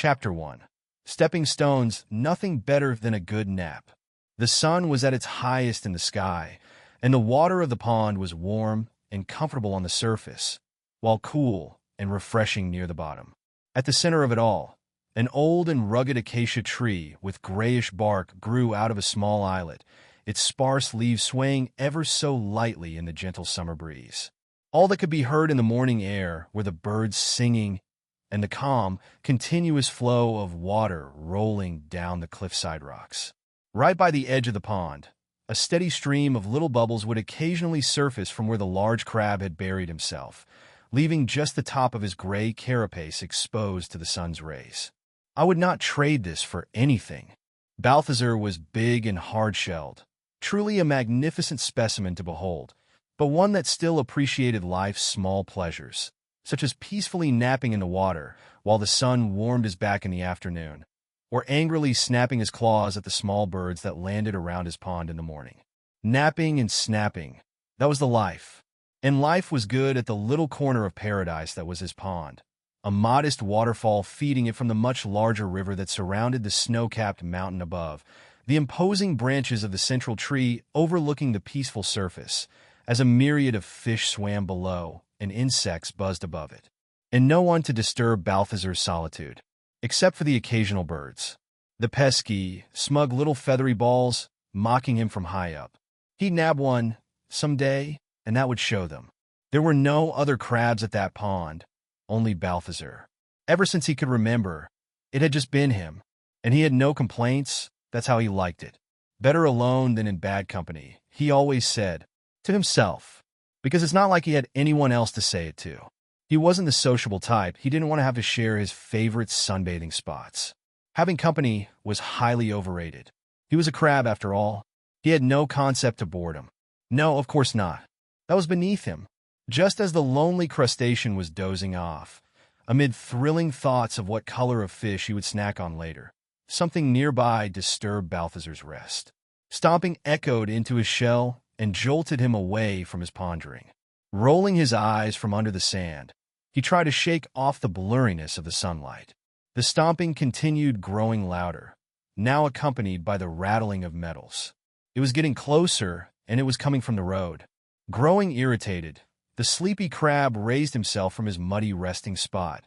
Chapter 1. Stepping stones, nothing better than a good nap. The sun was at its highest in the sky, and the water of the pond was warm and comfortable on the surface, while cool and refreshing near the bottom. At the center of it all, an old and rugged acacia tree with grayish bark grew out of a small islet, its sparse leaves swaying ever so lightly in the gentle summer breeze. All that could be heard in the morning air were the birds singing and the calm, continuous flow of water rolling down the cliffside rocks. Right by the edge of the pond, a steady stream of little bubbles would occasionally surface from where the large crab had buried himself, leaving just the top of his gray carapace exposed to the sun's rays. I would not trade this for anything. Balthazar was big and hard-shelled, truly a magnificent specimen to behold, but one that still appreciated life's small pleasures, such as peacefully napping in the water while the sun warmed his back in the afternoon, or angrily snapping his claws at the small birds that landed around his pond in the morning. Napping and snapping, that was the life. And life was good at the little corner of paradise that was his pond, a modest waterfall feeding it from the much larger river that surrounded the snow-capped mountain above, the imposing branches of the central tree overlooking the peaceful surface, as a myriad of fish swam below and insects buzzed above it, and no one to disturb Balthazar's solitude, except for the occasional birds. The pesky, smug little feathery balls mocking him from high up. He'd nab one someday, and that would show them. There were no other crabs at that pond, only Balthazar. Ever since he could remember, it had just been him, and he had no complaints. That's how he liked it. Better alone than in bad company, he always said, to himself, because it's not like he had anyone else to say it to. He wasn't the sociable type. He didn't want to have to share his favorite sunbathing spots. Having company was highly overrated. He was a crab after all. He had no concept of boredom. No, of course not. That was beneath him. Just as the lonely crustacean was dozing off, amid thrilling thoughts of what color of fish he would snack on later, something nearby disturbed Balthazar's rest. Stomping echoed into his shell and jolted him away from his pondering. Rolling his eyes from under the sand, he tried to shake off the blurriness of the sunlight. The stomping continued, growing louder, now accompanied by the rattling of metals. It was getting closer, and it was coming from the road. Growing irritated, the sleepy crab raised himself from his muddy resting spot,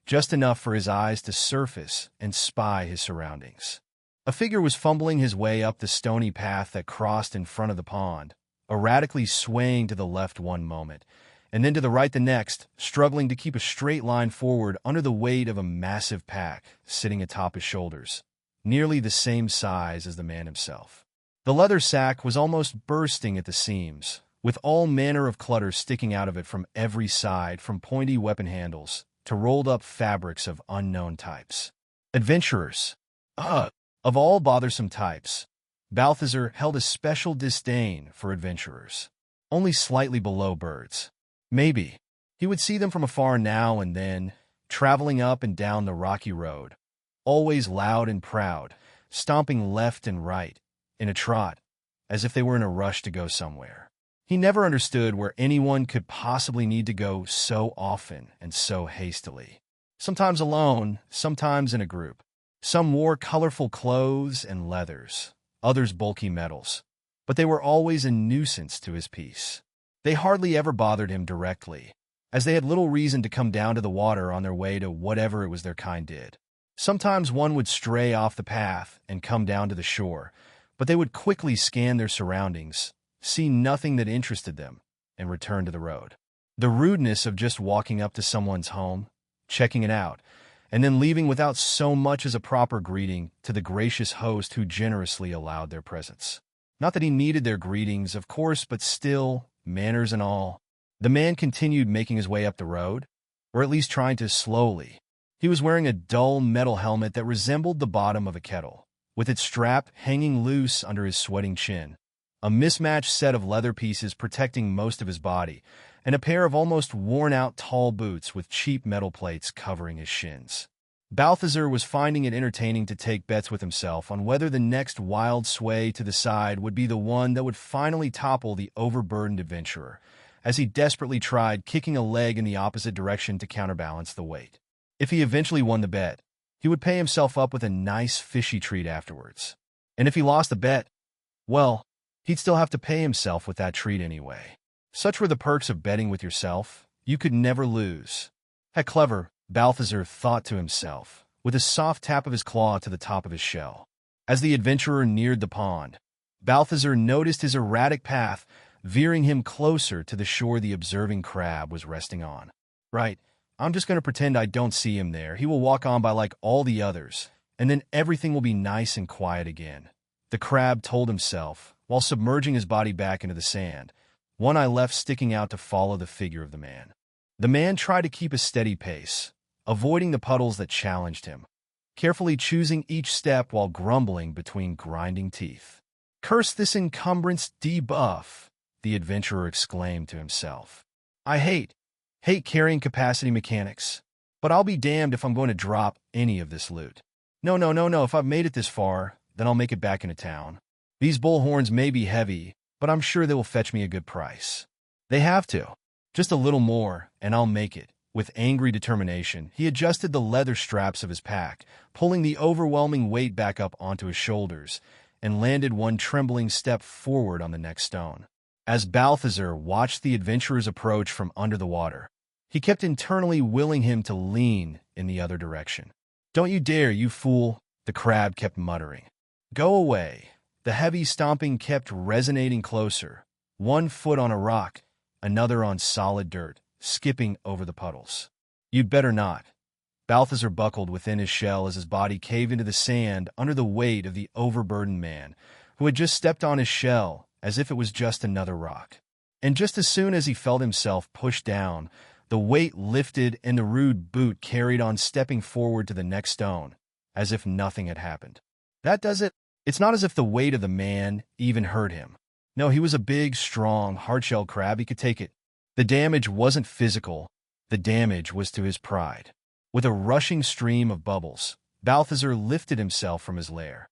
just enough for his eyes to surface and spy his surroundings. A figure was fumbling his way up the stony path that crossed in front of the pond, erratically swaying to the left one moment, and then to the right the next, struggling to keep a straight line forward under the weight of a massive pack sitting atop his shoulders, nearly the same size as the man himself. The leather sack was almost bursting at the seams, with all manner of clutter sticking out of it from every side, from pointy weapon handles to rolled-up fabrics of unknown types. Adventurers. Of all bothersome types, Balthazar held a special disdain for adventurers, only slightly below birds. Maybe he would see them from afar now and then, traveling up and down the rocky road, always loud and proud, stomping left and right, in a trot, as if they were in a rush to go somewhere. He never understood where anyone could possibly need to go so often and so hastily. Sometimes alone, sometimes in a group. Some wore colorful clothes and leathers, others bulky metals, but they were always a nuisance to his peace. They hardly ever bothered him directly, as they had little reason to come down to the water on their way to whatever it was their kind did. Sometimes one would stray off the path and come down to the shore, but they would quickly scan their surroundings, see nothing that interested them, and return to the road. The rudeness of just walking up to someone's home, checking it out, and then leaving without so much as a proper greeting to the gracious host who generously allowed their presence. Not that he needed their greetings, of course, but still, manners and all. The man continued making his way up the road, or at least trying to slowly. He was wearing a dull metal helmet that resembled the bottom of a kettle, with its strap hanging loose under his sweating chin, a mismatched set of leather pieces protecting most of his body, and a pair of almost worn-out tall boots with cheap metal plates covering his shins. Balthazar was finding it entertaining to take bets with himself on whether the next wild sway to the side would be the one that would finally topple the overburdened adventurer, as he desperately tried kicking a leg in the opposite direction to counterbalance the weight. If he eventually won the bet, he would pay himself up with a nice fishy treat afterwards. And if he lost the bet, well, he'd still have to pay himself with that treat anyway. Such were the perks of betting with yourself. You could never lose. Heck, clever, Balthazar thought to himself, with a soft tap of his claw to the top of his shell. As the adventurer neared the pond, Balthazar noticed his erratic path, veering him closer to the shore the observing crab was resting on. Right, I'm just going to pretend I don't see him there. He will walk on by like all the others, and then everything will be nice and quiet again, the crab told himself, while submerging his body back into the sand, one eye left sticking out to follow the figure of the man. The man tried to keep a steady pace, avoiding the puddles that challenged him, carefully choosing each step while grumbling between grinding teeth. "Curse this encumbrance debuff," the adventurer exclaimed to himself. "I hate carrying capacity mechanics, but I'll be damned if I'm going to drop any of this loot. No, if I've made it this far, then I'll make it back into town. These bullhorns may be heavy, but I'm sure they will fetch me a good price. They have to. Just a little more, and I'll make it." With angry determination, he adjusted the leather straps of his pack, pulling the overwhelming weight back up onto his shoulders, and landed one trembling step forward on the next stone. As Balthazar watched the adventurer's approach from under the water, he kept internally willing him to lean in the other direction. "Don't you dare, you fool," the crab kept muttering. "Go away." The heavy stomping kept resonating closer, one foot on a rock, another on solid dirt, skipping over the puddles. "You'd better not." Balthazar buckled within his shell as his body caved into the sand under the weight of the overburdened man, who had just stepped on his shell as if it was just another rock. And just as soon as he felt himself pushed down, the weight lifted and the rude boot carried on, stepping forward to the next stone, as if nothing had happened. That does it. It's not as if the weight of the man even hurt him. No, he was a big, strong, hard-shelled crab. He could take it. The damage wasn't physical. The damage was to his pride. With a rushing stream of bubbles, Balthazar lifted himself from his lair,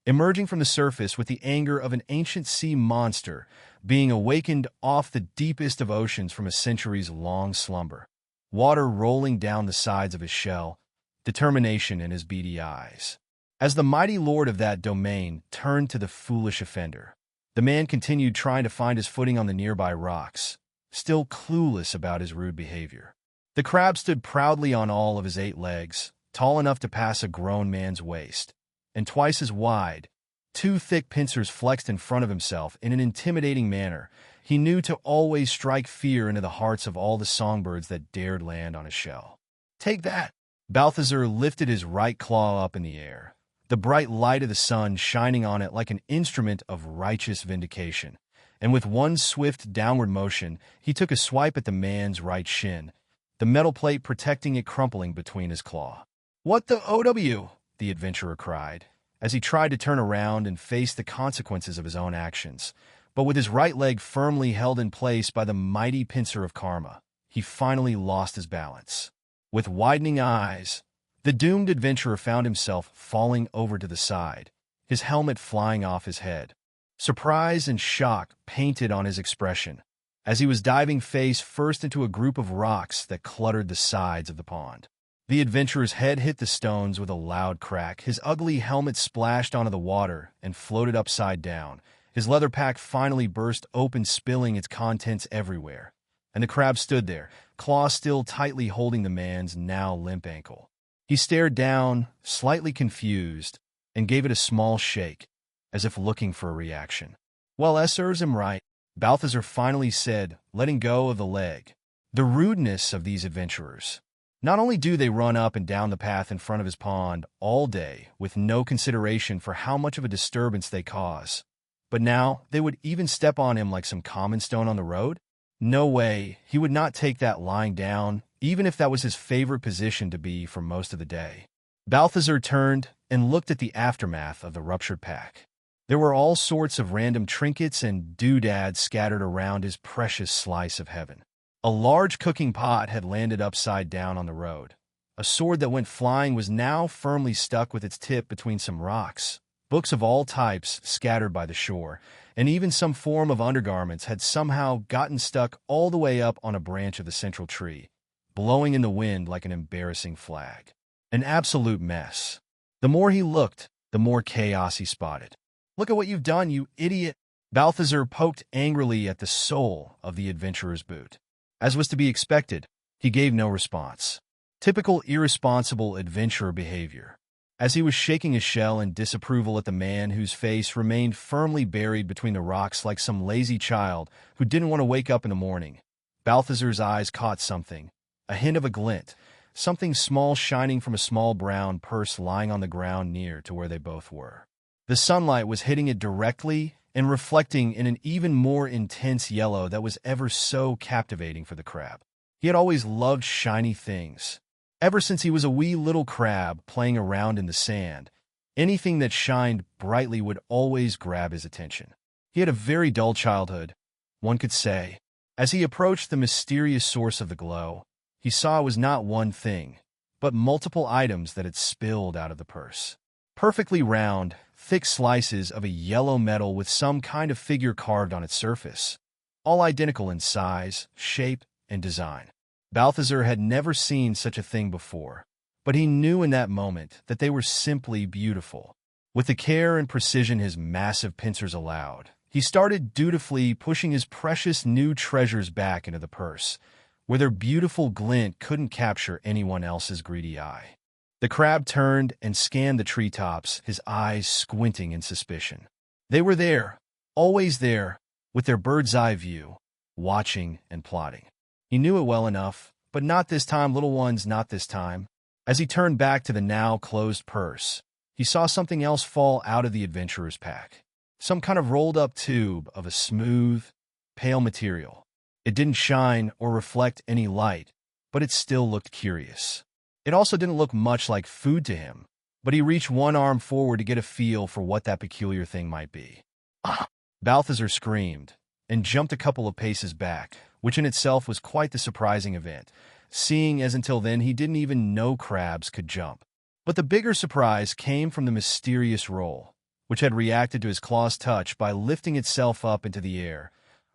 emerging from the surface with the anger of an ancient sea monster being awakened off the deepest of oceans from a centuries-long slumber. Water rolling down the sides of his shell, determination in his beady eyes. As the mighty lord of that domain turned to the foolish offender, the man continued trying to find his footing on the nearby rocks, still clueless about his rude behavior. The crab stood proudly on all of his 8 legs, tall enough to pass a grown man's waist, and twice as wide. 2 thick pincers flexed in front of himself in an intimidating manner. He knew to always strike fear into the hearts of all the songbirds that dared land on his shell. "Take that!" Balthazar lifted his right claw up in the air, the bright light of the sun shining on it like an instrument of righteous vindication. And with one swift downward motion, he took a swipe at the man's right shin, the metal plate protecting it crumpling between his claw. "What the OW?" the adventurer cried, as he tried to turn around and face the consequences of his own actions. But with his right leg firmly held in place by the mighty pincer of karma, he finally lost his balance. With widening eyes, the doomed adventurer found himself falling over to the side, his helmet flying off his head. Surprise and shock painted on his expression, as he was diving face first into a group of rocks that cluttered the sides of the pond. The adventurer's head hit the stones with a loud crack. His ugly helmet splashed onto the water and floated upside down. His leather pack finally burst open, spilling its contents everywhere. And the crab stood there, claw still tightly holding the man's now limp ankle. He stared down, slightly confused, and gave it a small shake, as if looking for a reaction. "Well, that serves him right," Balthazar finally said, letting go of the leg. The rudeness of these adventurers. Not only do they run up and down the path in front of his pond all day with no consideration for how much of a disturbance they cause, but now they would even step on him like some common stone on the road? No way, he would not take that lying down, even if that was his favorite position to be for most of the day. Balthazar turned and looked at the aftermath of the ruptured pack. There were all sorts of random trinkets and doodads scattered around his precious slice of heaven. A large cooking pot had landed upside down on the road. A sword that went flying was now firmly stuck with its tip between some rocks. Books of all types scattered by the shore, and even some form of undergarments had somehow gotten stuck all the way up on a branch of the central tree, blowing in the wind like an embarrassing flag. An absolute mess. The more he looked, the more chaos he spotted. "Look at what you've done, you idiot!" Balthazar poked angrily at the sole of the adventurer's boot. As was to be expected, he gave no response. Typical irresponsible adventurer behavior. As he was shaking his shell in disapproval at the man whose face remained firmly buried between the rocks like some lazy child who didn't want to wake up in the morning, Balthazar's eyes caught something, a hint of a glint, something small shining from a small brown purse lying on the ground near to where they both were. The sunlight was hitting it directly and reflecting in an even more intense yellow that was ever so captivating for the crab. He had always loved shiny things. Ever since he was a wee little crab playing around in the sand, anything that shined brightly would always grab his attention. He had a very dull childhood, one could say. As he approached the mysterious source of the glow, he saw it was not one thing, but multiple items that had spilled out of the purse. Perfectly round, thick slices of a yellow metal with some kind of figure carved on its surface, all identical in size, shape, and design. Balthazar had never seen such a thing before, but he knew in that moment that they were simply beautiful. With the care and precision his massive pincers allowed, he started dutifully pushing his precious new treasures back into the purse, where their beautiful glint couldn't capture anyone else's greedy eye. The crab turned and scanned the treetops, his eyes squinting in suspicion. They were there, always there, with their bird's-eye view, watching and plotting. He knew it well enough, but not this time, little ones, not this time. As he turned back to the now closed purse, he saw something else fall out of the adventurer's pack. Some kind of rolled-up tube of a smooth, pale material. It didn't shine or reflect any light, but it still looked curious. It also didn't look much like food to him, but he reached one arm forward to get a feel for what that peculiar thing might be. "Ah!" Balthazar screamed and jumped a couple of paces back, which in itself was quite the surprising event, seeing as until then he didn't even know crabs could jump. But the bigger surprise came from the mysterious roll, which had reacted to his claw's touch by lifting itself up into the air,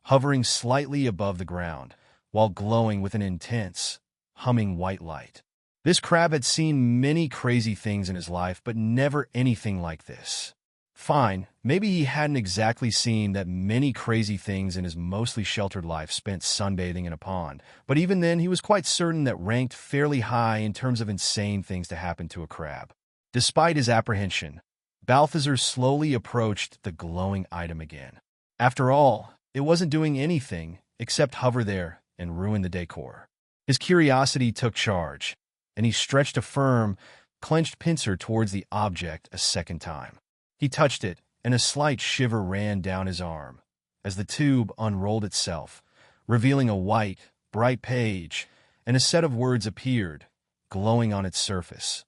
hovering slightly above the ground, while glowing with an intense, humming white light. This crab had seen many crazy things in his life, but never anything like this. Fine, maybe he hadn't exactly seen that many crazy things in his mostly sheltered life spent sunbathing in a pond, but even then he was quite certain that ranked fairly high in terms of insane things to happen to a crab. Despite his apprehension, Balthazar slowly approached the glowing item again. After all, it wasn't doing anything except hover there and ruin the decor. His curiosity took charge, and he stretched a firm, clenched pincer towards the object a second time. He touched it, and a slight shiver ran down his arm as the tube unrolled itself, revealing a white, bright page, and a set of words appeared, glowing on its surface.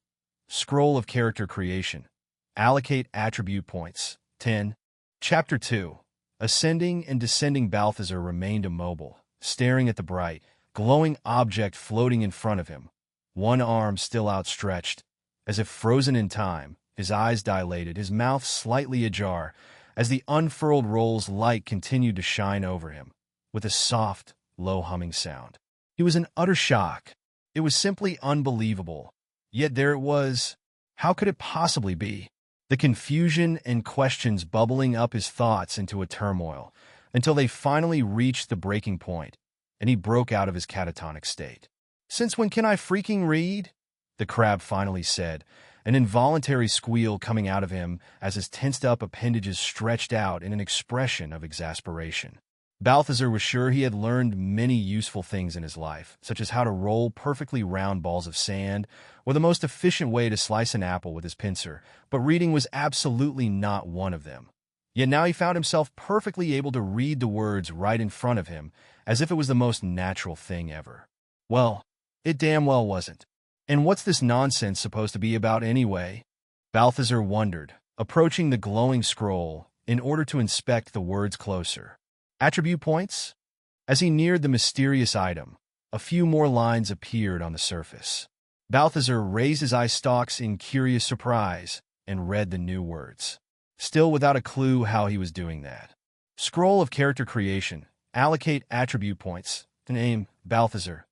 Scroll of Character Creation. Allocate Attribute Points. 10. Chapter 2. Ascending and descending. Balthazar remained immobile, staring at the bright, glowing object floating in front of him, one arm still outstretched, as if frozen in time, his eyes dilated, his mouth slightly ajar, as the unfurled roll's light continued to shine over him, with a soft, low humming sound. He was in utter shock. It was simply unbelievable. Yet there it was. How could it possibly be? The confusion and questions bubbling up his thoughts into a turmoil, until they finally reached the breaking point, and he broke out of his catatonic state. "Since when can I freaking read?" the crab finally said, an involuntary squeal coming out of him as his tensed-up appendages stretched out in an expression of exasperation. Balthazar was sure he had learned many useful things in his life, such as how to roll perfectly round balls of sand, or the most efficient way to slice an apple with his pincer, but reading was absolutely not one of them. Yet now he found himself perfectly able to read the words right in front of him, as if it was the most natural thing ever. Well, it damn well wasn't. And what's this nonsense supposed to be about anyway? Balthazar wondered, approaching the glowing scroll in order to inspect the words closer. Attribute points? As he neared the mysterious item, a few more lines appeared on the surface. Balthazar raised his eye stalks in curious surprise and read the new words, still without a clue how he was doing that. Scroll of Character Creation. Allocate Attribute Points. Name, Balthazar.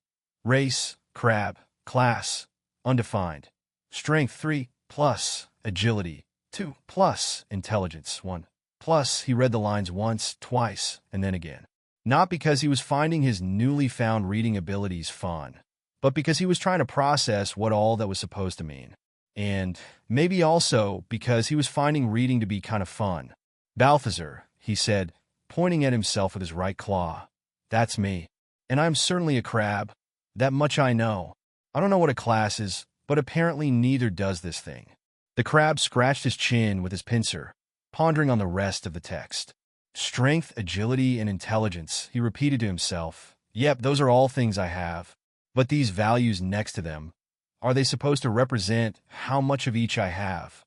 Race, Crab. Class, undefined. Strength 3 plus Agility 2 plus Intelligence 1 plus. He read the lines once, twice, and then again. Not because he was finding his newly found reading abilities fun, but because he was trying to process what all that was supposed to mean. And maybe also because he was finding reading to be kind of fun. Balthazar, he said, pointing at himself with his right claw. That's me. And I'm certainly a crab. That much I know. I don't know what a class is, but apparently neither does this thing. The crab scratched his chin with his pincer, pondering on the rest of the text. Strength, agility, and intelligence, he repeated to himself. Yep, those are all things I have. But these values next to them, are they supposed to represent how much of each I have?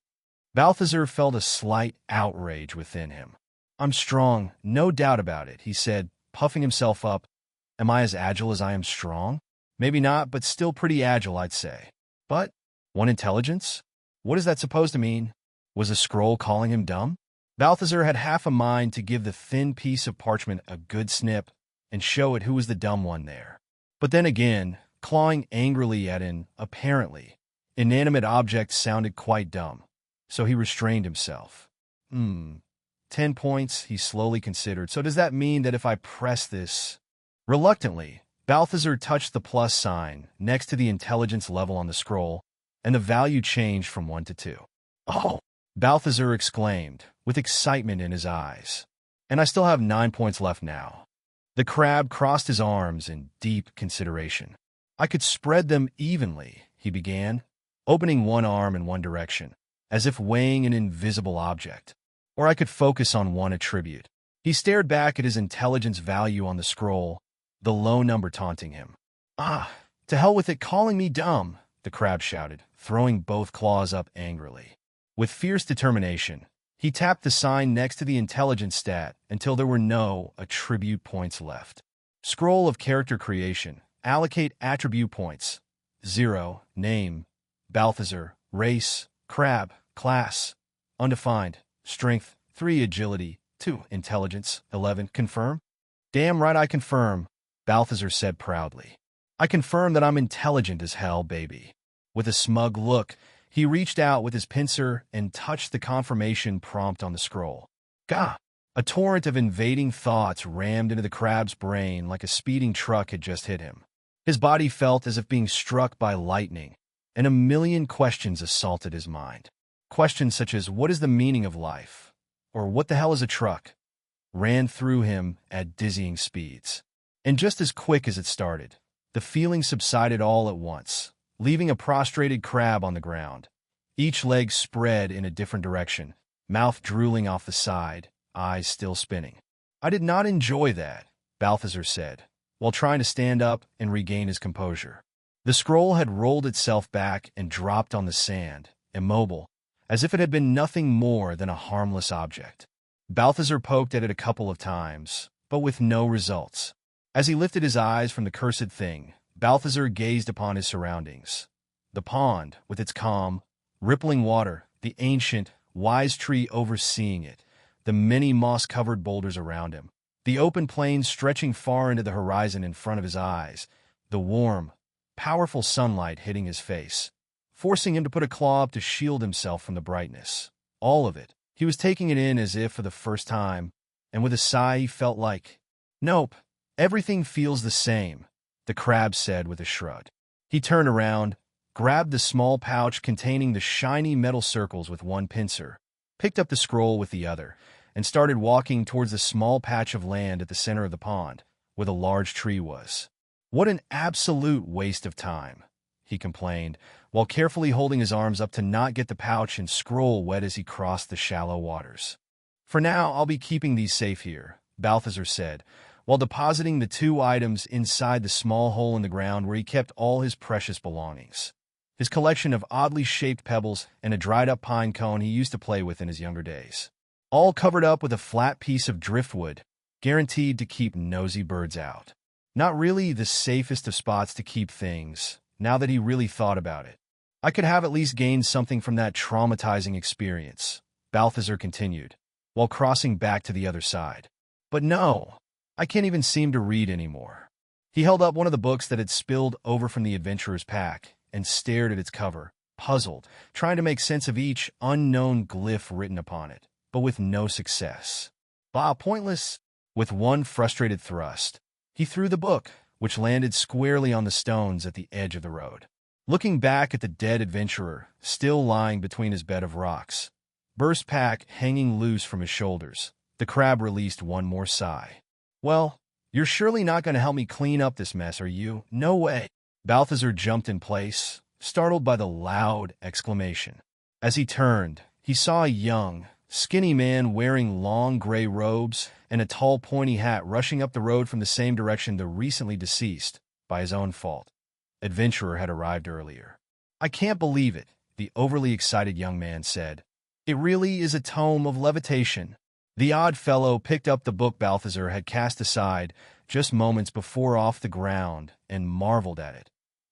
Balthazar felt a slight outrage within him. I'm strong, no doubt about it, he said, puffing himself up. Am I as agile as I am strong? Maybe not, but still pretty agile, I'd say. But, one intelligence? What is that supposed to mean? Was a scroll calling him dumb? Balthazar had half a mind to give the thin piece of parchment a good snip and show it who was the dumb one there. But then again, clawing angrily at an, apparently, inanimate object sounded quite dumb, so he restrained himself. 10 points, he slowly considered. So does that mean that if I press this? Reluctantly, Balthazar touched the plus sign next to the intelligence level on the scroll, and the value changed from 1 to 2. Oh! Balthazar exclaimed, with excitement in his eyes. And I still have 9 points left now. The crab crossed his arms in deep consideration. I could spread them evenly, he began, opening one arm in one direction, as if weighing an invisible object. Or I could focus on one attribute. He stared back at his intelligence value on the scroll, the low number taunting him. Ah, to hell with it calling me dumb, the crab shouted, throwing both claws up angrily. With fierce determination, he tapped the sign next to the intelligence stat until there were no attribute points left. Scroll of character creation. Allocate attribute points. 0. Name. Balthazar. Race. Crab. Class. Undefined. Strength. 3. Agility. 2. Intelligence. 11. Confirm. Damn right I confirm, Balthazar said proudly. I confirm that I'm intelligent as hell, baby. With a smug look, he reached out with his pincer and touched the confirmation prompt on the scroll. Gah! A torrent of invading thoughts rammed into the crab's brain like a speeding truck had just hit him. His body felt as if being struck by lightning, and a million questions assaulted his mind. Questions such as, what is the meaning of life? Or what the hell is a truck? Ran through him at dizzying speeds. And just as quick as it started, the feeling subsided all at once, leaving a prostrated crab on the ground. Each leg spread in a different direction, mouth drooling off the side, eyes still spinning. I did not enjoy that, Balthazar said, while trying to stand up and regain his composure. The scroll had rolled itself back and dropped on the sand, immobile, as if it had been nothing more than a harmless object. Balthazar poked at it a couple of times, but with no results. As he lifted his eyes from the cursed thing, Balthazar gazed upon his surroundings. The pond, with its calm, rippling water, the ancient, wise tree overseeing it, the many moss-covered boulders around him, the open plains stretching far into the horizon in front of his eyes, the warm, powerful sunlight hitting his face, forcing him to put a claw up to shield himself from the brightness. All of it. He was taking it in as if for the first time, and with a sigh he felt like, nope, everything feels the same, the crab said with a shrug. He turned around, grabbed the small pouch containing the shiny metal circles with one pincer, picked up the scroll with the other, and started walking towards the small patch of land at the center of the pond, where the large tree was. What an absolute waste of time, he complained, while carefully holding his arms up to not get the pouch and scroll wet as he crossed the shallow waters. For now, I'll be keeping these safe here, Balthazar said, while depositing the 2 items inside the small hole in the ground where he kept all his precious belongings. His collection of oddly shaped pebbles and a dried-up pine cone he used to play with in his younger days. All covered up with a flat piece of driftwood, guaranteed to keep nosy birds out. Not really the safest of spots to keep things, now that he really thought about it. I could have at least gained something from that traumatizing experience, Balthazar continued, while crossing back to the other side. But no, I can't even seem to read anymore. He held up one of the books that had spilled over from the Adventurous pack and stared at its cover, puzzled, trying to make sense of each unknown glyph written upon it, but with no success. Pointless. With one frustrated thrust, he threw the book, which landed squarely on the stones at the edge of the road. Looking back at the dead adventurer, still lying between his bed of rocks, burst pack hanging loose from his shoulders, the crab released one more sigh. "Well, you're surely not going to help me clean up this mess, are you? No way." Balthazar jumped in place, startled by the loud exclamation. As he turned, he saw a young, skinny man wearing long gray robes and a tall pointy hat rushing up the road from the same direction the recently deceased, by his own fault, adventurer had arrived earlier. "I can't believe it," the overly excited young man said. "It really is a tome of levitation." The odd fellow picked up the book Balthazar had cast aside just moments before off the ground and marveled at it,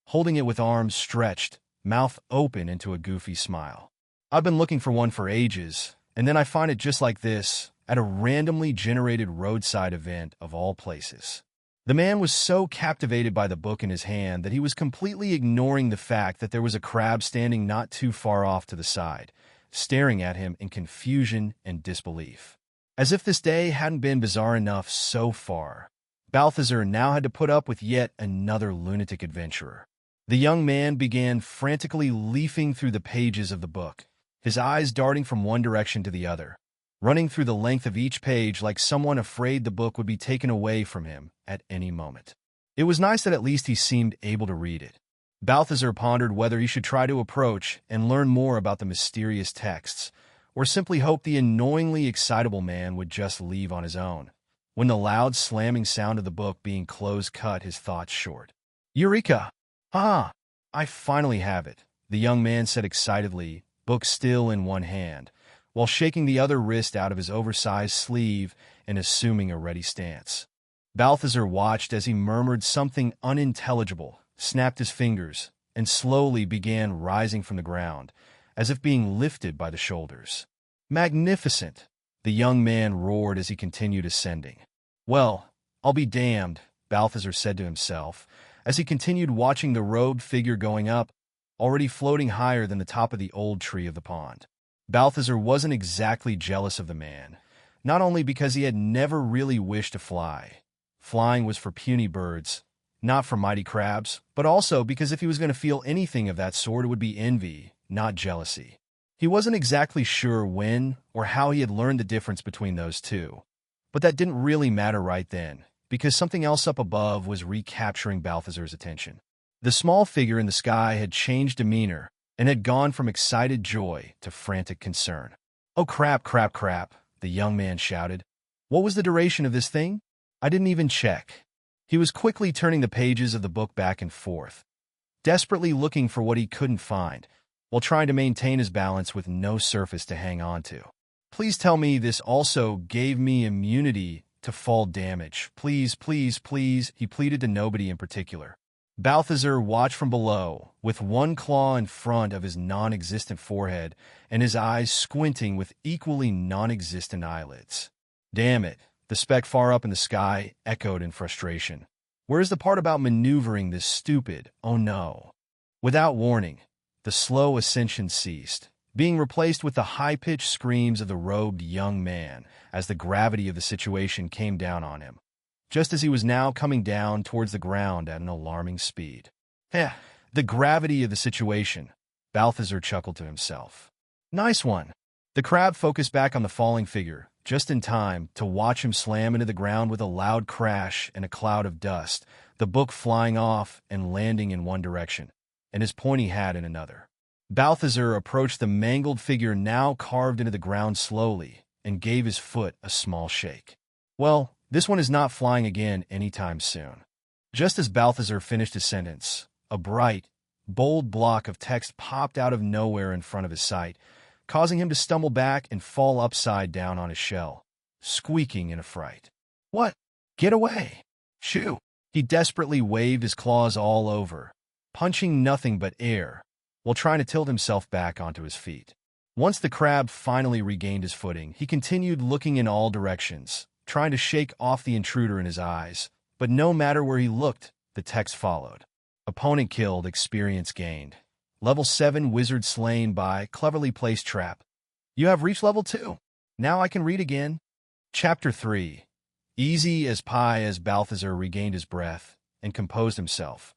holding it with arms stretched, mouth open into a goofy smile. "I've been looking for one for ages, and then I find it just like this, at a randomly generated roadside event of all places." The man was so captivated by the book in his hand that he was completely ignoring the fact that there was a crab standing not too far off to the side, staring at him in confusion and disbelief. As if this day hadn't been bizarre enough so far, Balthazar now had to put up with yet another lunatic adventurer. The young man began frantically leafing through the pages of the book, his eyes darting from one direction to the other, running through the length of each page like someone afraid the book would be taken away from him at any moment. It was nice that at least he seemed able to read it. Balthazar pondered whether he should try to approach and learn more about the mysterious texts, or simply hope the annoyingly excitable man would just leave on his own, when the loud slamming sound of the book being closed cut his thoughts short. "Eureka! Ah, I finally have it," the young man said excitedly, book still in one hand, while shaking the other wrist out of his oversized sleeve and assuming a ready stance. Balthazar watched as he murmured something unintelligible, snapped his fingers, and slowly began rising from the ground, as if being lifted by the shoulders. "Magnificent!" the young man roared as he continued ascending. "Well, I'll be damned," Balthazar said to himself, as he continued watching the robed figure going up, already floating higher than the top of the old tree of the pond. Balthazar wasn't exactly jealous of the man, not only because he had never really wished to fly. Flying was for puny birds, not for mighty crabs, but also because if he was going to feel anything of that sort, it would be envy, not jealousy. He wasn't exactly sure when or how he had learned the difference between those two, but that didn't really matter right then, because something else up above was recapturing Balthazar's attention. The small figure in the sky had changed demeanor and had gone from excited joy to frantic concern. "Oh crap, crap, crap," the young man shouted. "What was the duration of this thing? I didn't even check." He was quickly turning the pages of the book back and forth, desperately looking for what he couldn't find, while trying to maintain his balance with no surface to hang on to. "Please tell me this also gave me immunity to fall damage. Please, please, please," he pleaded to nobody in particular. Balthazar watched from below, with one claw in front of his non-existent forehead and his eyes squinting with equally non-existent eyelids. "Damn it," the speck far up in the sky echoed in frustration. "Where's the part about maneuvering this stupid, oh no?" Without warning, the slow ascension ceased, being replaced with the high-pitched screams of the robed young man as the gravity of the situation came down on him, just as he was now coming down towards the ground at an alarming speed. The gravity of the situation," Balthazar chuckled to himself. "Nice one." The crab focused back on the falling figure, just in time to watch him slam into the ground with a loud crash and a cloud of dust, the book flying off and landing in one direction, and his pointy hat in another. Balthazar approached the mangled figure now carved into the ground slowly and gave his foot a small shake. "Well, this one is not flying again anytime soon." Just as Balthazar finished his sentence, a bright, bold block of text popped out of nowhere in front of his sight, causing him to stumble back and fall upside down on his shell, squeaking in affright. "What? Get away! Shoo!" He desperately waved his claws all over, punching nothing but air, while trying to tilt himself back onto his feet. Once the crab finally regained his footing, he continued looking in all directions, trying to shake off the intruder in his eyes, but no matter where he looked, the text followed. "Opponent killed, experience gained. Level 7 Wizard slain by cleverly placed trap. You have reached level 2. Now I can read again. Chapter 3. Easy as pie as Balthazar regained his breath and composed himself,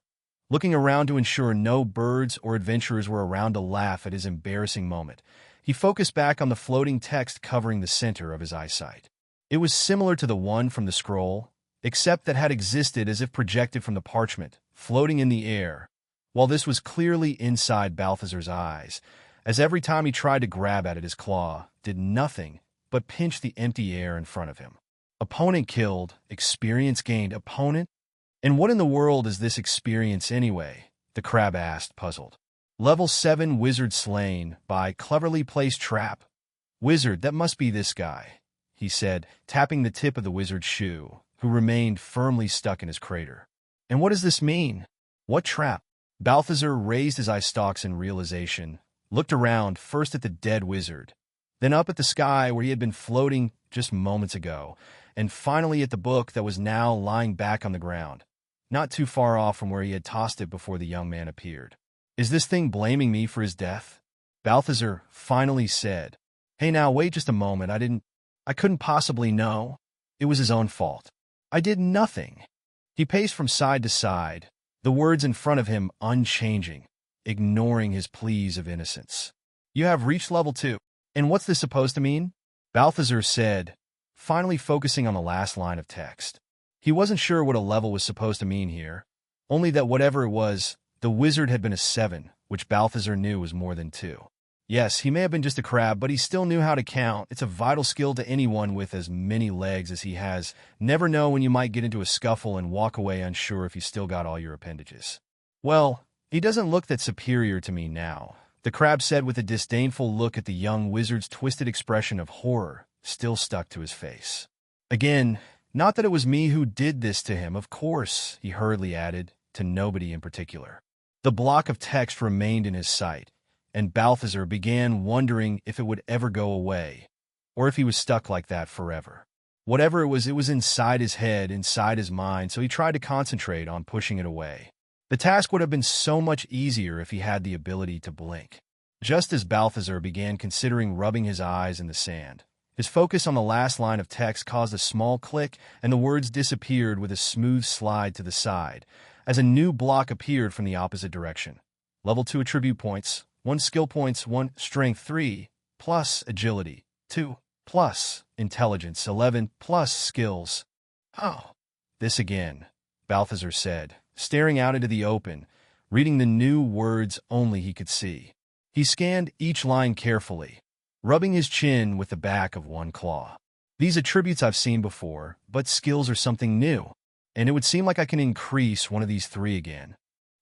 looking around to ensure no birds or adventurers were around to laugh at his embarrassing moment. He focused back on the floating text covering the center of his eyesight. It was similar to the one from the scroll, except that had existed as if projected from the parchment, floating in the air, while this was clearly inside Balthazar's eyes, as every time he tried to grab at it his claw did nothing but pinch the empty air in front of him. Opponent killed, experience gained. Opponent? And what in the world is this experience anyway? The crab asked, puzzled. Level 7 Wizard slain by cleverly placed trap. Wizard, that must be this guy, he said, tapping the tip of the wizard's shoe, who remained firmly stuck in his crater. And what does this mean? What trap? Balthazar raised his eye stalks in realization, looked around first at the dead wizard, then up at the sky where he had been floating just moments ago, and finally at the book that was now lying back on the ground, not too far off from where he had tossed it before the young man appeared. Is this thing blaming me for his death? Balthazar finally said. Hey now, wait just a moment, I couldn't possibly know. It was his own fault. I did nothing. He paced from side to side, the words in front of him unchanging, ignoring his pleas of innocence. You have reached level 2. And what's this supposed to mean? Balthazar said, finally focusing on the last line of text. He wasn't sure what a level was supposed to mean here, only that whatever it was, the wizard had been a 7, which Balthazar knew was more than 2. Yes, he may have been just a crab, but he still knew how to count. It's a vital skill to anyone with as many legs as he has. Never know when you might get into a scuffle and walk away unsure if you still got all your appendages. Well, he doesn't look that superior to me now, the crab said with a disdainful look at the young wizard's twisted expression of horror still stuck to his face. Again, not that it was me who did this to him, of course, he hurriedly added, to nobody in particular. The block of text remained in his sight, and Balthazar began wondering if it would ever go away, or if he was stuck like that forever. Whatever it was inside his head, inside his mind, so he tried to concentrate on pushing it away. The task would have been so much easier if he had the ability to blink. Just as Balthazar began considering rubbing his eyes in the sand, his focus on the last line of text caused a small click, and the words disappeared with a smooth slide to the side, as a new block appeared from the opposite direction. Level 2 attribute points, 1 skill points, 1 strength, 3 plus agility, 2 plus intelligence, 11 plus skills. Oh, this again, Balthazar said, staring out into the open, reading the new words only he could see. He scanned each line carefully, rubbing his chin with the back of one claw. These attributes I've seen before, but skills are something new, and it would seem like I can increase one of these 3 again.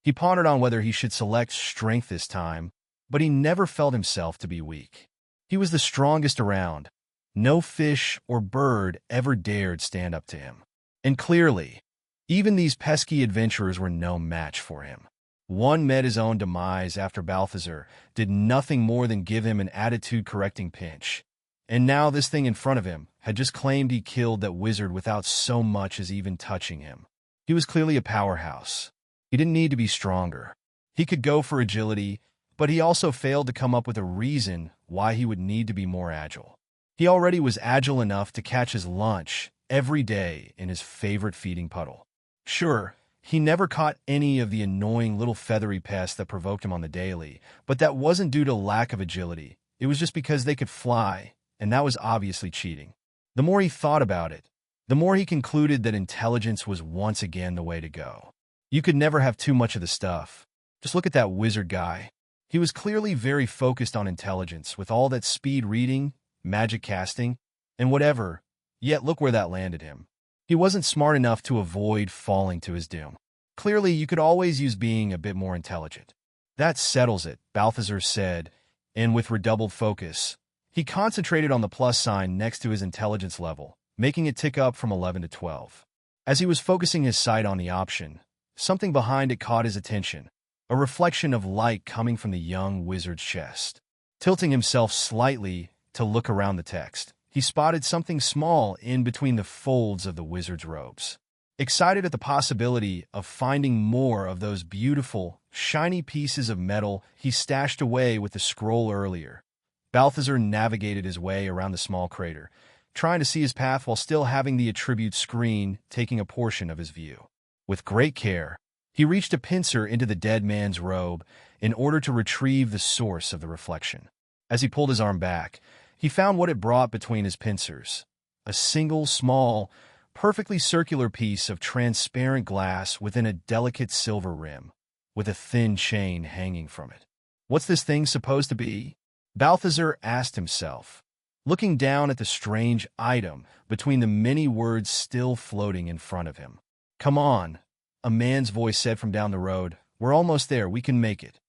He pondered on whether he should select strength this time, but he never felt himself to be weak. He was the strongest around. No fish or bird ever dared stand up to him. And clearly, even these pesky adventurers were no match for him. One met his own demise after Balthazar did nothing more than give him an attitude-correcting pinch. And now this thing in front of him had just claimed he killed that wizard without so much as even touching him. He was clearly a powerhouse. He didn't need to be stronger. He could go for agility, but he also failed to come up with a reason why he would need to be more agile. He already was agile enough to catch his lunch every day in his favorite feeding puddle. Sure, he never caught any of the annoying little feathery pests that provoked him on the daily, but that wasn't due to lack of agility. It was just because they could fly, and that was obviously cheating. The more he thought about it, the more he concluded that intelligence was once again the way to go. You could never have too much of the stuff. Just look at that wizard guy. He was clearly very focused on intelligence, with all that speed reading, magic casting, and whatever, yet look where that landed him. He wasn't smart enough to avoid falling to his doom. Clearly, you could always use being a bit more intelligent. That settles it, Balthazar said, and with redoubled focus, he concentrated on the plus sign next to his intelligence level, making it tick up from 11 to 12. As he was focusing his sight on the option, something behind it caught his attention, a reflection of light coming from the young wizard's chest. Tilting himself slightly to look around the text, he spotted something small in between the folds of the wizard's robes. Excited at the possibility of finding more of those beautiful, shiny pieces of metal he stashed away with the scroll earlier, Balthazar navigated his way around the small crater, trying to see his path while still having the attribute screen taking a portion of his view. With great care, he reached a pincer into the dead man's robe in order to retrieve the source of the reflection. As he pulled his arm back, he found what it brought between his pincers: a single, small, perfectly circular piece of transparent glass within a delicate silver rim, with a thin chain hanging from it. What's this thing supposed to be? Balthazar asked himself, looking down at the strange item between the many words still floating in front of him. "Come on," a man's voice said from down the road. "We're almost there. We can make it."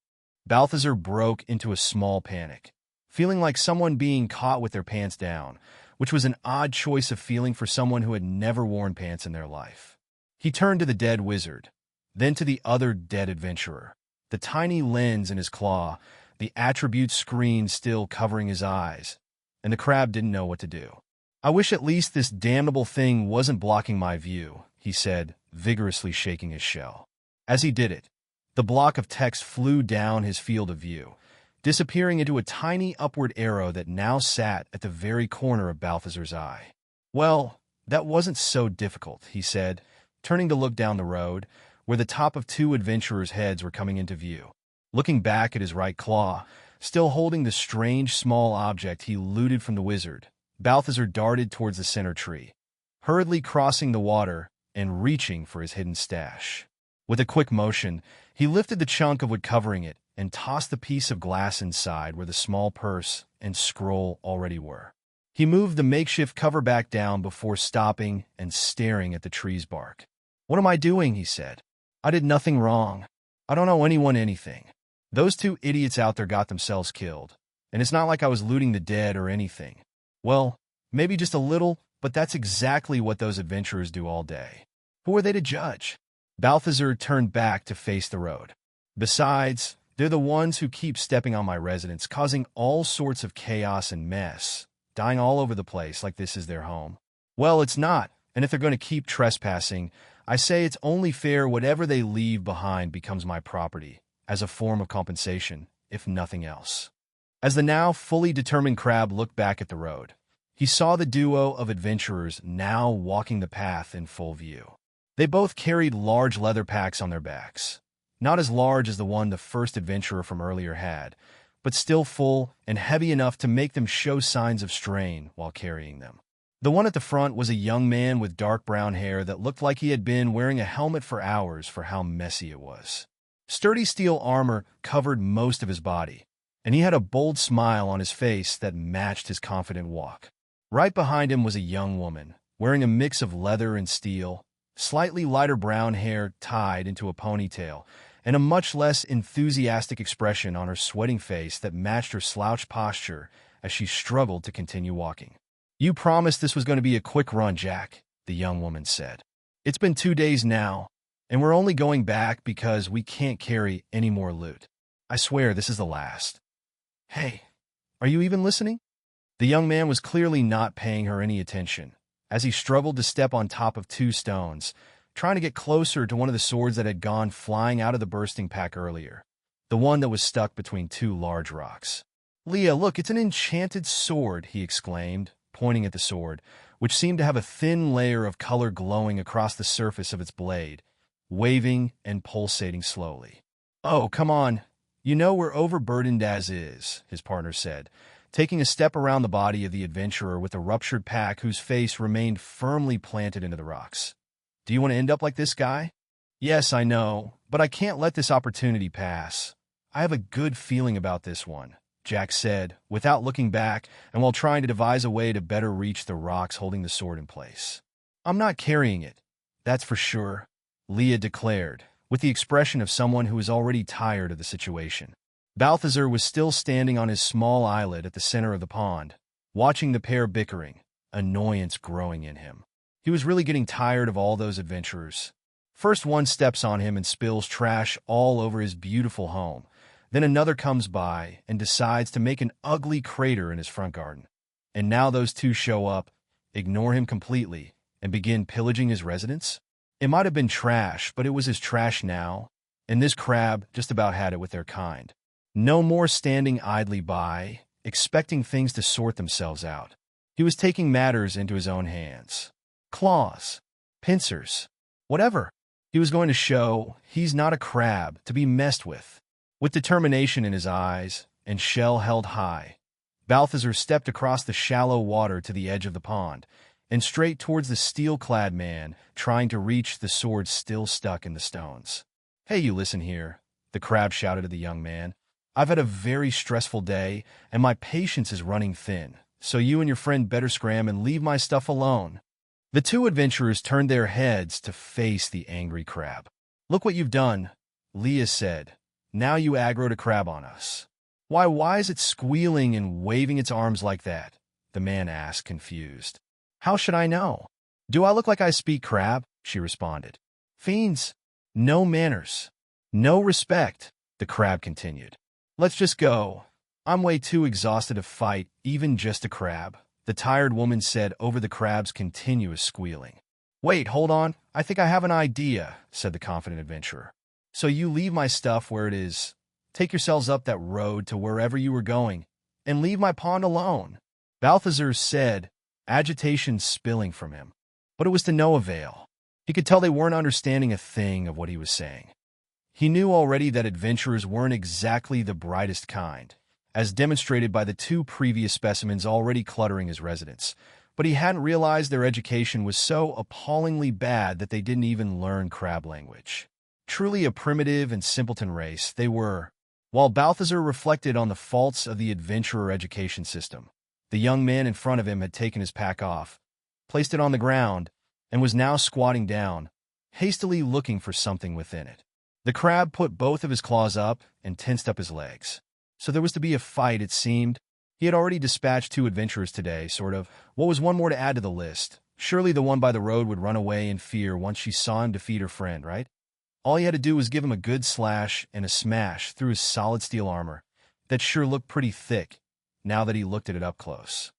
Balthazar broke into a small panic, feeling like someone being caught with their pants down, which was an odd choice of feeling for someone who had never worn pants in their life. He turned to the dead wizard, then to the other dead adventurer, the tiny lens in his claw, the attribute screen still covering his eyes, and the crab didn't know what to do. "I wish at least this damnable thing wasn't blocking my view," he said, vigorously shaking his shell. As he did it, the block of text flew down his field of view, disappearing into a tiny upward arrow that now sat at the very corner of Balthazar's eye. "Well, that wasn't so difficult," he said, turning to look down the road, where the top of two adventurers' heads were coming into view. Looking back at his right claw, still holding the strange small object he looted from the wizard, Balthazar darted towards the center tree, hurriedly crossing the water and reaching for his hidden stash. With a quick motion, he lifted the chunk of wood covering it and tossed the piece of glass inside where the small purse and scroll already were. He moved the makeshift cover back down before stopping and staring at the tree's bark. "What am I doing?" he said. "I did nothing wrong. I don't owe anyone anything. Those two idiots out there got themselves killed, and it's not like I was looting the dead or anything. Well, maybe just a little, but that's exactly what those adventurers do all day. Who are they to judge?" Balthazar turned back to face the road. "Besides, they're the ones who keep stepping on my residence, causing all sorts of chaos and mess, dying all over the place like this is their home. Well, it's not, and if they're going to keep trespassing, I say it's only fair whatever they leave behind becomes my property, as a form of compensation, if nothing else." As the now fully determined crab looked back at the road, he saw the duo of adventurers now walking the path in full view. They both carried large leather packs on their backs, not as large as the one the first adventurer from earlier had, but still full and heavy enough to make them show signs of strain while carrying them. The one at the front was a young man with dark brown hair that looked like he had been wearing a helmet for hours for how messy it was. Sturdy steel armor covered most of his body, and he had a bold smile on his face that matched his confident walk. Right behind him was a young woman, wearing a mix of leather and steel, slightly lighter brown hair tied into a ponytail, and a much less enthusiastic expression on her sweating face that matched her slouched posture as she struggled to continue walking. "You promised this was going to be a quick run, Jack," the young woman said. "It's been 2 days now, and we're only going back because we can't carry any more loot. I swear this is the last." "Hey, are you even listening?" The young man was clearly not paying her any attention, as he struggled to step on top of 2 stones, trying to get closer to one of the swords that had gone flying out of the bursting pack earlier, the one that was stuck between 2 large rocks. "Leah, look, it's an enchanted sword," he exclaimed, pointing at the sword, which seemed to have a thin layer of color glowing across the surface of its blade, waving and pulsating slowly. "Oh, come on. You know we're overburdened as is," his partner said, taking a step around the body of the adventurer with a ruptured pack whose face remained firmly planted into the rocks. "Do you want to end up like this guy?" "Yes, I know, but I can't let this opportunity pass. I have a good feeling about this one," Jack said, without looking back and while trying to devise a way to better reach the rocks holding the sword in place. "I'm not carrying it, that's for sure," Leah declared, with the expression of someone who is already tired of the situation. Balthazar was still standing on his small islet at the center of the pond, watching the pair bickering, annoyance growing in him. He was really getting tired of all those adventurers. First one steps on him and spills trash all over his beautiful home. Then another comes by and decides to make an ugly crater in his front garden. And now those two show up, ignore him completely, and begin pillaging his residence? It might have been trash, but it was his trash now, and this crab just about had it with their kind. No more standing idly by, expecting things to sort themselves out. He was taking matters into his own hands. Claws, pincers, whatever. He was going to show he's not a crab to be messed with. With determination in his eyes and shell held high, Balthazar stepped across the shallow water to the edge of the pond and straight towards the steel-clad man trying to reach the sword still stuck in the stones. "Hey, you listen here," the crab shouted to the young man. "I've had a very stressful day, and my patience is running thin, so you and your friend better scram and leave my stuff alone." The two adventurers turned their heads to face the angry crab. "Look what you've done," Leah said. "Now you aggroed a crab on us." Why is it squealing and waving its arms like that?" the man asked, confused. "How should I know? Do I look like I speak crab?" she responded. "Fiends, no manners, no respect," the crab continued. "Let's just go. I'm way too exhausted to fight, even just a crab," the tired woman said over the crab's continuous squealing. "Wait, hold on. I think I have an idea," said the confident adventurer. "So you leave my stuff where it is. Take yourselves up that road to wherever you were going, and leave my pond alone," Balthazar said, agitation spilling from him. But it was to no avail. He could tell they weren't understanding a thing of what he was saying. He knew already that adventurers weren't exactly the brightest kind, as demonstrated by the two previous specimens already cluttering his residence, but he hadn't realized their education was so appallingly bad that they didn't even learn crab language. Truly a primitive and simpleton race, they were. While Balthazar reflected on the faults of the adventurer education system, the young man in front of him had taken his pack off, placed it on the ground, and was now squatting down, hastily looking for something within it. The crab put both of his claws up and tensed up his legs. So there was to be a fight, it seemed. He had already dispatched two adventurers today, sort of. What was one more to add to the list? Surely the one by the road would run away in fear once she saw him defeat her friend, right? All he had to do was give him a good slash and a smash through his solid steel armor. That sure looked pretty thick, now that he looked at it up close.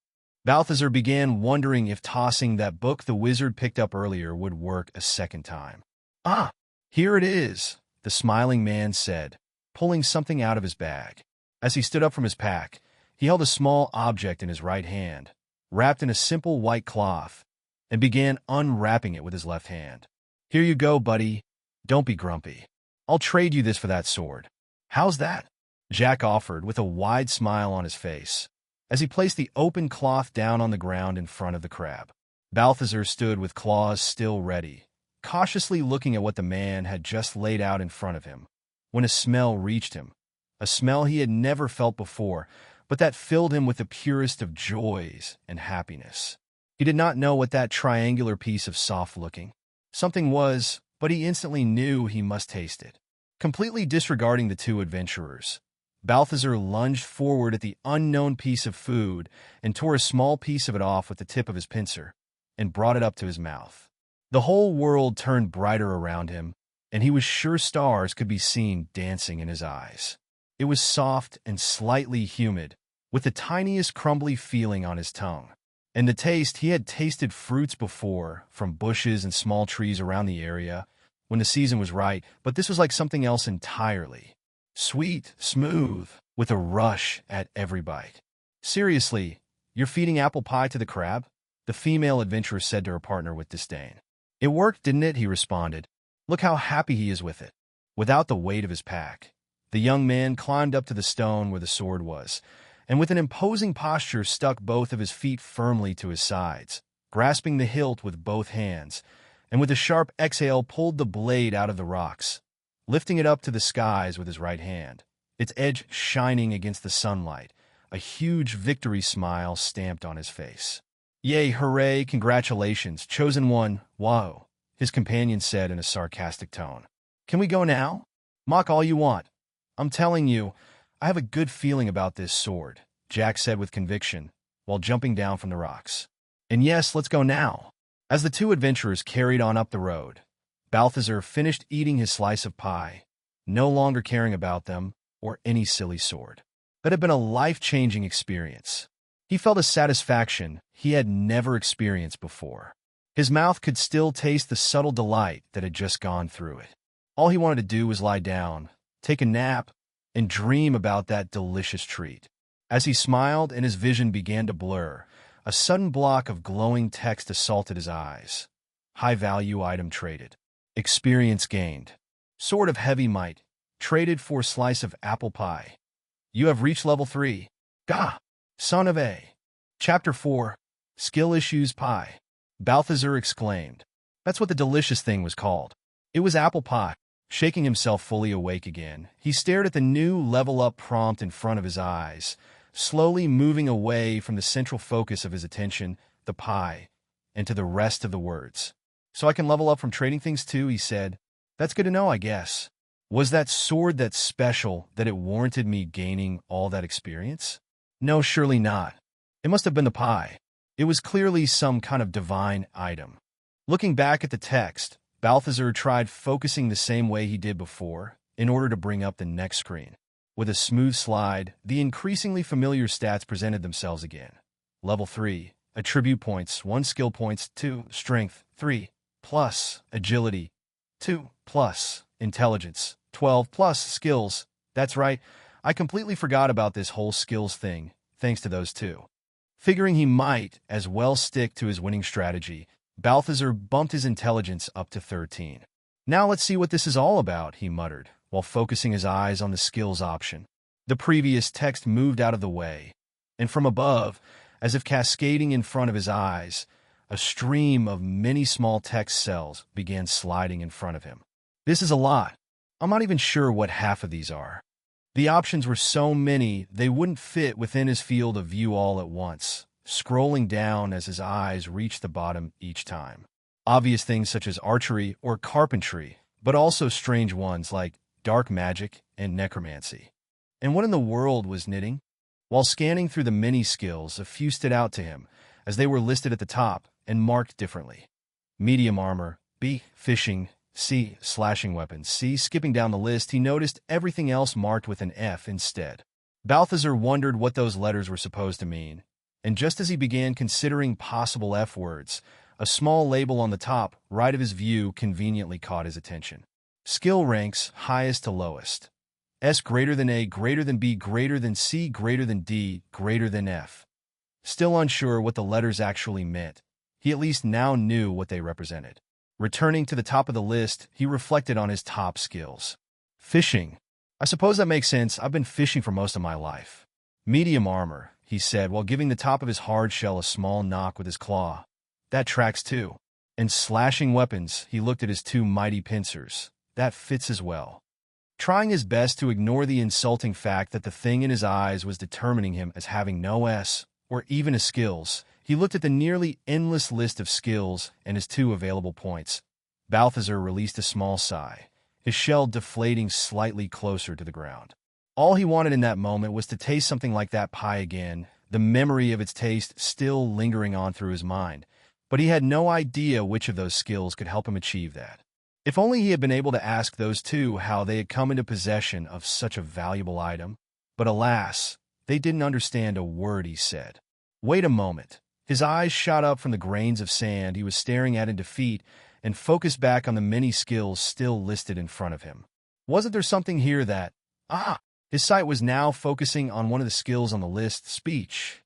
Balthazar began wondering if tossing that book the wizard picked up earlier would work a second time. "Ah, here it is," the smiling man said, pulling something out of his bag. As he stood up from his pack, he held a small object in his right hand, wrapped in a simple white cloth, and began unwrapping it with his left hand. "Here you go, buddy. Don't be grumpy. I'll trade you this for that sword." "How's that?" Jack offered with a wide smile on his face, as he placed the open cloth down on the ground in front of the crab. Balthazar stood with claws still ready, cautiously looking at what the man had just laid out in front of him, when a smell reached him, a smell he had never felt before, but that filled him with the purest of joys and happiness. He did not know what that triangular piece of soft-looking something was, but he instantly knew he must taste it. Completely disregarding the two adventurers, Balthazar lunged forward at the unknown piece of food and tore a small piece of it off with the tip of his pincer and brought it up to his mouth. The whole world turned brighter around him, and he was sure stars could be seen dancing in his eyes. It was soft and slightly humid, with the tiniest crumbly feeling on his tongue. And the taste, he had tasted fruits before, from bushes and small trees around the area, when the season was right, but this was like something else entirely. Sweet, smooth, with a rush at every bite. "Seriously, you're feeding apple pie to the crab?" the female adventurer said to her partner with disdain. "It worked, didn't it?" he responded. "Look how happy he is with it." Without the weight of his pack, the young man climbed up to the stone where the sword was, and with an imposing posture stuck both of his feet firmly to his sides, grasping the hilt with both hands, and with a sharp exhale pulled the blade out of the rocks, lifting it up to the skies with his right hand, its edge shining against the sunlight, a huge victory smile stamped on his face. "Yay, hooray, congratulations, chosen one, whoa," his companion said in a sarcastic tone. "Can we go now? Mock all you want. I'm telling you, I have a good feeling about this sword," Jack said with conviction, while jumping down from the rocks. "And yes, let's go now." As the two adventurers carried on up the road, Balthazar finished eating his slice of pie, no longer caring about them or any silly sword. That had been a life-changing experience. He felt a satisfaction he had never experienced before. His mouth could still taste the subtle delight that had just gone through it. All he wanted to do was lie down, take a nap, and dream about that delicious treat. As he smiled and his vision began to blur, a sudden block of glowing text assaulted his eyes. High-value item traded. Experience gained. Sword of Heavy Might. Traded for slice of apple pie. You have reached level 3. Gah! Son of A. Chapter 4. Skill Issues Pie. Balthazar exclaimed. That's what the delicious thing was called. It was apple pie. Shaking himself fully awake again, he stared at the new level-up prompt in front of his eyes, slowly moving away from the central focus of his attention, the pie, and to the rest of the words. So I can level up from trading things too, he said. That's good to know, I guess. Was that sword that special that it warranted me gaining all that experience? No, surely not. It must have been the pie. It was clearly some kind of divine item. Looking back at the text, Balthazar tried focusing the same way he did before in order to bring up the next screen. With a smooth slide, the increasingly familiar stats presented themselves again. Level 3, attribute points, 1 skill points, 2, strength, 3, plus, agility, 2, plus, intelligence, 12, plus, skills. That's right, I completely forgot about this whole skills thing, thanks to those two. Figuring he might as well stick to his winning strategy, Balthazar bumped his intelligence up to 13. Now let's see what this is all about, he muttered, while focusing his eyes on the skills option. The previous text moved out of the way, and from above, as if cascading in front of his eyes, a stream of many small text cells began sliding in front of him. This is a lot. I'm not even sure what half of these are. The options were so many they wouldn't fit within his field of view all at once, scrolling down as his eyes reached the bottom each time. Obvious things such as archery or carpentry, but also strange ones like dark magic and necromancy. And what in the world was knitting? While scanning through the many skills, a few stood out to him, as they were listed at the top and marked differently. Medium armor, B. Fishing, C. Slashing weapons, C. Skipping down the list, he noticed everything else marked with an F instead. Balthazar wondered what those letters were supposed to mean, and just as he began considering possible F words, a small label on the top right of his view conveniently caught his attention. Skill ranks, highest to lowest. S greater than A, greater than B, greater than C, greater than D, greater than F. Still unsure what the letters actually meant, he at least now knew what they represented. Returning to the top of the list, he reflected on his top skills. Fishing. I suppose that makes sense. I've been fishing for most of my life. Medium armor, he said while giving the top of his hard shell a small knock with his claw. That tracks too. And slashing weapons, he looked at his two mighty pincers. That fits as well. Trying his best to ignore the insulting fact that the thing in his eyes was determining him as having no S, or even a skills, he looked at the nearly endless list of skills and his two available points. Balthazar released a small sigh, his shell deflating slightly closer to the ground. All he wanted in that moment was to taste something like that pie again, the memory of its taste still lingering on through his mind, but he had no idea which of those skills could help him achieve that. If only he had been able to ask those two how they had come into possession of such a valuable item. But alas, they didn't understand a word he said. Wait a moment. His eyes shot up from the grains of sand he was staring at in defeat and focused back on the many skills still listed in front of him. Wasn't there something here that... His sight was now focusing on one of the skills on the list, speech.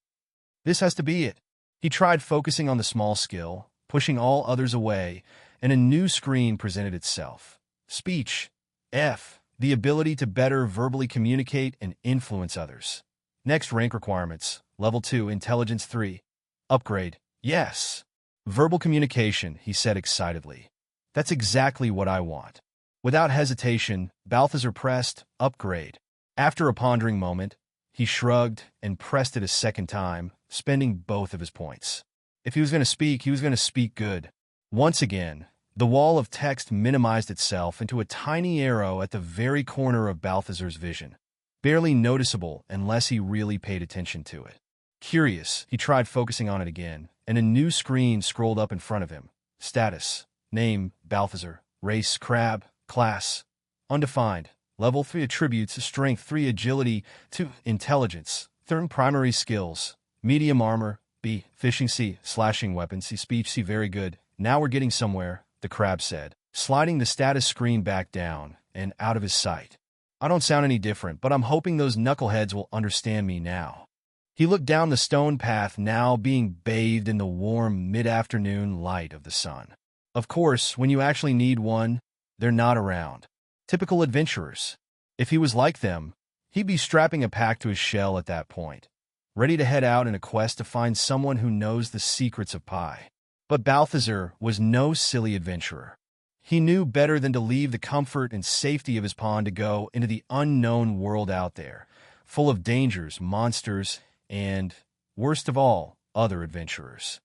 This has to be it. He tried focusing on the small skill, pushing all others away, and a new screen presented itself. Speech. F. The ability to better verbally communicate and influence others. Next rank requirements. Level 2, Intelligence 3. Upgrade. Yes. Verbal communication, he said excitedly. That's exactly what I want. Without hesitation, Balthazar pressed upgrade. After a pondering moment, he shrugged and pressed it a second time, spending both of his points. If he was going to speak, he was going to speak good. Once again, the wall of text minimized itself into a tiny arrow at the very corner of Balthazar's vision, barely noticeable unless he really paid attention to it. Curious, he tried focusing on it again, and a new screen scrolled up in front of him. Status. Name, Balthazar. Race, Crab. Class. Undefined. Level 3 attributes, Strength 3 agility 2 intelligence. 3 primary skills. Medium armor. B. Fishing C. Slashing weapons C. Speech C. Very good. Now we're getting somewhere, the crab said, sliding the status screen back down and out of his sight. I don't sound any different, but I'm hoping those knuckleheads will understand me now. He looked down the stone path, now being bathed in the warm mid-afternoon light of the sun. Of course, when you actually need one, they're not around. Typical adventurers. If he was like them, he'd be strapping a pack to his shell at that point, ready to head out in a quest to find someone who knows the secrets of pie. But Balthazar was no silly adventurer. He knew better than to leave the comfort and safety of his pond to go into the unknown world out there, full of dangers, monsters, and, worst of all, other adventurers.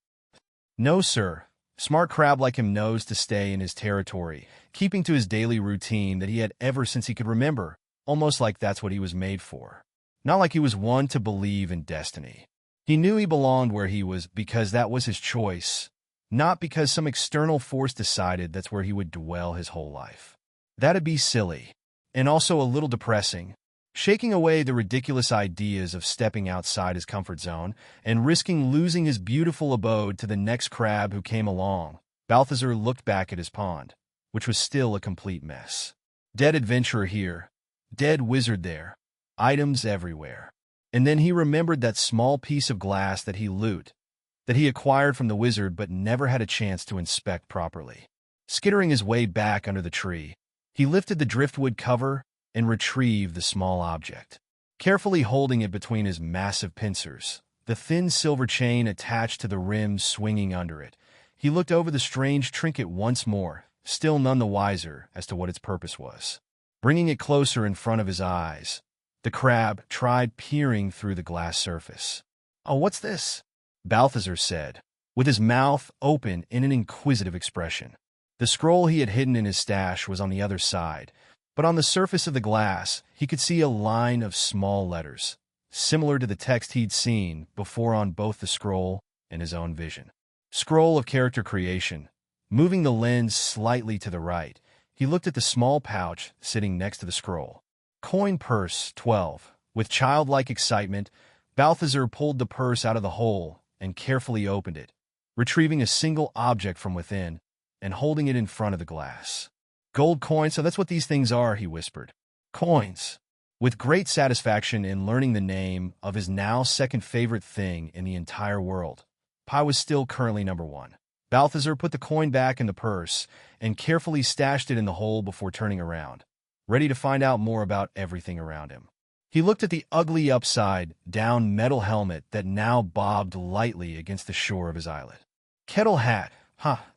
No, sir. Smart crab like him knows to stay in his territory, keeping to his daily routine that he had ever since he could remember, almost like that's what he was made for. Not like he was one to believe in destiny. He knew he belonged where he was because that was his choice, not because some external force decided that's where he would dwell his whole life. That'd be silly, and also a little depressing, shaking away the ridiculous ideas of stepping outside his comfort zone and risking losing his beautiful abode to the next crab who came along. Balthazar looked back at his pond, which was still a complete mess. Dead adventurer here, dead wizard there, items everywhere. And then he remembered that small piece of glass that he acquired from the wizard but never had a chance to inspect properly. Skittering his way back under the tree, he lifted the driftwood cover and retrieved the small object. Carefully holding it between his massive pincers, the thin silver chain attached to the rim swinging under it, he looked over the strange trinket once more, still none the wiser as to what its purpose was. Bringing it closer in front of his eyes, the crab tried peering through the glass surface. "Oh, what's this?" Balthazar said, with his mouth open in an inquisitive expression. The scroll he had hidden in his stash was on the other side, but on the surface of the glass he could see a line of small letters, similar to the text he'd seen before on both the scroll and his own vision. Scroll of character creation. Moving the lens slightly to the right, he looked at the small pouch sitting next to the scroll. Coin purse 12. With childlike excitement, Balthazar pulled the purse out of the hole and carefully opened it, retrieving a single object from within and holding it in front of the glass. "Gold coins, so that's what these things are," he whispered. "Coins." With great satisfaction in learning the name of his now second favorite thing in the entire world, pie was still currently number one. Balthazar put the coin back in the purse and carefully stashed it in the hole before turning around, ready to find out more about everything around him. He looked at the ugly upside-down metal helmet that now bobbed lightly against the shore of his islet. "Kettle hat,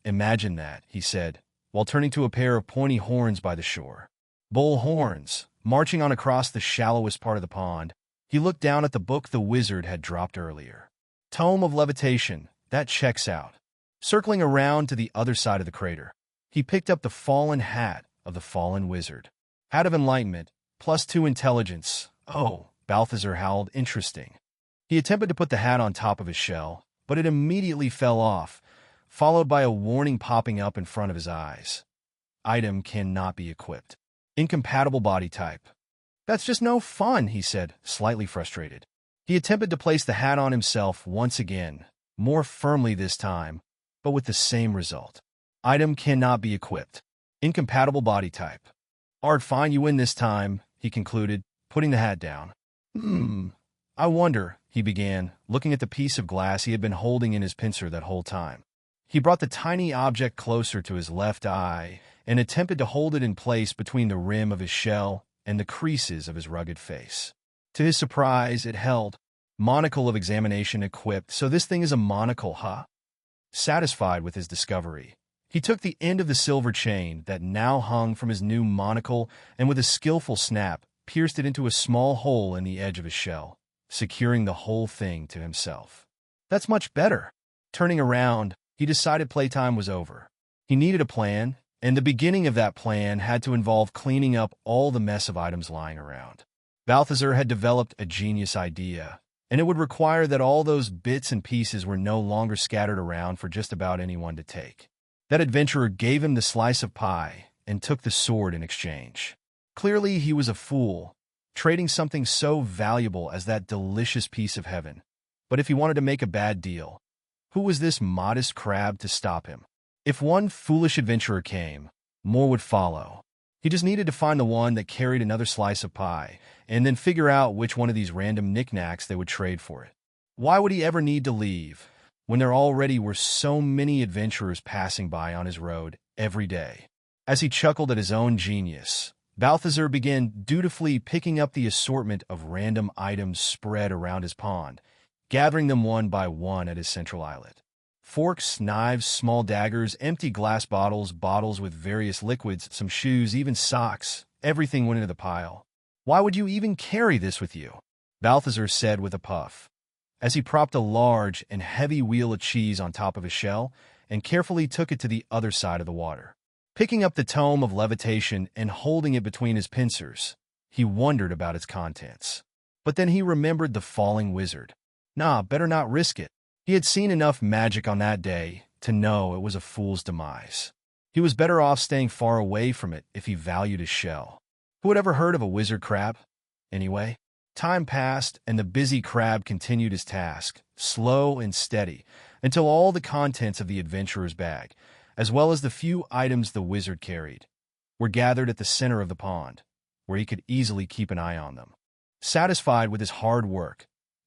imagine that," he said, while turning to a pair of pointy horns by the shore. Bull horns, marching on across the shallowest part of the pond, he looked down at the book the wizard had dropped earlier. Tome of Levitation, that checks out. Circling around to the other side of the crater, he picked up the fallen hat of the fallen wizard. Hat of Enlightenment, +2 intelligence. "Oh," Balthazar howled, "interesting." He attempted to put the hat on top of his shell, but it immediately fell off, followed by a warning popping up in front of his eyes. Item cannot be equipped. Incompatible body type. "That's just no fun," he said, slightly frustrated. He attempted to place the hat on himself once again, more firmly this time, but with the same result. Item cannot be equipped. Incompatible body type. "Art fine, you win this time," he concluded, putting the hat down. I wonder," he began, looking at the piece of glass he had been holding in his pincer that whole time. He brought the tiny object closer to his left eye and attempted to hold it in place between the rim of his shell and the creases of his rugged face. To his surprise, it held. Monocle of examination equipped, so this thing is a monocle, huh? Satisfied with his discovery, he took the end of the silver chain that now hung from his new monocle and with a skillful snap, pierced it into a small hole in the edge of his shell, securing the whole thing to himself. "That's much better." Turning around, he decided playtime was over. He needed a plan, and the beginning of that plan had to involve cleaning up all the mess of items lying around. Balthazar had developed a genius idea, and it would require that all those bits and pieces were no longer scattered around for just about anyone to take. That adventurer gave him the slice of pie and took the sword in exchange. Clearly, he was a fool, trading something so valuable as that delicious piece of heaven. But if he wanted to make a bad deal, who was this modest crab to stop him? If one foolish adventurer came, more would follow. He just needed to find the one that carried another slice of pie, and then figure out which one of these random knickknacks they would trade for it. Why would he ever need to leave, when there already were so many adventurers passing by on his road every day? As he chuckled at his own genius, Balthazar began dutifully picking up the assortment of random items spread around his pond, gathering them one by one at his central islet. Forks, knives, small daggers, empty glass bottles, bottles with various liquids, some shoes, even socks. Everything went into the pile. "Why would you even carry this with you?" Balthazar said with a puff, as he propped a large and heavy wheel of cheese on top of his shell and carefully took it to the other side of the water. Picking up the tome of levitation and holding it between his pincers, he wondered about its contents. But then he remembered the falling wizard. Nah, better not risk it. He had seen enough magic on that day to know it was a fool's demise. He was better off staying far away from it if he valued his shell. Who had ever heard of a wizard crab? Anyway, time passed and the busy crab continued his task, slow and steady, until all the contents of the adventurer's bag, as well as the few items the wizard carried, were gathered at the center of the pond, where he could easily keep an eye on them. Satisfied with his hard work,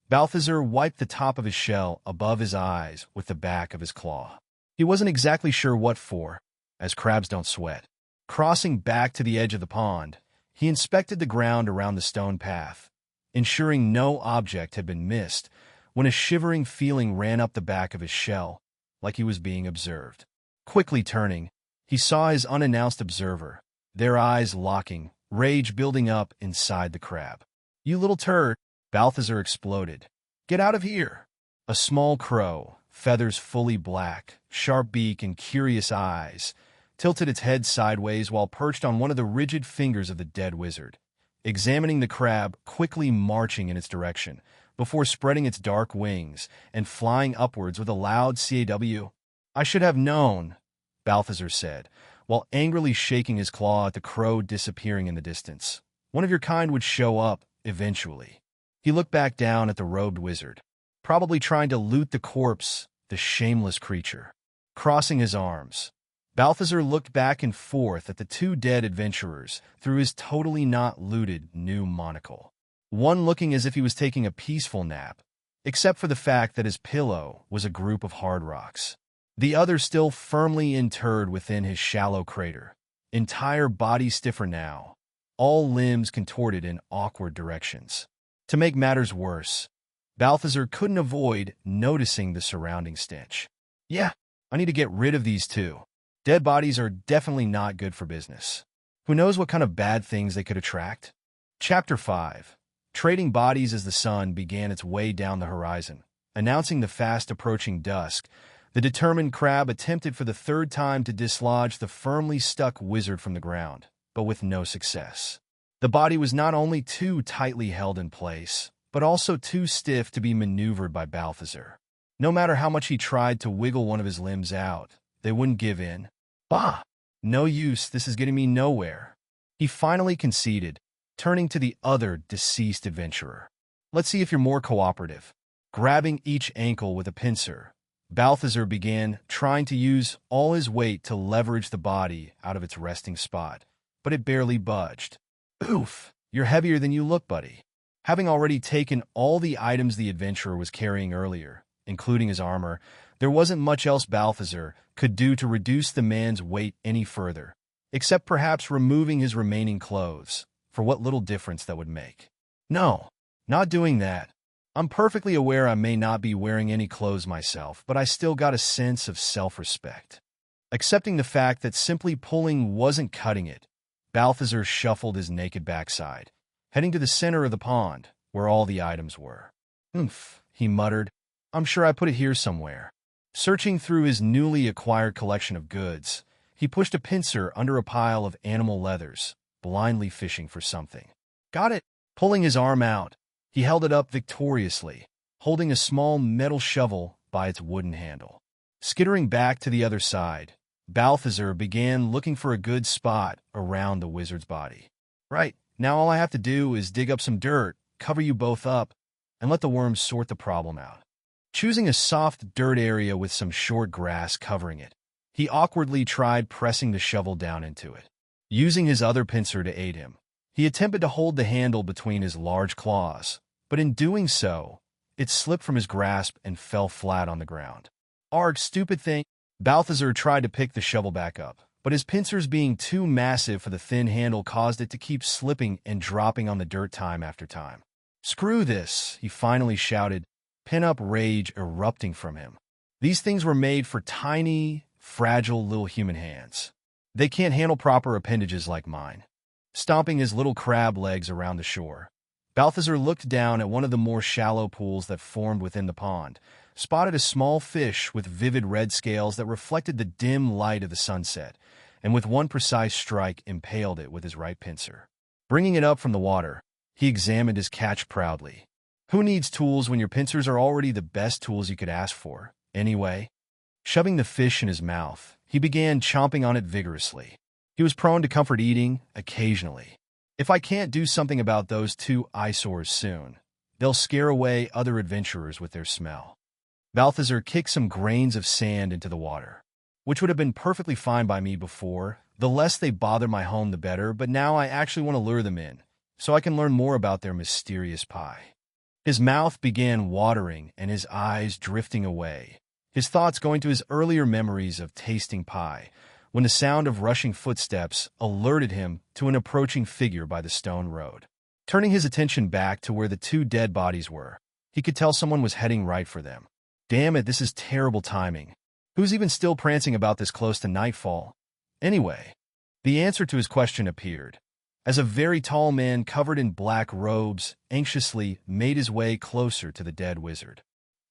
Balthazar wiped the top of his shell above his eyes with the back of his claw. He wasn't exactly sure what for, as crabs don't sweat. Crossing back to the edge of the pond, he inspected the ground around the stone path, ensuring no object had been missed, when a shivering feeling ran up the back of his shell, like he was being observed. Quickly turning, he saw his unannounced observer, their eyes locking, rage building up inside the crab. "You little turd!" Balthazar exploded. "Get out of here!" A small crow, feathers fully black, sharp beak and curious eyes, tilted its head sideways while perched on one of the rigid fingers of the dead wizard, examining the crab, quickly marching in its direction, before spreading its dark wings and flying upwards with a loud caw. "I should have known," Balthazar said, while angrily shaking his claw at the crow disappearing in the distance. "One of your kind would show up, eventually." He looked back down at the robed wizard, probably trying to loot the corpse, the shameless creature. Crossing his arms, Balthazar looked back and forth at the two dead adventurers through his totally not looted new monocle. One looking as if he was taking a peaceful nap, except for the fact that his pillow was a group of hard rocks. The other still firmly interred within his shallow crater, entire body stiffer now, all limbs contorted in awkward directions. To make matters worse, Balthazar couldn't avoid noticing the surrounding stench. "Yeah, I need to get rid of these two. Dead bodies are definitely not good for business. Who knows what kind of bad things they could attract?" Chapter 5. Trading bodies. As the sun began its way down the horizon, announcing the fast-approaching dusk, the determined crab attempted for the third time to dislodge the firmly stuck wizard from the ground, but with no success. The body was not only too tightly held in place, but also too stiff to be maneuvered by Balthazar. No matter how much he tried to wiggle one of his limbs out, they wouldn't give in. "Bah! No use, this is getting me nowhere." He finally conceded, turning to the other deceased adventurer. "Let's see if you're more cooperative." Grabbing each ankle with a pincer, Balthazar began trying to use all his weight to leverage the body out of its resting spot, but it barely budged. "Oof, you're heavier than you look, buddy." Having already taken all the items the adventurer was carrying earlier, including his armor, there wasn't much else Balthazar could do to reduce the man's weight any further, except perhaps removing his remaining clothes, for what little difference that would make. "No, not doing that. I'm perfectly aware I may not be wearing any clothes myself, but I still got a sense of self-respect." Accepting the fact that simply pulling wasn't cutting it, Balthazar shuffled his naked backside, heading to the center of the pond, where all the items were. "Oomph," he muttered. "I'm sure I put it here somewhere." Searching through his newly acquired collection of goods, he pushed a pincer under a pile of animal leathers, blindly fishing for something. "Got it!" Pulling his arm out, he held it up victoriously, holding a small metal shovel by its wooden handle. Skittering back to the other side, Balthazar began looking for a good spot around the wizard's body. "Right, now all I have to do is dig up some dirt, cover you both up, and let the worms sort the problem out." Choosing a soft dirt area with some short grass covering it, He awkwardly tried pressing the shovel down into it. Using his other pincer to aid him, he attempted to hold the handle between his large claws, but in doing so, it slipped from his grasp and fell flat on the ground. Arg, stupid thing! Balthazar tried to pick the shovel back up, but his pincers being too massive for the thin handle caused it to keep slipping and dropping on the dirt time after time. Screw this, he finally shouted, pin-up rage erupting from him. These things were made for tiny, fragile little human hands. They can't handle proper appendages like mine. Stomping his little crab legs around the shore, Balthazar looked down at one of the more shallow pools that formed within the pond, spotted a small fish with vivid red scales that reflected the dim light of the sunset, and with one precise strike impaled it with his right pincer. Bringing it up from the water, he examined his catch proudly. Who needs tools when your pincers are already the best tools you could ask for, anyway? Shoving the fish in his mouth, he began chomping on it vigorously. He was prone to comfort eating, occasionally. If I can't do something about those two eyesores soon, they'll scare away other adventurers with their smell. Balthazar kicked some grains of sand into the water, which would have been perfectly fine by me before. The less they bother my home, the better, but now I actually want to lure them in, so I can learn more about their mysterious pie. His mouth began watering and his eyes drifting away, his thoughts going to his earlier memories of tasting pie, when the sound of rushing footsteps alerted him to an approaching figure by the stone road. Turning his attention back to where the two dead bodies were, he could tell someone was heading right for them. Damn it, this is terrible timing. Who's even still prancing about this close to nightfall? Anyway, the answer to his question appeared, as a very tall man covered in black robes anxiously made his way closer to the dead wizard.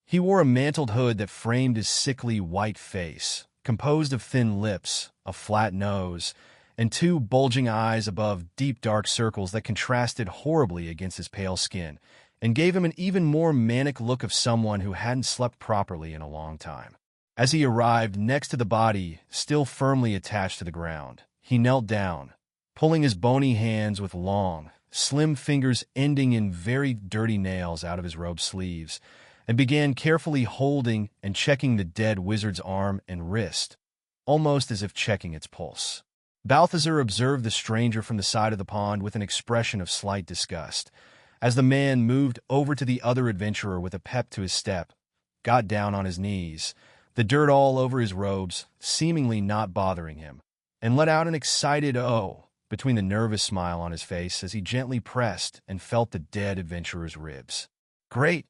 He wore a mantled hood that framed his sickly white face, composed of thin lips, a flat nose, and two bulging eyes above deep dark circles that contrasted horribly against his pale skin, and gave him an even more manic look of someone who hadn't slept properly in a long time. As he arrived next to the body, still firmly attached to the ground, he knelt down, pulling his bony hands with long, slim fingers ending in very dirty nails out of his robe sleeves, and began carefully holding and checking the dead wizard's arm and wrist, almost as if checking its pulse. Balthazar observed the stranger from the side of the pond with an expression of slight disgust, as the man moved over to the other adventurer with a pep to his step, got down on his knees, the dirt all over his robes seemingly not bothering him, and let out an excited "oh" between the nervous smile on his face as he gently pressed and felt the dead adventurer's ribs. Great!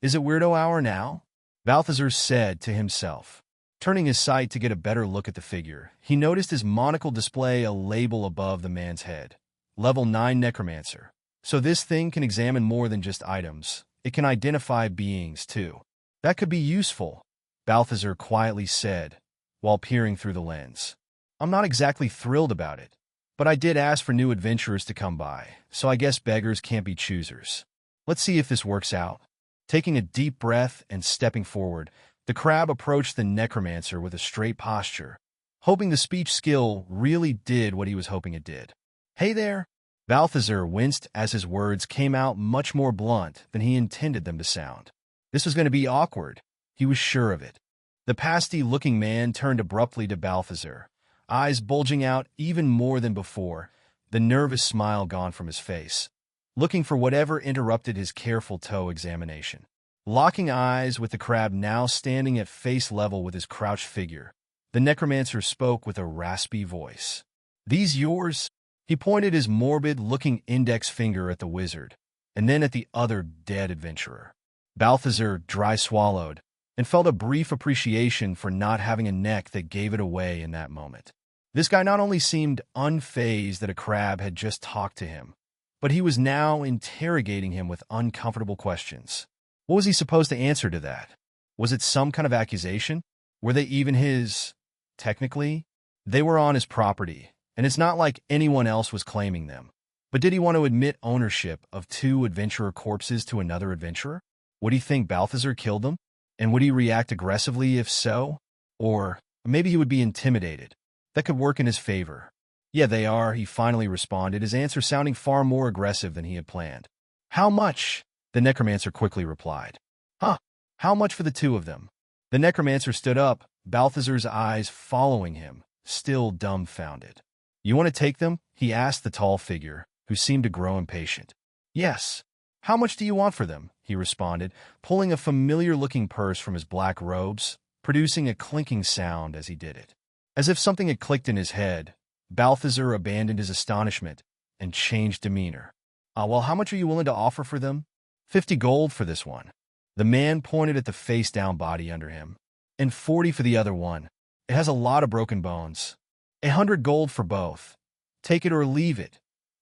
Is it weirdo hour now? Balthazar said to himself. Turning his sight to get a better look at the figure, he noticed his monocle display a label above the man's head. Level 9 Necromancer. So this thing can examine more than just items. It can identify beings, too. That could be useful, Balthazar quietly said, while peering through the lens. I'm not exactly thrilled about it, but I did ask for new adventurers to come by, so I guess beggars can't be choosers. Let's see if this works out. Taking a deep breath and stepping forward, the crab approached the necromancer with a straight posture, hoping the speech skill really did what he was hoping it did. Hey there! Balthazar winced as his words came out much more blunt than he intended them to sound. This was going to be awkward. He was sure of it. The pasty-looking man turned abruptly to Balthazar, eyes bulging out even more than before, the nervous smile gone from his face, looking for whatever interrupted his careful toe examination. Locking eyes with the crab now standing at face level with his crouched figure, the necromancer spoke with a raspy voice. These yours? He pointed his morbid-looking index finger at the wizard, and then at the other dead adventurer. Balthazar dry swallowed, and felt a brief appreciation for not having a neck that gave it away in that moment. This guy not only seemed unfazed that a crab had just talked to him, but he was now interrogating him with uncomfortable questions. What was he supposed to answer to that? Was it some kind of accusation? Were they even his? Technically, they were on his property, and it's not like anyone else was claiming them. But did he want to admit ownership of two adventurer corpses to another adventurer? Would he think Balthazar killed them? And would he react aggressively if so? Or maybe he would be intimidated. That could work in his favor. Yeah, they are, he finally responded, his answer sounding far more aggressive than he had planned. How much? The necromancer quickly replied. Huh, how much for the two of them? The necromancer stood up, Balthazar's eyes following him, still dumbfounded. "You want to take them?" he asked the tall figure, who seemed to grow impatient. "Yes." "How much do you want for them?" he responded, pulling a familiar-looking purse from his black robes, producing a clinking sound as he did it. As if something had clicked in his head, Balthazar abandoned his astonishment and changed demeanor. Well, how much are you willing to offer for them?" 50 gold for this one." The man pointed at the face-down body under him. "And 40 for the other one. It has a lot of broken bones. 100 gold for both. Take it or leave it,"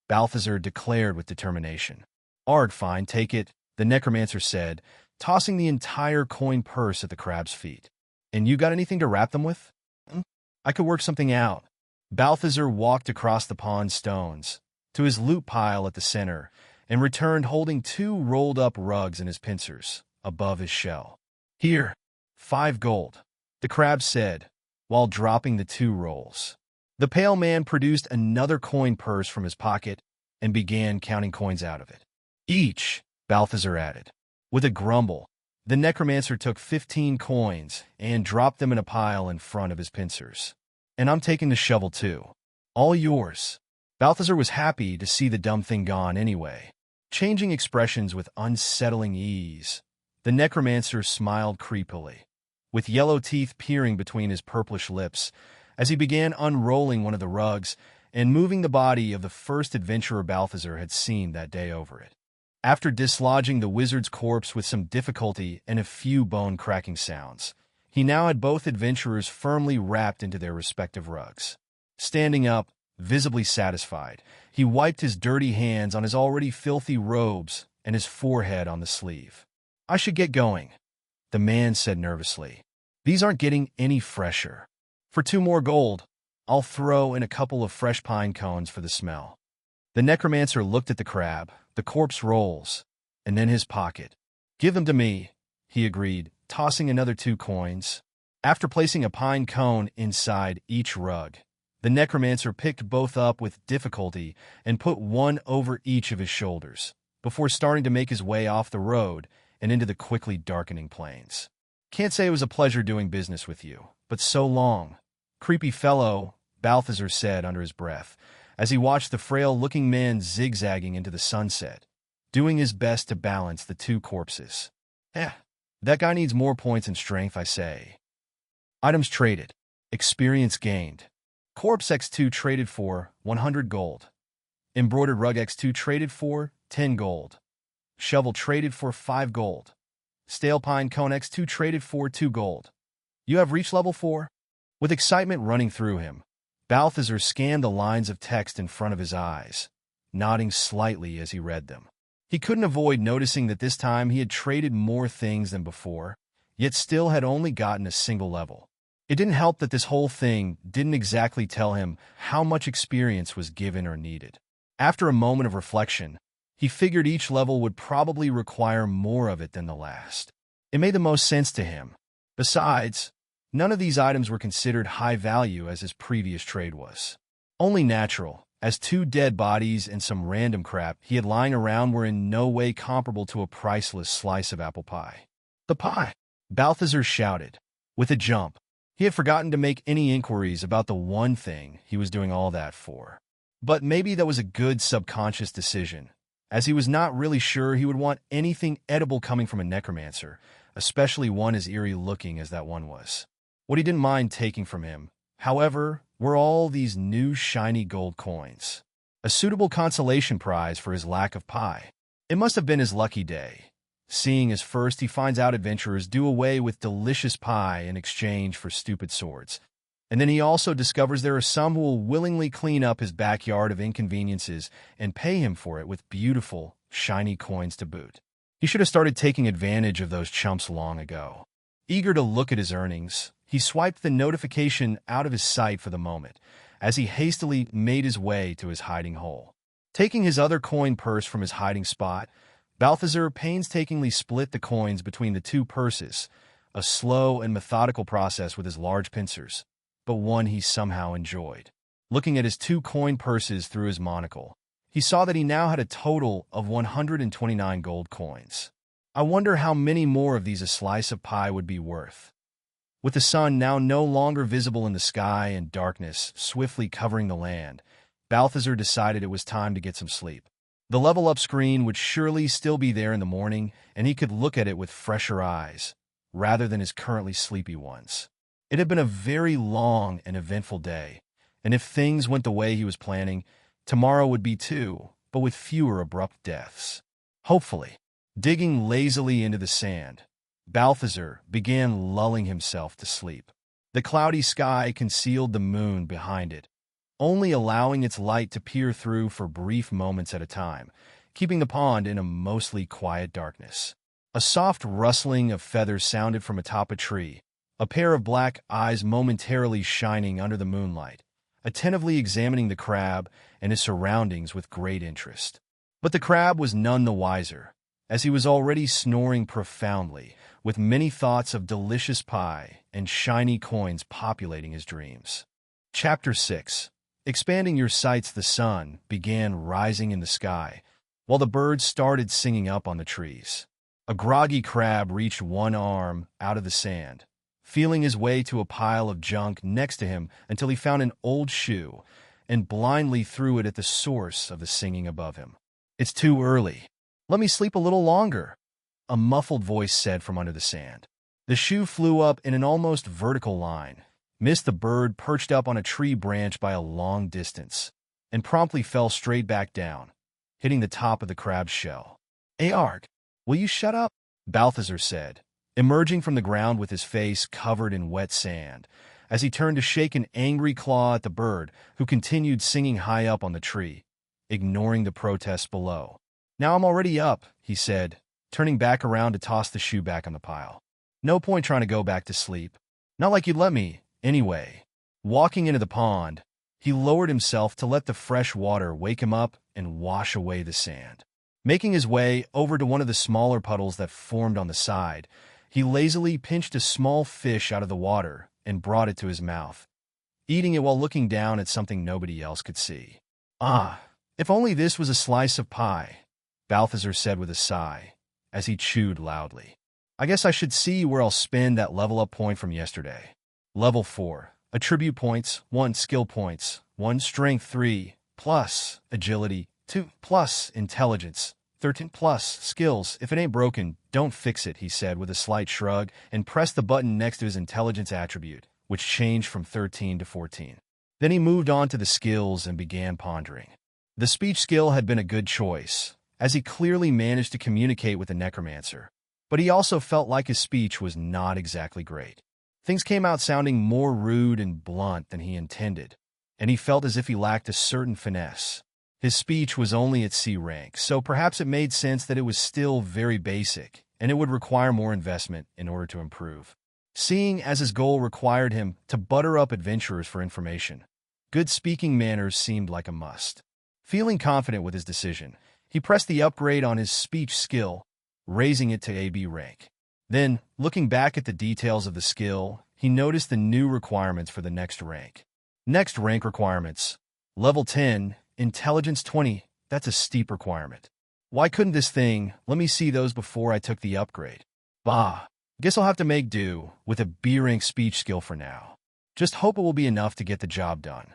Balthazar declared with determination. "Ard, fine, take it," the necromancer said, tossing the entire coin purse at the crab's feet. "And you got anything to wrap them with?" "I could work something out." Balthazar walked across the pond stones to his loot pile at the center and returned holding 2 rolled-up rugs in his pincers above his shell. "Here, 5 gold," the crab said, while dropping the 2 rolls. The pale man produced another coin purse from his pocket and began counting coins out of it. "Each," Balthazar added. With a grumble, the necromancer took 15 coins and dropped them in a pile in front of his pincers. "And I'm taking the shovel too. All yours." Balthazar was happy to see the dumb thing gone anyway. Changing expressions with unsettling ease, the necromancer smiled creepily, with yellow teeth peering between his purplish lips, as he began unrolling one of the rugs and moving the body of the first adventurer Balthazar had seen that day over it. After dislodging the wizard's corpse with some difficulty and a few bone-cracking sounds, he now had both adventurers firmly wrapped into their respective rugs. Standing up, visibly satisfied, he wiped his dirty hands on his already filthy robes and his forehead on the sleeve. "I should get going," the man said nervously. "These aren't getting any fresher. For 2 more gold, I'll throw in a couple of fresh pine cones for the smell." The necromancer looked at the crab, the corpse rolls, and then his pocket. "Give them to me," he agreed, tossing another 2 coins. After placing a pine cone inside each rug, the necromancer picked both up with difficulty and put one over each of his shoulders, before starting to make his way off the road and into the quickly darkening plains. "Can't say it was a pleasure doing business with you, but so long. Creepy fellow," Balthazar said under his breath, as he watched the frail-looking man zigzagging into the sunset, doing his best to balance the 2 corpses. That guy needs more points and strength, I say." Items traded. Experience gained. Corpse X2 traded for 100 gold. Embroidered Rug X2 traded for 10 gold. Shovel traded for 5 gold. Stale Pine Cone X2 traded for 2 gold. You have reached level 4? With excitement running through him, Balthazar scanned the lines of text in front of his eyes, nodding slightly as he read them. He couldn't avoid noticing that this time he had traded more things than before, yet still had only gotten a single level. It didn't help that this whole thing didn't exactly tell him how much experience was given or needed. After a moment of reflection, he figured each level would probably require more of it than the last. It made the most sense to him. Besides, none of these items were considered high value as his previous trade was. Only natural, as 2 dead bodies and some random crap he had lying around were in no way comparable to a priceless slice of apple pie. "The pie!" Balthazar shouted. With a jump, he had forgotten to make any inquiries about the one thing he was doing all that for. But maybe that was a good subconscious decision, as he was not really sure he would want anything edible coming from a necromancer, especially one as eerie-looking as that one was. What he didn't mind taking from him, however, were all these new shiny gold coins, a suitable consolation prize for his lack of pie. It must have been his lucky day, seeing as first he finds out adventurers do away with delicious pie in exchange for stupid swords, and then he also discovers there are some who will willingly clean up his backyard of inconveniences and pay him for it with beautiful, shiny coins to boot. He should have started taking advantage of those chumps long ago. Eager to look at his earnings, he swiped the notification out of his sight for the moment, as he hastily made his way to his hiding hole. Taking his other coin purse from his hiding spot, Balthazar painstakingly split the coins between the 2 purses, a slow and methodical process with his large pincers, but one he somehow enjoyed. Looking at his 2 coin purses through his monocle, he saw that he now had a total of 129 gold coins. I wonder how many more of these a slice of pie would be worth. With the sun now no longer visible in the sky and darkness swiftly covering the land, Balthazar decided it was time to get some sleep. The level-up screen would surely still be there in the morning, and he could look at it with fresher eyes, rather than his currently sleepy ones. It had been a very long and eventful day, and if things went the way he was planning, tomorrow would be too, but with fewer abrupt deaths. Hopefully. Digging lazily into the sand, Balthazar began lulling himself to sleep. The cloudy sky concealed the moon behind it, only allowing its light to peer through for brief moments at a time, keeping the pond in a mostly quiet darkness. A soft rustling of feathers sounded from atop a tree, a pair of black eyes momentarily shining under the moonlight, attentively examining the crab and his surroundings with great interest. But the crab was none the wiser, as he was already snoring profoundly, with many thoughts of delicious pie and shiny coins populating his dreams. Chapter 6. Expanding your sights. The sun began rising in the sky, while the birds started singing up on the trees. A groggy crab reached one arm out of the sand, feeling his way to a pile of junk next to him until he found an old shoe and blindly threw it at the source of the singing above him. "It's too early. Let me sleep a little longer," a muffled voice said from under the sand. The shoe flew up in an almost vertical line, missed the bird perched up on a tree branch by a long distance, and promptly fell straight back down, hitting the top of the crab's shell. "Arg, will you shut up?" Balthazar said, emerging from the ground with his face covered in wet sand, as he turned to shake an angry claw at the bird, who continued singing high up on the tree, ignoring the protests below. "Now I'm already up," he said, turning back around to toss the shoe back on the pile. "No point trying to go back to sleep. Not like you'd let me, anyway." Walking into the pond, he lowered himself to let the fresh water wake him up and wash away the sand. Making his way over to one of the smaller puddles that formed on the side, he lazily pinched a small fish out of the water and brought it to his mouth, eating it while looking down at something nobody else could see. "Ah, if only this was a slice of pie," Balthazar said with a sigh, as he chewed loudly. "I guess I should see where I'll spend that level-up point from yesterday." Level 4. Attribute points, 1 skill points, 1 strength 3, plus agility, 2 plus intelligence, 13 plus skills. "If it ain't broken, don't fix it," he said with a slight shrug, and pressed the button next to his intelligence attribute, which changed from 13 to 14. Then he moved on to the skills and began pondering. The speech skill had been a good choice, as he clearly managed to communicate with the necromancer, but he also felt like his speech was not exactly great. Things came out sounding more rude and blunt than he intended, and he felt as if he lacked a certain finesse. His speech was only at C rank, so perhaps it made sense that it was still very basic, and it would require more investment in order to improve. Seeing as his goal required him to butter up adventurers for information, good speaking manners seemed like a must. Feeling confident with his decision, he pressed the upgrade on his speech skill, raising it to AB rank. Then, looking back at the details of the skill, he noticed the new requirements for the next rank. Next rank requirements. Level 10, Intelligence 20. That's a steep requirement. Why couldn't this thing let me see those before I took the upgrade? Bah, guess I'll have to make do with a B rank speech skill for now. Just hope it will be enough to get the job done.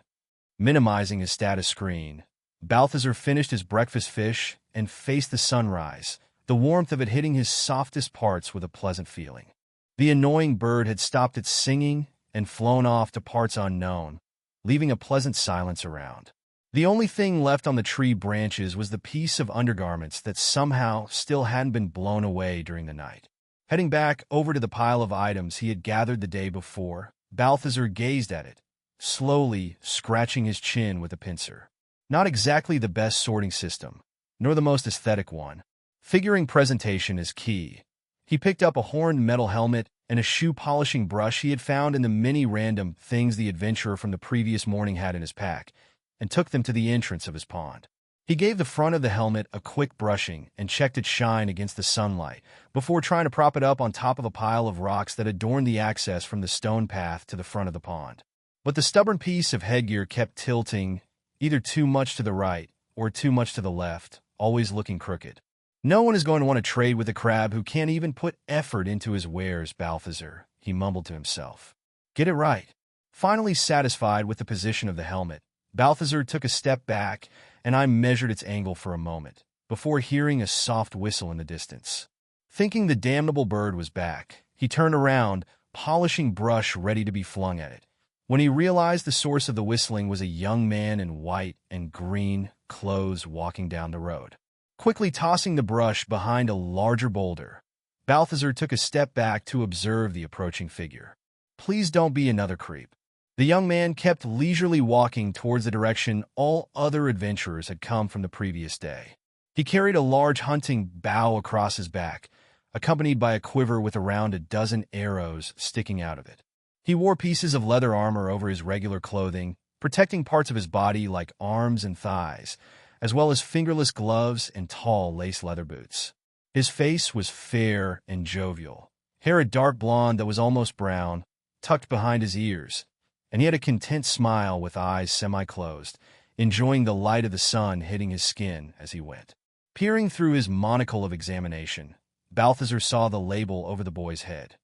Minimizing his status screen, Balthazar finished his breakfast fish and faced the sunrise, the warmth of it hitting his softest parts with a pleasant feeling. The annoying bird had stopped its singing and flown off to parts unknown, leaving a pleasant silence around. The only thing left on the tree branches was the piece of undergarments that somehow still hadn't been blown away during the night. Heading back over to the pile of items he had gathered the day before, Balthazar gazed at it, slowly scratching his chin with a pincer. Not exactly the best sorting system, nor the most aesthetic one. Figuring presentation is key. He picked up a horned metal helmet and a shoe polishing brush he had found in the many random things the adventurer from the previous morning had in his pack, and took them to the entrance of his pond. He gave the front of the helmet a quick brushing and checked its shine against the sunlight before trying to prop it up on top of a pile of rocks that adorned the access from the stone path to the front of the pond. But the stubborn piece of headgear kept tilting, either too much to the right or too much to the left, always looking crooked. No one is going to want to trade with a crab who can't even put effort into his wares, Balthazar he mumbled to himself. Get it right. Finally satisfied with the position of the helmet, Balthazar took a step back, and I measured its angle for a moment, before hearing a soft whistle in the distance. Thinking the damnable bird was back, he turned around, polishing brush ready to be flung at it. When he realized the source of the whistling was a young man in white and green clothes walking down the road. Quickly tossing the brush behind a larger boulder, Balthazar took a step back to observe the approaching figure. Please don't be another creep. The young man kept leisurely walking towards the direction all other adventurers had come from the previous day. He carried a large hunting bow across his back, accompanied by a quiver with around a dozen arrows sticking out of it. He wore pieces of leather armor over his regular clothing, protecting parts of his body like arms and thighs, as well as fingerless gloves and tall lace leather boots. His face was fair and jovial, hair a dark blonde that was almost brown, tucked behind his ears, and he had a content smile with eyes semi-closed, enjoying the light of the sun hitting his skin as he went. Peering through his monocle of examination, Balthazar saw the label over the boy's head.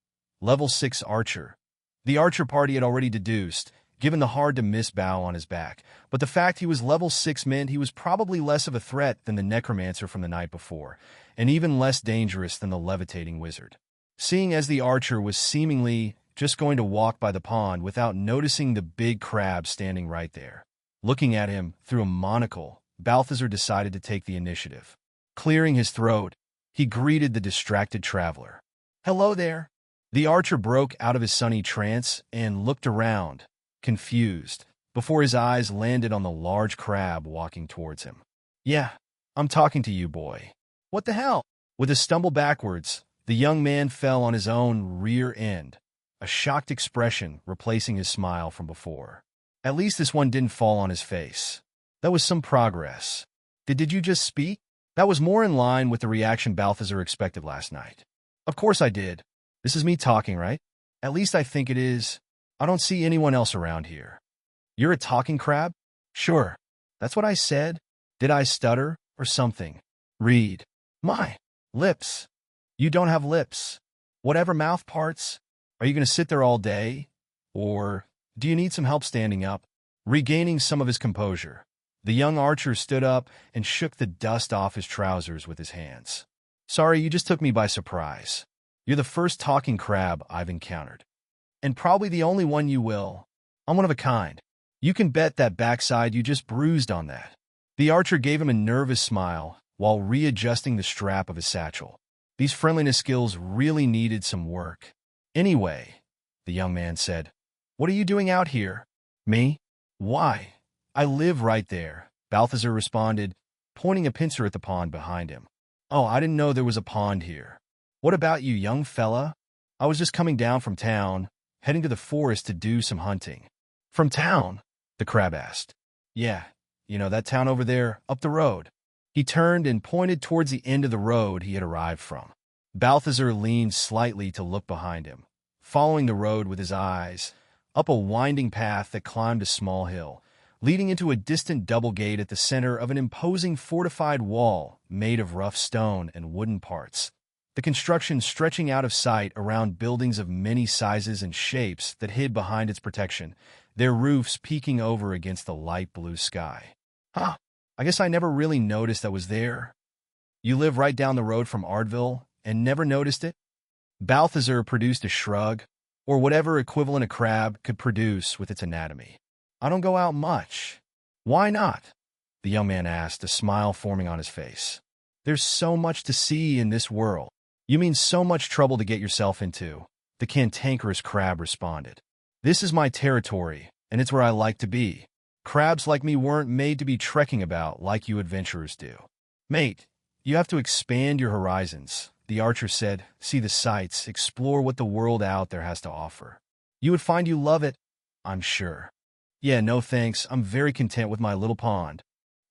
Level 6 Archer. The archer party had already deduced, given the hard-to-miss bow on his back, but the fact he was level 6 meant he was probably less of a threat than the necromancer from the night before, and even less dangerous than the levitating wizard. Seeing as the archer was seemingly just going to walk by the pond without noticing the big crab standing right there. Looking at him through a monocle, Balthazar decided to take the initiative. Clearing his throat, he greeted the distracted traveler. Hello there. The archer broke out of his sunny trance and looked around, confused, before his eyes landed on the large crab walking towards him. Yeah, I'm talking to you, boy. What the hell? With a stumble backwards, the young man fell on his own rear end, a shocked expression replacing his smile from before. At least this one didn't fall on his face. That was some progress. Did you just speak? That was more in line with the reaction Balthazar expected last night. Of course I did. This is me talking, right? At least I think it is. I don't see anyone else around here. You're a talking crab? Sure. That's what I said. Did I stutter or something? Read. My lips. You don't have lips. Whatever mouth parts. Are you going to sit there all day? Or do you need some help standing up? Regaining some of his composure, the young archer stood up and shook the dust off his trousers with his hands. Sorry, you just took me by surprise. You're the first talking crab I've encountered. And probably the only one you will. I'm one of a kind. You can bet that backside you just bruised on that. The archer gave him a nervous smile while readjusting the strap of his satchel. These friendliness skills really needed some work. Anyway, the young man said, what are you doing out here? Me? Why? I live right there, Balthazar responded, pointing a pincer at the pond behind him. Oh, I didn't know there was a pond here. What about you, young fella? I was just coming down from town, heading to the forest to do some hunting. From town? The crab asked. Yeah, that town over there, up the road. He turned and pointed towards the end of the road he had arrived from. Balthazar leaned slightly to look behind him, following the road with his eyes, up a winding path that climbed a small hill, leading into a distant double gate at the center of an imposing fortified wall made of rough stone and wooden parts. The construction stretching out of sight around buildings of many sizes and shapes that hid behind its protection, their roofs peeking over against the light blue sky. Huh, I guess I never really noticed that was there. You live right down the road from Ardville and never noticed it? Balthazar produced a shrug, or whatever equivalent a crab could produce with its anatomy. I don't go out much. Why not? The young man asked, a smile forming on his face. There's so much to see in this world. You mean so much trouble to get yourself into, the cantankerous crab responded. This is my territory, and it's where I like to be. Crabs like me weren't made to be trekking about like you adventurers do. Mate, you have to expand your horizons, the archer said. See the sights, explore what the world out there has to offer. You would find you love it, I'm sure. Yeah, no thanks, I'm very content with my little pond.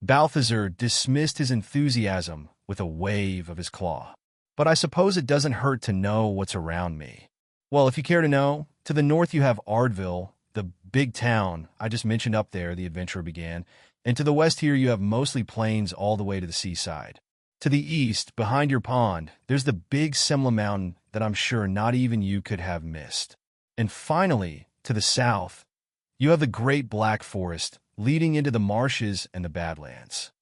Balthazar dismissed his enthusiasm with a wave of his claw. But I suppose it doesn't hurt to know what's around me. Well, if you care to know, to the north you have Ardville, the big town I just mentioned up there, the adventurer began, and to the west here you have mostly plains all the way to the seaside. To the east, behind your pond, there's the big Semla Mountain that I'm sure not even you could have missed. And finally, to the south, you have the great Black Forest leading into the marshes and the Badlands.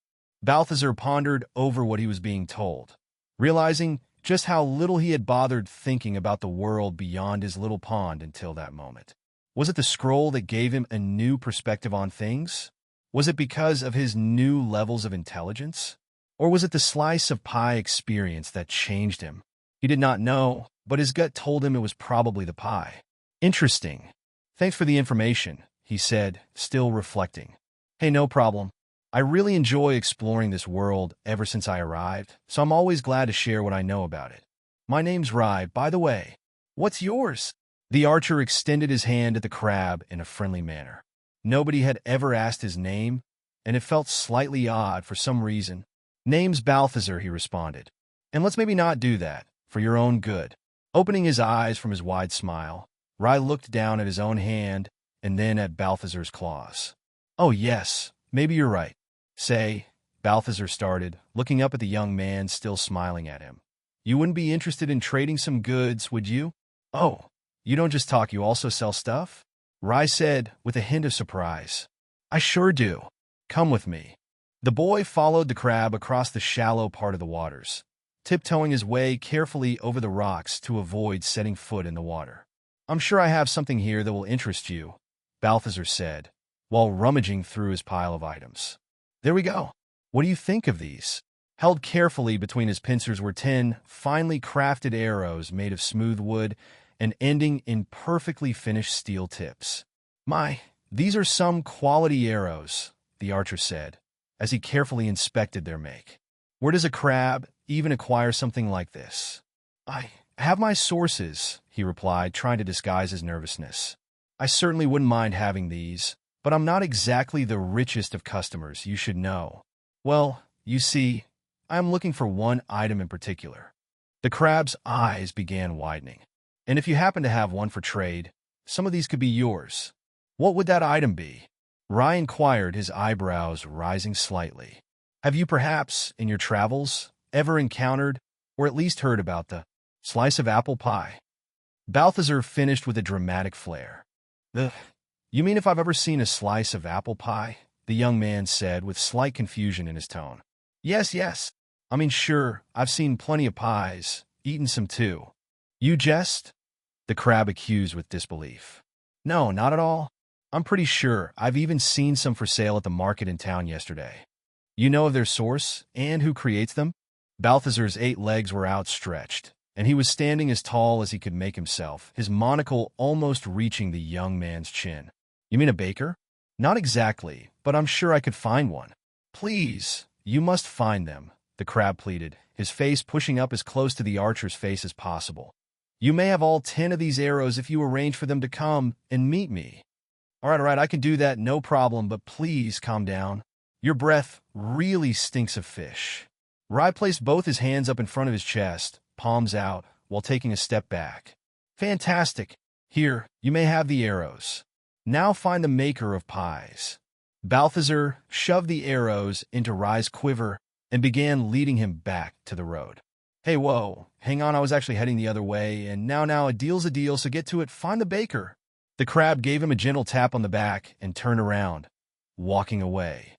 Balthazar pondered over what he was being told, realizing just how little he had bothered thinking about the world beyond his little pond until that moment. Was it the scroll that gave him a new perspective on things? Was it because of his new levels of intelligence? Or was it the slice of pie experience that changed him? He did not know, but his gut told him it was probably the pie. Interesting. Thanks for the information, he said, still reflecting. Hey, no problem. I really enjoy exploring this world ever since I arrived, so I'm always glad to share what I know about it. My name's Rai, by the way. What's yours? The archer extended his hand at the crab in a friendly manner. Nobody had ever asked his name, and it felt slightly odd for some reason. Name's Balthazar, he responded. And let's maybe not do that, for your own good. Opening his eyes from his wide smile, Rai looked down at his own hand and then at Balthazar's claws. Oh yes, maybe you're right. Say, Balthazar started, looking up at the young man still smiling at him. You wouldn't be interested in trading some goods, would you? Oh, you don't just talk, you also sell stuff? Rai said, with a hint of surprise. I sure do. Come with me. The boy followed the crab across the shallow part of the waters, tiptoeing his way carefully over the rocks to avoid setting foot in the water. I'm sure I have something here that will interest you, Balthazar said, while rummaging through his pile of items. There we go. What do you think of these? Held carefully between his pincers were 10 finely crafted arrows made of smooth wood and ending in perfectly finished steel tips. My, these are some quality arrows, the archer said, as he carefully inspected their make. Where does a crab even acquire something like this? I have my sources, he replied, trying to disguise his nervousness. I certainly wouldn't mind having these, but I'm not exactly the richest of customers, you should know. Well, you see, I am looking for one item in particular. The crab's eyes began widening. And if you happen to have one for trade, some of these could be yours. What would that item be? Rai inquired, his eyebrows rising slightly. Have you perhaps, in your travels, ever encountered, or at least heard about the slice of apple pie? Balthazar finished with a dramatic flair. You mean if I've ever seen a slice of apple pie? The young man said with slight confusion in his tone. Yes. I mean, sure, I've seen plenty of pies, eaten some too. You jest? The crab accused with disbelief. No, not at all. I'm pretty sure I've even seen some for sale at the market in town yesterday. You know of their source and who creates them? Balthazar's 8 legs were outstretched, and he was standing as tall as he could make himself, his monocle almost reaching the young man's chin. You mean a baker? Not exactly, but I'm sure I could find one. Please, you must find them, the crab pleaded, his face pushing up as close to the archer's face as possible. You may have all 10 of these arrows if you arrange for them to come and meet me. All right, I can do that, no problem, but please calm down. Your breath really stinks of fish. Rai placed both his hands up in front of his chest, palms out, while taking a step back. Fantastic. Here, you may have the arrows. Now find the maker of pies. Balthazar shoved the arrows into Rai's quiver and began leading him back to the road. Hey, whoa, hang on, I was actually heading the other way, and now a deal's a deal, so get to it, find the baker. The crab gave him a gentle tap on the back and turned around, walking away.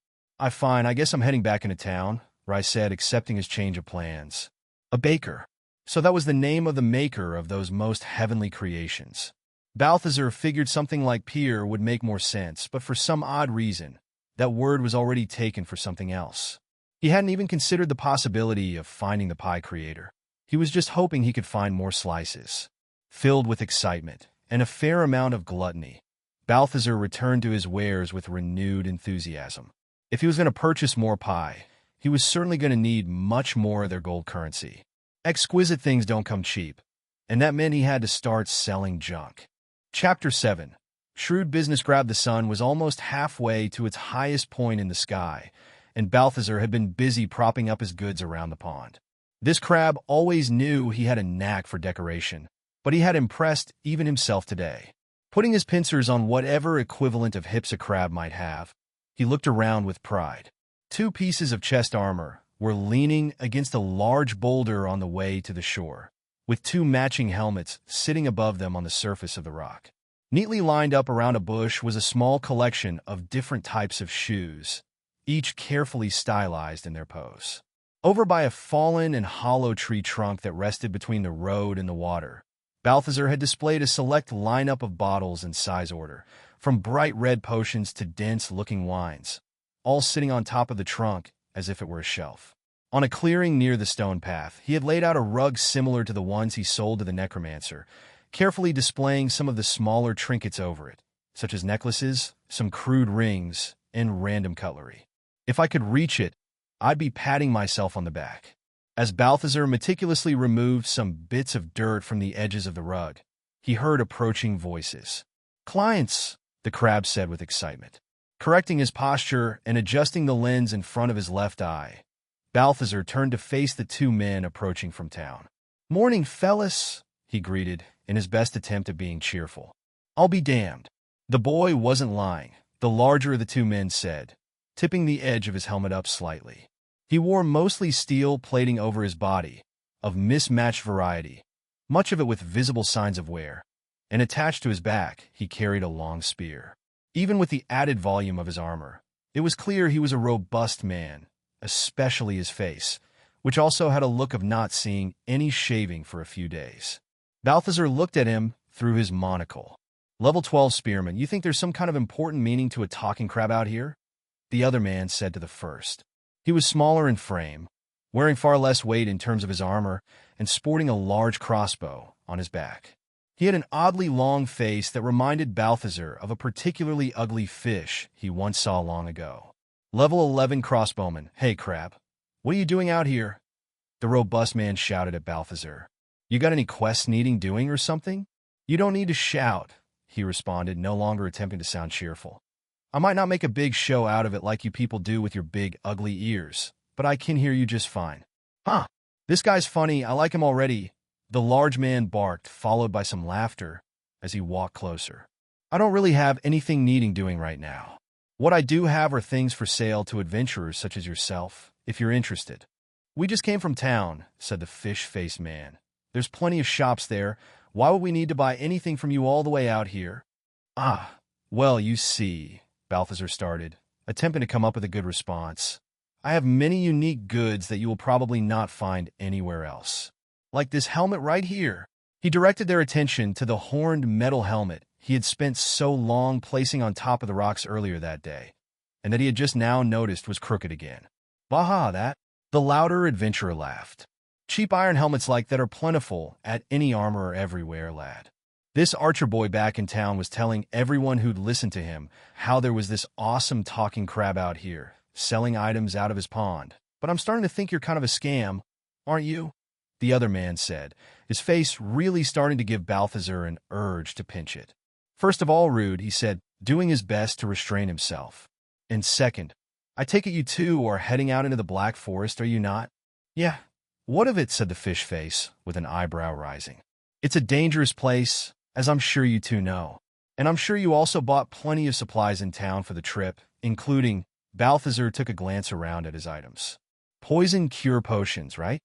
Fine, I guess I'm heading back into town, Rai said, accepting his change of plans. A baker. So that was the name of the maker of those most heavenly creations. Balthazar figured something like peer would make more sense, but for some odd reason, that word was already taken for something else. He hadn't even considered the possibility of finding the pie creator. He was just hoping he could find more slices. Filled with excitement and a fair amount of gluttony, Balthazar returned to his wares with renewed enthusiasm. If he was going to purchase more pie, he was certainly going to need much more of their gold currency. Exquisite things don't come cheap, and that meant he had to start selling junk. Chapter 7. Shrewd business. Grab the sun was almost halfway to its highest point in the sky, and Balthazar had been busy propping up his goods around the pond. This crab always knew he had a knack for decoration, but he had impressed even himself today. Putting his pincers on whatever equivalent of hips a crab might have, he looked around with pride. 2 pieces of chest armor were leaning against a large boulder on the way to the shore. with 2 matching helmets sitting above them on the surface of the rock. Neatly lined up around a bush was a small collection of different types of shoes, each carefully stylized in their pose. Over by a fallen and hollow tree trunk that rested between the road and the water, Balthazar had displayed a select lineup of bottles in size order, from bright red potions to dense-looking wines, all sitting on top of the trunk as if it were a shelf. On a clearing near the stone path, he had laid out a rug similar to the ones he sold to the necromancer, carefully displaying some of the smaller trinkets over it, such as necklaces, some crude rings, and random cutlery. If I could reach it, I'd be patting myself on the back. As Balthazar meticulously removed some bits of dirt from the edges of the rug, he heard approaching voices. "Clients," the crab said with excitement. Correcting his posture and adjusting the lens in front of his left eye, Balthazar turned to face the 2 men approaching from town. "Morning, fellas," he greeted, in his best attempt at being cheerful. "I'll be damned." The boy wasn't lying, the larger of the 2 men said, tipping the edge of his helmet up slightly. He wore mostly steel plating over his body, of mismatched variety, much of it with visible signs of wear, and attached to his back he carried a long spear. Even with the added volume of his armor, it was clear he was a robust man, especially his face, which also had a look of not seeing any shaving for a few days. Balthazar looked at him through his monocle. "Level 12 spearman, you think there's some kind of important meaning to a talking crab out here?" the other man said to the first. He was smaller in frame, wearing far less weight in terms of his armor, and sporting a large crossbow on his back. He had an oddly long face that reminded Balthazar of a particularly ugly fish he once saw long ago. "Level 11 crossbowman. Hey, crab. What are you doing out here?" the robust man shouted at Balthazar. "You got any quests needing doing or something?" "You don't need to shout," he responded, no longer attempting to sound cheerful. "I might not make a big show out of it like you people do with your big, ugly ears, but I can hear you just fine." "Huh, this guy's funny, I like him already," the large man barked, followed by some laughter as he walked closer. "I don't really have anything needing doing right now. What I do have are things for sale to adventurers such as yourself, if you're interested." "We just came from town," said the fish-faced man. "There's plenty of shops there. Why would we need to buy anything from you all the way out here?" "Ah, well, you see," Balthazar started, attempting to come up with a good response. "I have many unique goods that you will probably not find anywhere else. Like this helmet right here." He directed their attention to the horned metal helmet he had spent so long placing on top of the rocks earlier that day, and that he had just now noticed was crooked again. "Baha, that!" the louder adventurer laughed. "Cheap iron helmets like that are plentiful at any armorer everywhere, lad." This archer boy back in town was telling everyone who'd listened to him how there was this awesome talking crab out here, selling items out of his pond. "But I'm starting to think you're kind of a scam, aren't you?" the other man said, his face really starting to give Balthazar an urge to pinch it. "First of all, rude," he said, doing his best to restrain himself. "And second, I take it you two are heading out into the Black Forest, are you not?" "Yeah. What of it?" said the fish face, with an eyebrow rising. "It's a dangerous place, as I'm sure you two know. And I'm sure you also bought plenty of supplies in town for the trip, including," Balthazar took a glance around at his items. "Poison cure potions, right?"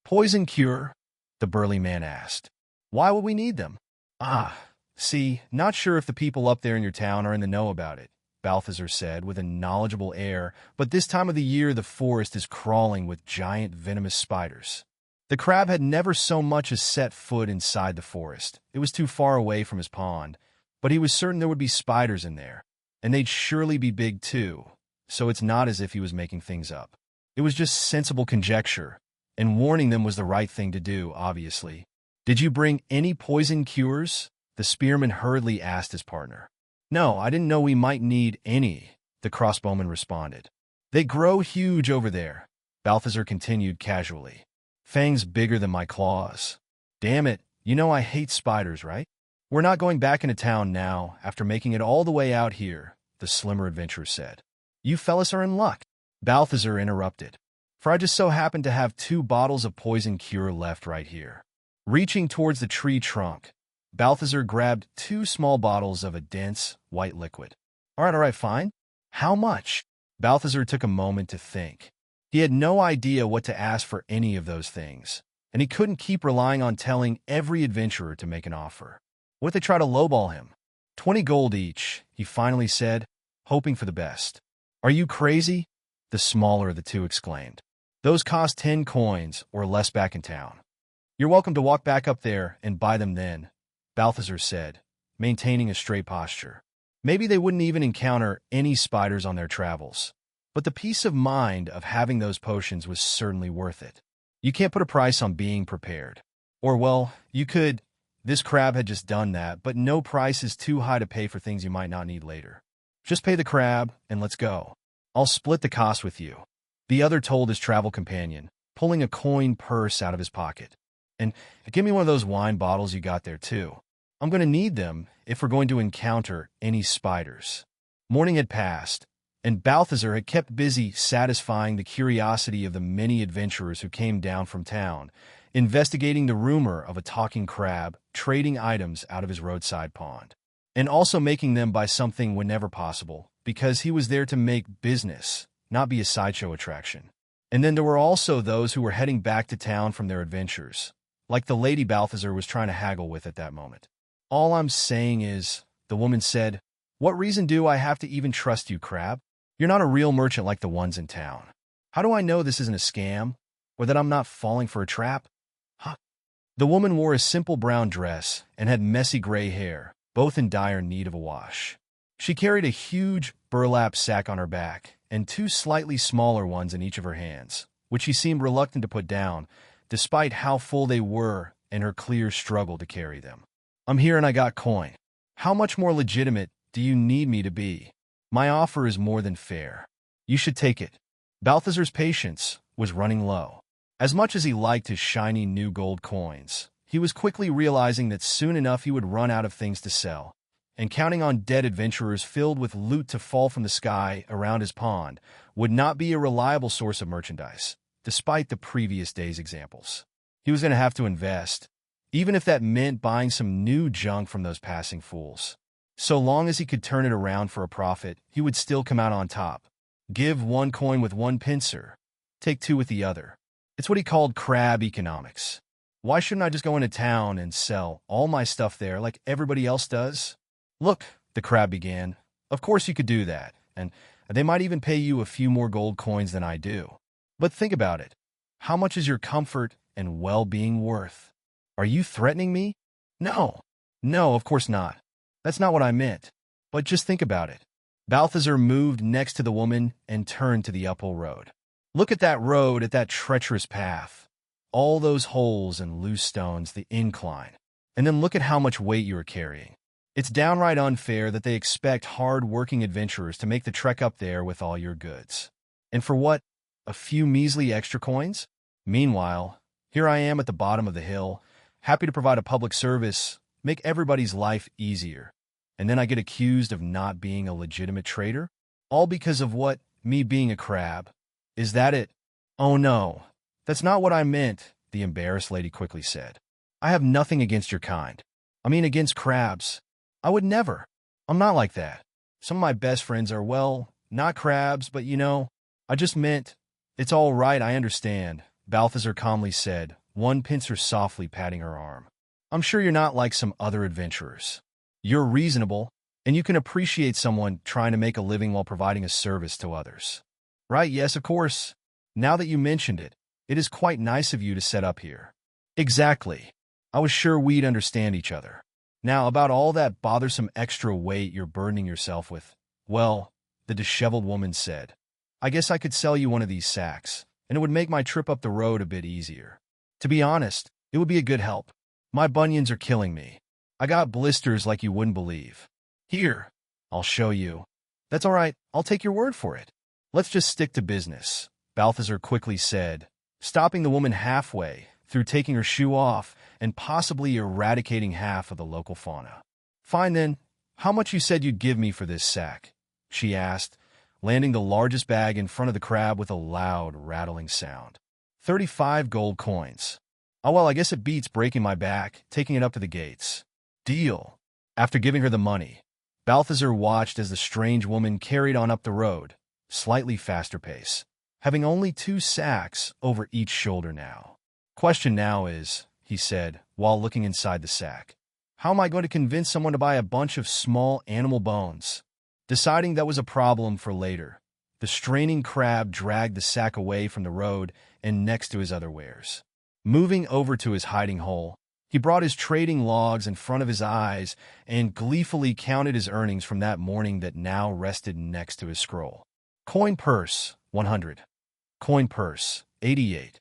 "Poison cure?" the burly man asked. "Why would we need them?" "Ah, see, not sure if the people up there in your town are in the know about it," Balthazar said with a knowledgeable air, "but this time of the year the forest is crawling with giant venomous spiders." The crab had never so much as set foot inside the forest. It was too far away from his pond, but he was certain there would be spiders in there, and they'd surely be big too, so it's not as if he was making things up. It was just sensible conjecture, and warning them was the right thing to do, obviously. "Did you bring any poison cures?" the spearman hurriedly asked his partner. "No, I didn't know we might need any," the crossbowman responded. "They grow huge over there," Balthazar continued casually. "Fangs bigger than my claws. Damn it, you know I hate spiders, right?" "We're not going back into town now, after making it all the way out here," the slimmer adventurer said. "You fellas are in luck," Balthazar interrupted, "for I just so happen to have 2 bottles of poison cure left right here." Reaching towards the tree trunk, Balthazar grabbed 2 small bottles of a dense, white liquid. All right, fine. How much?" Balthazar took a moment to think. He had no idea what to ask for any of those things, and he couldn't keep relying on telling every adventurer to make an offer. What if they try to lowball him? 20 gold each, he finally said, hoping for the best. Are you crazy? The smaller of the two exclaimed. Those cost 10 coins or less back in town. You're welcome to walk back up there and buy them then, Balthazar said, maintaining a straight posture. Maybe they wouldn't even encounter any spiders on their travels, but the peace of mind of having those potions was certainly worth it. You can't put a price on being prepared. Or, well, you could. This crab had just done that, but no price is too high to pay for things you might not need later. Just pay the crab, and let's go. I'll split the cost with you, the other told his travel companion, pulling a coin purse out of his pocket. And give me one of those wine bottles you got there, too. I'm going to need them if we're going to encounter any spiders. Morning had passed, and Balthazar had kept busy satisfying the curiosity of the many adventurers who came down from town, investigating the rumor of a talking crab trading items out of his roadside pond, and also making them buy something whenever possible, because he was there to make business, not be a sideshow attraction. And then there were also those who were heading back to town from their adventures, like the lady Balthazar was trying to haggle with at that moment. All I'm saying is, the woman said, what reason do I have to even trust you, crab? You're not a real merchant like the ones in town. How do I know this isn't a scam, or that I'm not falling for a trap? Huh? The woman wore a simple brown dress and had messy gray hair, both in dire need of a wash. She carried a huge burlap sack on her back and two slightly smaller ones in each of her hands, which she seemed reluctant to put down, despite how full they were and her clear struggle to carry them. I'm here and I got coin. How much more legitimate do you need me to be? My offer is more than fair. You should take it. Balthazar's patience was running low. As much as he liked his shiny new gold coins, he was quickly realizing that soon enough he would run out of things to sell, and counting on dead adventurers filled with loot to fall from the sky around his pond would not be a reliable source of merchandise, despite the previous day's examples. He was going to have to invest, even if that meant buying some new junk from those passing fools. So long as he could turn it around for a profit, he would still come out on top. Give one coin with one pincer, take two with the other. It's what he called crab economics. Why shouldn't I just go into town and sell all my stuff there like everybody else does? Look, the crab began, of course you could do that, and they might even pay you a few more gold coins than I do. But think about it. How much is your comfort and well-being worth? Are you threatening me? No, of course not. That's not what I meant. But just think about it. Balthazar moved next to the woman and turned to the uphill road. Look at that road, at that treacherous path. All those holes and loose stones, the incline. And then look at how much weight you are carrying. It's downright unfair that they expect hard-working adventurers to make the trek up there with all your goods. And for what? A few measly extra coins? Meanwhile, here I am at the bottom of the hill, happy to provide a public service, make everybody's life easier. And then I get accused of not being a legitimate trader? All because of what? Me being a crab. Is that it? Oh no, that's not what I meant, the embarrassed lady quickly said. I have nothing against your kind. I mean against crabs. I would never. I'm not like that. Some of my best friends are, well, not crabs, but I just meant, it's all right, I understand, Balthazar calmly said, one pincer softly patting her arm. I'm sure you're not like some other adventurers. You're reasonable, and you can appreciate someone trying to make a living while providing a service to others. Right, yes, of course. Now that you mentioned it, it is quite nice of you to set up here. Exactly. I was sure we'd understand each other. Now, about all that bothersome extra weight you're burdening yourself with, well, the disheveled woman said, I guess I could sell you one of these sacks, and it would make my trip up the road a bit easier. To be honest, it would be a good help. My bunions are killing me. I got blisters like you wouldn't believe. Here, I'll show you. That's all right, I'll take your word for it. Let's just stick to business, Balthazar quickly said, stopping the woman halfway through taking her shoe off and possibly eradicating half of the local fauna. Fine then, how much you said you'd give me for this sack? She asked, landing the largest bag in front of the crab with a loud, rattling sound. 35 gold coins. Oh well, I guess it beats breaking my back, taking it up to the gates. Deal. After giving her the money, Balthazar watched as the strange woman carried on up the road, slightly faster pace, having only 2 sacks over each shoulder now. Question now is, he said, while looking inside the sack, how am I going to convince someone to buy a bunch of small animal bones? Deciding that was a problem for later, the straining crab dragged the sack away from the road and next to his other wares. Moving over to his hiding hole, he brought his trading logs in front of his eyes and gleefully counted his earnings from that morning that now rested next to his scroll. Coin purse, 100. Coin purse, 88.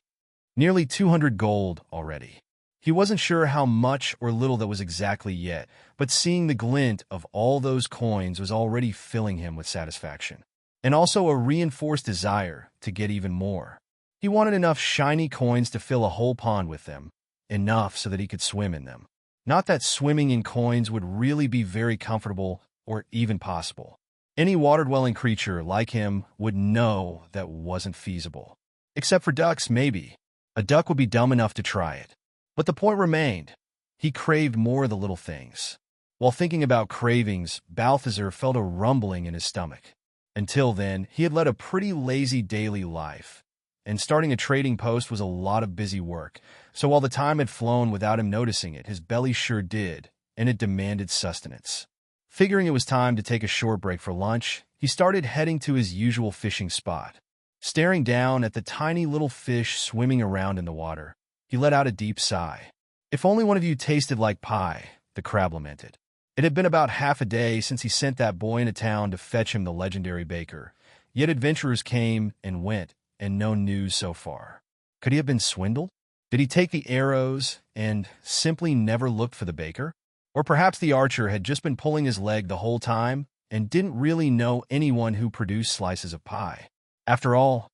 Nearly 200 gold already. He wasn't sure how much or little that was exactly yet, but seeing the glint of all those coins was already filling him with satisfaction. And also a reinforced desire to get even more. He wanted enough shiny coins to fill a whole pond with them, enough so that he could swim in them. Not that swimming in coins would really be very comfortable or even possible. Any water-dwelling creature like him would know that wasn't feasible. Except for ducks, maybe. A duck would be dumb enough to try it. But the point remained. He craved more of the little things. While thinking about cravings, Balthazar felt a rumbling in his stomach. Until then, he had led a pretty lazy daily life, and starting a trading post was a lot of busy work, so while the time had flown without him noticing it, his belly sure did, and it demanded sustenance. Figuring it was time to take a short break for lunch, he started heading to his usual fishing spot. Staring down at the tiny little fish swimming around in the water, he let out a deep sigh. If only one of you tasted like pie, the crab lamented. It had been about half a day since he sent that boy into town to fetch him the legendary baker, yet adventurers came and went, and no news so far. Could he have been swindled? Did he take the arrows and simply never looked for the baker? Or perhaps the archer had just been pulling his leg the whole time and didn't really know anyone who produced slices of pie. After all,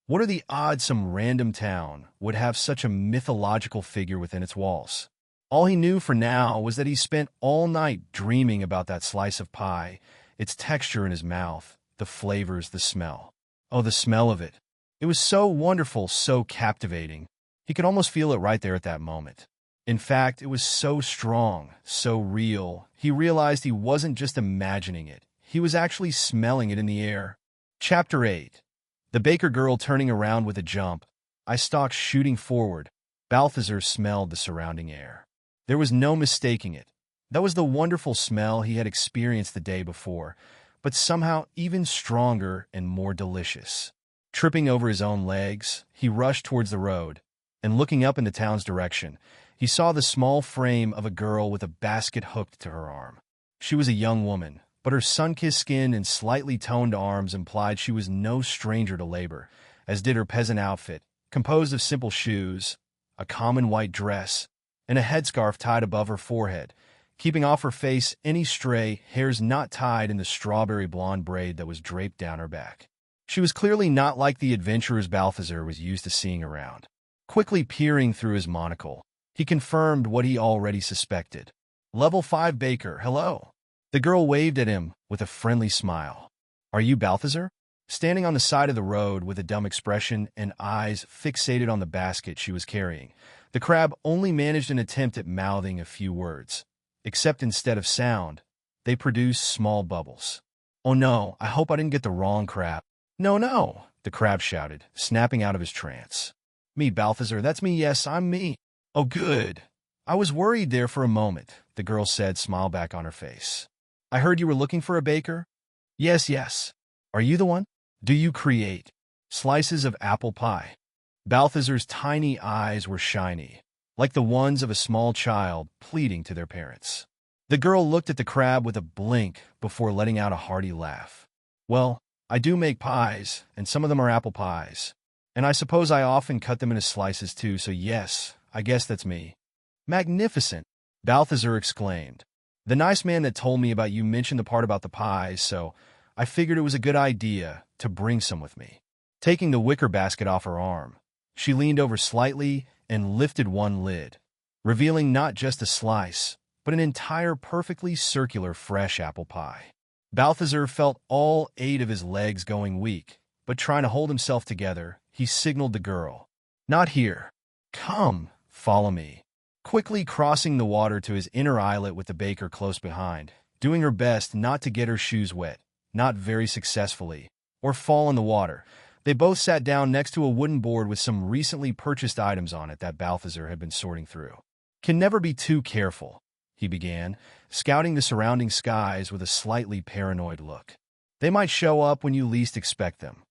what are the odds some random town would have such a mythological figure within its walls? All he knew for now was that he spent all night dreaming about that slice of pie, its texture in his mouth, the flavors, the smell. Oh, the smell of it. It was so wonderful, so captivating. He could almost feel it right there at that moment. In fact, it was so strong, so real, he realized he wasn't just imagining it. He was actually smelling it in the air. Chapter 8. The baker girl turning around with a jump. I stalked shooting forward. Balthazar smelled the surrounding air. There was no mistaking it. That was the wonderful smell he had experienced the day before, but somehow even stronger and more delicious. Tripping over his own legs, he rushed towards the road, and looking up in the town's direction, he saw the small frame of a girl with a basket hooked to her arm. She was a young woman, but her sun-kissed skin and slightly toned arms implied she was no stranger to labor, as did her peasant outfit, composed of simple shoes, a common white dress, and a headscarf tied above her forehead, keeping off her face any stray hairs not tied in the strawberry blonde braid that was draped down her back. She was clearly not like the adventurers Balthazar was used to seeing around. Quickly peering through his monocle, he confirmed what he already suspected. Level 5 Baker, hello. The girl waved at him with a friendly smile. Are you Balthazar? Standing on the side of the road with a dumb expression and eyes fixated on the basket she was carrying, the crab only managed an attempt at mouthing a few words. Except instead of sound, they produced small bubbles. Oh no, I hope I didn't get the wrong crab. No, no, the crab shouted, snapping out of his trance. Me, Balthazar, that's me, yes, I'm me. Oh, good. I was worried there for a moment, the girl said, smile back on her face. I heard you were looking for a baker? Yes, yes. Are you the one? Do you create slices of apple pie? Balthazar's tiny eyes were shiny, like the ones of a small child pleading to their parents. The girl looked at the crab with a blink before letting out a hearty laugh. Well, I do make pies, and some of them are apple pies. And I suppose I often cut them into slices too, so yes, I guess that's me. Magnificent, Balthazar exclaimed. The nice man that told me about you mentioned the part about the pies, so I figured it was a good idea to bring some with me. Taking the wicker basket off her arm, she leaned over slightly and lifted one lid, revealing not just a slice, but an entire perfectly circular fresh apple pie. Balthazar felt all 8 of his legs going weak, but trying to hold himself together, he signaled the girl. Not here. Come, follow me. Quickly crossing the water to his inner islet with the baker close behind, doing her best not to get her shoes wet, not very successfully, or fall in the water, They both sat down next to a wooden board with some recently purchased items on it that Balthazar had been sorting through. "Can never be too careful," he began, scouting the surrounding skies with a slightly paranoid look. "They might show up when you least expect them."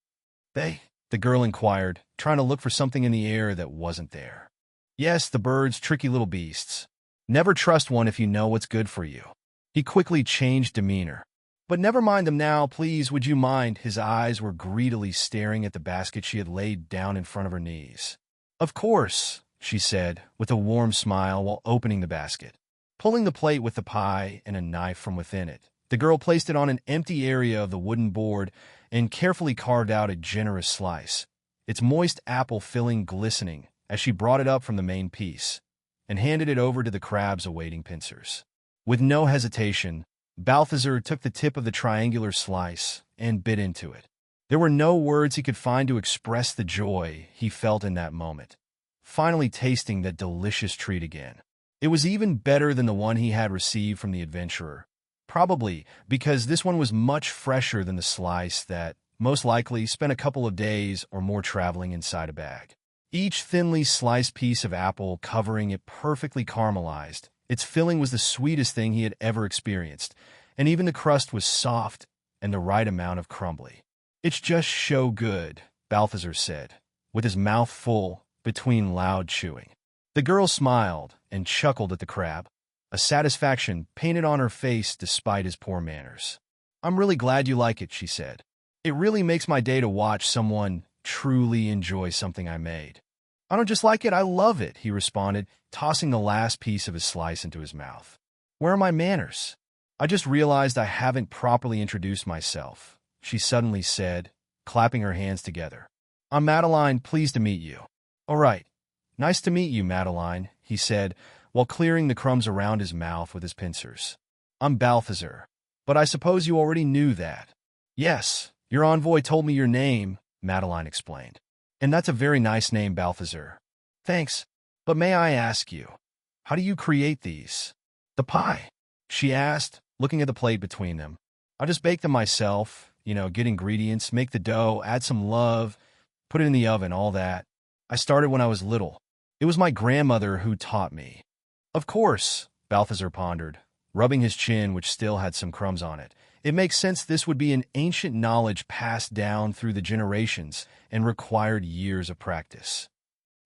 The girl inquired, trying to look for something in the air that wasn't there. "Yes, the birds, tricky little beasts. Never trust one if you know what's good for you." He quickly changed demeanor. "But never mind them now, please, would you mind?" His eyes were greedily staring at the basket she had laid down in front of her knees. "Of course," she said, with a warm smile while opening the basket. Pulling the plate with the pie and a knife from within it, the girl placed it on an empty area of the wooden board and carefully carved out a generous slice, its moist apple filling glistening as she brought it up from the main piece and handed it over to the crabs awaiting pincers. With no hesitation, Balthazar took the tip of the triangular slice and bit into it. There were no words he could find to express the joy he felt in that moment, finally tasting that delicious treat again. It was even better than the one he had received from the adventurer, probably because this one was much fresher than the slice that, most likely, spent a couple of days or more traveling inside a bag. Each thinly sliced piece of apple covering it perfectly caramelized, its filling was the sweetest thing he had ever experienced, and even the crust was soft and the right amount of crumbly. "It's just so good," Balthazar said, with his mouth full between loud chewing. The girl smiled and chuckled at the crab, a satisfaction painted on her face despite his poor manners. "I'm really glad you like it," she said. "It really makes my day to watch someone truly enjoy something I made." "I don't just like it, I love it," he responded, tossing the last piece of his slice into his mouth. "Where are my manners?" "I just realized I haven't properly introduced myself," she suddenly said, clapping her hands together. "I'm Madeline, pleased to meet you." "All right. Nice to meet you, Madeline," he said, while clearing the crumbs around his mouth with his pincers. "I'm Balthazar, but I suppose you already knew that." "Yes, your envoy told me your name," Madeline explained. "And that's a very nice name, Balthazar." "Thanks, but may I ask you, how do you create these?" "The pie?" she asked, looking at the plate between them. "I just bake them myself, get ingredients, make the dough, add some love, put it in the oven, all that. I started when I was little. It was my grandmother who taught me." "Of course," Balthazar pondered, rubbing his chin, which still had some crumbs on it. "It makes sense this would be an ancient knowledge passed down through the generations and required years of practice."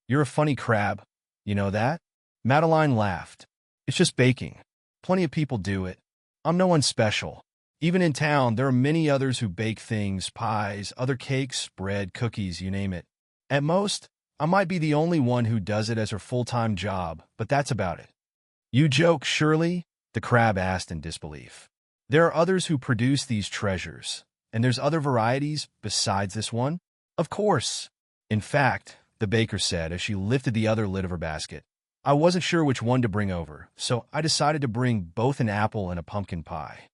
"You're a funny crab. You know that?" Madeline laughed. "It's just baking. Plenty of people do it. I'm no one special. Even in town, there are many others who bake things, pies, other cakes, bread, cookies, you name it. At most, I might be the only one who does it as her full-time job, but that's about it." "You joke, surely?" the crab asked in disbelief. "There are others who produce these treasures, and there's other varieties besides this one?" "Of course. In fact," the baker said as she lifted the other lid of her basket, "I wasn't sure which one to bring over, so I decided to bring both an apple and a pumpkin pie."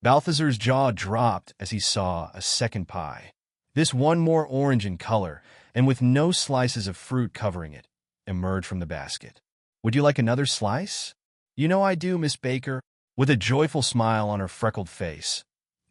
Balthazar's jaw dropped as he saw a second pie, this one more orange in color, and with no slices of fruit covering it, emerged from the basket. "Would you like another slice?" "You know I do, Miss Baker." With a joyful smile on her freckled face,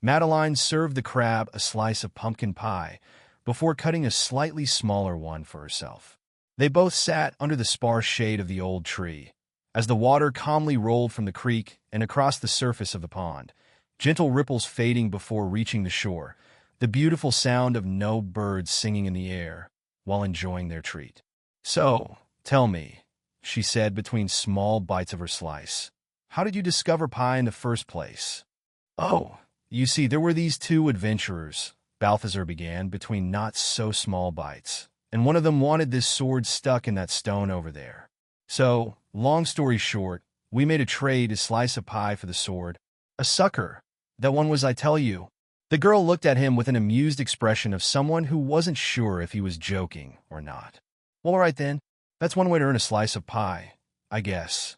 Madeline served the crab a slice of pumpkin pie before cutting a slightly smaller one for herself. They both sat under the sparse shade of the old tree, as the water calmly rolled from the creek and across the surface of the pond, gentle ripples fading before reaching the shore, the beautiful sound of no birds singing in the air while enjoying their treat. "So, tell me," she said between small bites of her slice, "how did you discover pie in the first place?" "Oh, you see, there were these two adventurers," Balthazar began between not-so-small bites, "and one of them wanted this sword stuck in that stone over there. So, long story short, we made a trade, a slice of pie for the sword. A sucker. That one was, I tell you." The girl looked at him with an amused expression of someone who wasn't sure if he was joking or not. "Well, all right then. That's one way to earn a slice of pie, I guess.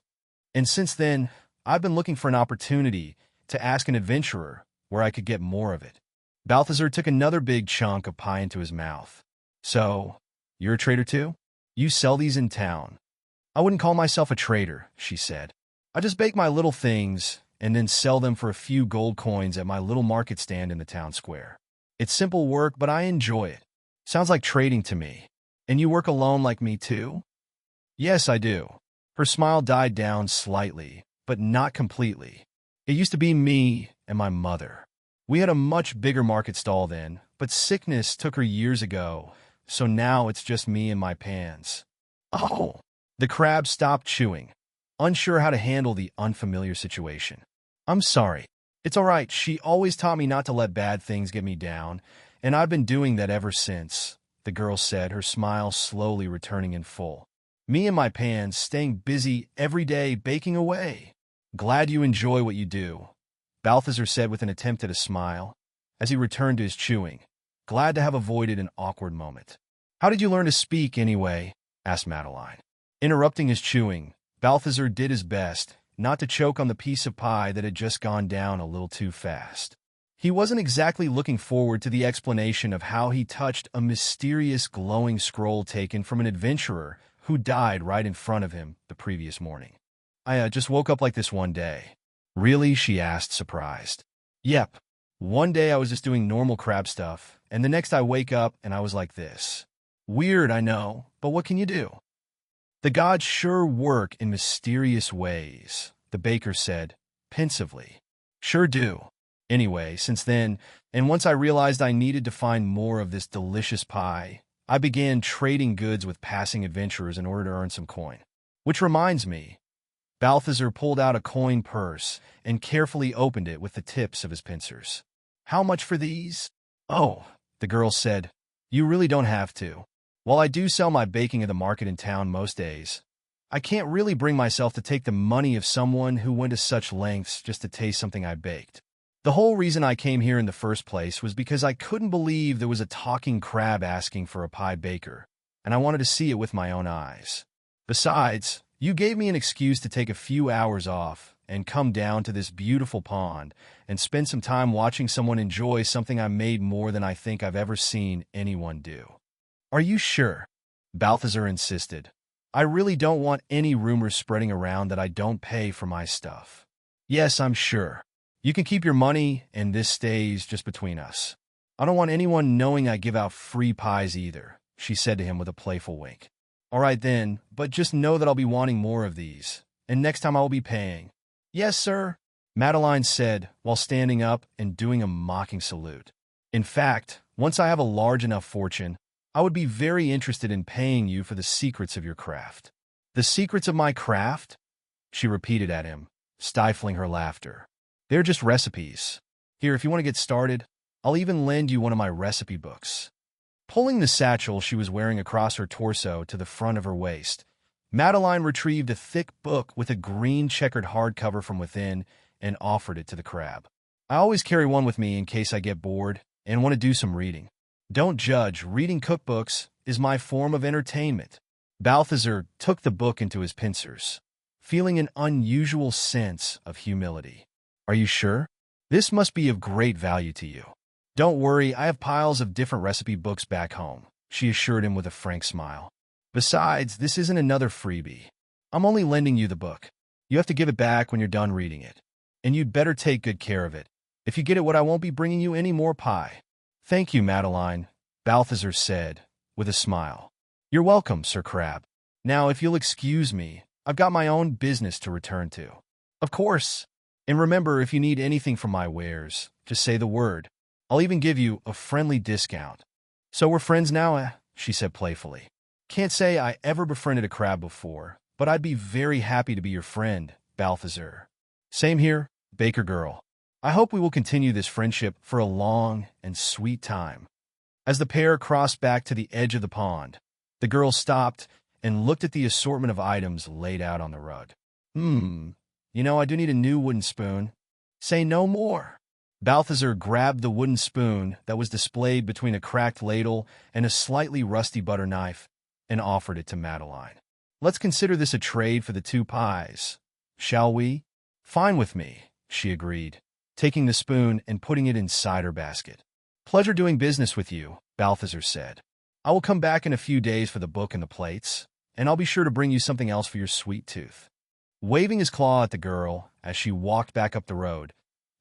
And since then, I've been looking for an opportunity to ask an adventurer where I could get more of it." Balthazar took another big chunk of pie into his mouth. "So, you're a trader too? You sell these in town?" "I wouldn't call myself a trader," she said. "I just bake my little things and then sell them for a few gold coins at my little market stand in the town square. It's simple work, but I enjoy it." Sounds like trading to me. And you work alone like me too? Yes, I do. Her smile died down slightly, but not completely. It used to be me and my mother. We had a much bigger market stall then, but sickness took her years ago, so now it's just me and my pans. Oh! The crab stopped chewing, unsure how to handle the unfamiliar situation. I'm sorry. It's all right. She always taught me not to let bad things get me down, and I've been doing that ever since, the girl said, her smile slowly returning in full. Me and my pans staying busy every day baking away. Glad you enjoy what you do, Balthazar said with an attempt at a smile, as he returned to his chewing, glad to have avoided an awkward moment. How did you learn to speak, anyway? Asked Madeline. Interrupting his chewing, Balthazar did his best not to choke on the piece of pie that had just gone down a little too fast. He wasn't exactly looking forward to the explanation of how he touched a mysterious glowing scroll taken from an adventurer who died right in front of him the previous morning. I just woke up like this one day. Really? She asked, surprised. Yep. One day I was just doing normal crab stuff, and the next I wake up and I was like this. Weird, I know, but what can you do? The gods sure work in mysterious ways, the baker said, pensively. Sure do. Anyway, since then, and once I realized I needed to find more of this delicious pie, I began trading goods with passing adventurers in order to earn some coin. Which reminds me, Balthazar pulled out a coin purse and carefully opened it with the tips of his pincers. How much for these? Oh, the girl said, you really don't have to. While I do sell my baking at the market in town most days, I can't really bring myself to take the money of someone who went to such lengths just to taste something I baked. The whole reason I came here in the first place was because I couldn't believe there was a talking crab asking for a pie baker, and I wanted to see it with my own eyes. Besides, you gave me an excuse to take a few hours off and come down to this beautiful pond and spend some time watching someone enjoy something I made more than I think I've ever seen anyone do. Are you sure? Balthazar insisted. I really don't want any rumors spreading around that I don't pay for my stuff. Yes, I'm sure. You can keep your money, and this stays just between us. I don't want anyone knowing I give out free pies either, she said to him with a playful wink. All right then, but just know that I'll be wanting more of these, and next time I will be paying. Yes, sir, Madeline said while standing up and doing a mocking salute. In fact, once I have a large enough fortune, I would be very interested in paying you for the secrets of your craft. The secrets of my craft? She repeated at him, stifling her laughter. They're just recipes. Here, if you want to get started, I'll even lend you one of my recipe books. Pulling the satchel she was wearing across her torso to the front of her waist, Madeline retrieved a thick book with a green checkered hardcover from within and offered it to the crab. I always carry one with me in case I get bored and want to do some reading. Don't judge, reading cookbooks is my form of entertainment. Balthazar took the book into his pincers, feeling an unusual sense of humility. Are you sure? This must be of great value to you. Don't worry, I have piles of different recipe books back home, she assured him with a frank smile. Besides, this isn't another freebie. I'm only lending you the book. You have to give it back when you're done reading it. And you'd better take good care of it. If you get it, I won't be bringing you any more pie. Thank you, Madeline, Balthazar said, with a smile. You're welcome, Sir Crab. Now, if you'll excuse me, I've got my own business to return to. Of course. And remember, if you need anything from my wares, just say the word. I'll even give you a friendly discount. So we're friends now, she said playfully. Can't say I ever befriended a crab before, but I'd be very happy to be your friend, Balthazar. Same here, Baker Girl. I hope we will continue this friendship for a long and sweet time. As the pair crossed back to the edge of the pond, the girl stopped and looked at the assortment of items laid out on the rug. I do need a new wooden spoon. Say no more. Balthazar grabbed the wooden spoon that was displayed between a cracked ladle and a slightly rusty butter knife and offered it to Madeline. Let's consider this a trade for the 2 pies, shall we? Fine with me, she agreed, taking the spoon and putting it inside her basket. Pleasure doing business with you, Balthazar said. I will come back in a few days for the book and the plates, and I'll be sure to bring you something else for your sweet tooth. Waving his claw at the girl as she walked back up the road,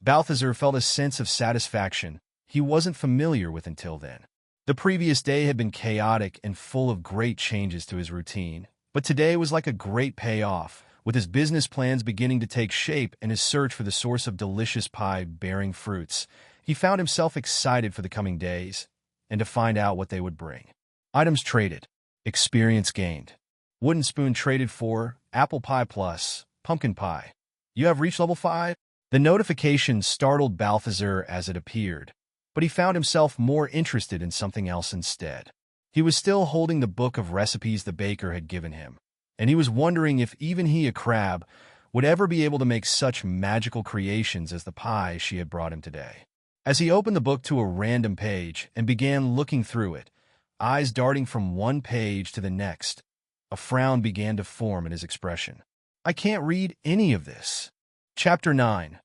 Balthazar felt a sense of satisfaction he wasn't familiar with until then. The previous day had been chaotic and full of great changes to his routine, but today was like a great payoff, with his business plans beginning to take shape and his search for the source of delicious pie bearing fruits. He found himself excited for the coming days and to find out what they would bring. Items traded. Experience gained. Wooden spoon traded for apple pie plus pumpkin pie. You have reached level 5? The notification startled Balthazar as it appeared, but he found himself more interested in something else instead. He was still holding the book of recipes the baker had given him, and he was wondering if even he, a crab, would ever be able to make such magical creations as the pie she had brought him today. As he opened the book to a random page and began looking through it, eyes darting from one page to the next, a frown began to form in his expression. I can't read any of this. Chapter 9.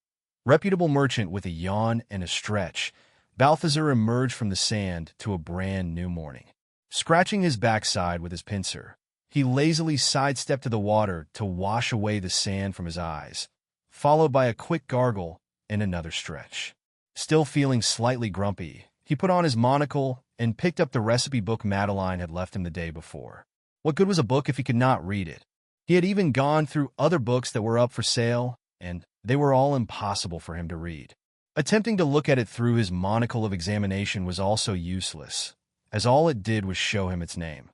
Reputable merchant. With a yawn and a stretch, Balthazar emerged from the sand to a brand new morning. Scratching his backside with his pincer, he lazily sidestepped to the water to wash away the sand from his eyes, followed by a quick gargle and another stretch. Still feeling slightly grumpy, he put on his monocle and picked up the recipe book Madeline had left him the day before. What good was a book if he could not read it? He had even gone through other books that were up for sale, and they were all impossible for him to read. Attempting to look at it through his monocle of examination was also useless, as all it did was show him its name.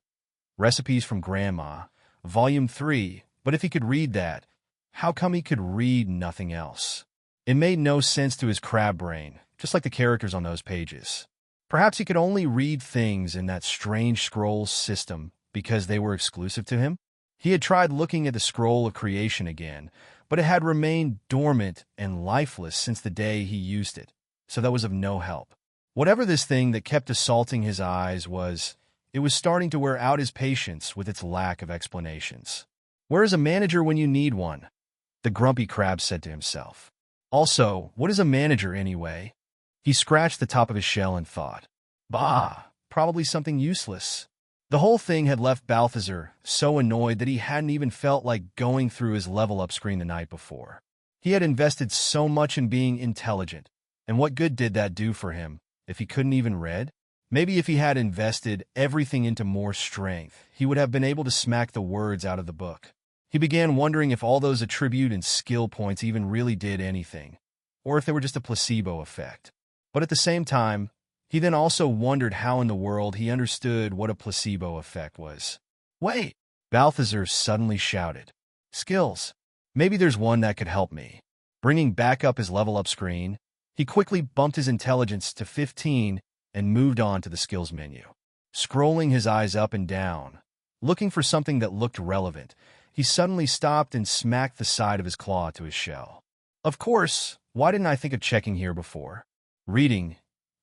Recipes from Grandma, Volume 3, but if he could read that, how come he could read nothing else? It made no sense to his crab brain, just like the characters on those pages. Perhaps he could only read things in that strange scrolls system because they were exclusive to him? He had tried looking at the scroll of creation again, but it had remained dormant and lifeless since the day he used it, so that was of no help. Whatever this thing that kept assaulting his eyes was, it was starting to wear out his patience with its lack of explanations. Where is a manager when you need one? The grumpy crab said to himself. Also, what is a manager anyway? He scratched the top of his shell and thought, bah, probably something useless. The whole thing had left Balthazar so annoyed that he hadn't even felt like going through his level-up screen the night before. He had invested so much in being intelligent, and what good did that do for him if he couldn't even read? Maybe if he had invested everything into more strength, he would have been able to smack the words out of the book. He began wondering if all those attribute and skill points even really did anything, or if they were just a placebo effect. But at the same time, he then also wondered how in the world he understood what a placebo effect was. Wait! Balthazar suddenly shouted. Skills. Maybe there's one that could help me. Bringing back up his level-up screen, he quickly bumped his intelligence to 15 and moved on to the skills menu. Scrolling his eyes up and down, looking for something that looked relevant, he suddenly stopped and smacked the side of his claw to his shell. Of course, why didn't I think of checking here before? Reading.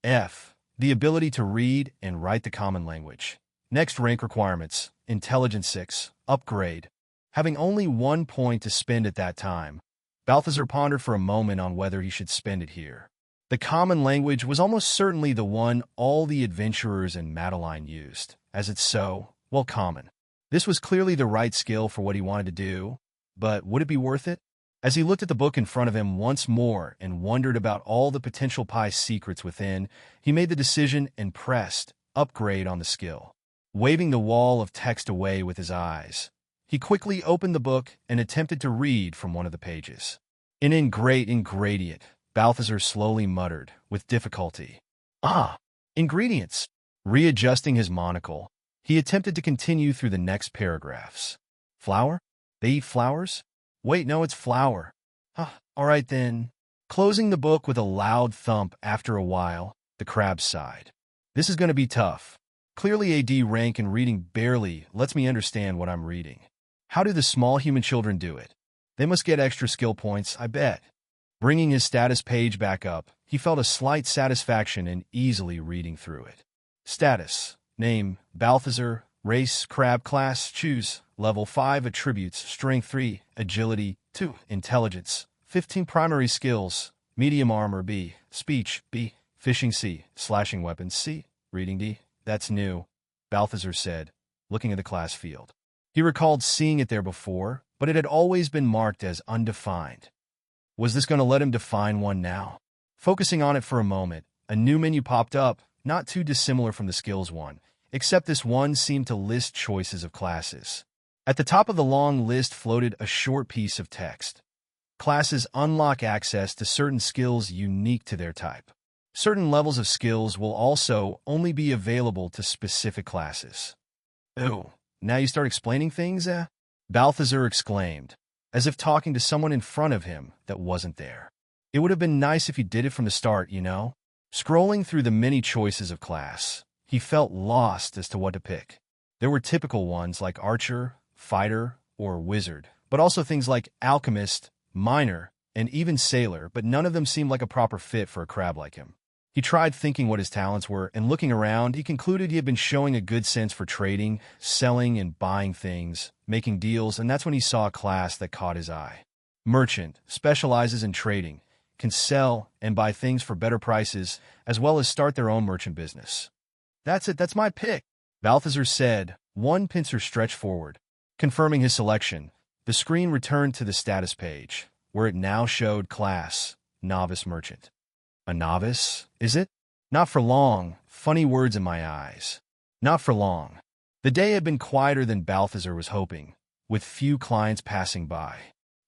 F. The ability to read and write the common language. Next rank requirements. Intelligence 6. Upgrade. Having only 1 point to spend at that time, Balthazar pondered for a moment on whether he should spend it here. The common language was almost certainly the one all the adventurers in Madeline used, as it's so, well, common. This was clearly the right skill for what he wanted to do, but would it be worth it? As he looked at the book in front of him once more and wondered about all the potential pie secrets within, he made the decision and pressed Upgrade on the skill. Waving the wall of text away with his eyes, he quickly opened the book and attempted to read from one of the pages. An ingredient, Balthazar slowly muttered, with difficulty. Ah, ingredients. Readjusting his monocle, he attempted to continue through the next paragraphs. Flour? They eat flowers? Wait, no, it's flour. All right then. Closing the book with a loud thump after a while, the crab sighed. This is going to be tough. Clearly AD rank and reading barely lets me understand what I'm reading. How do the small human children do it? They must get extra skill points, I bet. Bringing his status page back up, he felt a slight satisfaction in easily reading through it. Status. Name, Balthazar. Race, crab. Class, choose. Level 5 attributes, strength 3, agility 2, intelligence 15. Primary skills, medium armor B, speech B, fishing C, slashing weapons C, reading D. That's new, Balthazar said, looking at the class field. He recalled seeing it there before, but it had always been marked as undefined. Was this going to let him define one now? Focusing on it for a moment, a new menu popped up, not too dissimilar from the skills one, except this one seemed to list choices of classes. At the top of the long list floated a short piece of text. Classes unlock access to certain skills unique to their type. Certain levels of skills will also only be available to specific classes. "Oh, now you start explaining things, eh?" Balthazar exclaimed, as if talking to someone in front of him that wasn't there. "It would have been nice if you did it from the start, you know?" Scrolling through the many choices of class, he felt lost as to what to pick. There were typical ones like Archer, Fighter, or Wizard, but also things like Alchemist, Miner, and even Sailor, but none of them seemed like a proper fit for a crab like him. He tried thinking what his talents were, and looking around, he concluded he had been showing a good sense for trading, selling, and buying things, making deals, and that's when he saw a class that caught his eye. Merchant specializes in trading, can sell and buy things for better prices, as well as start their own merchant business. "That's it, that's my pick," Balthazar said, one pincer stretched forward. Confirming his selection, the screen returned to the status page, where it now showed class, Novice Merchant. A novice, is it? Not for long, funny words in my eyes. Not for long. The day had been quieter than Balthazar was hoping, with few clients passing by.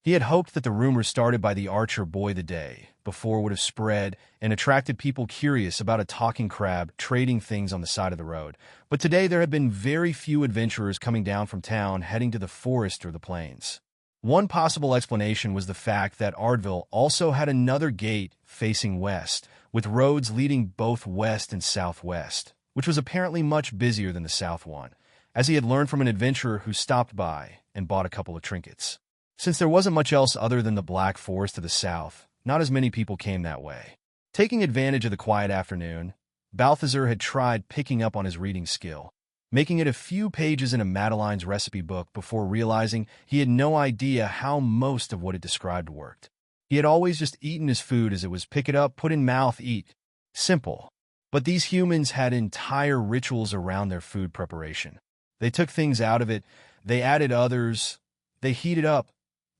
He had hoped that the rumor started by the Archer boy the day before would have spread and attracted people curious about a talking crab trading things on the side of the road. But today there had been very few adventurers coming down from town heading to the forest or the plains. One possible explanation was the fact that Ardville also had another gate facing west, with roads leading both west and southwest, which was apparently much busier than the south one, as he had learned from an adventurer who stopped by and bought a couple of trinkets. Since there wasn't much else other than the Black Forest to the south, not as many people came that way. Taking advantage of the quiet afternoon, Balthazar had tried picking up on his reading skill, making it a few pages in a Madeline's recipe book before realizing he had no idea how most of what it described worked. He had always just eaten his food as it was: pick it up, put in mouth, eat. Simple. But these humans had entire rituals around their food preparation. They took things out of it, they added others, they heat it up,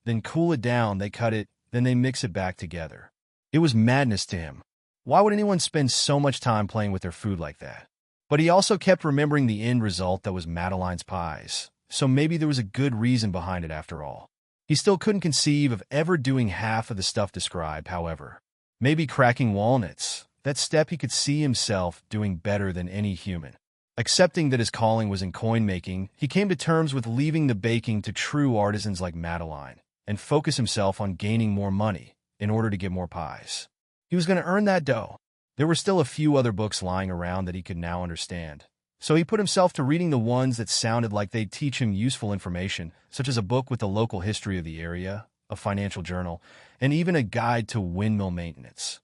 then cool it down, they cut it, then they mix it back together. It was madness to him. Why would anyone spend so much time playing with their food like that? But he also kept remembering the end result that was Madeline's pies, so maybe there was a good reason behind it after all. He still couldn't conceive of ever doing half of the stuff described, however. Maybe cracking walnuts, that step he could see himself doing better than any human. Accepting that his calling was in coin-making, he came to terms with leaving the baking to true artisans like Madeline, and focus himself on gaining more money in order to get more pies. He was going to earn that dough. There were still a few other books lying around that he could now understand, so he put himself to reading the ones that sounded like they'd teach him useful information, such as a book with the local history of the area, a financial journal, and even a guide to windmill maintenance.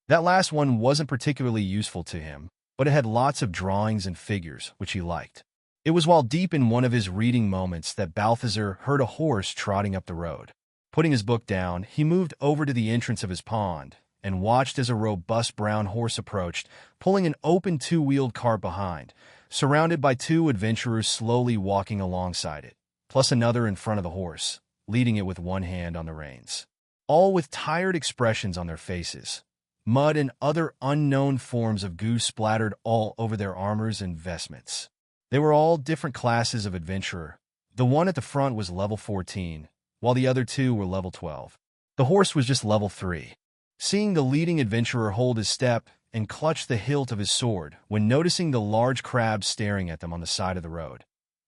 That last one wasn't particularly useful to him, but it had lots of drawings and figures, which he liked. It was while deep in one of his reading moments that Balthazar heard a horse trotting up the road. Putting his book down, he moved over to the entrance of his pond and watched as a robust brown horse approached, pulling an open two-wheeled cart behind, surrounded by two adventurers slowly walking alongside it, plus another in front of the horse, leading it with one hand on the reins. All with tired expressions on their faces. Mud and other unknown forms of goo splattered all over their armors and vestments. They were all different classes of adventurer. The one at the front was level 14, while the other two were level 12. The horse was just level 3. Seeing the leading adventurer hold his step and clutch the hilt of his sword when noticing the large crab staring at them on the side of the road,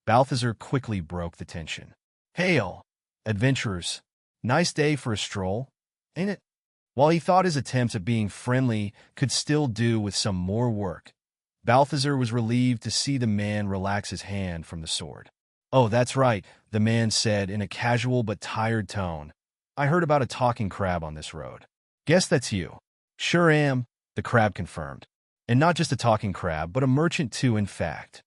Balthazar quickly broke the tension. "Hail, adventurers. Nice day for a stroll, ain't it?" While he thought his attempts at being friendly could still do with some more work, Balthazar was relieved to see the man relax his hand from the sword. "Oh, that's right," the man said in a casual but tired tone. "I heard about a talking crab on this road. Guess that's you." "Sure am," the crab confirmed. "And not just a talking crab, but a merchant too, in fact."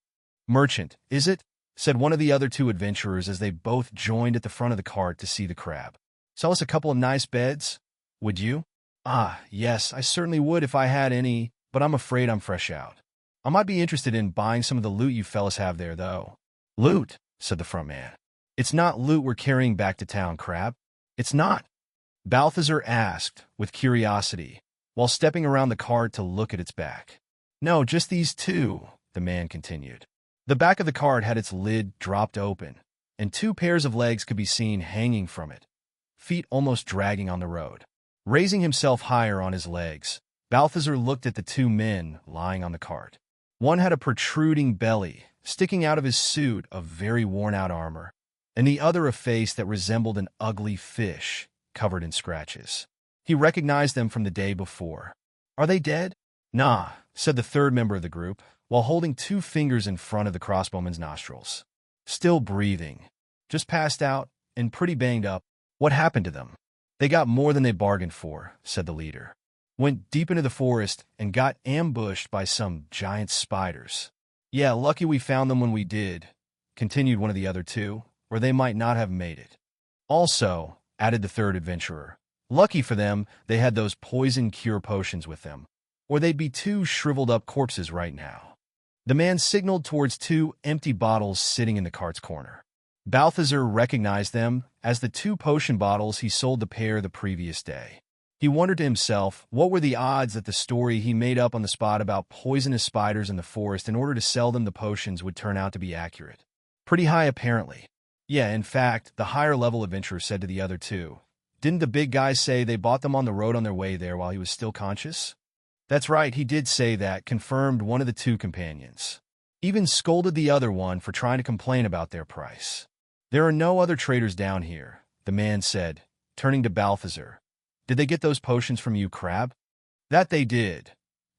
"Merchant, is it?" said one of the other two adventurers as they both joined at the front of the cart to see the crab. "Sell us a couple of nice beds? Would you?" "Ah, yes, I certainly would if I had any, but I'm afraid I'm fresh out. I might be interested in buying some of the loot you fellas have there, though." "Loot?" said the front man. "It's not loot we're carrying back to town, crab." "It's not?" Balthazar asked, with curiosity, while stepping around the cart to look at its back. No, just these two, the man continued. The back of the cart had its lid dropped open, and two pairs of legs could be seen hanging from it, feet almost dragging on the road. Raising himself higher on his legs, Balthazar looked at the two men lying on the cart. One had a protruding belly, sticking out of his suit of very worn-out armor, and the other a face that resembled an ugly fish covered in scratches. He recognized them from the day before. "Are they dead?" "Nah," said the third member of the group, while holding two fingers in front of the crossbowman's nostrils. "Still breathing. Just passed out and pretty banged up. What happened to them?" "They got more than they bargained for," said the leader. "Went deep into the forest and got ambushed by some giant spiders." "Yeah, lucky we found them when we did," continued one of the other two, "or they might not have made it." "Also," added the third adventurer, "lucky for them they had those poison cure potions with them, or they'd be two shriveled-up corpses right now." The man signaled towards two empty bottles sitting in the cart's corner. Balthazar recognized them as the two potion bottles he sold the pair the previous day. He wondered to himself what were the odds that the story he made up on the spot about poisonous spiders in the forest in order to sell them the potions would turn out to be accurate. Pretty high, apparently. Yeah, in fact, the higher-level adventurer said to the other two, "Didn't the big guy say they bought them on the road on their way there while he was still conscious?" "That's right, he did say that," confirmed one of the two companions. Even scolded the other one for trying to complain about their price. "There are no other traders down here," the man said, turning to Balthazar. "Did they get those potions from you, Crab?" "That they did,"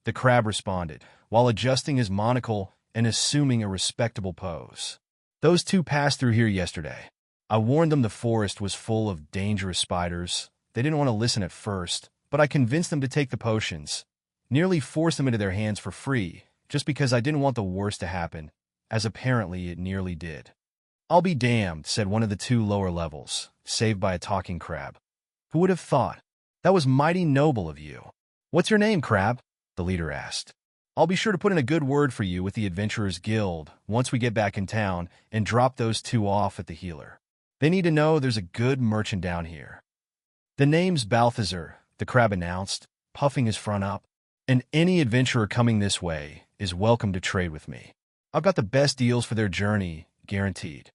the Crab responded, while adjusting his monocle and assuming a respectable pose. "Those two passed through here yesterday. I warned them the forest was full of dangerous spiders. They didn't want to listen at first, but I convinced them to take the potions. Nearly forced them into their hands for free, just because I didn't want the worst to happen, as apparently it nearly did." "I'll be damned," said one of the two lower levels, saved by a talking crab. "Who would have thought? That was mighty noble of you." "What's your name, Crab?" the leader asked. "I'll be sure to put in a good word for you with the Adventurers Guild once we get back in town and drop those two off at the healer. They need to know there's a good merchant down here." "The name's Balthazar," the Crab announced, puffing his front up. "And any adventurer coming this way is welcome to trade with me. I've got the best deals for their journey, guaranteed."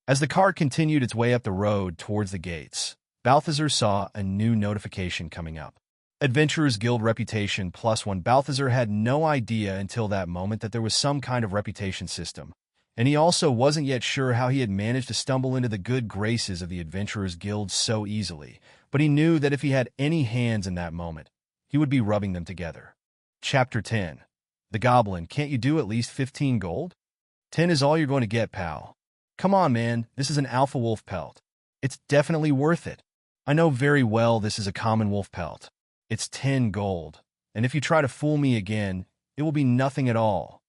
As the cart continued its way up the road towards the gates, Balthazar saw a new notification coming up. Adventurers Guild Reputation +1. Balthazar had no idea until that moment that there was some kind of reputation system, and he also wasn't yet sure how he had managed to stumble into the good graces of the Adventurers Guild so easily, but he knew that if he had any hands in that moment, he would be rubbing them together. Chapter 10. The Goblin. "Can't you do at least 15 gold? 10 is all you're going to get, pal. Come on, man, this is an alpha wolf pelt. It's definitely worth it. I know very well this is a common wolf pelt. It's 10 gold, and if you try to fool me again, it will be nothing at all."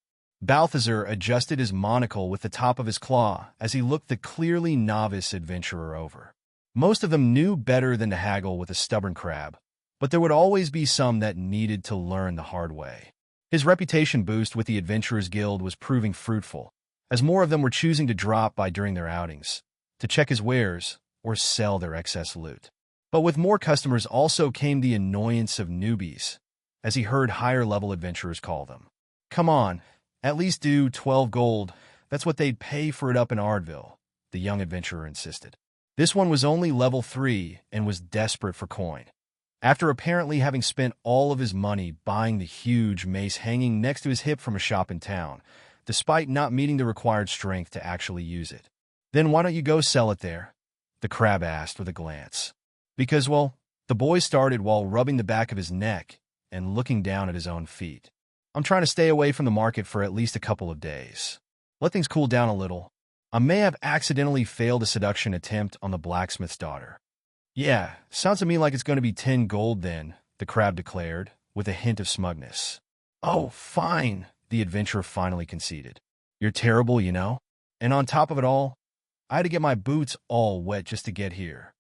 Balthazar adjusted his monocle with the top of his claw as he looked the clearly novice adventurer over. Most of them knew better than to haggle with a stubborn crab, but there would always be some that needed to learn the hard way. His reputation boost with the Adventurers Guild was proving fruitful, as more of them were choosing to drop by during their outings, to check his wares or sell their excess loot. But with more customers also came the annoyance of newbies, as he heard higher-level adventurers call them. "Come on, at least do 12 gold. That's what they'd pay for it up in Ardville," the young adventurer insisted. This one was only level 3 and was desperate for coin. After apparently having spent all of his money buying the huge mace hanging next to his hip from a shop in town, despite not meeting the required strength to actually use it. "Then why don't you go sell it there?" the Crab asked with a glance. "Because, well," the boy started while rubbing the back of his neck and looking down at his own feet. "I'm trying to stay away from the market for at least a couple of days. Let things cool down a little. I may have accidentally failed a seduction attempt on the blacksmith's daughter." "Yeah, sounds to me like it's going to be 10 gold then," the Crab declared, with a hint of smugness. "Oh, fine," the adventurer finally conceded. "You're terrible, you know. And on top of it all, I had to get my boots all wet just to get here."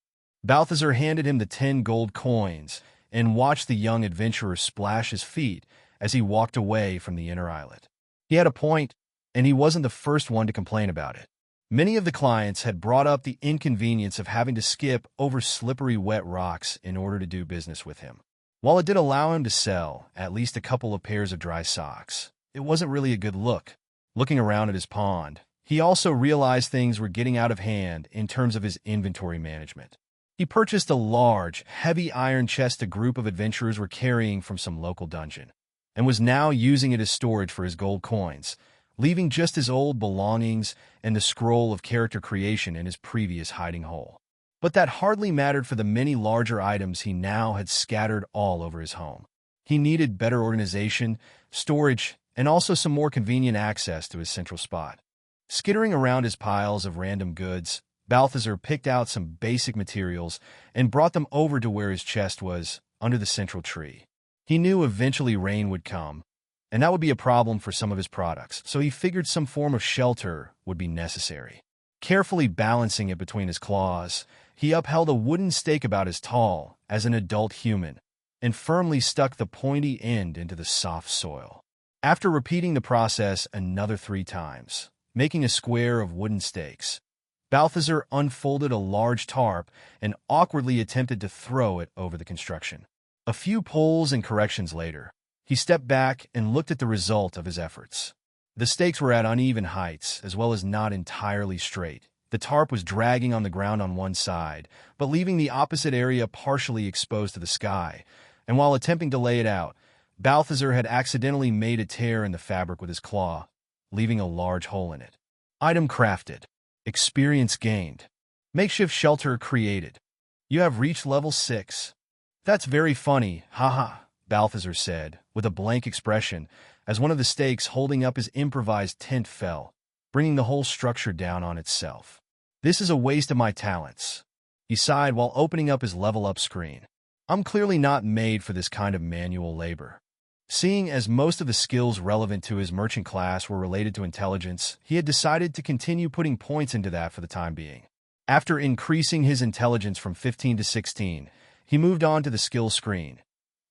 Balthazar handed him the 10 gold coins and watched the young adventurer splash his feet as he walked away from the inner islet. He had a point, and he wasn't the first one to complain about it. Many of the clients had brought up the inconvenience of having to skip over slippery wet rocks in order to do business with him. While it did allow him to sell at least a couple of pairs of dry socks, it wasn't really a good look. Looking around at his pond, he also realized things were getting out of hand in terms of his inventory management. He purchased a large, heavy iron chest a group of adventurers were carrying from some local dungeon, and was now using it as storage for his gold coins, leaving just his old belongings and the scroll of character creation in his previous hiding hole. But that hardly mattered for the many larger items he now had scattered all over his home. He needed better organization, storage, and also some more convenient access to his central spot. Skittering around his piles of random goods, Balthazar picked out some basic materials and brought them over to where his chest was, under the central tree. He knew eventually rain would come, and that would be a problem for some of his products, so he figured some form of shelter would be necessary. Carefully balancing it between his claws, he upheld a wooden stake about as tall as an adult human and firmly stuck the pointy end into the soft soil. After repeating the process another 3 times, making a square of wooden stakes, Balthazar unfolded a large tarp and awkwardly attempted to throw it over the construction. A few pulls and corrections later, he stepped back and looked at the result of his efforts. The stakes were at uneven heights, as well as not entirely straight. The tarp was dragging on the ground on one side, but leaving the opposite area partially exposed to the sky, and while attempting to lay it out, Balthazar had accidentally made a tear in the fabric with his claw, leaving a large hole in it. Item crafted. Experience gained. Makeshift shelter created. You have reached level 6. That's very funny, haha, Balthazar said, with a blank expression, as one of the stakes holding up his improvised tent fell, bringing the whole structure down on itself. This is a waste of my talents, he sighed while opening up his level-up screen. I'm clearly not made for this kind of manual labor. Seeing as most of the skills relevant to his merchant class were related to intelligence, he had decided to continue putting points into that for the time being. After increasing his intelligence from 15 to 16, he moved on to the skill screen,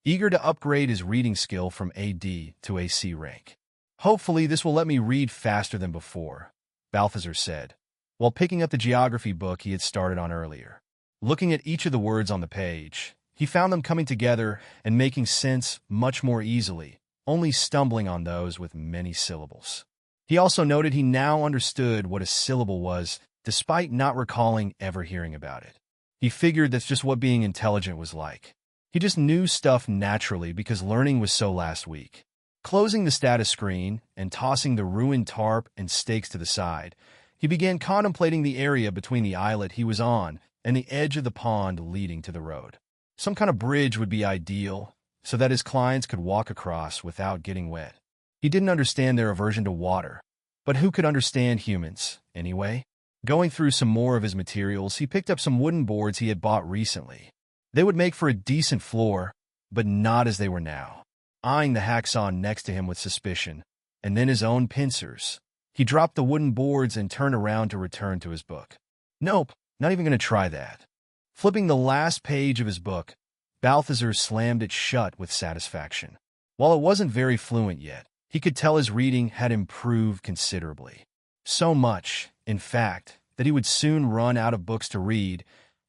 eager to upgrade his reading skill from AD to AC rank. Hopefully this will let me read faster than before, Balthazar said, while picking up the geography book he had started on earlier. Looking at each of the words on the page, he found them coming together and making sense much more easily, only stumbling on those with many syllables. He also noted he now understood what a syllable was, despite not recalling ever hearing about it. He figured that's just what being intelligent was like. He just knew stuff naturally because learning was so last week. Closing the status screen and tossing the ruined tarp and stakes to the side, he began contemplating the area between the islet he was on and the edge of the pond leading to the road. Some kind of bridge would be ideal, so that his clients could walk across without getting wet. He didn't understand their aversion to water, but who could understand humans, anyway? Going through some more of his materials, he picked up some wooden boards he had bought recently. They would make for a decent floor, but not as they were now. Eyeing the hacksaw next to him with suspicion, and then his own pincers, he dropped the wooden boards and turned around to return to his book. Nope, not even going to try that. Flipping the last page of his book, Balthazar slammed it shut with satisfaction. While it wasn't very fluent yet, he could tell his reading had improved considerably. So much, in fact, that he would soon run out of books to read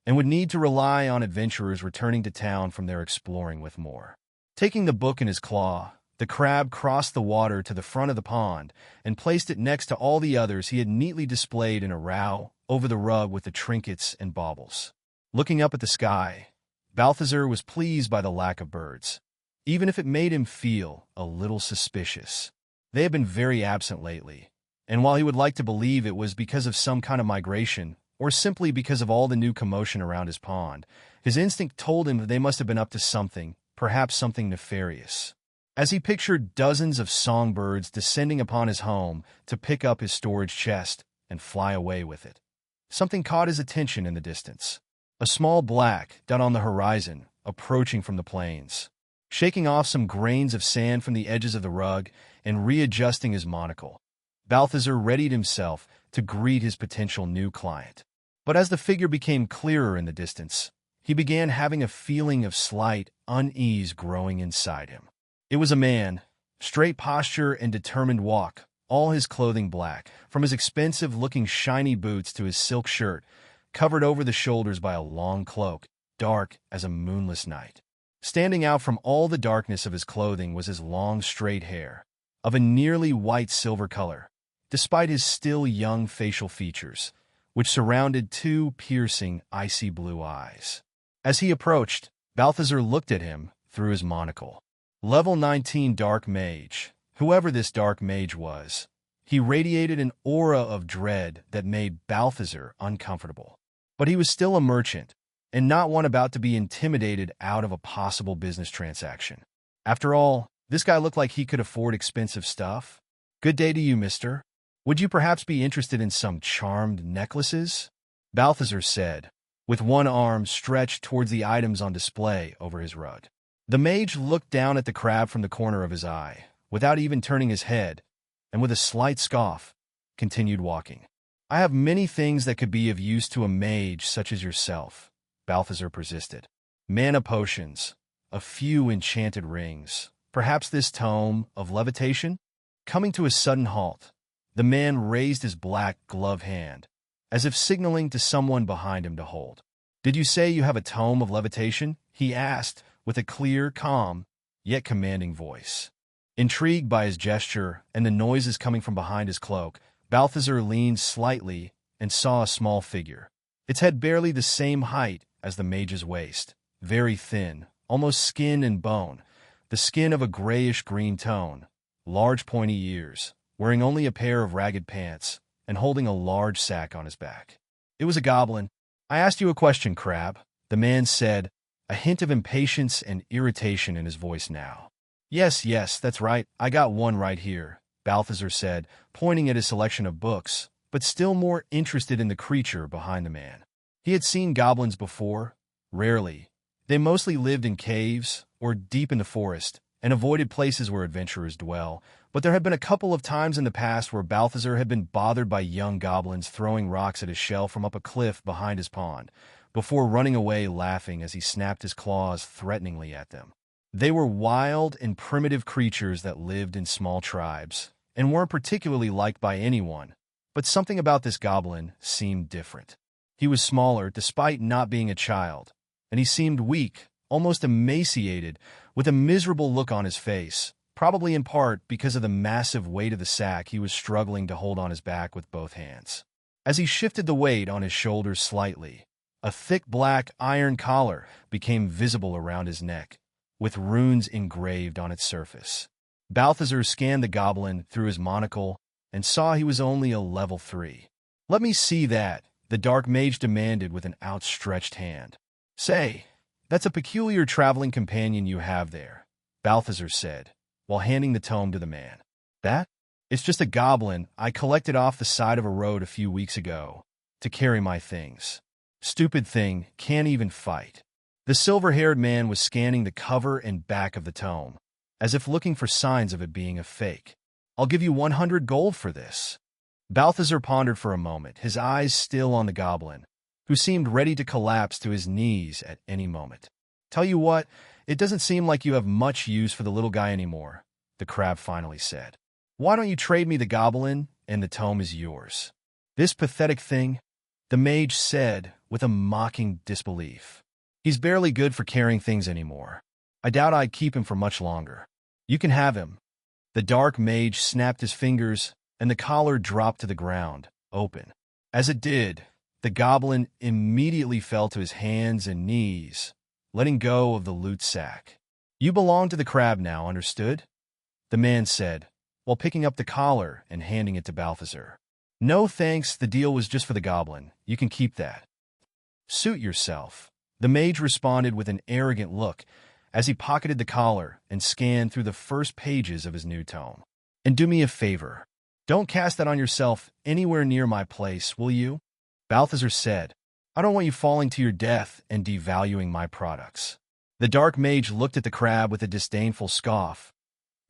and would need to rely on adventurers returning to town from their exploring with more. Taking the book in his claw, the crab crossed the water to the front of the pond and placed it next to all the others he had neatly displayed in a row over the rug with the trinkets and baubles. Looking up at the sky, Balthazar was pleased by the lack of birds, even if it made him feel a little suspicious. They had been very absent lately, and while he would like to believe it was because of some kind of migration, or simply because of all the new commotion around his pond, his instinct told him that they must have been up to something, perhaps something nefarious. As he pictured dozens of songbirds descending upon his home to pick up his storage chest and fly away with it, something caught his attention in the distance. A small black dot on the horizon, approaching from the plains. Shaking off some grains of sand from the edges of the rug and readjusting his monocle, Balthazar readied himself to greet his potential new client. But as the figure became clearer in the distance, he began having a feeling of slight unease growing inside him. It was a man, straight posture and determined walk, all his clothing black, from his expensive-looking shiny boots to his silk shirt, covered over the shoulders by a long cloak, dark as a moonless night. Standing out from all the darkness of his clothing was his long, straight hair, of a nearly white silver color, despite his still young facial features, which surrounded two piercing, icy blue eyes. As he approached, Balthazar looked at him through his monocle. Level 19 Dark Mage. Whoever this Dark Mage was, he radiated an aura of dread that made Balthazar uncomfortable. But he was still a merchant, and not one about to be intimidated out of a possible business transaction. After all, this guy looked like he could afford expensive stuff. Good day to you, mister. Would you perhaps be interested in some charmed necklaces? Balthazar said, with one arm stretched towards the items on display over his rug. The mage looked down at the crab from the corner of his eye, without even turning his head, and with a slight scoff, continued walking. I have many things that could be of use to a mage such as yourself, Balthazar persisted. Mana potions, a few enchanted rings, perhaps this tome of levitation? Coming to a sudden halt, the man raised his black glove hand, as if signaling to someone behind him to hold. Did you say you have a tome of levitation? He asked, with a clear, calm, yet commanding voice. Intrigued by his gesture and the noises coming from behind his cloak, Balthazar leaned slightly and saw a small figure. Its head barely the same height as the mage's waist, very thin, almost skin and bone, the skin of a grayish-green tone, large pointy ears, wearing only a pair of ragged pants, and holding a large sack on his back. It was a goblin. I asked you a question, Crab, the man said, a hint of impatience and irritation in his voice now. Yes, that's right, I got one right here, Balthazar said, pointing at his selection of books, but still more interested in the creature behind the man. He had seen goblins before, rarely. They mostly lived in caves or deep in the forest and avoided places where adventurers dwell, but there had been a couple of times in the past where Balthazar had been bothered by young goblins throwing rocks at his shell from up a cliff behind his pond, before running away laughing as he snapped his claws threateningly at them. They were wild and primitive creatures that lived in small tribes and weren't particularly liked by anyone, but something about this goblin seemed different. He was smaller despite not being a child, and he seemed weak, almost emaciated, with a miserable look on his face, probably in part because of the massive weight of the sack he was struggling to hold on his back with both hands. As he shifted the weight on his shoulders slightly, a thick black iron collar became visible around his neck, with runes engraved on its surface. Balthazar scanned the goblin through his monocle and saw he was only a level 3. Let me see that, the dark mage demanded with an outstretched hand. Say, that's a peculiar traveling companion you have there, Balthazar said, while handing the tome to the man. That? It's just a goblin I collected off the side of a road a few weeks ago to carry my things. Stupid thing, can't even fight. The silver-haired man was scanning the cover and back of the tome, as if looking for signs of it being a fake. I'll give you 100 gold for this. Balthazar pondered for a moment, his eyes still on the goblin, who seemed ready to collapse to his knees at any moment. Tell you what, it doesn't seem like you have much use for the little guy anymore, the crab finally said. Why don't you trade me the goblin, and the tome is yours? This pathetic thing, the mage said with a mocking disbelief. He's barely good for carrying things anymore. I doubt I'd keep him for much longer. You can have him. The dark mage snapped his fingers, and the collar dropped to the ground, open. As it did, the goblin immediately fell to his hands and knees, letting go of the loot sack. You belong to the crab now, understood? The man said, while picking up the collar and handing it to Balthazar. No thanks, the deal was just for the goblin. You can keep that. Suit yourself, the mage responded with an arrogant look as he pocketed the collar and scanned through the first pages of his new tome. And do me a favor. Don't cast that on yourself anywhere near my place, will you? Balthazar said, I don't want you falling to your death and devaluing my products. The dark mage looked at the crab with a disdainful scoff,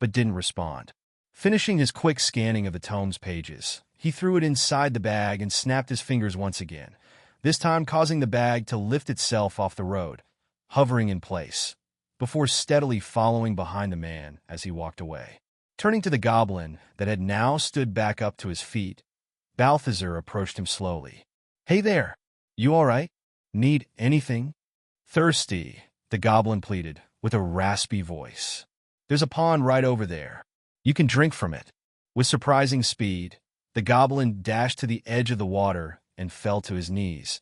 but didn't respond. Finishing his quick scanning of the tome's pages, he threw it inside the bag and snapped his fingers once again, this time causing the bag to lift itself off the road, hovering in place, before steadily following behind the man as he walked away. Turning to the goblin that had now stood back up to his feet, Balthazar approached him slowly. Hey there, you all right? Need anything? Thirsty, the goblin pleaded, with a raspy voice. "There's a pond right over there. You can drink from it." With surprising speed, the goblin dashed to the edge of the water and fell to his knees,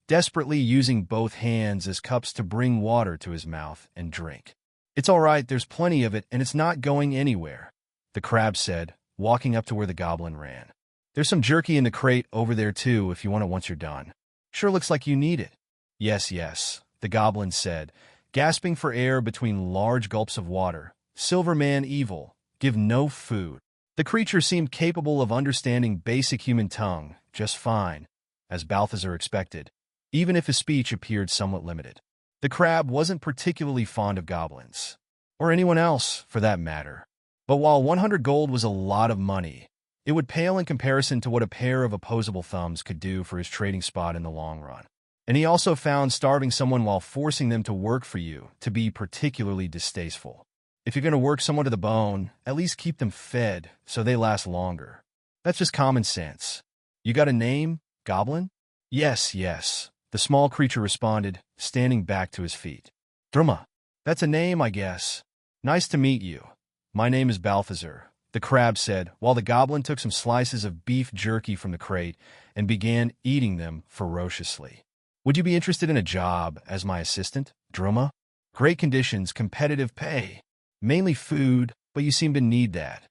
desperately using both hands as cups to bring water to his mouth and drink. "It's all right, there's plenty of it, and it's not going anywhere," the crab said, walking up to where the goblin ran. "There's some jerky in the crate over there too if you want it once you're done. Sure looks like you need it." "Yes, yes," the goblin said, gasping for air between large gulps of water. "Silverman evil, give no food." The creature seemed capable of understanding basic human tongue just fine, as Balthazar expected, even if his speech appeared somewhat limited. The crab wasn't particularly fond of goblins, or anyone else, for that matter. But while 100 gold was a lot of money, it would pale in comparison to what a pair of opposable thumbs could do for his trading spot in the long run. And he also found starving someone while forcing them to work for you to be particularly distasteful. If you're going to work someone to the bone, at least keep them fed so they last longer. That's just common sense. "You got a name, goblin?" "Yes, yes," the small creature responded, standing back to his feet. "Druma. That's a name, I guess. Nice to meet you. My name is Balthazar," the crab said, while the goblin took some slices of beef jerky from the crate and began eating them ferociously. "Would you be interested in a job as my assistant, Druma? Great conditions, competitive pay. Mainly food, but you seem to need that."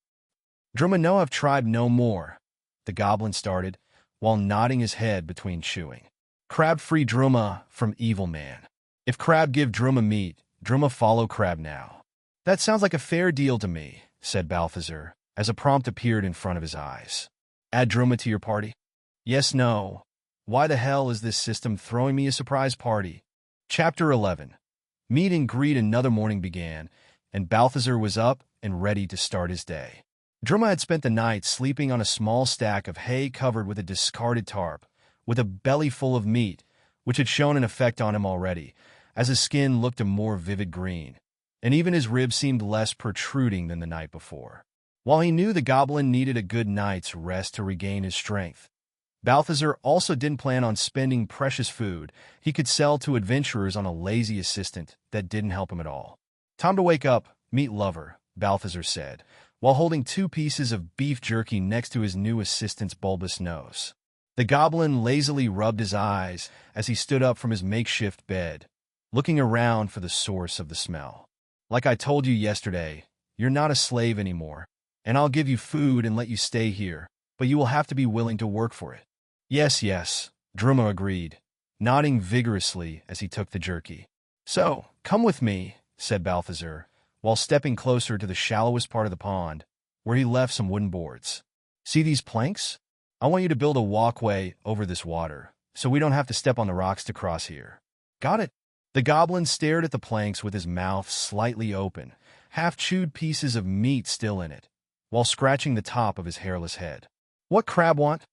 "Druma, no, I've tried no more," the goblin started, while nodding his head between chewing. "Crab free Druma from Evil Man. If crab give Druma meat, Druma follow crab now." "That sounds like a fair deal to me," said Balthazar, as a prompt appeared in front of his eyes. "Add Druma to your party?" "Yes, no. Why the hell is this system throwing me a surprise party?" Chapter 11. Meet and greet. Another morning began, and Balthazar was up and ready to start his day. Druma had spent the night sleeping on a small stack of hay covered with a discarded tarp, with a belly full of meat, which had shown an effect on him already, as his skin looked a more vivid green, and even his ribs seemed less protruding than the night before. While he knew the goblin needed a good night's rest to regain his strength, Balthazar also didn't plan on spending precious food he could sell to adventurers on a lazy assistant that didn't help him at all. "Time to wake up, meat lover," Balthazar said, while holding 2 pieces of beef jerky next to his new assistant's bulbous nose. The goblin lazily rubbed his eyes as he stood up from his makeshift bed, looking around for the source of the smell. "Like I told you yesterday, you're not a slave anymore, and I'll give you food and let you stay here, but you will have to be willing to work for it." "Yes, yes," Druma agreed, nodding vigorously as he took the jerky. "So, come with me," said Balthazar, while stepping closer to the shallowest part of the pond, where he left some wooden boards. "See these planks? I want you to build a walkway over this water, so we don't have to step on the rocks to cross here." "Got it." The goblin stared at the planks with his mouth slightly open, half-chewed pieces of meat still in it, while scratching the top of his hairless head. "What crab want?"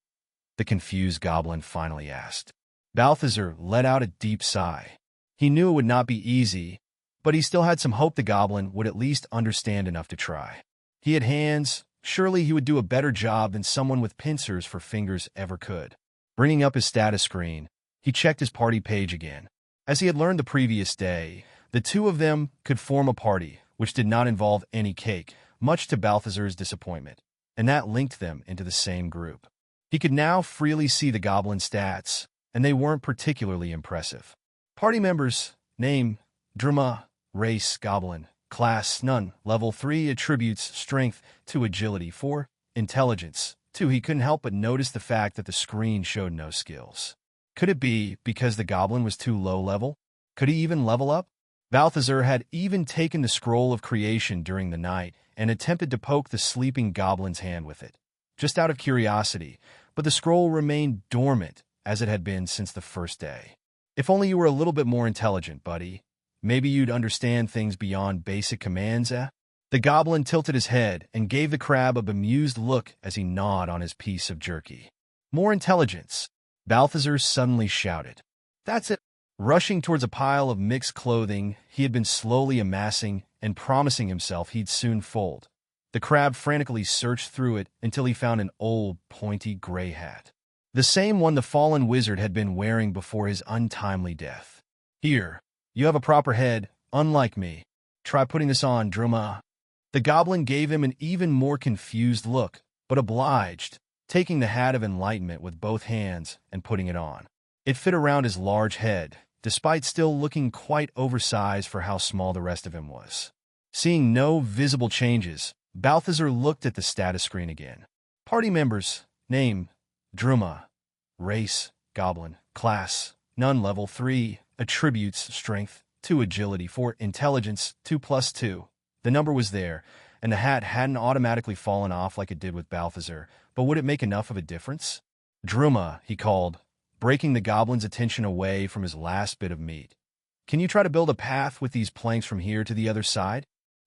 the confused goblin finally asked. Balthazar let out a deep sigh. He knew it would not be easy, but he still had some hope the goblin would at least understand enough to try. He had hands. Surely he would do a better job than someone with pincers for fingers ever could. Bringing up his status screen, he checked his party page again. As he had learned the previous day, the 2 of them could form a party, which did not involve any cake, much to Balthazar's disappointment, and that linked them into the same group. He could now freely see the goblin stats, and they weren't particularly impressive. Party members: name, Druma, race, goblin, class, none, level 3, attributes, strength, 2, agility, 4, intelligence, 2. He couldn't help but notice the fact that the screen showed no skills. Could it be because the goblin was too low level? Could he even level up? Balthazar had even taken the scroll of creation during the night and attempted to poke the sleeping goblin's hand with it, just out of curiosity, but the scroll remained dormant as it had been since the first day. If only you were a little bit more intelligent, buddy. Maybe you'd understand things beyond basic commands, eh? The goblin tilted his head and gave the crab a bemused look as he gnawed on his piece of jerky. "More intelligence," Balthazar suddenly shouted. "That's it." Rushing towards a pile of mixed clothing he had been slowly amassing and promising himself he'd soon fold, the crab frantically searched through it until he found an old, pointy gray hat. The same one the fallen wizard had been wearing before his untimely death. "Here, you have a proper head, unlike me," Try putting this on, Druma. The goblin gave him an even more confused look, but obliged, taking the hat of enlightenment with both hands and putting it on. It fit around his large head, despite still looking quite oversized for how small the rest of him was. Seeing no visible changes, Balthazar looked at the status screen again. Party members: name, Druma. Race, goblin. Class, none. Level 3. Attributes: strength 2, agility 4, intelligence 2+2. The number was there, and the hat hadn't automatically fallen off like it did with Balthazar, but would it make enough of a difference? Druma, he called, breaking the goblin's attention away from his last bit of meat. Can you try to build a path with these planks from here to the other side?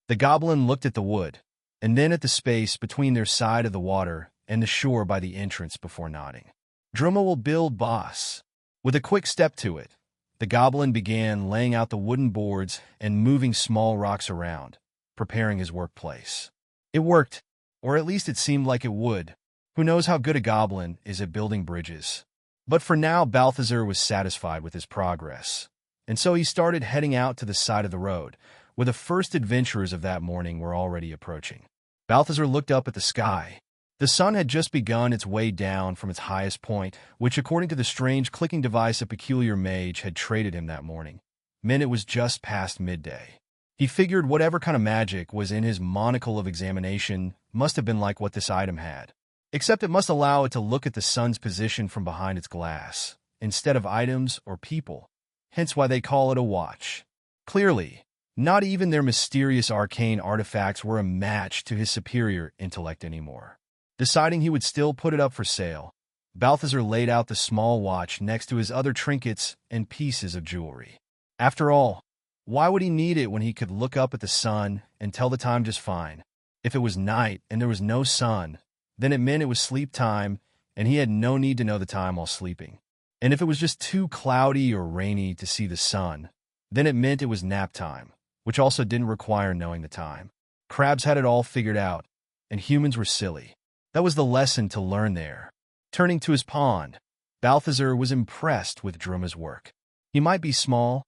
The goblin looked at the wood, and then at the space between their side of the water and the shore by the entrance before nodding. Druma will build, boss. With a quick step to it, the goblin began laying out the wooden boards and moving small rocks around, preparing his workplace. It worked, or at least it seemed like it would. Who knows how good a goblin is at building bridges? But for now, Balthazar was satisfied with his progress, and so he started heading out to the side of the road, where the first adventurers of that morning were already approaching. Balthazar looked up at the sky. The sun had just begun its way down from its highest point, which, according to the strange clicking device a peculiar mage had traded him that morning, meant it was just past midday. He figured whatever kind of magic was in his monocle of examination must have been like what this item had, except it must allow it to look at the sun's position from behind its glass, instead of items or people, hence why they call it a watch. Clearly, not even their mysterious arcane artifacts were a match to his superior intellect anymore. Deciding he would still put it up for sale, Balthazar laid out the small watch next to his other trinkets and pieces of jewelry. After all, why would he need it when he could look up at the sun and tell the time just fine? If it was night and there was no sun, then it meant it was sleep time, and he had no need to know the time while sleeping. And if it was just too cloudy or rainy to see the sun, then it meant it was nap time, which also didn't require knowing the time. Crabs had it all figured out, and humans were silly. That was the lesson to learn there. Turning to his pond, Balthazar was impressed with Druma's work. He might be small,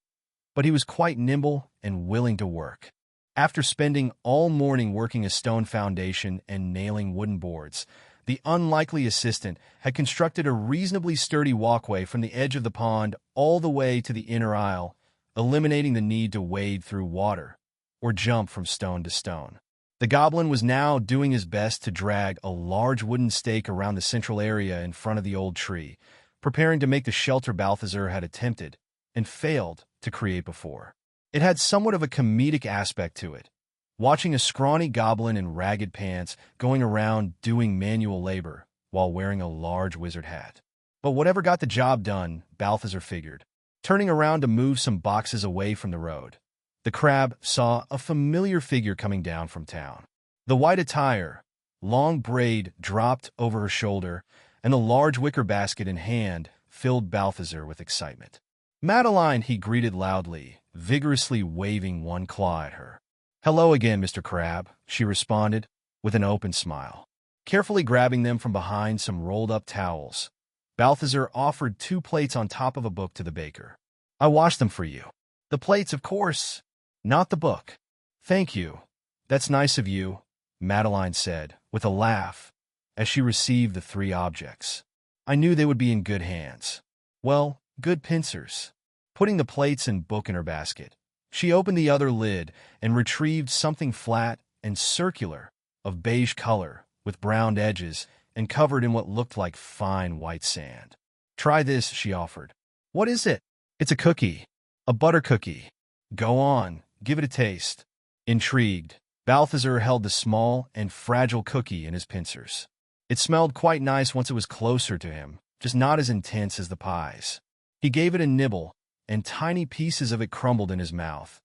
but he was quite nimble and willing to work. After spending all morning working a stone foundation and nailing wooden boards, the unlikely assistant had constructed a reasonably sturdy walkway from the edge of the pond all the way to the inner aisle, eliminating the need to wade through water or jump from stone to stone. The goblin was now doing his best to drag a large wooden stake around the central area in front of the old tree, preparing to make the shelter Balthazar had attempted and failed to create before. It had somewhat of a comedic aspect to it, watching a scrawny goblin in ragged pants going around doing manual labor while wearing a large wizard hat. But whatever got the job done, Balthazar figured, turning around to move some boxes away from the road. The crab saw a familiar figure coming down from town. The white attire, long braid dropped over her shoulder, and the large wicker basket in hand filled Balthazar with excitement. "Madeline," he greeted loudly, vigorously waving one claw at her. "Hello again, Mr. Crab," she responded, with an open smile. Carefully grabbing them from behind some rolled-up towels, Balthazar offered 2 plates on top of a book to the baker. "I washed them for you." "The plates, of course. Not the book." "Thank you. That's nice of you," Madeline said, with a laugh, as she received the 3 objects. "I knew they would be in good hands. Well, good pincers." Putting the plates and book in her basket, she opened the other lid and retrieved something flat and circular, of beige color, with browned edges, and covered in what looked like fine white sand. "Try this," she offered. "What is it?" "It's a cookie. A butter cookie." "Go on. Give it a taste." Intrigued, Balthazar held the small and fragile cookie in his pincers. It smelled quite nice once it was closer to him, just not as intense as the pies. He gave it a nibble, and tiny pieces of it crumbled in his mouth,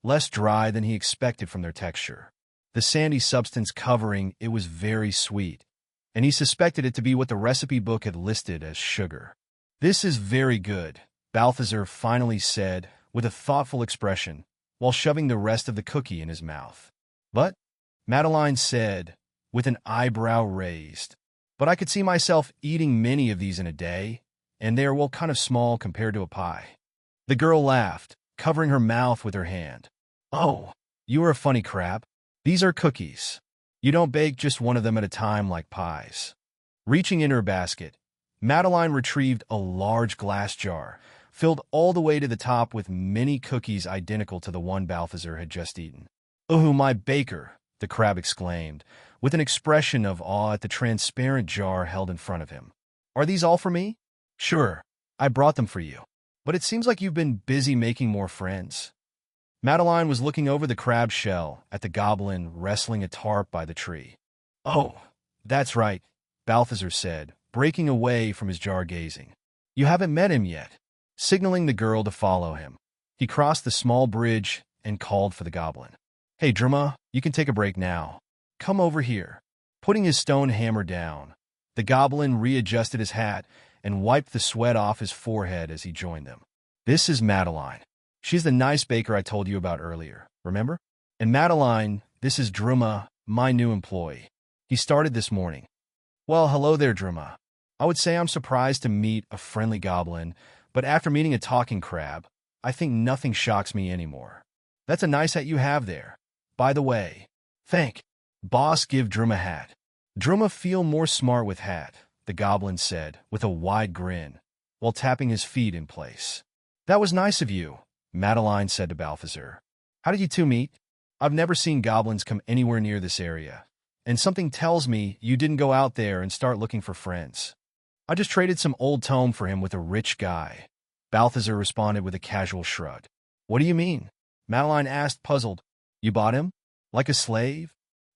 less dry than he expected from their texture. The sandy substance covering it was very sweet, and he suspected it to be what the recipe book had listed as sugar. "This is very good," Balthazar finally said with a thoughtful expression, while shoving the rest of the cookie in his mouth. "But," Madeline said, with an eyebrow raised, "but I could see myself eating many of these in a day, and they are well kind of small compared to a pie." The girl laughed, covering her mouth with her hand. "Oh, You are a funny crab. These are cookies. You don't bake just one of them at a time like pies. Reaching in her basket, Madeline retrieved a large glass jar, filled all the way to the top with many cookies identical to the one Balthazar had just eaten. "Oh, my baker!" the crab exclaimed, with an expression of awe at the transparent jar held in front of him. "Are these all for me?" "Sure, I brought them for you. But it seems like you've been busy making more friends." Madeline was looking over the crab shell at the goblin wrestling a tarp by the tree. "Oh, that's right," Balthazar said, breaking away from his jar gazing. "You haven't met him yet." Signaling the girl to follow him, he crossed the small bridge and called for the goblin. "Hey, Druma, you can take a break now. Come over here." Putting his stone hammer down, the goblin readjusted his hat and wiped the sweat off his forehead as he joined them. "This is Madeline. She's the nice baker I told you about earlier, remember? And Madeline, this is Druma, my new employee. He started this morning." "Well, hello there, Druma. I would say I'm surprised to meet a friendly goblin, but after meeting a talking crab, I think nothing shocks me anymore. That's a nice hat you have there. By the way, thank boss give Druma hat. Druma feel more smart with hat," the goblin said with a wide grin, while tapping his feet in place. "That was nice of you," Madeline said to Balthazar. "How did you two meet? I've never seen goblins come anywhere near this area, and something tells me you didn't go out there and start looking for friends." "I just traded some old tome for him with a rich guy," Balthazar responded with a casual shrug. "What do you mean?" Madeline asked, puzzled. "You bought him? Like a slave?"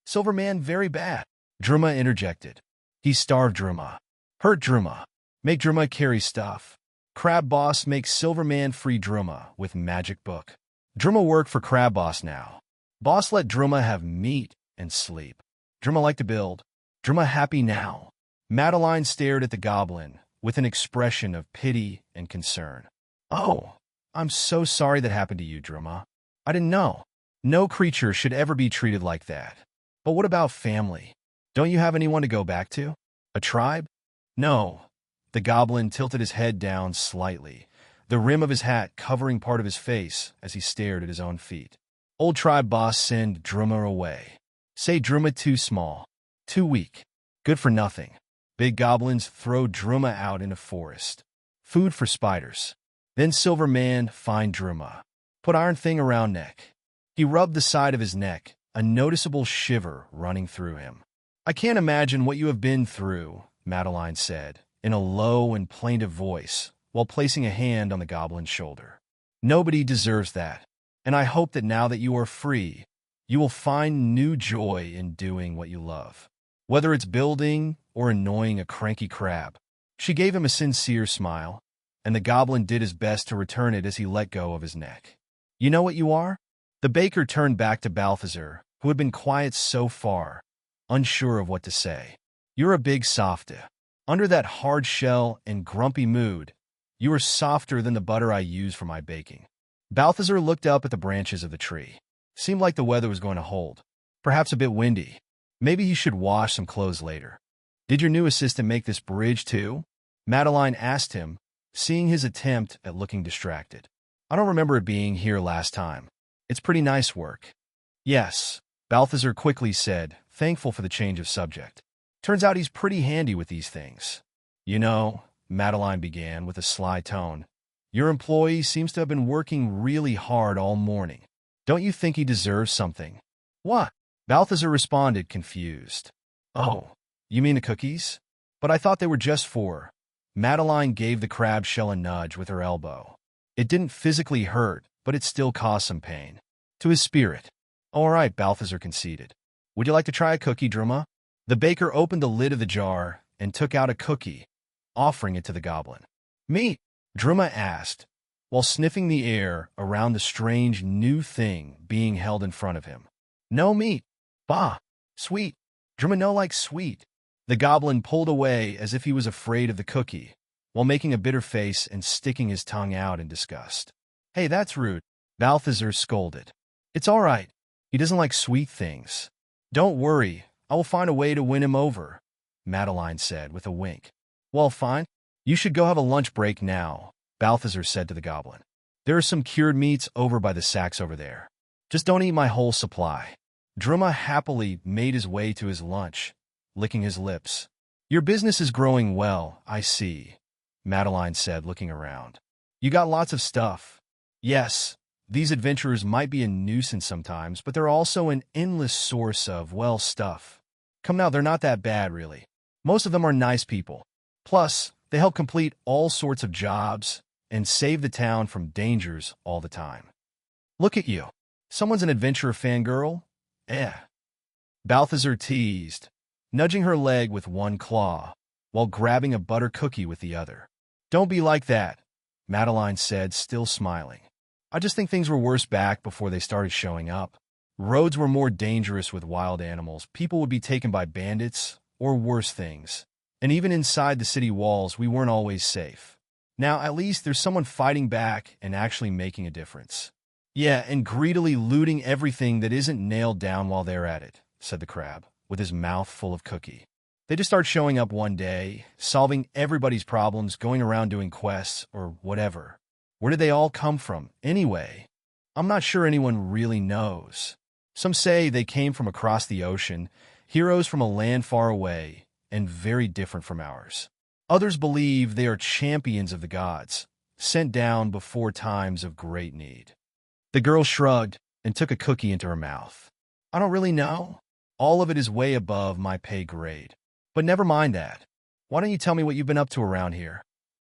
"Silverman very bad," Druma interjected. "He starved Druma. Hurt Druma. Make Druma carry stuff. Crab Boss makes Silverman free Druma with magic book. Druma work for Crab Boss now. Boss let Druma have meat and sleep. Druma like to build. Druma happy now." Madeline stared at the goblin with an expression of pity and concern. "Oh, I'm so sorry that happened to you, Druma. I didn't know. No creature should ever be treated like that. But what about family? Don't you have anyone to go back to? A tribe?" "No." The goblin tilted his head down slightly, the rim of his hat covering part of his face as he stared at his own feet. "Old tribe boss send Druma away. Say Druma too small, too weak, good for nothing. Big goblins throw Druma out in a forest. Food for spiders. Then Silverman find Druma. Put iron thing around neck." He rubbed the side of his neck, a noticeable shiver running through him. "I can't imagine what you have been through," Madeline said, in a low and plaintive voice, while placing a hand on the goblin's shoulder. "Nobody deserves that, and I hope that now that you are free, you will find new joy in doing what you love. Whether it's building or annoying a cranky crab." She gave him a sincere smile, and the goblin did his best to return it as he let go of his neck. "You know what you are?" The baker turned back to Balthazar, who had been quiet so far, unsure of what to say. "You're a big softy. Under that hard shell and grumpy mood, you are softer than the butter I use for my baking." Balthazar looked up at the branches of the tree. Seemed like the weather was going to hold. Perhaps a bit windy. Maybe he should wash some clothes later. "Did your new assistant make this bridge too?" Madeline asked him, seeing his attempt at looking distracted. "I don't remember it being here last time. It's pretty nice work." "Yes," Balthazar quickly said, thankful for the change of subject. "Turns out he's pretty handy with these things." "You know," Madeline began with a sly tone, "your employee seems to have been working really hard all morning. Don't you think he deserves something?" "What?" Balthazar responded, confused. "Oh, you mean the cookies? But I thought they were just for—" Madeline gave the crab shell a nudge with her elbow. It didn't physically hurt, but it still caused some pain. To his spirit. "All right," Balthazar conceded. "Would you like to try a cookie, Druma?" The baker opened the lid of the jar and took out a cookie, offering it to the goblin. "Me?" Druma asked, while sniffing the air around the strange new thing being held in front of him. "No meat. Bah, sweet. Druma no like sweet." The goblin pulled away as if he was afraid of the cookie, while making a bitter face and sticking his tongue out in disgust. "Hey, that's rude," Balthazar scolded. "It's all right. He doesn't like sweet things. Don't worry, I will find a way to win him over," Madeline said with a wink. "Well, fine. You should go have a lunch break now," Balthazar said to the goblin. "There are some cured meats over by the sacks over there. Just don't eat my whole supply. Druma happily made his way to his lunch, licking his lips. Your business is growing well, I see, Madeline said, looking around. You got lots of stuff. Yes, these adventurers might be a nuisance sometimes, but they're also an endless source of, well, stuff. Come now, they're not that bad, really. Most of them are nice people. Plus, they help complete all sorts of jobs and save the town from dangers all the time. Look at you. Someone's an adventurer fangirl? Balthazar teased, nudging her leg with one claw, while grabbing a butter cookie with the other. Don't be like that, Madeline said, still smiling. I just think things were worse back before they started showing up. Roads were more dangerous with wild animals. People would be taken by bandits, or worse things. And even inside the city walls, we weren't always safe. Now, at least there's someone fighting back and actually making a difference. Yeah, and greedily looting everything that isn't nailed down while they're at it, said the crab, with his mouth full of cookie. They just start showing up one day, solving everybody's problems, going around doing quests, or whatever. Where did they all come from, anyway? I'm not sure anyone really knows. Some say they came from across the ocean, heroes from a land far away, and very different from ours. Others believe they are champions of the gods, sent down before times of great need. The girl shrugged and took a cookie into her mouth. I don't really know. All of it is way above my pay grade. But never mind that. Why don't you tell me what you've been up to around here?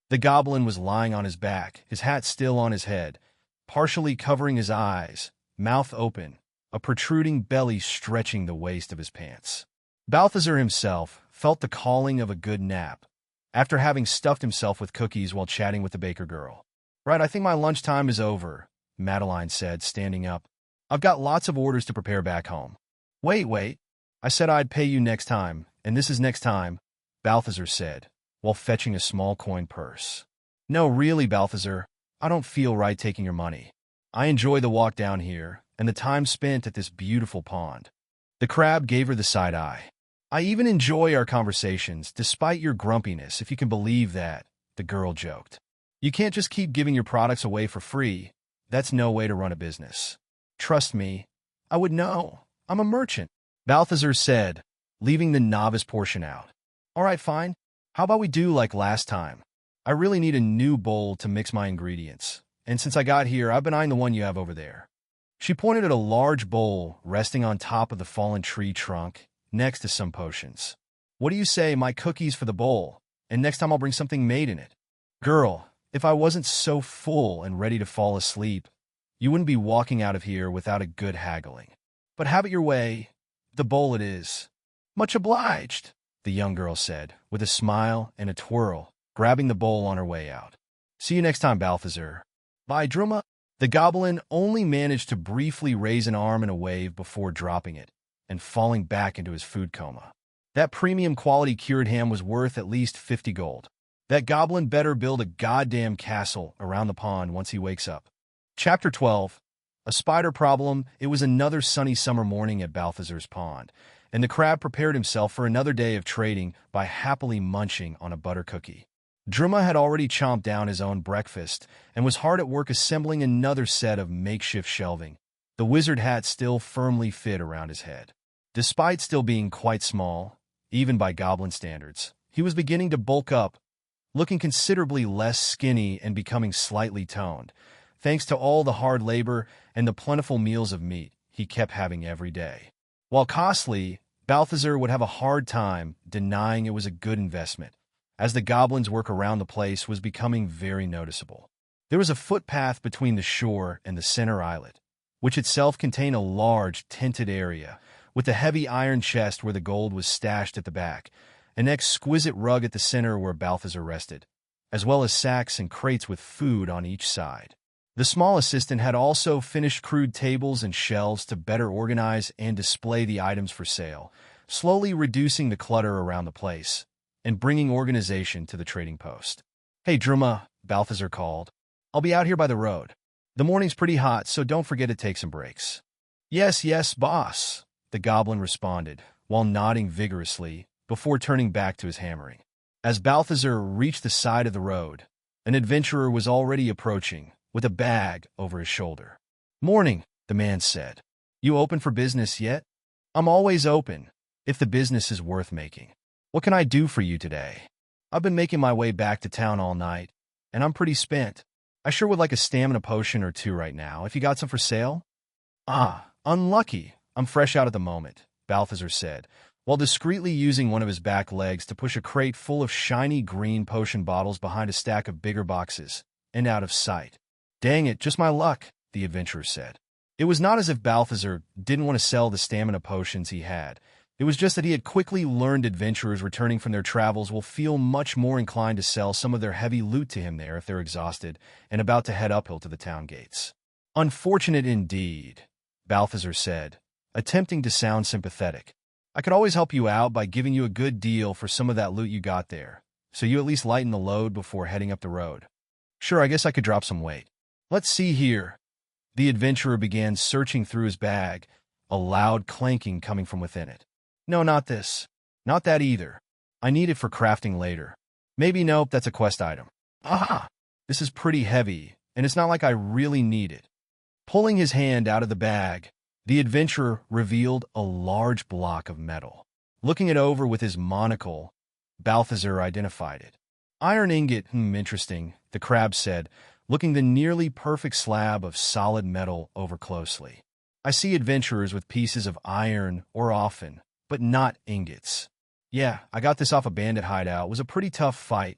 The goblin was lying on his back, his hat still on his head, partially covering his eyes, mouth open, a protruding belly stretching the waist of his pants. Balthazar himself felt the calling of a good nap, after having stuffed himself with cookies while chatting with the baker girl. Right, I think my lunchtime is over, Madeline said, standing up. I've got lots of orders to prepare back home. Wait. I said I'd pay you next time, and this is next time, Balthazar said, while fetching a small coin purse. No, really, Balthazar, I don't feel right taking your money. I enjoy the walk down here, and the time spent at this beautiful pond. The crab gave her the side eye. I even enjoy our conversations, despite your grumpiness, if you can believe that, the girl joked. You can't just keep giving your products away for free. That's no way to run a business. Trust me, I would know. I'm a merchant, Balthazar said, leaving the novice portion out. All right, fine. How about we do like last time? I really need a new bowl to mix my ingredients, and since I got here, I've been eyeing the one you have over there. She pointed at a large bowl resting on top of the fallen tree trunk, next to some potions. What do you say, my cookies for the bowl, and next time I'll bring something made in it? Girl, if I wasn't so full and ready to fall asleep, you wouldn't be walking out of here without a good haggling. But have it your way, the bowl it is. Much obliged, the young girl said, with a smile and a twirl, grabbing the bowl on her way out. See you next time, Balthazar. Bye, Druma. The goblin only managed to briefly raise an arm in a wave before dropping it and falling back into his food coma. That premium quality cured ham was worth at least 50 gold. That goblin better build a goddamn castle around the pond once he wakes up. Chapter 12. A spider problem. It was another sunny summer morning at Balthazar's pond, and the crab prepared himself for another day of trading by happily munching on a butter cookie. Druma had already chomped down his own breakfast and was hard at work assembling another set of makeshift shelving, the wizard hat still firmly fit around his head. Despite still being quite small, even by goblin standards, he was beginning to bulk up, looking considerably less skinny and becoming slightly toned, thanks to all the hard labor and the plentiful meals of meat he kept having every day. While costly, Balthazar would have a hard time denying it was a good investment, as the goblins' work around the place was becoming very noticeable. There was a footpath between the shore and the center islet, which itself contained a large, tented area, with a heavy iron chest where the gold was stashed at the back, an exquisite rug at the center where Balthazar rested, as well as sacks and crates with food on each side. The small assistant had also finished crude tables and shelves to better organize and display the items for sale, slowly reducing the clutter around the place and bringing organization to the trading post. Hey, Druma, Balthazar called. I'll be out here by the road. The morning's pretty hot, so don't forget to take some breaks. Yes, boss, the goblin responded, while nodding vigorously before turning back to his hammering. As Balthazar reached the side of the road, an adventurer was already approaching, with a bag over his shoulder. Morning, the man said. "You open for business yet?" "I'm always open, if the business is worth making. What can I do for you today?" "I've been making my way back to town all night, and I'm pretty spent. I sure would like a stamina potion or two right now, if you got some for sale." "Ah, unlucky. I'm fresh out at the moment," Balthazar said, while discreetly using one of his back legs to push a crate full of shiny green potion bottles behind a stack of bigger boxes, and out of sight. "Dang it, just my luck," the adventurer said. It was not as if Balthazar didn't want to sell the stamina potions he had. It was just that he had quickly learned adventurers returning from their travels will feel much more inclined to sell some of their heavy loot to him there if they're exhausted and about to head uphill to the town gates. "Unfortunate indeed," Balthazar said, attempting to sound sympathetic. "I could always help you out by giving you a good deal for some of that loot you got there, so you at least lighten the load before heading up the road." "Sure, I guess I could drop some weight." "Let's see here." The adventurer began searching through his bag, a loud clanking coming from within it. "No, not this. Not that either. I need it for crafting later." "Maybe nope, that's a quest item." "Aha! This is pretty heavy, and it's not like I really need it." Pulling his hand out of the bag, the adventurer revealed a large block of metal. Looking it over with his monocle, Balthazar identified it. "Iron ingot, interesting," the crab said, looking the nearly perfect slab of solid metal over closely. "I see adventurers with pieces of iron or often, but not ingots." "Yeah, I got this off a bandit hideout. It was a pretty tough fight.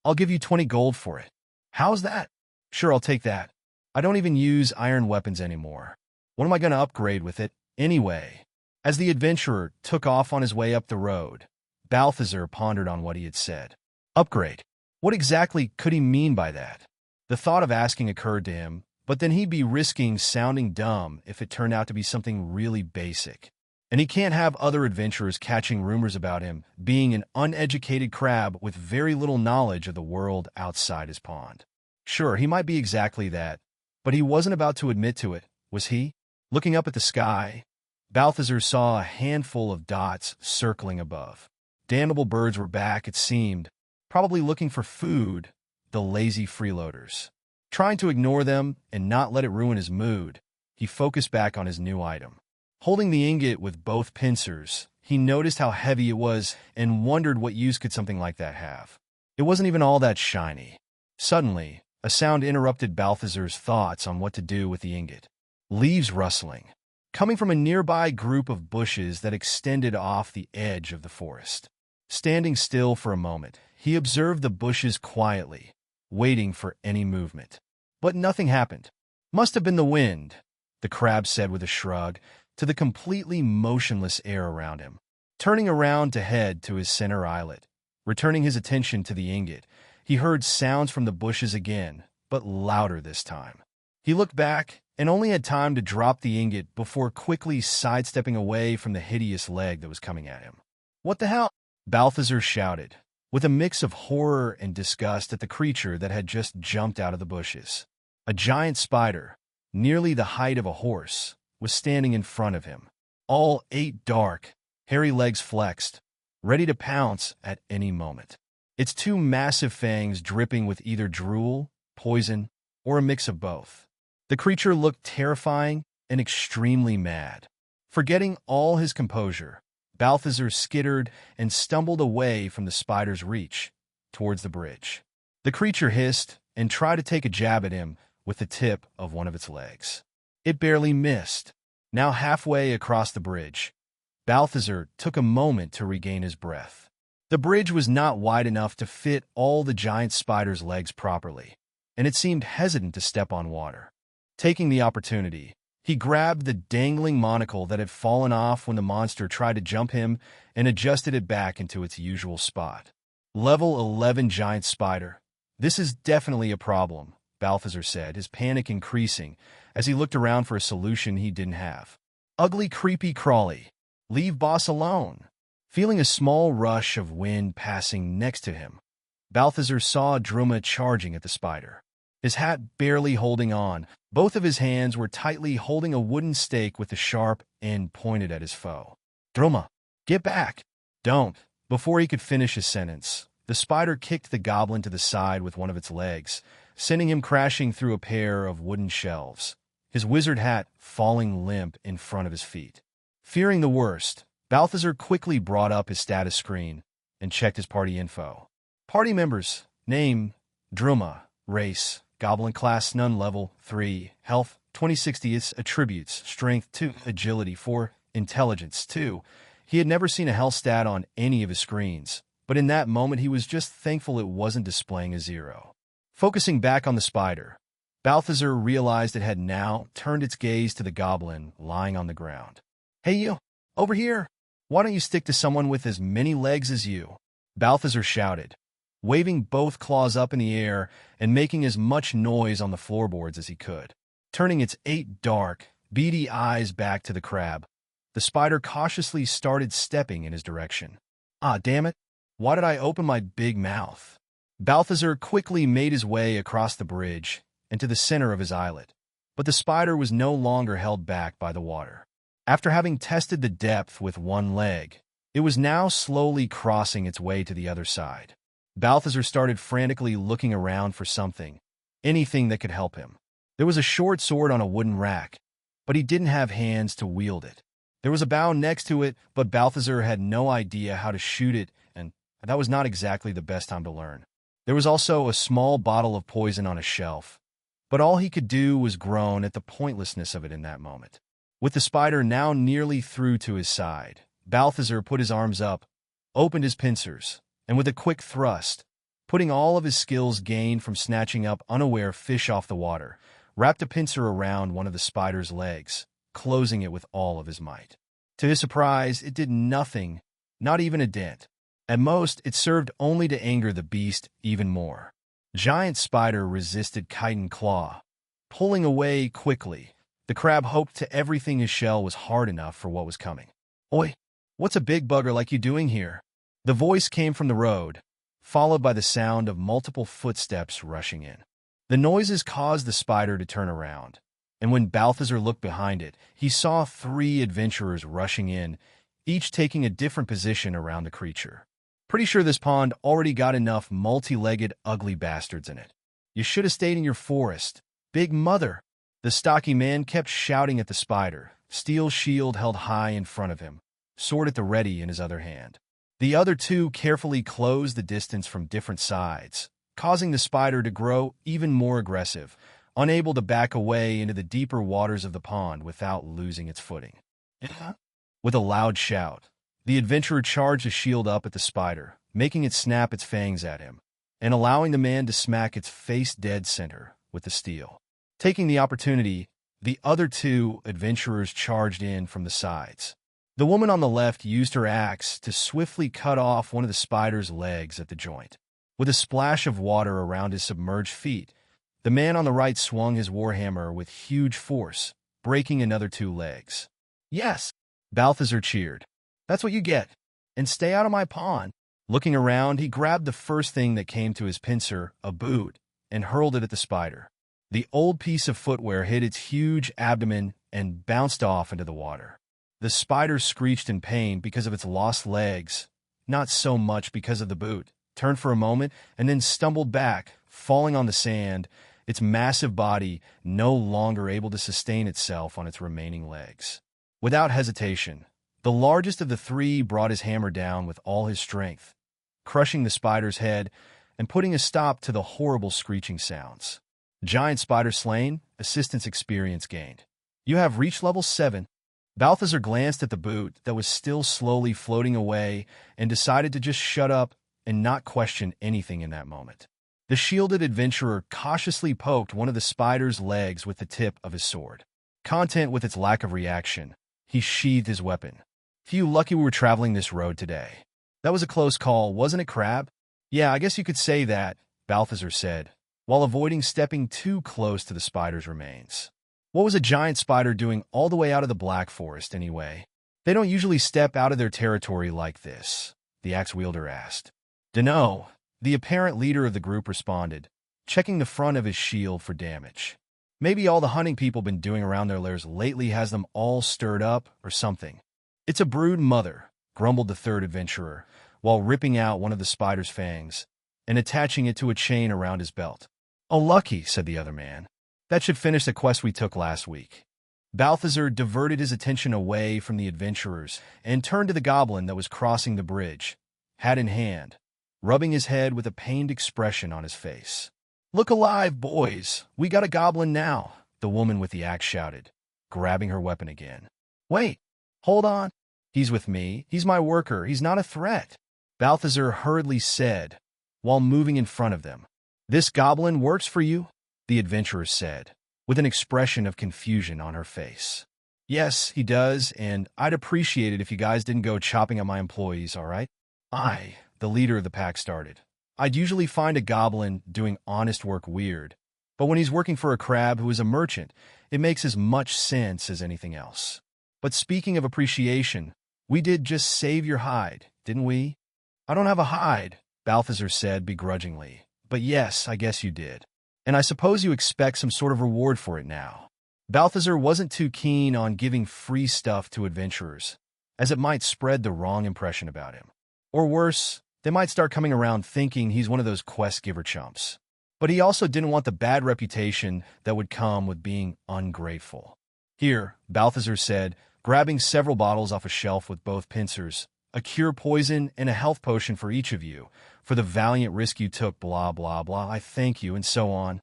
I'll give you 20 gold for it." "How's that?" "Sure, I'll take that. I don't even use iron weapons anymore. What am I going to upgrade with it, anyway?" As the adventurer took off on his way up the road, Balthazar pondered on what he had said. Upgrade? What exactly could he mean by that? The thought of asking occurred to him, but then he'd be risking sounding dumb if it turned out to be something really basic. And he can't have other adventurers catching rumors about him being an uneducated crab with very little knowledge of the world outside his pond. Sure, he might be exactly that, but he wasn't about to admit to it, was he? Looking up at the sky, Balthazar saw a handful of dots circling above. Damnable birds were back, it seemed, probably looking for food, the lazy freeloaders. Trying to ignore them and not let it ruin his mood, he focused back on his new item. Holding the ingot with both pincers, he noticed how heavy it was and wondered what use could something like that have. It wasn't even all that shiny. Suddenly, a sound interrupted Balthazar's thoughts on what to do with the ingot. Leaves rustling, coming from a nearby group of bushes that extended off the edge of the forest. Standing still for a moment, he observed the bushes quietly, waiting for any movement. But nothing happened. "Must have been the wind," the crab said with a shrug, to the completely motionless air around him. Turning around to head to his center islet, returning his attention to the ingot, he heard sounds from the bushes again, but louder this time. He looked back and only had time to drop the ingot before quickly sidestepping away from the hideous leg that was coming at him. "What the hell?" Balthazar shouted, with a mix of horror and disgust at the creature that had just jumped out of the bushes. A giant spider, nearly the height of a horse, was standing in front of him, all 8 dark, hairy legs flexed, ready to pounce at any moment. Its 2 massive fangs dripping with either drool, poison, or a mix of both. The creature looked terrifying and extremely mad. Forgetting all his composure, Balthazar skittered and stumbled away from the spider's reach, towards the bridge. The creature hissed and tried to take a jab at him with the tip of one of its legs. It barely missed. Now halfway across the bridge, Balthazar took a moment to regain his breath. The bridge was not wide enough to fit all the giant spider's legs properly, and it seemed hesitant to step on water. Taking the opportunity, he grabbed the dangling monocle that had fallen off when the monster tried to jump him and adjusted it back into its usual spot. Level 11 giant spider. "This is definitely a problem," Balthazar said, his panic increasing as he looked around for a solution he didn't have. "Ugly, creepy crawly. Leave boss alone." Feeling a small rush of wind passing next to him, Balthazar saw Druma charging at the spider. His hat barely holding on, both of his hands were tightly holding a wooden stake with the sharp end pointed at his foe. "Druma, get back!" "Don't!" Before he could finish his sentence, the spider kicked the goblin to the side with one of its legs, sending him crashing through a pair of wooden shelves. his wizard hat falling limp in front of his feet. Fearing the worst, Balthazar quickly brought up his status screen and checked his party info. Party members: name, Druma, race, Goblin class, none, level 3, health 2060, attributes, strength 2, agility 4, intelligence 2. He had never seen a health stat on any of his screens, but in that moment he was just thankful it wasn't displaying a 0. Focusing back on the spider, Balthazar realized it had now turned its gaze to the goblin lying on the ground. "Hey you, over here! Why don't you stick to someone with as many legs as you?" Balthazar shouted, waving both claws up in the air and making as much noise on the floorboards as he could. Turning its 8 dark, beady eyes back to the crab, the spider cautiously started stepping in his direction. "Ah, damn it! Why did I open my big mouth?" Balthazar quickly made his way across the bridge and to the center of his islet, but the spider was no longer held back by the water. After having tested the depth with one leg, it was now slowly crossing its way to the other side. Balthazar started frantically looking around for something, anything that could help him. There was a short sword on a wooden rack, but he didn't have hands to wield it. There was a bow next to it, but Balthazar had no idea how to shoot it, and that was not exactly the best time to learn. There was also a small bottle of poison on a shelf, but all he could do was groan at the pointlessness of it in that moment. With the spider now nearly through to his side, Balthazar put his arms up, opened his pincers, and with a quick thrust, putting all of his skills gained from snatching up unaware fish off the water, wrapped a pincer around one of the spider's legs, closing it with all of his might. To his surprise, it did nothing, not even a dent. At most, it served only to anger the beast even more. Giant Spider resisted Kite and Claw. Pulling away quickly, the crab hoped to everything his shell was hard enough for what was coming. "Oi, what's a big bugger like you doing here?" The voice came from the road, followed by the sound of multiple footsteps rushing in. The noises caused the spider to turn around, and when Balthazar looked behind it, he saw 3 adventurers rushing in, each taking a different position around the creature. "Pretty sure this pond already got enough multi-legged ugly bastards in it. You should have stayed in your forest. Big mother!" The stocky man kept shouting at the spider, steel shield held high in front of him, sword at the ready in his other hand. The other 2 carefully closed the distance from different sides, causing the spider to grow even more aggressive, unable to back away into the deeper waters of the pond without losing its footing. With a loud shout, the adventurer charged a shield up at the spider, making it snap its fangs at him, and allowing the man to smack its face dead center with the steel. Taking the opportunity, the other 2 adventurers charged in from the sides. The woman on the left used her axe to swiftly cut off one of the spider's legs at the joint. With a splash of water around his submerged feet, the man on the right swung his warhammer with huge force, breaking another 2 legs. "Yes!" Balthazar cheered. "That's what you get. And stay out of my pond." Looking around, he grabbed the first thing that came to his pincer, a boot, and hurled it at the spider. The old piece of footwear hit its huge abdomen and bounced off into the water. The spider screeched in pain because of its lost legs, not so much because of the boot, turned for a moment, and then stumbled back, falling on the sand, its massive body no longer able to sustain itself on its remaining legs. Without hesitation, the largest of the 3 brought his hammer down with all his strength, crushing the spider's head and putting a stop to the horrible screeching sounds. Giant Spider slain, assistance experience gained. You have reached level 7. Balthazar glanced at the boot that was still slowly floating away and decided to just shut up and not question anything in that moment. The shielded adventurer cautiously poked one of the spider's legs with the tip of his sword. Content with its lack of reaction, he sheathed his weapon. "Few lucky we were traveling this road today." "That was a close call, wasn't it, Crab?" "Yeah, I guess you could say that," Balthazar said, while avoiding stepping too close to the spider's remains. What was a giant spider doing all the way out of the Black Forest, anyway? "They don't usually step out of their territory like this," the axe-wielder asked. "Dunno," the apparent leader of the group responded, checking the front of his shield for damage. "Maybe all the hunting people been doing around their lairs lately has them all stirred up or something." "It's a brood mother," grumbled the 3rd adventurer, while ripping out one of the spider's fangs and attaching it to a chain around his belt. "Oh, lucky," said the other man. That should finish the quest we took last week. Balthazar diverted his attention away from the adventurers and turned to the goblin that was crossing the bridge, hat in hand, rubbing his head with a pained expression on his face. "Look alive, boys! We got a goblin now," the woman with the axe shouted, grabbing her weapon again. "Wait! Hold on! He's with me. He's my worker. He's not a threat," Balthazar hurriedly said, while moving in front of them. "This goblin works for you?" the adventurer said, with an expression of confusion on her face. "Yes, he does, and I'd appreciate it if you guys didn't go chopping at my employees, all right?" The leader of the pack started. "I'd usually find a goblin doing honest work weird, but when he's working for a crab who is a merchant, it makes as much sense as anything else. But speaking of appreciation, we did just save your hide, didn't we?" "I don't have a hide," Balthazar said begrudgingly, "but yes, I guess you did. And I suppose you expect some sort of reward for it now." Balthazar wasn't too keen on giving free stuff to adventurers, as it might spread the wrong impression about him. Or worse, they might start coming around thinking he's one of those quest giver chumps. But he also didn't want the bad reputation that would come with being ungrateful. "Here," Balthazar said, grabbing several bottles off a shelf with both pincers, "a cure poison and a health potion for each of you, for the valiant risk you took, blah, blah, blah, I thank you," and so on.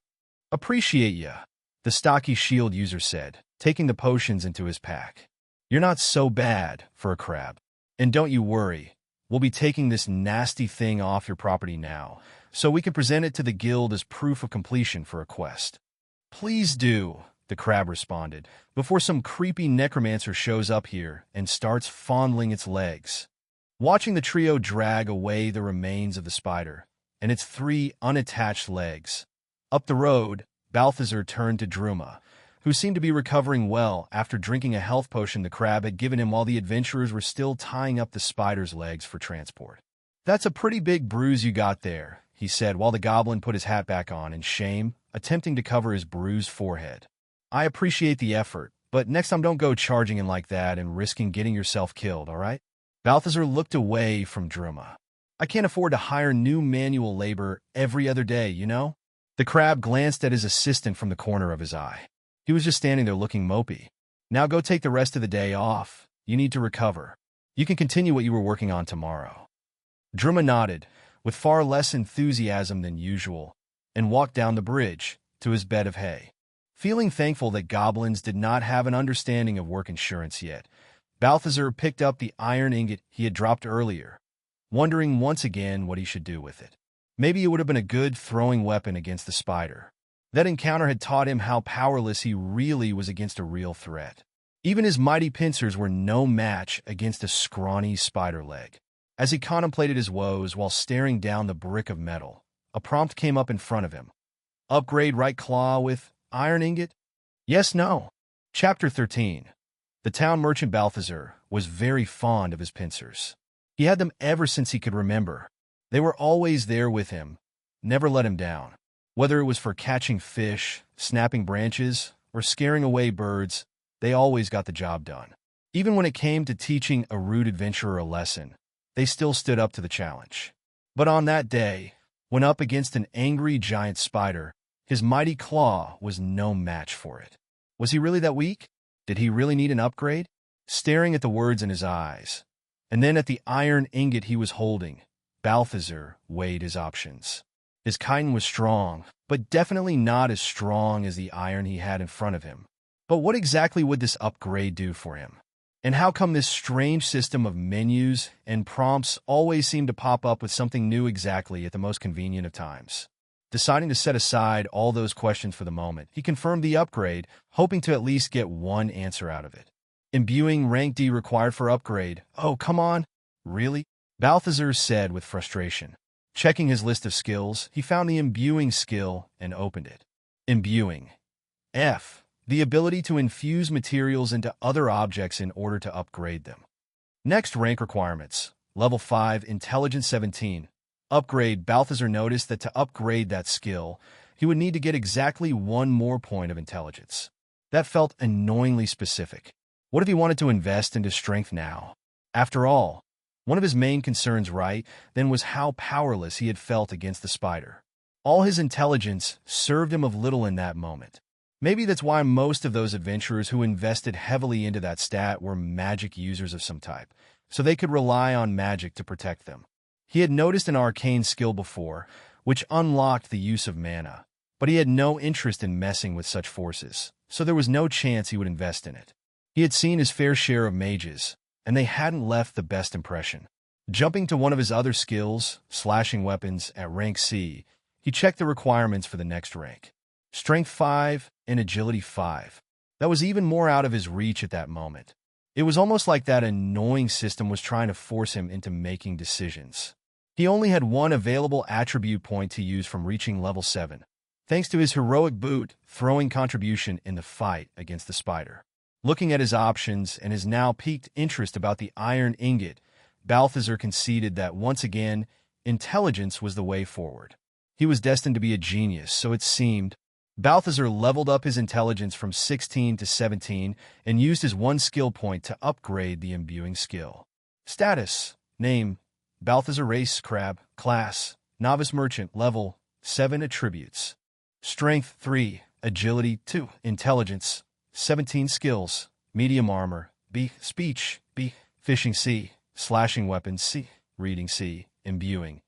"Appreciate ya," the stocky shield user said, taking the potions into his pack. "You're not so bad for a crab. And don't you worry, we'll be taking this nasty thing off your property now, so we can present it to the guild as proof of completion for a quest." "Please do," the crab responded, before some creepy necromancer shows up here and starts fondling its legs. Watching the trio drag away the remains of the spider and its 3 unattached legs. Up the road, Balthazar turned to Druma, who seemed to be recovering well after drinking a health potion the crab had given him while the adventurers were still tying up the spider's legs for transport. "That's a pretty big bruise you got there," he said while the goblin put his hat back on in shame, attempting to cover his bruised forehead. "I appreciate the effort, but next time don't go charging in like that and risking getting yourself killed, all right?" Balthazar looked away from Druma. "I can't afford to hire new manual labor every other day, you know?" The crab glanced at his assistant from the corner of his eye. He was just standing there looking mopey. "Now go take the rest of the day off. You need to recover. You can continue what you were working on tomorrow." Druma nodded, with far less enthusiasm than usual, and walked down the bridge to his bed of hay. Feeling thankful that goblins did not have an understanding of work insurance yet, Balthazar picked up the iron ingot he had dropped earlier, wondering once again what he should do with it. Maybe it would have been a good throwing weapon against the spider. That encounter had taught him how powerless he really was against a real threat. Even his mighty pincers were no match against a scrawny spider leg. As he contemplated his woes while staring down the brick of metal, a prompt came up in front of him. "Upgrade right claw with iron ingot? Yes, no." Chapter 13. The town merchant Balthazar was very fond of his pincers. He had them ever since he could remember. They were always there with him, never let him down. Whether it was for catching fish, snapping branches, or scaring away birds, they always got the job done. Even when it came to teaching a rude adventurer a lesson, they still stood up to the challenge. But on that day, when up against an angry giant spider, his mighty claw was no match for it. Was he really that weak? Did he really need an upgrade? Staring at the words in his eyes, and then at the iron ingot he was holding, Balthazar weighed his options. His chitin was strong, but definitely not as strong as the iron he had in front of him. But what exactly would this upgrade do for him? And how come this strange system of menus and prompts always seemed to pop up with something new exactly at the most convenient of times? Deciding to set aside all those questions for the moment, he confirmed the upgrade, hoping to at least get one answer out of it. Imbuing rank D required for upgrade. Oh, come on. Really? Balthazar said with frustration. Checking his list of skills, he found the imbuing skill and opened it. Imbuing. F. The ability to infuse materials into other objects in order to upgrade them. Next rank requirements. Level 5, Intelligence 17. Upgrade. Balthazar noticed that to upgrade that skill, he would need to get exactly 1 more point of intelligence. That felt annoyingly specific. What if he wanted to invest into strength now? After all, one of his main concerns then was how powerless he had felt against the spider. All his intelligence served him of little in that moment. Maybe that's why most of those adventurers who invested heavily into that stat were magic users of some type, so they could rely on magic to protect them. He had noticed an arcane skill before, which unlocked the use of mana, but he had no interest in messing with such forces, so there was no chance he would invest in it. He had seen his fair share of mages, and they hadn't left the best impression. Jumping to one of his other skills, slashing weapons, at rank C, he checked the requirements for the next rank. Strength 5 and Agility 5. That was even more out of his reach at that moment. It was almost like that annoying system was trying to force him into making decisions. He only had one available attribute point to use from reaching level 7, thanks to his heroic boot throwing contribution in the fight against the spider. Looking at his options and his now piqued interest about the iron ingot, Balthazar conceded that once again, intelligence was the way forward. He was destined to be a genius, so it seemed. Balthazar leveled up his intelligence from 16 to 17 and used his one skill point to upgrade the imbuing skill. Status: Name: Balthazar. Race: Crab. Class: Novice Merchant. Level: 7. Attributes: Strength 3, Agility 2, Intelligence 17. Skills: Medium Armor B, Speech B, Fishing C, Slashing Weapons C, Reading C, Imbuing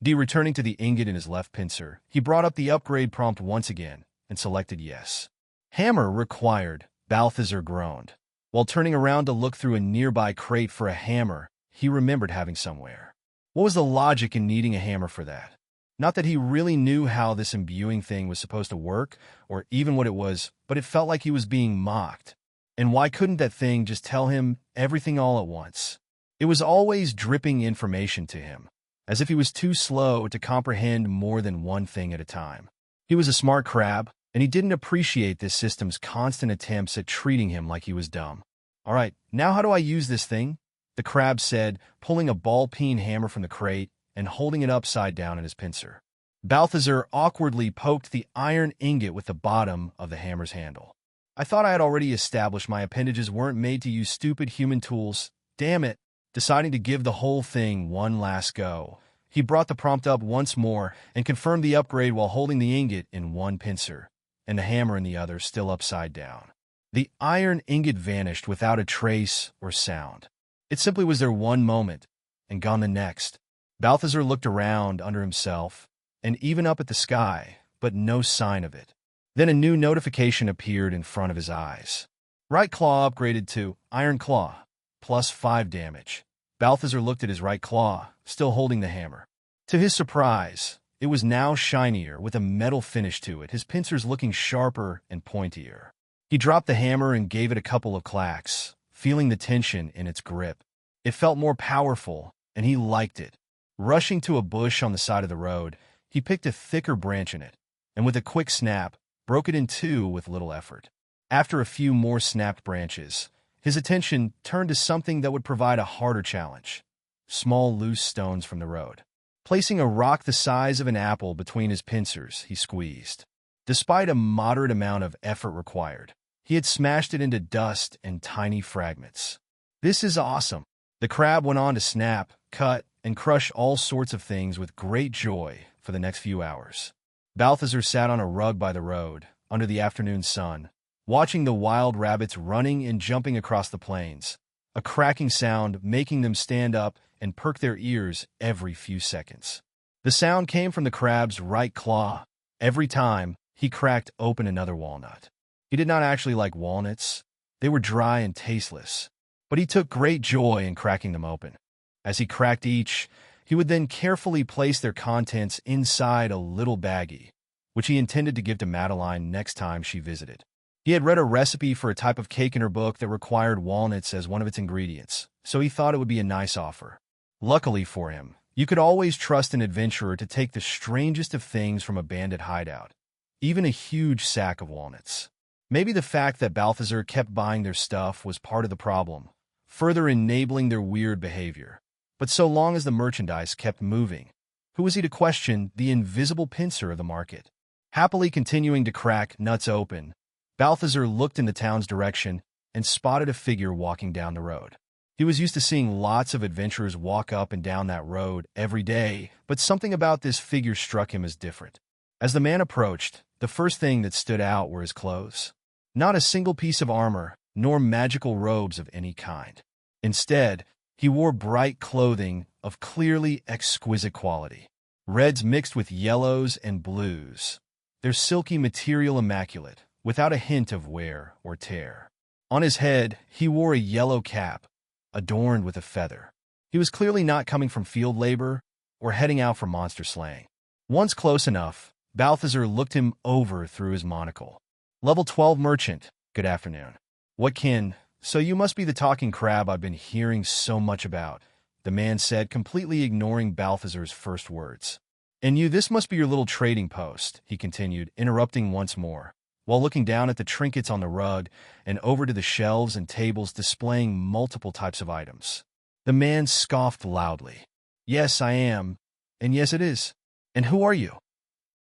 D. Returning to the ingot in his left pincer, he brought up the upgrade prompt once again and selected yes. Hammer required, Balthazar groaned. While turning around to look through a nearby crate for a hammer, he remembered having somewhere. What was the logic in needing a hammer for that? Not that he really knew how this imbuing thing was supposed to work, or even what it was, but it felt like he was being mocked. And why couldn't that thing just tell him everything all at once? It was always dripping information to him, as if he was too slow to comprehend more than one thing at a time. He was a smart crab, and he didn't appreciate this system's constant attempts at treating him like he was dumb. All right, now how do I use this thing? The crab said, pulling a ball-peen hammer from the crate and holding it upside down in his pincer. Balthazar awkwardly poked the iron ingot with the bottom of the hammer's handle. I thought I had already established my appendages weren't made to use stupid human tools. Damn it. Deciding to give the whole thing one last go, he brought the prompt up once more and confirmed the upgrade while holding the ingot in one pincer and the hammer in the other, still upside down. The iron ingot vanished without a trace or sound. It simply was there one moment and gone the next. Balthazar looked around under himself and even up at the sky, but no sign of it. Then a new notification appeared in front of his eyes. Right claw upgraded to Iron Claw, plus 5 damage. Balthazar looked at his right claw, still holding the hammer. To his surprise, it was now shinier with a metal finish to it, his pincers looking sharper and pointier. He dropped the hammer and gave it a couple of clacks, feeling the tension in its grip. It felt more powerful, and he liked it. Rushing to a bush on the side of the road, he picked a thicker branch in it, and with a quick snap, broke it in two with little effort. After a few more snapped branches, his attention turned to something that would provide a harder challenge: small loose stones from the road. Placing a rock the size of an apple between his pincers, he squeezed. Despite a moderate amount of effort required, he had smashed it into dust and tiny fragments. This is awesome. The crab went on to snap, cut, and crush all sorts of things with great joy for the next few hours. Balthazar sat on a rug by the road, under the afternoon sun, watching the wild rabbits running and jumping across the plains, a cracking sound making them stand up and perk their ears every few seconds. The sound came from the crab's right claw. Every time, he cracked open another walnut. He did not actually like walnuts. They were dry and tasteless, but he took great joy in cracking them open. As he cracked each, he would then carefully place their contents inside a little baggie, which he intended to give to Madeline next time she visited. He had read a recipe for a type of cake in her book that required walnuts as one of its ingredients, so he thought it would be a nice offer. Luckily for him, you could always trust an adventurer to take the strangest of things from a bandit hideout, even a huge sack of walnuts. Maybe the fact that Balthazar kept buying their stuff was part of the problem, further enabling their weird behavior. But so long as the merchandise kept moving, who was he to question the invisible pincer of the market? Happily continuing to crack nuts open, Balthazar looked in the town's direction and spotted a figure walking down the road. He was used to seeing lots of adventurers walk up and down that road every day, but something about this figure struck him as different. As the man approached, The first thing that stood out were his clothes. Not a single piece of armor, nor magical robes of any kind. Instead, he wore bright clothing of clearly exquisite quality. Reds mixed with yellows and blues. Their silky material immaculate, without a hint of wear or tear. On his head, he wore a yellow cap, adorned with a feather. He was clearly not coming from field labor or heading out for monster slaying. Once close enough, Balthazar looked him over through his monocle. Level 12 merchant, good afternoon. What kin? So you must be the talking crab I've been hearing so much about, the man said, completely ignoring Balthazar's first words. And this must be your little trading post, he continued, interrupting once more, while looking down at the trinkets on the rug and over to the shelves and tables displaying multiple types of items. The man scoffed loudly. Yes, I am. And yes, it is. And who are you?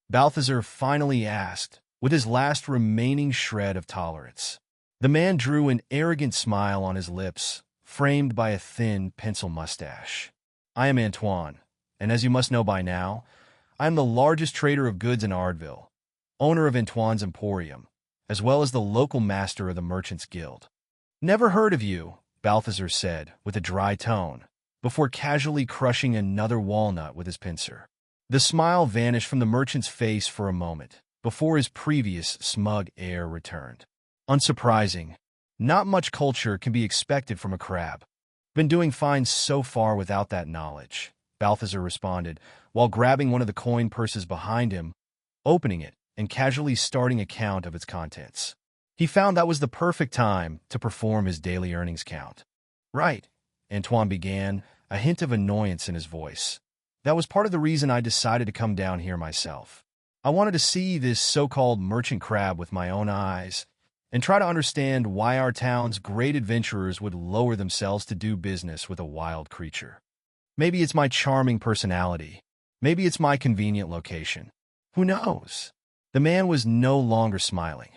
Balthazar finally asked, with his last remaining shred of tolerance. The man drew an arrogant smile on his lips, framed by a thin pencil mustache. I am Antoine, and as you must know by now, I am the largest trader of goods in Ardville, owner of Antoine's Emporium, as well as the local master of the Merchants Guild. Never heard of you, Balthazar said, with a dry tone, before casually crushing another walnut with his pincer. The smile vanished from the merchant's face for a moment, before his previous smug air returned. Unsurprising. Not much culture can be expected from a crab. Been doing fine so far without that knowledge, Balthazar responded, while grabbing one of the coin purses behind him, opening it, and casually starting a count of its contents. He found that was the perfect time to perform his daily earnings count. Right, Antoine began, a hint of annoyance in his voice. That was part of the reason I decided to come down here myself. I wanted to see this so-called merchant crab with my own eyes, and try to understand why our town's great adventurers would lower themselves to do business with a wild creature. Maybe it's my charming personality. Maybe it's my convenient location. Who knows? The man was no longer smiling.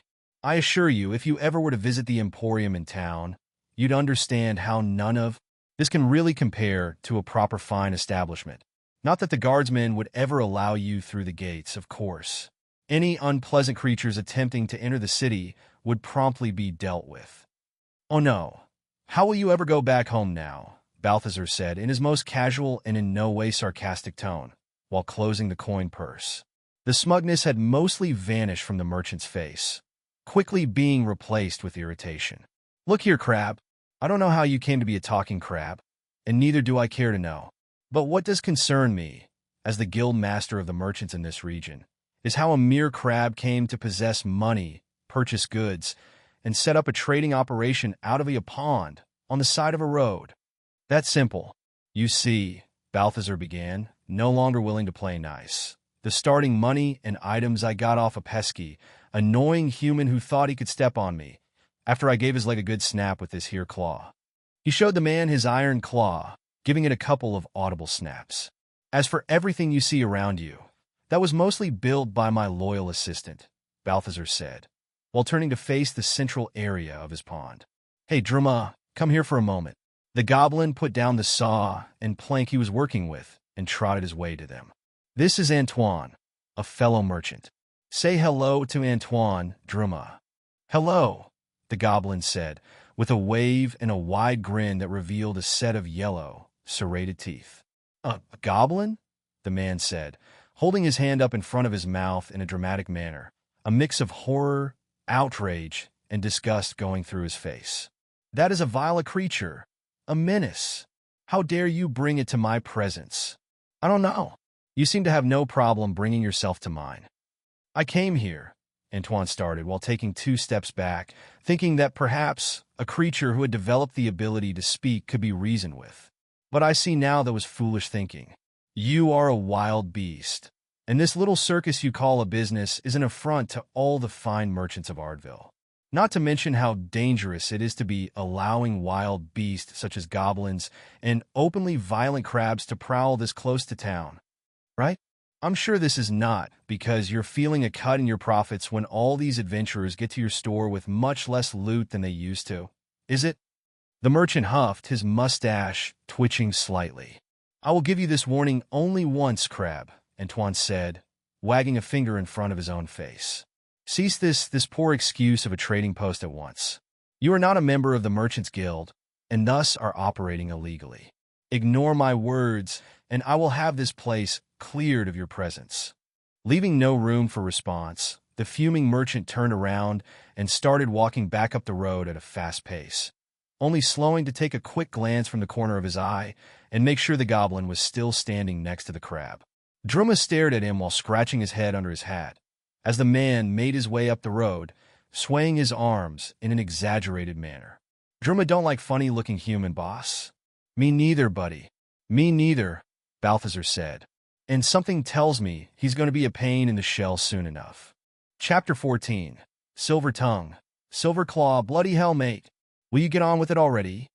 I assure you, if you ever were to visit the Emporium in town, you'd understand how none of this can really compare to a proper fine establishment. Not that the guardsmen would ever allow you through the gates, of course. Any unpleasant creatures attempting to enter the city would promptly be dealt with. Oh no. How will you ever go back home now? Balthazar said in his most casual and in no way sarcastic tone, while closing the coin purse. The smugness had mostly vanished from the merchant's face, quickly being replaced with irritation. Look here, crab. I don't know how you came to be a talking crab, and neither do I care to know. But what does concern me, as the guild master of the merchants in this region, is how a mere crab came to possess money, purchase goods, and set up a trading operation out of a pond on the side of a road. That's simple. You see, Balthazar began, no longer willing to play nice. The starting money and items I got off a pesky, annoying human who thought he could step on me, after I gave his leg a good snap with this here claw. He showed the man his iron claw, giving it a couple of audible snaps. As for everything you see around you, that was mostly built by my loyal assistant, Balthazar said, while turning to face the central area of his pond. Hey, Druma, come here for a moment. The goblin put down the saw and plank he was working with and trotted his way to them. This is Antoine, a fellow merchant. Say hello to Antoine, Druma. Hello, the goblin said, with a wave and a wide grin that revealed a set of yellow, serrated teeth. A goblin? The man said, holding his hand up in front of his mouth in a dramatic manner, a mix of horror, outrage, and disgust going through his face. That is a vile creature, a menace. How dare you bring it to my presence? I don't know. You seem to have no problem bringing yourself to mine. I came here, Antoine started while taking 2 steps back, thinking that perhaps a creature who had developed the ability to speak could be reasoned with. But I see now that was foolish thinking. You are a wild beast, and this little circus you call a business is an affront to all the fine merchants of Ardville. Not to mention how dangerous it is to be allowing wild beasts such as goblins and openly violent crabs to prowl this close to town. Right? I'm sure this is not because you're feeling a cut in your profits when all these adventurers get to your store with much less loot than they used to, is it? The merchant huffed, his mustache twitching slightly. I will give you this warning only once, crab, Antoine said, wagging a finger in front of his own face. "Cease this poor excuse of a trading post at once. You are not a member of the Merchants Guild, and thus are operating illegally. Ignore my words, and I will have this place cleared of your presence." Leaving no room for response, the fuming merchant turned around and started walking back up the road at a fast pace, only slowing to take a quick glance from the corner of his eye and make sure the goblin was still standing next to the crab. Druma stared at him while scratching his head under his hat, as the man made his way up the road, swaying his arms in an exaggerated manner. "Druma don't like funny-looking human, boss." "Me neither, buddy. Me neither," Balthazar said. "And something tells me he's going to be a pain in the shell soon enough." Chapter 14. Silver Tongue. Silver Claw. "Bloody hell, mate. Will you get on with it already?"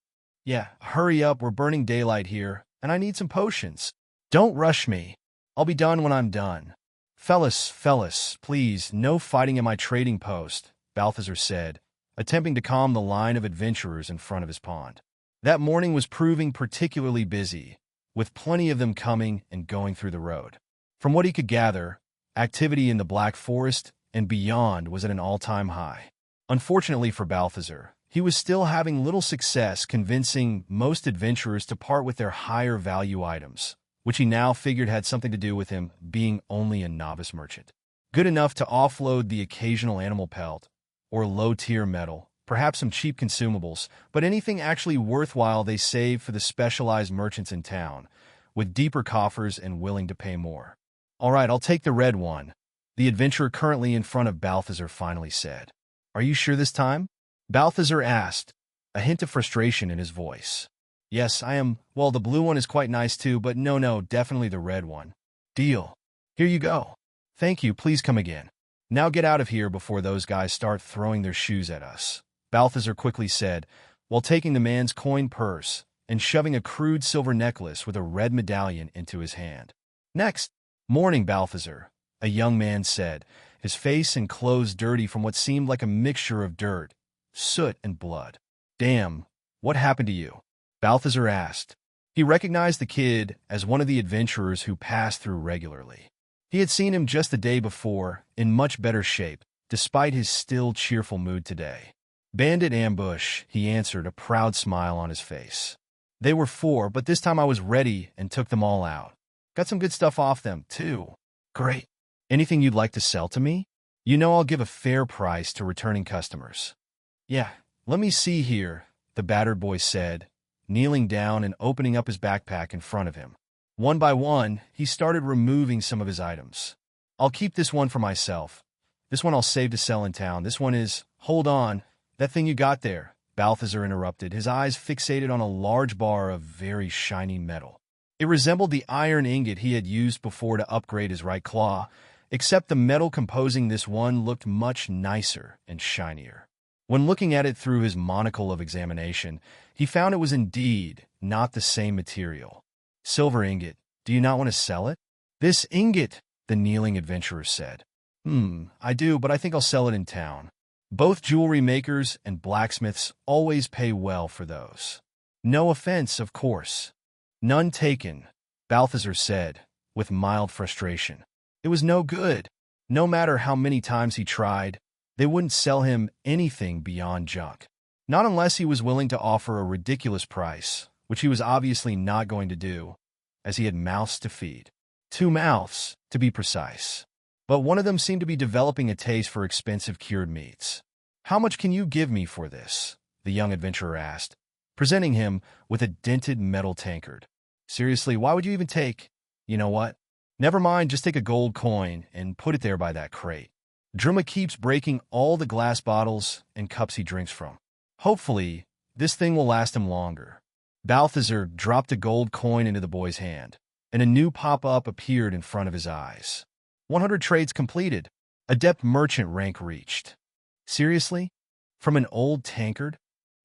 "Yeah, hurry up, we're burning daylight here, and I need some potions." "Don't rush me. I'll be done when I'm done." Fellas, please, no fighting at my trading post," Balthazar said, attempting to calm the line of adventurers in front of his pond. That morning was proving particularly busy, with plenty of them coming and going through the road. From what he could gather, activity in the Black Forest and beyond was at an all-time high. Unfortunately for Balthazar, he was still having little success convincing most adventurers to part with their higher-value items, which he now figured had something to do with him being only a novice merchant. Good enough to offload the occasional animal pelt, or low-tier metal, perhaps some cheap consumables, but anything actually worthwhile they saved for the specialized merchants in town, with deeper coffers and willing to pay more. "All right, I'll take the red one," the adventurer currently in front of Balthazar finally said. "Are you sure this time?" Balthazar asked, a hint of frustration in his voice. "Yes, I am. Well, the blue one is quite nice too, but no, definitely the red one." "Deal. Here you go." "Thank you, please come again." "Now get out of here before those guys start throwing their shoes at us," Balthazar quickly said, while taking the man's coin purse and shoving a crude silver necklace with a red medallion into his hand. "Next." "Morning, Balthazar," a young man said, his face and clothes dirty from what seemed like a mixture of dirt, soot, and blood. "Damn, what happened to you?" Balthazar asked. He recognized the kid as one of the adventurers who passed through regularly. He had seen him just the day before, in much better shape, despite his still cheerful mood today. "Bandit ambush," he answered, a proud smile on his face. "They were 4, but this time I was ready and took them all out. Got some good stuff off them, too." "Great. Anything you'd like to sell to me? You know I'll give a fair price to returning customers." "Yeah, let me see here," the battered boy said, kneeling down and opening up his backpack in front of him. One by one, he started removing some of his items. "I'll keep this one for myself. This one I'll save to sell in town. This one is—" "Hold on. That thing you got there," Balthazar interrupted, his eyes fixated on a large bar of very shiny metal. It resembled the iron ingot he had used before to upgrade his right claw, except the metal composing this one looked much nicer and shinier. When looking at it through his monocle of examination, he found it was indeed not the same material. "Silver ingot. Do you not want to sell it?" "This ingot," the kneeling adventurer said. I do, but I think I'll sell it in town. Both jewelry makers and blacksmiths always pay well for those." "No offense, of course." "None taken," Balthazar said, with mild frustration. It was no good. No matter how many times he tried, they wouldn't sell him anything beyond junk. Not unless he was willing to offer a ridiculous price, which he was obviously not going to do, as he had mouths to feed. 2 mouths, to be precise. But one of them seemed to be developing a taste for expensive cured meats. "How much can you give me for this?" the young adventurer asked, presenting him with a dented metal tankard. "Seriously, why would you even take—" "You know what? Never mind, just take a gold coin and put it there by that crate. Druma keeps breaking all the glass bottles and cups he drinks from. Hopefully, this thing will last him longer." Balthazar dropped a gold coin into the boy's hand, and a new pop-up appeared in front of his eyes. 100 trades completed. Adept merchant rank reached. "Seriously? From an old tankard?"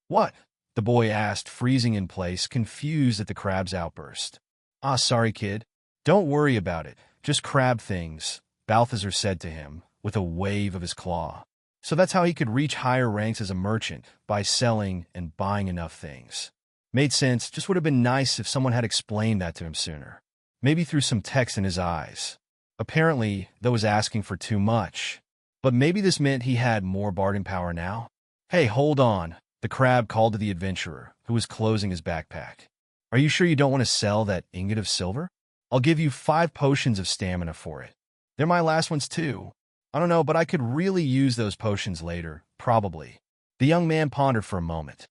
"What?" the boy asked, freezing in place, confused at the crab's outburst. "Ah, sorry, kid. Don't worry about it. Just crab things," Balthazar said to him, with a wave of his claw. So that's how he could reach higher ranks as a merchant, by selling and buying enough things. Made sense, just would have been nice if someone had explained that to him sooner. Maybe through some text in his eyes. Apparently, that was asking for too much. But maybe this meant he had more bargaining power now? Hey, hold on, the crab called to the adventurer, who was closing his backpack. Are you sure you don't want to sell that ingot of silver? I'll give you 5 potions of stamina for it. They're my last ones too. I don't know, but I could really use those potions later, probably. The young man pondered for a moment.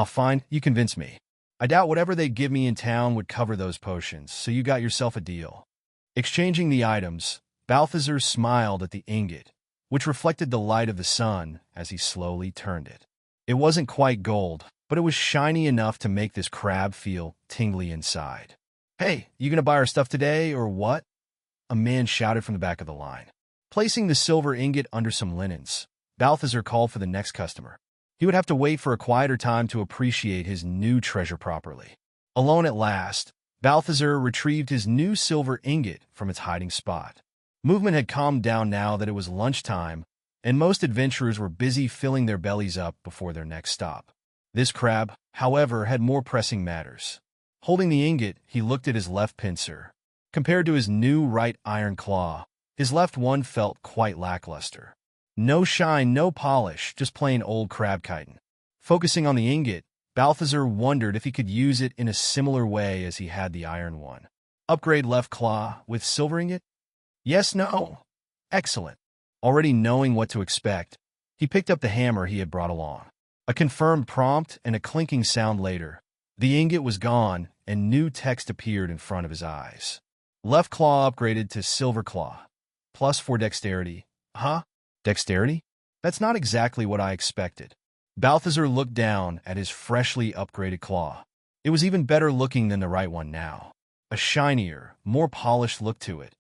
Fine, you convince me. I doubt whatever they'd give me in town would cover those potions, so you got yourself a deal. Exchanging the items, Balthazar smiled at the ingot, which reflected the light of the sun as he slowly turned it. It wasn't quite gold, but it was shiny enough to make this crab feel tingly inside. Hey, you gonna buy our stuff today, or what? A man shouted from the back of the line. Placing the silver ingot under some linens, Balthazar called for the next customer. He would have to wait for a quieter time to appreciate his new treasure properly. Alone at last, Balthazar retrieved his new silver ingot from its hiding spot. Movement had calmed down now that it was lunchtime, and most adventurers were busy filling their bellies up before their next stop. This crab, however, had more pressing matters. Holding the ingot, he looked at his left pincer. Compared to his new right iron claw, his left one felt quite lackluster. No shine, no polish, just plain old crab chitin. Focusing on the ingot, Balthazar wondered if he could use it in a similar way as he had the iron one. Upgrade left claw with silver ingot? Yes, no. Excellent. Already knowing what to expect, he picked up the hammer he had brought along. A confirmed prompt and a clinking sound later, the ingot was gone and new text appeared in front of his eyes. Left claw upgraded to silver claw. +4 dexterity. Huh? Dexterity? That's not exactly what I expected. Balthazar looked down at his freshly upgraded claw. It was even better looking than the right one now. A shinier, more polished look to it.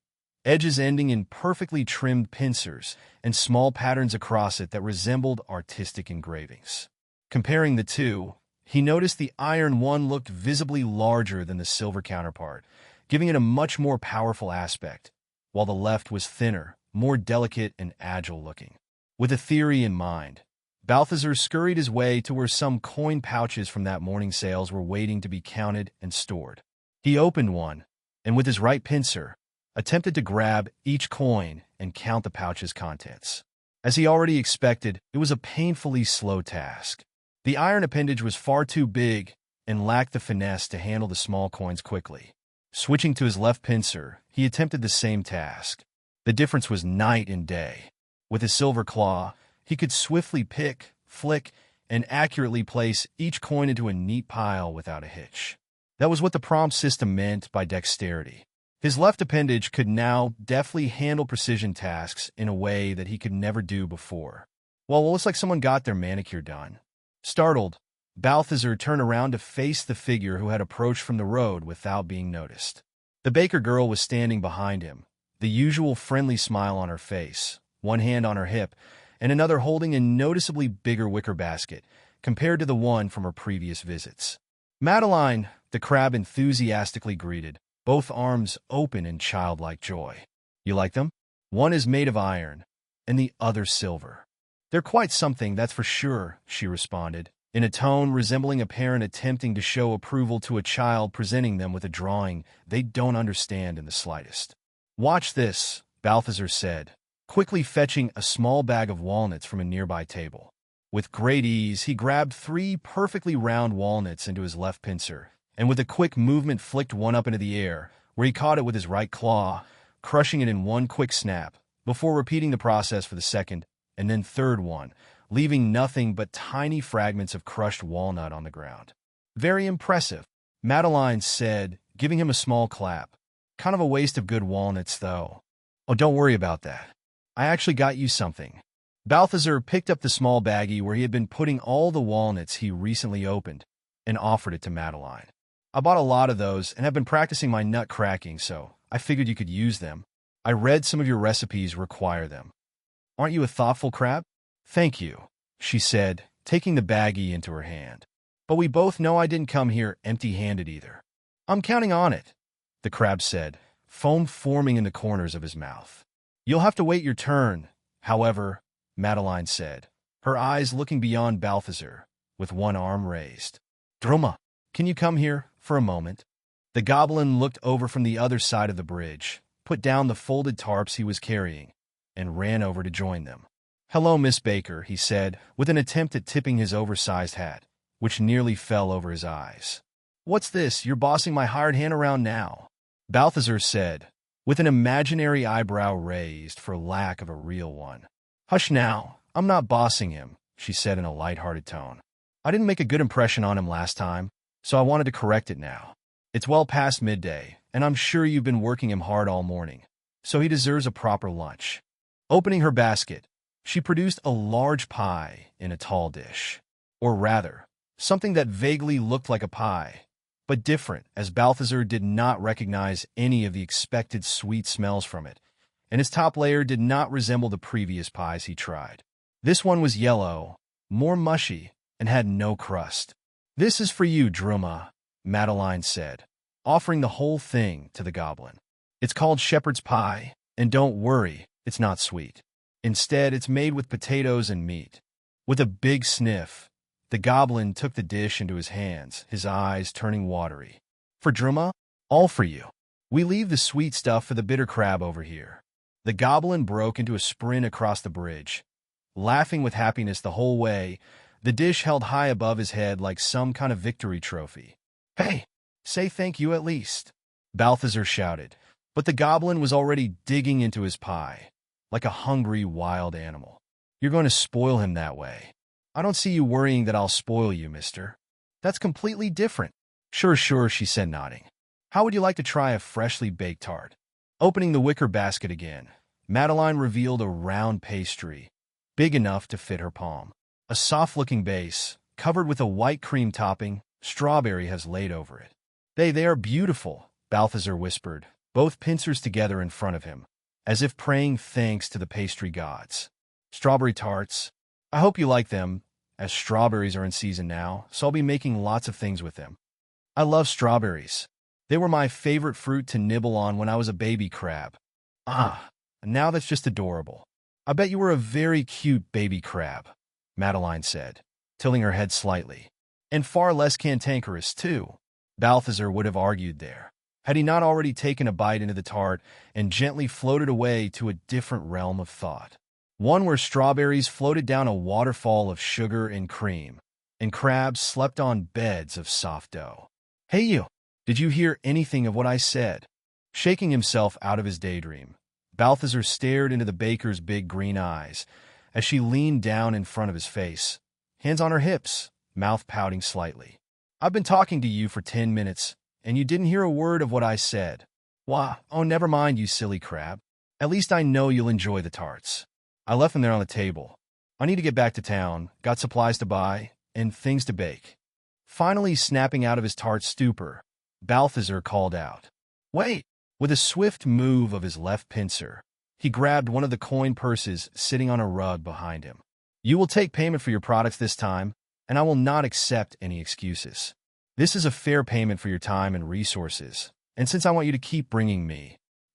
Edges ending in perfectly trimmed pincers and small patterns across it that resembled artistic engravings. Comparing the two, he noticed the iron one looked visibly larger than the silver counterpart, giving it a much more powerful aspect, while the left was thinner, more delicate and agile looking. With a theory in mind, Balthazar scurried his way to where some coin pouches from that morning's sales were waiting to be counted and stored. He opened one, and with his right pincer, attempted to grab each coin and count the pouch's contents. As he already expected, it was a painfully slow task. The iron appendage was far too big and lacked the finesse to handle the small coins quickly. Switching to his left pincer, he attempted the same task. The difference was night and day. With his silver claw, he could swiftly pick, flick, and accurately place each coin into a neat pile without a hitch. That was what the prompt system meant by dexterity. His left appendage could now deftly handle precision tasks in a way that he could never do before. Well, it looks like someone got their manicure done. Startled, Balthazar turned around to face the figure who had approached from the road without being noticed. The baker girl was standing behind him, the usual friendly smile on her face, one hand on her hip, and another holding a noticeably bigger wicker basket compared to the one from her previous visits. Madeline, the crab enthusiastically greeted, both arms open in childlike joy. You like them? One is made of iron, and the other silver. They're quite something, that's for sure, she responded, in a tone resembling a parent attempting to show approval to a child presenting them with a drawing they don't understand in the slightest. Watch this, Balthazar said, quickly fetching a small bag of walnuts from a nearby table. With great ease, he grabbed 3 perfectly round walnuts into his left pincer, and with a quick movement flicked one up into the air, where he caught it with his right claw, crushing it in one quick snap, before repeating the process for the second and then third one, leaving nothing but tiny fragments of crushed walnut on the ground. Very impressive, Madeline said, giving him a small clap. Kind of a waste of good walnuts, though. Oh, don't worry about that. I actually got you something. Balthazar picked up the small baggie where he had been putting all the walnuts he recently opened and offered it to Madeline. I bought a lot of those and have been practicing my nut cracking, so I figured you could use them. I read some of your recipes require them. Aren't you a thoughtful crab? Thank you, she said, taking the baggie into her hand. But we both know I didn't come here empty-handed either. I'm counting on it, the crab said, foam forming in the corners of his mouth. You'll have to wait your turn, however, Madeline said, her eyes looking beyond Balthazar, with one arm raised. Droma, can you come here for a moment? The goblin looked over from the other side of the bridge, put down the folded tarps he was carrying, and ran over to join them. "Hello, Miss Baker," he said, with an attempt at tipping his oversized hat, which nearly fell over his eyes. "What's this? You're bossing my hired hand around now," Balthazar said, with an imaginary eyebrow raised for lack of a real one. "Hush now, I'm not bossing him," she said in a light-hearted tone. "I didn't make a good impression on him last time, so I wanted to correct it now. It's well past midday, and I'm sure you've been working him hard all morning, so he deserves a proper lunch." Opening her basket, she produced a large pie in a tall dish. Or rather, something that vaguely looked like a pie, but different, as Balthazar did not recognize any of the expected sweet smells from it, and its top layer did not resemble the previous pies he tried. This one was yellow, more mushy, and had no crust. "This is for you, Druma," Madeline said, offering the whole thing to the goblin. "It's called shepherd's pie, and don't worry, it's not sweet. Instead, it's made with potatoes and meat." With a big sniff, the goblin took the dish into his hands, his eyes turning watery. "For Druma, all for you. We leave the sweet stuff for the bitter crab over here." The goblin broke into a sprint across the bridge, laughing with happiness the whole way, the dish held high above his head like some kind of victory trophy. "Hey, say thank you at least," Balthazar shouted, but the goblin was already digging into his pie, like a hungry wild animal. "You're going to spoil him that way. I don't see you worrying that I'll spoil you, mister. That's completely different." Sure, she said, nodding. "How would you like to try a freshly baked tart?" Opening the wicker basket again, Madeline revealed a round pastry, big enough to fit her palm. A soft-looking base, covered with a white cream topping, strawberry has laid over it. They are beautiful," Balthazar whispered, both pincers together in front of him, as if praying thanks to the pastry gods. "Strawberry tarts. I hope you like them, as strawberries are in season now, so I'll be making lots of things with them. I love strawberries. They were my favorite fruit to nibble on when I was a baby crab." "Ah, now that's just adorable. I bet you were a very cute baby crab," Madeline said, tilting her head slightly. "And far less cantankerous, too," Balthazar would have argued there, had he not already taken a bite into the tart and gently floated away to a different realm of thought. One where strawberries floated down a waterfall of sugar and cream, and crabs slept on beds of soft dough. "Hey you, did you hear anything of what I said?" Shaking himself out of his daydream, Balthazar stared into the baker's big green eyes as she leaned down in front of his face, hands on her hips, mouth pouting slightly. "I've been talking to you for 10 minutes, and you didn't hear a word of what I said. Why, oh, never mind, you silly crab. At least I know you'll enjoy the tarts. I left them there on the table. I need to get back to town, got supplies to buy, and things to bake." Finally snapping out of his tart stupor, Balthazar called out, "Wait!" With a swift move of his left pincer, he grabbed one of the coin purses sitting on a rug behind him. "You will take payment for your products this time, and I will not accept any excuses. This is a fair payment for your time and resources, and since I want you to keep bringing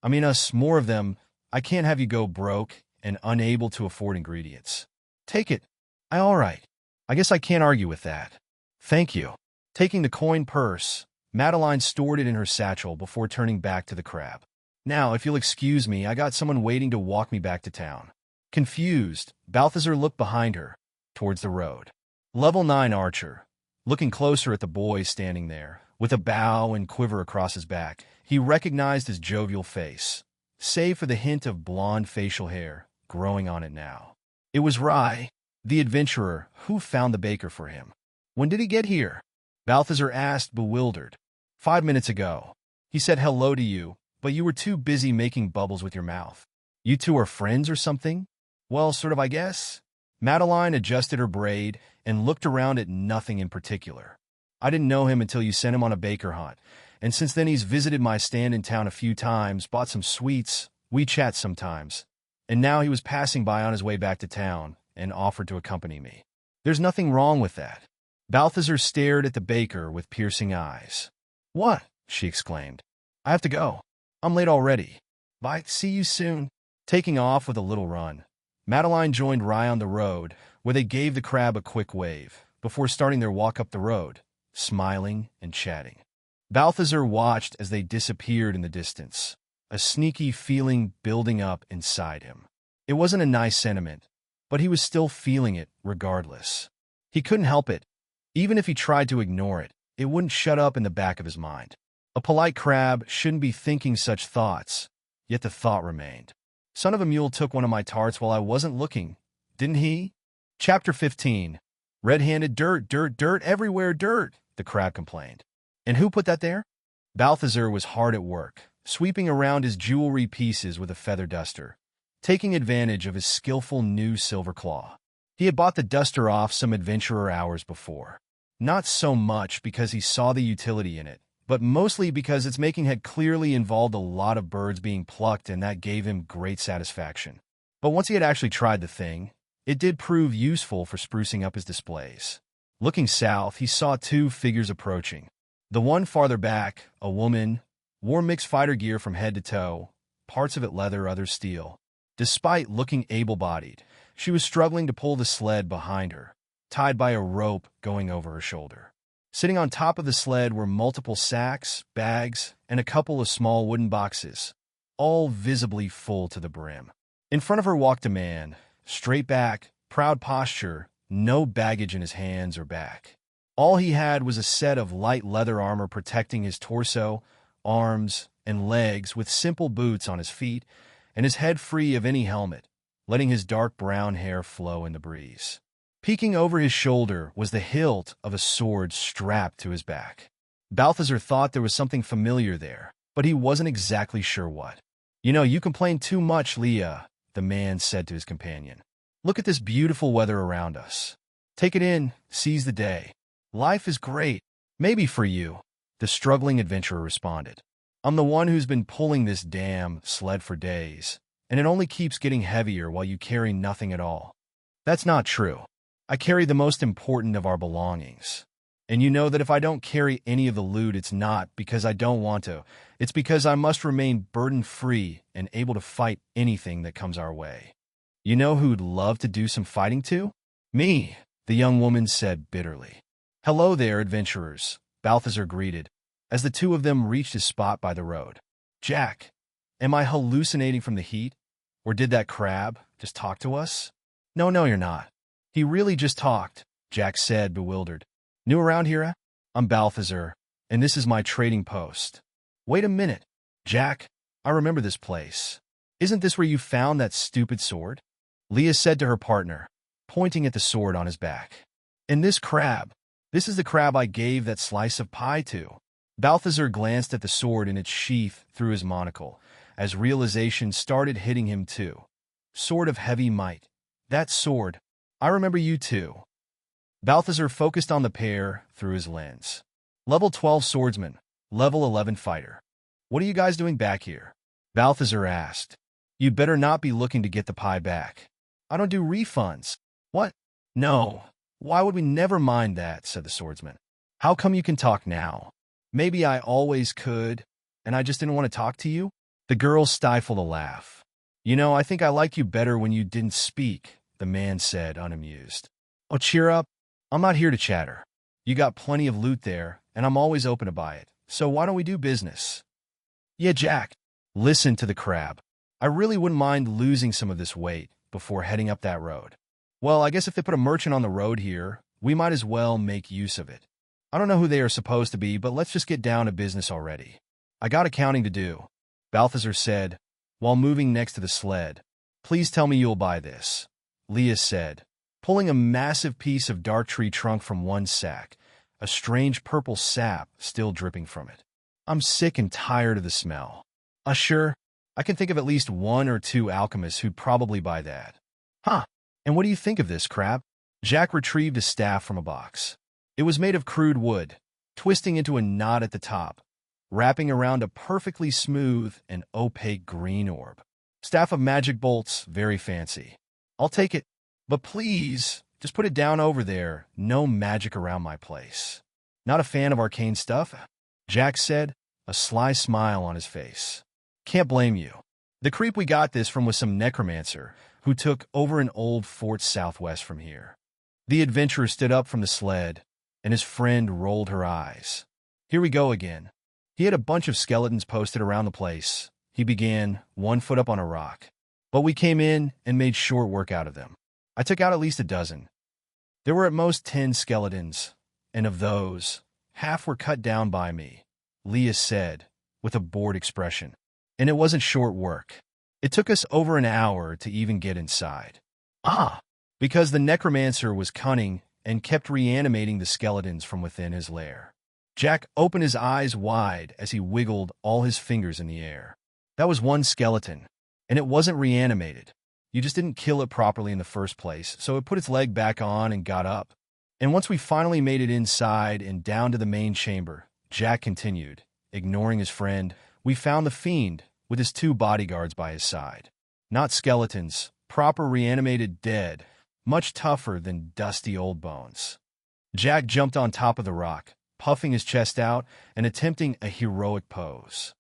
us more of them, I can't have you go broke and unable to afford ingredients. Take it. All right. I guess I can't argue with that. Thank you." Taking the coin purse, Madeline stored it in her satchel before turning back to the crab. "Now, if you'll excuse me, I got someone waiting to walk me back to town." Confused, Balthazar looked behind her, towards the road. Level 9 archer, looking closer at the boy standing there, with a bow and quiver across his back, he recognized his jovial face, save for the hint of blonde facial hair growing on it now. It was Rai, the adventurer who found the baker for him. "When did he get here?" Balthazar asked, bewildered. 5 minutes ago. He said hello to you, but you were too busy making bubbles with your mouth. You two are friends or something?" "Well, sort of, I guess." Madeline adjusted her braid and looked around at nothing in particular. "I didn't know him until you sent him on a baker hunt, and since then he's visited my stand in town a few times, bought some sweets, we chat sometimes, and now he was passing by on his way back to town and offered to accompany me. There's nothing wrong with that." Balthazar stared at the baker with piercing eyes. "What?" she exclaimed. "I have to go. I'm late already. Bye, see you soon." Taking off with a little run, Madeline joined Rai on the road, where they gave the crab a quick wave, before starting their walk up the road, smiling and chatting. Balthazar watched as they disappeared in the distance, a sneaky feeling building up inside him. It wasn't a nice sentiment, but he was still feeling it regardless. He couldn't help it. Even if he tried to ignore it, it wouldn't shut up in the back of his mind. A polite crab shouldn't be thinking such thoughts, yet the thought remained. Son of a mule took one of my tarts while I wasn't looking, didn't he? Chapter 15. Red-handed dirt, dirt, dirt, everywhere dirt, the crab complained. And who put that there? Balthazar was hard at work, sweeping around his jewelry pieces with a feather duster, taking advantage of his skillful new silver claw. He had bought the duster off some adventurer hours before. Not so much because he saw the utility in it, but mostly because its making had clearly involved a lot of birds being plucked, and that gave him great satisfaction. But once he had actually tried the thing, it did prove useful for sprucing up his displays. Looking south, he saw two figures approaching. The one farther back, a woman, wore mixed fighter gear from head to toe, parts of it leather, others steel. Despite looking able-bodied, she was struggling to pull the sled behind her, tied by a rope going over her shoulder. Sitting on top of the sled were multiple sacks, bags, and a couple of small wooden boxes, all visibly full to the brim. In front of her walked a man, straight back, proud posture, no baggage in his hands or back. All he had was a set of light leather armor protecting his torso, arms, and legs, with simple boots on his feet, and his head free of any helmet, letting his dark brown hair flow in the breeze. Peeking over his shoulder was the hilt of a sword strapped to his back. Balthazar thought there was something familiar there, but he wasn't exactly sure what. "You know, you complain too much, Leah," the man said to his companion. "Look at this beautiful weather around us. Take it in, seize the day. Life is great. Maybe for you," the struggling adventurer responded. "I'm the one who's been pulling this damn sled for days, and it only keeps getting heavier while you carry nothing at all." "That's not true. I carry the most important of our belongings. And you know that if I don't carry any of the loot, it's not because I don't want to. It's because I must remain burden-free and able to fight anything that comes our way. You know who'd love to do some fighting too? Me," the young woman said bitterly. "Hello there, adventurers," Balthazar greeted, as the two of them reached a spot by the road. "Jack, am I hallucinating from the heat? Or did that crab just talk to us?" No, you're not. He really just talked," Jack said, bewildered. "New around here, eh? I'm Balthazar, and this is my trading post." "Wait a minute, Jack. I remember this place. Isn't this where you found that stupid sword?" Leah said to her partner, pointing at the sword on his back. "And this crab? This is the crab I gave that slice of pie to." Balthazar glanced at the sword in its sheath through his monocle, as realization started hitting him too. Sword of heavy might. That sword. I remember you too. Balthazar focused on the pair through his lens. "Level 12 swordsman, level 11 fighter. What are you guys doing back here?" Balthazar asked. "You'd better not be looking to get the pie back. I don't do refunds." "What? No. Why would we never mind that?" said the swordsman. "How come you can talk now?" "Maybe I always could, and I just didn't want to talk to you?" The girl stifled a laugh. "You know, I think I liked you better when you didn't speak," the man said, unamused. "Oh, cheer up. I'm not here to chatter. You got plenty of loot there, and I'm always open to buy it. So why don't we do business?" "Yeah, Jack, listen to the crab. I really wouldn't mind losing some of this weight before heading up that road. Well, I guess if they put a merchant on the road here, we might as well make use of it. I don't know who they are supposed to be, but let's just get down to business already. I got accounting to do," Balthazar said, while moving next to the sled. "Please tell me you'll buy this," Leah said, pulling a massive piece of dark tree trunk from one sack, a strange purple sap still dripping from it. "I'm sick and tired of the smell." Sure. I can think of at least one or two alchemists who'd probably buy that." "Huh. And what do you think of this, crab?" Jack retrieved a staff from a box. It was made of crude wood, twisting into a knot at the top, wrapping around a perfectly smooth and opaque green orb. "Staff of magic bolts, very fancy. I'll take it. But please, just put it down over there. No magic around my place." "Not a fan of arcane stuff?" Jack said, a sly smile on his face. "Can't blame you. The creep we got this from was some necromancer who took over an old fort southwest from here." The adventurer stood up from the sled, and his friend rolled her eyes. "Here we go again. He had a bunch of skeletons posted around the place," he began, 1 foot up on a rock. But we came in and made short work out of them. I took out at least a dozen. There were at most 10 skeletons, and of those, half were cut down by me, Leah said, with a bored expression. And it wasn't short work. It took us over an hour to even get inside. Because the necromancer was cunning and kept reanimating the skeletons from within his lair. Jack opened his eyes wide as he wiggled all his fingers in the air. That was one skeleton, and it wasn't reanimated. You just didn't kill it properly in the first place, so it put its leg back on and got up. And once we finally made it inside and down to the main chamber, Jack continued, ignoring his friend, we found the fiend with his 2 bodyguards by his side. Not skeletons, proper reanimated dead, much tougher than dusty old bones. Jack jumped on top of the rock, puffing his chest out and attempting a heroic pose.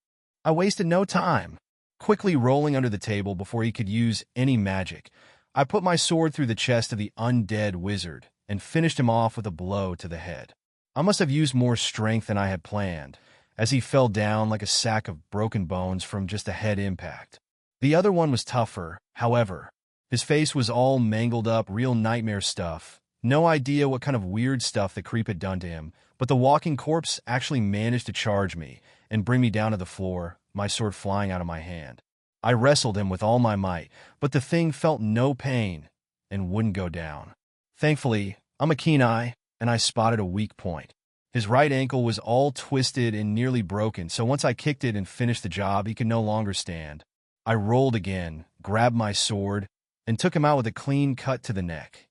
I wasted no time. Quickly rolling under the table before he could use any magic, I put my sword through the chest of the undead wizard and finished him off with a blow to the head. I must have used more strength than I had planned, as he fell down like a sack of broken bones from just a head impact. The other one was tougher, however. His face was all mangled up, real nightmare stuff. No idea what kind of weird stuff the creep had done to him, but the walking corpse actually managed to charge me and bring me down to the floor, my sword flying out of my hand. I wrestled him with all my might, but the thing felt no pain and wouldn't go down. Thankfully, I'm a keen eye, and I spotted a weak point. His right ankle was all twisted and nearly broken, so once I kicked it and finished the job, he could no longer stand. I rolled again, grabbed my sword, and took him out with a clean cut to the neck.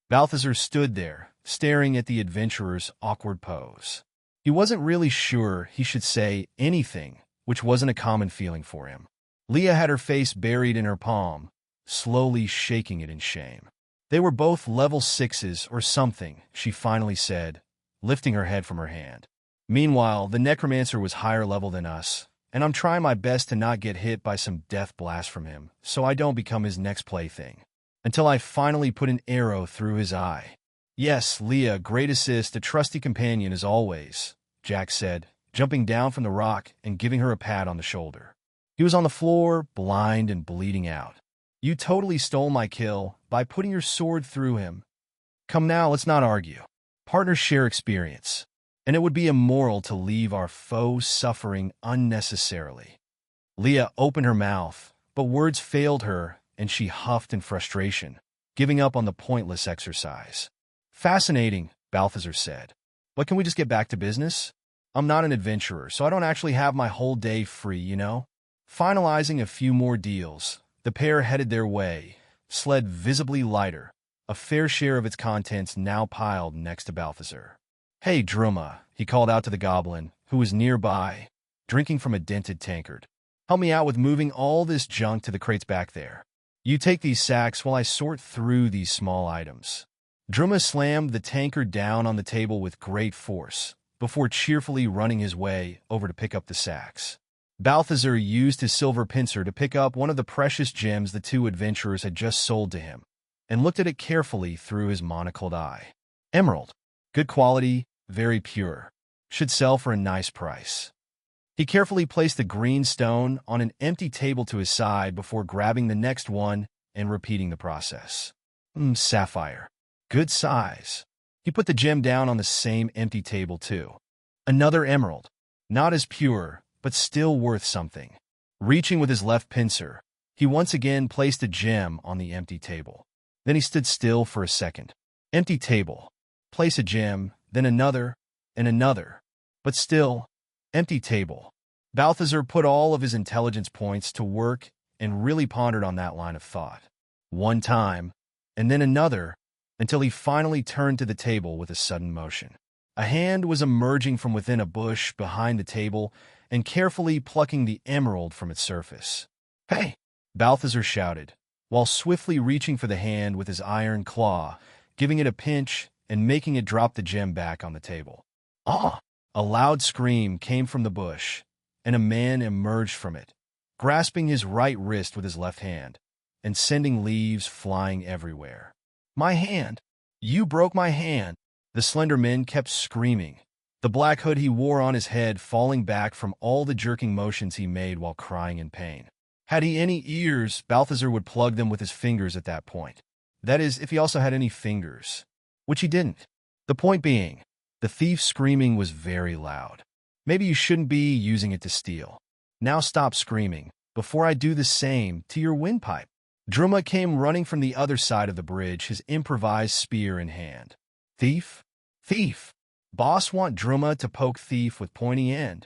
Balthazar stood there, staring at the adventurer's awkward pose. He wasn't really sure he should say anything, which wasn't a common feeling for him. Leah had her face buried in her palm, slowly shaking it in shame. They were both level 6s or something, she finally said, lifting her head from her hand. Meanwhile, the necromancer was higher level than us, and I'm trying my best to not get hit by some death blast from him, so I don't become his next plaything. Until I finally put an arrow through his eye. Yes, Leah, great assist, a trusty companion as always, Jack said, jumping down from the rock and giving her a pat on the shoulder. He was on the floor, blind and bleeding out. You totally stole my kill by putting your sword through him. Come now, let's not argue. Partners share experience, and it would be immoral to leave our foe suffering unnecessarily. Leah opened her mouth, but words failed her, and she huffed in frustration, giving up on the pointless exercise. Fascinating, Balthazar said. But can we just get back to business? I'm not an adventurer, so I don't actually have my whole day free, you know? Finalizing a few more deals, the pair headed their way, sled visibly lighter, a fair share of its contents now piled next to Balthazar. Hey, Druma, he called out to the goblin, who was nearby, drinking from a dented tankard. Help me out with moving all this junk to the crates back there. You take these sacks while I sort through these small items. Druma slammed the tankard down on the table with great force, before cheerfully running his way over to pick up the sacks. Balthazar used his silver pincer to pick up one of the precious gems the 2 adventurers had just sold to him, and looked at it carefully through his monocled eye. Emerald. Good quality, very pure. Should sell for a nice price. He carefully placed the green stone on an empty table to his side before grabbing the next one and repeating the process. Sapphire. Good size. He put the gem down on the same empty table too. Another emerald. Not as pure, but still worth something. Reaching with his left pincer, he once again placed a gem on the empty table. Then he stood still for a second. Empty table. Place a gem, then another, and another. But still, empty table. Balthazar put all of his intelligence points to work and really pondered on that line of thought. One time, and then another, until he finally turned to the table with a sudden motion. A hand was emerging from within a bush behind the table and carefully plucking the emerald from its surface. Hey! Balthazar shouted, while swiftly reaching for the hand with his iron claw, giving it a pinch and making it drop the gem back on the table. Ah! A loud scream came from the bush, and a man emerged from it, grasping his right wrist with his left hand, and sending leaves flying everywhere. My hand! You broke my hand! The slender man kept screaming, the black hood he wore on his head falling back from all the jerking motions he made while crying in pain. Had he any ears, Balthazar would plug them with his fingers at that point. That is, if he also had any fingers. Which he didn't. The point being, the thief's screaming was very loud. Maybe you shouldn't be using it to steal. Now stop screaming, before I do the same to your windpipe. Druma came running from the other side of the bridge, his improvised spear in hand. Thief? Thief! Boss want Druma to poke thief with pointy end.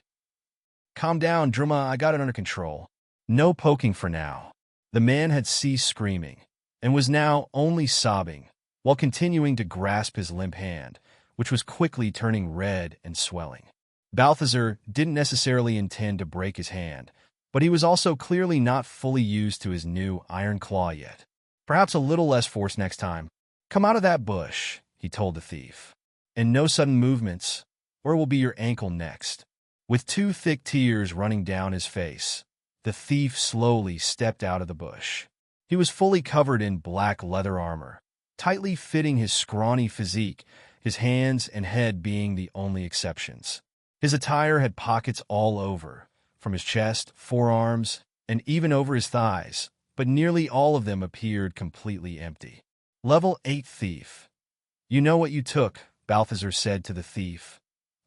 Calm down, Druma, I got it under control. No poking for now. The man had ceased screaming, and was now only sobbing, while continuing to grasp his limp hand, which was quickly turning red and swelling. Balthazar didn't necessarily intend to break his hand, but he was also clearly not fully used to his new iron claw yet. Perhaps a little less force next time. Come out of that bush, he told the thief. And no sudden movements, or it will be your ankle next. With 2 thick tears running down his face, the thief slowly stepped out of the bush. He was fully covered in black leather armor, tightly fitting his scrawny physique, his hands and head being the only exceptions. His attire had pockets all over, from his chest, forearms, and even over his thighs, but nearly all of them appeared completely empty. Level 8 thief. You know what you took, Balthazar said to the thief,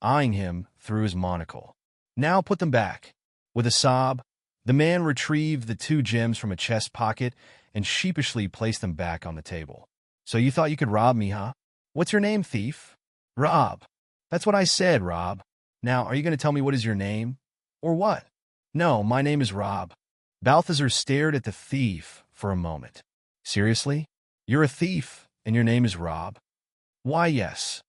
eyeing him through his monocle. Now put them back. With a sob, the man retrieved the 2 gems from a chest pocket and sheepishly placed them back on the table. So you thought you could rob me, huh? What's your name, thief? Rob. That's what I said, Rob. Now, are you going to tell me what is your name? Or what? No, my name is Rob. Balthazar stared at the thief for a moment. Seriously? You're a thief, and your name is Rob? Why, yes.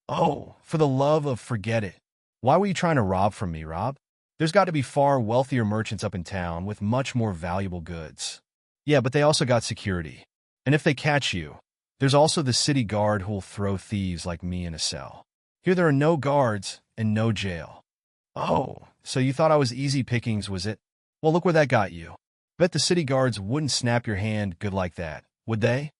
Oh, for the love of forget it. Why were you trying to rob from me, Rob? There's got to be far wealthier merchants up in town with much more valuable goods. Yeah, but they also got security. And if they catch you, there's also the city guard who'll throw thieves like me in a cell. Here there are no guards and no jail. Oh, so you thought I was easy pickings, was it? Well, look where that got you. Bet the city guards wouldn't snap your hand good like that, would they?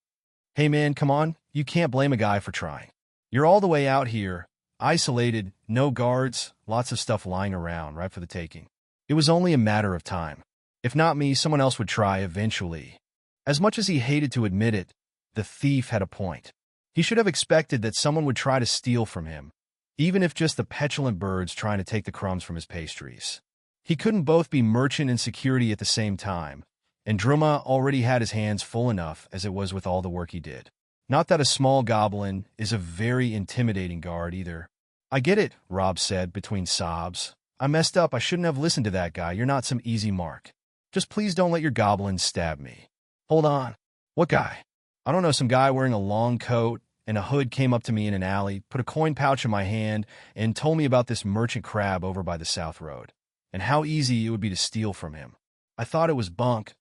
Hey man, come on, you can't blame a guy for trying. You're all the way out here, isolated, no guards, lots of stuff lying around, right for the taking. It was only a matter of time. If not me, someone else would try eventually. As much as he hated to admit it, the thief had a point. He should have expected that someone would try to steal from him, even if just the petulant birds trying to take the crumbs from his pastries. He couldn't both be merchant and security at the same time, and Druma already had his hands full enough as it was with all the work he did. Not that a small goblin is a very intimidating guard either. I get it, Rob said between sobs. I messed up. I shouldn't have listened to that guy. You're not some easy mark. Just please don't let your goblins stab me. Hold on. What guy? I don't know, some guy wearing a long coat and a hood came up to me in an alley, put a coin pouch in my hand, and told me about this merchant crab over by the South Road, and how easy it would be to steal from him. I thought it was bunk,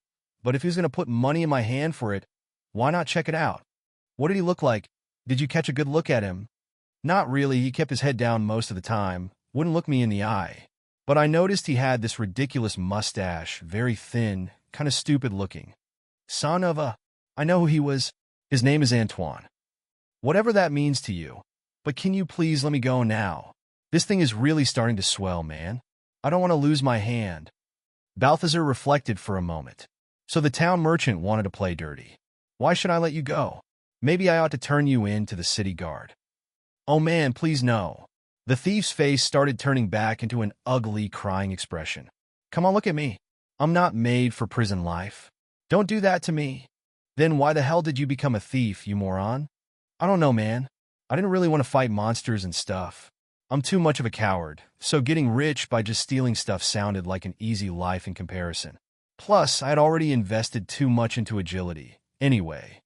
but if he was going to put money in my hand for it, why not check it out? What did he look like? Did you catch a good look at him? Not really, he kept his head down most of the time, wouldn't look me in the eye. But I noticed he had this ridiculous mustache, very thin, kind of stupid looking. Son of a... I know who he was. His name is Antoine. Whatever that means to you. But can you please let me go now? This thing is really starting to swell, man. I don't want to lose my hand. Balthazar reflected for a moment. So the town merchant wanted to play dirty. Why should I let you go? Maybe I ought to turn you in to the city guard. Oh man, please no. The thief's face started turning back into an ugly, crying expression. Come on, look at me. I'm not made for prison life. Don't do that to me. Then why the hell did you become a thief, you moron? I don't know, man. I didn't really want to fight monsters and stuff. I'm too much of a coward, so getting rich by just stealing stuff sounded like an easy life in comparison. Plus, I had already invested too much into agility. Anyway.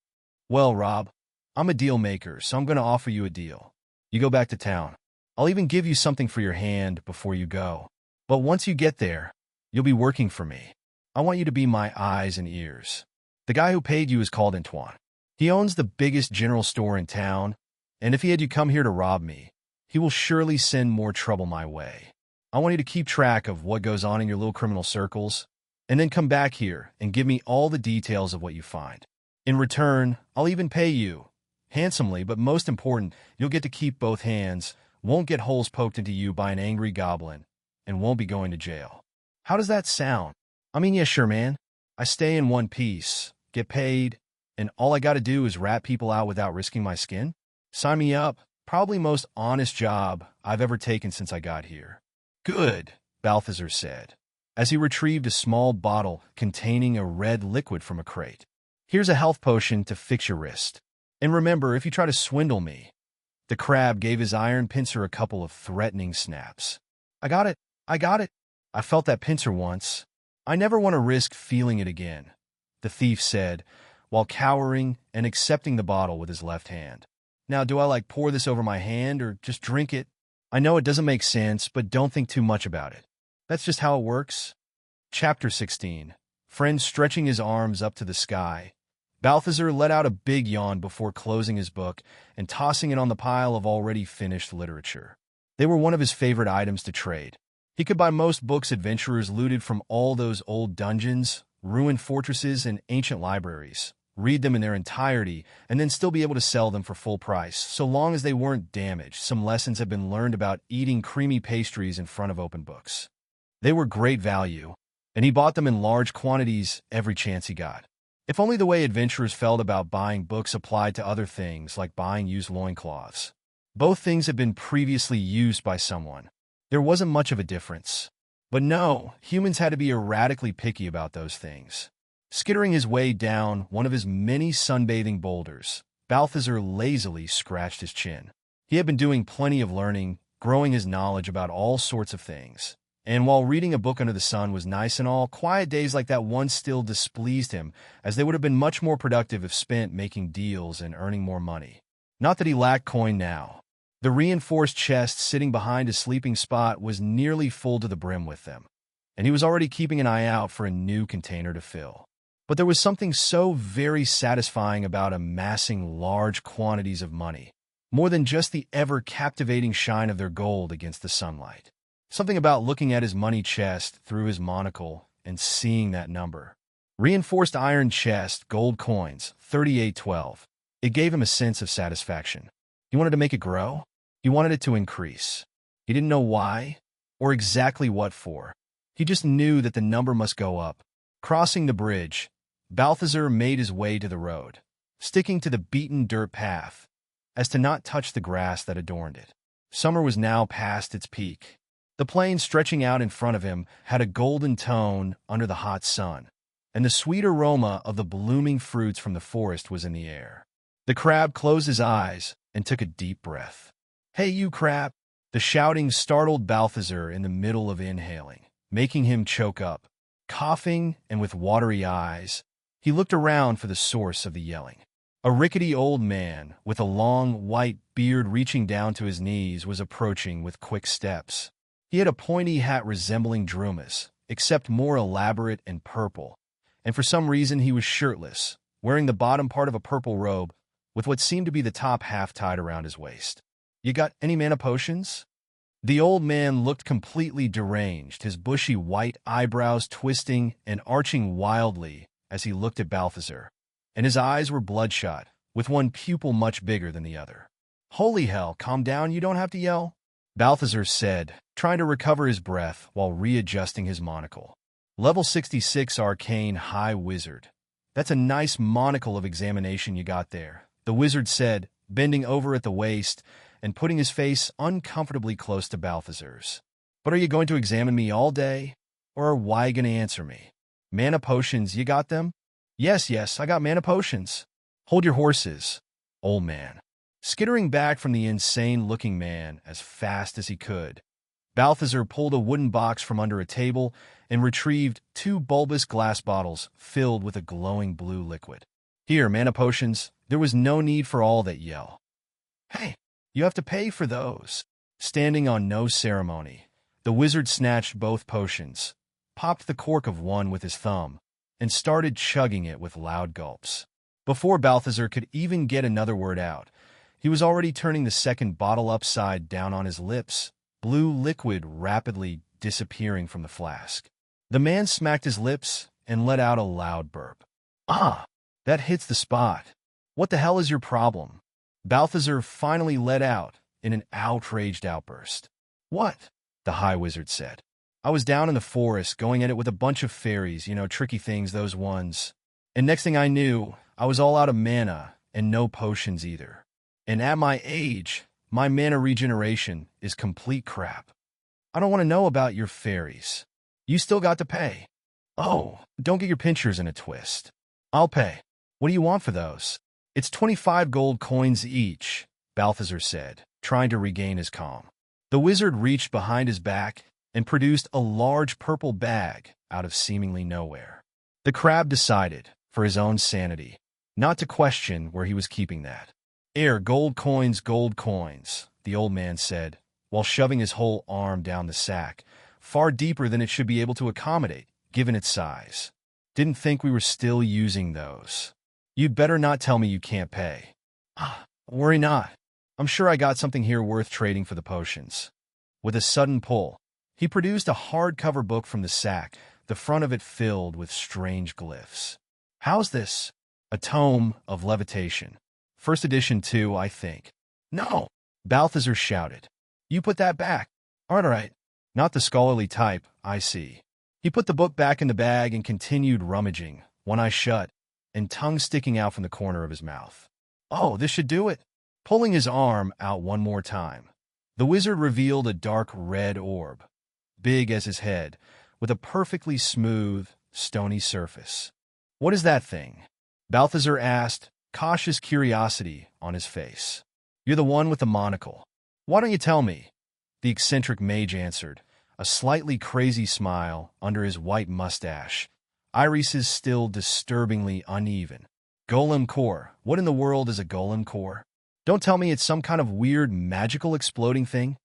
Well, Rob, I'm a deal maker, so I'm going to offer you a deal. You go back to town. I'll even give you something for your hand before you go. But once you get there, you'll be working for me. I want you to be my eyes and ears. The guy who paid you is called Antoine. He owns the biggest general store in town, and if he had you come here to rob me, he will surely send more trouble my way. I want you to keep track of what goes on in your little criminal circles, and then come back here and give me all the details of what you find. In return, I'll even pay you, handsomely, but most important, you'll get to keep both hands, won't get holes poked into you by an angry goblin, and won't be going to jail. How does that sound? I mean, yeah, sure, man. I stay in one piece, get paid, and all I gotta do is rat people out without risking my skin? Sign me up. Probably most honest job I've ever taken since I got here. Good, Balthazar said, as he retrieved a small bottle containing a red liquid from a crate. Here's a health potion to fix your wrist. And remember, if you try to swindle me. The crab gave his iron pincer a couple of threatening snaps. I got it. I got it. I felt that pincer once. I never want to risk feeling it again, the thief said, while cowering and accepting the bottle with his left hand. Now, do I pour this over my hand or just drink it? I know it doesn't make sense, but don't think too much about it. That's just how it works. Chapter 16. Friend stretching his arms up to the sky. Balthazar let out a big yawn before closing his book and tossing it on the pile of already finished literature. They were one of his favorite items to trade. He could buy most books adventurers looted from all those old dungeons, ruined fortresses, and ancient libraries, read them in their entirety, and then still be able to sell them for full price, so long as they weren't damaged. Some lessons have been learned about eating creamy pastries in front of open books. They were great value, and he bought them in large quantities every chance he got. If only the way adventurers felt about buying books applied to other things like buying used loincloths. Both things had been previously used by someone. There wasn't much of a difference. But no, humans had to be erratically picky about those things. Skittering his way down one of his many sunbathing boulders, Balthazar lazily scratched his chin. He had been doing plenty of learning, growing his knowledge about all sorts of things. And while reading a book under the sun was nice and all, quiet days like that one still displeased him, as they would have been much more productive if spent making deals and earning more money. Not that he lacked coin now. The reinforced chest sitting behind his sleeping spot was nearly full to the brim with them, and he was already keeping an eye out for a new container to fill. But there was something so very satisfying about amassing large quantities of money, more than just the ever-captivating shine of their gold against the sunlight. Something about looking at his money chest through his monocle and seeing that number. Reinforced iron chest, gold coins, 3812. It gave him a sense of satisfaction. He wanted to make it grow. He wanted it to increase. He didn't know why or exactly what for. He just knew that the number must go up. Crossing the bridge, Balthazar made his way to the road, sticking to the beaten dirt path, as to not touch the grass that adorned it. Summer was now past its peak. The plain stretching out in front of him had a golden tone under the hot sun, and the sweet aroma of the blooming fruits from the forest was in the air. The crab closed his eyes and took a deep breath. "Hey, you crab!" The shouting startled Balthazar in the middle of inhaling, making him choke up. Coughing and with watery eyes, he looked around for the source of the yelling. A rickety old man with a long, white beard reaching down to his knees was approaching with quick steps. He had a pointy hat resembling Druma's, except more elaborate and purple, and for some reason he was shirtless, wearing the bottom part of a purple robe with what seemed to be the top half tied around his waist. "You got any mana potions?" The old man looked completely deranged, his bushy white eyebrows twisting and arching wildly as he looked at Balthazar, and his eyes were bloodshot, with one pupil much bigger than the other. "Holy hell, calm down, you don't have to yell," Balthazar said, trying to recover his breath while readjusting his monocle. "Level 66 Arcane High Wizard. That's a nice monocle of examination you got there," the wizard said, bending over at the waist and putting his face uncomfortably close to Balthazar's. "But are you going to examine me all day, or are why going to answer me? Mana potions, you got them?" Yes, I got mana potions." "Hold your horses, old man." Skittering back from the insane-looking man as fast as he could, Balthazar pulled a wooden box from under a table and retrieved 2 bulbous glass bottles filled with a glowing blue liquid. "Here, mana potions. There was no need for all that yell." "Hey, you have to pay for those." Standing on no ceremony, the wizard snatched both potions, popped the cork of one with his thumb, and started chugging it with loud gulps. Before Balthazar could even get another word out, he was already turning the second bottle upside down on his lips, blue liquid rapidly disappearing from the flask. The man smacked his lips and let out a loud burp. "Ah, that hits the spot. What the hell is your problem?" Balthazar finally let out, in an outraged outburst. "What?" the High Wizard said. "I was down in the forest going at it with a bunch of fairies, tricky things, those ones. And next thing I knew, I was all out of mana and no potions either. And at my age, my mana regeneration is complete crap. I don't want to know about your fairies. You still got to pay." "Oh, don't get your pinchers in a twist. I'll pay. What do you want for those?" "It's 25 gold coins each," Balthazar said, trying to regain his calm. The wizard reached behind his back and produced a large purple bag out of seemingly nowhere. The crab decided, for his own sanity, not to question where he was keeping that. Gold coins, the old man said, while shoving his whole arm down the sack, far deeper than it should be able to accommodate, given its size. "Didn't think we were still using those. You'd better not tell me you can't pay." Worry not. I'm sure I got something here worth trading for the potions." With a sudden pull, he produced a hardcover book from the sack, the front of it filled with strange glyphs. "How's this?" "A tome of levitation. First edition too, I think." "No!" Balthazar shouted. "You put that back." All right. Not the scholarly type, I see." He put the book back in the bag and continued rummaging, one eye shut, and tongue sticking out from the corner of his mouth. "Oh, this should do it." Pulling his arm out one more time, the wizard revealed a dark red orb, big as his head, with a perfectly smooth, stony surface. "What is that thing?" Balthazar asked, cautious curiosity on his face. "You're the one with the monocle. Why don't you tell me?" The eccentric mage answered, a slightly crazy smile under his white mustache, irises still disturbingly uneven. "Golem core. What in the world is a golem core? Don't tell me it's some kind of weird magical exploding thing?"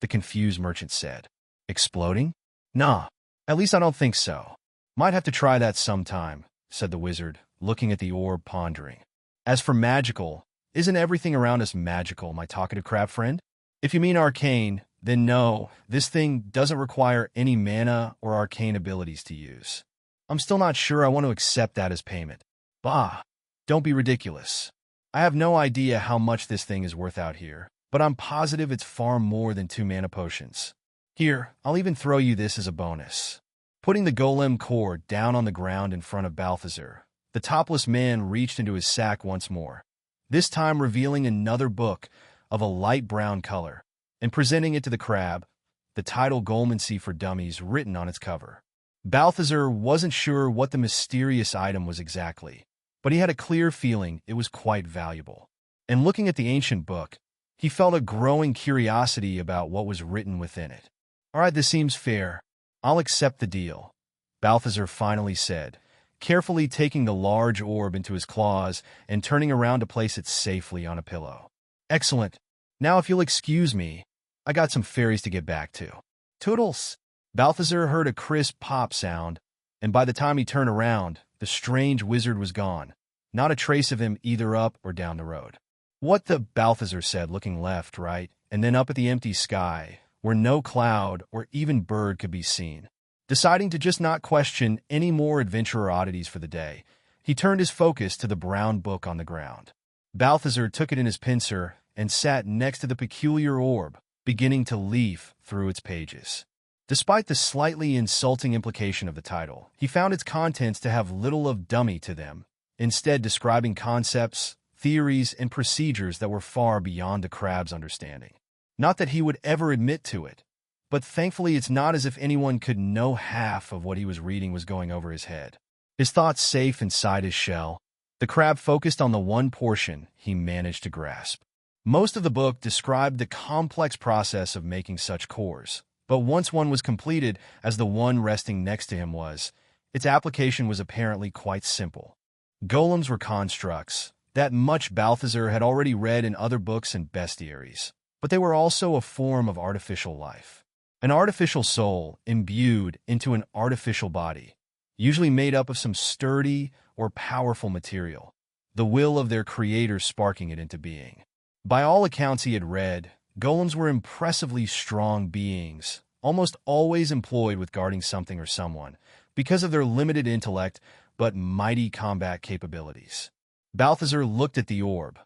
the confused merchant said. "Exploding? Nah, at least I don't think so. Might have to try that sometime," said the wizard, looking at the orb pondering. "As for magical, isn't everything around us magical, my talkative crab friend? If you mean arcane, then no, this thing doesn't require any mana or arcane abilities to use. I'm still not sure I want to accept that as payment." "Bah, don't be ridiculous. I have no idea how much this thing is worth out here, but I'm positive it's far more than 2 mana potions. Here, I'll even throw you this as a bonus." Putting the golem core down on the ground in front of Balthazar, the topless man reached into his sack once more, this time revealing another book of a light brown color, and presenting it to the crab, the title Normalcy for Dummies written on its cover. Balthazar wasn't sure what the mysterious item was exactly, but he had a clear feeling it was quite valuable. And looking at the ancient book, he felt a growing curiosity about what was written within it. "All right, this seems fair. I'll accept the deal," Balthazar finally said, carefully taking the large orb into his claws and turning around to place it safely on a pillow. "Excellent. Now if you'll excuse me, I got some fairies to get back to." "Toodles!" Balthazar heard a crisp pop sound, and by the time he turned around, the strange wizard was gone, not a trace of him either up or down the road. "What the?" Balthazar said, looking left, right, and then up at the empty sky, where no cloud or even bird could be seen. Deciding to just not question any more adventurer oddities for the day, he turned his focus to the brown book on the ground. Balthazar took it in his pincer and sat next to the peculiar orb, beginning to leaf through its pages. Despite the slightly insulting implication of the title, he found its contents to have little of dummy to them, instead describing concepts, theories, and procedures that were far beyond the crab's understanding. Not that he would ever admit to it, but thankfully it's not as if anyone could know half of what he was reading was going over his head. His thoughts safe inside his shell, the crab focused on the one portion he managed to grasp. Most of the book described the complex process of making such cores, but once one was completed, as the one resting next to him was, its application was apparently quite simple. Golems were constructs, that much Balthazar had already read in other books and bestiaries, but they were also a form of artificial life. An artificial soul imbued into an artificial body, usually made up of some sturdy or powerful material, the will of their creator sparking it into being. By all accounts he had read, golems were impressively strong beings, almost always employed with guarding something or someone, because of their limited intellect but mighty combat capabilities. Balthazar looked at the orb,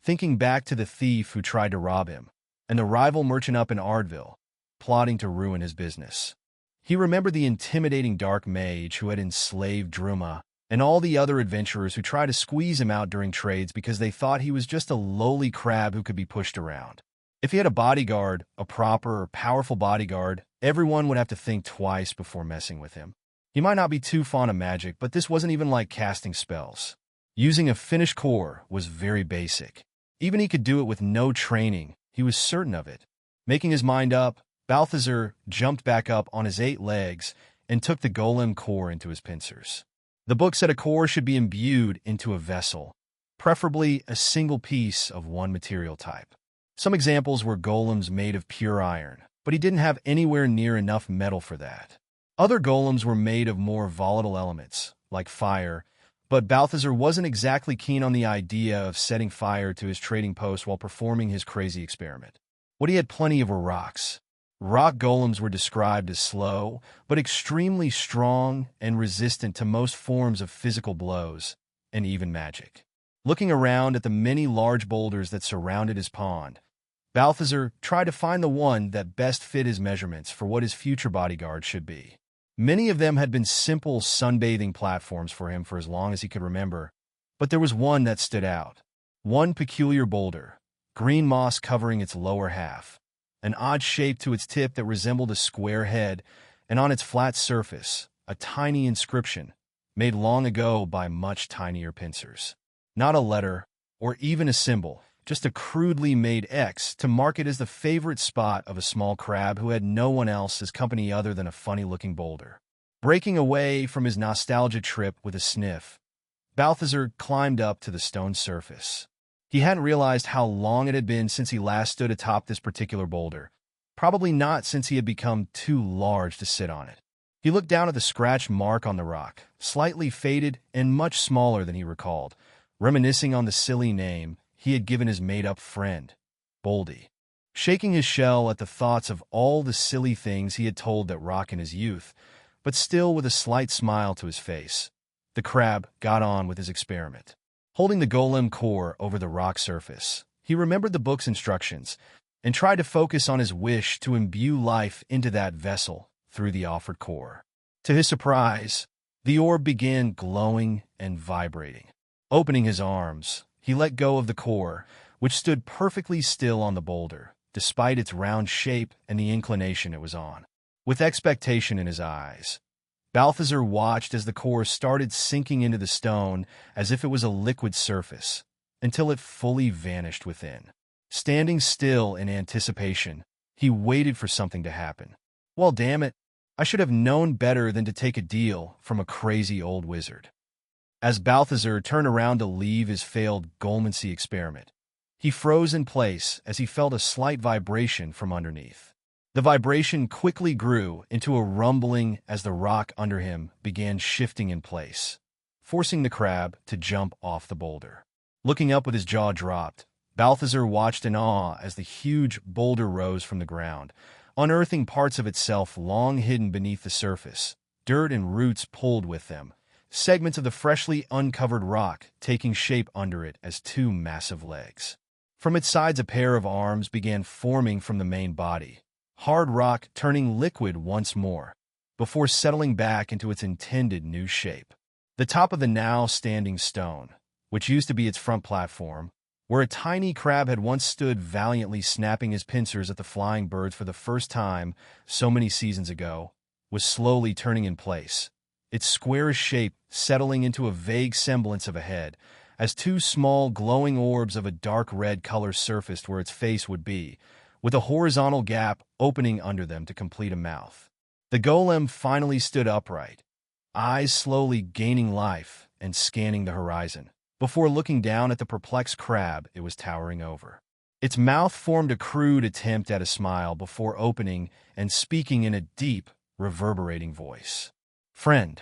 thinking back to the thief who tried to rob him, and the rival merchant up in Ardville, plotting to ruin his business. He remembered the intimidating dark mage who had enslaved Druma, and all the other adventurers who tried to squeeze him out during trades because they thought he was just a lowly crab who could be pushed around. If he had a bodyguard, a proper or powerful bodyguard, everyone would have to think twice before messing with him. He might not be too fond of magic, but this wasn't even like casting spells. Using a finished core was very basic. Even he could do it with no training, he was certain of it. Making his mind up, Balthazar jumped back up on his 8 legs and took the golem core into his pincers. The book said a core should be imbued into a vessel, preferably a single piece of one material type. Some examples were golems made of pure iron, but he didn't have anywhere near enough metal for that. Other golems were made of more volatile elements, like fire, but Balthazar wasn't exactly keen on the idea of setting fire to his trading post while performing his crazy experiment. What he had plenty of were rocks. Rock golems were described as slow, but extremely strong and resistant to most forms of physical blows, and even magic. Looking around at the many large boulders that surrounded his pond, Balthazar tried to find the one that best fit his measurements for what his future bodyguard should be. Many of them had been simple sunbathing platforms for him for as long as he could remember, but there was one that stood out. One peculiar boulder, green moss covering its lower half, an odd shape to its tip that resembled a square head, and on its flat surface, a tiny inscription, made long ago by much tinier pincers. Not a letter, or even a symbol, just a crudely made X to mark it as the favorite spot of a small crab who had no one else as company other than a funny-looking boulder. Breaking away from his nostalgia trip with a sniff, Balthazar climbed up to the stone surface. He hadn't realized how long it had been since he last stood atop this particular boulder, probably not since he had become too large to sit on it. He looked down at the scratch mark on the rock, slightly faded and much smaller than he recalled, reminiscing on the silly name he had given his made-up friend, Boldy. Shaking his shell at the thoughts of all the silly things he had told that rock in his youth, but still with a slight smile to his face, the crab got on with his experiment. Holding the golem core over the rock surface, he remembered the book's instructions and tried to focus on his wish to imbue life into that vessel through the offered core. To his surprise, the orb began glowing and vibrating. Opening his arms, he let go of the core, which stood perfectly still on the boulder, despite its round shape and the inclination it was on. With expectation in his eyes, Balthazar watched as the core started sinking into the stone as if it was a liquid surface, until it fully vanished within. Standing still in anticipation, he waited for something to happen. Well, damn it, I should have known better than to take a deal from a crazy old wizard. As Balthazar turned around to leave his failed Normalcy experiment, he froze in place as he felt a slight vibration from underneath. The vibration quickly grew into a rumbling as the rock under him began shifting in place, forcing the crab to jump off the boulder. Looking up with his jaw dropped, Balthazar watched in awe as the huge boulder rose from the ground, unearthing parts of itself long hidden beneath the surface. Dirt and roots pulled with them, segments of the freshly uncovered rock taking shape under it as 2 massive legs. From its sides a pair of arms began forming from the main body, hard rock turning liquid once more, before settling back into its intended new shape. The top of the now standing stone, which used to be its front platform, where a tiny crab had once stood valiantly snapping his pincers at the flying birds for the first time so many seasons ago, was slowly turning in place, its squarish shape settling into a vague semblance of a head, as 2 small glowing orbs of a dark red color surfaced where its face would be, with a horizontal gap opening under them to complete a mouth. The golem finally stood upright, eyes slowly gaining life and scanning the horizon, before looking down at the perplexed crab it was towering over. Its mouth formed a crude attempt at a smile before opening and speaking in a deep, reverberating voice. Friend.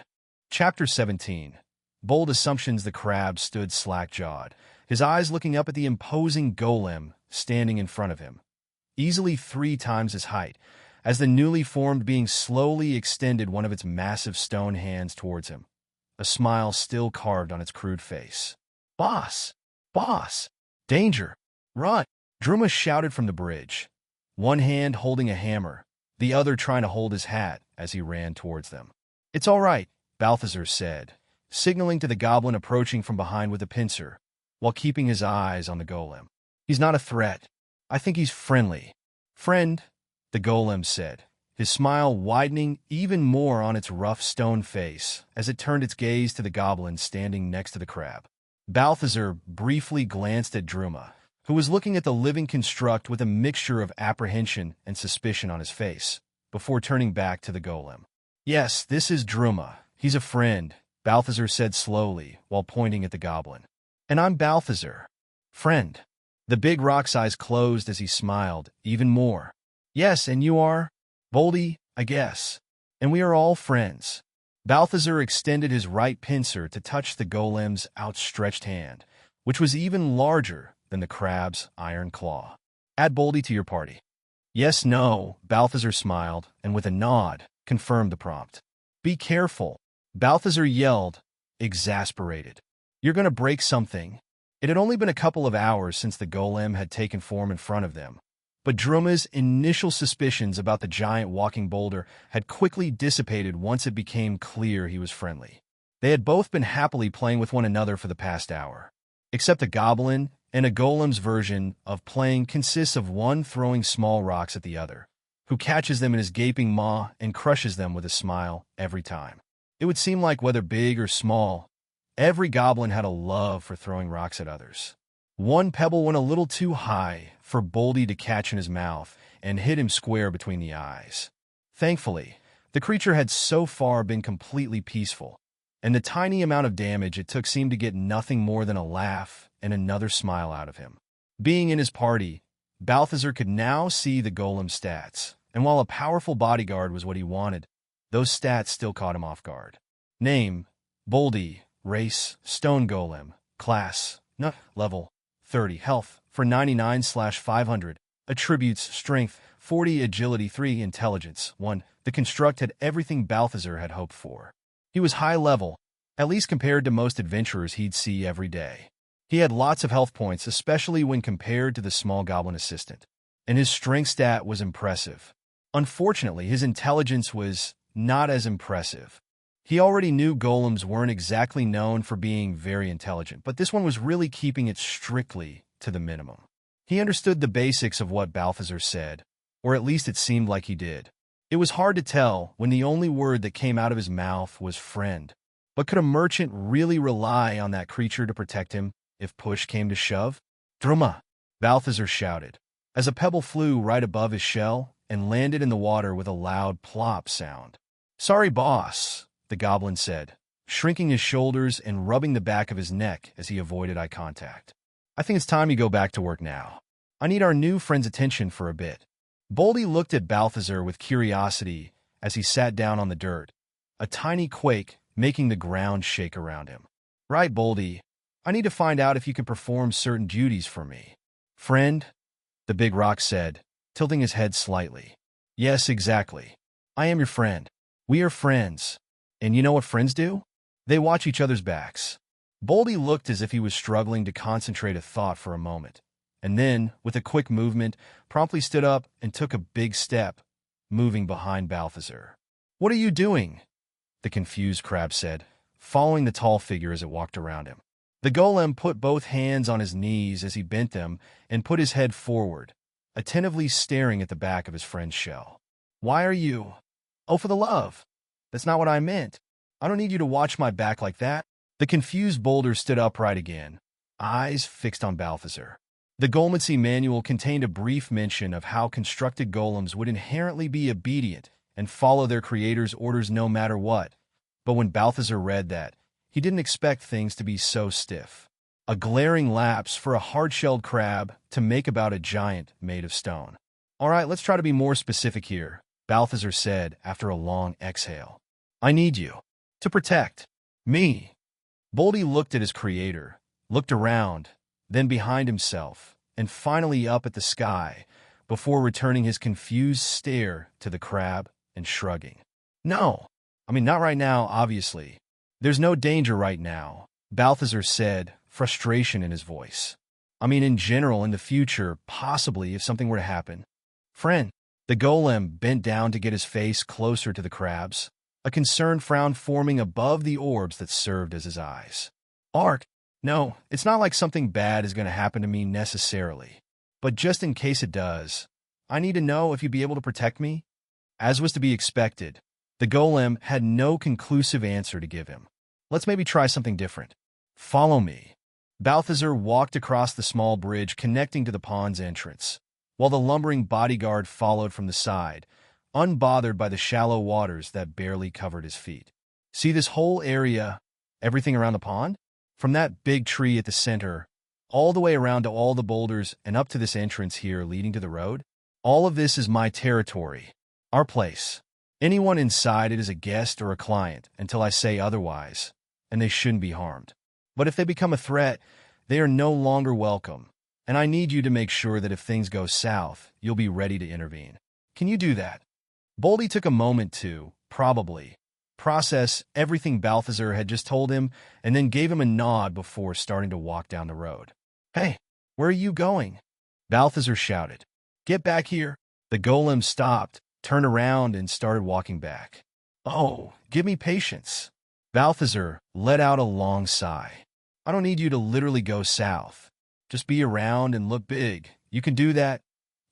Chapter 17. Bold assumptions. The crab stood slack-jawed, his eyes looking up at the imposing golem standing in front of him, easily 3 times his height, as the newly formed being slowly extended one of its massive stone hands towards him, a smile still carved on its crude face. Boss! Boss! Danger! Run! Druma shouted from the bridge, one hand holding a hammer, the other trying to hold his hat as he ran towards them. "It's all right," Balthazar said, signaling to the goblin approaching from behind with a pincer, while keeping his eyes on the golem. "He's not a threat. I think he's friendly." "Friend," the golem said, his smile widening even more on its rough stone face as it turned its gaze to the goblin standing next to the crab. Balthazar briefly glanced at Druma, who was looking at the living construct with a mixture of apprehension and suspicion on his face, before turning back to the golem. "Yes, this is Druma. He's a friend," Balthazar said slowly while pointing at the goblin. "And I'm Balthazar. Friend." The big rock's eyes closed as he smiled, even more. "Yes, and you are?" "Boldy, I guess. And we are all friends." Balthazar extended his right pincer to touch the golem's outstretched hand, which was even larger than the crab's iron claw. "Add Boldy to your party." "Yes, no," Balthazar smiled, and with a nod, confirmed the prompt. "Be careful," Balthazar yelled, exasperated. "You're going to break something." It had only been a couple of hours since the golem had taken form in front of them, but Druma's initial suspicions about the giant walking boulder had quickly dissipated once it became clear he was friendly. They had both been happily playing with one another for the past hour. Except the goblin and a golem's version of playing consists of one throwing small rocks at the other, who catches them in his gaping maw and crushes them with a smile every time. It would seem like whether big or small, every goblin had a love for throwing rocks at others. One pebble went a little too high for Boldy to catch in his mouth and hit him square between the eyes. Thankfully, the creature had so far been completely peaceful, and the tiny amount of damage it took seemed to get nothing more than a laugh and another smile out of him. Being in his party, Balthazar could now see the golem's stats, and while a powerful bodyguard was what he wanted, those stats still caught him off guard. Name: Boldy. Race: Stone Golem. Class: Level 30. Health: for 99/500. Attributes: Strength 40, Agility 3, Intelligence 1. The construct had everything Balthazar had hoped for. He was high level, at least compared to most adventurers he'd see every day. He had lots of health points, especially when compared to the small goblin assistant, and his strength stat was impressive. Unfortunately, his intelligence was not as impressive. He already knew golems weren't exactly known for being very intelligent, but this one was really keeping it strictly to the minimum. He understood the basics of what Balthazar said, or at least it seemed like he did. It was hard to tell when the only word that came out of his mouth was friend. But could a merchant really rely on that creature to protect him if push came to shove? "Druma!" Balthazar shouted, as a pebble flew right above his shell and landed in the water with a loud plop sound. "Sorry, boss," the goblin said, shrinking his shoulders and rubbing the back of his neck as he avoided eye contact. "I think it's time you go back to work now. I need our new friend's attention for a bit." Boldy looked at Balthazar with curiosity as he sat down on the dirt, a tiny quake making the ground shake around him. "Right, Boldy. I need to find out if you can perform certain duties for me." "Friend?" the big rock said, tilting his head slightly. "Yes, exactly. I am your friend. We are friends. And you know what friends do? They watch each other's backs." Boldy looked as if he was struggling to concentrate a thought for a moment, and then, with a quick movement, promptly stood up and took a big step, moving behind Balthazar. "What are you doing?" the confused crab said, following the tall figure as it walked around him. The golem put both hands on his knees as he bent them and put his head forward, attentively staring at the back of his friend's shell. "Why are you—" "Oh, for the love! That's not what I meant. I don't need you to watch my back like that." The confused boulder stood upright again, eyes fixed on Balthazar. The Golemacy manual contained a brief mention of how constructed golems would inherently be obedient and follow their creator's orders no matter what, but when Balthazar read that, he didn't expect things to be so stiff. A glaring lapse for a hard-shelled crab to make about a giant made of stone. "All right, let's try to be more specific here," Balthazar said after a long exhale. "I need you to protect me." Boldy looked at his creator, looked around, then behind himself, and finally up at the sky, before returning his confused stare to the crab and shrugging. "No. I mean, not right now, obviously. There's no danger right now," Balthazar said, frustration in his voice. "I mean, in general, in the future, possibly, if something were to happen." Friend. The golem bent down to get his face closer to the crabs, a concerned frown forming above the orbs that served as his eyes. Ark, no, it's not like something bad is going to happen to me necessarily. But just in case it does, I need to know if you'd be able to protect me? As was to be expected, the golem had no conclusive answer to give him. Let's maybe try something different. Follow me. Balthazar walked across the small bridge connecting to the pond's entrance, while the lumbering bodyguard followed from the side, unbothered by the shallow waters that barely covered his feet. See this whole area, everything around the pond? From that big tree at the center, all the way around to all the boulders and up to this entrance here leading to the road? All of this is my territory, our place. Anyone inside it is a guest or a client until I say otherwise, and they shouldn't be harmed. But if they become a threat, they are no longer welcome, and I need you to make sure that if things go south, you'll be ready to intervene. Can you do that? Boldy took a moment to, probably, process everything Balthazar had just told him and then gave him a nod before starting to walk down the road. Hey, where are you going? Balthazar shouted. Get back here. The golem stopped, turned around, and started walking back. Oh, give me patience. Balthazar let out a long sigh. I don't need you to literally go south. Just be around and look big. You can do that,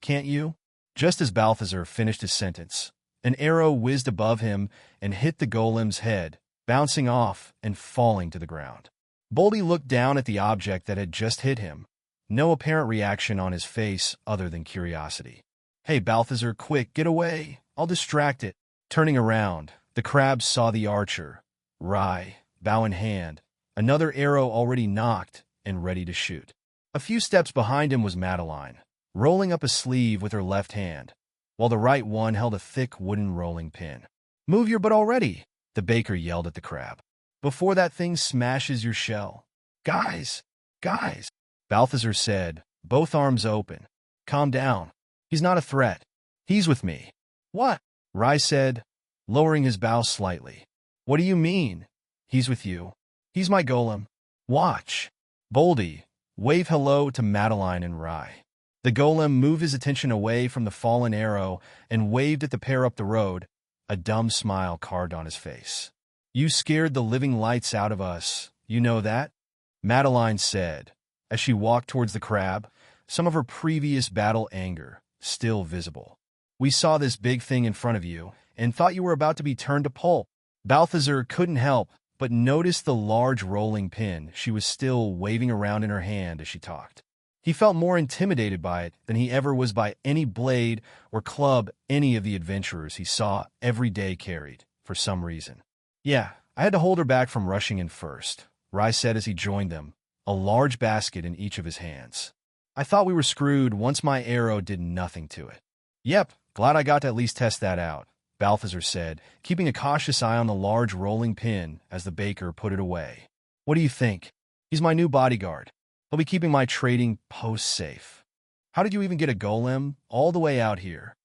can't you? Just as Balthazar finished his sentence, an arrow whizzed above him and hit the golem's head, bouncing off and falling to the ground. Boldy looked down at the object that had just hit him, no apparent reaction on his face other than curiosity. Hey, Balthazar, quick, get away. I'll distract it. Turning around, the crabs saw the archer, Rye, bow in hand, another arrow already knocked and ready to shoot. A few steps behind him was Madeline, rolling up a sleeve with her left hand, while the right one held a thick wooden rolling pin. Move your butt already, the baker yelled at the crab, before that thing smashes your shell. Guys, Balthazar said, both arms open. Calm down. He's not a threat. He's with me. What? Rye said, lowering his bow slightly. What do you mean? He's with you. He's my golem. Watch. Boldy, wave hello to Madeline and Rye. The golem moved his attention away from the fallen arrow and waved at the pair up the road, a dumb smile carved on his face. You scared the living lights out of us, you know that? Madeline said, as she walked towards the crab, some of her previous battle anger still visible. We saw this big thing in front of you and thought you were about to be turned to pulp. Balthazar couldn't help but notice the large rolling pin she was still waving around in her hand as she talked. He felt more intimidated by it than he ever was by any blade or club any of the adventurers he saw every day carried, for some reason. Yeah, I had to hold her back from rushing in first, Rye said as he joined them, a large basket in each of his hands. I thought we were screwed once my arrow did nothing to it. Yep, glad I got to at least test that out, Balthazar said, keeping a cautious eye on the large rolling pin as the baker put it away. What do you think? He's my new bodyguard. He'll be keeping my trading post safe. How did you even get a golem all the way out here?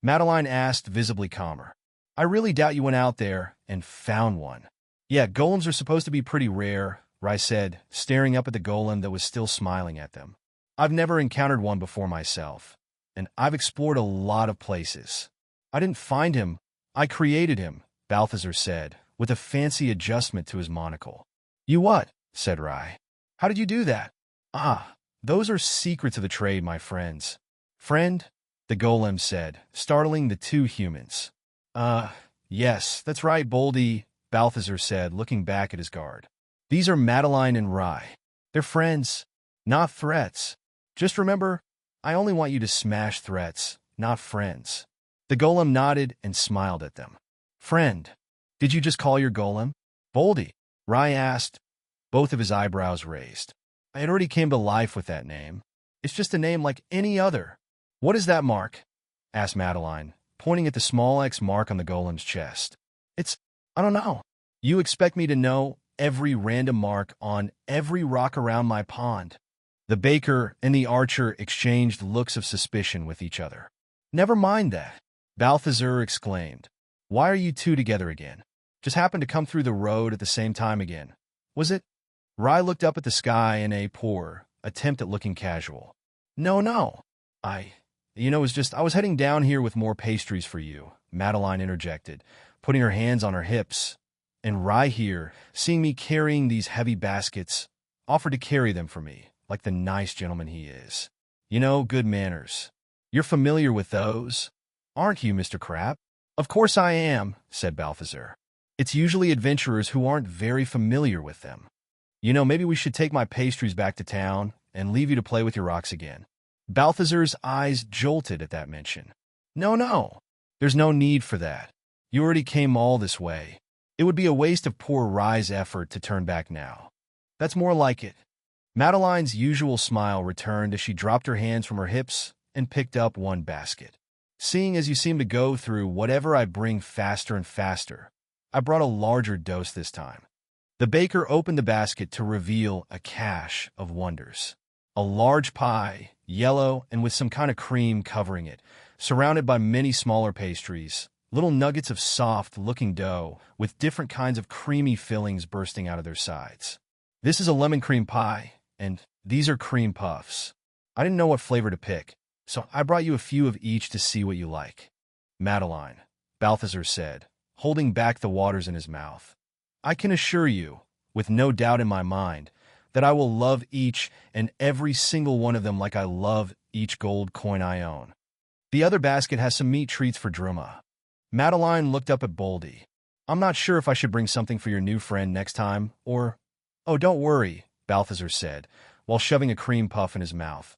Madeline asked, visibly calmer. I really doubt you went out there and found one. Yeah, golems are supposed to be pretty rare, Rye said, staring up at the golem that was still smiling at them. I've never encountered one before myself, and I've explored a lot of places. I didn't find him, I created him, Balthazar said, with a fancy adjustment to his monocle. You what? Said Rye. How did you do that? Ah, those are secrets of the trade, my friends. Friend? The golem said, startling the two humans. Yes, that's right, Boldy, Balthazar said, looking back at his guard. These are Madeline and Rye. They're friends, not threats. Just remember, I only want you to smash threats, not friends. The golem nodded and smiled at them. Friend, did you just call your golem? Boldy, Rye asked, both of his eyebrows raised. I had already came to life with that name. It's just a name like any other. What is that mark? Asked Madeline, pointing at the small X mark on the golem's chest. I don't know. You expect me to know every random mark on every rock around my pond? The baker and the archer exchanged looks of suspicion with each other. Never mind that, Balthazar exclaimed. Why are you two together again? Just happened to come through the road at the same time again. Was it? Rye looked up at the sky in a poor attempt at looking casual. No. I was heading down here with more pastries for you, Madeline interjected, putting her hands on her hips. And Rye here, seeing me carrying these heavy baskets, offered to carry them for me, like the nice gentleman he is. Good manners. You're familiar with those, aren't you, Mr. Crab? Of course I am, said Balthazar. It's usually adventurers who aren't very familiar with them. Maybe we should take my pastries back to town and leave you to play with your rocks again. Balthazar's eyes jolted at that mention. No. There's no need for that. You already came all this way. It would be a waste of poor Rye's effort to turn back now. That's more like it. Madeline's usual smile returned as she dropped her hands from her hips and picked up one basket. Seeing as you seem to go through whatever I bring faster and faster, I brought a larger dose this time. The baker opened the basket to reveal a cache of wonders. A large pie, yellow and with some kind of cream covering it, surrounded by many smaller pastries, little nuggets of soft-looking dough with different kinds of creamy fillings bursting out of their sides. This is a lemon cream pie, and these are cream puffs. I didn't know what flavor to pick, so I brought you a few of each to see what you like. Madeline, Balthazar said, holding back the waters in his mouth. I can assure you, with no doubt in my mind, that I will love each and every single one of them like I love each gold coin I own. The other basket has some meat treats for Druma. Madeline looked up at Boldy. I'm not sure if I should bring something for your new friend next time, or... Oh, don't worry, Balthazar said, while shoving a cream puff in his mouth.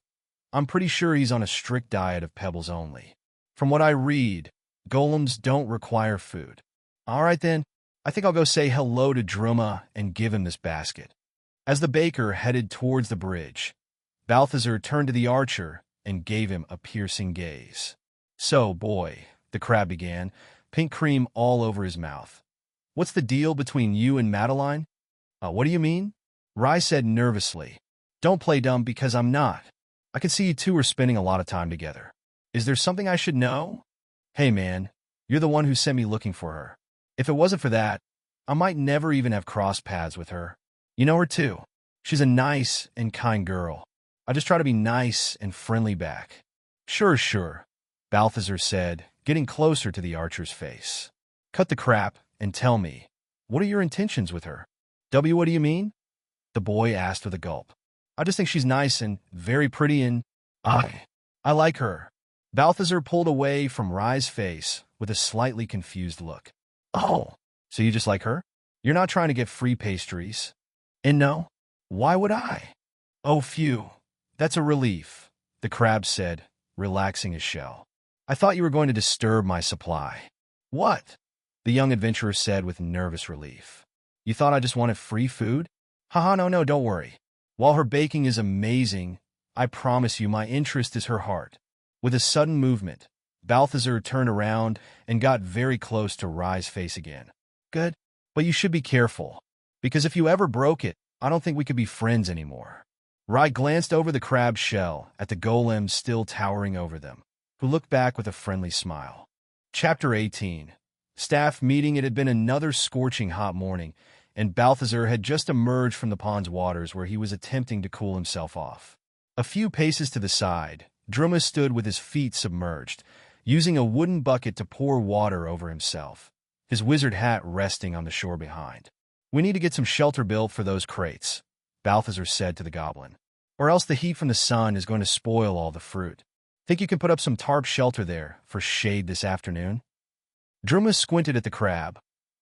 I'm pretty sure he's on a strict diet of pebbles only. From what I read, golems don't require food. All right then, I think I'll go say hello to Druma and give him this basket. As the baker headed towards the bridge, Balthazar turned to the archer and gave him a piercing gaze. So, boy, the crab began, pink cream all over his mouth. What's the deal between you and Madeline? What do you mean? Rye said nervously. Don't play dumb because I'm not. I can see you two are spending a lot of time together. Is there something I should know? Hey man, you're the one who sent me looking for her. If it wasn't for that, I might never even have crossed paths with her. You know her too. She's a nice and kind girl. I just try to be nice and friendly back. Sure, Balthazar said, getting closer to the archer's face. Cut the crap and tell me, what are your intentions with her? What do you mean? The boy asked with a gulp. I just think she's nice and very pretty and... I like her. Balthazar pulled away from Rye's face with a slightly confused look. Oh, so you just like her? You're not trying to get free pastries? And no, why would I? Oh, phew. That's a relief, the crab said, relaxing his shell. I thought you were going to disturb my supply. What? The young adventurer said with nervous relief. You thought I just wanted free food? Haha, no, don't worry. While her baking is amazing, I promise you my interest is her heart. With a sudden movement, Balthazar turned around and got very close to Rye's face again. Good, but you should be careful, because if you ever broke it, I don't think we could be friends anymore. Rye glanced over the crab's shell at the golem still towering over them, who looked back with a friendly smile. Chapter 18. Staff meeting. It had been another scorching hot morning, and Balthazar had just emerged from the pond's waters where he was attempting to cool himself off. A few paces to the side, Druma stood with his feet submerged, using a wooden bucket to pour water over himself, his wizard hat resting on the shore behind. We need to get some shelter built for those crates, Balthazar said to the goblin, or else the heat from the sun is going to spoil all the fruit. Think you can put up some tarp shelter there for shade this afternoon? Druma squinted at the crab,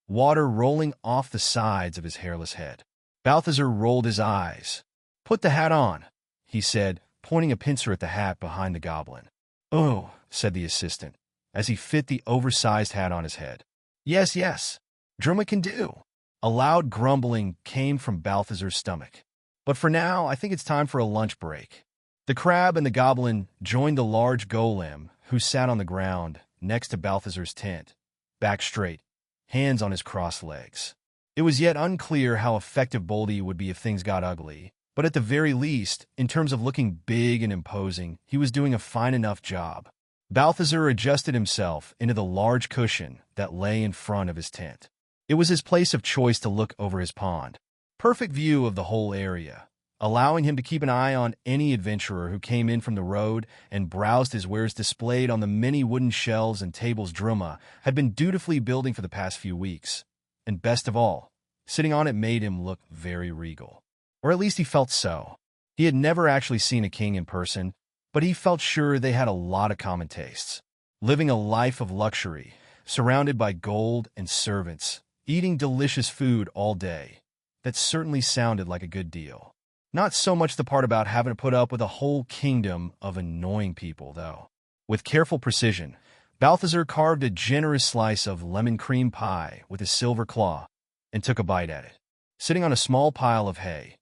water rolling off the sides of his hairless head. Balthazar rolled his eyes. Put the hat on, he said, pointing a pincer at the hat behind the goblin. Oh, said the assistant, as he fit the oversized hat on his head. Yes, Druma can do. A loud grumbling came from Balthazar's stomach. But for now, I think it's time for a lunch break. The crab and the goblin joined the large golem, who sat on the ground next to Balthazar's tent, back straight, hands on his crossed legs. It was yet unclear how effective Boldy would be if things got ugly, but at the very least, in terms of looking big and imposing, he was doing a fine enough job. Balthazar adjusted himself into the large cushion that lay in front of his tent. It was his place of choice to look over his pond. Perfect view of the whole area, allowing him to keep an eye on any adventurer who came in from the road and browsed his wares displayed on the many wooden shelves and tables Druma had been dutifully building for the past few weeks. And best of all, sitting on it made him look very regal. Or at least he felt so. He had never actually seen a king in person, but he felt sure they had a lot of common tastes. Living a life of luxury, surrounded by gold and servants, eating delicious food all day. That certainly sounded like a good deal. Not so much the part about having to put up with a whole kingdom of annoying people, though. With careful precision, Balthazar carved a generous slice of lemon cream pie with his silver claw and took a bite at it. Sitting on a small pile of hay,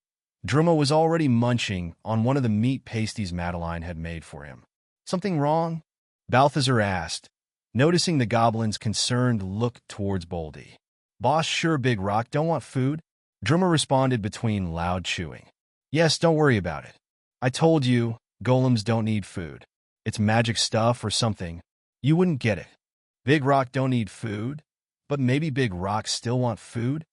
Druma was already munching on one of the meat pasties Madeline had made for him. "Something wrong?" Balthazar asked, noticing the goblin's concerned look towards Boldy. "Boss, sure, Big Rock, don't want food?" Druma responded between loud chewing. "Yes, don't worry about it. I told you, golems don't need food. It's magic stuff or something. You wouldn't get it. Big Rock don't need food, but maybe Big Rock still want food?"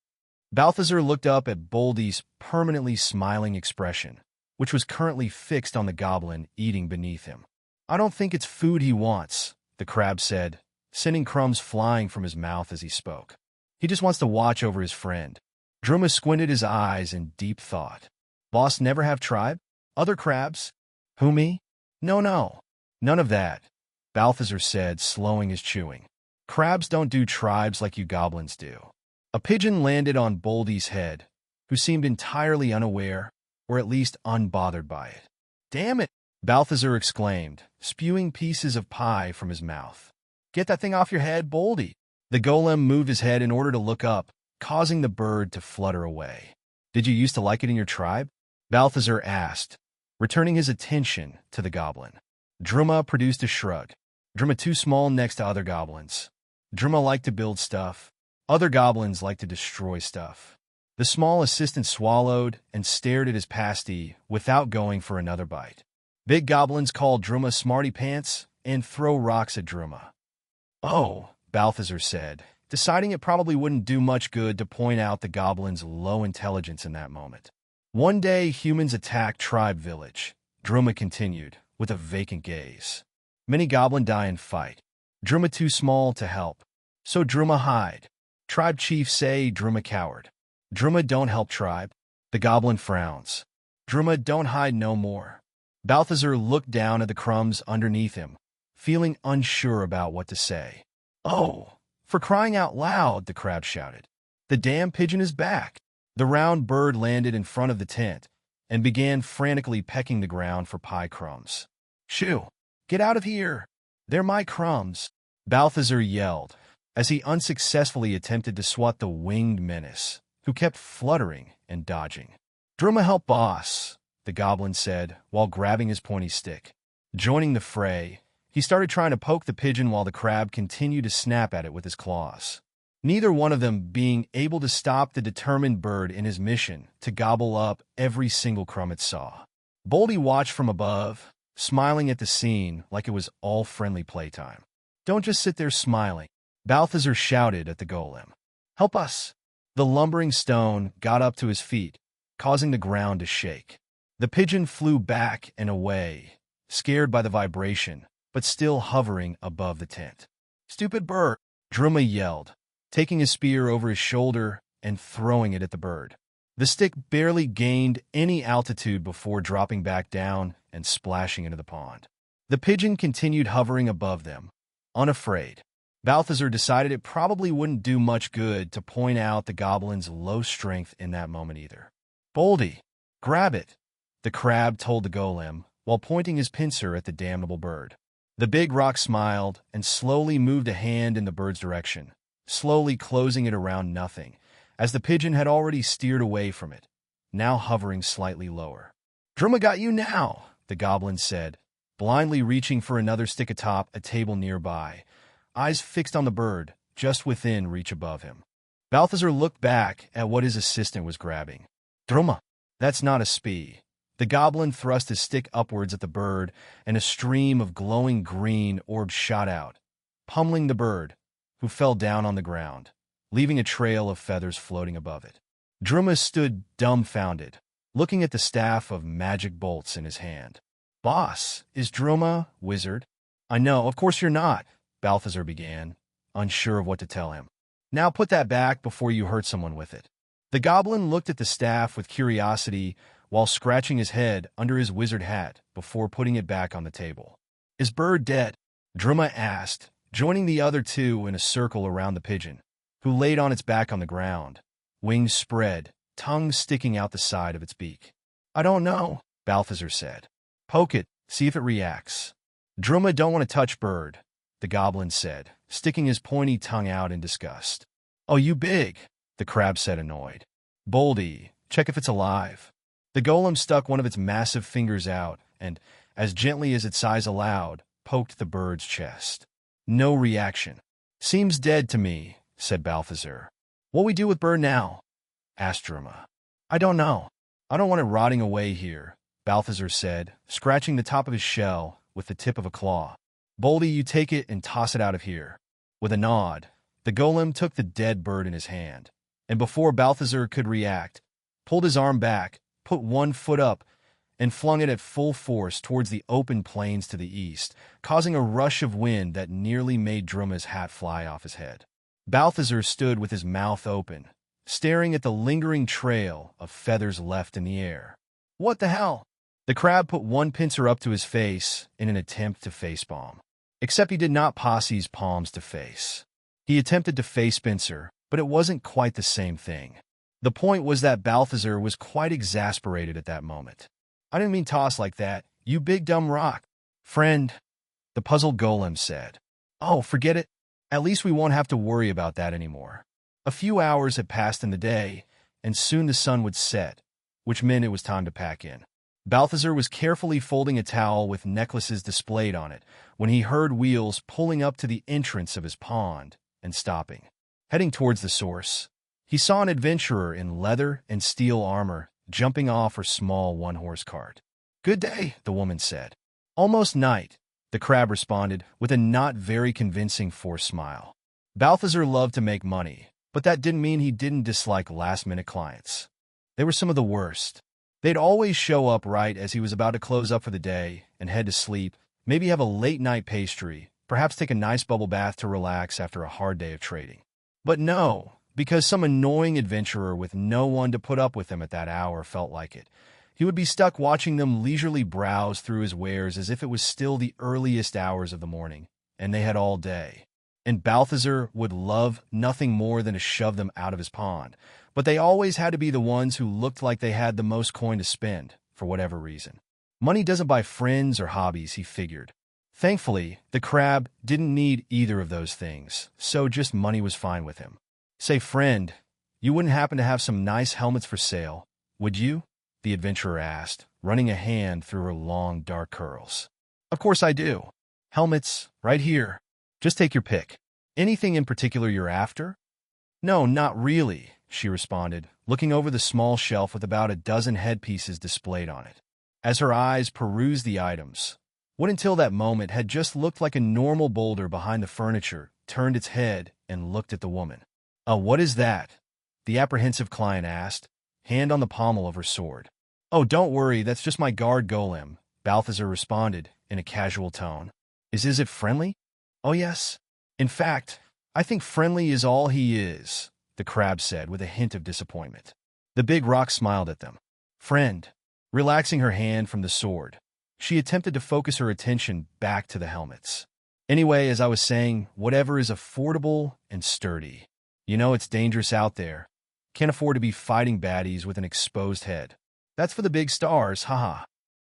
Balthazar looked up at Boldy's permanently smiling expression, which was currently fixed on the goblin eating beneath him. "I don't think it's food he wants," the crab said, sending crumbs flying from his mouth as he spoke. "He just wants to watch over his friend." Druma squinted his eyes in deep thought. "Boss never have tribe? Other crabs? Who, me? No. None of that," Balthazar said, slowing his chewing. "Crabs don't do tribes like you goblins do." A pigeon landed on Boldy's head, who seemed entirely unaware, or at least unbothered by it. "Damn it!" Balthazar exclaimed, spewing pieces of pie from his mouth. "Get that thing off your head, Boldy!" The golem moved his head in order to look up, causing the bird to flutter away. "Did you used to like it in your tribe?" Balthazar asked, returning his attention to the goblin. Druma produced a shrug. Druma too small next to other goblins. Druma liked to build stuff. Other goblins like to destroy stuff. The small assistant swallowed and stared at his pasty without going for another bite. Big goblins called Druma smarty pants and throw rocks at Druma. "Oh," Balthazar said, deciding it probably wouldn't do much good to point out the goblin's low intelligence in that moment. "One day humans attacked tribe village," Druma continued, with a vacant gaze. "Many goblin die in fight. Druma too small to help. So Druma hide. Tribe chief say Druma coward. Druma don't help tribe." The goblin frowns. "Druma don't hide no more." Balthazar looked down at the crumbs underneath him, feeling unsure about what to say. "Oh, for crying out loud," the crowd shouted. "The damn pigeon is back." The round bird landed in front of the tent and began frantically pecking the ground for pie crumbs. "Shoo! Get out of here! They're my crumbs!" Balthazar yelled as he unsuccessfully attempted to swat the winged menace, who kept fluttering and dodging. "Druma help boss," the goblin said while grabbing his pointy stick. Joining the fray, he started trying to poke the pigeon while the crab continued to snap at it with his claws. Neither one of them being able to stop the determined bird in his mission to gobble up every single crumb it saw. Boldy watched from above, smiling at the scene like it was all friendly playtime. "Don't just sit there smiling," Balthazar shouted at the golem. "Help us!" The lumbering stone got up to his feet, causing the ground to shake. The pigeon flew back and away, scared by the vibration, but still hovering above the tent. "Stupid bird!" Druma yelled, taking his spear over his shoulder and throwing it at the bird. The stick barely gained any altitude before dropping back down and splashing into the pond. The pigeon continued hovering above them, unafraid. Balthazar decided it probably wouldn't do much good to point out the goblin's low strength in that moment either. "Boldy, grab it," the crab told the golem, while pointing his pincer at the damnable bird. The big rock smiled and slowly moved a hand in the bird's direction, slowly closing it around nothing, as the pigeon had already steered away from it, now hovering slightly lower. "Druma got you now," the goblin said, blindly reaching for another stick atop a table nearby, eyes fixed on the bird just within reach above him. Balthazar looked back at what his assistant was grabbing. "Druma, that's not a spee." The goblin thrust his stick upwards at the bird, and a stream of glowing green orbs shot out, pummeling the bird, who fell down on the ground, leaving a trail of feathers floating above it. Druma stood dumbfounded, looking at the staff of magic bolts in his hand. "Boss, is Druma wizard?" "I know, of course you're not," Balthazar began, unsure of what to tell him. "Now put that back before you hurt someone with it." The goblin looked at the staff with curiosity while scratching his head under his wizard hat before putting it back on the table. "Is Bird dead?" Druma asked, joining the other two in a circle around the pigeon, who laid on its back on the ground, wings spread, tongue sticking out the side of its beak. "I don't know," Balthazar said. "Poke it, see if it reacts." "Druma don't want to touch Bird," the goblin said, sticking his pointy tongue out in disgust. "Oh, you big," the crab said, annoyed. "Boldy, check if it's alive." The golem stuck one of its massive fingers out and, as gently as its size allowed, poked the bird's chest. No reaction. "Seems dead to me," said Balthazar. "What we do with Bird now?" asked Druma. "I don't know. I don't want it rotting away here," Balthazar said, scratching the top of his shell with the tip of a claw. "Boldy, you take it and toss it out of here." With a nod, the golem took the dead bird in his hand, and before Balthazar could react, pulled his arm back, put one foot up, and flung it at full force towards the open plains to the east, causing a rush of wind that nearly made Druma's hat fly off his head. Balthazar stood with his mouth open, staring at the lingering trail of feathers left in the air. "What the hell?" The crab put one pincer up to his face in an attempt to facepalm. Except he did not posse's palms to face. He attempted to face pincer, but it wasn't quite the same thing. The point was that Balthazar was quite exasperated at that moment. "I didn't mean toss like that, you big dumb rock." "Friend," the puzzled golem said. "Oh, forget it. At least we won't have to worry about that anymore." A few hours had passed in the day, and soon the sun would set, which meant it was time to pack in. Balthazar was carefully folding a towel with necklaces displayed on it when he heard wheels pulling up to the entrance of his pond and stopping. Heading towards the source, he saw an adventurer in leather and steel armor jumping off her small one-horse cart. "Good day," the woman said. "Almost night," the crab responded with a not very convincing forced smile. Balthazar loved to make money, but that didn't mean he didn't dislike last-minute clients. They were some of the worst. They'd always show up right as he was about to close up for the day and head to sleep, maybe have a late-night pastry, perhaps take a nice bubble bath to relax after a hard day of trading. But no, because some annoying adventurer with no one to put up with him at that hour felt like it, he would be stuck watching them leisurely browse through his wares as if it was still the earliest hours of the morning, and they had all day. And Balthazar would love nothing more than to shove them out of his pond, but they always had to be the ones who looked like they had the most coin to spend, for whatever reason. Money doesn't buy friends or hobbies, he figured. Thankfully, the crab didn't need either of those things, so just money was fine with him. "Say, friend, you wouldn't happen to have some nice helmets for sale, would you?" the adventurer asked, running a hand through her long, dark curls. "Of course I do. Helmets, right here. Just take your pick. Anything in particular you're after?" "No, not really," she responded, looking over the small shelf with about a dozen headpieces displayed on it. As her eyes perused the items, what until that moment had just looked like a normal boulder behind the furniture turned its head and looked at the woman. What is that?" the apprehensive client asked, hand on the pommel of her sword. "Oh, don't worry, that's just my guard golem," Balthazar responded in a casual tone. Is it friendly?" "Oh, yes. In fact, I think friendly is all he is," the crab said with a hint of disappointment. The big rock smiled at them. "Friend," relaxing her hand from the sword, she attempted to focus her attention back to the helmets. "Anyway, as I was saying, whatever is affordable and sturdy. You know it's dangerous out there. Can't afford to be fighting baddies with an exposed head. That's for the big stars, haha."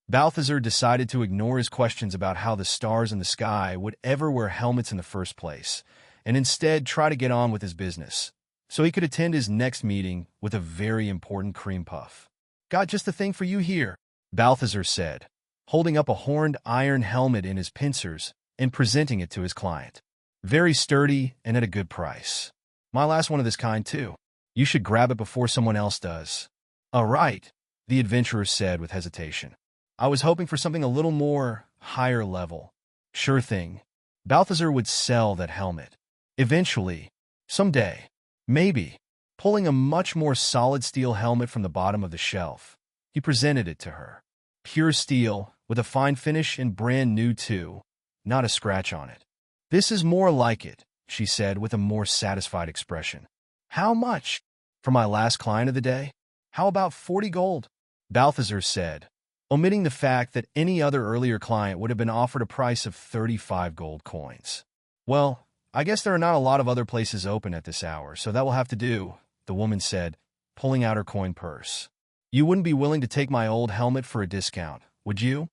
Balthazar decided to ignore his questions about how the stars in the sky would ever wear helmets in the first place, and instead try to get on with his business, so he could attend his next meeting with a very important cream puff. "Got just the thing for you here," Balthazar said, holding up a horned iron helmet in his pincers and presenting it to his client. "Very sturdy and at a good price. My last one of this kind, too. You should grab it before someone else does." "All right," the adventurer said with hesitation. "I was hoping for something a little more higher level." "Sure thing." Balthazar would sell that helmet. Eventually. Someday. Maybe. Pulling a much more solid steel helmet from the bottom of the shelf, He presented it to her. Pure steel, with a fine finish and brand new too. Not a scratch on it. "This is more like it," she said with a more satisfied expression. "How much?" "For my last client of the day? How about 40 gold?" Balthazar said, omitting the fact that any other earlier client would have been offered a price of 35 gold coins. "Well, I guess there are not a lot of other places open at this hour, so that will have to do," the woman said, pulling out her coin purse. "You wouldn't be willing to take my old helmet for a discount, would you?"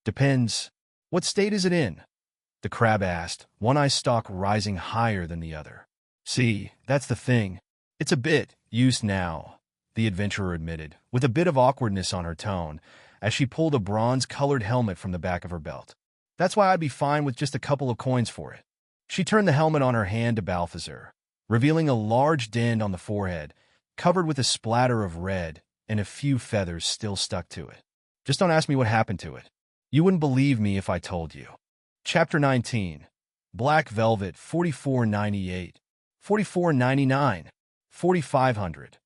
"Depends. What state is it in?" the crab asked, one eye stalk rising higher than the other. "See, that's the thing. It's a bit used now," the adventurer admitted, with a bit of awkwardness on her tone, as she pulled a bronze-colored helmet from the back of her belt. "That's why I'd be fine with just a couple of coins for it." She turned the helmet on her hand to Balthazar, revealing a large dent on the forehead, covered with a splatter of red and a few feathers still stuck to it. "Just don't ask me what happened to it. You wouldn't believe me if I told you." Chapter 19. Black Velvet, 44.98, 44.99, 4,500.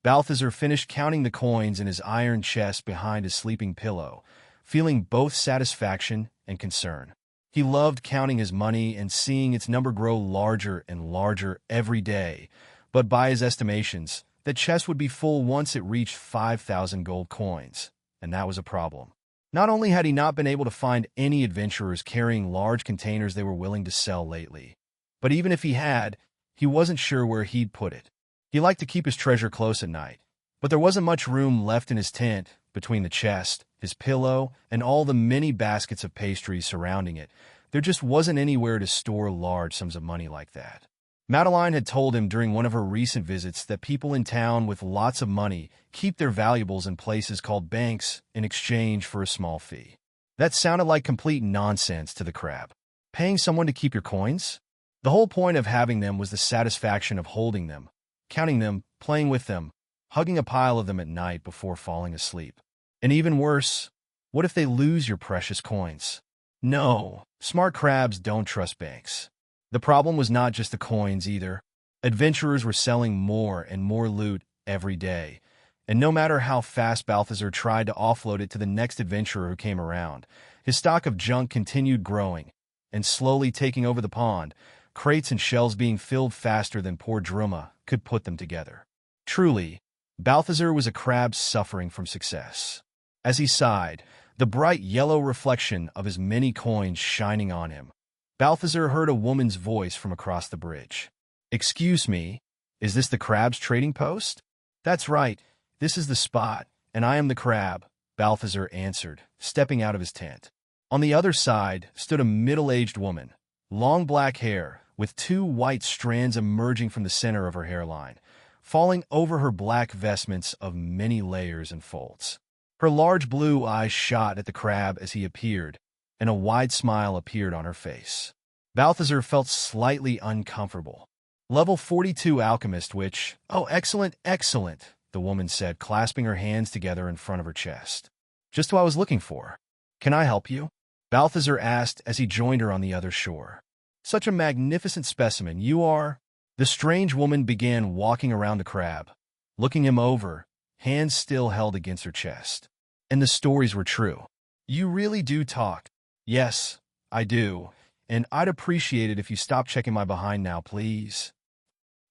Balthazar finished counting the coins in his iron chest behind his sleeping pillow, feeling both satisfaction and concern. He loved counting his money and seeing its number grow larger and larger every day, but by his estimations, the chest would be full once it reached 5,000 gold coins, and that was a problem. Not only had he not been able to find any adventurers carrying large containers they were willing to sell lately, but even if he had, he wasn't sure where he'd put it. He liked to keep his treasure close at night, but there wasn't much room left in his tent between the chest, his pillow, and all the many baskets of pastries surrounding it. There just wasn't anywhere to store large sums of money like that. Madeline had told him during one of her recent visits that people in town with lots of money keep their valuables in places called banks in exchange for a small fee. That sounded like complete nonsense to the crab. Paying someone to keep your coins? The whole point of having them was the satisfaction of holding them, counting them, playing with them, hugging a pile of them at night before falling asleep. And even worse, what if they lose your precious coins? No, smart crabs don't trust banks. The problem was not just the coins either. Adventurers were selling more and more loot every day, and no matter how fast Balthazar tried to offload it to the next adventurer who came around, his stock of junk continued growing and slowly taking over the pond, crates and shelves being filled faster than poor Druma could put them together. Truly, Balthazar was a crab suffering from success. As he sighed, the bright yellow reflection of his many coins shining on him, Balthazar heard a woman's voice from across the bridge. "Excuse me, is this the crab's trading post?" "That's right, this is the spot, and I am the crab," Balthazar answered, stepping out of his tent. On the other side stood a middle-aged woman, long black hair, with two white strands emerging from the center of her hairline, falling over her black vestments of many layers and folds. Her large blue eyes shot at the crab as he appeared, and a wide smile appeared on her face. Balthazar felt slightly uncomfortable. "Level 42 alchemist, which—" "Oh, excellent, excellent," the woman said, clasping her hands together in front of her chest. "Just who I was looking for. Can I help you?" Balthazar asked as he joined her on the other shore. "Such a magnificent specimen you are." The strange woman began walking around the crab, looking him over, hands still held against her chest. "And the stories were true. You really do talk." "Yes, I do, and I'd appreciate it if you stopped checking my behind now, please."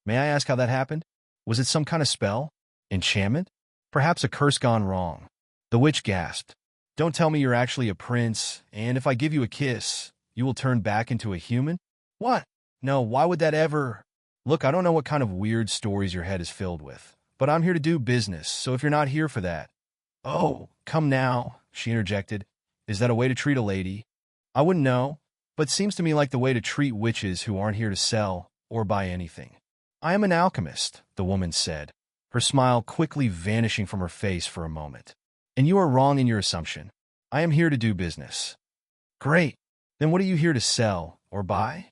"May I ask how that happened? Was it some kind of spell? Enchantment? Perhaps a curse gone wrong?" The witch gasped. "Don't tell me you're actually a prince, and if I give you a kiss, you will turn back into a human?" "What? No, why would that ever—" "Look, I don't know what kind of weird stories your head is filled with, but I'm here to do business, so if you're not here for that—" "Oh, come now," she interjected. "Is that a way to treat a lady?" "I wouldn't know, but seems to me like the way to treat witches who aren't here to sell or buy anything." "I am an alchemist," the woman said, her smile quickly vanishing from her face for a moment. "And you are wrong in your assumption. I am here to do business." "Great. Then what are you here to sell or buy?"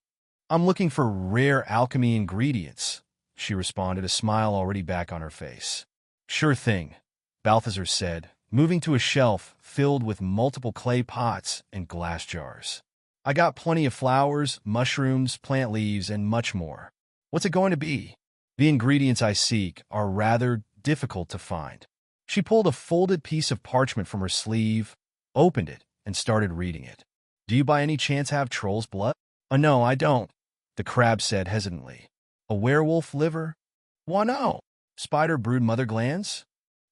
"I'm looking for rare alchemy ingredients," she responded, a smile already back on her face. "Sure thing," Balthazar said, moving to a shelf filled with multiple clay pots and glass jars. "I got plenty of flowers, mushrooms, plant leaves, and much more. What's it going to be?" "The ingredients I seek are rather difficult to find." She pulled a folded piece of parchment from her sleeve, opened it, and started reading it. Do you by any chance have troll's blood? No, I don't, the crab said hesitantly. A werewolf liver? Why no? Spider brood mother glands?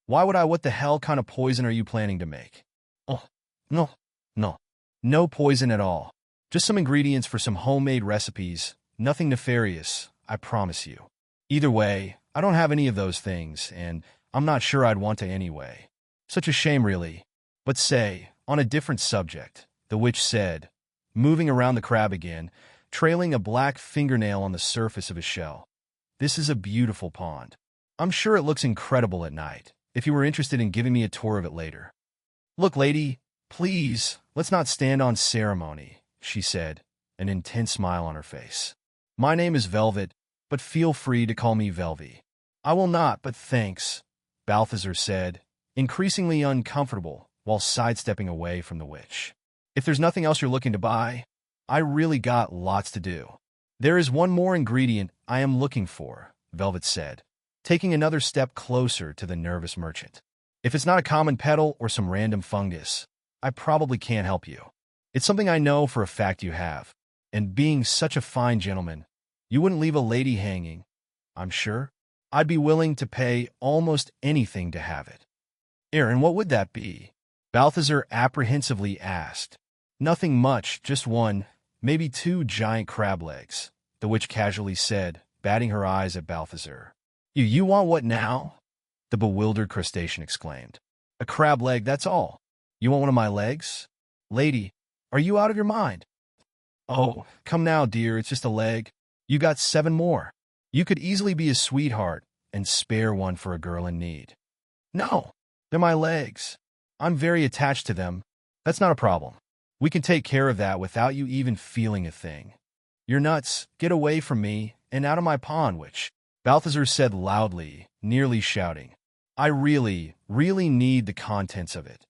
Why would I? What the hell kind of poison are you planning to make? Oh, no, no. No poison at all. Just some ingredients for some homemade recipes. Nothing nefarious, I promise you. Either way, I don't have any of those things, and I'm not sure I'd want to anyway. Such a shame, really. But say, on a different subject, the witch said, moving around the crab again, trailing a black fingernail on the surface of his shell. This is a beautiful pond. I'm sure it looks incredible at night, if you were interested in giving me a tour of it later. Look, lady, please, let's not stand on ceremony, she said, an intense smile on her face. My name is Velvet, but feel free to call me Velvy. I will not, but thanks, Balthazar said, increasingly uncomfortable while sidestepping away from the witch. If there's nothing else you're looking to buy, I really got lots to do. There is one more ingredient I am looking for, Velvet said, taking another step closer to the nervous merchant. If it's not a common petal or some random fungus, I probably can't help you. It's something I know for a fact you have, and being such a fine gentleman, you wouldn't leave a lady hanging, I'm sure. I'd be willing to pay almost anything to have it. Aaron, what would that be? Balthazar apprehensively asked. Nothing much, just one, maybe two giant crab legs, the witch casually said, batting her eyes at Balthazar. You want what now? The bewildered crustacean exclaimed. A crab leg, that's all. You want one of my legs? Lady, are you out of your mind? Oh, come now, dear, it's just a leg. You got 7 more. You could easily be a sweetheart and spare one for a girl in need. No, they're my legs. I'm very attached to them. That's not a problem. We can take care of that without you even feeling a thing. You're nuts. Get away from me and out of my pond, witch, Balthazar said loudly, nearly shouting. I really, really need the contents of it,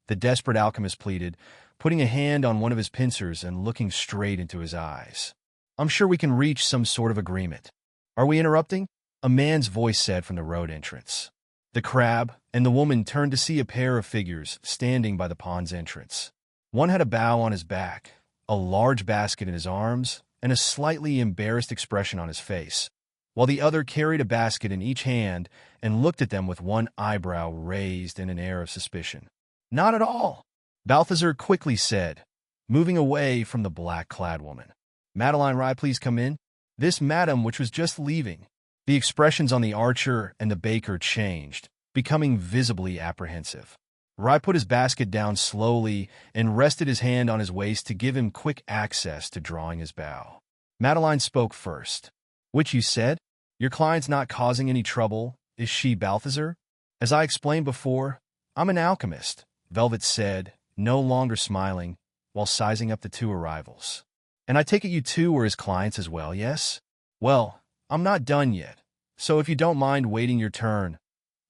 the desperate alchemist pleaded, putting a hand on one of his pincers and looking straight into his eyes. I'm sure we can reach some sort of agreement. Are we interrupting? A man's voice said from the road entrance. The crab and the woman turned to see a pair of figures standing by the pond's entrance. One had a bough on his back, a large basket in his arms, and a slightly embarrassed expression on his face, while the other carried a basket in each hand and looked at them with one eyebrow raised in an air of suspicion. Not at all, Balthazar quickly said, moving away from the black-clad woman. Madeline Rye, please come in. This madam, which was just leaving. The expressions on the archer and the baker changed, becoming visibly apprehensive. Rye put his basket down slowly and rested his hand on his waist to give him quick access to drawing his bow. Madeline spoke first. Which you said? Your client's not causing any trouble, is she, Balthazar? As I explained before, I'm an alchemist, Velvet said, no longer smiling, while sizing up the 2 arrivals. And I take it you 2 are his clients as well, yes? Well, I'm not done yet, so if you don't mind waiting your turn.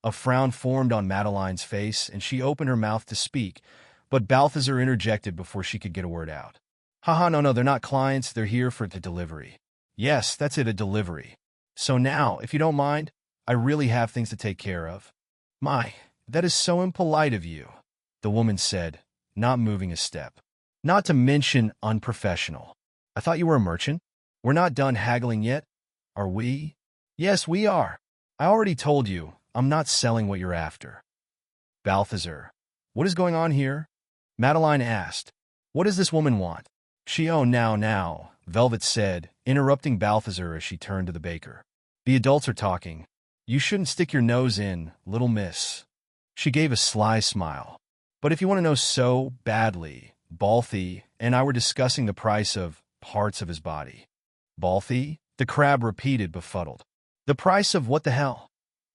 A frown formed on Madeline's face, and she opened her mouth to speak, but Balthazar interjected before she could get a word out. Haha, no, they're not clients, they're here for the delivery. Yes, that's it, a delivery. So now, if you don't mind, I really have things to take care of. My, that is so impolite of you, the woman said, not moving a step. Not to mention unprofessional. I thought you were a merchant? We're not done haggling yet, are we? Yes, we are. I already told you, I'm not selling what you're after. Balthazar, what is going on here? Madeline asked. What does this woman want? Now, Velvet said, interrupting Balthazar as she turned to the baker. The adults are talking. You shouldn't stick your nose in, little miss. She gave a sly smile. But if you want to know so badly, Balthy and I were discussing the price of parts of his body. Balthy? The crab repeated, befuddled. The price of what the hell?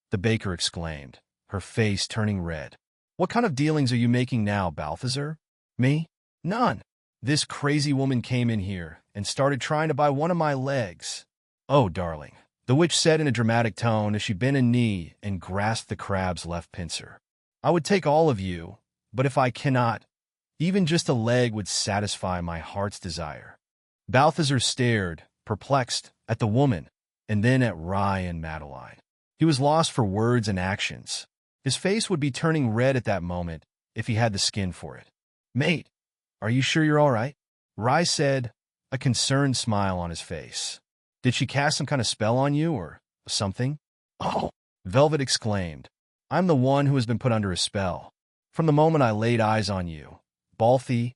The baker exclaimed, her face turning red. What kind of dealings are you making now, Balthazar? Me? None. This crazy woman came in here and started trying to buy one of my legs. Oh, darling, the witch said in a dramatic tone as she bent a knee and grasped the crab's left pincer. I would take all of you, but if I cannot, even just a leg would satisfy my heart's desire. Balthazar stared, perplexed, at the woman, and then at Rye and Madeline. He was lost for words and actions. His face would be turning red at that moment if he had the skin for it. "Mate, are you sure you're all right?" Rai said, a concerned smile on his face. "Did she cast some kind of spell on you or something?" "Oh," Velvet exclaimed. "I'm the one who has been put under a spell. From the moment I laid eyes on you, Balthi,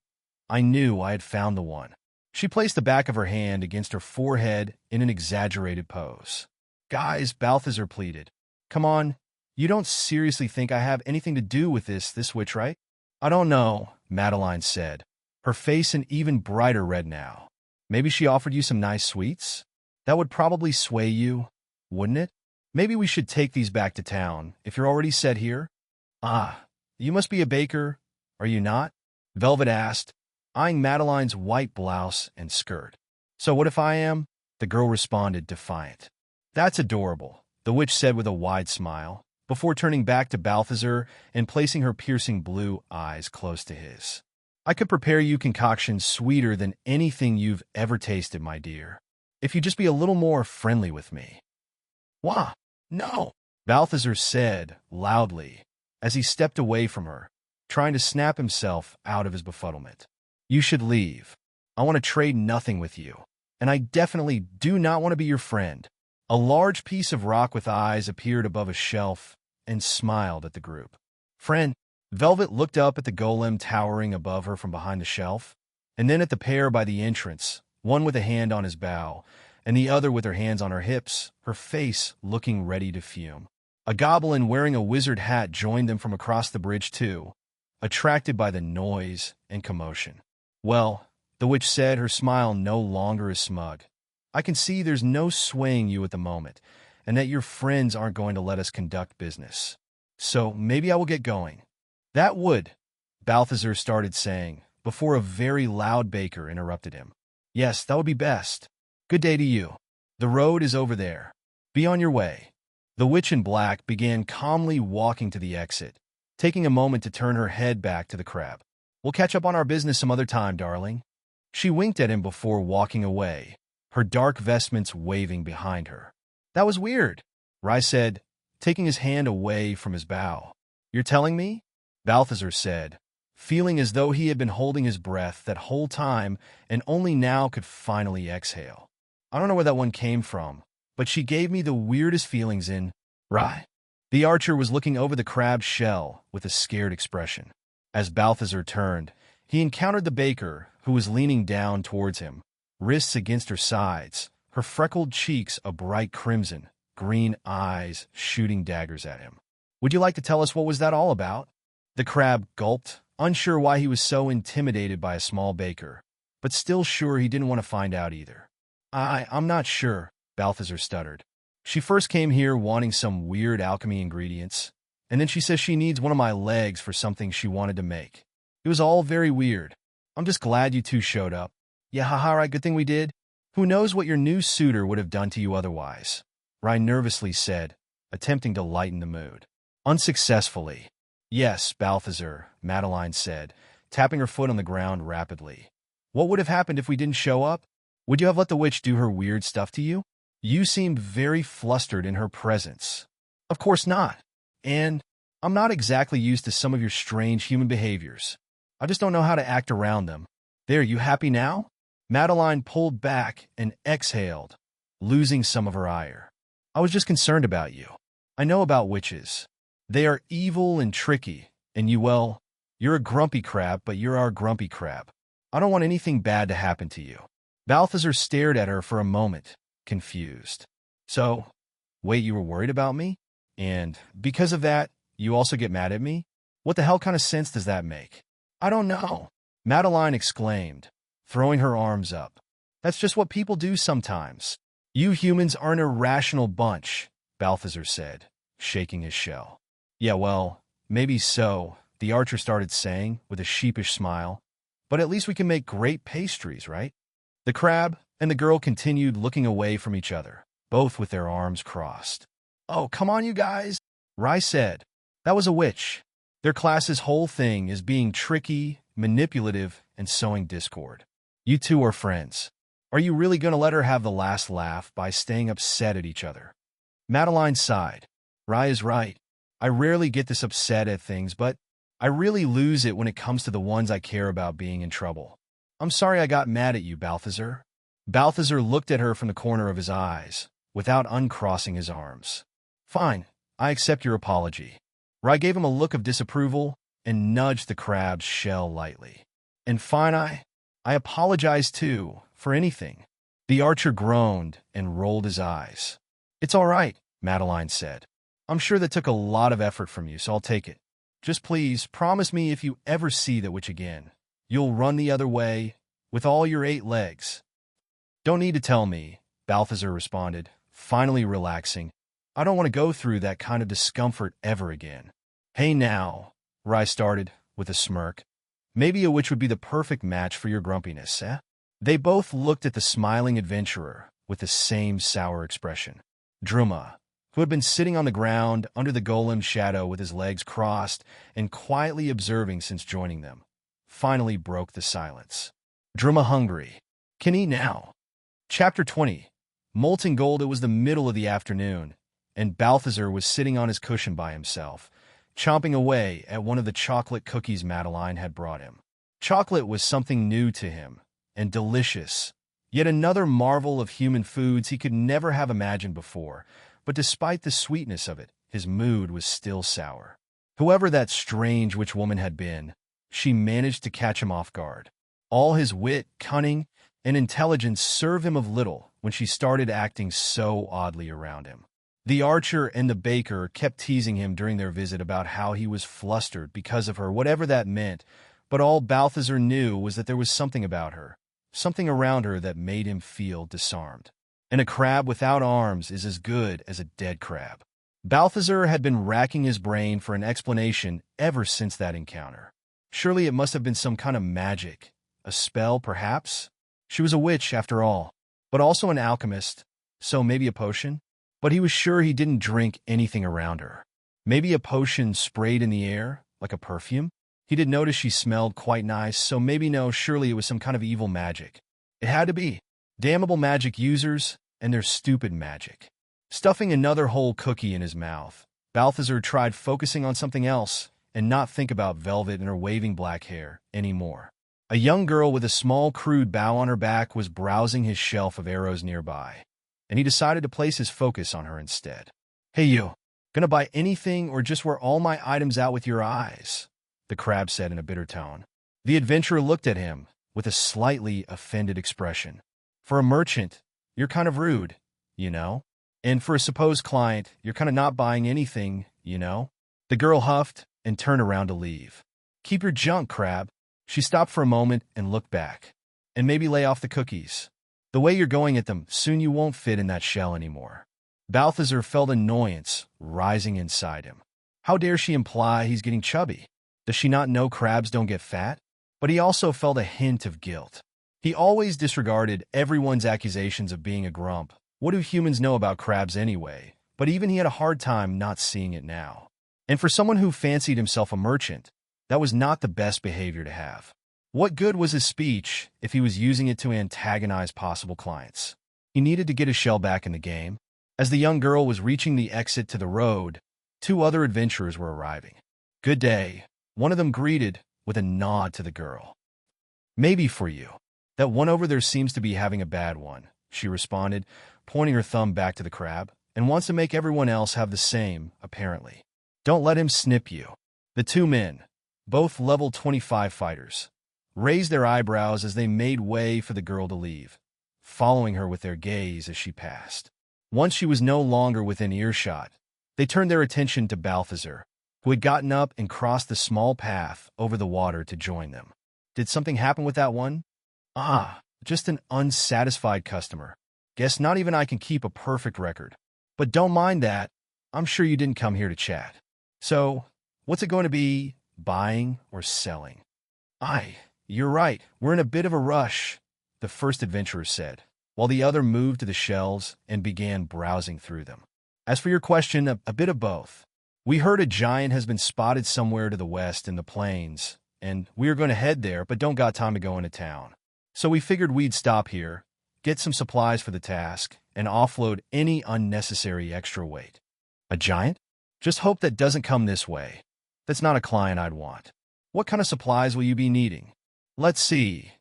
I knew I had found the one." She placed the back of her hand against her forehead in an exaggerated pose. "Guys," Balthazar pleaded. "Come on, you don't seriously think I have anything to do with this witch, right?" "I don't know," Madeline said, her face an even brighter red now. "Maybe she offered you some nice sweets? That would probably sway you, wouldn't it? Maybe we should take these back to town, if you're already set here." "Ah, you must be a baker, are you not?" Velvet asked, eyeing Madeline's white blouse and skirt. "So what if I am?" The girl responded, defiant. "That's adorable," the witch said with a wide smile, before turning back to Balthazar and placing her piercing blue eyes close to his. "I could prepare you concoctions sweeter than anything you've ever tasted, my dear, if you just be a little more friendly with me." "Wah, no," Balthazar said loudly as he stepped away from her, trying to snap himself out of his befuddlement. "You should leave. I want to trade nothing with you, and I definitely do not want to be your friend." A large piece of rock with eyes appeared above a shelf and smiled at the group. "Friend." Velvet looked up at the golem towering above her from behind the shelf, and then at the pair by the entrance, one with a hand on his bow, and the other with her hands on her hips, her face looking ready to fume. A goblin wearing a wizard hat joined them from across the bridge too, attracted by the noise and commotion. "Well," the witch said, her smile no longer as smug, "I can see there's no swaying you at the moment, and that your friends aren't going to let us conduct business. So maybe I will get going." "That would," Balthazar started saying, before a very loud baker interrupted him. "Yes, that would be best. Good day to you. The road is over there. Be on your way." The witch in black began calmly walking to the exit, taking a moment to turn her head back to the crab. "We'll catch up on our business some other time, darling." She winked at him before walking away, her dark vestments waving behind her. "That was weird," Rai said, taking his hand away from his bow. "You're telling me?" Balthazar said, feeling as though he had been holding his breath that whole time and only now could finally exhale. "I don't know where that one came from, but she gave me the weirdest feelings in." "Rai." The archer was looking over the crab's shell with a scared expression. As Balthazar turned, he encountered the baker, who was leaning down towards him, wrists against her sides, her freckled cheeks a bright crimson, green eyes shooting daggers at him. "Would you like to tell us what was that all about?" The crab gulped, unsure why he was so intimidated by a small baker, but still sure he didn't want to find out either. I'm not sure," Balthazar stuttered. "She first came here wanting some weird alchemy ingredients, and then she says she needs one of my legs for something she wanted to make. It was all very weird. I'm just glad you two showed up." "Yeah, haha, right, good thing we did. Who knows what your new suitor would have done to you otherwise," Rai nervously said, attempting to lighten the mood. Unsuccessfully. "Yes, Balthazar," Madeline said, tapping her foot on the ground rapidly. "What would have happened if we didn't show up? Would you have let the witch do her weird stuff to you? You seemed very flustered in her presence." "Of course not. And I'm not exactly used to some of your strange human behaviors. I just don't know how to act around them." "There, you happy now?" Madeline pulled back and exhaled, losing some of her ire. "I was just concerned about you. I know about witches. They are evil and tricky, and well, you're a grumpy crab, but you're our grumpy crab. I don't want anything bad to happen to you." Balthazar stared at her for a moment, confused. "So, wait, you were worried about me? And because of that, you also get mad at me? What the hell kind of sense does that make?" "I don't know," Madeline exclaimed, throwing her arms up. "That's just what people do sometimes." "You humans are an irrational bunch," Balthazar said, shaking his shell. "Yeah, well, maybe so," the archer started saying with a sheepish smile. "But at least we can make great pastries, right?" The crab and the girl continued looking away from each other, both with their arms crossed. "Oh, come on, you guys," Rai said. "That was a witch. Their class's whole thing is being tricky, manipulative, and sowing discord. You two are friends. Are you really going to let her have the last laugh by staying upset at each other?" Madeline sighed. "Rai is right. I rarely get this upset at things, but I really lose it when it comes to the ones I care about being in trouble. I'm sorry I got mad at you, Balthazar. Balthazar looked at her from the corner of his eyes, without uncrossing his arms. Fine, I accept your apology. Rai gave him a look of disapproval and nudged the crab's shell lightly. And fine, I apologize too, for anything. The archer groaned and rolled his eyes. It's all right, Madeline said. I'm sure that took a lot of effort from you, so I'll take it. Just please promise me if you ever see that witch again, you'll run the other way with all your 8 legs. Don't need to tell me, Balthazar responded, finally relaxing. I don't want to go through that kind of discomfort ever again. Hey now, Rai started, with a smirk. Maybe a witch would be the perfect match for your grumpiness, eh? They both looked at the smiling adventurer with the same sour expression. Druma, who had been sitting on the ground under the golem's shadow with his legs crossed and quietly observing since joining them, finally broke the silence. Druma hungry. Can eat now. Chapter 20. Molten Gold. It was the middle of the afternoon, and Balthazar was sitting on his cushion by himself, chomping away at one of the chocolate cookies Madeline had brought him. Chocolate was something new to him, and delicious, yet another marvel of human foods he could never have imagined before, but despite the sweetness of it, his mood was still sour. Whoever that strange witch woman had been, she managed to catch him off guard. All his wit, cunning, and intelligence served him of little when she started acting so oddly around him. The archer and the baker kept teasing him during their visit about how he was flustered because of her, whatever that meant, but all Balthazar knew was that there was something about her, something around her that made him feel disarmed. And a crab without arms is as good as a dead crab. Balthazar had been racking his brain for an explanation ever since that encounter. Surely it must have been some kind of magic, a spell perhaps? She was a witch after all, but also an alchemist, so maybe a potion? But he was sure he didn't drink anything around her. Maybe a potion sprayed in the air, like a perfume? He did notice she smelled quite nice, so maybe no, surely it was some kind of evil magic. It had to be. Damnable magic users and their stupid magic. Stuffing another whole cookie in his mouth, Balthazar tried focusing on something else and not think about Velvet and her waving black hair anymore. A young girl with a small crude bow on her back was browsing his shelf of arrows nearby, and he decided to place his focus on her instead. Hey you, gonna buy anything or just wear all my items out with your eyes? The crab said in a bitter tone. The adventurer looked at him with a slightly offended expression. For a merchant, you're kind of rude, you know? And for a supposed client, you're kind of not buying anything, you know? The girl huffed and turned around to leave. Keep your junk, crab. She stopped for a moment and looked back. And maybe lay off the cookies. The way you're going at them, soon you won't fit in that shell anymore. Balthazar felt annoyance rising inside him. How dare she imply he's getting chubby? Does she not know crabs don't get fat? But he also felt a hint of guilt. He always disregarded everyone's accusations of being a grump. What do humans know about crabs anyway? But even he had a hard time not seeing it now. And for someone who fancied himself a merchant, that was not the best behavior to have. What good was his speech if he was using it to antagonize possible clients? He needed to get his shell back in the game. As the young girl was reaching the exit to the road, 2 other adventurers were arriving. Good day, one of them greeted with a nod to the girl. Maybe for you. That one over there seems to be having a bad one, she responded, pointing her thumb back to the crab, and wants to make everyone else have the same, apparently. Don't let him snip you. The 2 men, both level 25 fighters, raised their eyebrows as they made way for the girl to leave, following her with their gaze as she passed. Once she was no longer within earshot, they turned their attention to Balthazar, who had gotten up and crossed the small path over the water to join them. Did something happen with that one? Ah, just an unsatisfied customer. Guess not even I can keep a perfect record. But don't mind that. I'm sure you didn't come here to chat. So, what's it going to be, buying or selling? You're right. We're in a bit of a rush, the first adventurer said, while the other moved to the shelves and began browsing through them. As for your question, a bit of both. We heard a giant has been spotted somewhere to the west in the plains, and we are going to head there, but don't got time to go into town. So we figured we'd stop here, get some supplies for the task, and offload any unnecessary extra weight. A giant? Just hope that doesn't come this way. That's not a client I'd want. What kind of supplies will you be needing? Let's see,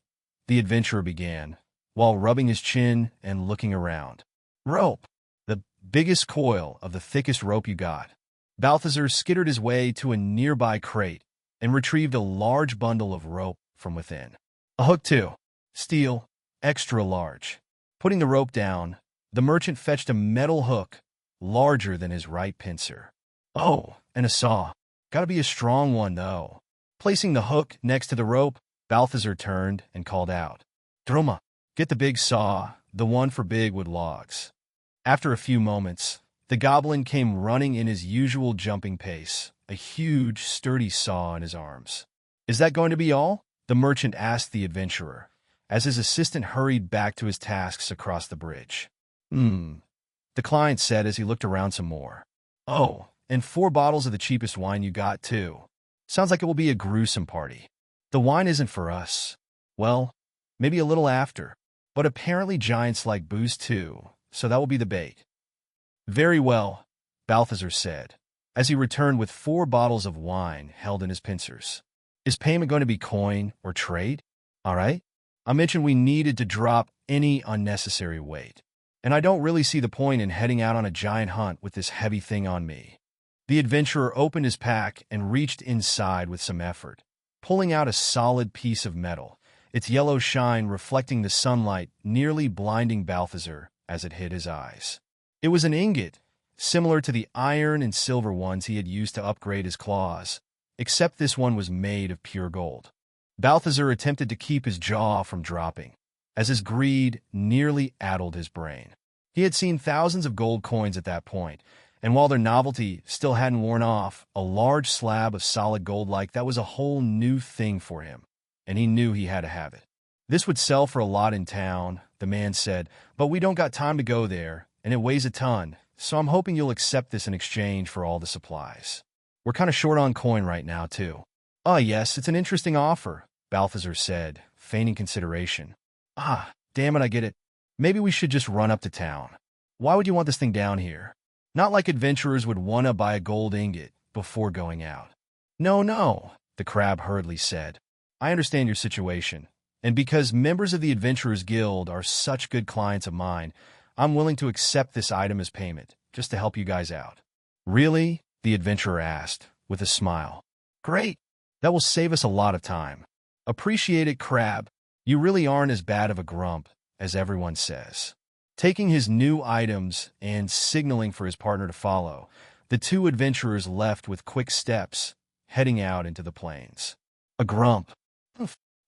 the adventurer began, while rubbing his chin and looking around. Rope. The biggest coil of the thickest rope you got. Balthazar skittered his way to a nearby crate and retrieved a large bundle of rope from within. A hook too. Steel, extra large. Putting the rope down, the merchant fetched a metal hook, larger than his right pincer. Oh, and a saw. Gotta be a strong one, though. Placing the hook next to the rope, Balthazar turned and called out, Droma, get the big saw, the one for big wood logs. After a few moments, the goblin came running in his usual jumping pace, a huge, sturdy saw in his arms. Is that going to be all? The merchant asked the adventurer, as his assistant hurried back to his tasks across the bridge. The client said as he looked around some more. Oh, and 4 bottles of the cheapest wine you got, too. Sounds like it will be a gruesome party. The wine isn't for us. Well, maybe a little after. But apparently giants like booze, too, so that will be the bait. Very well, Balthazar said, as he returned with 4 bottles of wine held in his pincers. Is payment going to be coin or trade? All right. I mentioned we needed to drop any unnecessary weight, and I don't really see the point in heading out on a giant hunt with this heavy thing on me. The adventurer opened his pack and reached inside with some effort, pulling out a solid piece of metal, its yellow shine reflecting the sunlight, nearly blinding Balthazar as it hit his eyes. It was an ingot, similar to the iron and silver ones he had used to upgrade his claws, except this one was made of pure gold. Balthazar attempted to keep his jaw from dropping, as his greed nearly addled his brain. He had seen thousands of gold coins at that point, and while their novelty still hadn't worn off, a large slab of solid gold like that was a whole new thing for him, and he knew he had to have it. This would sell for a lot in town, the man said, but we don't got time to go there, and it weighs a ton, so I'm hoping you'll accept this in exchange for all the supplies. We're kind of short on coin right now, too. Ah, yes, it's an interesting offer, Balthazar said, feigning consideration. Ah, damn it, I get it. Maybe we should just run up to town. Why would you want this thing down here? Not like adventurers would want to buy a gold ingot before going out. No, the crab hurriedly said. I understand your situation, and because members of the Adventurers Guild are such good clients of mine, I'm willing to accept this item as payment, just to help you guys out. Really? The adventurer asked, with a smile. Great. That will save us a lot of time. Appreciate it, crab. You really aren't as bad of a grump as everyone says. Taking his new items and signaling for his partner to follow, the 2 adventurers left with quick steps, heading out into the plains. A grump.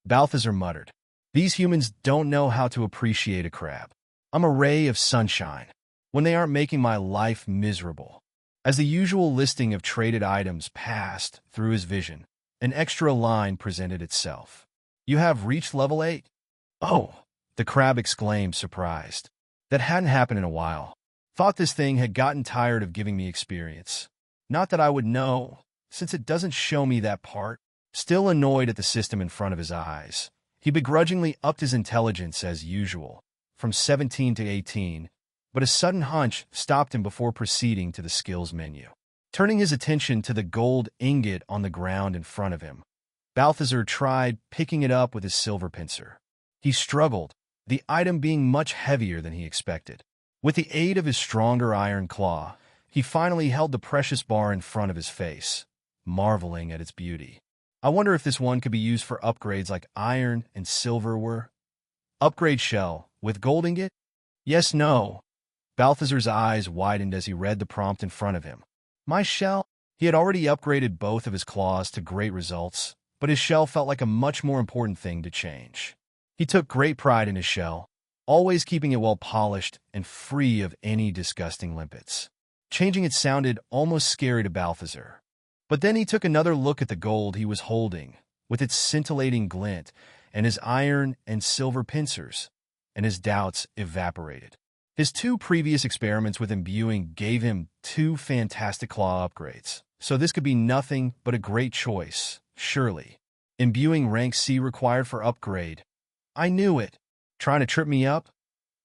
Balthazar muttered. These humans don't know how to appreciate a crab. I'm a ray of sunshine when they aren't making my life miserable. As the usual listing of traded items passed through his vision, an extra line presented itself. You have reached level 8. Oh, the crab exclaimed, surprised. That hadn't happened in a while. Thought this thing had gotten tired of giving me experience. Not that I would know, since it doesn't show me that part. Still annoyed at the system in front of his eyes, he begrudgingly upped his intelligence as usual, from 17 to 18, but a sudden hunch stopped him before proceeding to the skills menu. Turning his attention to the gold ingot on the ground in front of him, Balthazar tried picking it up with his silver pincer. He struggled, the item being much heavier than he expected. With the aid of his stronger iron claw, he finally held the precious bar in front of his face, marveling at its beauty. I wonder if this one could be used for upgrades like iron and silver were. Upgrade shell with gold ingot? Yes, no. Balthazar's eyes widened as he read the prompt in front of him. My shell? He had already upgraded both of his claws to great results, but his shell felt like a much more important thing to change. He took great pride in his shell, always keeping it well polished and free of any disgusting limpets. Changing it sounded almost scary to Balthazar. But then he took another look at the gold he was holding, with its scintillating glint, and his iron and silver pincers, and his doubts evaporated. His 2 previous experiments with imbuing gave him 2 fantastic claw upgrades, so this could be nothing but a great choice, surely. Imbuing rank C required for upgrade. I knew it. Trying to trip me up?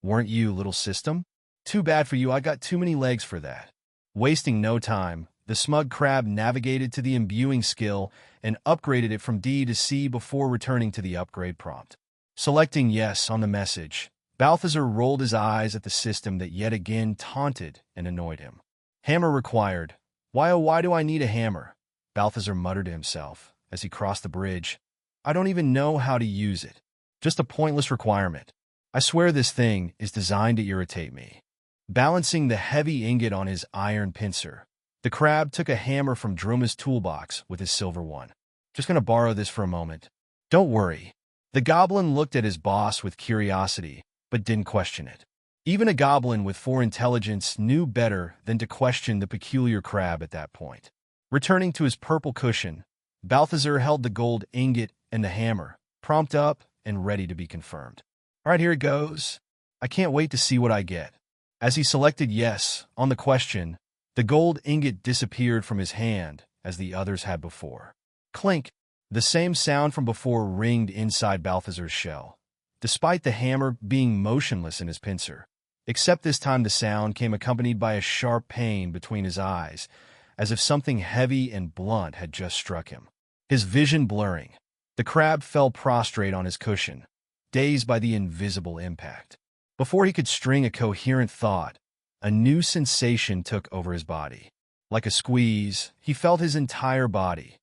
Weren't you, little system? Too bad for you, I got too many legs for that. Wasting no time, The smug crab navigated to the imbuing skill and upgraded it from D to C before returning to the upgrade prompt. Selecting yes on the message, Balthazar rolled his eyes at the system that yet again taunted and annoyed him. Hammer required. Why, oh, why do I need a hammer? Balthazar muttered to himself as he crossed the bridge. I don't even know how to use it. Just a pointless requirement. I swear this thing is designed to irritate me. Balancing the heavy ingot on his iron pincer, the crab took a hammer from Druma's toolbox with his silver one. Just gonna borrow this for a moment. Don't worry. The goblin looked at his boss with curiosity, but didn't question it. Even a goblin with 4 intelligence knew better than to question the peculiar crab at that point. Returning to his purple cushion, Balthazar held the gold ingot and the hammer, prompt up and ready to be confirmed. All right, here it goes. I can't wait to see what I get. As he selected yes on the question, the gold ingot disappeared from his hand as the others had before. Clink! The same sound from before ringed inside Balthazar's shell, despite the hammer being motionless in his pincer. Except this time the sound came accompanied by a sharp pain between his eyes, as if something heavy and blunt had just struck him. His vision blurring, the crab fell prostrate on his cushion, dazed by the invisible impact. Before he could string a coherent thought, a new sensation took over his body. Like a squeeze, he felt his entire body,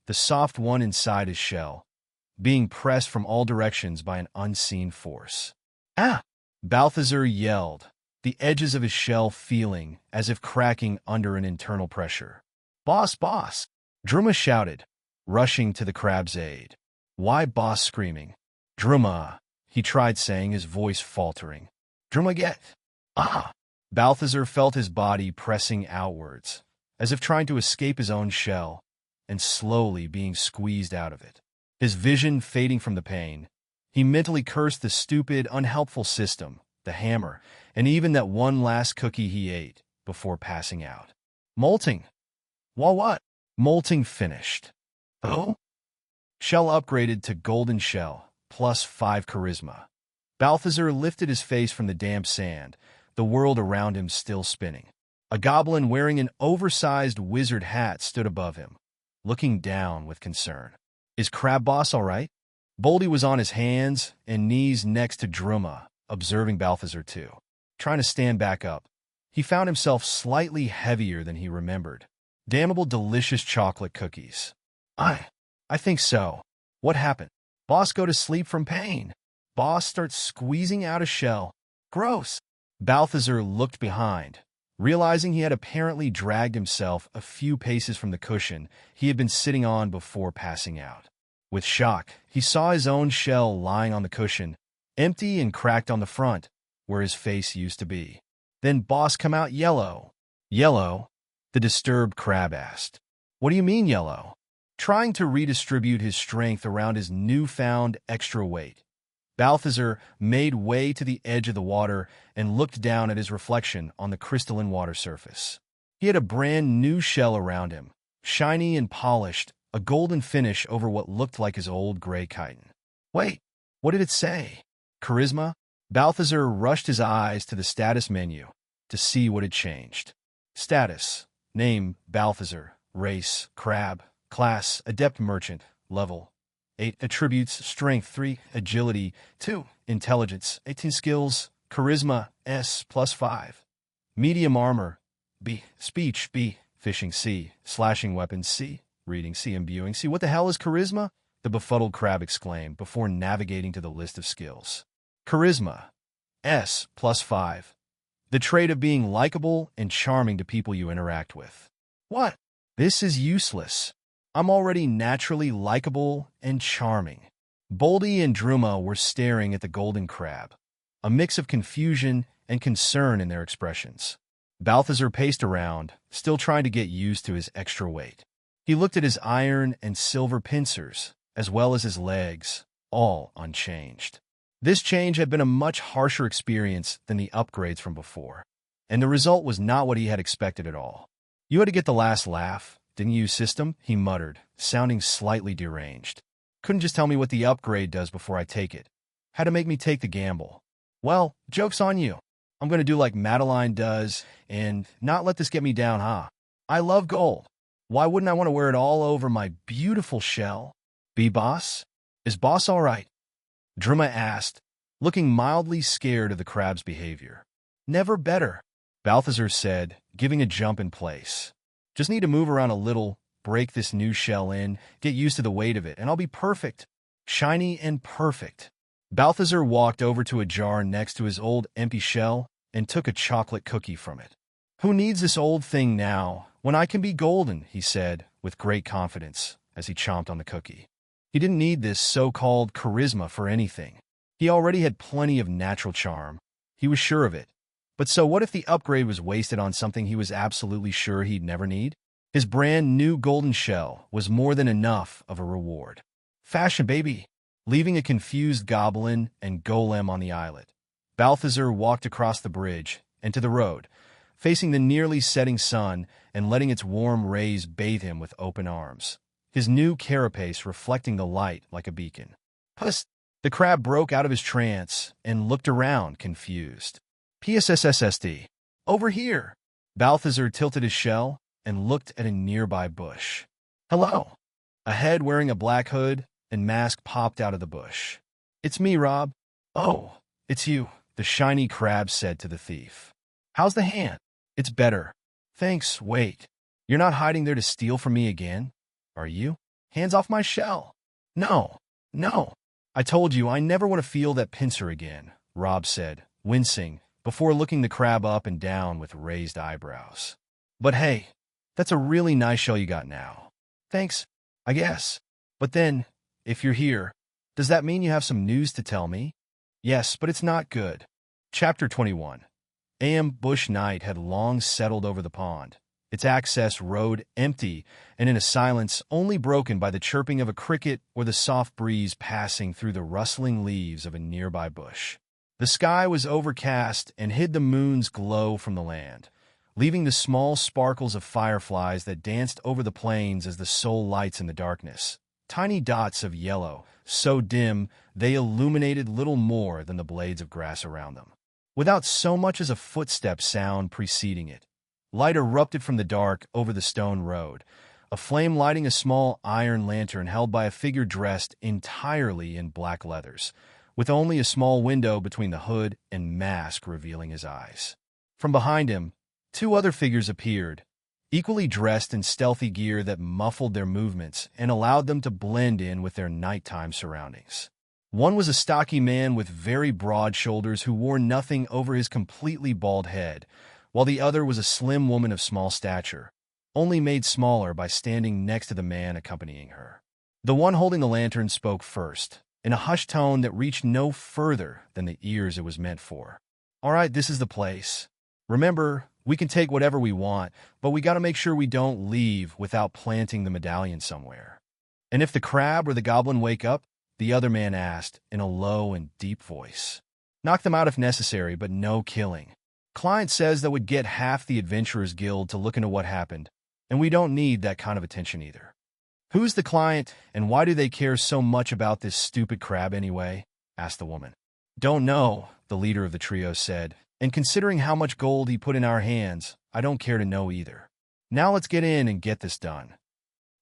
the soft one inside his shell, being pressed from all directions by an unseen force. Ah! Balthazar yelled, the edges of his shell feeling as if cracking under an internal pressure. Boss, boss! Druma shouted, rushing to the crab's aid. Why boss screaming? Druma, he tried saying, his voice faltering. Druma get. Ah! Balthazar felt his body pressing outwards, as if trying to escape his own shell, and slowly being squeezed out of it. His vision fading from the pain, he mentally cursed the stupid, unhelpful system, the hammer, and even that one last cookie he ate before passing out. Molting. Well, what? Molting finished. Oh? Shell upgraded to golden shell, plus 5 charisma. Balthazar lifted his face from the damp sand, the world around him still spinning. A goblin wearing an oversized wizard hat stood above him, looking down with concern. Is Crab Boss all right? Boldy was on his hands and knees next to Druma, observing Balthazar too. Trying to stand back up, he found himself slightly heavier than he remembered. Damnable delicious chocolate cookies. I think so. What happened? Boss go to sleep from pain. Boss starts squeezing out a shell. Gross. Balthazar looked behind, realizing he had apparently dragged himself a few paces from the cushion he had been sitting on before passing out. With shock, he saw his own shell lying on the cushion, empty and cracked on the front, where his face used to be. Then boss come out yellow. Yellow? The disturbed crab asked. What do you mean yellow? Trying to redistribute his strength around his newfound extra weight, Balthazar made way to the edge of the water and looked down at his reflection on the crystalline water surface. He had a brand new shell around him, shiny and polished, a golden finish over what looked like his old gray chitin. Wait, what did it say? Charisma? Balthazar rushed his eyes to the status menu to see what had changed. Status. Name, Balthazar. Race, crab. Class, adept merchant. Level, 8. Attributes, strength, 3. Agility, 2. Intelligence, 18. Skills, charisma, S, plus 5. Medium armor, B. Speech, B. Fishing, C. Slashing weapons, C. Reading, C. Imbuing, C. What the hell is charisma? The befuddled crab exclaimed before navigating to the list of skills. Charisma, S, plus 5. The trait of being likable and charming to people you interact with. What? This is useless. I'm already naturally likable and charming. Boldy and Druma were staring at the golden crab, a mix of confusion and concern in their expressions. Balthazar paced around, still trying to get used to his extra weight. He looked at his iron and silver pincers, as well as his legs, all unchanged. This change had been a much harsher experience than the upgrades from before, and the result was not what he had expected at all. You had to get the last laugh, didn't you, system? He muttered, sounding slightly deranged. Couldn't just tell me what the upgrade does before I take it. Had to make me take the gamble. Well, joke's on you. I'm going to do like Madeline does and not let this get me down, huh? I love gold. Why wouldn't I want to wear it all over my beautiful shell? Be boss? Is boss all right? Druma asked, looking mildly scared of the crab's behavior. Never better, Balthazar said, giving a jump in place. Just need to move around a little, break this new shell in, get used to the weight of it, and I'll be perfect. Shiny and perfect. Balthazar walked over to a jar next to his old empty shell and took a chocolate cookie from it. Who needs this old thing now, when I can be golden, he said, with great confidence, as he chomped on the cookie. He didn't need this so-called charisma for anything. He already had plenty of natural charm. He was sure of it. But so what if the upgrade was wasted on something he was absolutely sure he'd never need? His brand new golden shell was more than enough of a reward. Fashion, baby! Leaving a confused goblin and golem on the islet, Balthazar walked across the bridge and to the road, facing the nearly setting sun and letting its warm rays bathe him with open arms, his new carapace reflecting the light like a beacon. Puss! The crab broke out of his trance and looked around, confused. PSSSSD. Over here! Balthazar tilted his shell and looked at a nearby bush. Hello! A head wearing a black hood and mask popped out of the bush. It's me, Rob. Oh, it's you, the shiny crab said to the thief. How's the hand? It's better. Thanks, wait. You're not hiding there to steal from me again, are you? Hands off my shell. No, no. I told you I never want to feel that pincer again, Rob said, wincing, before looking the crab up and down with raised eyebrows. But hey, that's a really nice shell you got now. Thanks, I guess. But then, if you're here, does that mean you have some news to tell me? Yes, but it's not good. Chapter 21. Bush night had long settled over the pond, its access road empty and in a silence only broken by the chirping of a cricket or the soft breeze passing through the rustling leaves of a nearby bush. The sky was overcast and hid the moon's glow from the land, leaving the small sparkles of fireflies that danced over the plains as the sole lights in the darkness. Tiny dots of yellow, so dim they illuminated little more than the blades of grass around them. Without so much as a footstep sound preceding it, light erupted from the dark over the stone road, a flame lighting a small iron lantern held by a figure dressed entirely in black leathers, with only a small window between the hood and mask revealing his eyes. From behind him, two other figures appeared, equally dressed in stealthy gear that muffled their movements and allowed them to blend in with their nighttime surroundings. One was a stocky man with very broad shoulders who wore nothing over his completely bald head, while the other was a slim woman of small stature, only made smaller by standing next to the man accompanying her. The one holding the lantern spoke first, in a hushed tone that reached no further than the ears it was meant for. All right, this is the place. Remember, we can take whatever we want, but we gotta make sure we don't leave without planting the medallion somewhere. And if the crab or the goblin wake up, the other man asked in a low and deep voice. Knock them out if necessary, but no killing. Client says that would get half the Adventurers Guild to look into what happened, and we don't need that kind of attention either. Who's the client, and why do they care so much about this stupid crab anyway? Asked the woman. Don't know, the leader of the trio said, and considering how much gold he put in our hands, I don't care to know either. Now let's get in and get this done.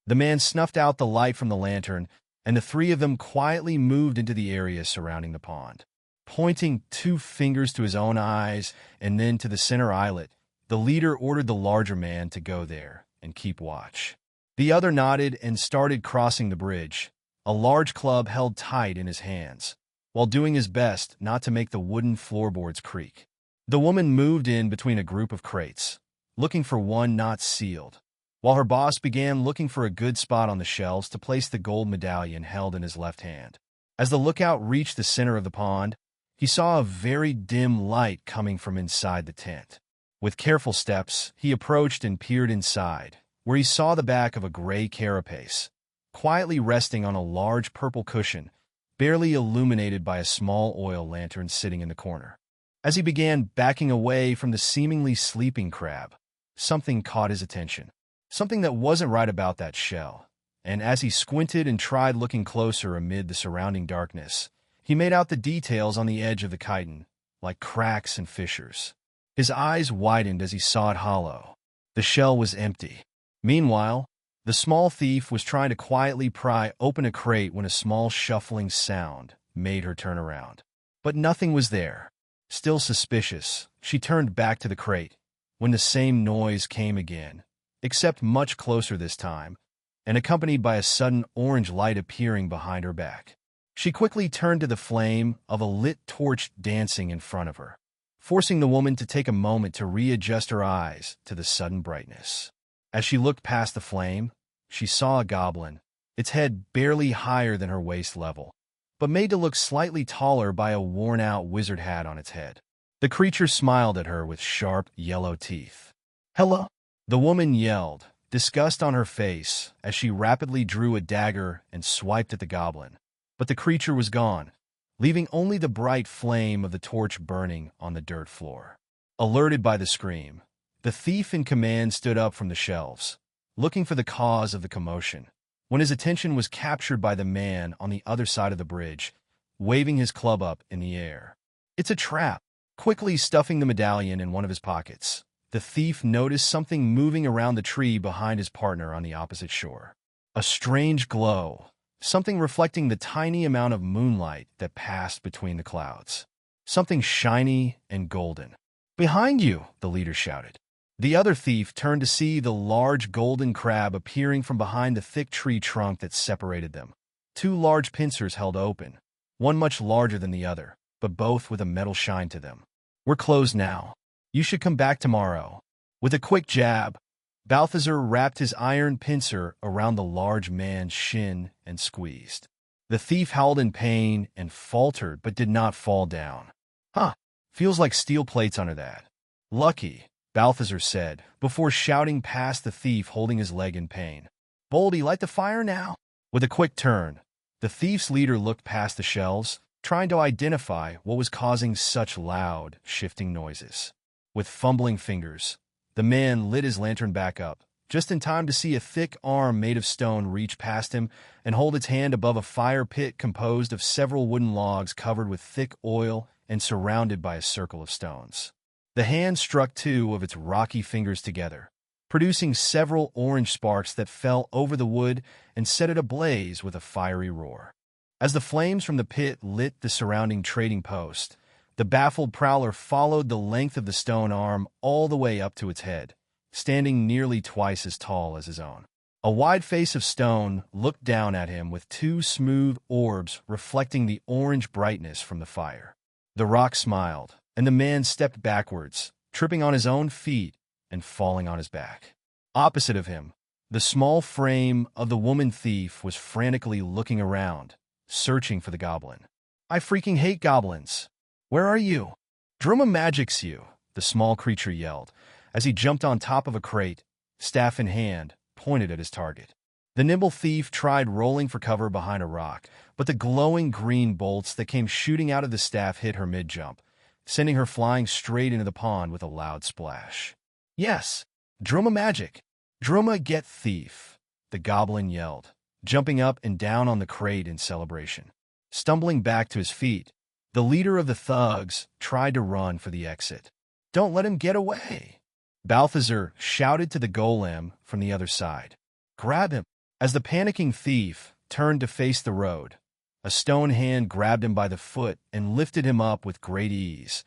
The man snuffed out the light from the lantern, and the three of them quietly moved into the area surrounding the pond. Pointing two fingers to his own eyes and then to the center islet, the leader ordered the larger man to go there and keep watch. The other nodded and started crossing the bridge, a large club held tight in his hands, while doing his best not to make the wooden floorboards creak. The woman moved in between a group of crates, looking for one not sealed, while her boss began looking for a good spot on the shelves to place the gold medallion held in his left hand. As the lookout reached the center of the pond, he saw a very dim light coming from inside the tent. With careful steps, he approached and peered inside, where he saw the back of a gray carapace, quietly resting on a large purple cushion, barely illuminated by a small oil lantern sitting in the corner. As he began backing away from the seemingly sleeping crab, something caught his attention. Something that wasn't right about that shell, and as he squinted and tried looking closer amid the surrounding darkness, he made out the details on the edge of the chitin, like cracks and fissures. His eyes widened as he saw it hollow, The shell was empty. Meanwhile, the small thief was trying to quietly pry open a crate when a small shuffling sound made her turn around. But nothing was there. Still suspicious, she turned back to the crate, when the same noise came again, except much closer this time, and accompanied by a sudden orange light appearing behind her back. She quickly turned to the flame of a lit torch dancing in front of her, forcing the woman to take a moment to readjust her eyes to the sudden brightness. As she looked past the flame, she saw a goblin, its head barely higher than her waist level, but made to look slightly taller by a worn-out wizard hat on its head. The creature smiled at her with sharp, yellow teeth. "Hello?" The woman yelled, disgust on her face, as she rapidly drew a dagger and swiped at the goblin. But the creature was gone, leaving only the bright flame of the torch burning on the dirt floor. Alerted by the scream, the thief in command stood up from the shelves, looking for the cause of the commotion, when his attention was captured by the man on the other side of the bridge, waving his club up in the air. "It's a trap." Quickly stuffing the medallion in one of his pockets, the thief noticed something moving around the tree behind his partner on the opposite shore. A strange glow, something reflecting the tiny amount of moonlight that passed between the clouds. Something shiny and golden. "Behind you!" the leader shouted. The other thief turned to see the large golden crab appearing from behind the thick tree trunk that separated them. Two large pincers held open, one much larger than the other, but both with a metal shine to them. "We're closed now. You should come back tomorrow." With a quick jab, Balthazar wrapped his iron pincer around the large man's shin and squeezed. The thief howled in pain and faltered but did not fall down. "Huh, feels like steel plates under that." "Lucky," Balthazar said, before shouting past the thief holding his leg in pain. "Boldy, light the fire now." With a quick turn, the thief's leader looked past the shelves, trying to identify what was causing such loud, shifting noises. With fumbling fingers, the man lit his lantern back up, just in time to see a thick arm made of stone reach past him and hold its hand above a fire pit composed of several wooden logs covered with thick oil and surrounded by a circle of stones. The hand struck two of its rocky fingers together, producing several orange sparks that fell over the wood and set it ablaze with a fiery roar. As the flames from the pit lit the surrounding trading post, the baffled prowler followed the length of the stone arm all the way up to its head, standing nearly twice as tall as his own. A wide face of stone looked down at him with two smooth orbs reflecting the orange brightness from the fire. The rock smiled, and the man stepped backwards, tripping on his own feet and falling on his back. Opposite of him, the small frame of the woman thief was frantically looking around, searching for the goblin. "I freaking hate goblins. Where are you?" "Druma magics you," the small creature yelled, as he jumped on top of a crate, staff in hand, pointed at his target. The nimble thief tried rolling for cover behind a rock, but the glowing green bolts that came shooting out of the staff hit her mid-jump, sending her flying straight into the pond with a loud splash. "Yes, Druma magic. Druma get thief," the goblin yelled, jumping up and down on the crate in celebration. Stumbling back to his feet, the leader of the thugs tried to run for the exit. "Don't let him get away," Balthazar shouted to the golem from the other side. "Grab him." As the panicking thief turned to face the road, a stone hand grabbed him by the foot and lifted him up with great ease,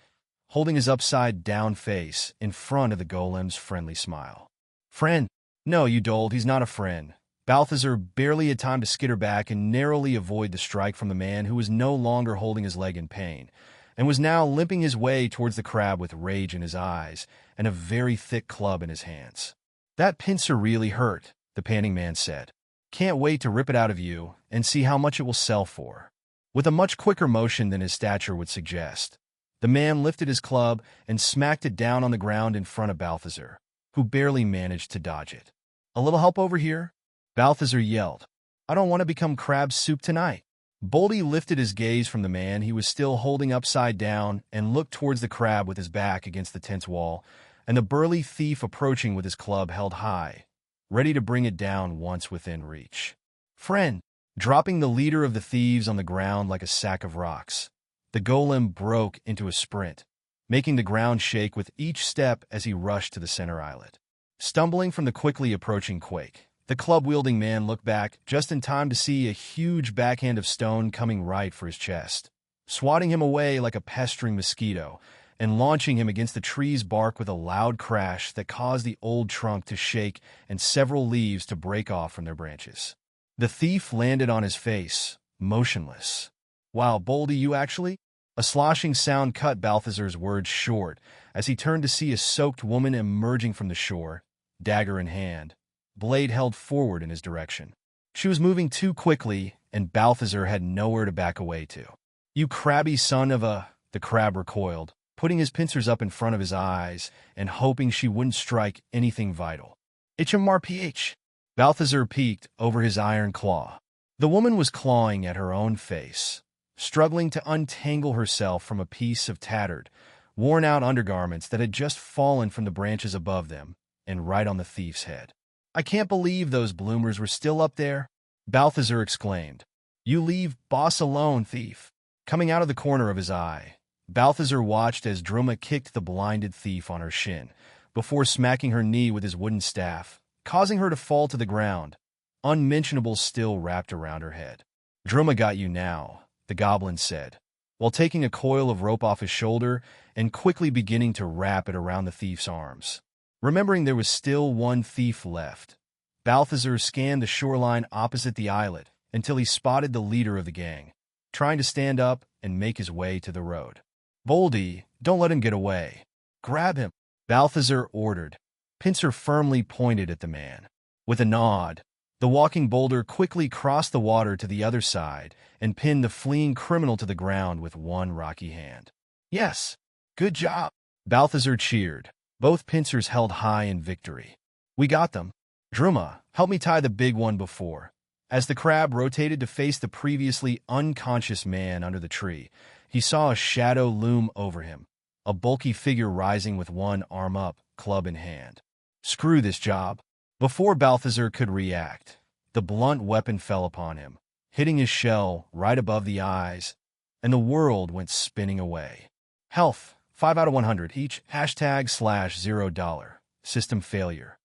holding his upside-down face in front of the golem's friendly smile. "Friend?" "No, you dolt, he's not a friend." Balthazar barely had time to skitter back and narrowly avoid the strike from the man who was no longer holding his leg in pain, and was now limping his way towards the crab with rage in his eyes and a very thick club in his hands. "That pincer really hurt," the panting man said. "Can't wait to rip it out of you and see how much it will sell for." With a much quicker motion than his stature would suggest, the man lifted his club and smacked it down on the ground in front of Balthazar, who barely managed to dodge it. "A little help over here?" Balthazar yelled. "I don't want to become crab soup tonight." Boldy lifted his gaze from the man he was still holding upside down and looked towards the crab with his back against the tent's wall, and the burly thief approaching with his club held high, ready to bring it down once within reach. "Friend!" Dropping the leader of the thieves on the ground like a sack of rocks, the golem broke into a sprint, making the ground shake with each step as he rushed to the center islet. Stumbling from the quickly approaching quake, the club-wielding man looked back just in time to see a huge backhand of stone coming right for his chest, swatting him away like a pestering mosquito and launching him against the tree's bark with a loud crash that caused the old trunk to shake and several leaves to break off from their branches. The thief landed on his face, motionless. "Wow, Boldy, you actually?" A sloshing sound cut Balthazar's words short as he turned to see a soaked woman emerging from the shore, dagger in hand, blade held forward in his direction. She was moving too quickly, and Balthazar had nowhere to back away to. "You crabby son of a—" The crab recoiled, putting his pincers up in front of his eyes and hoping she wouldn't strike anything vital. "HMRPH." Balthazar peeked over his iron claw. The woman was clawing at her own face, struggling to untangle herself from a piece of tattered, worn-out undergarments that had just fallen from the branches above them and right on the thief's head. "I can't believe those bloomers were still up there," Balthazar exclaimed. "You leave boss alone, thief." Coming out of the corner of his eye, Balthazar watched as Druma kicked the blinded thief on her shin before smacking her knee with his wooden staff, causing her to fall to the ground, unmentionable still wrapped around her head. "Druma got you now," the goblin said, while taking a coil of rope off his shoulder and quickly beginning to wrap it around the thief's arms. Remembering there was still one thief left, Balthazar scanned the shoreline opposite the islet until he spotted the leader of the gang, trying to stand up and make his way to the road. "Boldy, don't let him get away. Grab him," Balthazar ordered, pincer firmly pointed at the man. With a nod, the walking boulder quickly crossed the water to the other side and pinned the fleeing criminal to the ground with one rocky hand. "Yes, good job," Balthazar cheered, both pincers held high in victory. "We got them. Druma, help me tie the big one before." As the crab rotated to face the previously unconscious man under the tree, he saw a shadow loom over him, a bulky figure rising with one arm up, club in hand. "Screw this job." Before Balthazar could react, the blunt weapon fell upon him, hitting his shell right above the eyes, and the world went spinning away. Health, 5 out of 100 each, #/$0. System failure.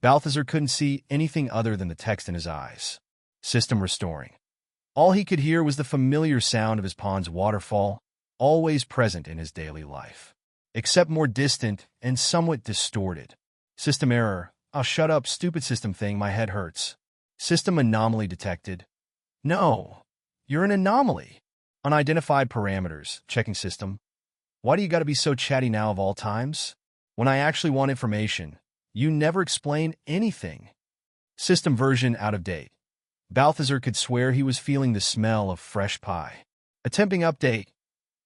Balthazar couldn't see anything other than the text in his eyes. System restoring. All he could hear was the familiar sound of his pond's waterfall, always present in his daily life, except more distant and somewhat distorted. System error. "Oh, shut up, stupid system thing, my head hurts." System anomaly detected. "No, you're an anomaly." Unidentified parameters. Checking system. "Why do you gotta be so chatty now of all times? When I actually want information, you never explain anything." System version out of date. Balthazar could swear he was feeling the smell of fresh pie. Attempting update.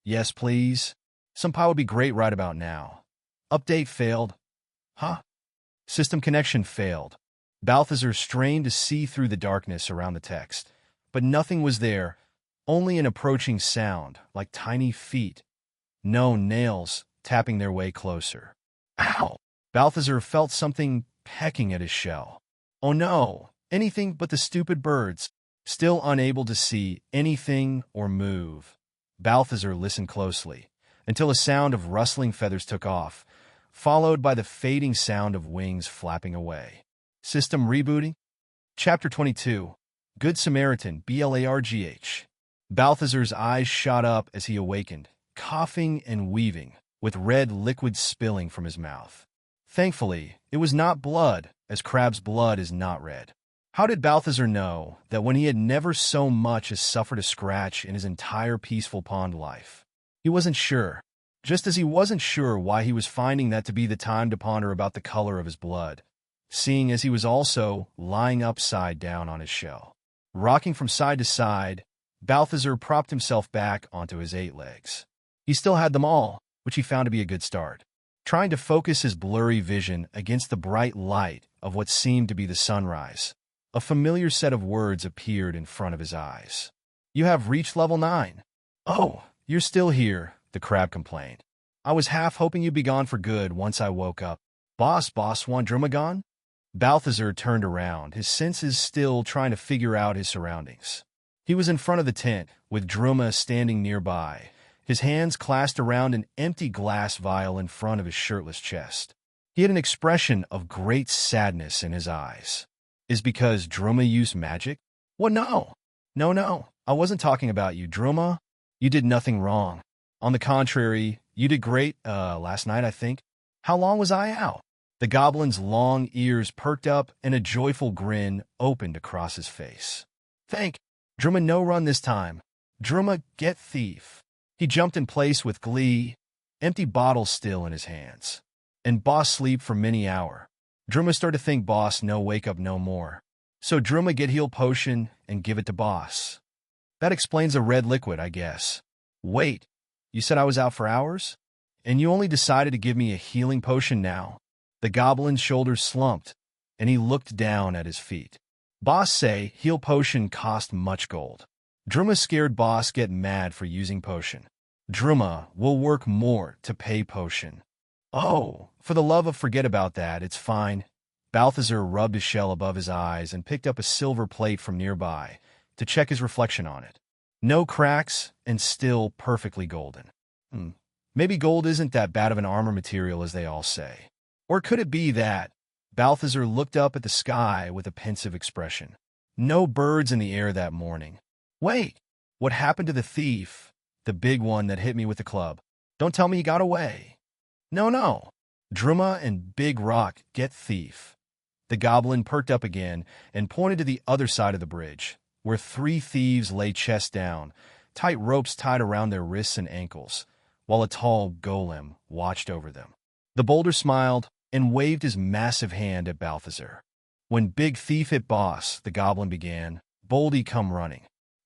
"Yes, please. Some pie would be great right about now." Update failed. Huh? System connection failed. Balthazar strained to see through the darkness around the text, but nothing was there, only an approaching sound, like tiny feet. No nails, tapping their way closer. Ow! Balthazar felt something pecking at his shell. Oh no, anything but the stupid birds. Still unable to see anything or move, Balthazar listened closely, until a sound of rustling feathers took off, followed by the fading sound of wings flapping away. System rebooting? Chapter 22. Good Samaritan, BLARGH. Balthazar's eyes shot up as he awakened, coughing and weaving, with red liquid spilling from his mouth. Thankfully, it was not blood, as crab's blood is not red. How did Balthazar know that when he had never so much as suffered a scratch in his entire peaceful pond life? He wasn't sure, just as he wasn't sure why he was finding that to be the time to ponder about the color of his blood, seeing as he was also lying upside down on his shell. Rocking from side to side, Balthazar propped himself back onto his 8 legs. He still had them all, which he found to be a good start. Trying to focus his blurry vision against the bright light of what seemed to be the sunrise, a familiar set of words appeared in front of his eyes. "You have reached level 9. "Oh, you're still here," the crab complained. "I was half hoping you'd be gone for good once I woke up." Boss, want Druma gone?" Balthazar turned around, his senses still trying to figure out his surroundings. He was in front of the tent, with Druma standing nearby, his hands clasped around an empty glass vial in front of his shirtless chest. He had an expression of great sadness in his eyes. Is because Druma used magic? What, no. No, I wasn't talking about you, Druma. You did nothing wrong. On the contrary, you did great, last night, I think. How long was I out? The goblin's long ears perked up and a joyful grin opened across his face. Thank Druma, no run this time. Druma, get thief. He jumped in place with glee, empty bottle still in his hands. And boss sleep for many hour. Druma started to think boss no wake up no more. So Druma get heal potion and give it to boss. That explains the red liquid, I guess. Wait, you said I was out for hours? And you only decided to give me a healing potion now? The goblin's shoulders slumped, and he looked down at his feet. Boss say heal potion cost much gold. Druma scared boss get mad for using potion. Druma will work more to pay potion. Oh, for the love of forget about that, it's fine. Balthazar rubbed his shell above his eyes and picked up a silver plate from nearby to check his reflection on it. No cracks and still perfectly golden. Maybe gold isn't that bad of an armor material as they all say. Or could it be that? Balthazar looked up at the sky with a pensive expression. No birds in the air that morning. Wait, what happened to the thief? The big one that hit me with the club. Don't tell me he got away. No. Druma and Big Rock get thief. The goblin perked up again and pointed to the other side of the bridge, where 3 thieves lay chest down, tight ropes tied around their wrists and ankles, while a tall golem watched over them. The boulder smiled and waved his massive hand at Balthazar. When Big Thief hit boss, the goblin began, Boldy come running.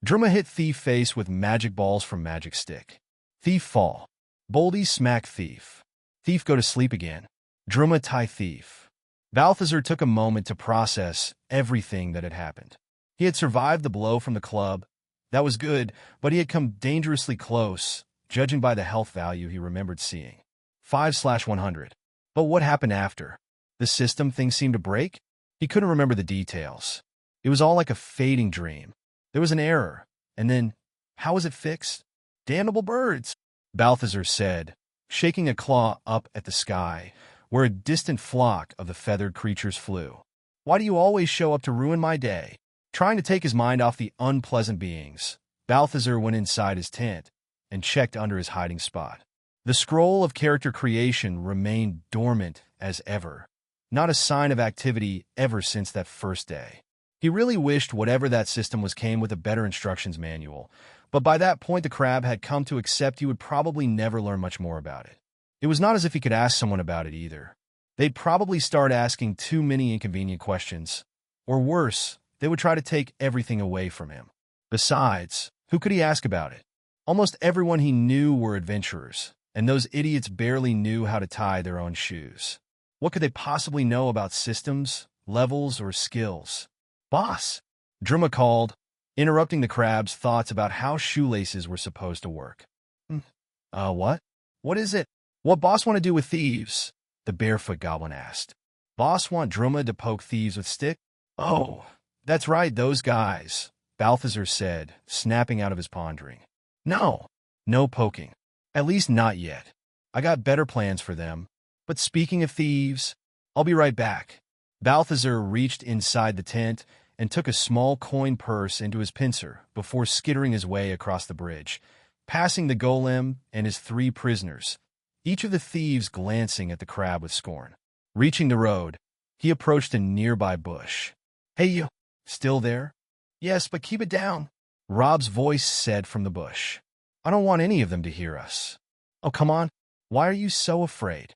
Druma hit Thief face with magic balls from Magic Stick. Thief fall. Boldy smack Thief. Thief go to sleep again. Druma tie Thief. Balthazar took a moment to process everything that had happened. He had survived the blow from the club. That was good, but he had come dangerously close, judging by the health value he remembered seeing. 5/100. But what happened after? The system thing seemed to break? He couldn't remember the details. It was all like a fading dream. There was an error, and then, how was it fixed? Damnable birds, Balthazar said, shaking a claw up at the sky, where a distant flock of the feathered creatures flew. Why do you always show up to ruin my day? Trying to take his mind off the unpleasant beings, Balthazar went inside his tent and checked under his hiding spot. The scroll of character creation remained dormant as ever, not a sign of activity ever since that first day. He really wished whatever that system was came with a better instructions manual, but by that point the crab had come to accept he would probably never learn much more about it. It was not as if he could ask someone about it either. They'd probably start asking too many inconvenient questions, or worse, they would try to take everything away from him. Besides, who could he ask about it? Almost everyone he knew were adventurers, and those idiots barely knew how to tie their own shoes. What could they possibly know about systems, levels, or skills? Boss, Druma called, interrupting the crab's thoughts about how shoelaces were supposed to work. What? What is it? What boss want to do with thieves? The barefoot goblin asked. Boss want Druma to poke thieves with stick? Oh, that's right, those guys, Balthazar said, snapping out of his pondering. No poking. At least not yet. I got better plans for them. But speaking of thieves, I'll be right back. Balthazar reached inside the tent and took a small coin purse into his pincer before skittering his way across the bridge, passing the golem and his 3 prisoners, each of the thieves glancing at the crab with scorn. Reaching the road, he approached a nearby bush. Hey, you, still there? Yes, but keep it down, Rob's voice said from the bush. I don't want any of them to hear us. Oh, come on. Why are you so afraid?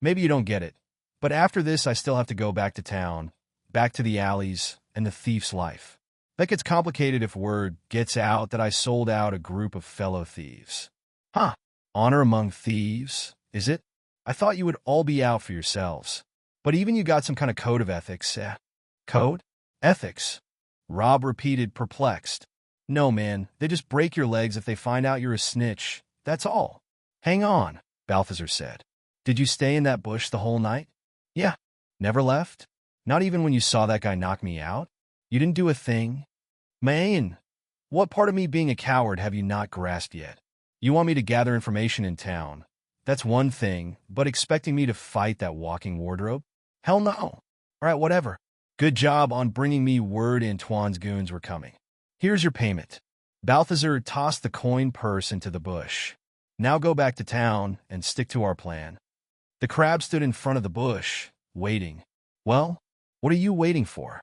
Maybe you don't get it, but after this I still have to go back to town, back to the alleys and the thief's life. That gets complicated if word gets out that I sold out a group of fellow thieves. Huh? Honor among thieves, is it? I thought you would all be out for yourselves. But even you got some kind of code of ethics, Code? Ethics? Rob repeated, perplexed. No, man, they just break your legs if they find out you're a snitch. That's all. Hang on, Balthazar said. Did you stay in that bush the whole night? Yeah. Never left? Not even when you saw that guy knock me out? You didn't do a thing? Man, what part of me being a coward have you not grasped yet? You want me to gather information in town, That's one thing, but expecting me to fight that walking wardrobe? Hell no. All right, whatever. Good job on bringing me word Antoine's goons were coming. Here's your payment. Balthazar tossed the coin purse into the bush. Now go back to town and stick to our plan. The crab stood in front of the bush, waiting. Well, what are you waiting for?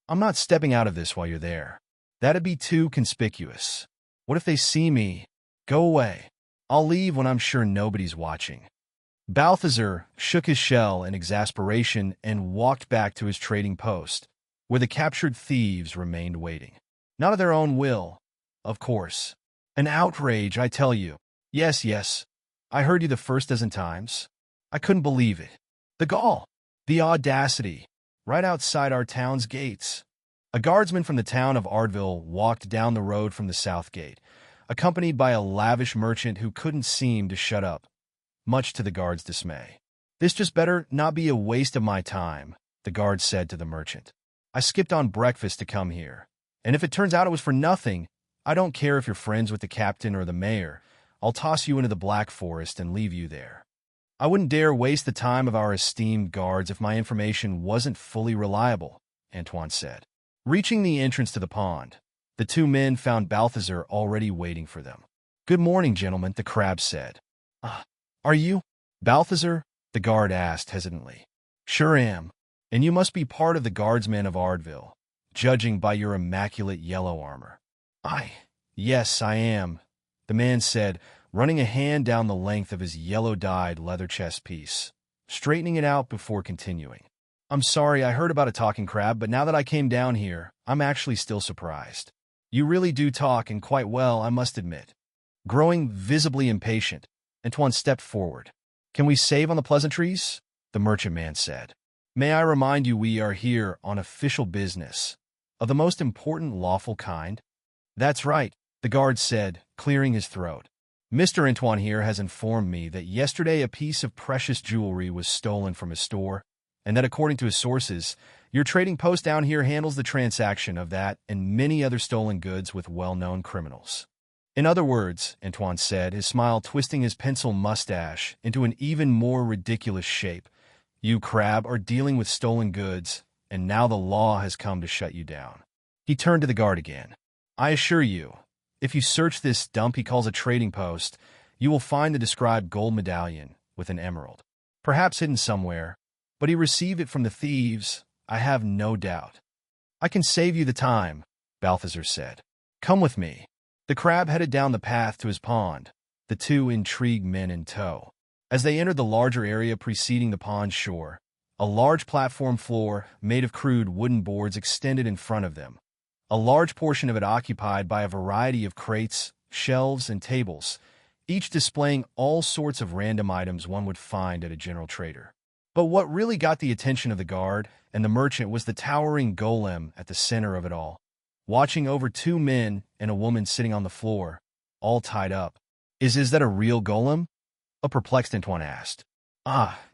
I'm not stepping out of this while you're there. That'd be too conspicuous. What if they see me? Go away. I'll leave when I'm sure nobody's watching. Balthazar shook his shell in exasperation and walked back to his trading post, where the captured thieves remained waiting. Not of their own will, of course. An outrage, I tell you. Yes. I heard you the first dozen times. I couldn't believe it. The gall. The audacity. Right outside our town's gates. A guardsman from the town of Ardville walked down the road from the south gate, accompanied by a lavish merchant who couldn't seem to shut up, much to the guard's dismay. This just better not be a waste of my time, the guard said to the merchant. I skipped on breakfast to come here, and if it turns out it was for nothing, I don't care if you're friends with the captain or the mayor. I'll toss you into the Black Forest and leave you there. I wouldn't dare waste the time of our esteemed guards if my information wasn't fully reliable, Antoine said. Reaching the entrance to the pond, the two men found Balthazar already waiting for them. Good morning, gentlemen, the crab said. Are you? Balthazar? The guard asked hesitantly. Sure am. And you must be part of the guardsmen of Ardville, judging by your immaculate yellow armor. Yes, I am, the man said, running a hand down the length of his yellow-dyed leather chest piece, straightening it out before continuing. I'm sorry I heard about a talking crab, but now that I came down here, I'm actually still surprised. You really do talk, and quite well, I must admit. Growing visibly impatient, Antoine stepped forward. Can we save on the pleasantries? The merchant man said. May I remind you we are here on official business, of the most important lawful kind? That's right, the guard said, clearing his throat. Mr. Antoine here has informed me that yesterday a piece of precious jewelry was stolen from his store, and that according to his sources, your trading post down here handles the transaction of that and many other stolen goods with well-known criminals. In other words, Antoine said, his smile twisting his pencil mustache into an even more ridiculous shape, you, crab, are dealing with stolen goods, and now the law has come to shut you down. He turned to the guard again. I assure you, if you search this dump he calls a trading post, you will find the described gold medallion with an emerald, perhaps hidden somewhere, but he received it from the thieves, I have no doubt. I can save you the time, Balthazar said. Come with me. The crab headed down the path to his pond, the two intrigued men in tow. As they entered the larger area preceding the pond's shore, a large platform floor made of crude wooden boards extended in front of them, a large portion of it occupied by a variety of crates, shelves, and tables, each displaying all sorts of random items one would find at a general trader. But what really got the attention of the guard and the merchant was the towering golem at the center of it all, watching over two men and a woman sitting on the floor, all tied up. Is that a real golem? A perplexed Antoine asked.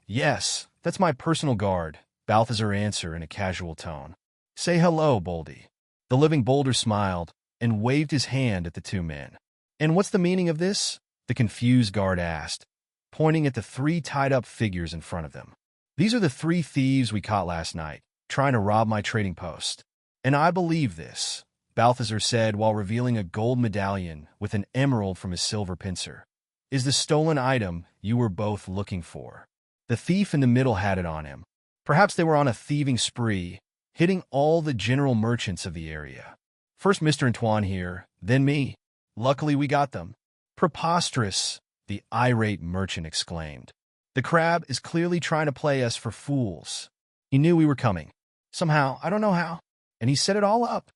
Yes, that's my personal guard, Balthazar answered in a casual tone. Say hello, Boldy. The living boulder smiled and waved his hand at the two men. And what's the meaning of this? The confused guard asked, pointing at the three tied-up figures in front of them. These are the three thieves we caught last night, trying to rob my trading post. And I believe this, Balthazar said while revealing a gold medallion with an emerald from his silver pincer, is the stolen item you were both looking for. The thief in the middle had it on him. Perhaps they were on a thieving spree, hitting all the general merchants of the area. First Mr. Antoine here, then me. Luckily we got them. Preposterous, the irate merchant exclaimed. The crab is clearly trying to play us for fools. He knew we were coming. Somehow, I don't know how, and he set it all up.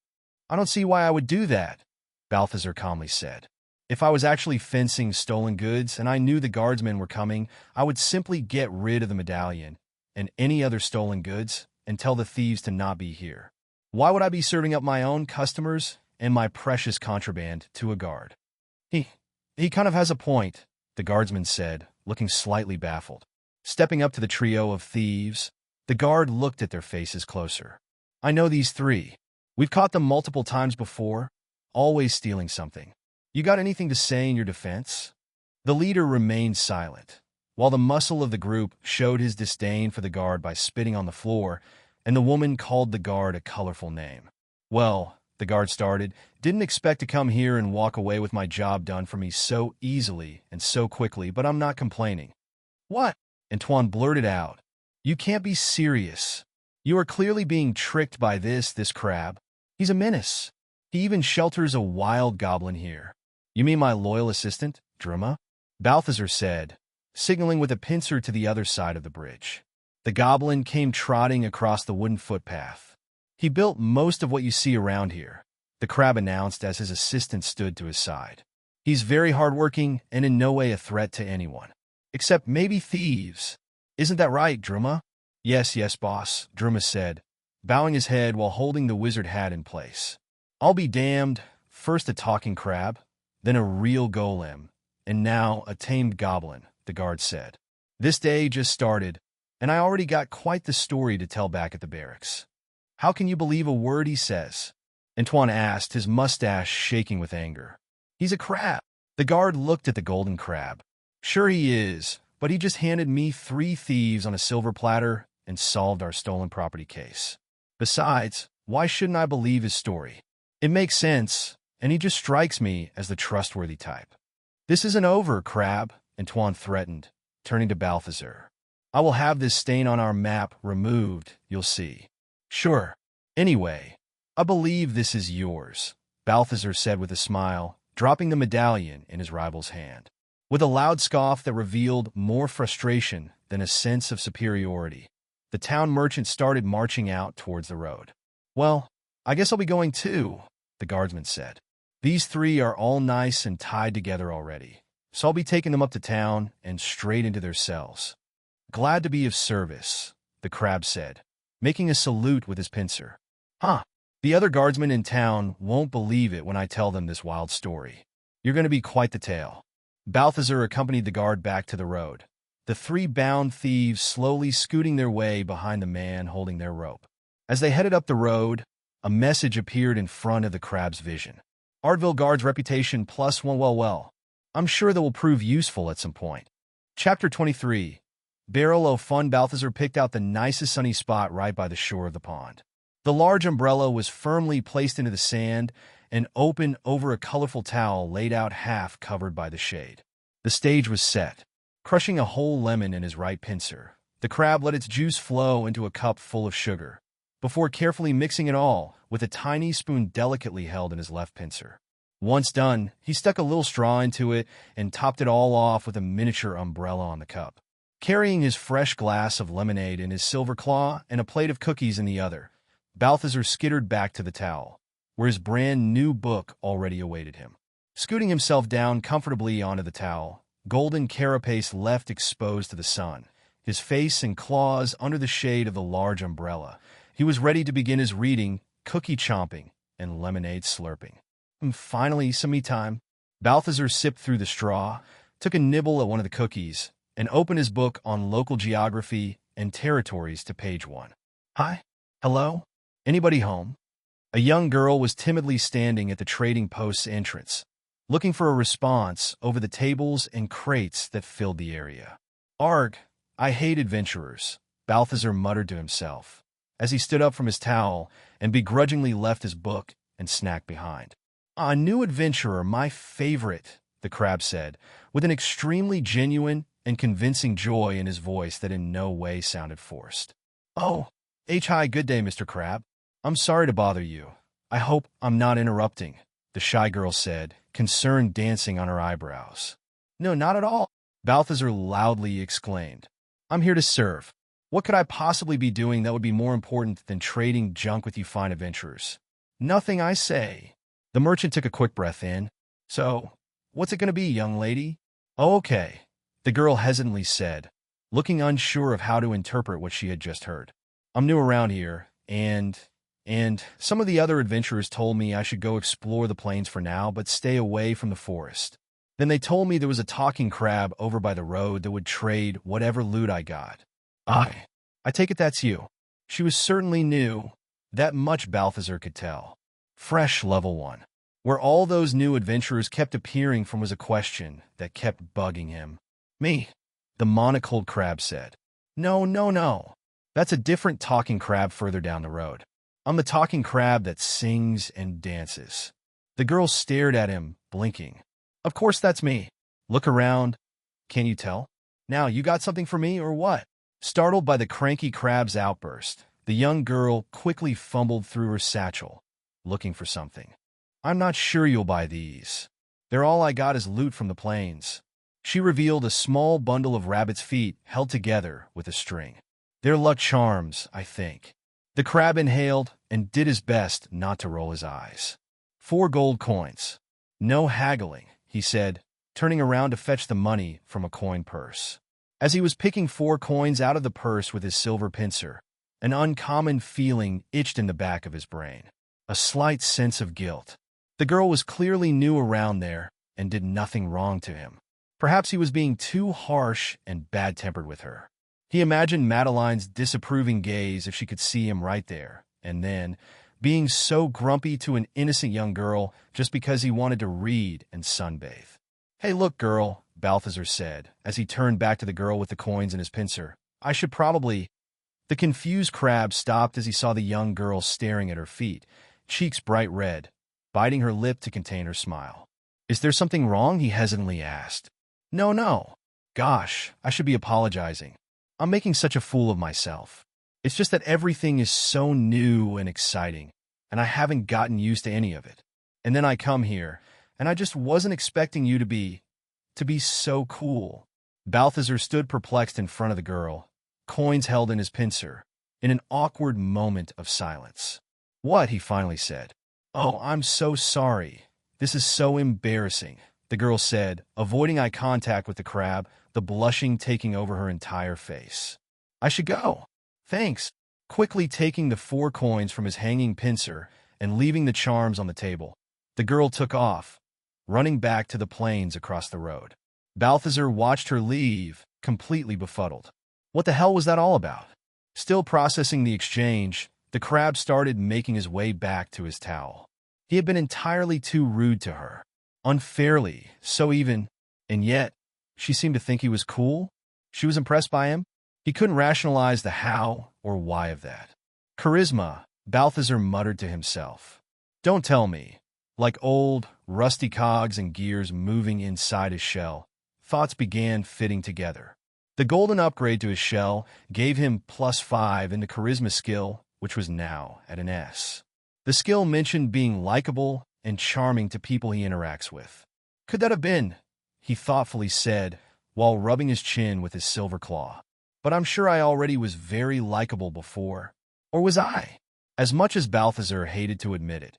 I don't see why I would do that, Balthazar calmly said. If I was actually fencing stolen goods and I knew the guardsmen were coming, I would simply get rid of the medallion and any other stolen goods and tell the thieves to not be here. Why would I be serving up my own customers and my precious contraband to a guard? He kind of has a point, the guardsman said, looking slightly baffled. Stepping up to the trio of thieves, the guard looked at their faces closer. I know these three. We've caught them multiple times before, always stealing something. You got anything to say in your defense? The leader remained silent, while the muscle of the group showed his disdain for the guard by spitting on the floor, and the woman called the guard a colorful name. "Well," the guard started, "didn't expect to come here and walk away with my job done for me so easily and so quickly, but I'm not complaining." "What?" Antoine blurted out. "You can't be serious. You are clearly being tricked by this crab. He's a menace. He even shelters a wild goblin here." "You mean my loyal assistant, Druma?" Balthazar said, signaling with a pincer to the other side of the bridge. The goblin came trotting across the wooden footpath. "He built most of what you see around here," the crab announced as his assistant stood to his side. "He's very hardworking and in no way a threat to anyone. Except maybe thieves. Isn't that right, Druma?" Yes, boss," Druma said, bowing his head while holding the wizard hat in place. "I'll be damned, first a talking crab, then a real golem, and now a tamed goblin," the guard said. "This day just started, and I already got quite the story to tell back at the barracks." "How can you believe a word he says?" Antoine asked, his mustache shaking with anger. "He's a crab." The guard looked at the golden crab. "Sure he is, but he just handed me 3 thieves on a silver platter and solved our stolen property case. Besides, why shouldn't I believe his story? It makes sense, and he just strikes me as the trustworthy type." "This isn't over, crab," Antoine threatened, turning to Balthazar. "I will have this stain on our map removed, you'll see." "Sure. Anyway, I believe this is yours," Balthazar said with a smile, dropping the medallion in his rival's hand. With a loud scoff that revealed more frustration than a sense of superiority, the town merchant started marching out towards the road. "Well, I guess I'll be going too," the guardsman said. "These 3 are all nice and tied together already, so I'll be taking them up to town and straight into their cells." "Glad to be of service," the crab said, making a salute with his pincer. "Huh. The other guardsmen in town won't believe it when I tell them this wild story. You're going to be quite the tale." Balthazar accompanied the guard back to the road, the 3 bound thieves slowly scooting their way behind the man holding their rope. As they headed up the road, a message appeared in front of the crab's vision. "Artville Guard's reputation +1. Well. I'm sure that will prove useful at some point." Chapter 23. Barrel o' Fun. Balthazar picked out the nicest sunny spot right by the shore of the pond. The large umbrella was firmly placed into the sand and open over a colorful towel laid out half covered by the shade. The stage was set. Crushing a whole lemon in his right pincer, the crab let its juice flow into a cup full of sugar, before carefully mixing it all with a tiny spoon delicately held in his left pincer. Once done, he stuck a little straw into it and topped it all off with a miniature umbrella on the cup. Carrying his fresh glass of lemonade in his silver claw and a plate of cookies in the other, Balthazar skittered back to the towel, where his brand-new book already awaited him. Scooting himself down comfortably onto the towel, golden carapace left exposed to the sun, his face and claws under the shade of the large umbrella, he was ready to begin his reading, cookie chomping, and lemonade slurping. Finally, some me time. Balthazar sipped through the straw, took a nibble at one of the cookies, and opened his book on local geography and territories to page 1. "Hi? Hello? Anybody home?" A young girl was timidly standing at the trading post's entrance, looking for a response over the tables and crates that filled the area. "Arg, I hate adventurers," Balthazar muttered to himself, as he stood up from his towel and begrudgingly left his book and snack behind. "A new adventurer, my favorite," the crab said, with an extremely genuine and convincing joy in his voice that in no way sounded forced. "Oh, hi, good day, Mr. Crab. I'm sorry to bother you. I hope I'm not interrupting," the shy girl said, concern dancing on her eyebrows. "No, not at all," Balthazar loudly exclaimed. "I'm here to serve. What could I possibly be doing that would be more important than trading junk with you fine adventurers?" "Nothing, I say." The merchant took a quick breath in. "So, what's it going to be, young lady?" "Oh, okay," the girl hesitantly said, looking unsure of how to interpret what she had just heard. "I'm new around here, and some of the other adventurers told me I should go explore the plains for now, but stay away from the forest. Then they told me there was a talking crab over by the road that would trade whatever loot I got." I take it that's you." She was certainly new. That much Balthazar could tell. Fresh level 1. Where all those new adventurers kept appearing from was a question that kept bugging him. "Me. the monocled crab said. No, no, no. That's a different talking crab further down the road. I'm the talking crab that sings and dances. The girl stared at him, blinking. Of course that's me. Look around. Can you tell? Now, you got something for me or what? Startled by the cranky crab's outburst, the young girl quickly fumbled through her satchel, looking for something. I'm not sure you'll buy these. They're all I got as loot from the plains. She revealed a small bundle of rabbit's feet held together with a string. They're luck charms, I think. The crab inhaled and did his best not to roll his eyes. 4 gold coins. No haggling, he said, turning around to fetch the money from a coin purse. As he was picking 4 coins out of the purse with his silver pincer, an uncommon feeling itched in the back of his brain. A slight sense of guilt. The girl was clearly new around there and did nothing wrong to him. Perhaps he was being too harsh and bad-tempered with her. He imagined Madeline's disapproving gaze if she could see him right there, and then being so grumpy to an innocent young girl just because he wanted to read and sunbathe. Hey, look, girl, Balthazar said, as he turned back to the girl with the coins in his pincer. I should probably... The confused crab stopped as he saw the young girl staring at her feet, cheeks bright red, biting her lip to contain her smile. Is there something wrong? He hesitantly asked. No, no. Gosh, I should be apologizing. I'm making such a fool of myself. It's just that everything is so new and exciting, and I haven't gotten used to any of it. And then I come here, and I just wasn't expecting you to be so cool. Balthazar stood perplexed in front of the girl, coins held in his pincer, in an awkward moment of silence. What? He finally said. Oh, I'm so sorry. This is so embarrassing, the girl said, avoiding eye contact with the crab, the blushing taking over her entire face. I should go. Thanks. Quickly taking the 4 coins from his hanging pincer and leaving the charms on the table, the girl took off, running back to the plains across the road. Balthazar watched her leave, completely befuddled. What the hell was that all about? Still processing the exchange, the crab started making his way back to his towel. He had been entirely too rude to her. Unfairly, so even, and yet, she seemed to think he was cool. She was impressed by him. He couldn't rationalize the how or why of that. Charisma, Balthazar muttered to himself. Don't tell me. Like old, rusty cogs and gears moving inside his shell, thoughts began fitting together. The golden upgrade to his shell gave him +5 in the charisma skill, which was now at an S. The skill mentioned being likable and charming to people he interacts with. Could that have been? He thoughtfully said, while rubbing his chin with his silver claw. But I'm sure I already was very likable before. Or was I? As much as Balthazar hated to admit it,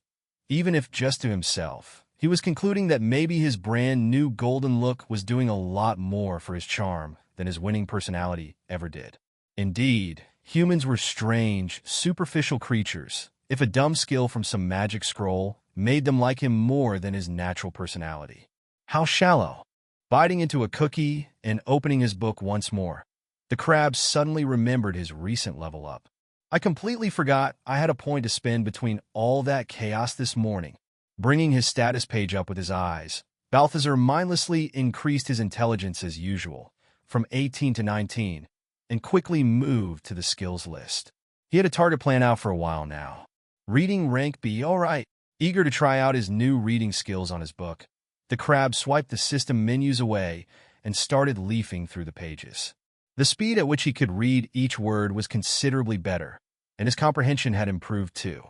even if just to himself, he was concluding that maybe his brand new golden look was doing a lot more for his charm than his winning personality ever did. Indeed, humans were strange, superficial creatures, if a dumb skill from some magic scroll made them like him more than his natural personality. How shallow. Biting into a cookie and opening his book once more, the crab suddenly remembered his recent level up. I completely forgot I had a point to spend between all that chaos this morning. Bringing his status page up with his eyes, Balthazar mindlessly increased his intelligence as usual, from 18 to 19, and quickly moved to the skills list. He had a target plan out for a while now. Reading rank B, all right. Eager to try out his new reading skills on his book, the crab swiped the system menus away and started leafing through the pages. The speed at which he could read each word was considerably better, and his comprehension had improved too.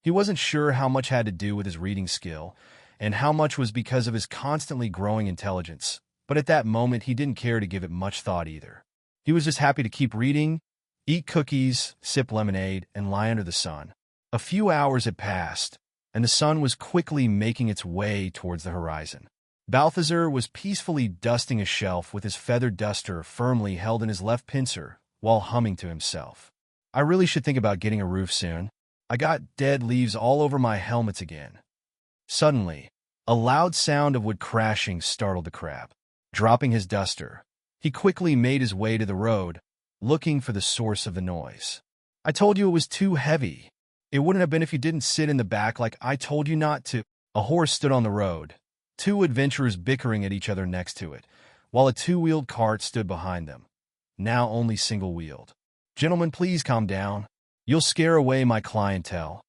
He wasn't sure how much had to do with his reading skill, and how much was because of his constantly growing intelligence, but at that moment he didn't care to give it much thought either. He was just happy to keep reading, eat cookies, sip lemonade, and lie under the sun. A few hours had passed, and the sun was quickly making its way towards the horizon. Balthazar was peacefully dusting a shelf with his feathered duster firmly held in his left pincer while humming to himself. I really should think about getting a roof soon. I got dead leaves all over my helmets again. Suddenly, a loud sound of wood crashing startled the crab. Dropping his duster, he quickly made his way to the road, looking for the source of the noise. I told you it was too heavy. It wouldn't have been if you didn't sit in the back like I told you not to. A horse stood on the road, 2 adventurers bickering at each other next to it, while a two-wheeled cart stood behind them, now only single-wheeled. "Gentlemen, please calm down. You'll scare away my clientele,"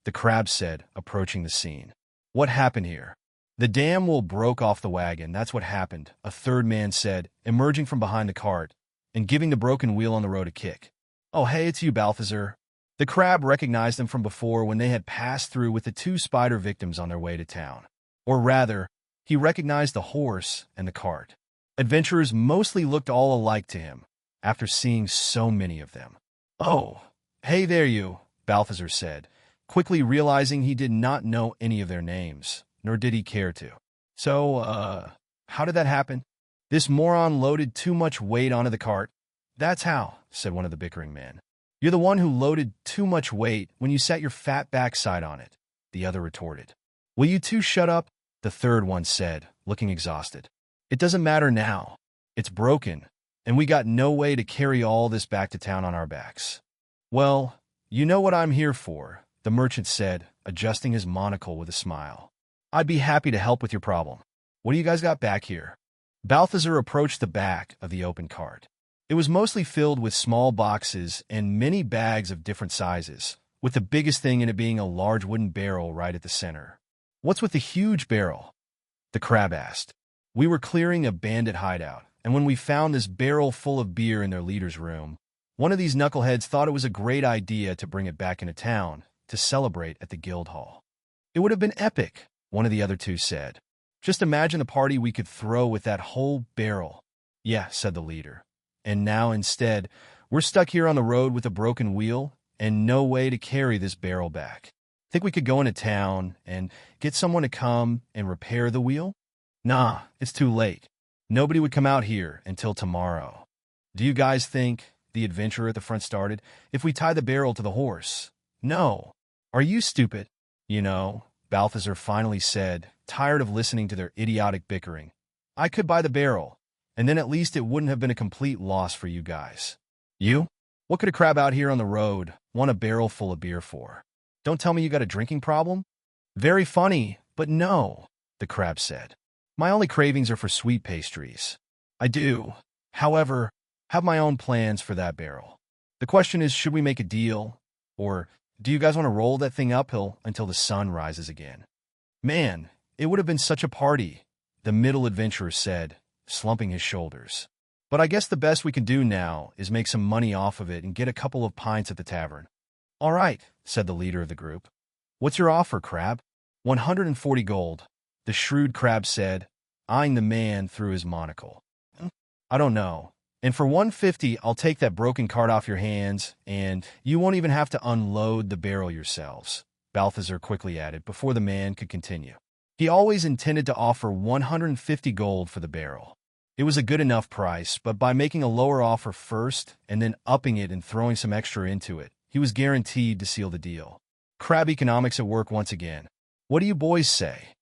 the crab said, approaching the scene. "What happened here?" "The damn wheel broke off the wagon, that's what happened," a third man said, emerging from behind the cart and giving the broken wheel on the road a kick. "Oh, hey, it's you, Balthazar." The crab recognized them from before when they had passed through with the two spider victims on their way to town. Or rather, he recognized the horse and the cart. Adventurers mostly looked all alike to him, after seeing so many of them. "Oh, hey there you," Balthazar said, quickly realizing he did not know any of their names, nor did he care to. "So, how did that happen?" "This moron loaded too much weight onto the cart." "That's how," said one of the bickering men. "You're the one who loaded too much weight when you sat your fat backside on it," the other retorted. "Will you two shut up?" the third one said, looking exhausted. "It doesn't matter now. It's broken, and we got no way to carry all this back to town on our backs." "Well, you know what I'm here for," the merchant said, adjusting his monocle with a smile. "I'd be happy to help with your problem. What do you guys got back here?" Balthazar approached the back of the open cart. It was mostly filled with small boxes and many bags of different sizes, with the biggest thing in it being a large wooden barrel right at the center. "What's with the huge barrel?" the crab asked. "We were clearing a bandit hideout, and when we found this barrel full of beer in their leader's room, one of these knuckleheads thought it was a great idea to bring it back into town to celebrate at the guild hall." "It would have been epic," one of the other two said. "Just imagine the party we could throw with that whole barrel." "Yeah," said the leader. "And now, instead, we're stuck here on the road with a broken wheel and no way to carry this barrel back. Think we could go into town and get someone to come and repair the wheel?" "Nah, it's too late. Nobody would come out here until tomorrow." "Do you guys think," the adventurer at the front started, "if we tie the barrel to the horse?" "No. Are you stupid?" "You know," Balthazar finally said, tired of listening to their idiotic bickering, "I could buy the barrel, and then at least it wouldn't have been a complete loss for you guys." "You? What could a crab out here on the road want a barrel full of beer for? Don't tell me you got a drinking problem?" "Very funny, but no," the crab said. "My only cravings are for sweet pastries. I do, however, have my own plans for that barrel. The question is, should we make a deal, or do you guys want to roll that thing uphill until the sun rises again?" "Man, it would have been such a party," the middle adventurer said, slumping his shoulders. "But I guess the best we can do now is make some money off of it and get a couple of pints at the tavern." "All right," said the leader of the group. "What's your offer, crab?" 140 gold, the shrewd crab said, eyeing the man through his monocle. "I don't know. And for 150, I'll take that broken cart off your hands, and you won't even have to unload the barrel yourselves," Balthazar quickly added before the man could continue. He always intended to offer 150 gold for the barrel. It was a good enough price, but by making a lower offer first and then upping it and throwing some extra into it, he was guaranteed to seal the deal. Crab economics at work once again. "What do you boys say?"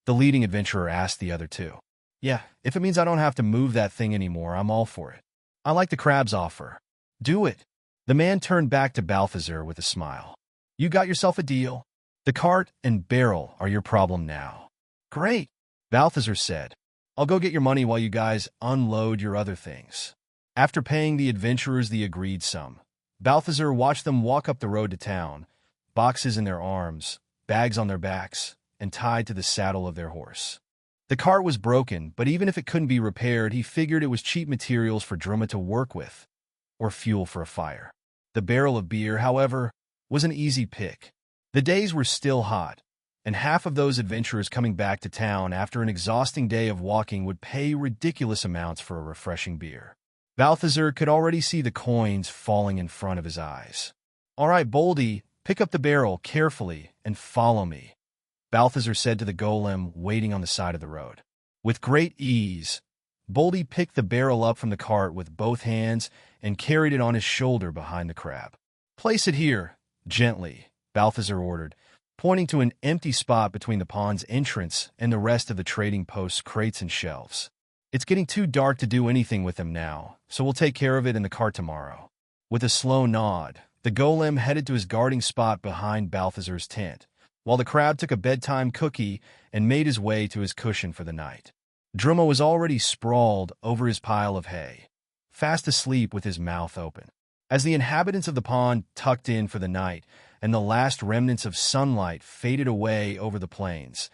the leading adventurer asked the other two. "Yeah, if it means I don't have to move that thing anymore, I'm all for it. I like the crab's offer." "Do it." The man turned back to Balthazar with a smile. "You got yourself a deal. The cart and barrel are your problem now." "Great," Balthazar said. "I'll go get your money while you guys unload your other things." After paying the adventurers the agreed sum, Balthazar watched them walk up the road to town, boxes in their arms, bags on their backs, and tied to the saddle of their horse. The cart was broken, but even if it couldn't be repaired, he figured it was cheap materials for Druma to work with, or fuel for a fire. The barrel of beer, however, was an easy pick. The days were still hot, and half of those adventurers coming back to town after an exhausting day of walking would pay ridiculous amounts for a refreshing beer. Balthazar could already see the coins falling in front of his eyes. "All right, Boldy, pick up the barrel carefully and follow me," Balthazar said to the golem waiting on the side of the road. With great ease, Boldy picked the barrel up from the cart with both hands and carried it on his shoulder behind the crab. "Place it here, gently," Balthazar ordered, pointing to an empty spot between the pond's entrance and the rest of the trading post's crates and shelves. "It's getting too dark to do anything with them now, so we'll take care of it in the cart tomorrow." With a slow nod, the golem headed to his guarding spot behind Balthazar's tent, while the crab took a bedtime cookie and made his way to his cushion for the night. Druma was already sprawled over his pile of hay, fast asleep with his mouth open. As the inhabitants of the pond tucked in for the night and the last remnants of sunlight faded away over the plains,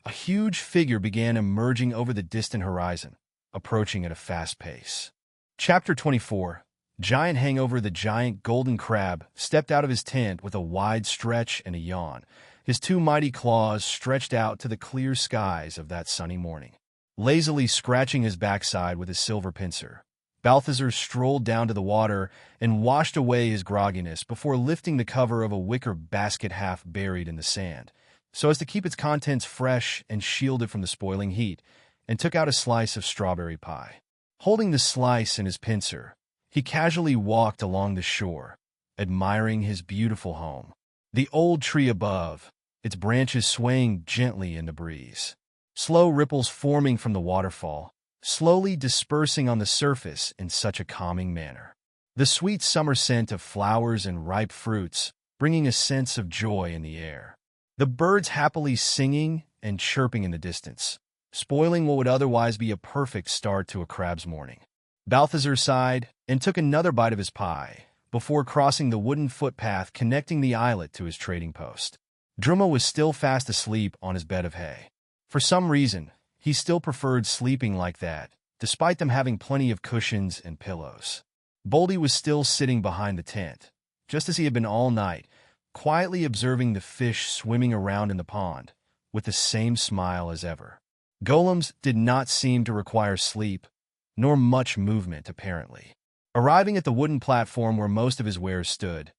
a huge figure began emerging over the distant horizon, approaching at a fast pace. Chapter 24. Giant Hangover. The giant golden crab stepped out of his tent with a wide stretch and a yawn, his two mighty claws stretched out to the clear skies of that sunny morning. Lazily scratching his backside with his silver pincer, Balthazar strolled down to the water and washed away his grogginess before lifting the cover of a wicker basket half buried in the sand, so as to keep its contents fresh and shielded from the spoiling heat, and took out a slice of strawberry pie. Holding the slice in his pincer, he casually walked along the shore, admiring his beautiful home. The old tree above, its branches swaying gently in the breeze. Slow ripples forming from the waterfall, slowly dispersing on the surface in such a calming manner. The sweet summer scent of flowers and ripe fruits, bringing a sense of joy in the air. The birds happily singing and chirping in the distance, spoiling what would otherwise be a perfect start to a crab's morning. Balthazar sighed and took another bite of his pie before crossing the wooden footpath connecting the islet to his trading post. Druma was still fast asleep on his bed of hay. For some reason, he still preferred sleeping like that, despite them having plenty of cushions and pillows. Boldy was still sitting behind the tent, just as he had been all night, quietly observing the fish swimming around in the pond, with the same smile as ever. Golems did not seem to require sleep, nor much movement, apparently. Arriving at the wooden platform where most of his wares stood,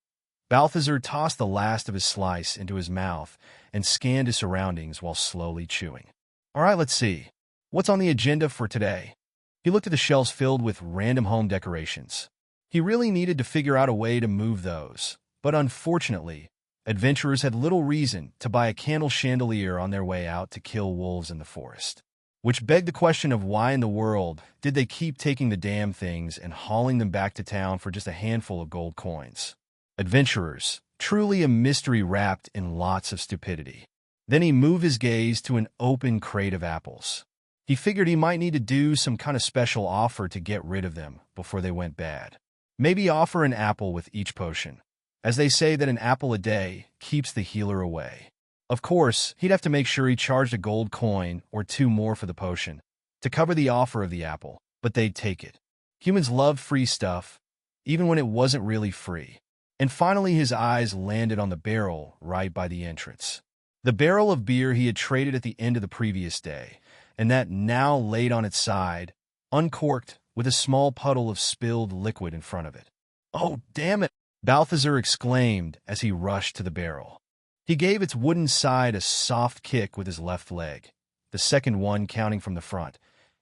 Balthazar tossed the last of his slice into his mouth and scanned his surroundings while slowly chewing. All right, let's see. What's on the agenda for today? He looked at the shelves filled with random home decorations. He really needed to figure out a way to move those, but unfortunately, adventurers had little reason to buy a candle chandelier on their way out to kill wolves in the forest. Which begged the question of why in the world did they keep taking the damn things and hauling them back to town for just a handful of gold coins. Adventurers, truly a mystery wrapped in lots of stupidity. Then he moved his gaze to an open crate of apples. He figured he might need to do some kind of special offer to get rid of them before they went bad. Maybe offer an apple with each potion, as they say that an apple a day keeps the healer away. Of course, he'd have to make sure he charged a gold coin or two more for the potion to cover the offer of the apple, but they'd take it. Humans love free stuff, even when it wasn't really free. And finally his eyes landed on the barrel right by the entrance. The barrel of beer he had traded at the end of the previous day, and that now laid on its side, uncorked, with a small puddle of spilled liquid in front of it. "Oh, damn it!" Balthazar exclaimed as he rushed to the barrel. He gave its wooden side a soft kick with his left leg, the second one counting from the front,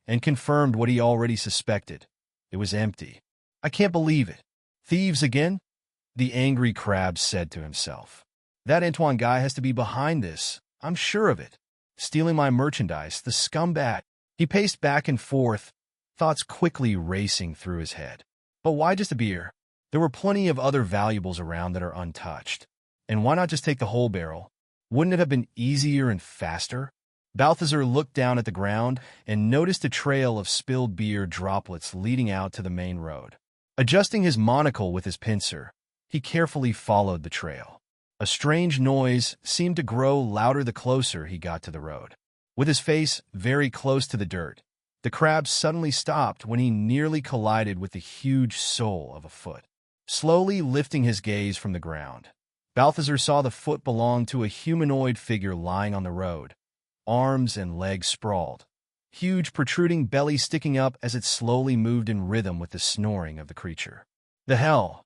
and confirmed what he already suspected. It was empty. "I can't believe it. Thieves again?" the angry crab said to himself. "That Antoine guy has to be behind this. I'm sure of it. Stealing my merchandise, the scumbag." He paced back and forth, thoughts quickly racing through his head. But why just a beer? There were plenty of other valuables around that are untouched. And why not just take the whole barrel? Wouldn't it have been easier and faster? Balthazar looked down at the ground and noticed a trail of spilled beer droplets leading out to the main road. Adjusting his monocle with his pincer, he carefully followed the trail. A strange noise seemed to grow louder the closer he got to the road. With his face very close to the dirt, the crab suddenly stopped when he nearly collided with the huge sole of a foot. Slowly lifting his gaze from the ground, Balthazar saw the foot belonged to a humanoid figure lying on the road, arms and legs sprawled, huge protruding belly sticking up as it slowly moved in rhythm with the snoring of the creature. "The hell?"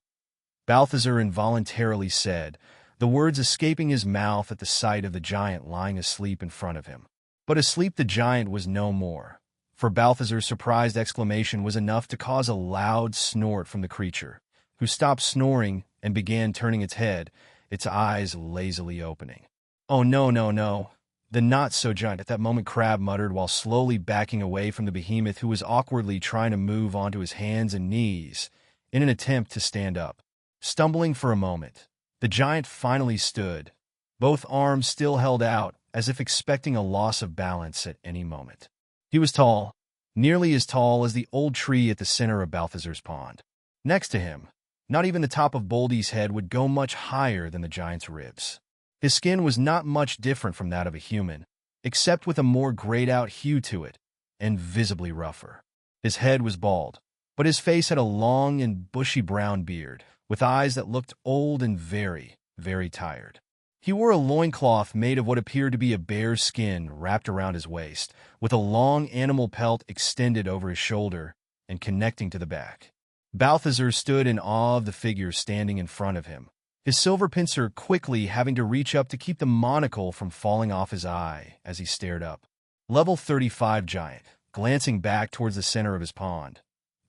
Balthazar involuntarily said, the words escaping his mouth at the sight of the giant lying asleep in front of him. But asleep the giant was no more, for Balthazar's surprised exclamation was enough to cause a loud snort from the creature, who stopped snoring and began turning its head, its eyes lazily opening. "Oh, no, no, no." The not-so-giant at that moment crab muttered while slowly backing away from the behemoth who was awkwardly trying to move onto his hands and knees in an attempt to stand up. Stumbling for a moment, the giant finally stood, both arms still held out as if expecting a loss of balance at any moment. He was tall, nearly as tall as the old tree at the center of Balthazar's pond. Next to him, not even the top of Boldy's head would go much higher than the giant's ribs. His skin was not much different from that of a human, except with a more grayed-out hue to it, and visibly rougher. His head was bald, but his face had a long and bushy brown beard, with eyes that looked old and very, very tired. He wore a loincloth made of what appeared to be a bear's skin wrapped around his waist, with a long animal pelt extended over his shoulder and connecting to the back. Balthazar stood in awe of the figure standing in front of him, his silver pincer quickly having to reach up to keep the monocle from falling off his eye as he stared up. Level 35 giant, glancing back towards the center of his pond.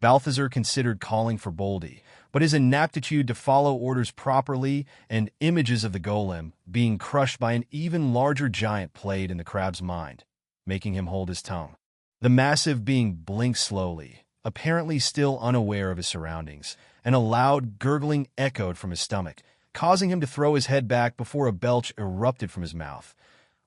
Balthazar considered calling for Boldy, but his inaptitude to follow orders properly and images of the golem being crushed by an even larger giant played in the crab's mind, making him hold his tongue. The massive being blinked slowly, apparently still unaware of his surroundings, and a loud gurgling echoed from his stomach, causing him to throw his head back before a belch erupted from his mouth,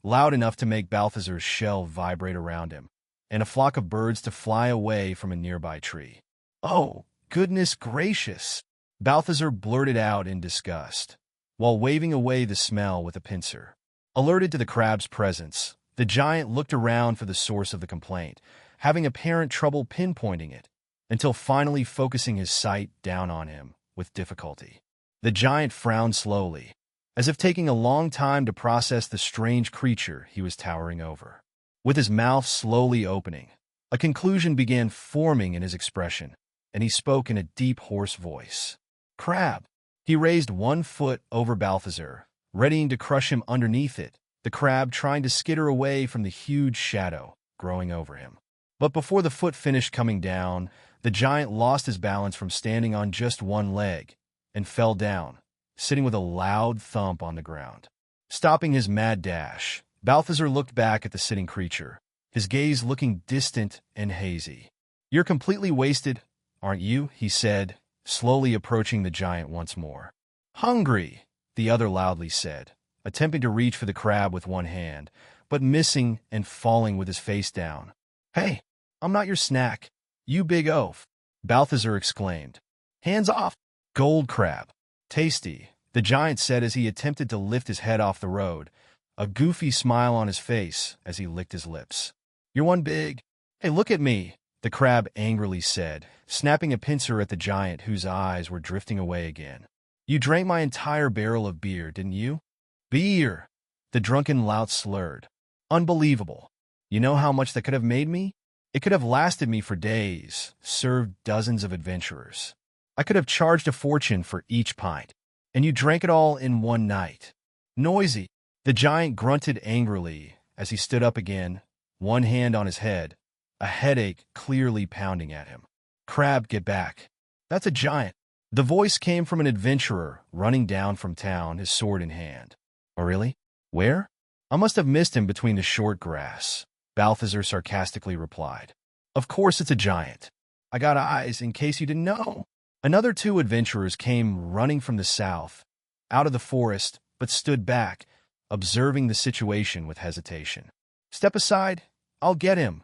loud enough to make Balthazar's shell vibrate around him, and a flock of birds to fly away from a nearby tree. "Oh, goodness gracious!" Balthazar blurted out in disgust, while waving away the smell with a pincer. Alerted to the crab's presence, the giant looked around for the source of the complaint, having apparent trouble pinpointing it, until finally focusing his sight down on him with difficulty. The giant frowned slowly, as if taking a long time to process the strange creature he was towering over. With his mouth slowly opening, a conclusion began forming in his expression, and he spoke in a deep, hoarse voice. "Crab!" He raised one foot over Balthazar, readying to crush him underneath it, the crab trying to skitter away from the huge shadow growing over him. But before the foot finished coming down, the giant lost his balance from standing on just one leg and fell down, sitting with a loud thump on the ground. Stopping his mad dash, Balthazar looked back at the sitting creature, his gaze looking distant and hazy. "You're completely wasted, aren't you?" he said, slowly approaching the giant once more. "Hungry," the other loudly said, attempting to reach for the crab with one hand, but missing and falling with his face down. "Hey, I'm not your snack, you big oaf," Balthazar exclaimed. "Hands off!" "Gold crab. Tasty," the giant said as he attempted to lift his head off the road, a goofy smile on his face as he licked his lips. "You're one big—" "Hey, look at me," the crab angrily said, snapping a pincer at the giant whose eyes were drifting away again. "You drank my entire barrel of beer, didn't you?" "Beer!" the drunken lout slurred. "Unbelievable. You know how much that could have made me? It could have lasted me for days, served dozens of adventurers. I could have charged a fortune for each pint, and you drank it all in one night." "Noisy," the giant grunted angrily as he stood up again, one hand on his head, a headache clearly pounding at him. "Crab, get back. That's a giant." The voice came from an adventurer running down from town, his sword in hand. "Oh, really? Where?" "I must have missed him between the short grass," Balthazar sarcastically replied. "Of course it's a giant. I got eyes in case you didn't know." Another two adventurers came running from the south, out of the forest, but stood back, observing the situation with hesitation. "Step aside, I'll get him,"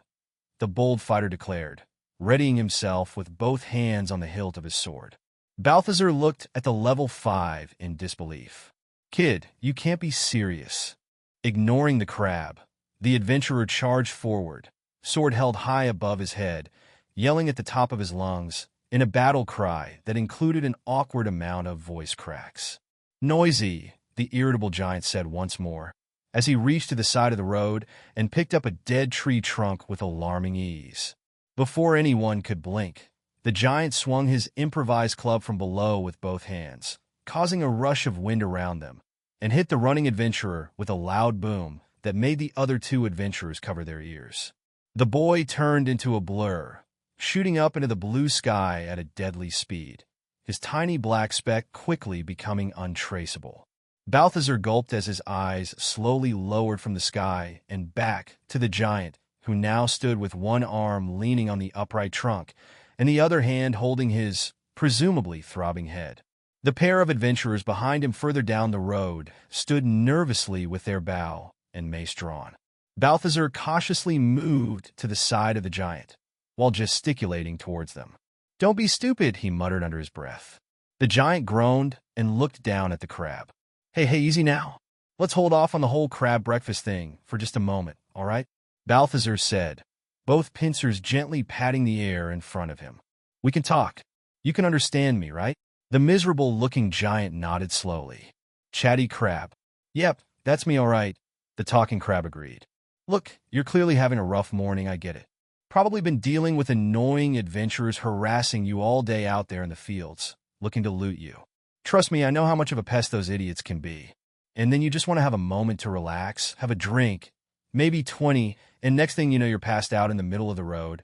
the bold fighter declared, readying himself with both hands on the hilt of his sword. Balthazar looked at the level 5 in disbelief. "Kid, you can't be serious." Ignoring the crab, the adventurer charged forward, sword held high above his head, yelling at the top of his lungs, in a battle cry that included an awkward amount of voice cracks. "Noisy," the irritable giant said once more, as he reached to the side of the road and picked up a dead tree trunk with alarming ease. Before anyone could blink, the giant swung his improvised club from below with both hands, causing a rush of wind around them, and hit the running adventurer with a loud boom that made the other two adventurers cover their ears. The boy turned into a blur, shooting up into the blue sky at a deadly speed, his tiny black speck quickly becoming untraceable. Balthazar gulped as his eyes slowly lowered from the sky and back to the giant, who now stood with one arm leaning on the upright trunk and the other hand holding his, presumably, throbbing head. The pair of adventurers behind him further down the road stood nervously with their bow and mace drawn. Balthazar cautiously moved to the side of the giant, while gesticulating towards them. "Don't be stupid," he muttered under his breath. The giant groaned and looked down at the crab. Hey, easy now. Let's hold off on the whole crab breakfast thing for just a moment, all right?" Balthazar said, both pincers gently patting the air in front of him. "We can talk. You can understand me, right?" The miserable-looking giant nodded slowly. Chatty crab. "Yep, that's me all right," the talking crab agreed. "Look, you're clearly having a rough morning, I get it. Probably been dealing with annoying adventurers harassing you all day out there in the fields, looking to loot you. Trust me, I know how much of a pest those idiots can be. And then you just want to have a moment to relax, have a drink, maybe 20, and next thing you know you're passed out in the middle of the road.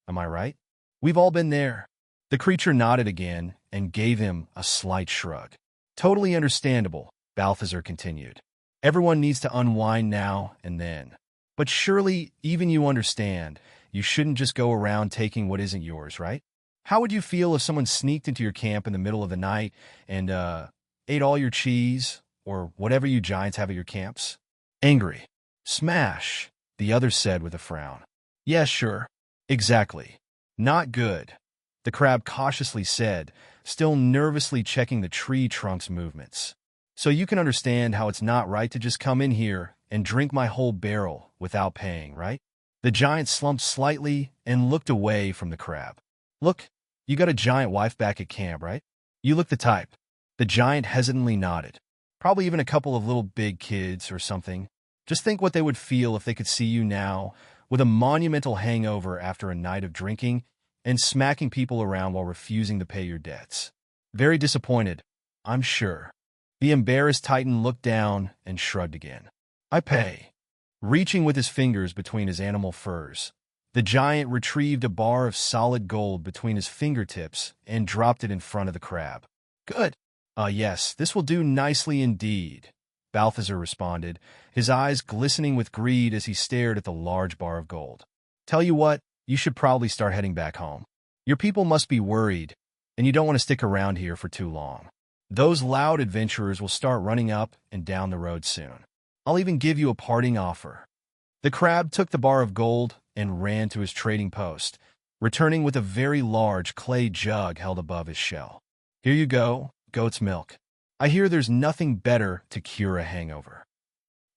Am I right? We've all been there." The creature nodded again and gave him a slight shrug. "Totally understandable," Balthazar continued. "Everyone needs to unwind now and then. But surely, even you understand, you shouldn't just go around taking what isn't yours, right? How would you feel if someone sneaked into your camp in the middle of the night and, ate all your cheese, or whatever you giants have at your camps?" "Angry. Smash," the other said with a frown. "Yeah, sure. Exactly. Not good," the crab cautiously said, still nervously checking the tree trunk's movements. "So you can understand how it's not right to just come in here and drink my whole barrel without paying, right?" The giant slumped slightly and looked away from the crab. "Look, you got a giant wife back at camp, right? You look the type." The giant hesitantly nodded. "Probably even a couple of little big kids or something. Just think what they would feel if they could see you now, with a monumental hangover after a night of drinking and smacking people around while refusing to pay your debts. Very disappointed, I'm sure." The embarrassed titan looked down and shrugged again. "I pay." Reaching with his fingers between his animal furs, the giant retrieved a bar of solid gold between his fingertips and dropped it in front of the crab. "Good. Yes, this will do nicely indeed," Balthazar responded, his eyes glistening with greed as he stared at the large bar of gold. "Tell you what, you should probably start heading back home. Your people must be worried, and you don't want to stick around here for too long. Those loud adventurers will start running up and down the road soon. I'll even give you a parting offer." The crab took the bar of gold and ran to his trading post, returning with a very large clay jug held above his shell. "Here you go, goat's milk. I hear there's nothing better to cure a hangover."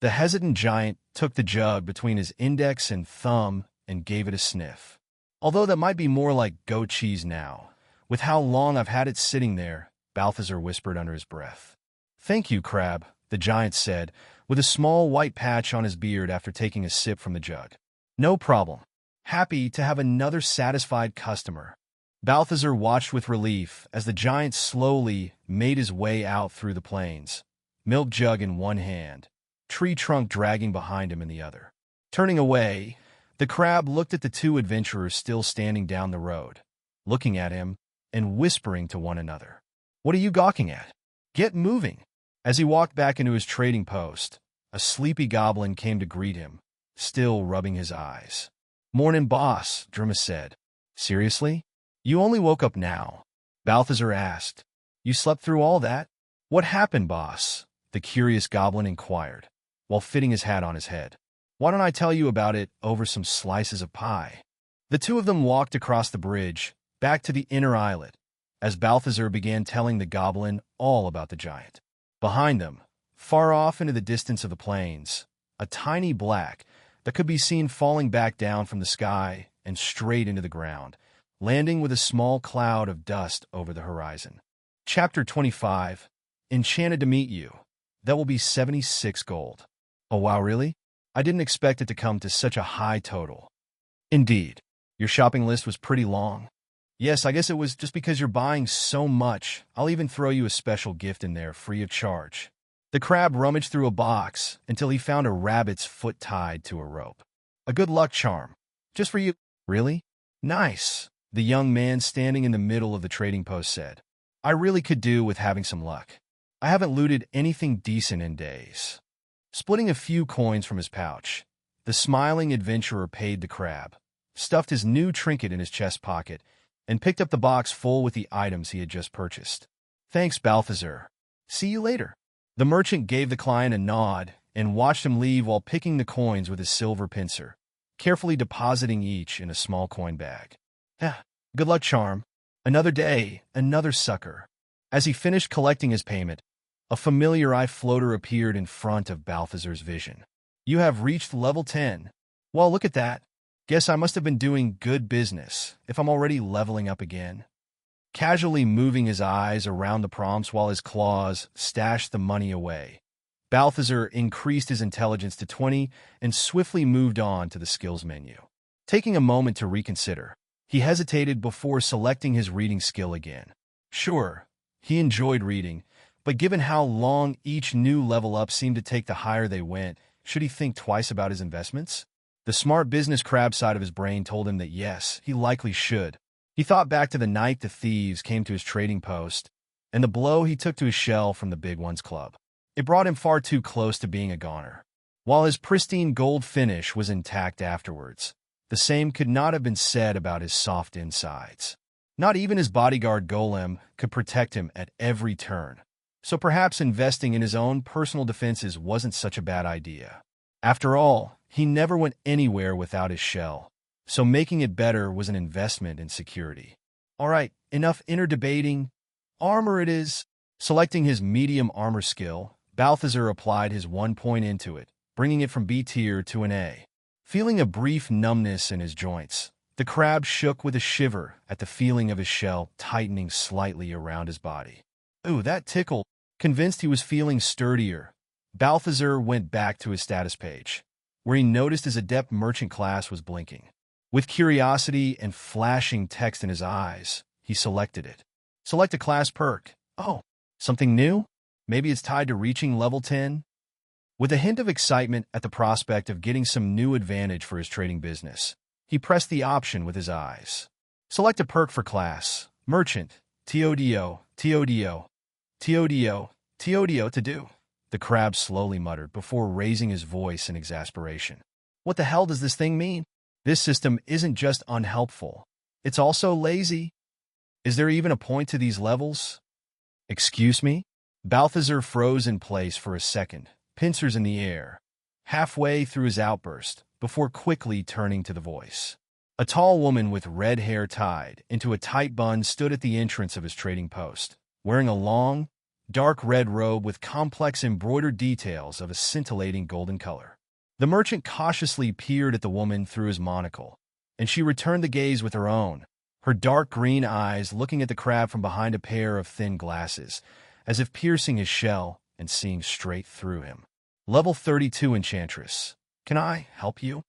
The hesitant giant took the jug between his index and thumb and gave it a sniff. "Although that might be more like goat cheese now, with how long I've had it sitting there," Balthazar whispered under his breath. "Thank you, crab," the giant said, with a small white patch on his beard after taking a sip from the jug. "No problem. Happy to have another satisfied customer." Balthazar watched with relief as the giant slowly made his way out through the plains, milk jug in one hand, tree trunk dragging behind him in the other. Turning away, the crab looked at the two adventurers still standing down the road, looking at him and whispering to one another. "What are you gawking at? Get moving." As he walked back into his trading post, a sleepy goblin came to greet him, still rubbing his eyes. "Mornin', boss," Drima said. "Seriously? You only woke up now?" Balthazar asked. "You slept through all that?" "What happened, boss?" the curious goblin inquired, while fitting his hat on his head. "Why don't I tell you about it over some slices of pie?" The two of them walked across the bridge, back to the inner islet, as Balthazar began telling the goblin all about the giant. Behind them, far off into the distance of the plains, a tiny black that could be seen falling back down from the sky and straight into the ground, landing with a small cloud of dust over the horizon. Chapter 25. Enchanted to meet you. That will be 76 gold. Oh wow, really? I didn't expect it to come to such a high total. Indeed. Your shopping list was pretty long. Yes, I guess it was just because you're buying so much. I'll even throw you a special gift in there free of charge. The crab rummaged through a box until he found a rabbit's foot tied to a rope. A good luck charm. Just for you. Really? Nice, the young man standing in the middle of the trading post said. I really could do with having some luck. I haven't looted anything decent in days. Splitting a few coins from his pouch, the smiling adventurer paid the crab, stuffed his new trinket in his chest pocket, and picked up the box full with the items he had just purchased. Thanks, Balthazar. See you later. The merchant gave the client a nod and watched him leave while picking the coins with his silver pincer, carefully depositing each in a small coin bag. Good luck, Charm. Another day, another sucker. As he finished collecting his payment, a familiar eye floater appeared in front of Balthazar's vision. You have reached level 10. Well, look at that. Guess I must have been doing good business if I'm already leveling up again. Casually moving his eyes around the prompts while his claws stashed the money away, Balthazar increased his intelligence to 20 and swiftly moved on to the skills menu. Taking a moment to reconsider, he hesitated before selecting his reading skill again. Sure, he enjoyed reading, but given how long each new level up seemed to take the higher they went, should he think twice about his investments? The smart business crab side of his brain told him that yes, he likely should. He thought back to the night the thieves came to his trading post, and the blow he took to his shell from the Big Ones Club. It brought him far too close to being a goner. While his pristine gold finish was intact afterwards, the same could not have been said about his soft insides. Not even his bodyguard golem could protect him at every turn, so perhaps investing in his own personal defenses wasn't such a bad idea. After all, he never went anywhere without his shell, so making it better was an investment in security. All right, enough inner debating. Armor it is. Selecting his medium armor skill, Balthazar applied his 1 point into it, bringing it from B tier to an A. Feeling a brief numbness in his joints, the crab shook with a shiver at the feeling of his shell tightening slightly around his body. Ooh, that tickled. Convinced he was feeling sturdier, Balthazar went back to his status page, where he noticed his adept merchant class was blinking. With curiosity and flashing text in his eyes, he selected it. Select a class perk. Oh, something new? Maybe it's tied to reaching level 10? With a hint of excitement at the prospect of getting some new advantage for his trading business, he pressed the option with his eyes. Select a perk for class. Merchant. TODO. TODO. TODO. TODO to do. The crab slowly muttered before raising his voice in exasperation. What the hell does this thing mean? This system isn't just unhelpful. It's also lazy. Is there even a point to these levels? Excuse me? Balthazar froze in place for a second, pincers in the air, halfway through his outburst, before quickly turning to the voice. A tall woman with red hair tied into a tight bun stood at the entrance of his trading post, wearing a long, dark red robe with complex embroidered details of a scintillating golden color. The merchant cautiously peered at the woman through his monocle, and she returned the gaze with her own, her dark green eyes looking at the crab from behind a pair of thin glasses, as if piercing his shell and seeing straight through him. Level 32 Enchantress. Can I help you?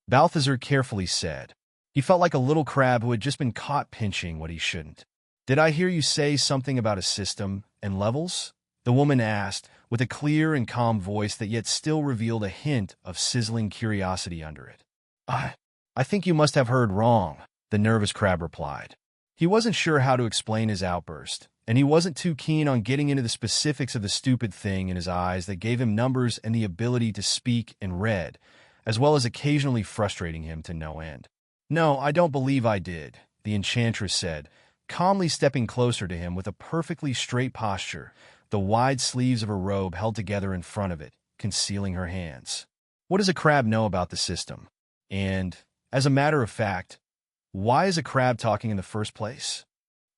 Balthazar carefully said. He felt like a little crab who had just been caught pinching what he shouldn't. Did I hear you say something about a system and levels? The woman asked, with a clear and calm voice that yet still revealed a hint of sizzling curiosity under it. I think you must have heard wrong, the nervous crab replied. He wasn't sure how to explain his outburst, and he wasn't too keen on getting into the specifics of the stupid thing in his eyes that gave him numbers and the ability to speak and read, as well as occasionally frustrating him to no end. No, I don't believe I did, the enchantress said, calmly stepping closer to him with a perfectly straight posture, the wide sleeves of her robe held together in front of it, concealing her hands. What does a crab know about the system? And, as a matter of fact, why is a crab talking in the first place?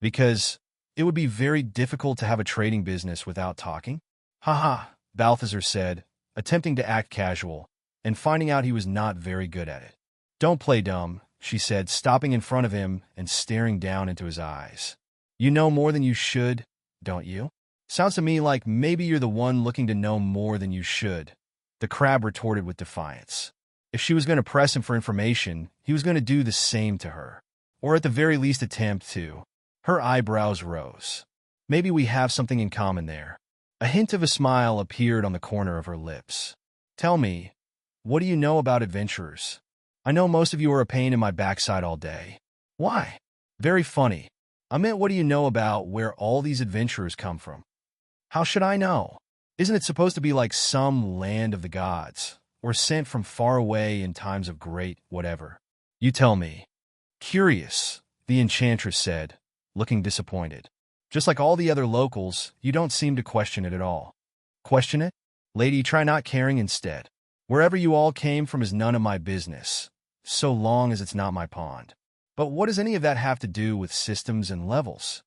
Because it would be very difficult to have a trading business without talking. Haha, Balthazar said, attempting to act casual, and finding out he was not very good at it. Don't play dumb, she said, stopping in front of him and staring down into his eyes. You know more than you should, don't you? Sounds to me like maybe you're the one looking to know more than you should, the crab retorted with defiance. If she was going to press him for information, he was going to do the same to her, or at the very least attempt to. Her eyebrows rose. Maybe we have something in common there. A hint of a smile appeared on the corner of her lips. Tell me, what do you know about adventurers? I know most of you are a pain in my backside all day. Why? Very funny. I meant, what do you know about where all these adventurers come from? How should I know? Isn't it supposed to be like some land of the gods, or sent from far away in times of great whatever? You tell me. Curious, the enchantress said, looking disappointed. Just like all the other locals, you don't seem to question it at all. Question it? Lady, try not caring instead. Wherever you all came from is none of my business, so long as it's not my pond. But what does any of that have to do with systems and levels?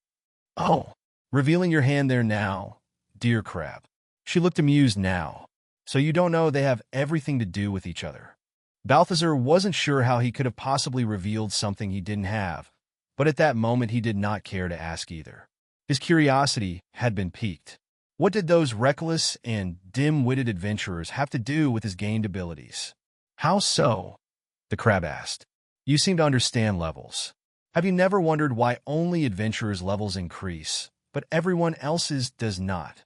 Oh, revealing your hand there now, dear crab. She looked amused now. So you don't know they have everything to do with each other. Balthazar wasn't sure how he could have possibly revealed something he didn't have, but at that moment he did not care to ask either. His curiosity had been piqued. What did those reckless and dim-witted adventurers have to do with his gained abilities? How so? The crab asked. You seem to understand levels. Have you never wondered why only adventurers' levels increase, but everyone else's does not?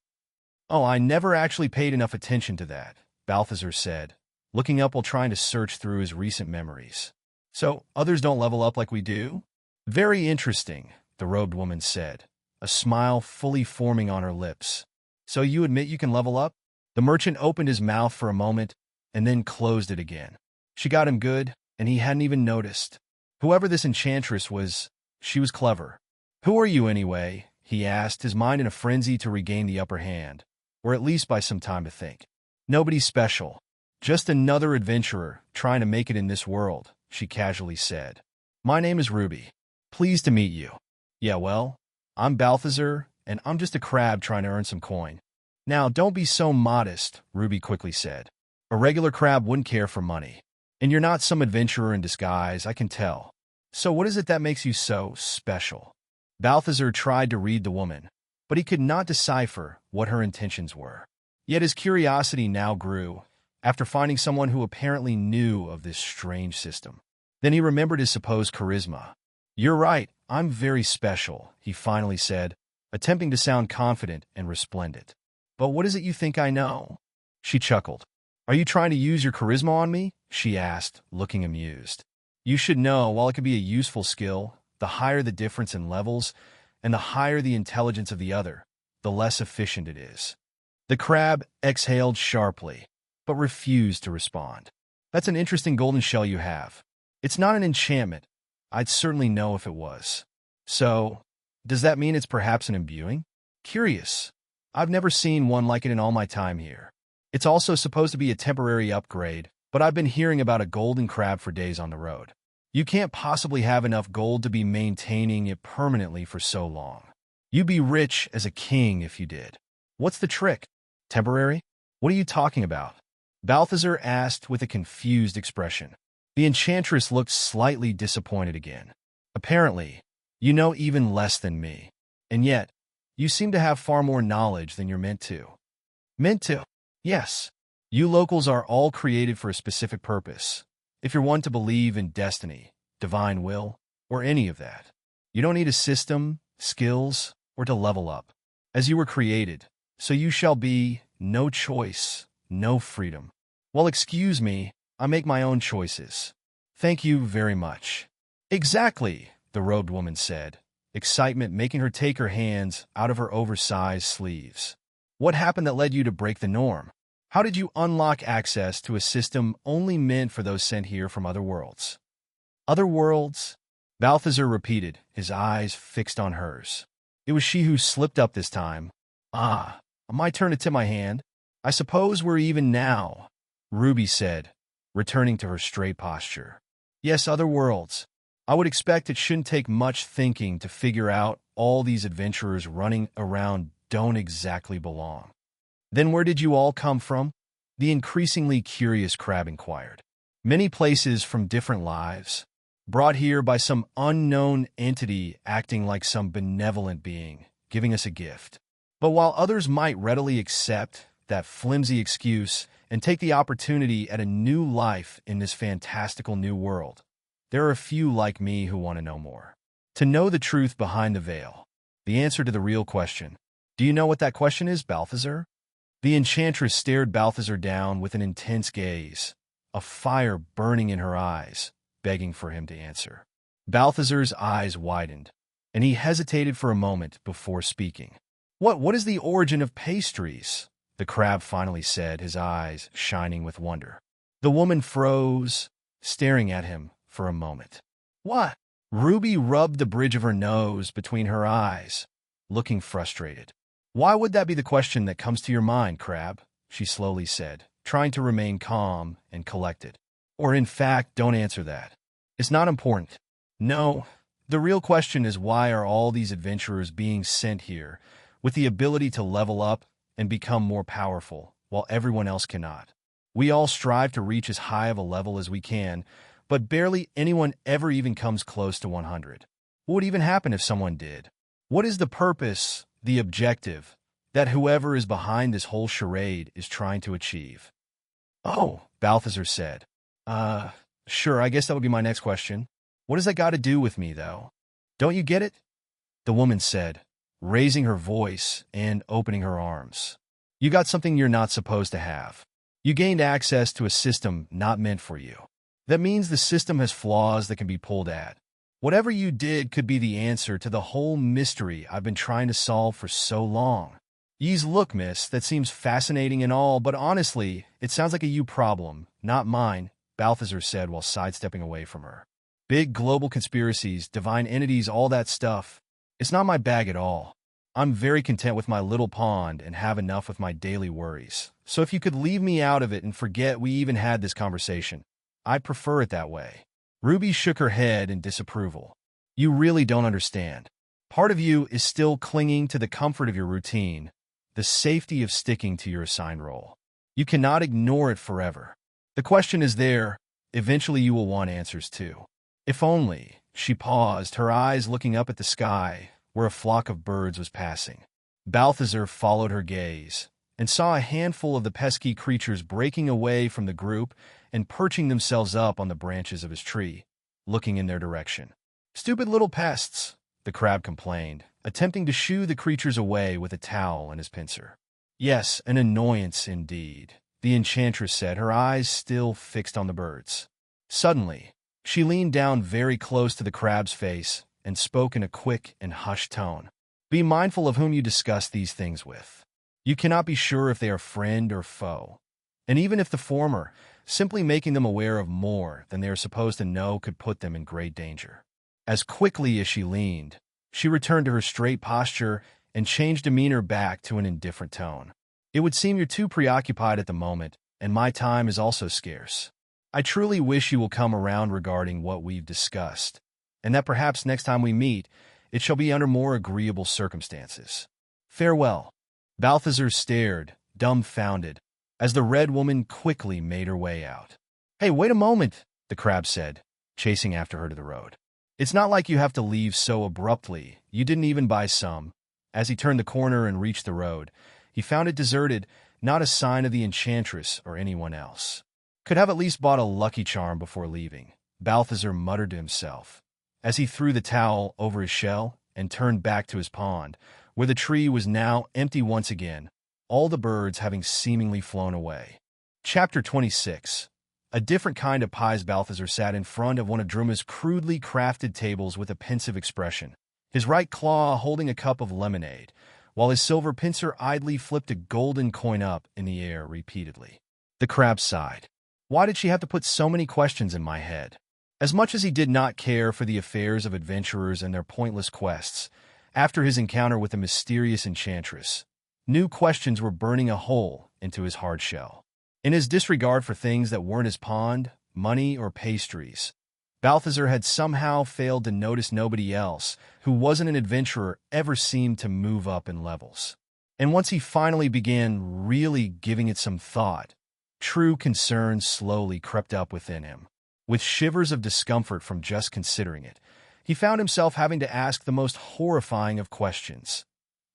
Oh, I never actually paid enough attention to that, Balthazar said, looking up while trying to search through his recent memories. So, others don't level up like we do? Very interesting, the robed woman said, a smile fully forming on her lips. So you admit you can level up? The merchant opened his mouth for a moment and then closed it again. She got him good, and he hadn't even noticed. Whoever this enchantress was, she was clever. Who are you anyway? He asked, his mind in a frenzy to regain the upper hand, or at least buy some time to think. Nobody special. Just another adventurer trying to make it in this world, she casually said. My name is Ruby. Pleased to meet you. Yeah, well, I'm Balthazar, and I'm just a crab trying to earn some coin. Now, don't be so modest, Ruby quickly said. A regular crab wouldn't care for money. And you're not some adventurer in disguise, I can tell. So what is it that makes you so special? Balthazar tried to read the woman, but he could not decipher what her intentions were. Yet his curiosity now grew, after finding someone who apparently knew of this strange system. Then he remembered his supposed charisma. You're right, I'm very special, he finally said, attempting to sound confident and resplendent. But what is it you think I know? She chuckled. Are you trying to use your charisma on me? She asked, looking amused. You should know, while it can be a useful skill, the higher the difference in levels, and the higher the intelligence of the other, the less efficient it is. The crab exhaled sharply, but refused to respond. That's an interesting golden shell you have. It's not an enchantment. I'd certainly know if it was. So, does that mean it's perhaps an imbuing? Curious. I've never seen one like it in all my time here. It's also supposed to be a temporary upgrade, but I've been hearing about a golden crab for days on the road. You can't possibly have enough gold to be maintaining it permanently for so long. You'd be rich as a king if you did. What's the trick? Temporary? What are you talking about? Balthazar asked with a confused expression. The enchantress looked slightly disappointed again. Apparently, you know even less than me. And yet, you seem to have far more knowledge than you're meant to. Meant to? Yes. You locals are all created for a specific purpose. If you're one to believe in destiny, divine will, or any of that, you don't need a system, skills, or to level up. As you were created, so you shall be, no choice, no freedom. Well, excuse me, I make my own choices. Thank you very much. Exactly, the robed woman said, excitement making her take her hands out of her oversized sleeves. What happened that led you to break the norm? How did you unlock access to a system only meant for those sent here from other worlds? Other worlds? Balthazar repeated, his eyes fixed on hers. It was she who slipped up this time. Ah, my turn to tip my hand. I suppose we're even now, Ruby said, returning to her straight posture. Yes, other worlds. I would expect it shouldn't take much thinking to figure out all these adventurers running around don't exactly belong. Then where did you all come from? The increasingly curious crab inquired. Many places from different lives, brought here by some unknown entity acting like some benevolent being, giving us a gift. But while others might readily accept that flimsy excuse and take the opportunity at a new life in this fantastical new world, there are a few like me who want to know more. To know the truth behind the veil. The answer to the real question. Do you know what that question is, Balthazar? The enchantress stared Balthazar down with an intense gaze, a fire burning in her eyes, begging for him to answer. Balthazar's eyes widened, and he hesitated for a moment before speaking. What is the origin of pastries? The crab finally said, his eyes shining with wonder. The woman froze, staring at him for a moment. What? Ruby rubbed the bridge of her nose between her eyes, looking frustrated. Why would that be the question that comes to your mind, crab? she slowly said, trying to remain calm and collected. Or in fact, don't answer that. It's not important. No, the real question is why are all these adventurers being sent here with the ability to level up and become more powerful, while everyone else cannot? We all strive to reach as high of a level as we can, but barely anyone ever even comes close to 100. What would even happen if someone did? What is the purpose, the objective, that whoever is behind this whole charade is trying to achieve? Oh, Balthazar said. Sure, I guess that would be my next question. What does that got to do with me, though? Don't you get it? The woman said, raising her voice and opening her arms. You got something you're not supposed to have. You gained access to a system not meant for you. That means the system has flaws that can be pulled at. Whatever you did could be the answer to the whole mystery I've been trying to solve for so long. Yees, look, miss, that seems fascinating and all, but honestly, it sounds like a you problem, not mine, Balthazar said while sidestepping away from her. Big global conspiracies, divine entities, all that stuff. It's not my bag at all. I'm very content with my little pond and have enough with my daily worries. So if you could leave me out of it and forget we even had this conversation, I'd prefer it that way. Ruby shook her head in disapproval. You really don't understand. Part of you is still clinging to the comfort of your routine, the safety of sticking to your assigned role. You cannot ignore it forever. The question is there. Eventually you will want answers too. If only, she paused, her eyes looking up at the sky, where a flock of birds was passing. Balthazar followed her gaze, and saw a handful of the pesky creatures breaking away from the group and perching themselves up on the branches of his tree, looking in their direction. Stupid little pests, the crab complained, attempting to shoo the creatures away with a towel and his pincer. Yes, an annoyance indeed, the enchantress said, her eyes still fixed on the birds. Suddenly, she leaned down very close to the crab's face and spoke in a quick and hushed tone. Be mindful of whom you discuss these things with. You cannot be sure if they are friend or foe. And even if the former, simply making them aware of more than they are supposed to know could put them in great danger. As quickly as she leaned, she returned to her straight posture and changed demeanor back to an indifferent tone. It would seem you're too preoccupied at the moment, and my time is also scarce. I truly wish you will come around regarding what we've discussed, and that perhaps next time we meet, it shall be under more agreeable circumstances. Farewell. Balthazar stared, dumbfounded, as the red woman quickly made her way out. Hey, wait a moment, the crab said, chasing after her to the road. It's not like you have to leave so abruptly. You didn't even buy some. As he turned the corner and reached the road, he found it deserted, not a sign of the enchantress or anyone else. Could have at least bought a lucky charm before leaving, Balthazar muttered to himself, as he threw the towel over his shell and turned back to his pond, where the tree was now empty once again, all the birds having seemingly flown away. Chapter 26. A different kind of pies. Balthazar sat in front of one of Druma's crudely crafted tables with a pensive expression, his right claw holding a cup of lemonade, while his silver pincer idly flipped a golden coin up in the air repeatedly. The crab sighed. Why did she have to put so many questions in my head? As much as he did not care for the affairs of adventurers and their pointless quests, after his encounter with the mysterious enchantress, new questions were burning a hole into his hard shell. In his disregard for things that weren't his pond, money, or pastries, Balthazar had somehow failed to notice nobody else who wasn't an adventurer ever seemed to move up in levels. And once he finally began really giving it some thought, true concern slowly crept up within him. With shivers of discomfort from just considering it, he found himself having to ask the most horrifying of questions.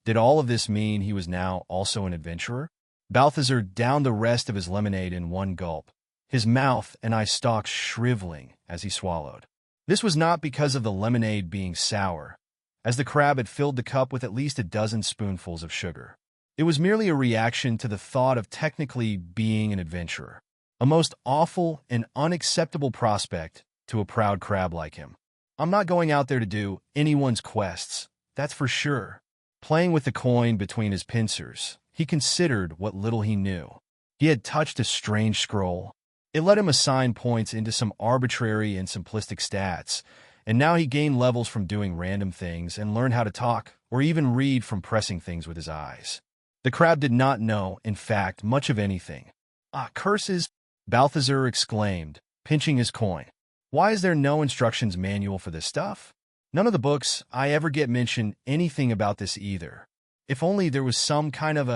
Did all of this mean he was now also an adventurer? Balthazar downed the rest of his lemonade in one gulp, his mouth and eye stalks shriveling as he swallowed. This was not because of the lemonade being sour, as the crab had filled the cup with at least a dozen spoonfuls of sugar. It was merely a reaction to the thought of technically being an adventurer, a most awful and unacceptable prospect to a proud crab like him. I'm not going out there to do anyone's quests, that's for sure. Playing with the coin between his pincers, he considered what little he knew. He had touched a strange scroll. It let him assign points into some arbitrary and simplistic stats, and now he gained levels from doing random things and learned how to talk or even read from pressing things with his eyes. The crab did not know, in fact, much of anything. "Ah, curses!" Balthazar exclaimed, pinching his coin. "Why is there no instructions manual for this stuff? None of the books I ever get mention anything about this either. If only there was some kind of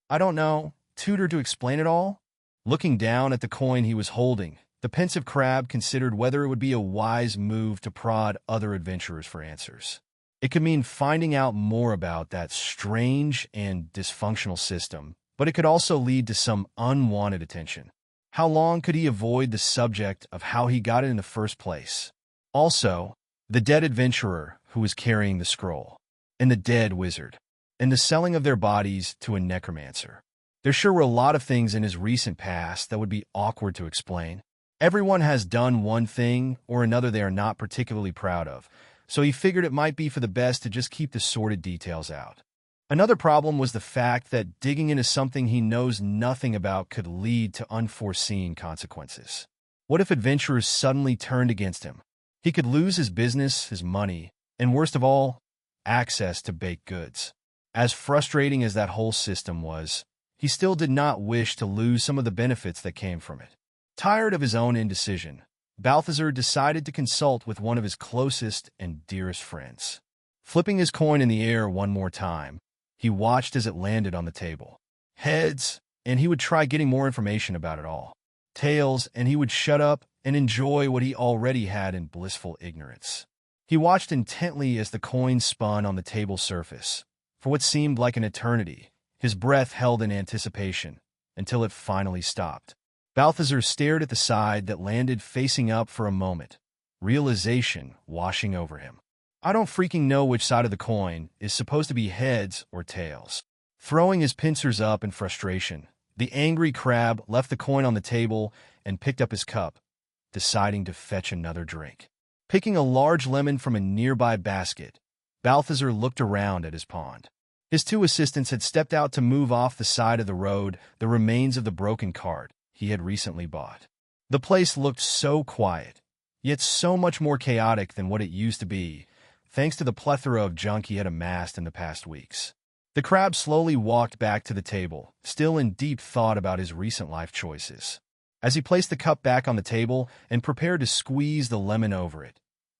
I don't know, tutor to explain it all." Looking down at the coin he was holding, the pensive crab considered whether it would be a wise move to prod other adventurers for answers. It could mean finding out more about that strange and dysfunctional system, but it could also lead to some unwanted attention. How long could he avoid the subject of how he got it in the first place? Also, the dead adventurer who was carrying the scroll, and the dead wizard, and the selling of their bodies to a necromancer. There sure were a lot of things in his recent past that would be awkward to explain. Everyone has done one thing or another they are not particularly proud of, so he figured it might be for the best to just keep the sordid details out. Another problem was the fact that digging into something he knows nothing about could lead to unforeseen consequences. What if adventurers suddenly turned against him? He could lose his business, his money, and worst of all, access to baked goods. As frustrating as that whole system was, he still did not wish to lose some of the benefits that came from it. Tired of his own indecision, Balthazar decided to consult with one of his closest and dearest friends. Flipping his coin in the air one more time, he watched as it landed on the table. Heads, and he would try getting more information about it all. Tails, and he would shut up and enjoy what he already had in blissful ignorance. He watched intently as the coin spun on the table surface. For what seemed like an eternity, his breath held in anticipation, until it finally stopped. Balthazar stared at the side that landed facing up for a moment, realization washing over him. I don't freaking know which side of the coin is supposed to be heads or tails. Throwing his pincers up in frustration, the angry crab left the coin on the table and picked up his cup, deciding to fetch another drink. Picking a large lemon from a nearby basket, Balthazar looked around at his pond. His two assistants had stepped out to move off the side of the road the remains of the broken cart he had recently bought. The place looked so quiet, yet so much more chaotic than what it used to be, thanks to the plethora of junk he had amassed in the past weeks. The crab slowly walked back to the table, still in deep thought about his recent life choices. As he placed the cup back on the table and prepared to squeeze the lemon over it,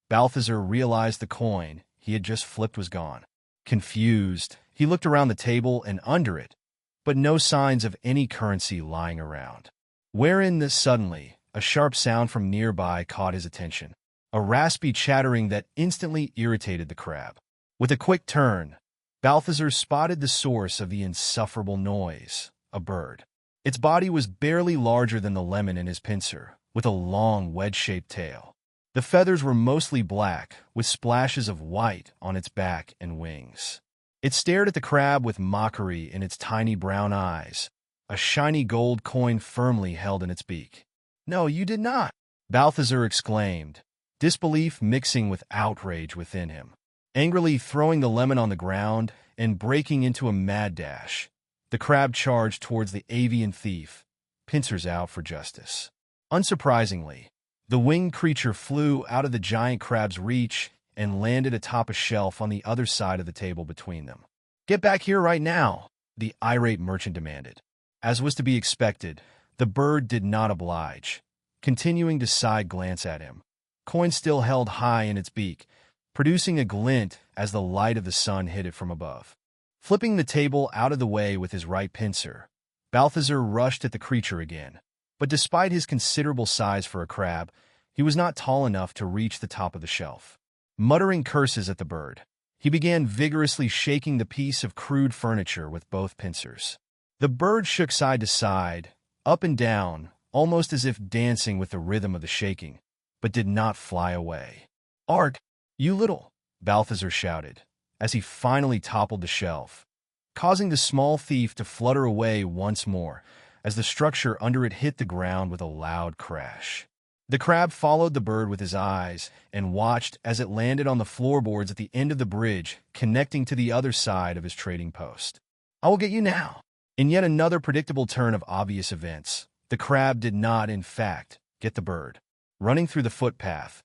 Balthazar realized the coin he had just flipped was gone. Confused, he looked around the table and under it, but no signs of any currency lying around. Suddenly, a sharp sound from nearby caught his attention. A raspy chattering that instantly irritated the crab. With a quick turn, Balthazar spotted the source of the insufferable noise, a bird. Its body was barely larger than the lemon in his pincer, with a long, wedge-shaped tail. The feathers were mostly black, with splashes of white on its back and wings. It stared at the crab with mockery in its tiny brown eyes, a shiny gold coin firmly held in its beak. "No, you did not!" Balthazar exclaimed, disbelief mixing with outrage within him. Angrily throwing the lemon on the ground and breaking into a mad dash, the crab charged towards the avian thief, pincers out for justice. Unsurprisingly, the winged creature flew out of the giant crab's reach and landed atop a shelf on the other side of the table between them. "Get back here right now," the irate merchant demanded. As was to be expected, the bird did not oblige, continuing to side glance at him, coin still held high in its beak, producing a glint as the light of the sun hit it from above. Flipping the table out of the way with his right pincer, Balthazar rushed at the creature again. But despite his considerable size for a crab, he was not tall enough to reach the top of the shelf. Muttering curses at the bird, he began vigorously shaking the piece of crude furniture with both pincers. The bird shook side to side, up and down, almost as if dancing with the rhythm of the shaking, but did not fly away. "Ark, you little!" Balthazar shouted, as he finally toppled the shelf, causing the small thief to flutter away once more, as the structure under it hit the ground with a loud crash. The crab followed the bird with his eyes and watched as it landed on the floorboards at the end of the bridge connecting to the other side of his trading post. "I will get you now." In yet another predictable turn of obvious events, the crab did not, in fact, get the bird. Running through the footpath,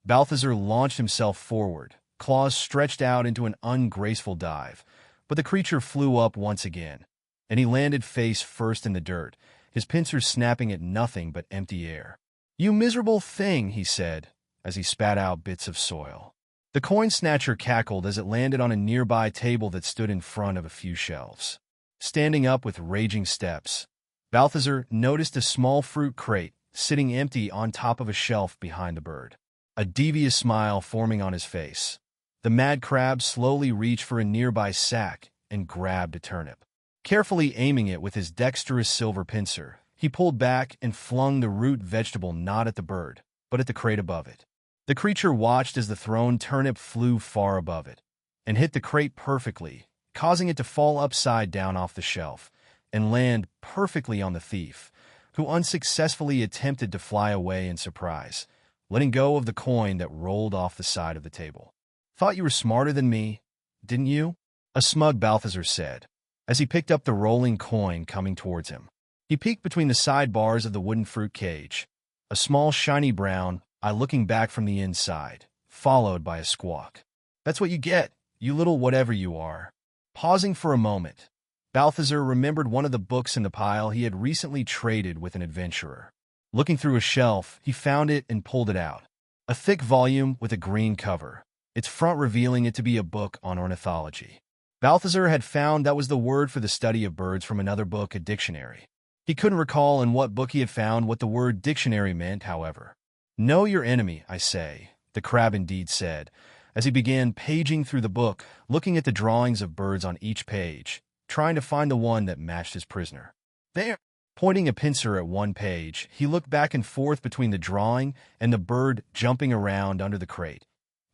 Balthazar launched himself forward, claws stretched out into an ungraceful dive, but the creature flew up once again, and he landed face first in the dirt, his pincers snapping at nothing but empty air. "You miserable thing," he said, as he spat out bits of soil. The coin snatcher cackled as it landed on a nearby table that stood in front of a few shelves. Standing up with raging steps, Balthazar noticed a small fruit crate sitting empty on top of a shelf behind the bird. A devious smile forming on his face. The mad crab slowly reached for a nearby sack and grabbed a turnip. Carefully aiming it with his dexterous silver pincer, he pulled back and flung the root vegetable not at the bird, but at the crate above it. The creature watched as the thrown turnip flew far above it and hit the crate perfectly, causing it to fall upside down off the shelf and land perfectly on the thief, who unsuccessfully attempted to fly away in surprise, letting go of the coin that rolled off the side of the table. "Thought you were smarter than me, didn't you?" a smug Balthazar said, as he picked up the rolling coin coming towards him. He peeked between the sidebars of the wooden fruit cage, a small shiny brown eye looking back from the inside, followed by a squawk. "That's what you get, you little whatever you are." Pausing for a moment, Balthazar remembered one of the books in the pile he had recently traded with an adventurer. Looking through a shelf, he found it and pulled it out. A thick volume with a green cover, its front revealing it to be a book on ornithology. Balthazar had found that was the word for the study of birds from another book, a dictionary. He couldn't recall in what book he had found what the word dictionary meant, however. "Know your enemy, I say," the crab indeed said, as he began paging through the book, looking at the drawings of birds on each page, trying to find the one that matched his prisoner. "There!" Pointing a pincer at one page, he looked back and forth between the drawing and the bird jumping around under the crate,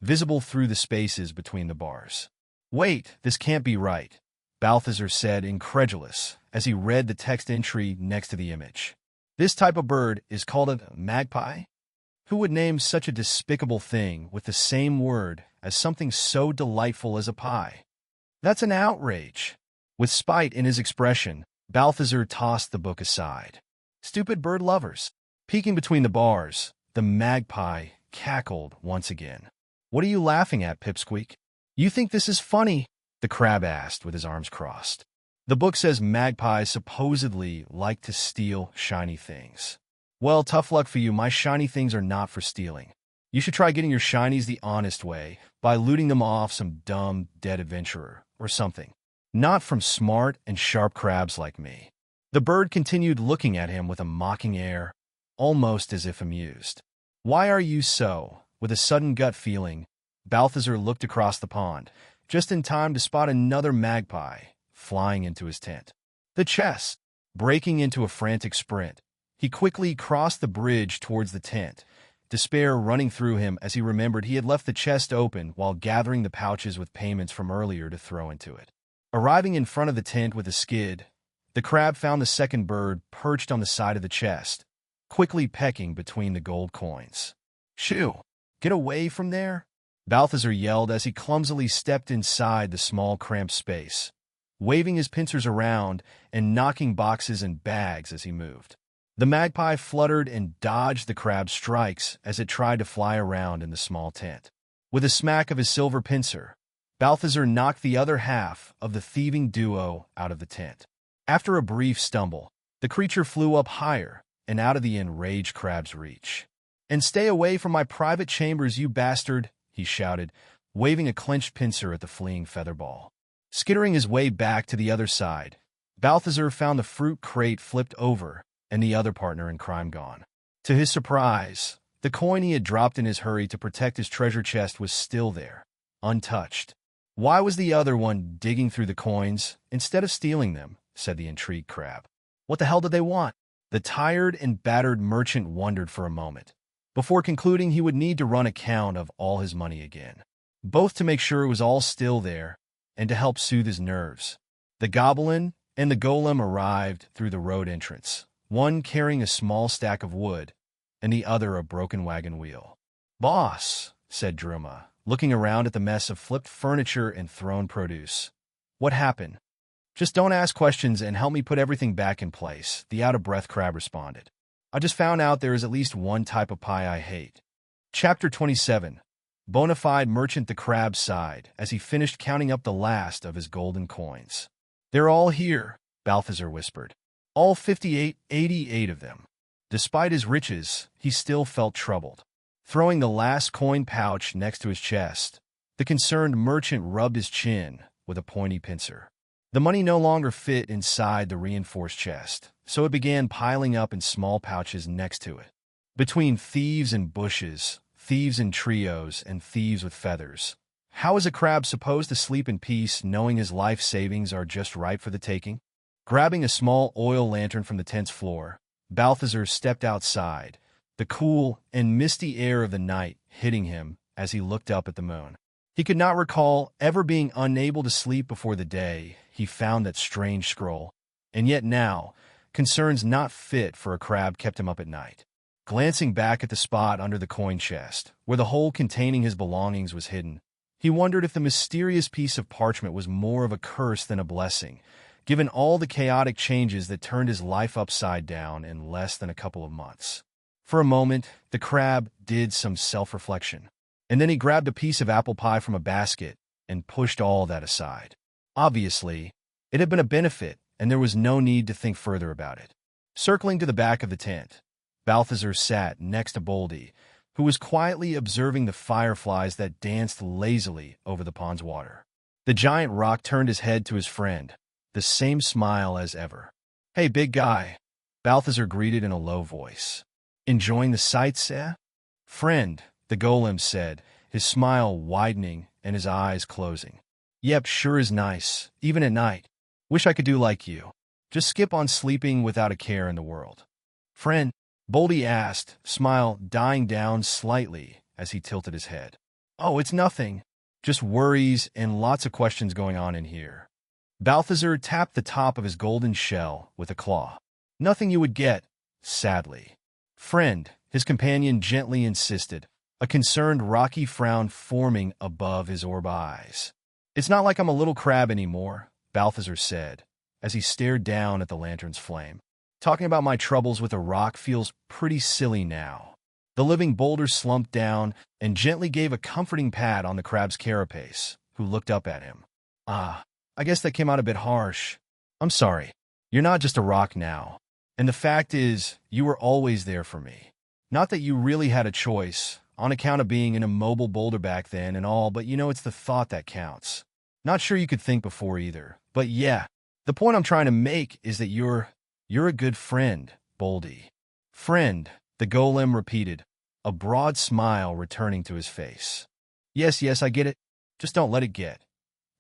visible through the spaces between the bars. "Wait, this can't be right," Balthazar said, incredulous, as he read the text entry next to the image. "This type of bird is called a magpie? Who would name such a despicable thing with the same word as something so delightful as a pie? That's an outrage." With spite in his expression, Balthazar tossed the book aside. "Stupid bird lovers." Peeking between the bars, the magpie cackled once again. "What are you laughing at, Pipsqueak? You think this is funny?" the crab asked with his arms crossed. "The book says magpies supposedly like to steal shiny things. Well, tough luck for you, my shiny things are not for stealing. You should try getting your shinies the honest way, by looting them off some dumb, dead adventurer, or something. Not from smart and sharp crabs like me." The bird continued looking at him with a mocking air, almost as if amused. "Why are you so?" With a sudden gut feeling, Balthazar looked across the pond, just in time to spot another magpie flying into his tent. The chest! Breaking into a frantic sprint, he quickly crossed the bridge towards the tent, despair running through him as he remembered he had left the chest open while gathering the pouches with payments from earlier to throw into it. Arriving in front of the tent with a skid, the crab found the second bird perched on the side of the chest, quickly pecking between the gold coins. "Shoo! Get away from there!" Balthazar yelled as he clumsily stepped inside the small cramped space, waving his pincers around and knocking boxes and bags as he moved. The magpie fluttered and dodged the crab's strikes as it tried to fly around in the small tent. With a smack of his silver pincer, Balthazar knocked the other half of the thieving duo out of the tent. After a brief stumble, the creature flew up higher and out of the enraged crab's reach. "And stay away from my private chambers, you bastard!" he shouted, waving a clenched pincer at the fleeing featherball. Skittering his way back to the other side, Balthazar found the fruit crate flipped over and the other partner in crime gone. To his surprise, the coin he had dropped in his hurry to protect his treasure chest was still there, untouched. "Why was the other one digging through the coins instead of stealing them?" said the intrigued crab. "What the hell did they want?" The tired and battered merchant wondered for a moment, before concluding he would need to run a count of all his money again, both to make sure it was all still there and to help soothe his nerves. The goblin and the golem arrived through the road entrance, one carrying a small stack of wood and the other a broken wagon wheel. "Boss," said Druma, looking around at the mess of flipped furniture and thrown produce. "What happened?" "Just don't ask questions and help me put everything back in place," the out-of-breath crab responded. "I just found out there is at least one type of pie I hate." Chapter 27. Bonafide merchant the crab sighed as he finished counting up the last of his golden coins. "They're all here," Balthazar whispered. All 88 of them. Despite his riches, he still felt troubled. Throwing the last coin pouch next to his chest, the concerned merchant rubbed his chin with a pointy pincer. The money no longer fit inside the reinforced chest, so it began piling up in small pouches next to it. Between thieves in bushes, thieves in trios, and thieves with feathers, how is a crab supposed to sleep in peace knowing his life savings are just ripe for the taking? Grabbing a small oil lantern from the tent's floor, Balthazar stepped outside, the cool and misty air of the night hitting him as he looked up at the moon. He could not recall ever being unable to sleep before the day he found that strange scroll, and yet now, concerns not fit for a crab kept him up at night. Glancing back at the spot under the coin chest, where the hole containing his belongings was hidden, he wondered if the mysterious piece of parchment was more of a curse than a blessing, given all the chaotic changes that turned his life upside down in less than a couple of months. For a moment, the crab did some self-reflection, and then he grabbed a piece of apple pie from a basket and pushed all that aside. Obviously, it had been a benefit, and there was no need to think further about it. Circling to the back of the tent, Balthazar sat next to Boldy, who was quietly observing the fireflies that danced lazily over the pond's water. The giant rock turned his head to his friend, the same smile as ever. "Hey, big guy," Balthazar greeted in a low voice. "Enjoying the sights, eh?" "Friend," the golem said, his smile widening and his eyes closing. "Yep, sure is nice, even at night. Wish I could do like you. Just skip on sleeping without a care in the world." "Friend?" Boldy asked, smile dying down slightly as he tilted his head. "Oh, it's nothing. Just worries and lots of questions going on in here." Balthazar tapped the top of his golden shell with a claw. "Nothing you would get, sadly." "Friend," his companion gently insisted, a concerned rocky frown forming above his orb eyes. "It's not like I'm a little crab anymore," Balthazar said, as he stared down at the lantern's flame. "Talking about my troubles with a rock feels pretty silly now." The living boulder slumped down and gently gave a comforting pat on the crab's carapace, who looked up at him. "Ah, I guess that came out a bit harsh. I'm sorry. You're not just a rock now. And the fact is, you were always there for me. Not that you really had a choice, on account of being an immobile boulder back then and all, but it's the thought that counts. Not sure you could think before either. But yeah, the point I'm trying to make is that you're a good friend, Boldy." "Friend," the golem repeated, a broad smile returning to his face. Yes, I get it. Just don't let it get."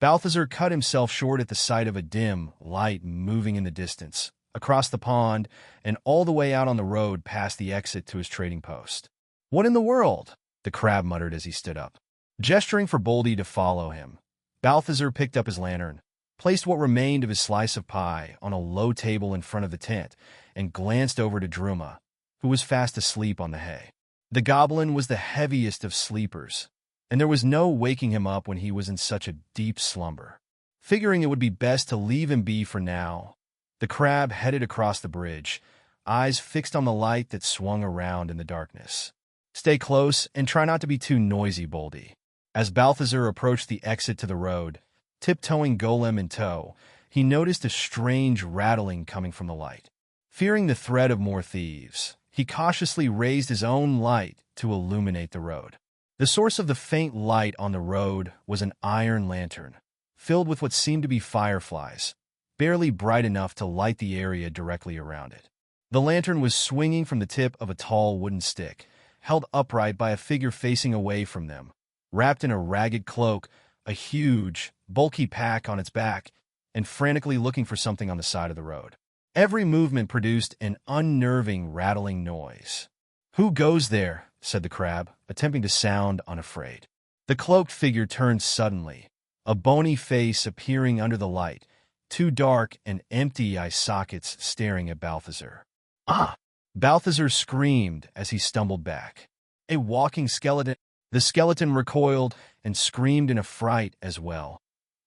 Balthazar cut himself short at the sight of a dim light moving in the distance, across the pond, and all the way out on the road past the exit to his trading post. "What in the world?" the crab muttered as he stood up. Gesturing for Boldy to follow him, Balthazar picked up his lantern, placed what remained of his slice of pie on a low table in front of the tent, and glanced over to Druma, who was fast asleep on the hay. The goblin was the heaviest of sleepers, and there was no waking him up when he was in such a deep slumber. Figuring it would be best to leave him be for now, the crab headed across the bridge, eyes fixed on the light that swung around in the darkness. "Stay close and try not to be too noisy, Boldy." As Balthazar approached the exit to the road, tiptoeing golem in tow, he noticed a strange rattling coming from the light. Fearing the threat of more thieves, he cautiously raised his own light to illuminate the road. The source of the faint light on the road was an iron lantern, filled with what seemed to be fireflies, barely bright enough to light the area directly around it. The lantern was swinging from the tip of a tall wooden stick, held upright by a figure facing away from them, wrapped in a ragged cloak, a huge, bulky pack on its back, and frantically looking for something on the side of the road. Every movement produced an unnerving, rattling noise. "Who goes there?" said the crab, attempting to sound unafraid. The cloaked figure turned suddenly, a bony face appearing under the light, two dark and empty eye sockets staring at Balthazar. "Ah!" Balthazar screamed as he stumbled back. "A walking skeleton!" The skeleton recoiled and screamed in affright as well,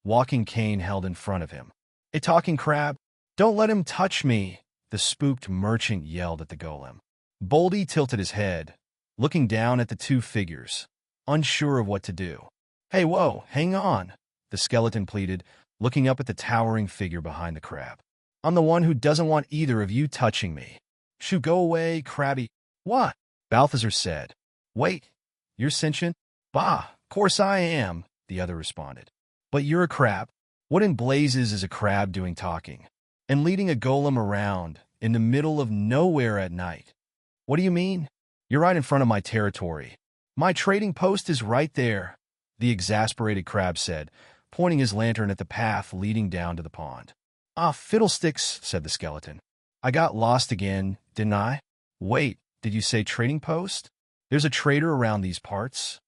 walking cane held in front of him. "A talking crab? Don't let him touch me!" the spooked merchant yelled at the golem. Boldy tilted his head, looking down at the two figures, unsure of what to do. "Hey, whoa, hang on," the skeleton pleaded, looking up at the towering figure behind the crab. I'm the one who doesn't want either of you touching me. Shoo, go away, crabby. What? Balthazar said. Wait, you're sentient? Bah, of course I am, the other responded. But you're a crab. What in blazes is a crab doing talking? And leading a golem around in the middle of nowhere at night? What do you mean? You're right in front of my territory. My trading post is right there, the exasperated crab said, pointing his lantern at the path leading down to the pond. Ah, fiddlesticks, said the skeleton. I got lost again, didn't I? Wait, did you say trading post? There's a trader around these parts?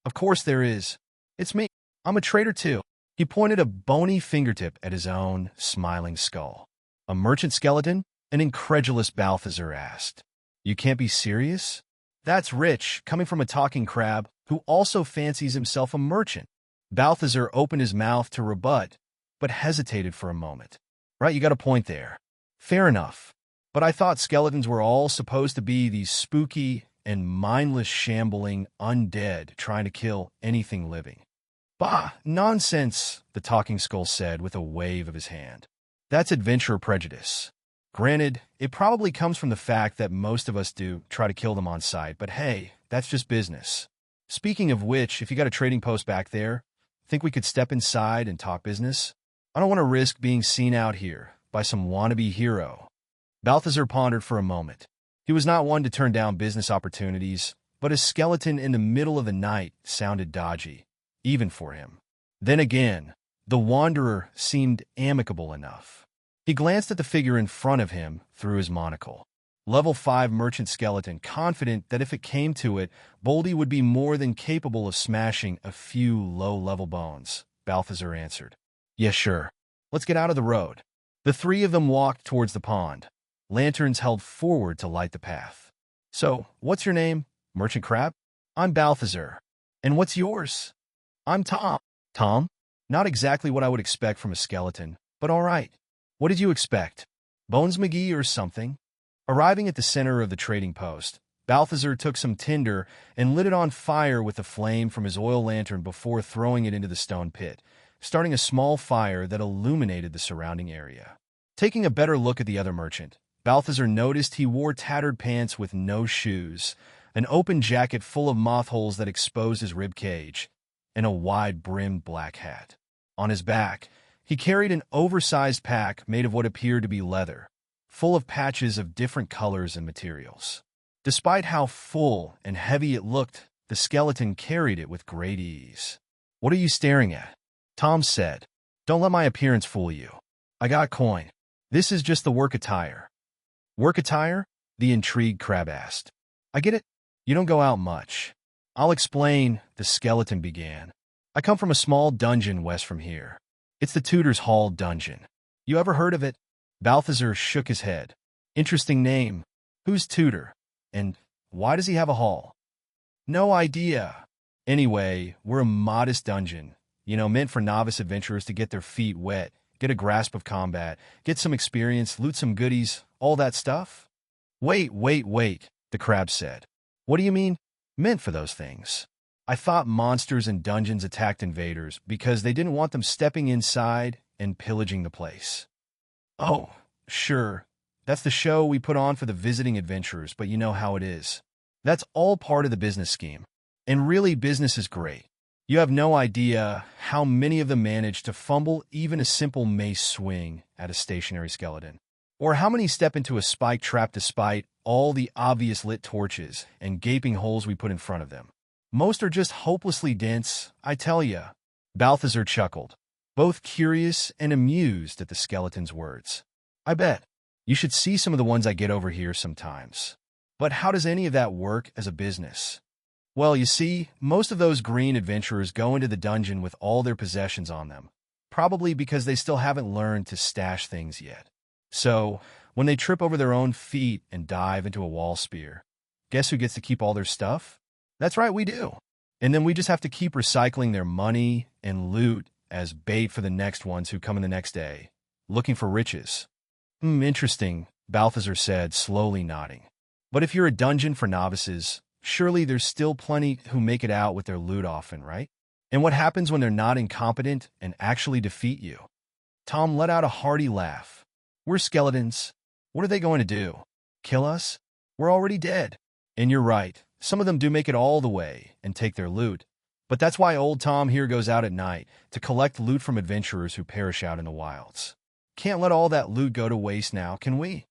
Of course there is. It's me. I'm a trader too. He pointed a bony fingertip at his own smiling skull. A merchant skeleton? An incredulous Balthazar asked. You can't be serious? That's rich, coming from a talking crab who also fancies himself a merchant. Balthazar opened his mouth to rebut, but hesitated for a moment. Right, you got a point there. Fair enough. But I thought skeletons were all supposed to be these spooky and mindless shambling undead trying to kill anything living. Bah, nonsense, the talking skull said with a wave of his hand. That's adventurer prejudice. Granted, it probably comes from the fact that most of us do try to kill them on sight, but hey, that's just business. Speaking of which, if you got a trading post back there, think we could step inside and talk business? I don't want to risk being seen out here by some wannabe hero. Balthazar pondered for a moment. He was not one to turn down business opportunities, but a skeleton in the middle of the night sounded dodgy, even for him. Then again, the wanderer seemed amicable enough. He glanced at the figure in front of him through his monocle. Level 5 merchant skeleton, confident that if it came to it, Boldy would be more than capable of smashing a few low-level bones, Balthazar answered. Yes, sure. Let's get out of the road. The three of them walked towards the pond, lanterns held forward to light the path. So, what's your name, Merchant Crab? I'm Balthazar. And what's yours? I'm Tom. Tom? Not exactly what I would expect from a skeleton, but all right. What did you expect? Bones McGee or something? Arriving at the center of the trading post, Balthazar took some tinder and lit it on fire with the flame from his oil lantern before throwing it into the stone pit, starting a small fire that illuminated the surrounding area. Taking a better look at the other merchant, Balthazar noticed he wore tattered pants with no shoes, an open jacket full of moth holes that exposed his rib cage, and a wide-brimmed black hat. On his back, he carried an oversized pack made of what appeared to be leather, full of patches of different colors and materials. Despite how full and heavy it looked, the skeleton carried it with great ease. What are you staring at? Tom said. Don't let my appearance fool you. I got coin. This is just the work attire. Work attire? The intrigued crab asked. I get it. You don't go out much. I'll explain, the skeleton began. I come from a small dungeon west from here. It's the Tutor's Hall dungeon. You ever heard of it? Balthazar shook his head. Interesting name. Who's Tutor? And why does he have a hall? No idea. Anyway, we're a modest dungeon, meant for novice adventurers to get their feet wet, get a grasp of combat, get some experience, loot some goodies, all that stuff. Wait, the crab said. What do you mean, meant for those things? I thought monsters and dungeons attacked invaders because they didn't want them stepping inside and pillaging the place. Oh, sure. That's the show we put on for the visiting adventurers, but you know how it is. That's all part of the business scheme. And really, business is great. You have no idea how many of them manage to fumble even a simple mace swing at a stationary skeleton. Or how many step into a spike trap despite all the obvious lit torches and gaping holes we put in front of them. Most are just hopelessly dense, I tell ya. Balthazar chuckled, both curious and amused at the skeleton's words. I bet. You should see some of the ones I get over here sometimes. But how does any of that work as a business? Well, you see, most of those green adventurers go into the dungeon with all their possessions on them, probably because they still haven't learned to stash things yet. So, when they trip over their own feet and dive into a wall spear, guess who gets to keep all their stuff? That's right, we do. And then we just have to keep recycling their money and loot as bait for the next ones who come in the next day, looking for riches. Interesting, Balthazar said, slowly nodding. But if you're a dungeon for novices, surely there's still plenty who make it out with their loot often, right? And what happens when they're not incompetent and actually defeat you? Tom let out a hearty laugh. We're skeletons. What are they going to do? Kill us? We're already dead. And you're right. Some of them do make it all the way and take their loot. But that's why old Tom here goes out at night to collect loot from adventurers who perish out in the wilds. Can't let all that loot go to waste now, can we?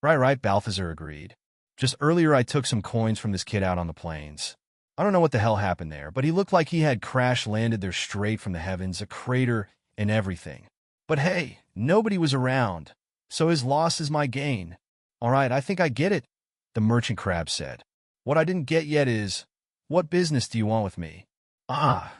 Right, Balthazar agreed. Just earlier I took some coins from this kid out on the plains. I don't know what the hell happened there, but he looked like he had crash-landed there straight from the heavens, a crater and everything. But hey, nobody was around, so his loss is my gain. All right, I think I get it, the merchant crab said. What I didn't get yet is, what business do you want with me?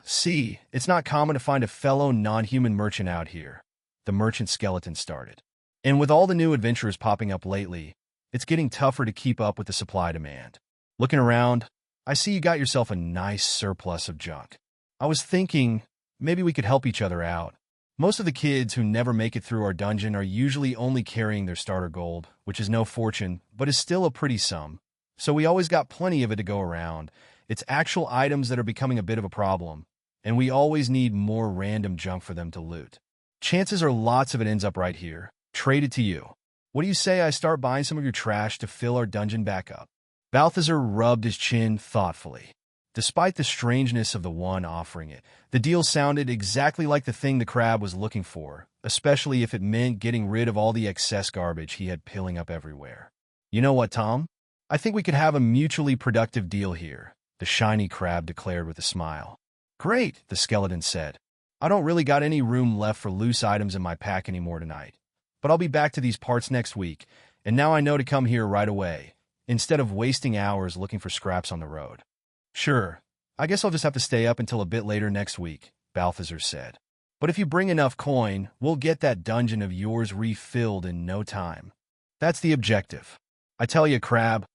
See, it's not common to find a fellow non-human merchant out here, the merchant skeleton started. And with all the new adventurers popping up lately, it's getting tougher to keep up with the supply demand. Looking around, I see you got yourself a nice surplus of junk. I was thinking, maybe we could help each other out. Most of the kids who never make it through our dungeon are usually only carrying their starter gold, which is no fortune, but is still a pretty sum. So we always got plenty of it to go around. It's actual items that are becoming a bit of a problem, and we always need more random junk for them to loot. Chances are lots of it ends up right here, traded to you. What do you say I start buying some of your trash to fill our dungeon back up? Balthazar rubbed his chin thoughtfully. Despite the strangeness of the one offering it, the deal sounded exactly like the thing the crab was looking for, especially if it meant getting rid of all the excess garbage he had piling up everywhere. You know what, Tom? I think we could have a mutually productive deal here, the shiny crab declared with a smile. Great, the skeleton said. I don't really got any room left for loose items in my pack anymore tonight, but I'll be back to these parts next week, and now I know to come here right away, instead of wasting hours looking for scraps on the road. Sure, I guess I'll just have to stay up until a bit later next week, Balthazar said. But if you bring enough coin, we'll get that dungeon of yours refilled in no time. That's the objective. I tell you, crab,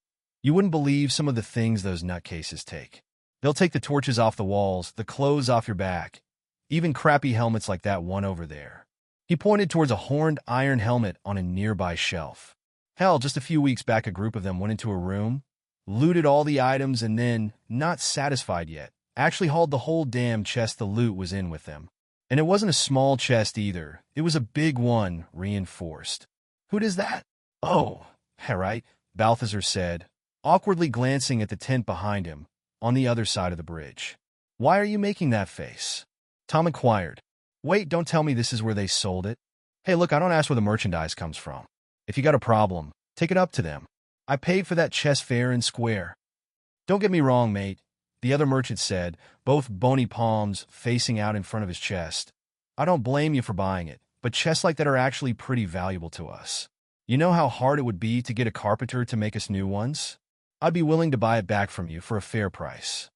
you wouldn't believe some of the things those nutcases take. They'll take the torches off the walls, the clothes off your back, even crappy helmets like that one over there. He pointed towards a horned iron helmet on a nearby shelf. Hell, just a few weeks back a group of them went into a room, looted all the items, and then, not satisfied yet, actually hauled the whole damn chest the loot was in with them. And it wasn't a small chest either. It was a big one, reinforced. Who does that? Oh, right, Balthazar said, awkwardly glancing at the tent behind him, on the other side of the bridge. Why are you making that face? Tom inquired. Wait, don't tell me this is where they sold it. Hey, look, I don't ask where the merchandise comes from. If you got a problem, take it up to them. I paid for that chest fair and square. Don't get me wrong, mate, the other merchant said, both bony palms facing out in front of his chest. I don't blame you for buying it, but chests like that are actually pretty valuable to us. You know how hard it would be to get a carpenter to make us new ones? I'd be willing to buy it back from you for a fair price.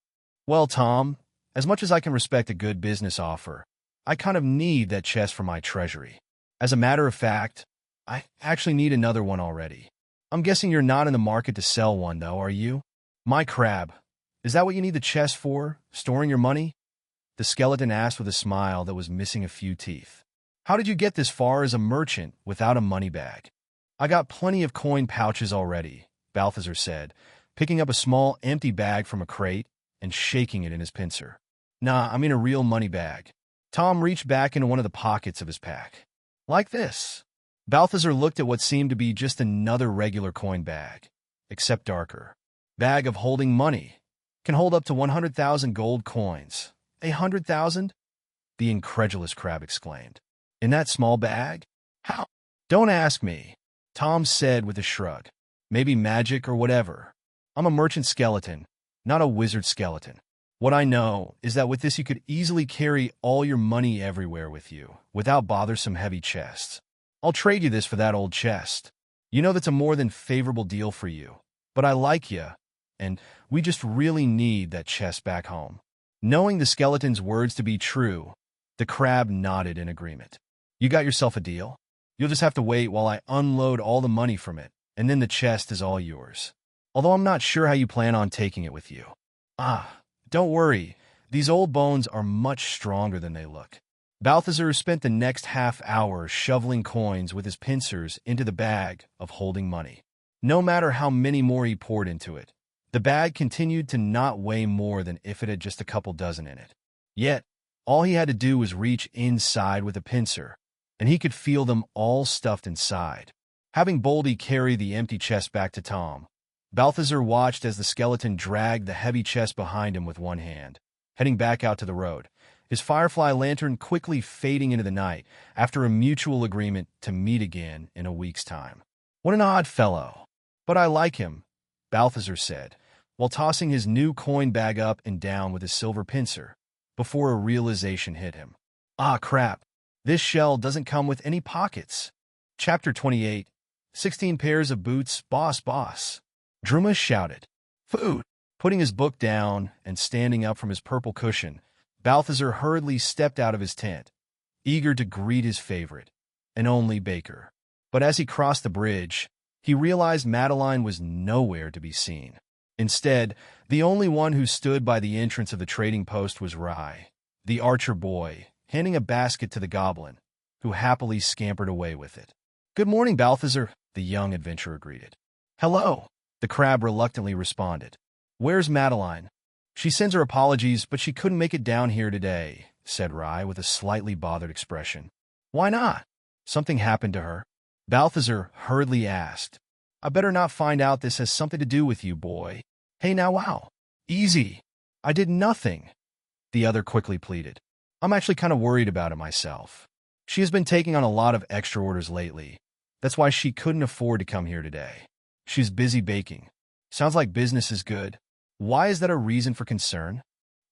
Well, Tom, as much as I can respect a good business offer, I kind of need that chest for my treasury. As a matter of fact, I actually need another one already. I'm guessing you're not in the market to sell one, though, are you? My crab, is that what you need the chest for? Storing your money? The skeleton asked with a smile that was missing a few teeth. How did you get this far as a merchant without a money bag? I got plenty of coin pouches already, Balthazar said, picking up a small empty bag from a crate and shaking it in his pincer. Nah, I mean a real money bag. Tom reached back into one of the pockets of his pack. Like this. Balthazar looked at what seemed to be just another regular coin bag, except darker. Bag of holding money. Can hold up to 100,000 gold coins. 100,000? The incredulous crab exclaimed. In that small bag? How? Don't ask me, Tom said with a shrug. Maybe magic or whatever. I'm a merchant skeleton, not a wizard skeleton. What I know is that with this you could easily carry all your money everywhere with you, without bothersome heavy chests. I'll trade you this for that old chest. You know that's a more than favorable deal for you. But I like you, and we just really need that chest back home. Knowing the skeleton's words to be true, the crab nodded in agreement. You got yourself a deal? You'll just have to wait while I unload all the money from it, and then the chest is all yours. Although I'm not sure how you plan on taking it with you. Don't worry. These old bones are much stronger than they look. Balthazar spent the next half hour shoveling coins with his pincers into the bag of holding money. No matter how many more he poured into it, the bag continued to not weigh more than if it had just a couple dozen in it. Yet, all he had to do was reach inside with a pincer, and he could feel them all stuffed inside. Having Boldy carry the empty chest back to Tom, Balthazar watched as the skeleton dragged the heavy chest behind him with one hand, heading back out to the road, his firefly lantern quickly fading into the night after a mutual agreement to meet again in a week's time. "What an odd fellow. But I like him," Balthazar said, while tossing his new coin bag up and down with his silver pincer, before a realization hit him. "Ah, crap. This shell doesn't come with any pockets." Chapter 28, 16 Pairs of Boots, Boss. Druma shouted, "Food!" Putting his book down and standing up from his purple cushion, Balthazar hurriedly stepped out of his tent, eager to greet his favorite, and only baker. But as he crossed the bridge, he realized Madeline was nowhere to be seen. Instead, the only one who stood by the entrance of the trading post was Rye, the archer boy, handing a basket to the goblin, who happily scampered away with it. "Good morning, Balthazar," the young adventurer greeted. "Hello," the crab reluctantly responded. "Where's Madeline?" "She sends her apologies, but she couldn't make it down here today," said Rye with a slightly bothered expression. "Why not? Something happened to her?" Balthazar hurriedly asked. "I better not find out this has something to do with you, boy." "Hey now, wow. Easy. I did nothing," the other quickly pleaded. "I'm actually kind of worried about it myself. She has been taking on a lot of extra orders lately. That's why she couldn't afford to come here today. She's busy baking. Sounds like business is good. Why is that a reason for concern?"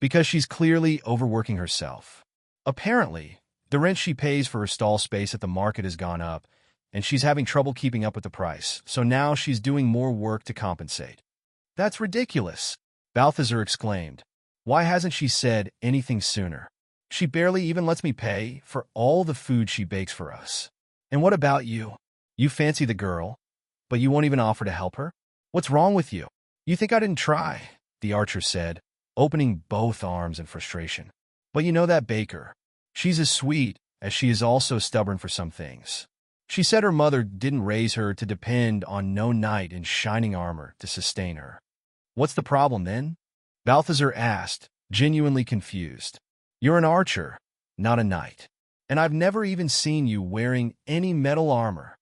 "Because she's clearly overworking herself. Apparently, the rent she pays for her stall space at the market has gone up, and she's having trouble keeping up with the price, so now she's doing more work to compensate." "That's ridiculous," Balthazar exclaimed. "Why hasn't she said anything sooner? She barely even lets me pay for all the food she bakes for us. And what about you? You fancy the girl, but you won't even offer to help her? What's wrong with you? You think I didn't try," the archer said, opening both arms in frustration. "But you know that baker. She's as sweet as she is also stubborn for some things. She said her mother didn't raise her to depend on no knight in shining armor to sustain her." "What's the problem, then?" Balthazar asked, genuinely confused. "You're an archer, not a knight. And I've never even seen you wearing any metal armor."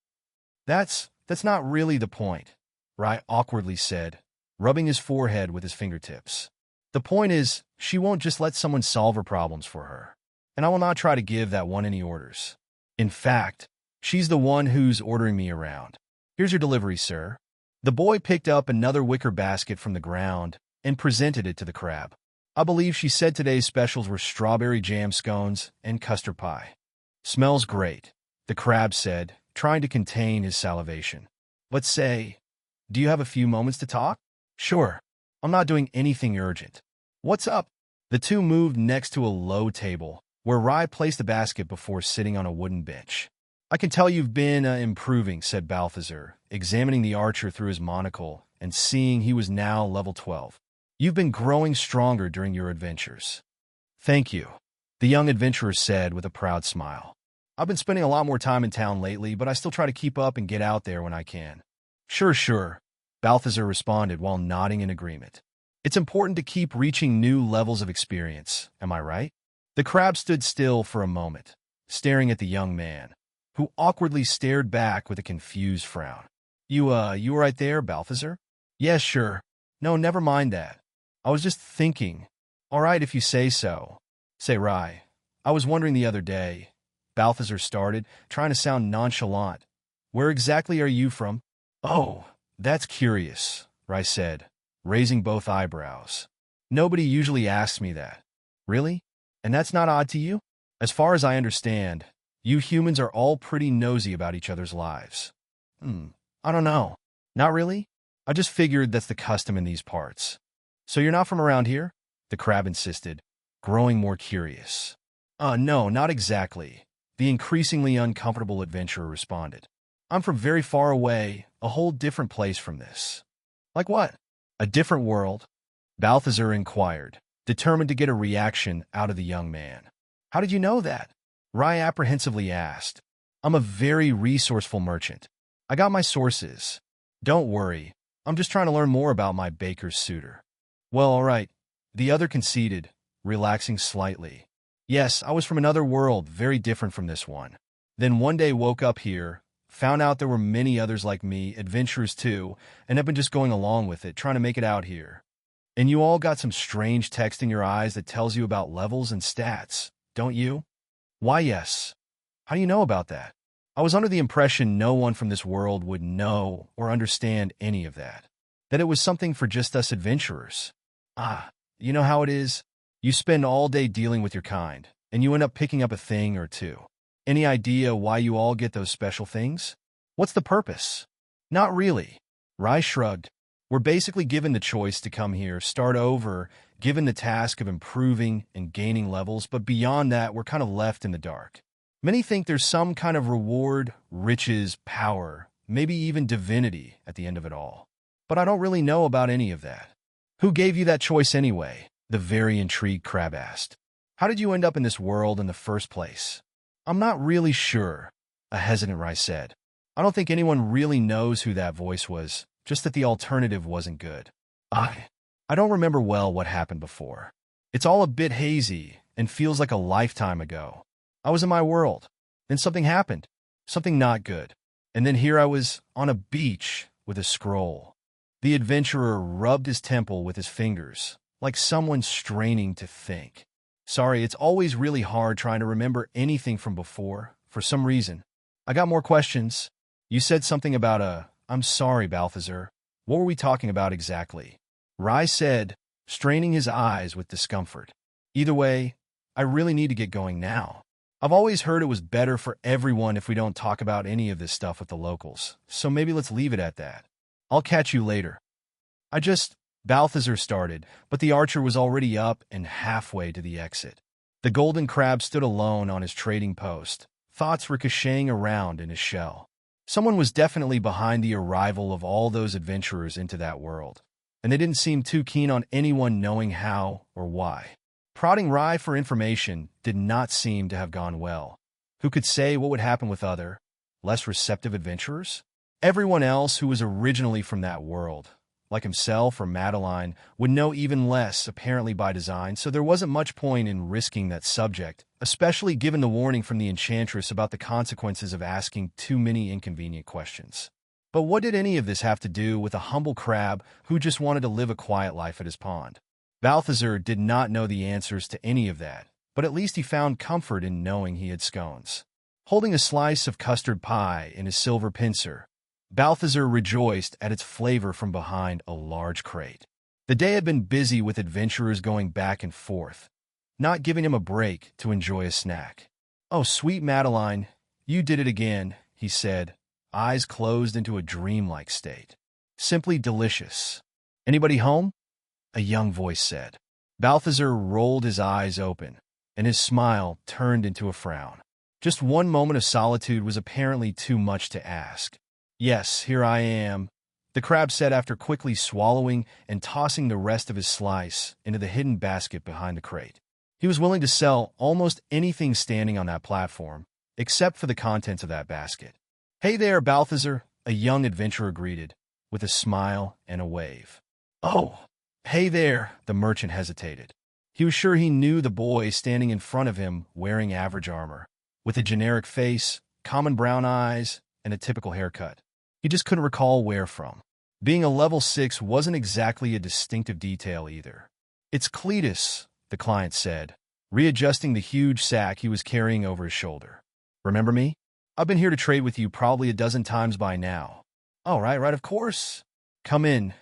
That's not really the point," Rye awkwardly said, rubbing his forehead with his fingertips. "The point is, she won't just let someone solve her problems for her. And I will not try to give that one any orders. In fact, she's the one who's ordering me around. Here's your delivery, sir." The boy picked up another wicker basket from the ground and presented it to the crab. "I believe she said today's specials were strawberry jam scones and custard pie." "Smells great," the crab said, trying to contain his salivation. "But say, do you have a few moments to talk?" "Sure. I'm not doing anything urgent." "What's up?" The two moved next to a low table, where Rye placed a basket before sitting on a wooden bench. "I can tell you've been improving," said Balthazar, examining the archer through his monocle and seeing he was now level 12. "You've been growing stronger during your adventures." "Thank you," the young adventurer said with a proud smile. "I've been spending a lot more time in town lately, but I still try to keep up and get out there when I can." Sure, Balthazar responded while nodding in agreement. "It's important to keep reaching new levels of experience, am I right?" The crab stood still for a moment, staring at the young man, who awkwardly stared back with a confused frown. You right there, Balthazar?" "Yes, sure. No, never mind that. I was just thinking." "All right, if you say so." "Say, Rye, I was wondering the other day," Balthazar started, trying to sound nonchalant. "Where exactly are you from?" "Oh, that's curious," Rye said, raising both eyebrows. "Nobody usually asks me that." "Really? And that's not odd to you? As far as I understand, you humans are all pretty nosy about each other's lives." I don't know. Not really? I just figured that's the custom in these parts." "So you're not from around here?" the crab insisted, growing more curious. No, not exactly," the increasingly uncomfortable adventurer responded. "I'm from very far away, a whole different place from this." "Like what?" "A different world?" Balthazar inquired, determined to get a reaction out of the young man. "How did you know that?" Rye apprehensively asked. "I'm a very resourceful merchant. I got my sources. Don't worry, I'm just trying to learn more about my baker's suitor." "Well, all right," the other conceded, relaxing slightly. "Yes, I was from another world, very different from this one." Then one day woke up here, found out there were many others like me, adventurers too, and have been just going along with it, trying to make it out here. And you all got some strange text in your eyes that tells you about levels and stats, don't you? Why, yes. How do you know about that? I was under the impression no one from this world would know or understand any of that. That it was something for just us adventurers. You know how it is? You spend all day dealing with your kind, and you end up picking up a thing or two. Any idea why you all get those special things? What's the purpose? Not really. Rai shrugged. We're basically given the choice to come here, start over, given the task of improving and gaining levels, but beyond that, we're kind of left in the dark. Many think there's some kind of reward, riches, power, maybe even divinity at the end of it all. But I don't really know about any of that. Who gave you that choice anyway? The very intrigued Crab asked. How did you end up in this world in the first place? I'm not really sure, a hesitant Rai said. I don't think anyone really knows who that voice was, just that the alternative wasn't good. I don't remember well what happened before. It's all a bit hazy and feels like a lifetime ago. I was in my world. Then something happened. Something not good. And then here I was on a beach with a scroll. The adventurer rubbed his temple with his fingers, like someone straining to think. Sorry, it's always really hard trying to remember anything from before, for some reason. I got more questions. You said something about I'm sorry, Balthazar. What were we talking about exactly? Rai said, straining his eyes with discomfort. Either way, I really need to get going now. I've always heard it was better for everyone if we don't talk about any of this stuff with the locals, so maybe let's leave it at that. I'll catch you later. Balthazar started, but the archer was already up and halfway to the exit. The golden crab stood alone on his trading post, thoughts ricocheting around in his shell. Someone was definitely behind the arrival of all those adventurers into that world, and they didn't seem too keen on anyone knowing how or why. Prodding Rai for information did not seem to have gone well. Who could say what would happen with other, less receptive adventurers? Everyone else who was originally from that world, like himself or Madeline, would know even less, apparently by design, so there wasn't much point in risking that subject, especially given the warning from the Enchantress about the consequences of asking too many inconvenient questions. But what did any of this have to do with a humble crab who just wanted to live a quiet life at his pond? Balthazar did not know the answers to any of that, but at least he found comfort in knowing he had scones. Holding a slice of custard pie in his silver pincer, Balthazar rejoiced at its flavor from behind a large crate. The day had been busy with adventurers going back and forth, not giving him a break to enjoy a snack. Oh, sweet Madeline, you did it again, he said, eyes closed into a dreamlike state. Simply delicious. Anybody home? A young voice said. Balthazar rolled his eyes open, and his smile turned into a frown. Just one moment of solitude was apparently too much to ask. Yes, here I am, the crab said after quickly swallowing and tossing the rest of his slice into the hidden basket behind the crate. He was willing to sell almost anything standing on that platform, except for the contents of that basket. Hey there, Balthazar, a young adventurer greeted, with a smile and a wave. Oh, hey there, the merchant hesitated. He was sure he knew the boy standing in front of him wearing average armor, with a generic face, common brown eyes, and a typical haircut. He just couldn't recall where from. Being a level 6 wasn't exactly a distinctive detail either. It's Cletus, the client said, readjusting the huge sack he was carrying over his shoulder. Remember me? I've been here to trade with you probably a dozen times by now. Oh, right, of course. Come in,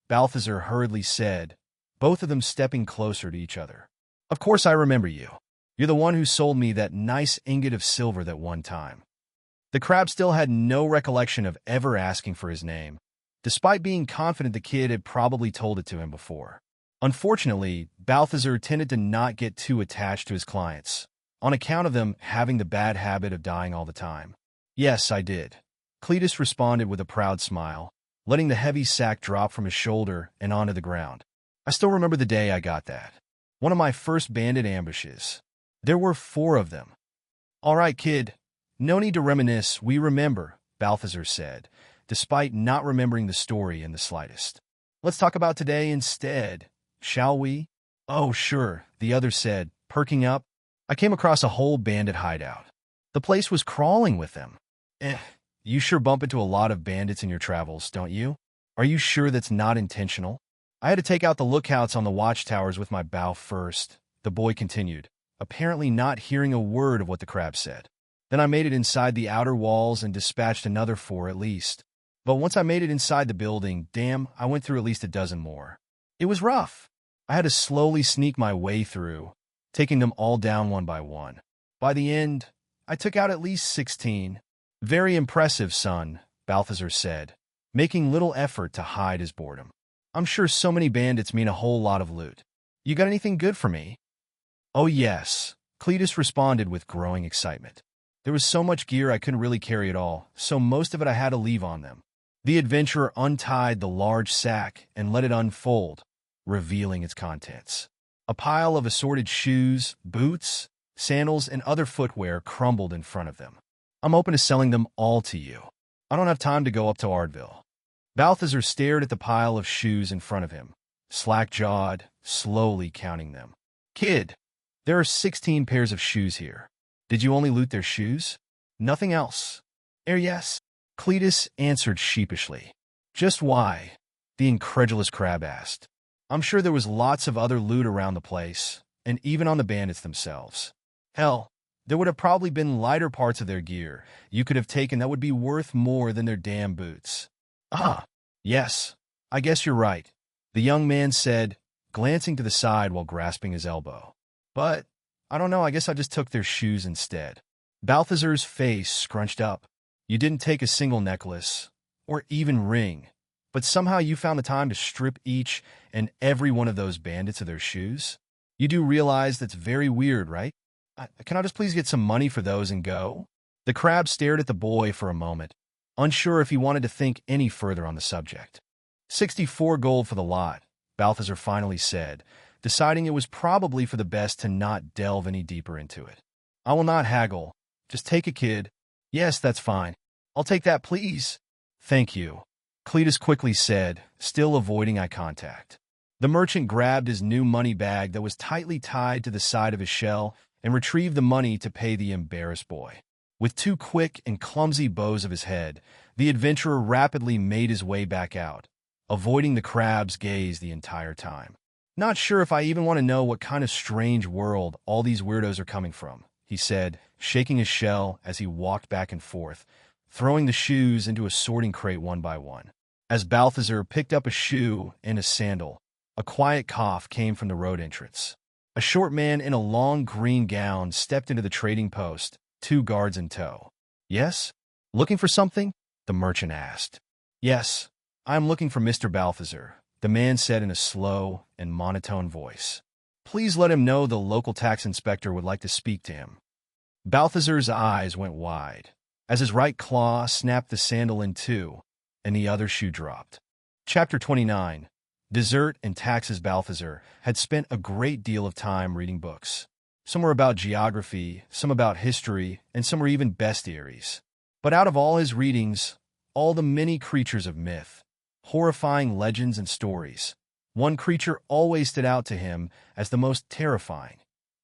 Balthazar hurriedly said, both of them stepping closer to each other. Of course I remember you. You're the one who sold me that nice ingot of silver that one time. The crab still had no recollection of ever asking for his name, despite being confident the kid had probably told it to him before. Unfortunately, Balthazar tended to not get too attached to his clients, on account of them having the bad habit of dying all the time. Yes, I did. Cletus responded with a proud smile, letting the heavy sack drop from his shoulder and onto the ground. I still remember the day I got that. One of my first bandit ambushes. There were 4 of them. All right, kid. No need to reminisce, we remember, Balthazar said, despite not remembering the story in the slightest. Let's talk about today instead, shall we? Oh, sure, the other said, perking up. I came across a whole bandit hideout. The place was crawling with them. You sure bump into a lot of bandits in your travels, don't you? Are you sure that's not intentional? I had to take out the lookouts on the watchtowers with my bow first, the boy continued, apparently not hearing a word of what the crab said. Then I made it inside the outer walls and dispatched another 4 at least. But once I made it inside the building, damn, I went through at least a dozen more. It was rough. I had to slowly sneak my way through, taking them all down one by one. By the end, I took out at least 16. Very impressive, son, Balthazar said, making little effort to hide his boredom. I'm sure so many bandits mean a whole lot of loot. You got anything good for me? Oh yes, Cletus responded with growing excitement. There was so much gear I couldn't really carry it all, so most of it I had to leave on them. The adventurer untied the large sack and let it unfold, revealing its contents. A pile of assorted shoes, boots, sandals, and other footwear crumbled in front of them. I'm open to selling them all to you. I don't have time to go up to Ardville. Balthazar stared at the pile of shoes in front of him, slack-jawed, slowly counting them. Kid, there are 16 pairs of shoes here. Did you only loot their shoes? Nothing else? Yes. Cletus answered sheepishly. Just why? The incredulous crab asked. I'm sure there was lots of other loot around the place, and even on the bandits themselves. Hell, there would have probably been lighter parts of their gear you could have taken that would be worth more than their damn boots. Yes, I guess you're right, the young man said, glancing to the side while grasping his elbow. But, I don't know, I guess I just took their shoes instead. Balthazar's face scrunched up. You didn't take a single necklace, or even ring, but somehow you found the time to strip each and every one of those bandits of their shoes? You do realize that's very weird, right? Can I just please get some money for those and go? The crab stared at the boy for a moment, unsure if he wanted to think any further on the subject. 64 gold for the lot, Balthazar finally said, deciding it was probably for the best to not delve any deeper into it. I will not haggle. Just take a kid. Yes, that's fine. I'll take that, please. Thank you, Cletus quickly said, still avoiding eye contact. The merchant grabbed his new money bag that was tightly tied to the side of his shell and retrieved the money to pay the embarrassed boy. With 2 quick and clumsy bows of his head, the adventurer rapidly made his way back out, avoiding the crab's gaze the entire time. Not sure if I even want to know what kind of strange world all these weirdos are coming from, he said, shaking his shell as he walked back and forth, throwing the shoes into a sorting crate one by one. As Balthazar picked up a shoe and a sandal, a quiet cough came from the road entrance. A short man in a long green gown stepped into the trading post, 2 guards in tow. Yes? Looking for something? The merchant asked. Yes, I am looking for Mr. Balthazar, the man said in a slow and monotone voice. Please let him know the local tax inspector would like to speak to him. Balthazar's eyes went wide, as his right claw snapped the sandal in 2, and the other shoe dropped. Chapter 29. Dessert and Taxes. Balthazar had spent a great deal of time reading books. Some were about geography, some about history, and some were even bestiaries. But out of all his readings, all the many creatures of myth, horrifying legends and stories, one creature always stood out to him as the most terrifying: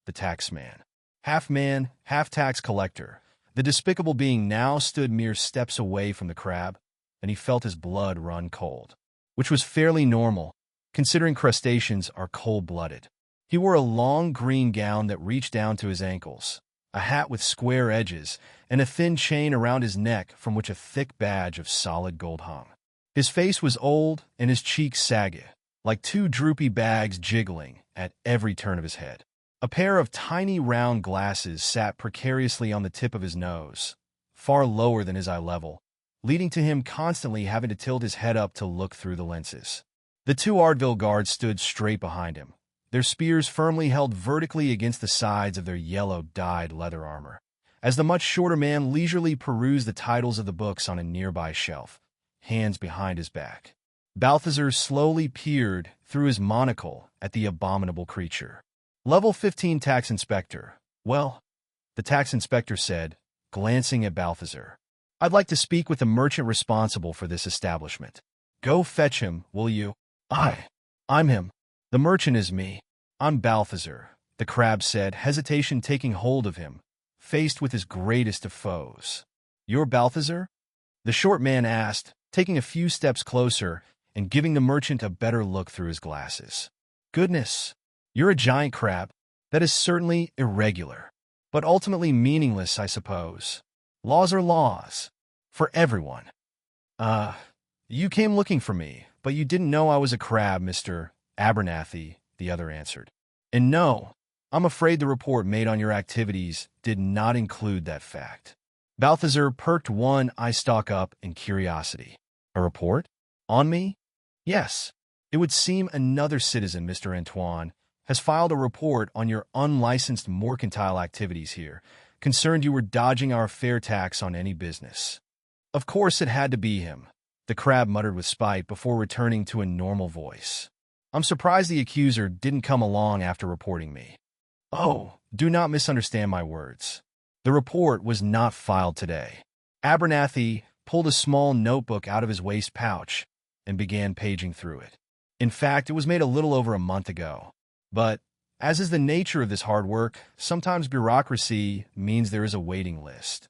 the taxman. Half man, half tax collector, the despicable being now stood mere steps away from the crab, and he felt his blood run cold, which was fairly normal, considering crustaceans are cold-blooded. He wore a long green gown that reached down to his ankles, a hat with square edges, and a thin chain around his neck from which a thick badge of solid gold hung. His face was old and his cheeks sagged, like 2 droopy bags jiggling at every turn of his head. A pair of tiny round glasses sat precariously on the tip of his nose, far lower than his eye level, leading to him constantly having to tilt his head up to look through the lenses. The 2 Ardville guards stood straight behind him, their spears firmly held vertically against the sides of their yellow-dyed leather armor, as the much shorter man leisurely perused the titles of the books on a nearby shelf, hands behind his back. Balthazar slowly peered through his monocle at the abominable creature. Level 15 Tax Inspector. Well, the tax inspector said, glancing at Balthazar. I'd like to speak with the merchant responsible for this establishment. Go fetch him, will you? I'm him. The merchant is me. I'm Balthazar, the crab said, hesitation taking hold of him, faced with his greatest of foes. "You're Balthazar?" the short man asked, taking a few steps closer and giving the merchant a better look through his glasses. "Goodness, you're a giant crab. That is certainly irregular, but ultimately meaningless, I suppose. Laws are laws. For everyone." You came looking for me, but you didn't know I was a crab, Mr. Abernathy," the other answered. "And no, I'm afraid the report made on your activities did not include that fact." Balthazar perked one eye stalk up in curiosity. "A report? On me?" "Yes. It would seem another citizen, Mr. Antoine, has filed a report on your unlicensed mercantile activities here, concerned you were dodging our fair tax on any business." "Of course it had to be him," the crab muttered with spite before returning to a normal voice. "I'm surprised the accuser didn't come along after reporting me." "Oh, do not misunderstand my words. The report was not filed today." Abernathy pulled a small notebook out of his waist pouch and began paging through it. "In fact, it was made a little over a month ago. But, as is the nature of this hard work, sometimes bureaucracy means there is a waiting list."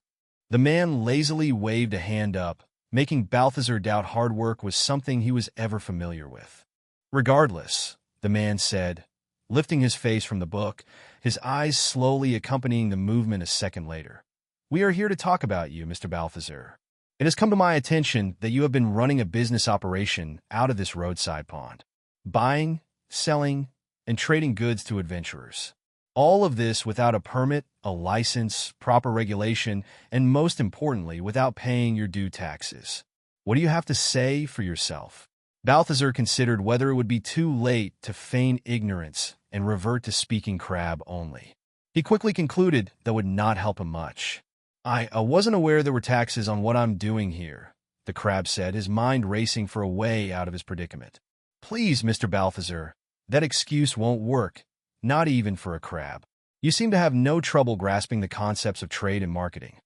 The man lazily waved a hand up, making Balthazar doubt hard work was something he was ever familiar with. "Regardless," the man said, lifting his face from the book, his eyes slowly accompanying the movement a second later. "We are here to talk about you, Mr. Balthazar. It has come to my attention that you have been running a business operation out of this roadside pond, buying, selling, and trading goods to adventurers. All of this without a permit, a license, proper regulation, and most importantly, without paying your due taxes. What do you have to say for yourself?" Balthazar considered whether it would be too late to feign ignorance and revert to speaking crab only. He quickly concluded that would not help him much. I wasn't aware there were taxes on what I'm doing here," the crab said, his mind racing for a way out of his predicament. "Please, Mr. Balthazar, that excuse won't work, not even for a crab. You seem to have no trouble grasping the concepts of trade and marketing."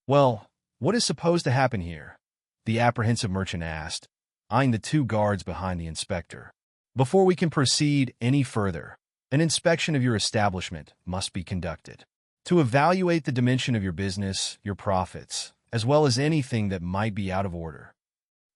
"Well, what is supposed to happen here?" the apprehensive merchant asked, eyeing the two guards behind the inspector. "Before we can proceed any further, an inspection of your establishment must be conducted to evaluate the dimension of your business, your profits, as well as anything that might be out of order."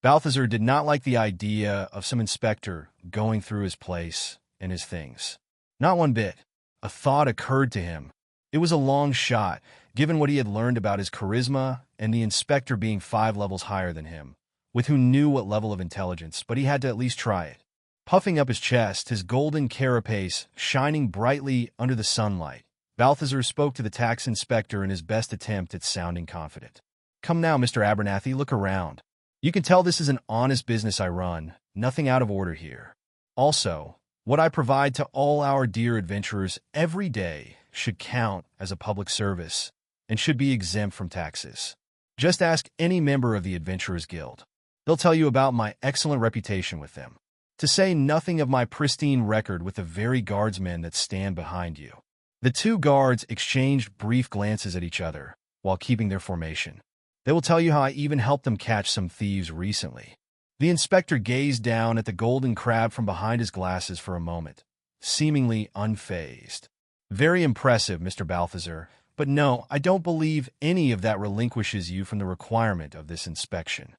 Balthazar did not like the idea of some inspector going through his place and his things. Not one bit. A thought occurred to him. It was a long shot, given what he had learned about his charisma and the inspector being 5 levels higher than him, with who knew what level of intelligence, but he had to at least try it. Puffing up his chest, his golden carapace shining brightly under the sunlight, Balthazar spoke to the tax inspector in his best attempt at sounding confident. "Come now, Mr. Abernathy, look around. You can tell this is an honest business I run, nothing out of order here. Also, what I provide to all our dear adventurers every day should count as a public service and should be exempt from taxes. Just ask any member of the Adventurers Guild. They'll tell you about my excellent reputation with them, to say nothing of my pristine record with the very guardsmen that stand behind you." The two guards exchanged brief glances at each other while keeping their formation. "They will tell you how I even helped them catch some thieves recently." The inspector gazed down at the golden crab from behind his glasses for a moment, seemingly unfazed. "Very impressive, Mr. Balthazar, but no, I don't believe any of that relinquishes you from the requirement of this inspection."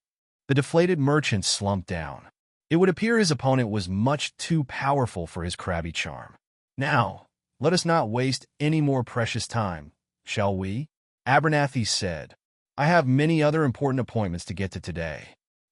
The deflated merchant slumped down. It would appear his opponent was much too powerful for his crabby charm. "Now, let us not waste any more precious time, shall we?" Abernathy said. "I have many other important appointments to get to today."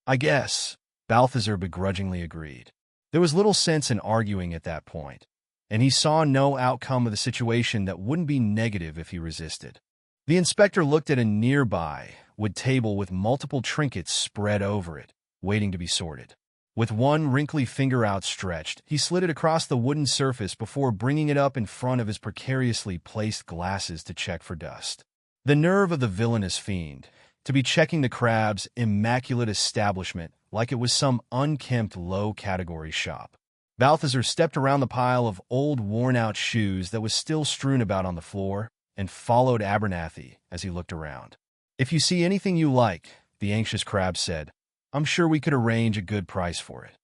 "I guess," Balthazar begrudgingly agreed. There was little sense in arguing at that point, and he saw no outcome of the situation that wouldn't be negative if he resisted. The inspector looked at a nearby wood table with multiple trinkets spread over it, waiting to be sorted. With one wrinkly finger outstretched, he slid it across the wooden surface before bringing it up in front of his precariously placed glasses to check for dust. The nerve of the villainous fiend, to be checking the crab's immaculate establishment like it was some unkempt low-category shop. Balthazar stepped around the pile of old worn-out shoes that was still strewn about on the floor and followed Abernathy as he looked around. "If you see anything you like," the anxious crab said, "I'm sure we could arrange a good price for it."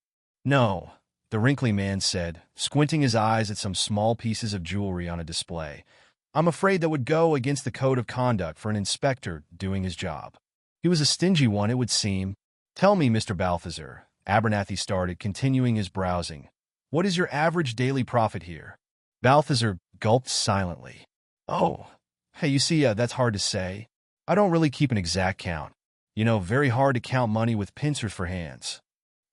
"No," the wrinkly man said, squinting his eyes at some small pieces of jewelry on a display. I'm afraid that would go against the code of conduct for an inspector doing his job. He was a stingy one, it would seem. Tell me, Mr. Balthazar, Abernathy started, continuing his browsing. What is your average daily profit here? Balthazar gulped silently. Oh, hey, you see, that's hard to say. I don't really keep an exact count. You know, very hard to count money with pincers for hands.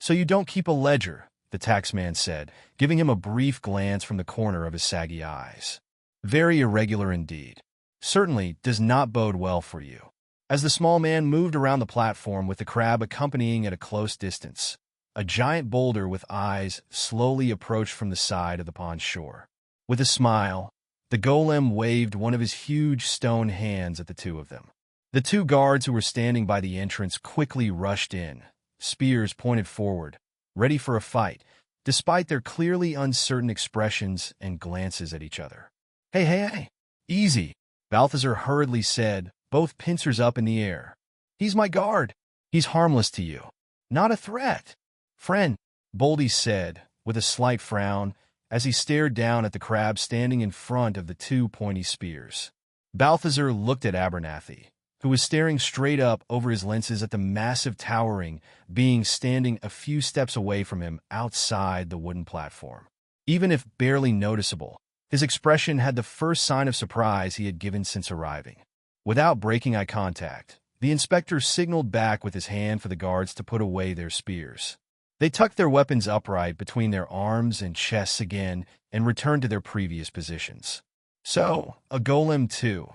So you don't keep a ledger, the taxman said, giving him a brief glance from the corner of his saggy eyes. Very irregular indeed. Certainly does not bode well for you. As the small man moved around the platform with the crab accompanying at a close distance, a giant boulder with eyes slowly approached from the side of the pond shore. With a smile, the golem waved one of his huge stone hands at the two of them. The two guards who were standing by the entrance quickly rushed in, spears pointed forward, ready for a fight, despite their clearly uncertain expressions and glances at each other. Hey, easy, Balthazar hurriedly said, both pincers up in the air. He's my guard. He's harmless to you. Not a threat. Friend, Boldy said, with a slight frown, as he stared down at the crab standing in front of the two pointy spears. Balthazar looked at Abernathy, who was staring straight up over his lenses at the massive towering being standing a few steps away from him outside the wooden platform. Even if barely noticeable, his expression had the first sign of surprise he had given since arriving. Without breaking eye contact, the inspector signaled back with his hand for the guards to put away their spears. They tucked their weapons upright between their arms and chests again and returned to their previous positions. So, a golem too,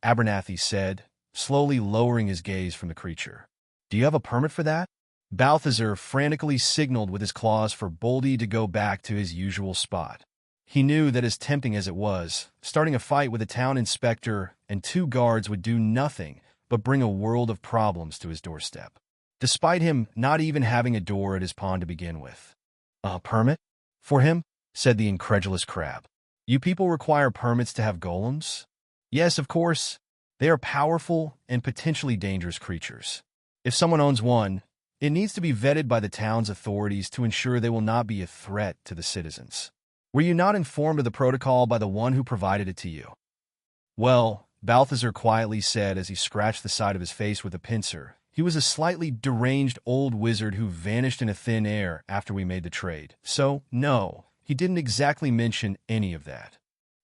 Abernathy said, slowly lowering his gaze from the creature. Do you have a permit for that? Balthazar frantically signaled with his claws for Boldy to go back to his usual spot. He knew that as tempting as it was, starting a fight with a town inspector and two guards would do nothing but bring a world of problems to his doorstep, despite him not even having a door at his pond to begin with. A permit? For him? Said the incredulous crab. You people require permits to have golems? Yes, of course. They are powerful and potentially dangerous creatures. If someone owns one, it needs to be vetted by the town's authorities to ensure they will not be a threat to the citizens. Were you not informed of the protocol by the one who provided it to you? Well, Balthazar quietly said as he scratched the side of his face with a pincer. He was a slightly deranged old wizard who vanished into thin air after we made the trade. So, no, he didn't exactly mention any of that.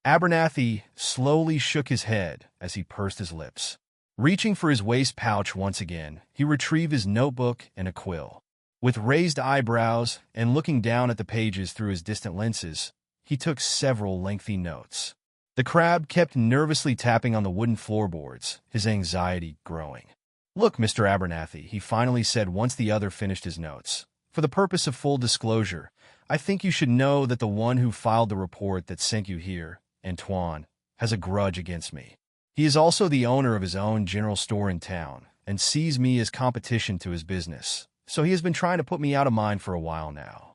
Abernathy slowly shook his head as he pursed his lips. Reaching for his waist pouch once again, he retrieved his notebook and a quill. With raised eyebrows and looking down at the pages through his distant lenses, he took several lengthy notes. The crab kept nervously tapping on the wooden floorboards, his anxiety growing. Look, Mr. Abernathy, he finally said once the other finished his notes. For the purpose of full disclosure, I think you should know that the one who filed the report that sent you here, Antoine, has a grudge against me. He is also the owner of his own general store in town and sees me as competition to his business. So he has been trying to put me out of mind for a while now.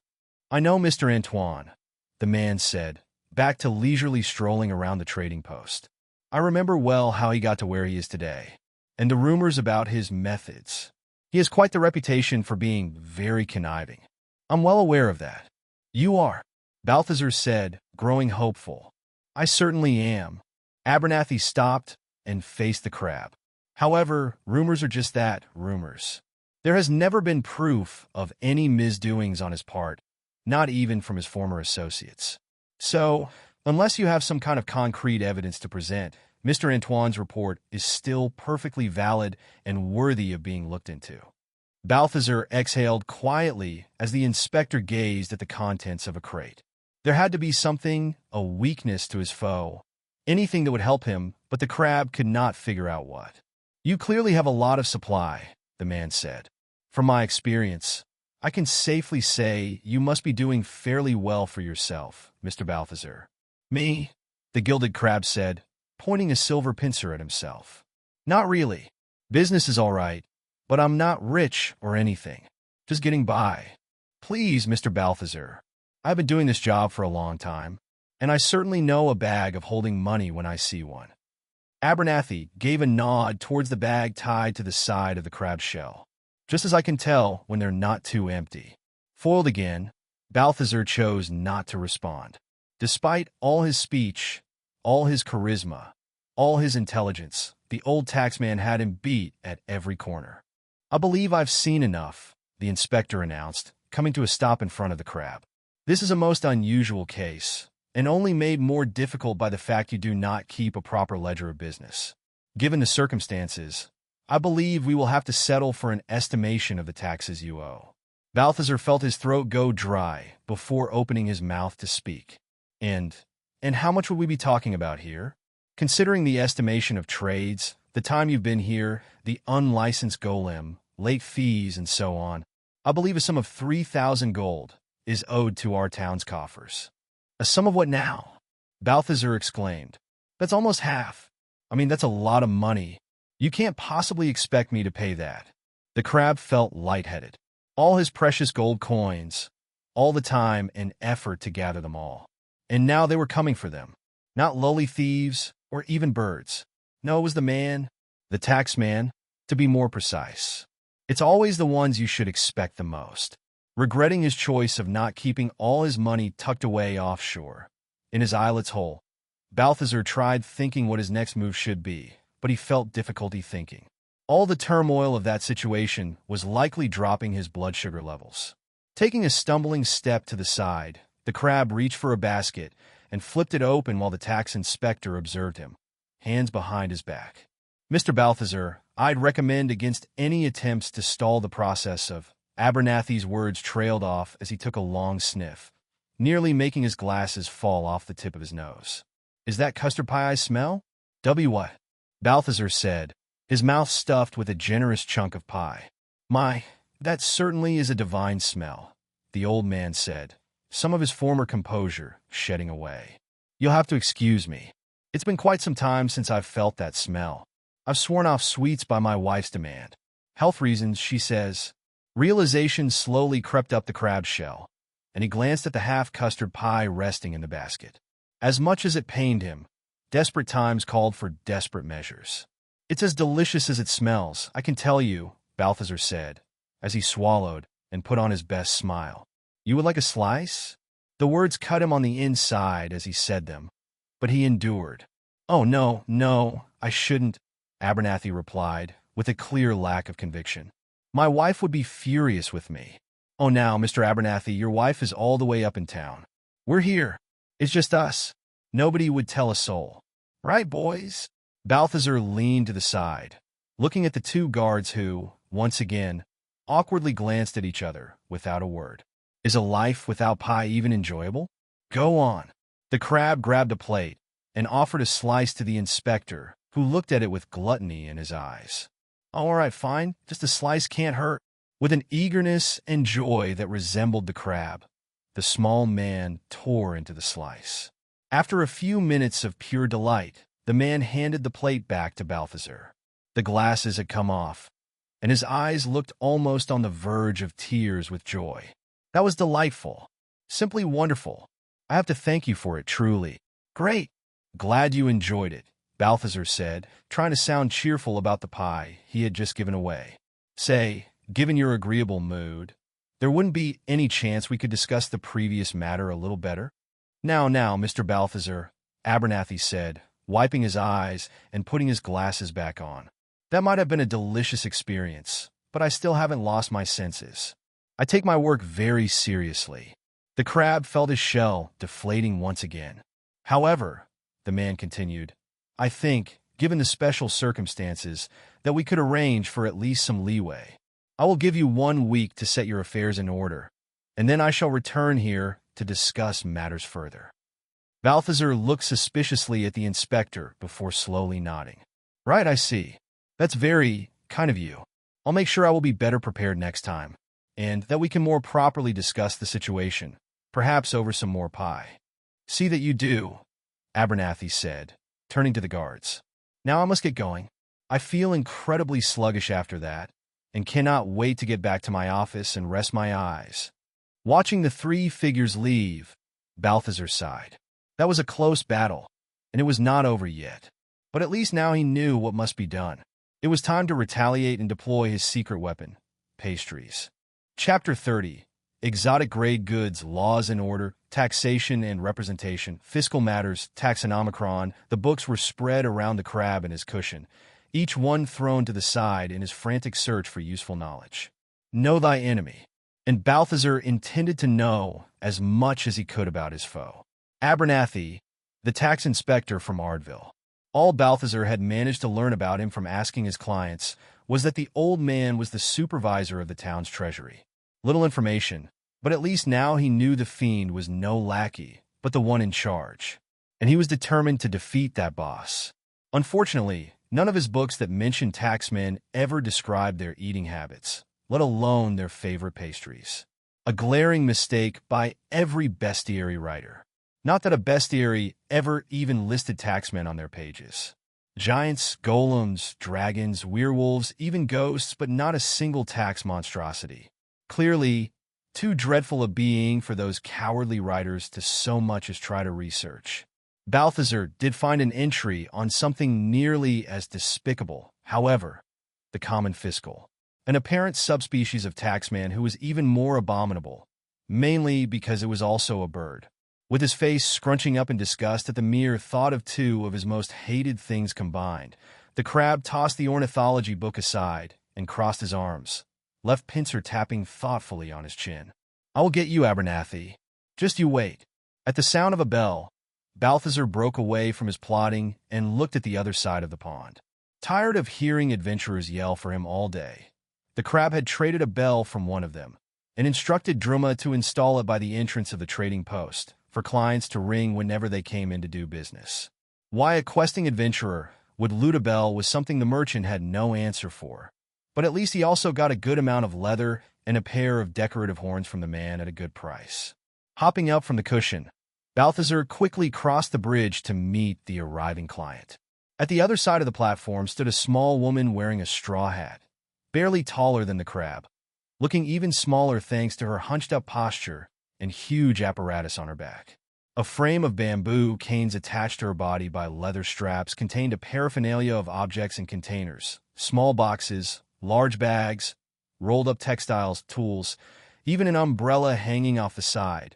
I know Mr. Antoine, the man said, back to leisurely strolling around the trading post. I remember well how he got to where he is today, and the rumors about his methods. He has quite the reputation for being very conniving. I'm well aware of that. You are, Balthazar said, growing hopeful. I certainly am. Abernathy stopped and faced the crab. However, rumors are just that, rumors. There has never been proof of any misdoings on his part, not even from his former associates. So, unless you have some kind of concrete evidence to present, Mr. Antoine's report is still perfectly valid and worthy of being looked into. Balthazar exhaled quietly as the inspector gazed at the contents of a crate. There had to be something, a weakness to his foe, anything that would help him, but the crab could not figure out what. You clearly have a lot of supply, the man said. From my experience, I can safely say you must be doing fairly well for yourself, Mr. Balthazar. Me? The gilded crab said, pointing a silver pincer at himself. Not really. Business is all right, but I'm not rich or anything. Just getting by. Please, Mr. Balthazar. I've been doing this job for a long time, and I certainly know a bag of holding money when I see one. Abernathy gave a nod towards the bag tied to the side of the crab's shell. Just as I can tell when they're not too empty. Foiled again, Balthazar chose not to respond. Despite all his speech, all his charisma, all his intelligence. The old taxman had him beat at every corner. "I believe I've seen enough," the inspector announced, coming to a stop in front of the crab. "This is a most unusual case, and only made more difficult by the fact you do not keep a proper ledger of business. Given the circumstances, I believe we will have to settle for an estimation of the taxes you owe." Balthazar felt his throat go dry before opening his mouth to speak. And how much would we be talking about here? Considering the estimation of trades, the time you've been here, the unlicensed golem, late fees, and so on, I believe a sum of 3,000 gold is owed to our town's coffers." "A sum of what now?" Balthazar exclaimed. "That's almost half. I mean, that's a lot of money. You can't possibly expect me to pay that." The crab felt lightheaded. All his precious gold coins, all the time and effort to gather them all. And now they were coming for them. Not lowly thieves or even birds. No, it was the taxman, to be more precise. It's always the ones you should expect the most. Regretting his choice of not keeping all his money tucked away offshore, in his islet's hole, Balthazar tried thinking what his next move should be, but he felt difficulty thinking. All the turmoil of that situation was likely dropping his blood sugar levels. Taking a stumbling step to the side, the crab reached for a basket and flipped it open while the tax inspector observed him, hands behind his back. "Mr. Balthazar, I'd recommend against any attempts to stall the process of—" Abernathy's words trailed off as he took a long sniff, nearly making his glasses fall off the tip of his nose. "Is that custard pie I smell?" What?" Balthazar said, his mouth stuffed with a generous chunk of pie. "My, that certainly is a divine smell," the old man said, some of his former composure shedding away. "You'll have to excuse me. It's been quite some time since I've felt that smell. I've sworn off sweets by my wife's demand. Health reasons, she says." Realization slowly crept up the crab's shell, and he glanced at the half-custard pie resting in the basket. As much as it pained him, desperate times called for desperate measures. "It's as delicious as it smells, I can tell you," Balthazar said, as he swallowed and put on his best smile. "You would like a slice?" The words cut him on the inside as he said them, but he endured. "Oh, no, I shouldn't," Abernathy replied, with a clear lack of conviction. "My wife would be furious with me." "Oh, now, Mr. Abernathy, your wife is all the way up in town. We're here. It's just us. Nobody would tell a soul. Right, boys?" Balthazar leaned to the side, looking at the two guards who, once again, awkwardly glanced at each other without a word. Is a life without pie even enjoyable? "Go on." The crab grabbed a plate and offered a slice to the inspector, who looked at it with gluttony in his eyes. "All right, fine. Just a slice can't hurt." With an eagerness and joy that resembled the crab, the small man tore into the slice. After a few minutes of pure delight, the man handed the plate back to Balthazar. The glasses had come off, and his eyes looked almost on the verge of tears with joy. "That was delightful. Simply wonderful. I have to thank you for it, truly." "Great. Glad you enjoyed it," Balthazar said, trying to sound cheerful about the pie he had just given away. "Say, given your agreeable mood, there wouldn't be any chance we could discuss the previous matter a little better?" Now, Mr. Balthazar," Abernathy said, wiping his eyes and putting his glasses back on. "That might have been a delicious experience, but I still haven't lost my senses. I take my work very seriously." The crab felt his shell deflating once again. "However," the man continued, "I think, given the special circumstances, that we could arrange for at least some leeway. I will give you 1 week to set your affairs in order, and then I shall return here to discuss matters further." Balthazar looked suspiciously at the inspector before slowly nodding. "Right, I see. That's very kind of you. I'll make sure I will be better prepared next time, and that we can more properly discuss the situation, perhaps over some more pie." "See that you do," Abernathy said, turning to the guards. "Now I must get going. I feel incredibly sluggish after that, and cannot wait to get back to my office and rest my eyes." Watching the 3 figures leave, Balthazar sighed. That was a close battle, and it was not over yet. But at least now he knew what must be done. It was time to retaliate and deploy his secret weapon, pastries. Chapter 30. exotic grade goods, laws and order, taxation and representation, fiscal matters, taxonomicron. The books were spread around the crab and his cushion, each one thrown to the side in his frantic search for useful knowledge. Know thy enemy. And Balthazar intended to know as much as he could about his foe. Abernathy, the tax inspector from Ardville. All Balthazar had managed to learn about him from asking his clients was that the old man was the supervisor of the town's treasury. Little information, but at least now he knew the fiend was no lackey, but the one in charge. And he was determined to defeat that boss. Unfortunately, none of his books that mentioned taxmen ever described their eating habits, let alone their favorite pastries. A glaring mistake by every bestiary writer. Not that a bestiary ever even listed taxmen on their pages. Giants, golems, dragons, werewolves, even ghosts, but not a single tax monstrosity. Clearly, too dreadful a being for those cowardly writers to so much as try to research. Balthazar did find an entry on something nearly as despicable, however, the common fiscal. An apparent subspecies of taxman who was even more abominable, mainly because it was also a bird. With his face scrunching up in disgust at the mere thought of two of his most hated things combined, the crab tossed the ornithology book aside and crossed his arms, left pincer tapping thoughtfully on his chin. I will get you, Abernathy. Just you wait. At the sound of a bell, Balthazar broke away from his plodding and looked at the other side of the pond. Tired of hearing adventurers yell for him all day, the crab had traded a bell from one of them and instructed Druma to install it by the entrance of the trading post for clients to ring whenever they came in to do business. Why a questing adventurer would loot a bell was something the merchant had no answer for, but at least he also got a good amount of leather and a pair of decorative horns from the man at a good price. Hopping up from the cushion, Balthazar quickly crossed the bridge to meet the arriving client. At the other side of the platform stood a small woman wearing a straw hat, barely taller than the crab, looking even smaller thanks to her hunched-up posture and huge apparatus on her back. A frame of bamboo canes attached to her body by leather straps contained a paraphernalia of objects and containers, small boxes, large bags, rolled-up textiles, tools, even an umbrella hanging off the side,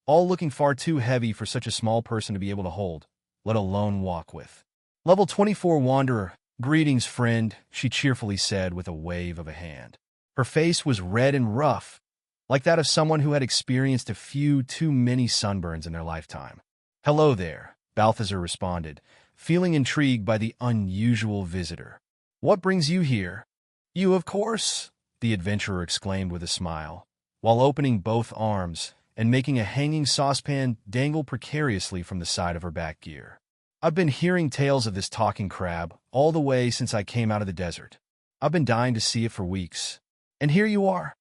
all looking far too heavy for such a small person to be able to hold, let alone walk with. Level 24 Wanderer, greetings, friend, she cheerfully said with a wave of a hand. Her face was red and rough, like that of someone who had experienced a few too many sunburns in their lifetime. Hello there, Balthazar responded, feeling intrigued by the unusual visitor. What brings you here? You, of course, the adventurer exclaimed with a smile, while opening both arms and making a hanging saucepan dangle precariously from the side of her back gear. I've been hearing tales of this talking crab all the way since I came out of the desert. I've been dying to see it for weeks. And here you are.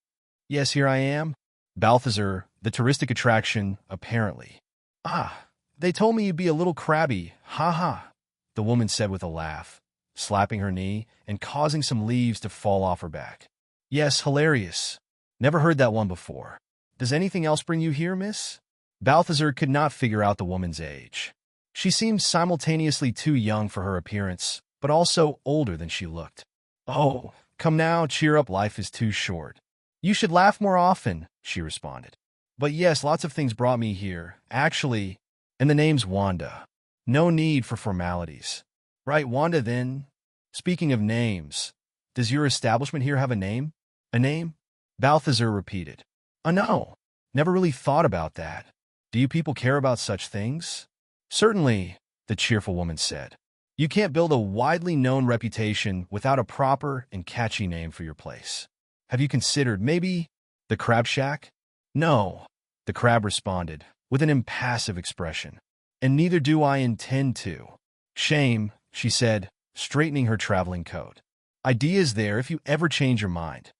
Yes, here I am. Balthazar, the touristic attraction, apparently. Ah, they told me you'd be a little crabby, ha, the woman said with a laugh, slapping her knee and causing some leaves to fall off her back. Yes, hilarious. Never heard that one before. Does anything else bring you here, miss? Balthazar could not figure out the woman's age. She seemed simultaneously too young for her appearance, but also older than she looked. Oh, come now, cheer up, life is too short. You should laugh more often, she responded. But yes, lots of things brought me here, actually, and the name's Wanda. No need for formalities. Right, Wanda, then? Speaking of names, does your establishment here have a name? A name? Balthazar repeated. No, never really thought about that. Do you people care about such things? Certainly, the cheerful woman said. You can't build a widely known reputation without a proper and catchy name for your place. Have you considered, maybe, the Crab Shack? No, the crab responded, with an impassive expression. And neither do I intend to. Shame, she said, straightening her traveling coat. Ideas there if you ever change your mind.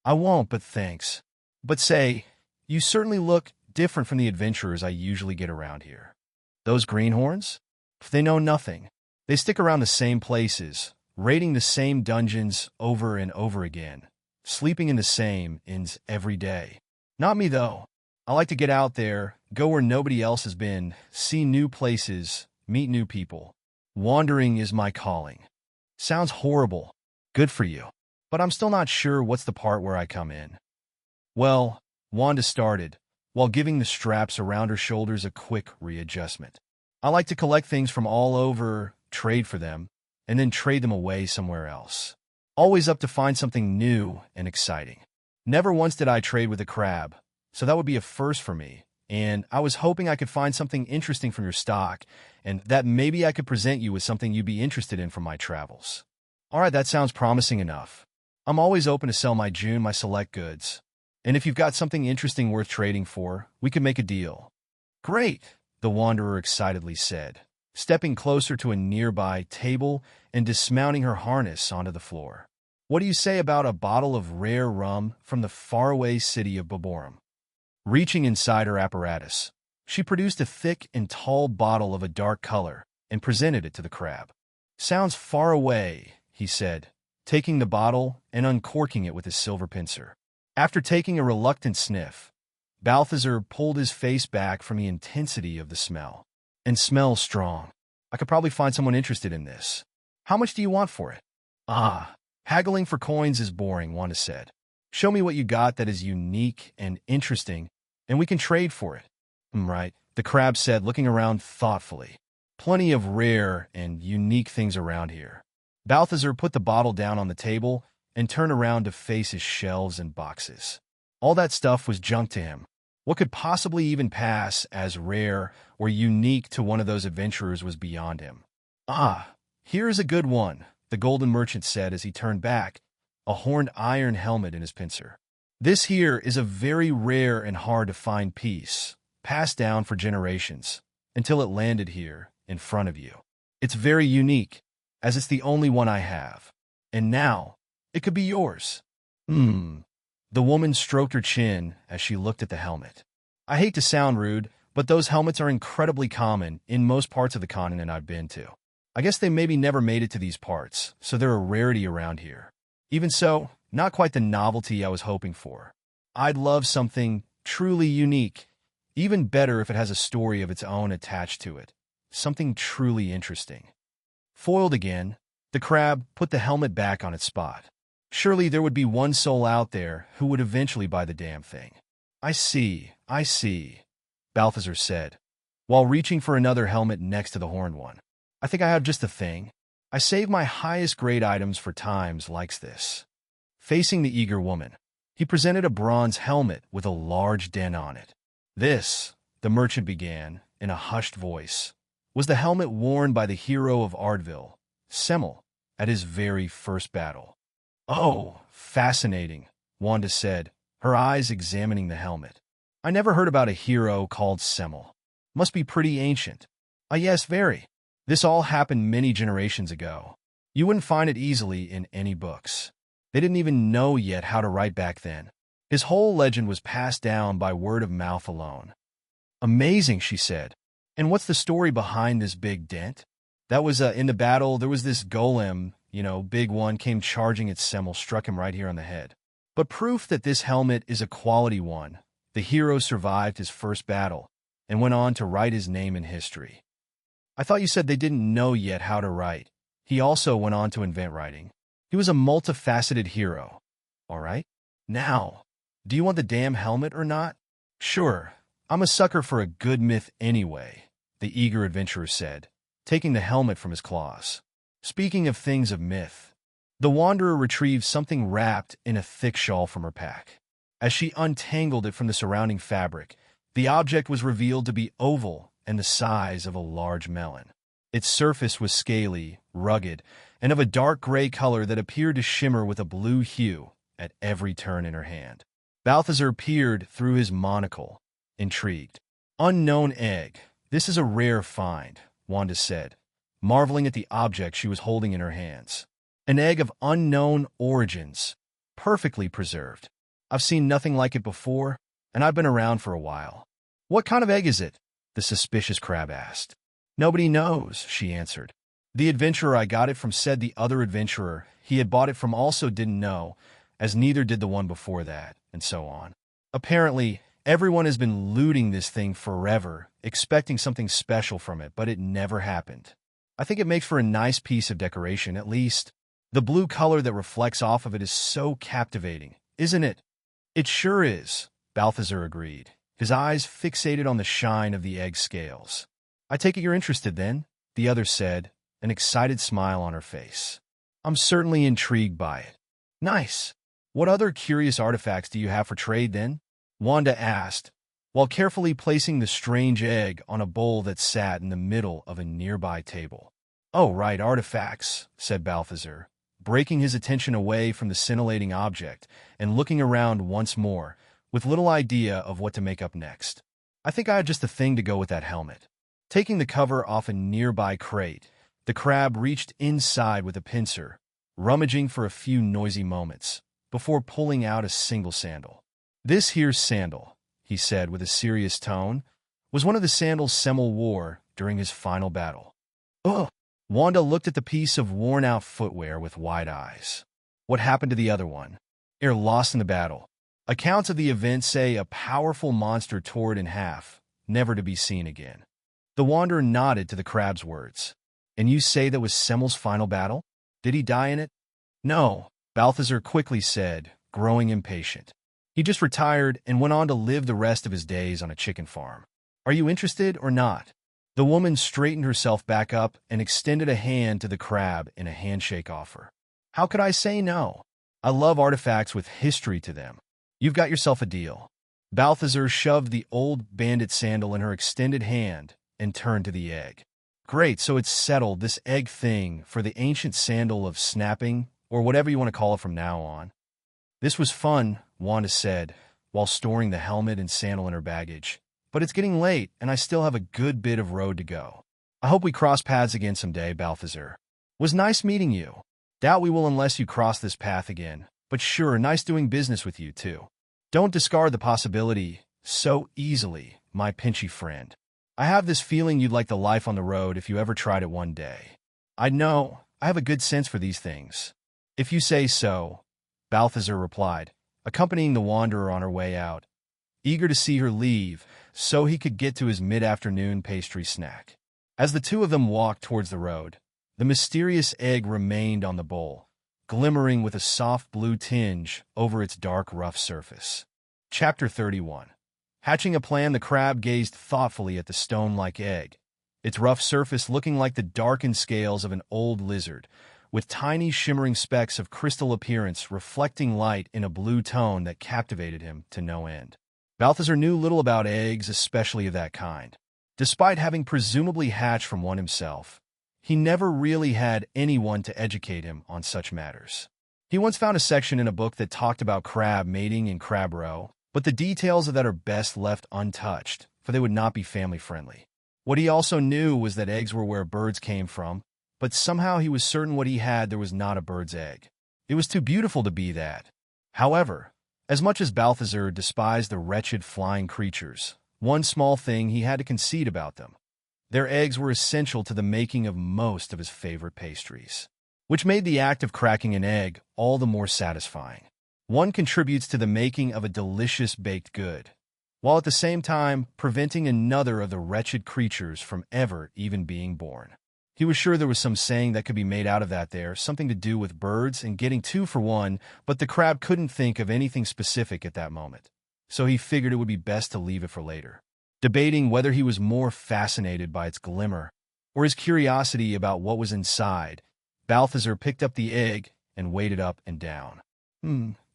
I won't, but thanks. But say, you certainly look different from the adventurers I usually get around here. Those greenhorns? They know nothing. They stick around the same places, raiding the same dungeons over and over again, sleeping in the same inns every day. Not me, though. I like to get out there, go where nobody else has been, see new places, meet new people. Wandering is my calling. Sounds horrible. Good for you. But I'm still not sure what's the part where I come in. Well, Wanda started, while giving the straps around her shoulders a quick readjustment. I like to collect things from all over, trade for them, and then trade them away somewhere else. Always up to find something new and exciting. Never once did I trade with a crab, so that would be a first for me, and I was hoping I could find something interesting from your stock, and that maybe I could present you with something you'd be interested in from my travels. All right, that sounds promising enough. I'm always open to sell my select goods, and if you've got something interesting worth trading for, we could make a deal. Great, the Wanderer excitedly said, stepping closer to a nearby table and dismounting her harness onto the floor. What do you say about a bottle of rare rum from the faraway city of Boborum? Reaching inside her apparatus, she produced a thick and tall bottle of a dark color and presented it to the crab. Sounds far away, he said, taking the bottle and uncorking it with his silver pincer. After taking a reluctant sniff, Balthazar pulled his face back from the intensity of the smell. And smells strong. I could probably find someone interested in this. How much do you want for it? Haggling for coins is boring, Wanda said. Show me what you got that is unique and interesting, and we can trade for it. Right, the crab said, looking around thoughtfully. Plenty of rare and unique things around here. Balthazar put the bottle down on the table and turned around to face his shelves and boxes. All that stuff was junk to him. What could possibly even pass as rare or unique to one of those adventurers was beyond him. Here's a good one, the golden merchant said as he turned back, a horned iron helmet in his pincer. This here is a very rare and hard-to-find piece, passed down for generations, until it landed here, in front of you. It's very unique, as it's the only one I have. And now, it could be yours. The woman stroked her chin as she looked at the helmet. I hate to sound rude, but those helmets are incredibly common in most parts of the continent I've been to. I guess they maybe never made it to these parts, so they're a rarity around here. Even so, not quite the novelty I was hoping for. I'd love something truly unique, even better if it has a story of its own attached to it. Something truly interesting. Foiled again, the crab put the helmet back on its spot. Surely there would be one soul out there who would eventually buy the damn thing. I see, Balthazar said, while reaching for another helmet next to the horned one. I think I have just the thing. I save my highest grade items for times like this. Facing the eager woman, he presented a bronze helmet with a large dent on it. This, the merchant began, in a hushed voice, was the helmet worn by the hero of Ardville, Semmel, at his very first battle. Oh, fascinating, Wanda said, her eyes examining the helmet. I never heard about a hero called Semmel. Must be pretty ancient. Yes, very. This all happened many generations ago. You wouldn't find it easily in any books. They didn't even know yet how to write back then. His whole legend was passed down by word of mouth alone. Amazing, she said. And what's the story behind this big dent? That was in the battle, there was this golem, big one, came charging at Semmel, struck him right here on the head. But proof that this helmet is a quality one, the hero survived his first battle and went on to write his name in history. I thought you said they didn't know yet how to write. He also went on to invent writing. He was a multifaceted hero. All right? Now, do you want the damn helmet or not? Sure. I'm a sucker for a good myth anyway, the eager adventurer said, taking the helmet from his claws. Speaking of things of myth, the wanderer retrieved something wrapped in a thick shawl from her pack. As she untangled it from the surrounding fabric, the object was revealed to be oval and the size of a large melon. Its surface was scaly, rugged, and of a dark gray color that appeared to shimmer with a blue hue at every turn in her hand. Balthazar peered through his monocle, intrigued. Unknown egg. This is a rare find, Wanda said, marveling at the object she was holding in her hands. An egg of unknown origins, perfectly preserved. I've seen nothing like it before, and I've been around for a while. What kind of egg is it? The suspicious crab asked. Nobody knows, she answered. The adventurer I got it from said the other adventurer he had bought it from also didn't know, as neither did the one before that, and so on. Apparently, everyone has been looting this thing forever, expecting something special from it, but it never happened. I think it makes for a nice piece of decoration, at least. The blue color that reflects off of it is so captivating, isn't it? It sure is, Balthazar agreed, his eyes fixated on the shine of the egg scales. I take it you're interested then, the other said, an excited smile on her face. I'm certainly intrigued by it. Nice. What other curious artifacts do you have for trade then? Wanda asked, while carefully placing the strange egg on a bowl that sat in the middle of a nearby table. Oh, right, artifacts, said Balthazar, breaking his attention away from the scintillating object and looking around once more, with little idea of what to make up next. I think I have just the thing to go with that helmet. Taking the cover off a nearby crate, the crab reached inside with a pincer, rummaging for a few noisy moments, before pulling out a single sandal. This here sandal, he said with a serious tone, was one of the sandals Semmel wore during his final battle. Ugh! Wanda looked at the piece of worn-out footwear with wide eyes. What happened to the other one? Lost in the battle. Accounts of the event say a powerful monster tore it in half, never to be seen again. The Wanderer nodded to the crab's words. And you say that was Semmel's final battle? Did he die in it? No, Balthazar quickly said, growing impatient. He just retired and went on to live the rest of his days on a chicken farm. Are you interested or not? The woman straightened herself back up and extended a hand to the crab in a handshake offer. How could I say no? I love artifacts with history to them. You've got yourself a deal. Balthazar shoved the old bandit sandal in her extended hand and turned to the egg. Great, so it's settled, this egg thing, for the ancient sandal of snapping, or whatever you want to call it from now on. This was fun, Wanda said, while storing the helmet and sandal in her baggage. But it's getting late, and I still have a good bit of road to go. I hope we cross paths again someday, Balthazar. Was nice meeting you. Doubt we will unless you cross this path again, but sure, nice doing business with you, too. Don't discard the possibility so easily, my pinchy friend. I have this feeling you'd like the life on the road if you ever tried it one day. I know, I have a good sense for these things. If you say so, Balthazar replied, accompanying the Wanderer on her way out, eager to see her leave so he could get to his mid-afternoon pastry snack. As the two of them walked towards the road, the mysterious egg remained on the bowl, glimmering with a soft blue tinge over its dark, rough surface. Chapter 31. Hatching a plan, the crab gazed thoughtfully at the stone-like egg, its rough surface looking like the darkened scales of an old lizard, with tiny shimmering specks of crystal appearance reflecting light in a blue tone that captivated him to no end. Balthazar knew little about eggs, especially of that kind. Despite having presumably hatched from one himself, he never really had anyone to educate him on such matters. He once found a section in a book that talked about crab mating in Crab Row, but the details of that are best left untouched, for they would not be family-friendly. What he also knew was that eggs were where birds came from, but somehow he was certain what he had there was not a bird's egg. It was too beautiful to be that. However, as much as Balthazar despised the wretched flying creatures, one small thing he had to concede about them. Their eggs were essential to the making of most of his favorite pastries, which made the act of cracking an egg all the more satisfying. One contributes to the making of a delicious baked good, while at the same time preventing another of the wretched creatures from ever even being born. He was sure there was some saying that could be made out of that there, something to do with birds and getting two for one, but the crab couldn't think of anything specific at that moment, so he figured it would be best to leave it for later. Debating whether he was more fascinated by its glimmer or his curiosity about what was inside, Balthazar picked up the egg and weighed it up and down.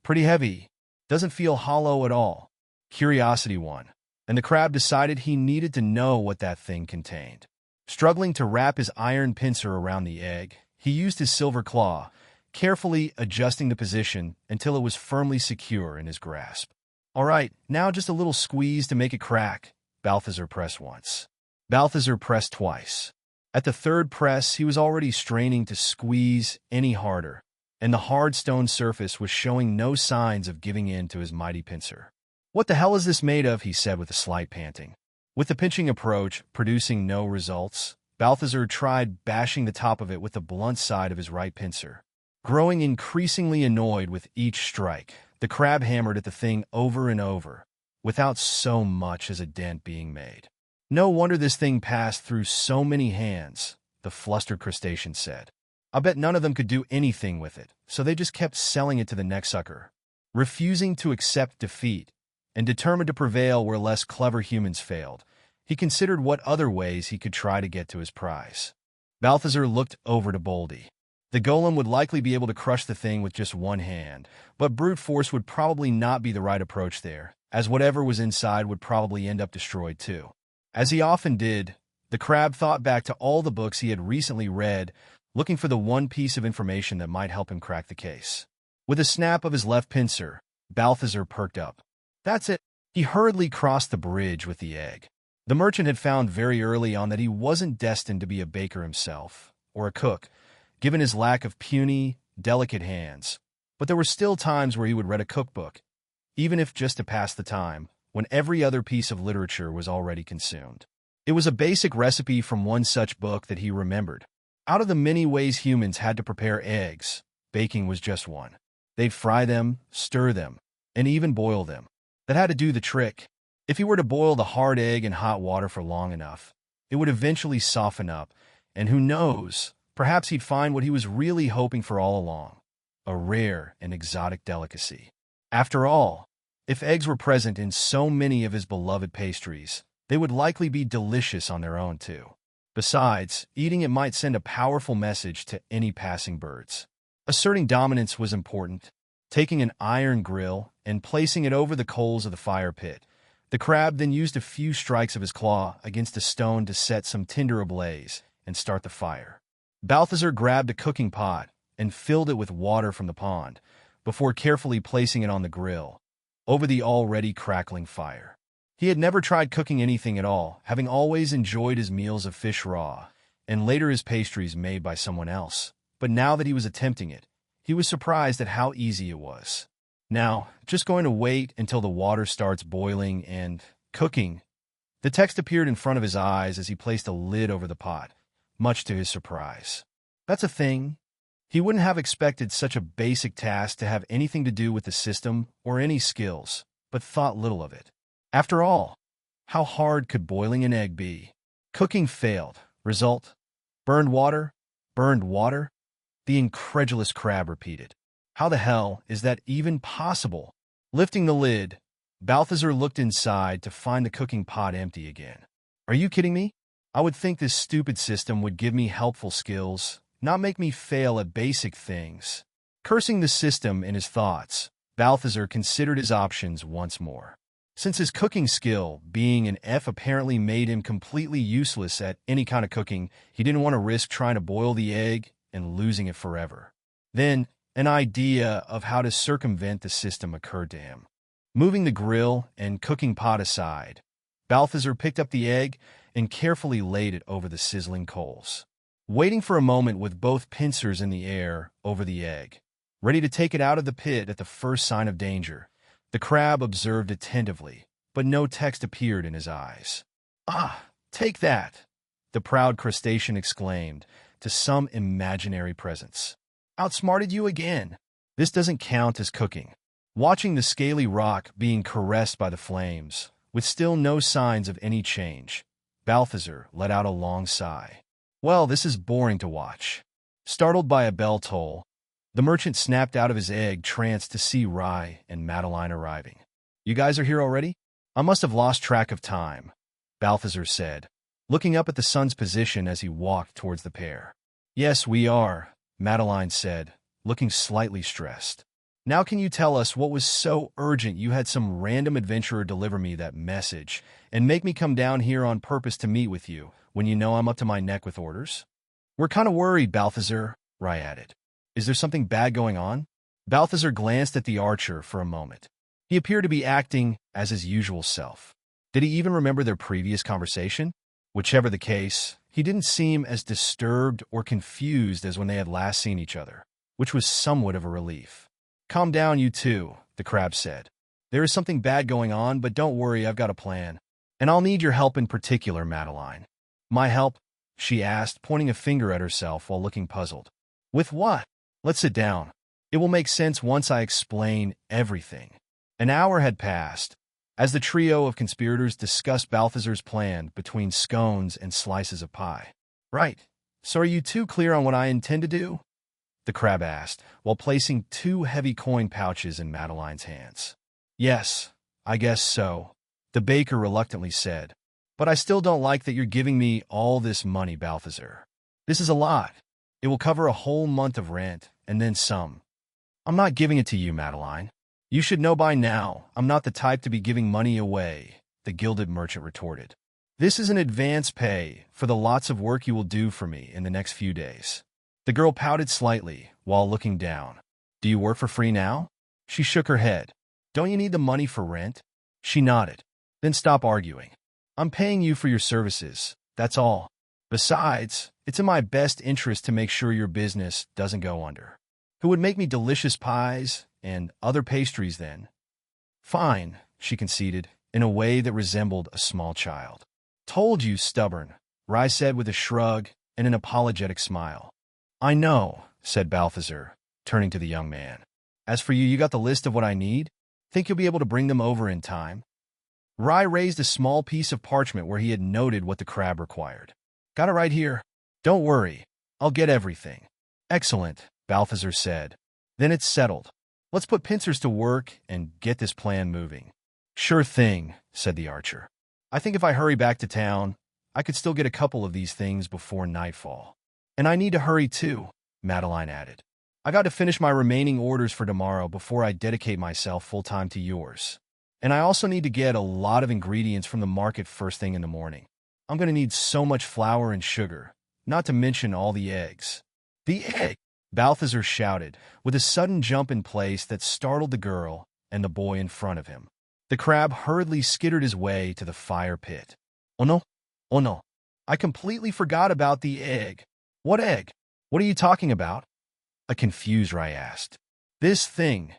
Pretty heavy. Doesn't feel hollow at all. Curiosity won, and the crab decided he needed to know what that thing contained. Struggling to wrap his iron pincer around the egg, he used his silver claw, carefully adjusting the position until it was firmly secure in his grasp. All right, now just a little squeeze to make it crack. Balthazar pressed once. Balthazar pressed twice. At the third press, he was already straining to squeeze any harder, and the hard stone surface was showing no signs of giving in to his mighty pincer. What the hell is this made of? He said with a slight panting. With the pinching approach producing no results, Balthazar tried bashing the top of it with the blunt side of his right pincer. Growing increasingly annoyed with each strike, the crab hammered at the thing over and over, without so much as a dent being made. No wonder this thing passed through so many hands, the flustered crustacean said. I bet none of them could do anything with it, so they just kept selling it to the next sucker. Refusing to accept defeat, and determined to prevail where less clever humans failed, he considered what other ways he could try to get to his prize. Balthazar looked over to Boldy. The golem would likely be able to crush the thing with just one hand, but brute force would probably not be the right approach there, as whatever was inside would probably end up destroyed too. As he often did, the crab thought back to all the books he had recently read, looking for the one piece of information that might help him crack the case. With a snap of his left pincer, Balthazar perked up. That's it. He hurriedly crossed the bridge with the egg. The merchant had found very early on that he wasn't destined to be a baker himself, or a cook, given his lack of puny, delicate hands. But there were still times where he would read a cookbook, even if just to pass the time, when every other piece of literature was already consumed. It was a basic recipe from one such book that he remembered. Out of the many ways humans had to prepare eggs, baking was just one. They'd fry them, stir them, and even boil them. That had to do the trick. If he were to boil the hard egg in hot water for long enough, it would eventually soften up, and who knows, perhaps he'd find what he was really hoping for all along, a rare and exotic delicacy. After all, if eggs were present in so many of his beloved pastries, they would likely be delicious on their own too. Besides, eating it might send a powerful message to any passing birds. Asserting dominance was important. Taking an iron grill and placing it over the coals of the fire pit, the crab then used a few strikes of his claw against a stone to set some tinder ablaze and start the fire. Balthazar grabbed a cooking pot and filled it with water from the pond, before carefully placing it on the grill, over the already crackling fire. He had never tried cooking anything at all, having always enjoyed his meals of fish raw, and later his pastries made by someone else. But now that he was attempting it, he was surprised at how easy it was. Now, just going to wait until the water starts boiling and cooking. The text appeared in front of his eyes as he placed a lid over the pot, much to his surprise. That's a thing. He wouldn't have expected such a basic task to have anything to do with the system or any skills, but thought little of it. After all, how hard could boiling an egg be? Cooking failed. Result? Burned water? Burned water? The incredulous crab repeated. How the hell is that even possible? Lifting the lid, Balthazar looked inside to find the cooking pot empty again. Are you kidding me? I would think this stupid system would give me helpful skills, not make me fail at basic things. Cursing the system in his thoughts, Balthazar considered his options once more. Since his cooking skill, being an F, apparently made him completely useless at any kind of cooking, he didn't want to risk trying to boil the egg and losing it forever. Then, an idea of how to circumvent the system occurred to him. Moving the grill and cooking pot aside, Balthazar picked up the egg and carefully laid it over the sizzling coals. Waiting for a moment with both pincers in the air over the egg, ready to take it out of the pit at the first sign of danger, the crab observed attentively, but no text appeared in his eyes. "Ah, take that!" the proud crustacean exclaimed to some imaginary presence. "Outsmarted you again. This doesn't count as cooking." Watching the scaly rock being caressed by the flames, with still no signs of any change, Balthazar let out a long sigh. Well, this is boring to watch. Startled by a bell toll, the merchant snapped out of his egg trance to see Rye and Madeline arriving. "You guys are here already? I must have lost track of time," Balthazar said, looking up at the sun's position as he walked towards the pair. "Yes, we are," Madeline said, looking slightly stressed. "Now can you tell us what was so urgent you had some random adventurer deliver me that message and make me come down here on purpose to meet with you when you know I'm up to my neck with orders?" "We're kind of worried, Balthazar," Rye added. "Is there something bad going on?" Balthazar glanced at the archer for a moment. He appeared to be acting as his usual self. Did he even remember their previous conversation? Whichever the case, he didn't seem as disturbed or confused as when they had last seen each other, which was somewhat of a relief. "Calm down, you two," the crab said. "There is something bad going on, but don't worry, I've got a plan. And I'll need your help in particular, Madeline." "My help?" she asked, pointing a finger at herself while looking puzzled. "With what?" "Let's sit down. It will make sense once I explain everything." An hour had passed, as the trio of conspirators discussed Balthazar's plan between scones and slices of pie. "Right. So are you two clear on what I intend to do?" the crab asked, while placing 2 heavy coin pouches in Madeline's hands. "Yes. I guess so, the baker reluctantly said. But I still don't like that you're giving me all this money, Balthazar. This is a lot. It will cover a whole month of rent, and then some. I'm not giving it to you, Madeline. You should know by now I'm not the type to be giving money away, the gilded merchant retorted. This is an advance pay for the lots of work you will do for me in the next few days. The girl pouted slightly while looking down. Do you work for free now? She shook her head. Don't you need the money for rent? She nodded. Then stop arguing. I'm paying you for your services, that's all. Besides, it's in my best interest to make sure your business doesn't go under. Who would make me delicious pies and other pastries then? Fine, she conceded, in a way that resembled a small child. Told you, stubborn, Rai said with a shrug and an apologetic smile. I know, said Balthazar, turning to the young man. As for you, you got the list of what I need? Think you'll be able to bring them over in time? Rai raised a small piece of parchment where he had noted what the crab required. Got it right here. Don't worry, I'll get everything. Excellent, Balthazar said. Then it's settled. Let's put pincers to work and get this plan moving. Sure thing, said the archer. I think if I hurry back to town, I could still get a couple of these things before nightfall. And I need to hurry too, Madeline added. I got to finish my remaining orders for tomorrow before I dedicate myself full-time to yours. And I also need to get a lot of ingredients from the market first thing in the morning. I'm going to need so much flour and sugar, not to mention all the eggs. The egg! Balthazar shouted, with a sudden jump in place that startled the girl and the boy in front of him. The crab hurriedly skittered his way to the fire pit. Oh no, oh no, I completely forgot about the egg. What egg? What are you talking about? A confused Rai asked. This thing,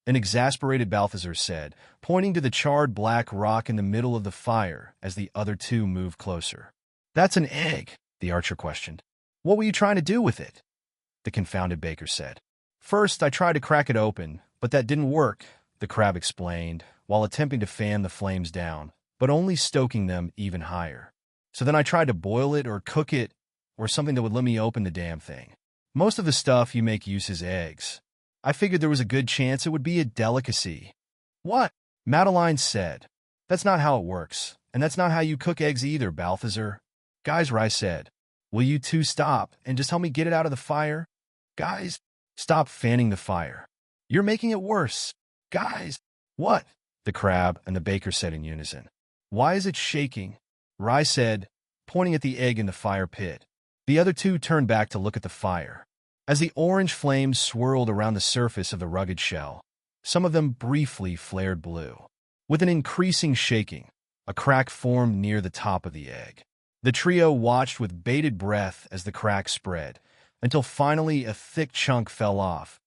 an exasperated Balthazar said, pointing to the charred black rock in the middle of the fire as the other two moved closer. That's an egg, the archer questioned. What were you trying to do with it? The confounded baker said. First, I tried to crack it open, but that didn't work, the crab explained, while attempting to fan the flames down, but only stoking them even higher. So then I tried to boil it or cook it, or something that would let me open the damn thing. Most of the stuff you make use is eggs. I figured there was a good chance it would be a delicacy. What? Madeline said. That's not how it works, and that's not how you cook eggs either, Balthazar. Guys, Rai said. Will you two stop and just help me get it out of the fire? Guys, stop fanning the fire. You're making it worse. Guys. What? The crab and the baker said in unison. Why is it shaking? Rai said, pointing at the egg in the fire pit. The other two turned back to look at the fire. As the orange flames swirled around the surface of the rugged shell, some of them briefly flared blue. With an increasing shaking, a crack formed near the top of the egg. The trio watched with bated breath as the crack spread, until finally a thick chunk fell off,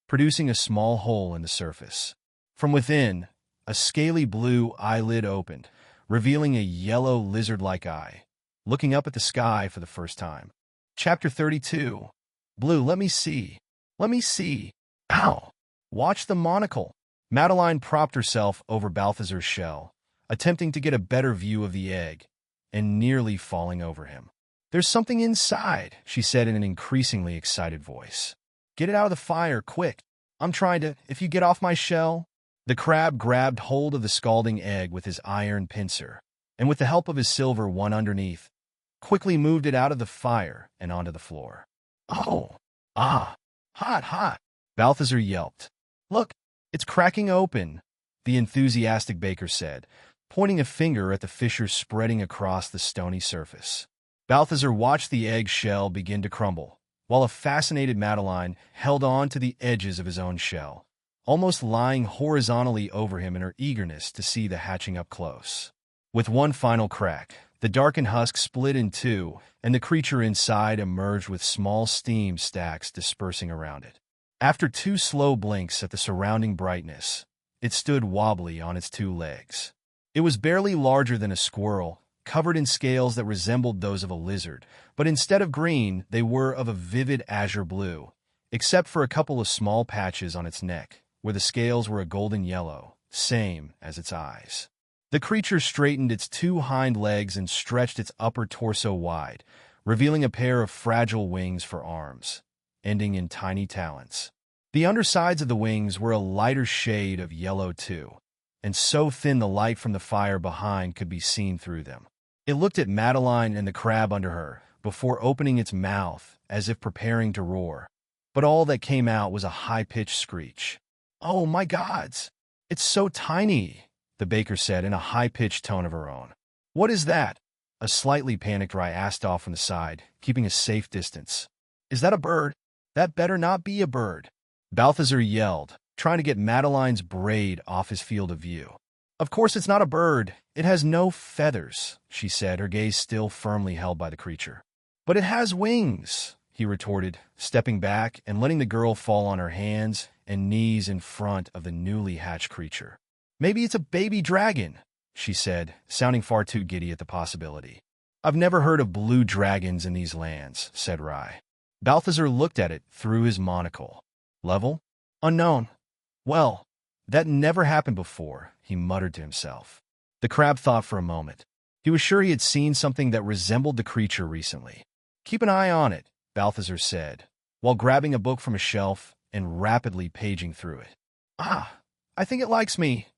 producing a small hole in the surface. From within, a scaly blue eyelid opened, revealing a yellow lizard-like eye, looking up at the sky for the first time. Chapter 32. Blue, let me see. Let me see. Ow! Watch the monocle. Madeline propped herself over Balthazar's shell, attempting to get a better view of the egg, and nearly falling over him. There's something inside, she said in an increasingly excited voice. Get it out of the fire, quick. I'm trying to, if you get off my shell. The crab grabbed hold of the scalding egg with his iron pincer, and with the help of his silver one underneath, quickly moved it out of the fire and onto the floor. Oh, hot, hot, Balthazar yelped. Look, it's cracking open, the enthusiastic baker said, pointing a finger at the fissure spreading across the stony surface. Balthazar watched the egg shell begin to crumble, while a fascinated Madeline held on to the edges of his own shell, almost lying horizontally over him in her eagerness to see the hatching up close. With one final crack, the darkened husk split in two, and the creature inside emerged with small steam stacks dispersing around it. After two slow blinks at the surrounding brightness, it stood wobbly on its two legs. It was barely larger than a squirrel, covered in scales that resembled those of a lizard, but instead of green, they were of a vivid azure blue, except for a couple of small patches on its neck, where the scales were a golden yellow, same as its eyes. The creature straightened its two hind legs and stretched its upper torso wide, revealing a pair of fragile wings for arms, ending in tiny talons. The undersides of the wings were a lighter shade of yellow too, and so thin the light from the fire behind could be seen through them. It looked at Madeline and the crab under her, before opening its mouth, as if preparing to roar. But all that came out was a high-pitched screech. "Oh, my gods! It's so tiny," the baker said in a high-pitched tone of her own. "What is that?" A slightly panicked Rye asked off on the side, keeping a safe distance. "Is that a bird? That better not be a bird," Balthazar yelled, trying to get Madeline's braid off his field of view. "Of course it's not a bird. It has no feathers," she said, her gaze still firmly held by the creature. "But it has wings," he retorted, stepping back and letting the girl fall on her hands and knees in front of the newly hatched creature. "Maybe it's a baby dragon," she said, sounding far too giddy at the possibility. "I've never heard of blue dragons in these lands," said Rye. Balthazar looked at it through his monocle. "Level? Unknown. Well, that never happened before," he muttered to himself. The crab thought for a moment. He was sure he had seen something that resembled the creature recently. "Keep an eye on it," Balthazar said, while grabbing a book from a shelf and rapidly paging through it. "Ah, I think it likes me,"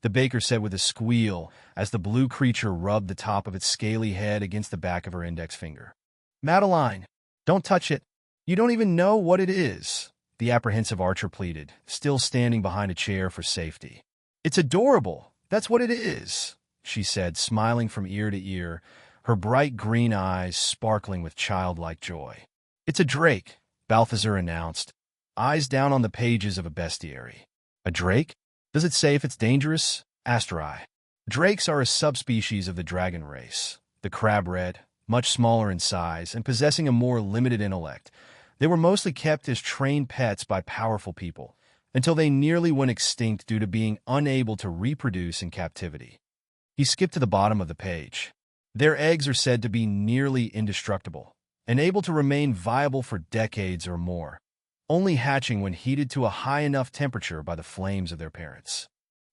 the baker said with a squeal as the blue creature rubbed the top of its scaly head against the back of her index finger. "Madeline, don't touch it. You don't even know what it is," the apprehensive archer pleaded, still standing behind a chair for safety. "It's adorable. That's what it is," she said, smiling from ear to ear, her bright green eyes sparkling with childlike joy. "It's a drake," Balthazar announced, eyes down on the pages of a bestiary. "A drake? Does it say if it's dangerous?" asked Rye. "Drakes are a subspecies of the dragon race," the crab read, much smaller in size and possessing a more limited intellect. They were mostly kept as trained pets by powerful people, until they nearly went extinct due to being unable to reproduce in captivity. He skipped to the bottom of the page. "Their eggs are said to be nearly indestructible, and able to remain viable for decades or more, only hatching when heated to a high enough temperature by the flames of their parents."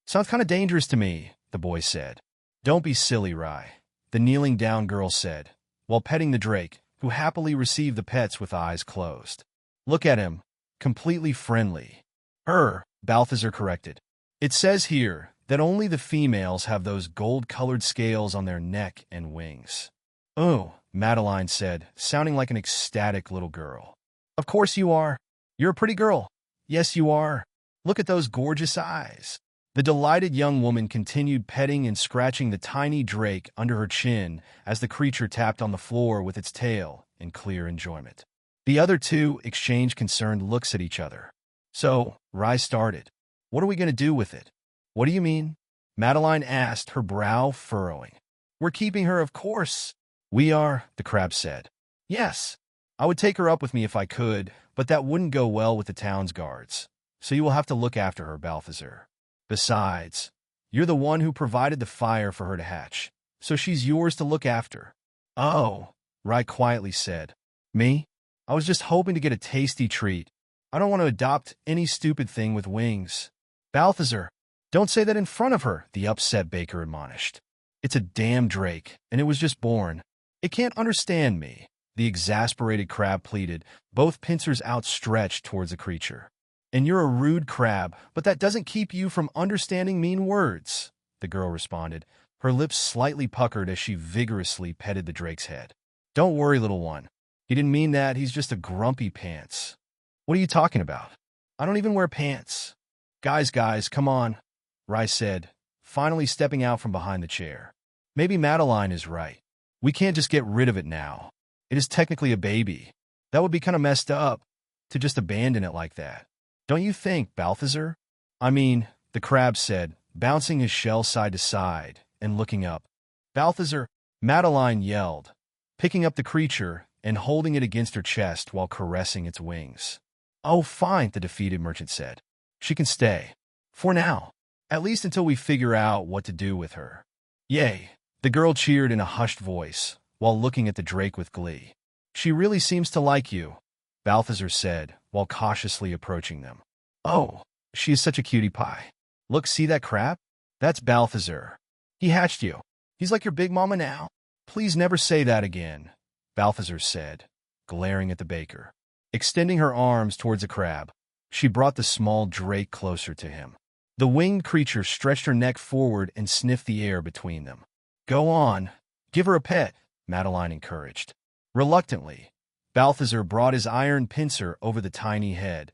"Sounds kind of dangerous to me," the boy said. "Don't be silly, Rye," the kneeling down girl said, while petting the drake, who happily received the pets with eyes closed. "Look at him, completely friendly." Balthazar corrected. "It says here that only the females have those gold-colored scales on their neck and wings." "Oh," Madeline said, sounding like an ecstatic little girl. "Of course you are. You're a pretty girl. Yes, you are. Look at those gorgeous eyes." The delighted young woman continued petting and scratching the tiny drake under her chin as the creature tapped on the floor with its tail in clear enjoyment. The other two exchanged concerned looks at each other. "So," Rye started, "what are we going to do with it?" "What do you mean?" Madeline asked, her brow furrowing. "We're keeping her, of course." "We are," the crab said. "Yes. I would take her up with me if I could, but that wouldn't go well with the town's guards. So you will have to look after her, Balthazar. Besides, you're the one who provided the fire for her to hatch, so she's yours to look after." "Oh," Rye quietly said. "Me? I was just hoping to get a tasty treat. I don't want to adopt any stupid thing with wings." "Balthazar, don't say that in front of her," the upset baker admonished. "It's a damn drake, and it was just born. It can't understand me," the exasperated crab pleaded, both pincers outstretched towards the creature. "And you're a rude crab, but that doesn't keep you from understanding mean words," the girl responded, her lips slightly puckered as she vigorously petted the drake's head. "Don't worry, little one. He didn't mean that. He's just a grumpy pants." "What are you talking about? I don't even wear pants." Guys, come on," Rye said, finally stepping out from behind the chair. "Maybe Madeline is right. We can't just get rid of it now. It is technically a baby. That would be kind of messed up, to just abandon it like that. Don't you think, Balthazar?" "I mean," the crab said, bouncing his shell side to side and looking up. "Balthazar," Madeline yelled, picking up the creature and holding it against her chest while caressing its wings. "Oh, fine," the defeated merchant said. "She can stay. For now. At least until we figure out what to do with her." "Yay," the girl cheered in a hushed voice while looking at the drake with glee. "She really seems to like you," Balthazar said while cautiously approaching them. "Oh, she is such a cutie pie. Look, see that crab? That's Balthazar. He hatched you. He's like your big mama now." "Please never say that again," Balthazar said, glaring at the baker. Extending her arms towards the crab, she brought the small drake closer to him. The winged creature stretched her neck forward and sniffed the air between them. "Go on. Give her a pet," Madeline encouraged. Reluctantly, Balthazar brought his iron pincer over the tiny head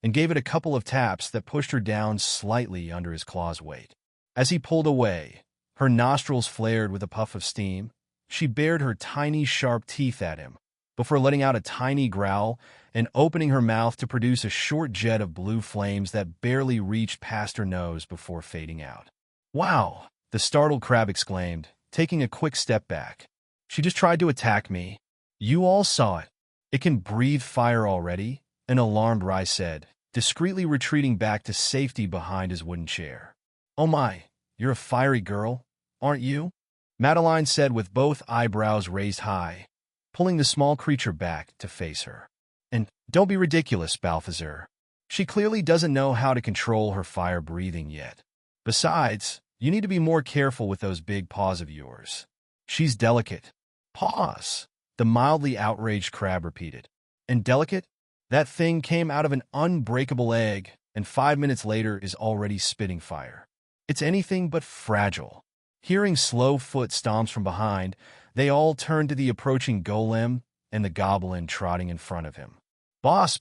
and gave it a couple of taps that pushed her down slightly under his claw's weight. As he pulled away, her nostrils flared with a puff of steam. She bared her tiny, sharp teeth at him before letting out a tiny growl and opening her mouth to produce a short jet of blue flames that barely reached past her nose before fading out. "Wow!" the startled crab exclaimed, taking a quick step back. "She just tried to attack me." "You all saw it. It can breathe fire already," an alarmed Rai said, discreetly retreating back to safety behind his wooden chair. "Oh my, you're a fiery girl, aren't you?" Madeline said with both eyebrows raised high, pulling the small creature back to face her. "And don't be ridiculous, Balthazar. She clearly doesn't know how to control her fire breathing yet. Besides, you need to be more careful with those big paws of yours. She's delicate." "Paws," the mildly outraged crab repeated. "And delicate? That thing came out of an unbreakable egg, and 5 minutes later is already spitting fire. It's anything but fragile." Hearing slow foot stomps from behind, they all turned to the approaching golem and the goblin trotting in front of him. Boss,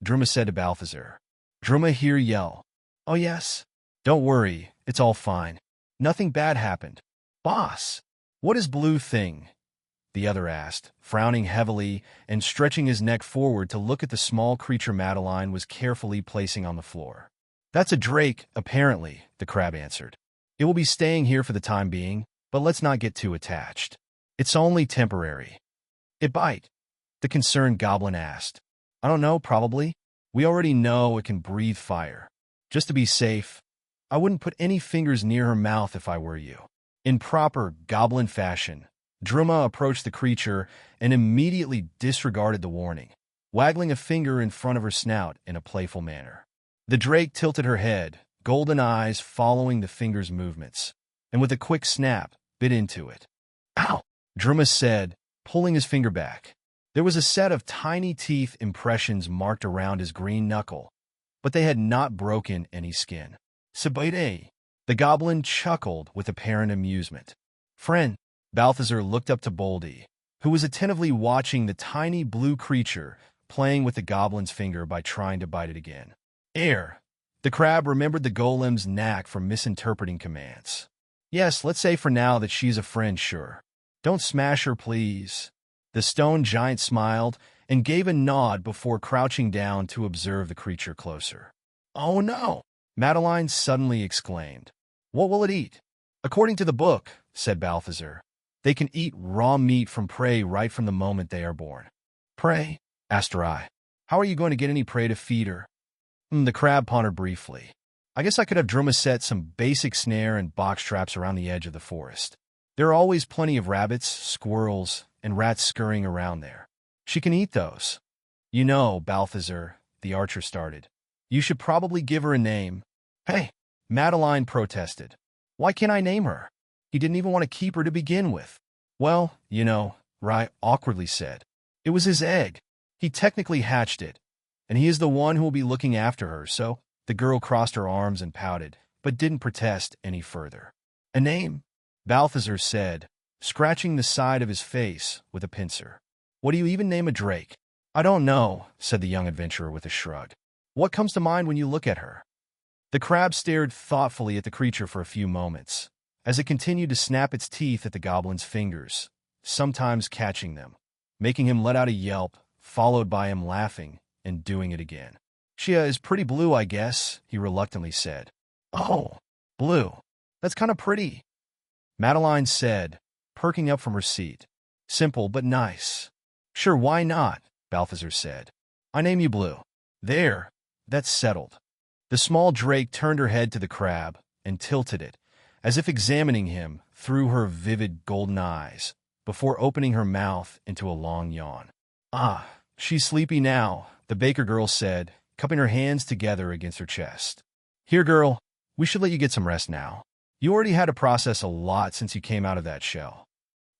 Druma said to Balthazar. "Druma hear yell. Oh yes? Don't worry, it's all fine. Nothing bad happened." "Boss, what is blue thing?" the other asked, frowning heavily and stretching his neck forward to look at the small creature Madeline was carefully placing on the floor. "That's a drake, apparently," the crab answered. "It will be staying here for the time being, but let's not get too attached. It's only temporary." "It bite?" the concerned goblin asked. "I don't know, probably. We already know it can breathe fire. Just to be safe, I wouldn't put any fingers near her mouth if I were you." In proper goblin fashion, Druma approached the creature and immediately disregarded the warning, waggling a finger in front of her snout in a playful manner. The drake tilted her head, golden eyes following the finger's movements, and with a quick snap, bit into it. "Ow!" Druma said, pulling his finger back. There was a set of tiny teeth impressions marked around his green knuckle, but they had not broken any skin. "Sabide!" The goblin chuckled with apparent amusement. "Friend," Balthazar looked up to Boldy, who was attentively watching the tiny blue creature playing with the goblin's finger by trying to bite it again. "Air." The crab remembered the golem's knack for misinterpreting commands. "Yes, let's say for now that she's a friend, sure. Don't smash her, please." The stone giant smiled and gave a nod before crouching down to observe the creature closer. "Oh no!" Madeline suddenly exclaimed. "What will it eat?" "According to the book," said Balthazar, "they can eat raw meat from prey right from the moment they are born." "Prey?" asked Rai. "How are you going to get any prey to feed her?" The crab pondered briefly. "I guess I could have Druma set some basic snare and box traps around the edge of the forest. There are always plenty of rabbits, squirrels, and rats scurrying around there. She can eat those." "You know, Balthazar," the archer started, "you should probably give her a name." "Hey," Madeline protested. "Why can't I name her? He didn't even want to keep her to begin with." "Well, you know," Rai awkwardly said, "it was his egg. He technically hatched it, and he is the one who will be looking after her, so..." The girl crossed her arms and pouted, but didn't protest any further. "A name?" Balthazar said, scratching the side of his face with a pincer. "What do you even name a drake?" "I don't know," said the young adventurer with a shrug. "What comes to mind when you look at her?" The crab stared thoughtfully at the creature for a few moments, as it continued to snap its teeth at the goblin's fingers, sometimes catching them, making him let out a yelp, followed by him laughing and doing it again. "She is pretty blue, I guess," he reluctantly said. "Oh, blue. That's kind of pretty," Madeline said, perking up from her seat. "Simple but nice." "Sure, why not?" Balthazar said. "I name you Blue." "There, that's settled." The small drake turned her head to the crab and tilted it, as if examining him through her vivid golden eyes, before opening her mouth into a long yawn. "Ah, she's sleepy now," the baker girl said, cupping her hands together against her chest. "Here, girl, we should let you get some rest now. You already had to process a lot since you came out of that shell."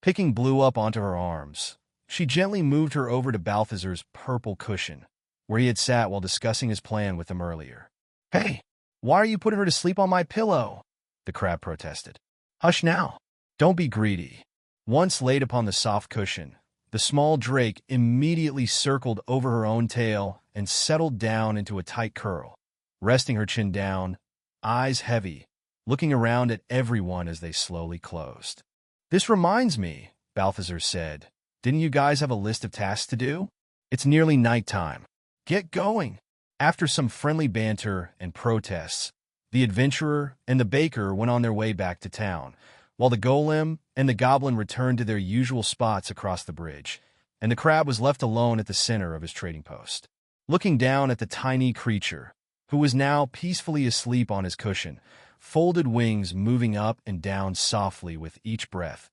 Picking Blue up onto her arms, she gently moved her over to Balthazar's purple cushion, where he had sat while discussing his plan with him earlier. "Hey!" Why are you putting her to sleep on my pillow? The crab protested. Hush now. Don't be greedy. Once laid upon the soft cushion, the small drake immediately circled over her own tail and settled down into a tight curl, resting her chin down, eyes heavy, looking around at everyone as they slowly closed. This reminds me, Balthazar said. Didn't you guys have a list of tasks to do? It's nearly nighttime. Get going. After some friendly banter and protests, the adventurer and the baker went on their way back to town, while the golem and the goblin returned to their usual spots across the bridge, and the crab was left alone at the center of his trading post. Looking down at the tiny creature, who was now peacefully asleep on his cushion, folded wings moving up and down softly with each breath,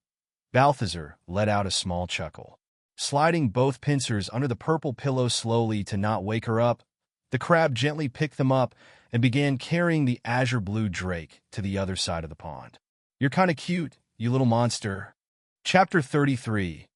Balthazar let out a small chuckle. Sliding both pincers under the purple pillow slowly to not wake her up, the crab gently picked them up and began carrying the azure-blue drake to the other side of the pond. You're kind of cute, you little monster. Chapter 33.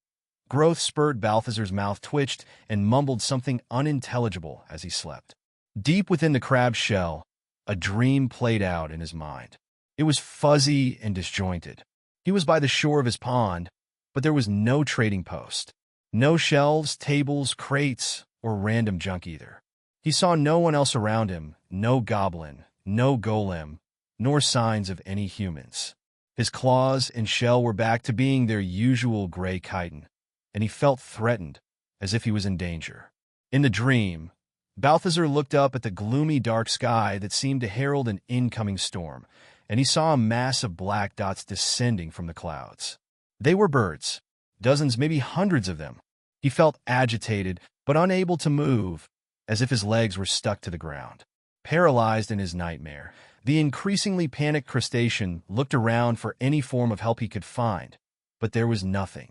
Growth spurt. Balthazar's mouth twitched and mumbled something unintelligible as he slept. Deep within the crab's shell, a dream played out in his mind. It was fuzzy and disjointed. He was by the shore of his pond, but there was no trading post. No shelves, tables, crates, or random junk either. He saw no one else around him, no goblin, no golem, nor signs of any humans. His claws and shell were back to being their usual gray chitin, and he felt threatened, as if he was in danger. In the dream, Balthazar looked up at the gloomy dark sky that seemed to herald an incoming storm, and he saw a mass of black dots descending from the clouds. They were birds, dozens, maybe hundreds of them. He felt agitated, but unable to move, as if his legs were stuck to the ground. Paralyzed in his nightmare, the increasingly panicked crustacean looked around for any form of help he could find, but there was nothing.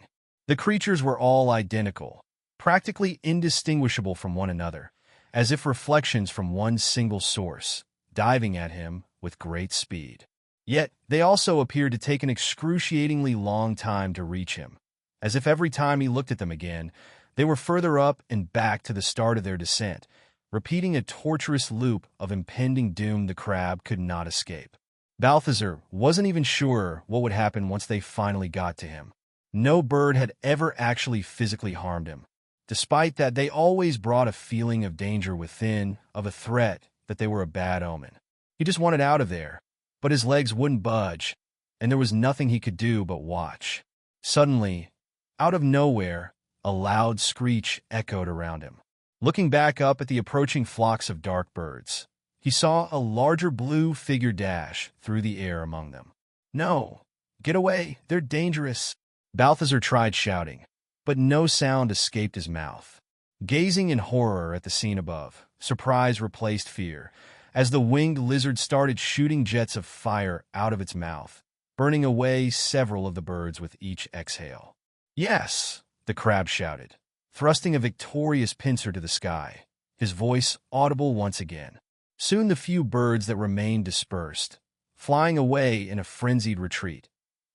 The creatures were all identical, practically indistinguishable from one another, as if reflections from one single source, diving at him with great speed. Yet, they also appeared to take an excruciatingly long time to reach him, as if every time he looked at them again, they were further up and back to the start of their descent, repeating a torturous loop of impending doom the crab could not escape. Balthazar wasn't even sure what would happen once they finally got to him. No bird had ever actually physically harmed him. Despite that, they always brought a feeling of danger within, of a threat, that they were a bad omen. He just wanted out of there, but his legs wouldn't budge, and there was nothing he could do but watch. Suddenly, out of nowhere, a loud screech echoed around him. Looking back up at the approaching flocks of dark birds, he saw a larger blue figure dash through the air among them. No! Get away! They're dangerous! Balthazar tried shouting, but no sound escaped his mouth. Gazing in horror at the scene above, surprise replaced fear, as the winged lizard started shooting jets of fire out of its mouth, burning away several of the birds with each exhale. Yes! The crab shouted, thrusting a victorious pincer to the sky, his voice audible once again. Soon the few birds that remained dispersed, flying away in a frenzied retreat,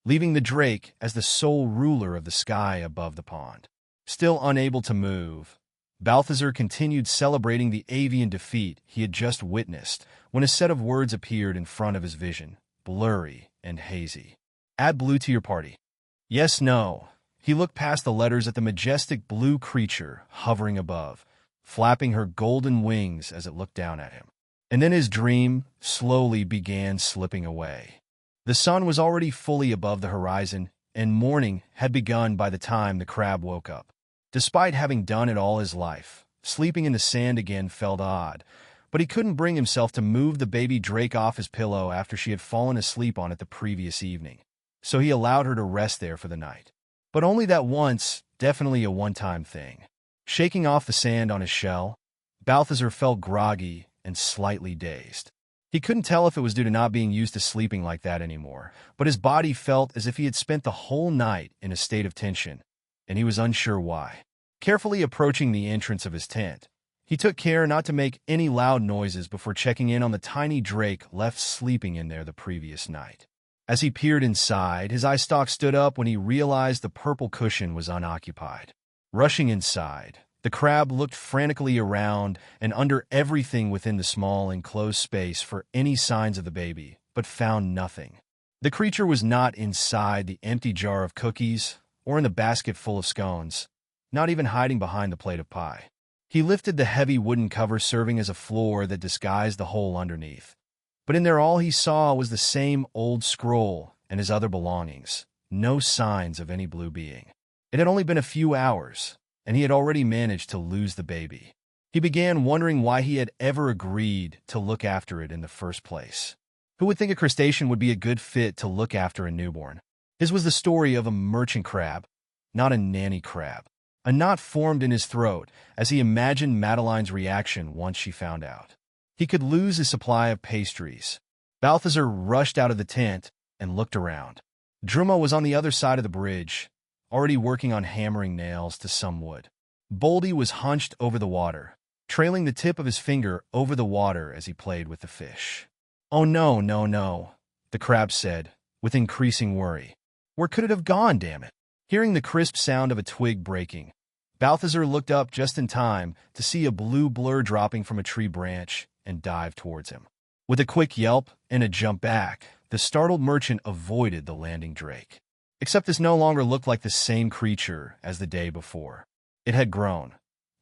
leaving the drake as the sole ruler of the sky above the pond. Still unable to move, Balthazar continued celebrating the avian defeat he had just witnessed when a set of words appeared in front of his vision, blurry and hazy. Add blue to your party. Yes, no. He looked past the letters at the majestic blue creature hovering above, flapping her golden wings as it looked down at him. And then his dream slowly began slipping away. The sun was already fully above the horizon, and morning had begun by the time the crab woke up. Despite having done it all his life, sleeping in the sand again felt odd, but he couldn't bring himself to move the baby drake off his pillow after she had fallen asleep on it the previous evening. So he allowed her to rest there for the night. But only that once, definitely a one-time thing. Shaking off the sand on his shell, Balthazar felt groggy and slightly dazed. He couldn't tell if it was due to not being used to sleeping like that anymore, but his body felt as if he had spent the whole night in a state of tension, and he was unsure why. Carefully approaching the entrance of his tent, he took care not to make any loud noises before checking in on the tiny drake left sleeping in there the previous night. As he peered inside, his eye stalk stood up when he realized the purple cushion was unoccupied. Rushing inside, The crab looked frantically around and under everything within the small enclosed space for any signs of the baby, but found nothing. The creature was not inside the empty jar of cookies or in the basket full of scones, not even hiding behind the plate of pie. He lifted the heavy wooden cover serving as a floor that disguised the hole underneath. But in there all he saw was the same old scroll and his other belongings, no signs of any blue being. It had only been a few hours, and he had already managed to lose the baby. He began wondering why he had ever agreed to look after it in the first place. Who would think a crustacean would be a good fit to look after a newborn? His was the story of a merchant crab, not a nanny crab. A knot formed in his throat as he imagined Madeline's reaction once she found out. He could lose his supply of pastries. Balthazar rushed out of the tent and looked around. Druma was on the other side of the bridge, already working on hammering nails to some wood. Boldy was hunched over the water, trailing the tip of his finger over the water as he played with the fish. "Oh no, no, no," the crab said, with increasing worry. "Where could it have gone, damn it?" Hearing the crisp sound of a twig breaking, Balthazar looked up just in time to see a blue blur dropping from a tree branch and dive towards him. With a quick yelp and a jump back, the startled merchant avoided the landing drake. Except this no longer looked like the same creature as the day before. It had grown,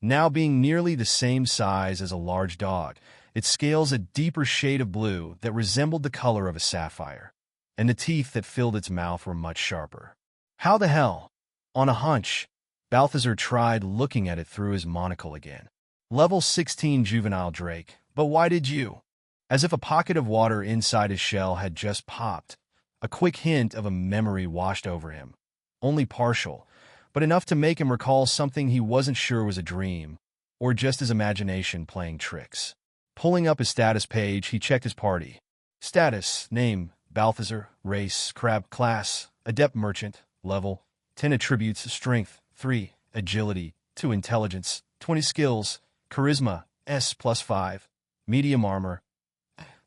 now being nearly the same size as a large dog, its scales a deeper shade of blue that resembled the color of a sapphire, and the teeth that filled its mouth were much sharper. How the hell? On a hunch, Balthazar tried looking at it through his monocle again. Level 16 juvenile drake, but why did you? As if a pocket of water inside his shell had just popped, a quick hint of a memory washed over him. Only partial, but enough to make him recall something he wasn't sure was a dream, or just his imagination playing tricks. Pulling up his status page, he checked his party. Status, name, Balthazar, race, crab, class, adept merchant, level, 10 attributes, strength, 3, agility, 2 intelligence, 20 skills, charisma, S+5, medium armor,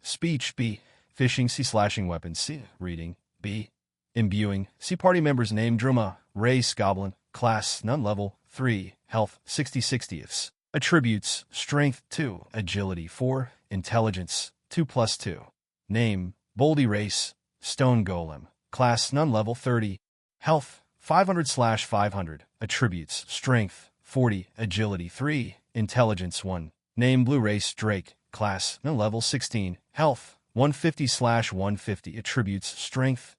speech, B, fishing, C, slashing weapons, C, reading, B, imbuing, C, party members, name, Druma, race, goblin, class, none, level, 3, health, 60/60ths, attributes, strength, 2, agility, 4, intelligence, 2+2, name, Boldy, race, stone golem, class, none, level, 30, health, 500/500, attributes, strength, 40, agility, 3, intelligence, 1, name, blue, race, drake, class, none, level, 16, health, 150/150, attributes, strength,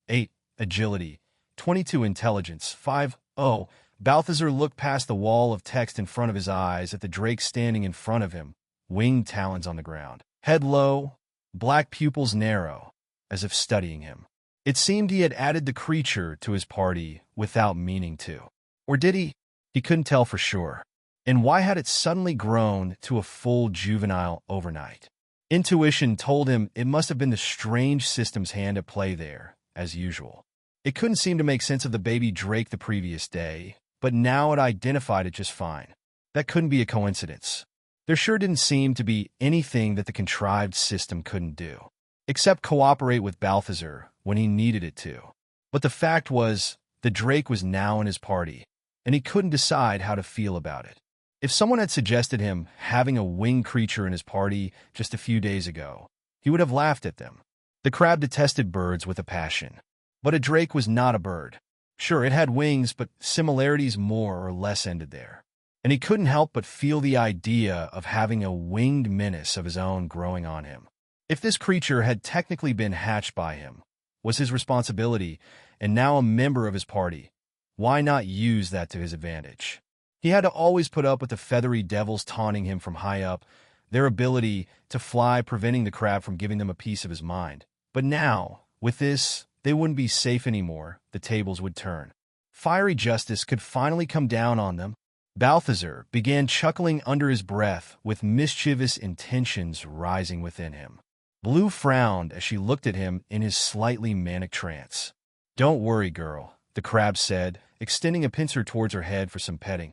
8, agility, 22, intelligence, 5. Oh, Balthazar looked past the wall of text in front of his eyes at the drake standing in front of him, winged talons on the ground, head low, black pupils narrow, as if studying him. It seemed he had added the creature to his party without meaning to. Or did he? He couldn't tell for sure. And why had it suddenly grown to a full juvenile overnight? Intuition told him it must have been the strange system's hand at play there, as usual. It couldn't seem to make sense of the baby drake the previous day, but now it identified it just fine. That couldn't be a coincidence. There sure didn't seem to be anything that the contrived system couldn't do, except cooperate with Balthazar when he needed it to. But the fact was, the drake was now in his party, and he couldn't decide how to feel about it. If someone had suggested him having a winged creature in his party just a few days ago, he would have laughed at them. The crab detested birds with a passion. But a drake was not a bird. Sure, it had wings, but similarities more or less ended there. And he couldn't help but feel the idea of having a winged menace of his own growing on him. If this creature had technically been hatched by him, was his responsibility, and now a member of his party, why not use that to his advantage? He had to always put up with the feathery devils taunting him from high up, their ability to fly preventing the crab from giving them a piece of his mind. But now, with this, they wouldn't be safe anymore. The tables would turn. Fiery justice could finally come down on them. Balthazar began chuckling under his breath with mischievous intentions rising within him. Blue frowned as she looked at him in his slightly manic trance. "Don't worry, girl," the crab said, extending a pincer towards her head for some petting.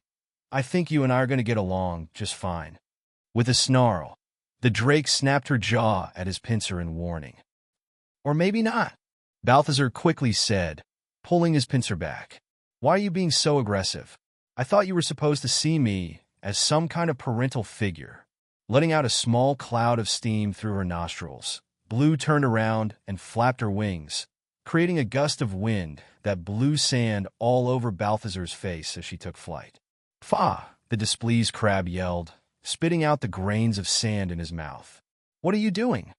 "I think you and I are going to get along just fine." With a snarl, the drake snapped her jaw at his pincer in warning. "Or maybe not," Balthazar quickly said, pulling his pincer back. "Why are you being so aggressive? I thought you were supposed to see me as some kind of parental figure. Letting out a small cloud of steam through her nostrils, Blue turned around and flapped her wings, creating a gust of wind that blew sand all over Balthazar's face as she took flight. Fa! The displeased crab yelled, spitting out the grains of sand in his mouth. What are you doing?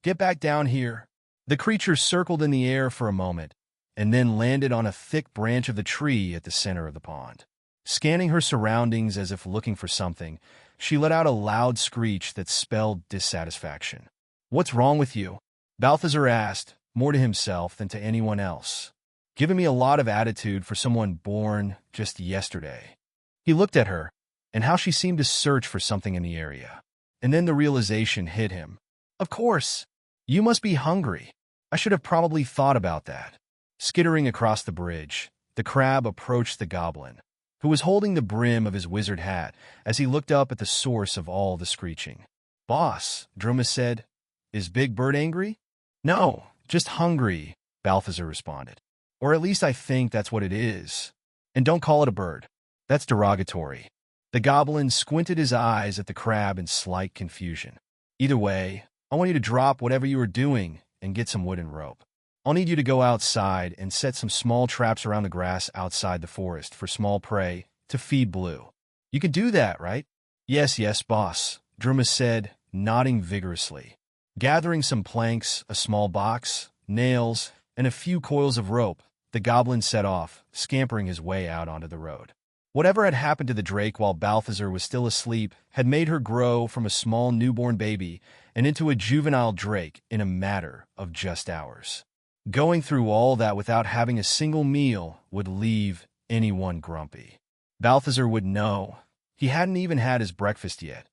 Get back down here. The creature circled in the air for a moment, and then landed on a thick branch of the tree at the center of the pond. Scanning her surroundings as if looking for something, she let out a loud screech that spelled dissatisfaction. What's wrong with you? Balthazar asked, more to himself than to anyone else. Giving me a lot of attitude for someone born just yesterday. He looked at her, and how she seemed to search for something in the area. And then the realization hit him. Of course. You must be hungry. I should have probably thought about that. Skittering across the bridge, the crab approached the goblin, who was holding the brim of his wizard hat as he looked up at the source of all the screeching. Boss, Druma said, is Big Bird angry? No, just hungry, Balthazar responded. Or at least I think that's what it is. And don't call it a bird. That's derogatory. The goblin squinted his eyes at the crab in slight confusion. Either way, I want you to drop whatever you are doing and get some wood and rope. I'll need you to go outside and set some small traps around the grass outside the forest for small prey to feed Blue. You can do that, right? Yes, boss, Druma said, nodding vigorously. Gathering some planks, a small box, nails, and a few coils of rope, the goblin set off, scampering his way out onto the road. Whatever had happened to the drake while Balthazar was still asleep had made her grow from a small newborn baby and into a juvenile drake in a matter of just hours. Going through all that without having a single meal would leave anyone grumpy. Balthazar would know. He hadn't even had his breakfast yet,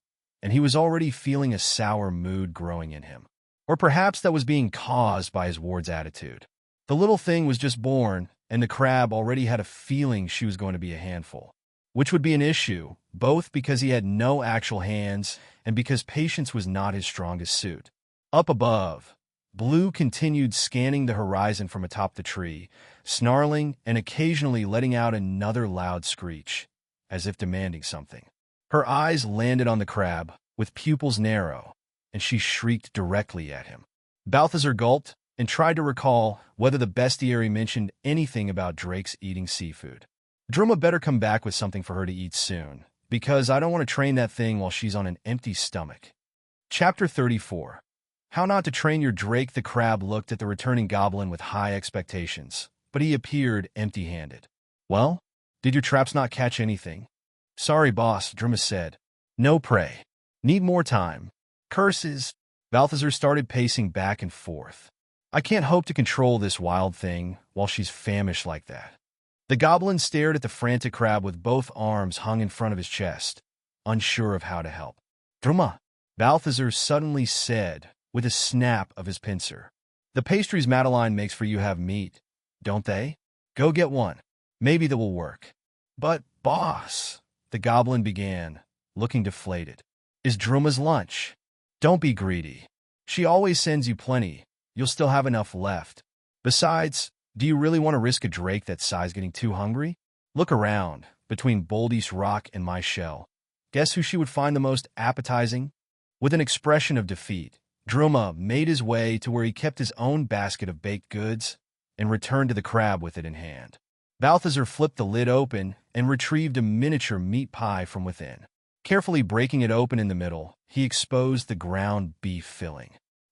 and he was already feeling a sour mood growing in him. Or perhaps that was being caused by his ward's attitude. The little thing was just born, and the crab already had a feeling she was going to be a handful, which would be an issue, both because he had no actual hands and because patience was not his strongest suit. Up above, Blue continued scanning the horizon from atop the tree, snarling and occasionally letting out another loud screech, as if demanding something. Her eyes landed on the crab, with pupils narrow, and she shrieked directly at him. Balthazar gulped and tried to recall whether the bestiary mentioned anything about drakes eating seafood. Druma better come back with something for her to eat soon, because I don't want to train that thing while she's on an empty stomach. Chapter 34. How not to train your drake. The crab looked at the returning goblin with high expectations, but he appeared empty-handed. Well, did your traps not catch anything? Sorry, boss, Druma said. No prey. Need more time. Curses. Balthazar started pacing back and forth. I can't hope to control this wild thing while she's famished like that. The goblin stared at the frantic crab with both arms hung in front of his chest, unsure of how to help. Druma, Balthazar suddenly said, with a snap of his pincer. The pastries Madeline makes for you have meat, don't they? Go get one. Maybe that will work. But, boss, the goblin began, looking deflated. Is Druma's lunch? Don't be greedy. She always sends you plenty. You'll still have enough left. Besides, do you really want to risk a drake that size getting too hungry? Look around, between Boldy's rock and my shell. Guess who she would find the most appetizing? With an expression of defeat, Druma made his way to where he kept his own basket of baked goods and returned to the crab with it in hand. Balthazar flipped the lid open and retrieved a miniature meat pie from within. Carefully breaking it open in the middle, he exposed the ground beef filling.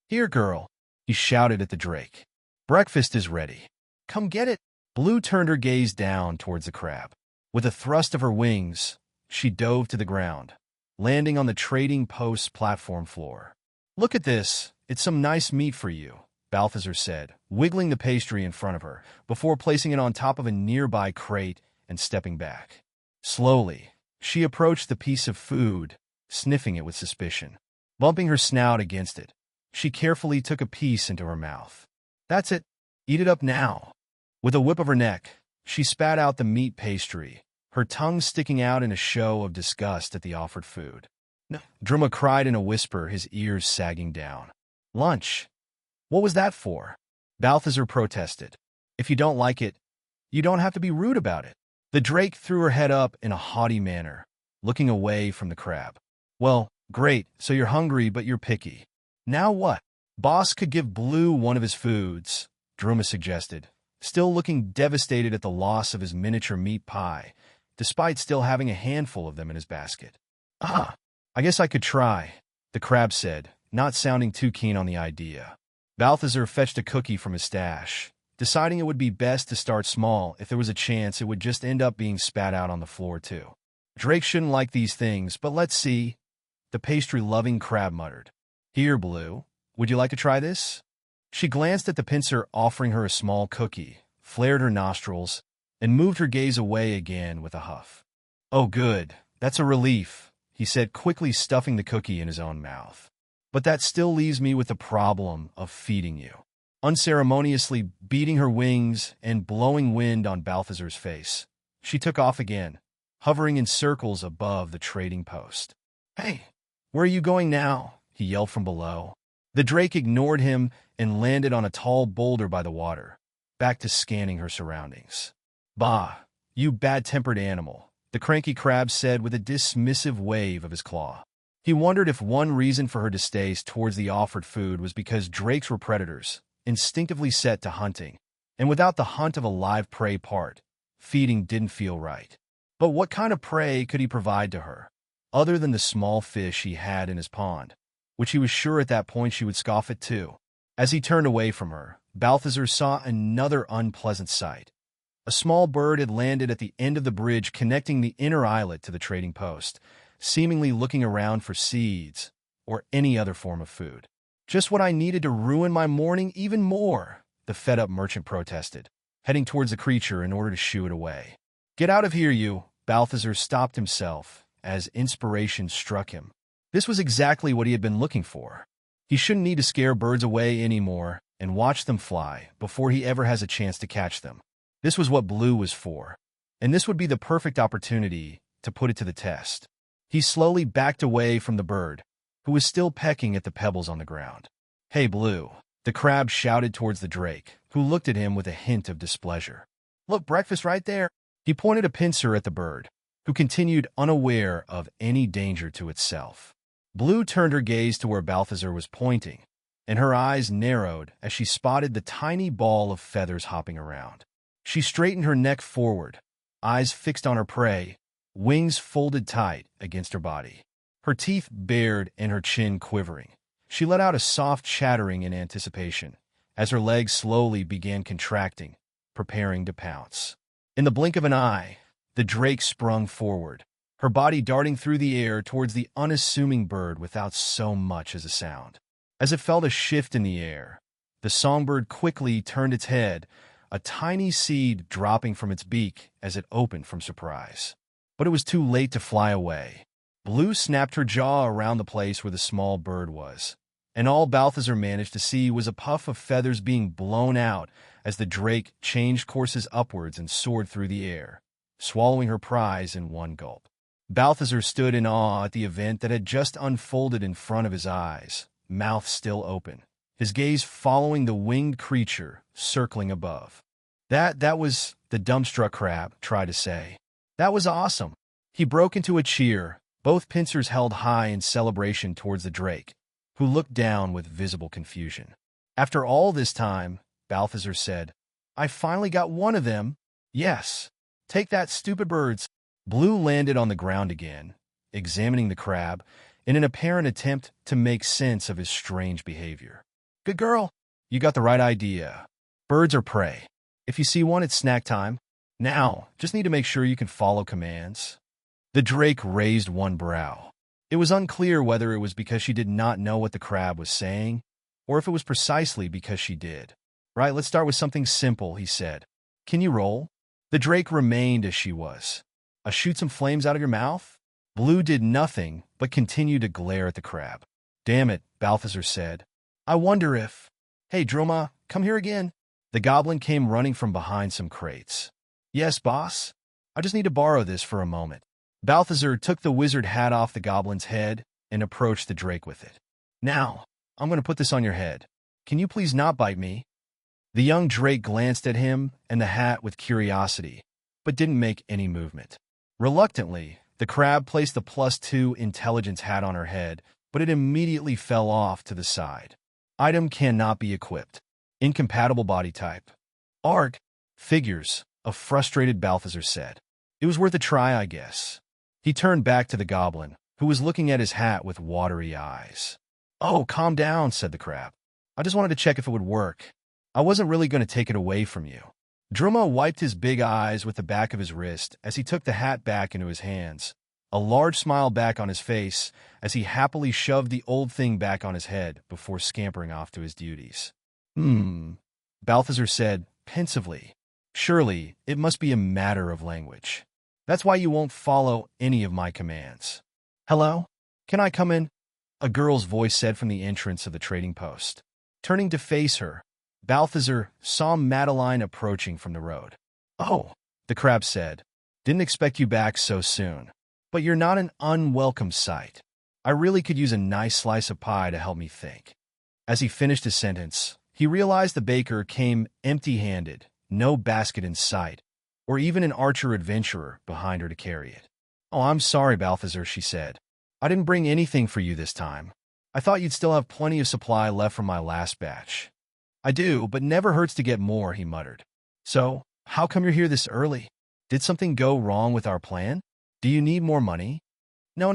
Here, girl, he shouted at the drake. Breakfast is ready. Come get it. Blue turned her gaze down towards the crab. With a thrust of her wings, she dove to the ground, landing on the trading post's platform floor. Look at this. It's some nice meat for you, Balthazar said, wiggling the pastry in front of her before placing it on top of a nearby crate and stepping back. Slowly, she approached the piece of food, sniffing it with suspicion. Bumping her snout against it, she carefully took a piece into her mouth. That's it. Eat it up now. With a whip of her neck, she spat out the meat pastry, her tongue sticking out in a show of disgust at the offered food. No, Druma cried in a whisper, his ears sagging down. Lunch. What was that for? Balthazar protested. If you don't like it, you don't have to be rude about it. The drake threw her head up in a haughty manner, looking away from the crab. Well, great, so you're hungry but you're picky. Now what? Boss could give Blue one of his foods, Druma suggested, still looking devastated at the loss of his miniature meat pie, despite still having a handful of them in his basket. Ah, I guess I could try, the crab said, not sounding too keen on the idea. Balthazar fetched a cookie from his stash, deciding it would be best to start small if there was a chance it would just end up being spat out on the floor too. Drake shouldn't like these things, but let's see, the pastry-loving crab muttered. Here, Blue, would you like to try this? She glanced at the pincer offering her a small cookie, flared her nostrils, and moved her gaze away again with a huff. Oh good, that's a relief, he said, quickly stuffing the cookie in his own mouth. But that still leaves me with the problem of feeding you. Unceremoniously beating her wings and blowing wind on Balthazar's face, she took off again, hovering in circles above the trading post. Hey, where are you going now? He yelled from below. The drake ignored him and landed on a tall boulder by the water, back to scanning her surroundings. Bah, you bad-tempered animal, the cranky crab said with a dismissive wave of his claw. He wondered if one reason for her distaste towards the offered food was because drakes were predators, instinctively set to hunting, and without the hunt of a live prey part, feeding didn't feel right. But what kind of prey could he provide to her, other than the small fish he had in his pond, which he was sure at that point she would scoff at too? As he turned away from her, Balthazar saw another unpleasant sight. A small bird had landed at the end of the bridge connecting the inner islet to the trading post, seemingly looking around for seeds or any other form of food. Just what I needed to ruin my morning even more, the fed-up merchant protested, heading towards the creature in order to shoo it away. Get out of here, you! Balthazar stopped himself as inspiration struck him. This was exactly what he had been looking for. He shouldn't need to scare birds away anymore and watch them fly before he ever has a chance to catch them. This was what Blue was for, and this would be the perfect opportunity to put it to the test. He slowly backed away from the bird, who was still pecking at the pebbles on the ground. Hey, Blue, the crab shouted towards the drake, who looked at him with a hint of displeasure. Look, breakfast right there. He pointed a pincer at the bird, who continued unaware of any danger to itself. Blue turned her gaze to where Balthazar was pointing, and her eyes narrowed as she spotted the tiny ball of feathers hopping around. She straightened her neck forward, eyes fixed on her prey, wings folded tight against her body. Her teeth bared and her chin quivering. She let out a soft chattering in anticipation, as her legs slowly began contracting, preparing to pounce. In the blink of an eye, the drake sprung forward, her body darting through the air towards the unassuming bird without so much as a sound. As it felt a shift in the air, the songbird quickly turned its head, a tiny seed dropping from its beak as it opened from surprise. But it was too late to fly away. Blue snapped her jaw around the place where the small bird was, and all Balthazar managed to see was a puff of feathers being blown out as the drake changed courses upwards and soared through the air, swallowing her prize in one gulp. Balthazar stood in awe at the event that had just unfolded in front of his eyes, mouth still open, his gaze following the winged creature circling above. That was, the dumbstruck crab tried to say. That was awesome. He broke into a cheer, both pincers held high in celebration towards the drake, who looked down with visible confusion. After all this time, Balthazar said, I finally got one of them. Yes. Take that, stupid birds. Blue landed on the ground again, examining the crab in an apparent attempt to make sense of his strange behavior. Good girl. You got the right idea. Birds are prey. If you see one, it's snack time. Now, just need to make sure you can follow commands. The drake raised one brow. It was unclear whether it was because she did not know what the crab was saying, or if it was precisely because she did. Right, let's start with something simple, he said. Can you roll? The drake remained as she was. Shoot some flames out of your mouth? Blue did nothing but continue to glare at the crab. Damn it, Balthazar said. I wonder if... Hey, Droma, come here again. The goblin came running from behind some crates. Yes, boss? I just need to borrow this for a moment. Balthazar took the wizard hat off the goblin's head and approached the drake with it. Now, I'm going to put this on your head. Can you please not bite me? The young drake glanced at him and the hat with curiosity, but didn't make any movement. Reluctantly, the crab placed the +2 intelligence hat on her head, but it immediately fell off to the side. Item cannot be equipped. Incompatible body type. Arg. Figures, a frustrated Balthazar said. It was worth a try, I guess. He turned back to the goblin, who was looking at his hat with watery eyes. Oh, calm down, said the crab. I just wanted to check if it would work. I wasn't really going to take it away from you. Druma wiped his big eyes with the back of his wrist as he took the hat back into his hands, a large smile back on his face as he happily shoved the old thing back on his head before scampering off to his duties. Balthazar said, pensively. Surely, it must be a matter of language. That's why you won't follow any of my commands. Hello? Can I come in? A girl's voice said from the entrance of the trading post. Turning to face her, Balthazar saw Madeline approaching from the road. Oh, the crab said. Didn't expect you back so soon. But you're not an unwelcome sight. I really could use a nice slice of pie to help me think. As he finished his sentence, he realized the baker came empty-handed, no basket in sight, or even an archer adventurer behind her to carry it. Oh, I'm sorry, Balthazar, she said. I didn't bring anything for you this time. I thought you'd still have plenty of supply left from my last batch. I do, but never hurts to get more, he muttered. So, how come you're here this early? Did something go wrong with our plan? Do you need more money? No.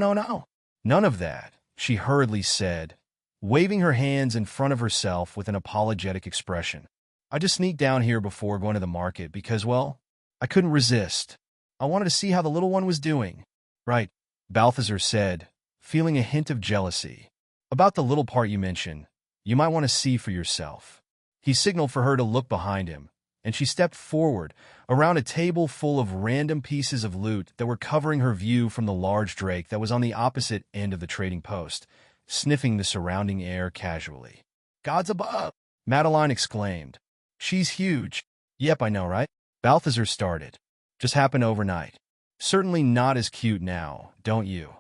None of that, she hurriedly said, waving her hands in front of herself with an apologetic expression. I just sneaked down here before going to the market because, well, I couldn't resist. I wanted to see how the little one was doing. Right, Balthazar said, feeling a hint of jealousy. About the little part you mentioned, you might want to see for yourself. He signaled for her to look behind him, and she stepped forward, around a table full of random pieces of loot that were covering her view from the large drake that was on the opposite end of the trading post, sniffing the surrounding air casually. Gods above! Madeline exclaimed. She's huge. Yep, I know, right? Balthazar started. Just happened overnight. Certainly not as cute now, don't you?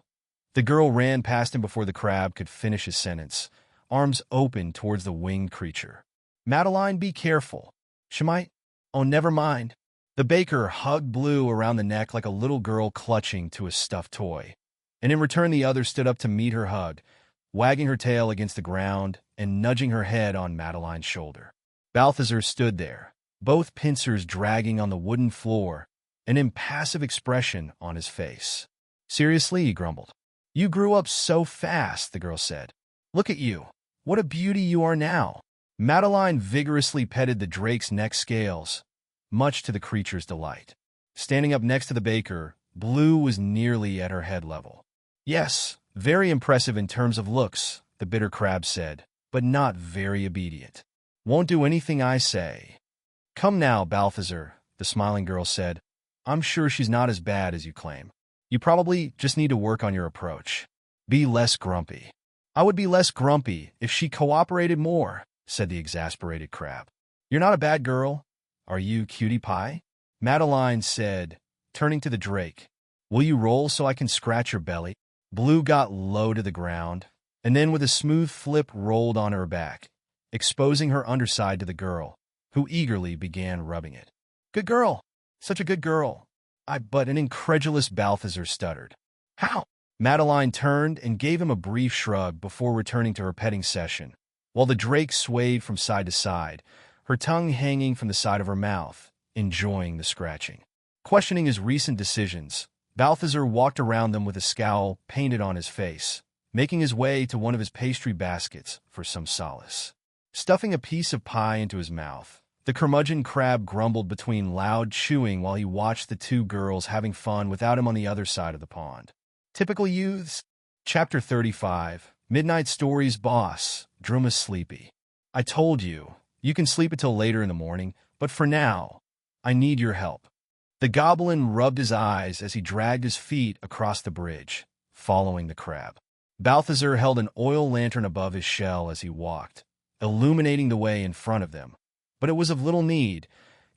The girl ran past him before the crab could finish his sentence, arms open towards the winged creature. Madeline, be careful. She might. Oh, never mind. The baker hugged Blue around the neck like a little girl clutching to a stuffed toy, and in return the other stood up to meet her hug, wagging her tail against the ground and nudging her head on Madeline's shoulder. Balthazar stood there, both pincers dragging on the wooden floor, an impassive expression on his face. Seriously, he grumbled. You grew up so fast, the girl said. Look at you. What a beauty you are now. Madeline vigorously petted the drake's neck scales, much to the creature's delight. Standing up next to the baker, Blue was nearly at her head level. Yes, very impressive in terms of looks, the bitter crab said, but not very obedient. Won't do anything I say. Come now, Balthazar, the smiling girl said. I'm sure she's not as bad as you claim. You probably just need to work on your approach. Be less grumpy. I would be less grumpy if she cooperated more, said the exasperated crab. You're not a bad girl. Are you, cutie pie? Madeline said, turning to the drake. Will you roll so I can scratch your belly? Blue got low to the ground, and then with a smooth flip rolled on her back, exposing her underside to the girl, who eagerly began rubbing it. Good girl. Such a good girl. But an incredulous Balthazar stuttered. How? Madeline turned and gave him a brief shrug before returning to her petting session, while the drake swayed from side to side, her tongue hanging from the side of her mouth, enjoying the scratching. Questioning his recent decisions, Balthazar walked around them with a scowl painted on his face, making his way to one of his pastry baskets for some solace. Stuffing a piece of pie into his mouth, the curmudgeon crab grumbled between loud chewing while he watched the two girls having fun without him on the other side of the pond. Typical youths. Chapter 35. Midnight Stories Boss. Druma's sleepy. I told you, you can sleep until later in the morning, but for now, I need your help. The goblin rubbed his eyes as he dragged his feet across the bridge, following the crab. Balthazar held an oil lantern above his shell as he walked, illuminating the way in front of them. But it was of little need,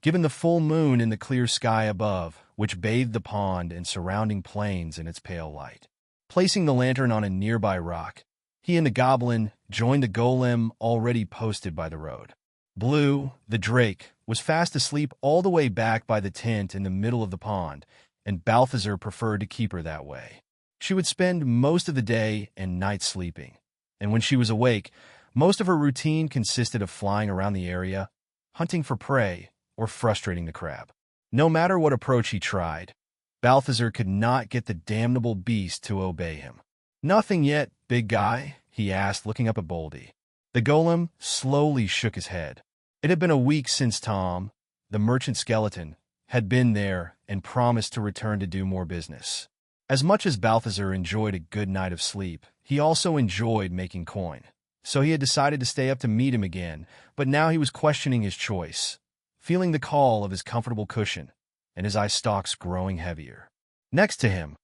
given the full moon in the clear sky above, which bathed the pond and surrounding plains in its pale light. Placing the lantern on a nearby rock, he and the goblin joined the golem already posted by the road. Blue, the drake, was fast asleep all the way back by the tent in the middle of the pond, and Balthazar preferred to keep her that way. She would spend most of the day and night sleeping, and when she was awake, most of her routine consisted of flying around the area, hunting for prey, or frustrating the crab. No matter what approach he tried, Balthazar could not get the damnable beast to obey him. "Nothing yet, big guy?" he asked, looking up at Boldy. The golem slowly shook his head. It had been a week since Tom, the merchant skeleton, had been there and promised to return to do more business. As much as Balthazar enjoyed a good night of sleep, he also enjoyed making coin. So he had decided to stay up to meet him again, but now he was questioning his choice, feeling the call of his comfortable cushion, and his eye stalks growing heavier. Next to him,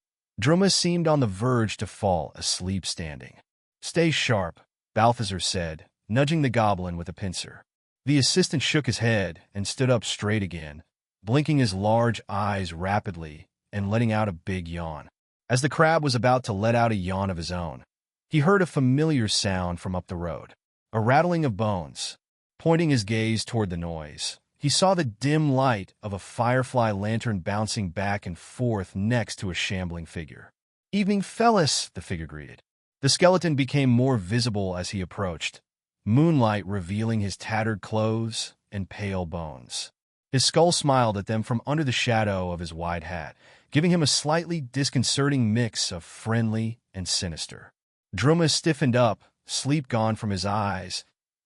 Druma seemed on the verge to fall asleep standing. "Stay sharp," Balthazar said, nudging the goblin with a pincer. The assistant shook his head and stood up straight again, blinking his large eyes rapidly and letting out a big yawn. As the crab was about to let out a yawn of his own, he heard a familiar sound from up the road, a rattling of bones. Pointing his gaze toward the noise, he saw the dim light of a firefly lantern bouncing back and forth next to a shambling figure. "Evening, fellas," the figure greeted. The skeleton became more visible as he approached, moonlight revealing his tattered clothes and pale bones. His skull smiled at them from under the shadow of his wide hat, giving him a slightly disconcerting mix of friendly and sinister. Druma stiffened up, sleep gone from his eyes,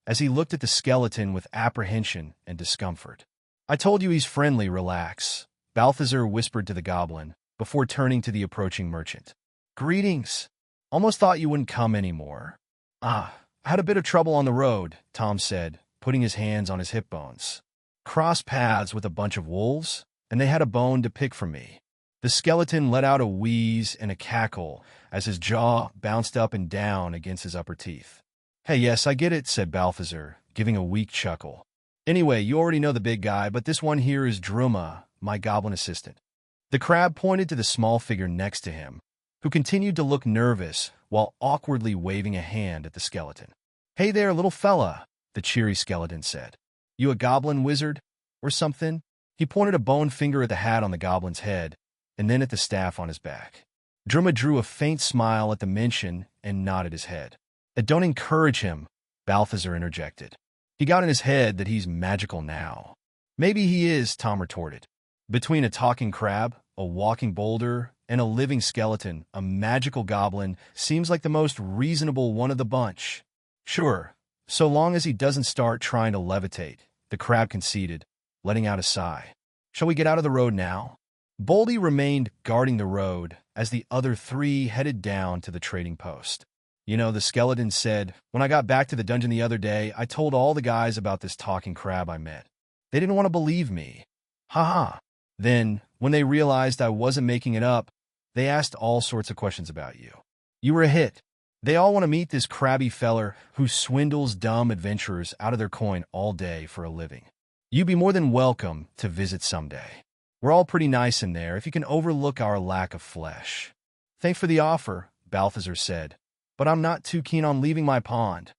as he looked at the skeleton with apprehension and discomfort. "I told you he's friendly, relax," Balthazar whispered to the goblin, before turning to the approaching merchant. "Greetings. Almost thought you wouldn't come anymore." "I had a bit of trouble on the road," Tom said, putting his hands on his hip bones. "Crossed paths with a bunch of wolves, and they had a bone to pick from me." The skeleton let out a wheeze and a cackle as his jaw bounced up and down against his upper teeth. "Hey, yes, I get it," said Balthazar, giving a weak chuckle. "Anyway, you already know the big guy, but this one here is Druma, my goblin assistant." The crab pointed to the small figure next to him, who continued to look nervous while awkwardly waving a hand at the skeleton. "Hey there, little fella," the cheery skeleton said. "You a goblin wizard, or something?" He pointed a bone finger at the hat on the goblin's head, and then at the staff on his back. Druma drew a faint smile at the mention and nodded his head. "Don't encourage him," Balthazar interjected. "He got in his head that he's magical now." "Maybe he is," Tom retorted. Between a talking crab, a walking boulder, and a living skeleton, a magical goblin seems like the most reasonable one of the bunch. "Sure, so long as he doesn't start trying to levitate," the crab conceded, letting out a sigh. "Shall we get out of the road now?" Boldy remained guarding the road as the other three headed down to the trading post. "You know," the skeleton said, "when I got back to the dungeon the other day, I told all the guys about this talking crab I met. They didn't want to believe me. Ha. Then, when they realized I wasn't making it up, they asked all sorts of questions about you. You were a hit. They all want to meet this crabby feller who swindles dumb adventurers out of their coin all day for a living. You'd be more than welcome to visit someday. We're all pretty nice in there if you can overlook our lack of flesh." "Thanks for the offer," Balthazar said, "but I'm not too keen on leaving my pond."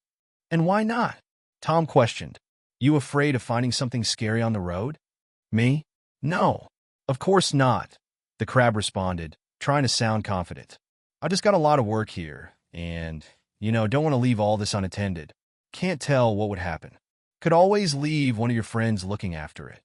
"And why not?" Tom questioned. "You afraid of finding something scary on the road?" "Me? No, of course not," the crab responded, trying to sound confident. "I just got a lot of work here, and, don't want to leave all this unattended. Can't tell what would happen. Could always leave one of your friends looking after it."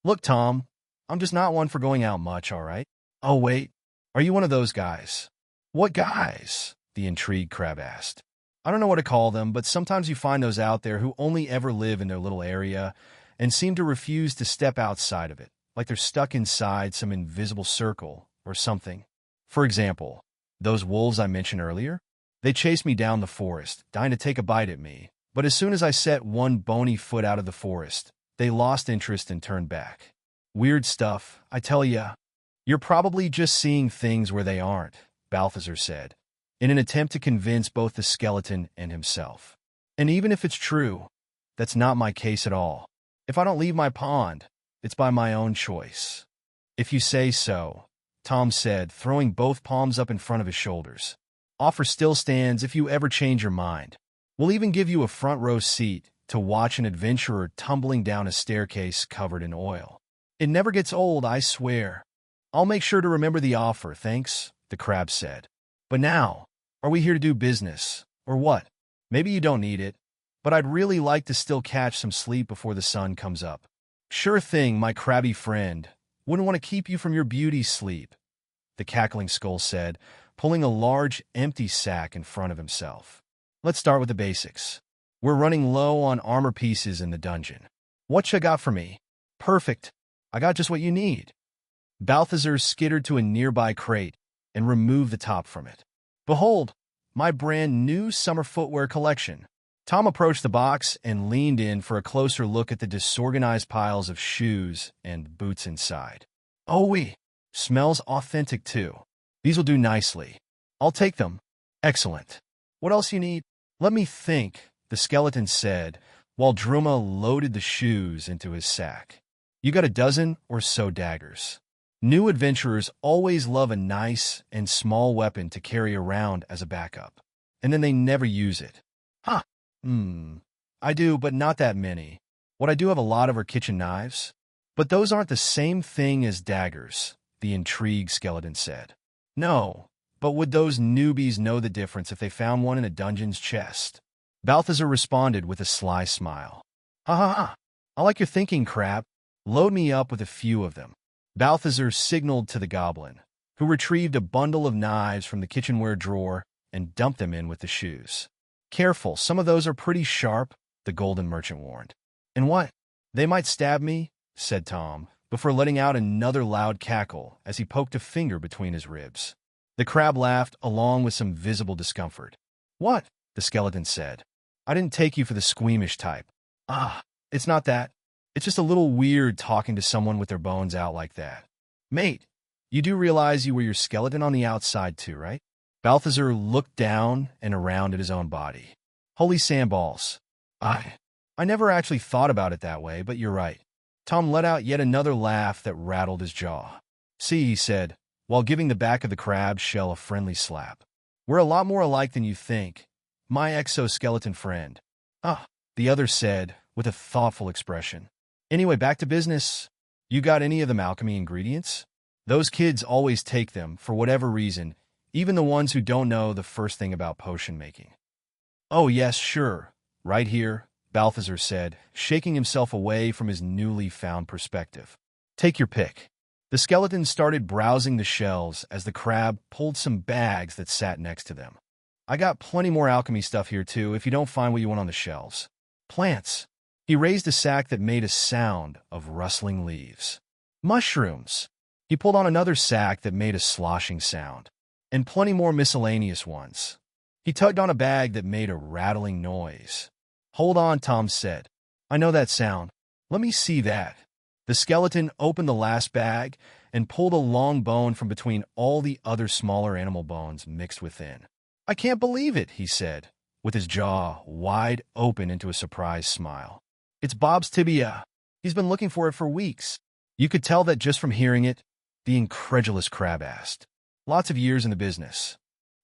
"Look, Tom, I'm just not one for going out much, all right?" "Oh, wait, are you one of those guys?" "What guys?" the intrigued crab asked. "I don't know what to call them, but sometimes you find those out there who only ever live in their little area and seem to refuse to step outside of it, like they're stuck inside some invisible circle or something. For example, those wolves I mentioned earlier, they chased me down the forest, dying to take a bite at me, but as soon as I set one bony foot out of the forest, they lost interest and turned back. Weird stuff, I tell ya." "You're probably just seeing things where they aren't," Balthazar said, in an attempt to convince both the skeleton and himself. "And even if it's true, that's not my case at all. If I don't leave my pond, it's by my own choice." "If you say so," Tom said, throwing both palms up in front of his shoulders. "Offer still stands if you ever change your mind. We'll even give you a front row seat to watch an adventurer tumbling down a staircase covered in oil. It never gets old, I swear. I'll make sure to remember the offer, thanks, the crab said. But now, are we here to do business, or what? Maybe you don't need it, but I'd really like to still catch some sleep before the sun comes up. Sure thing, my crabby friend. Wouldn't want to keep you from your beauty sleep, the cackling skull said, pulling a large, empty sack in front of himself. Let's start with the basics. We're running low on armor pieces in the dungeon. What you got for me? Perfect. I got just what you need. Balthazar skittered to a nearby crate and removed the top from it. Behold, my brand new summer footwear collection. Tom approached the box and leaned in for a closer look at the disorganized piles of shoes and boots inside. Oh wee, smells authentic too. These will do nicely. I'll take them. Excellent. What else you need? Let me think, the skeleton said, while Druma loaded the shoes into his sack. You got a dozen or so daggers. New adventurers always love a nice and small weapon to carry around as a backup, and then they never use it. Huh. I do, but not that many. What I do have a lot of are kitchen knives. But those aren't the same thing as daggers, the intrigued skeleton said. No, but would those newbies know the difference if they found one in a dungeon's chest? Balthazar responded with a sly smile. Ha ha ha. I like your thinking, crab. Load me up with a few of them. Balthazar signaled to the goblin, who retrieved a bundle of knives from the kitchenware drawer and dumped them in with the shoes. Careful, some of those are pretty sharp, the golden merchant warned. And what? They might stab me, said Tom, before letting out another loud cackle as he poked a finger between his ribs. The crab laughed along with some visible discomfort. What? The skeleton said. I didn't take you for the squeamish type. It's not that. It's just a little weird talking to someone with their bones out like that. Mate, you do realize you were your skeleton on the outside too, right? Balthazar looked down and around at his own body. Holy sandballs. I never actually thought about it that way, but you're right. Tom let out yet another laugh that rattled his jaw. See, he said, while giving the back of the crab shell a friendly slap. We're a lot more alike than you think, my exoskeleton friend. The other said, with a thoughtful expression. Anyway, back to business. You got any of them alchemy ingredients? Those kids always take them, for whatever reason, even the ones who don't know the first thing about potion making. Oh yes, sure. Right here, Balthazar said, shaking himself away from his newly found perspective. Take your pick. The skeleton started browsing the shelves as the crab pulled some bags that sat next to them. I got plenty more alchemy stuff here too if you don't find what you want on the shelves. Plants. He raised a sack that made a sound of rustling leaves. Mushrooms. He pulled on another sack that made a sloshing sound. And plenty more miscellaneous ones. He tugged on a bag that made a rattling noise. Hold on, Tom said. I know that sound. Let me see that. The skeleton opened the last bag and pulled a long bone from between all the other smaller animal bones mixed within. I can't believe it, he said, with his jaw wide open into a surprised smile. It's Bob's tibia. He's been looking for it for weeks. You could tell that just from hearing it, the incredulous crab asked. Lots of years in the business.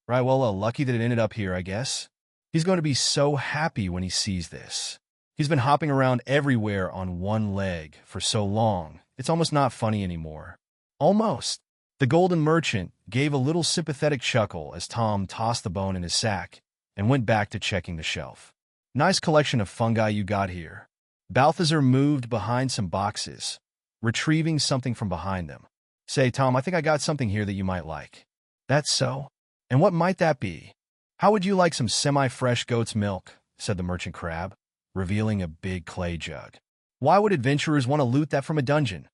Right, well, lucky that it ended up here, I guess. He's going to be so happy when he sees this. He's been hopping around everywhere on one leg for so long, it's almost not funny anymore. Almost. The golden merchant gave a little sympathetic chuckle as Tom tossed the bone in his sack and went back to checking the shelf. Nice collection of fungi you got here. Balthazar moved behind some boxes, retrieving something from behind them. Say, Tom, I think I got something here that you might like. That's so? And what might that be? How would you like some semi-fresh goat's milk? Said the merchant crab, revealing a big clay jug. Why would adventurers want to loot that from a dungeon?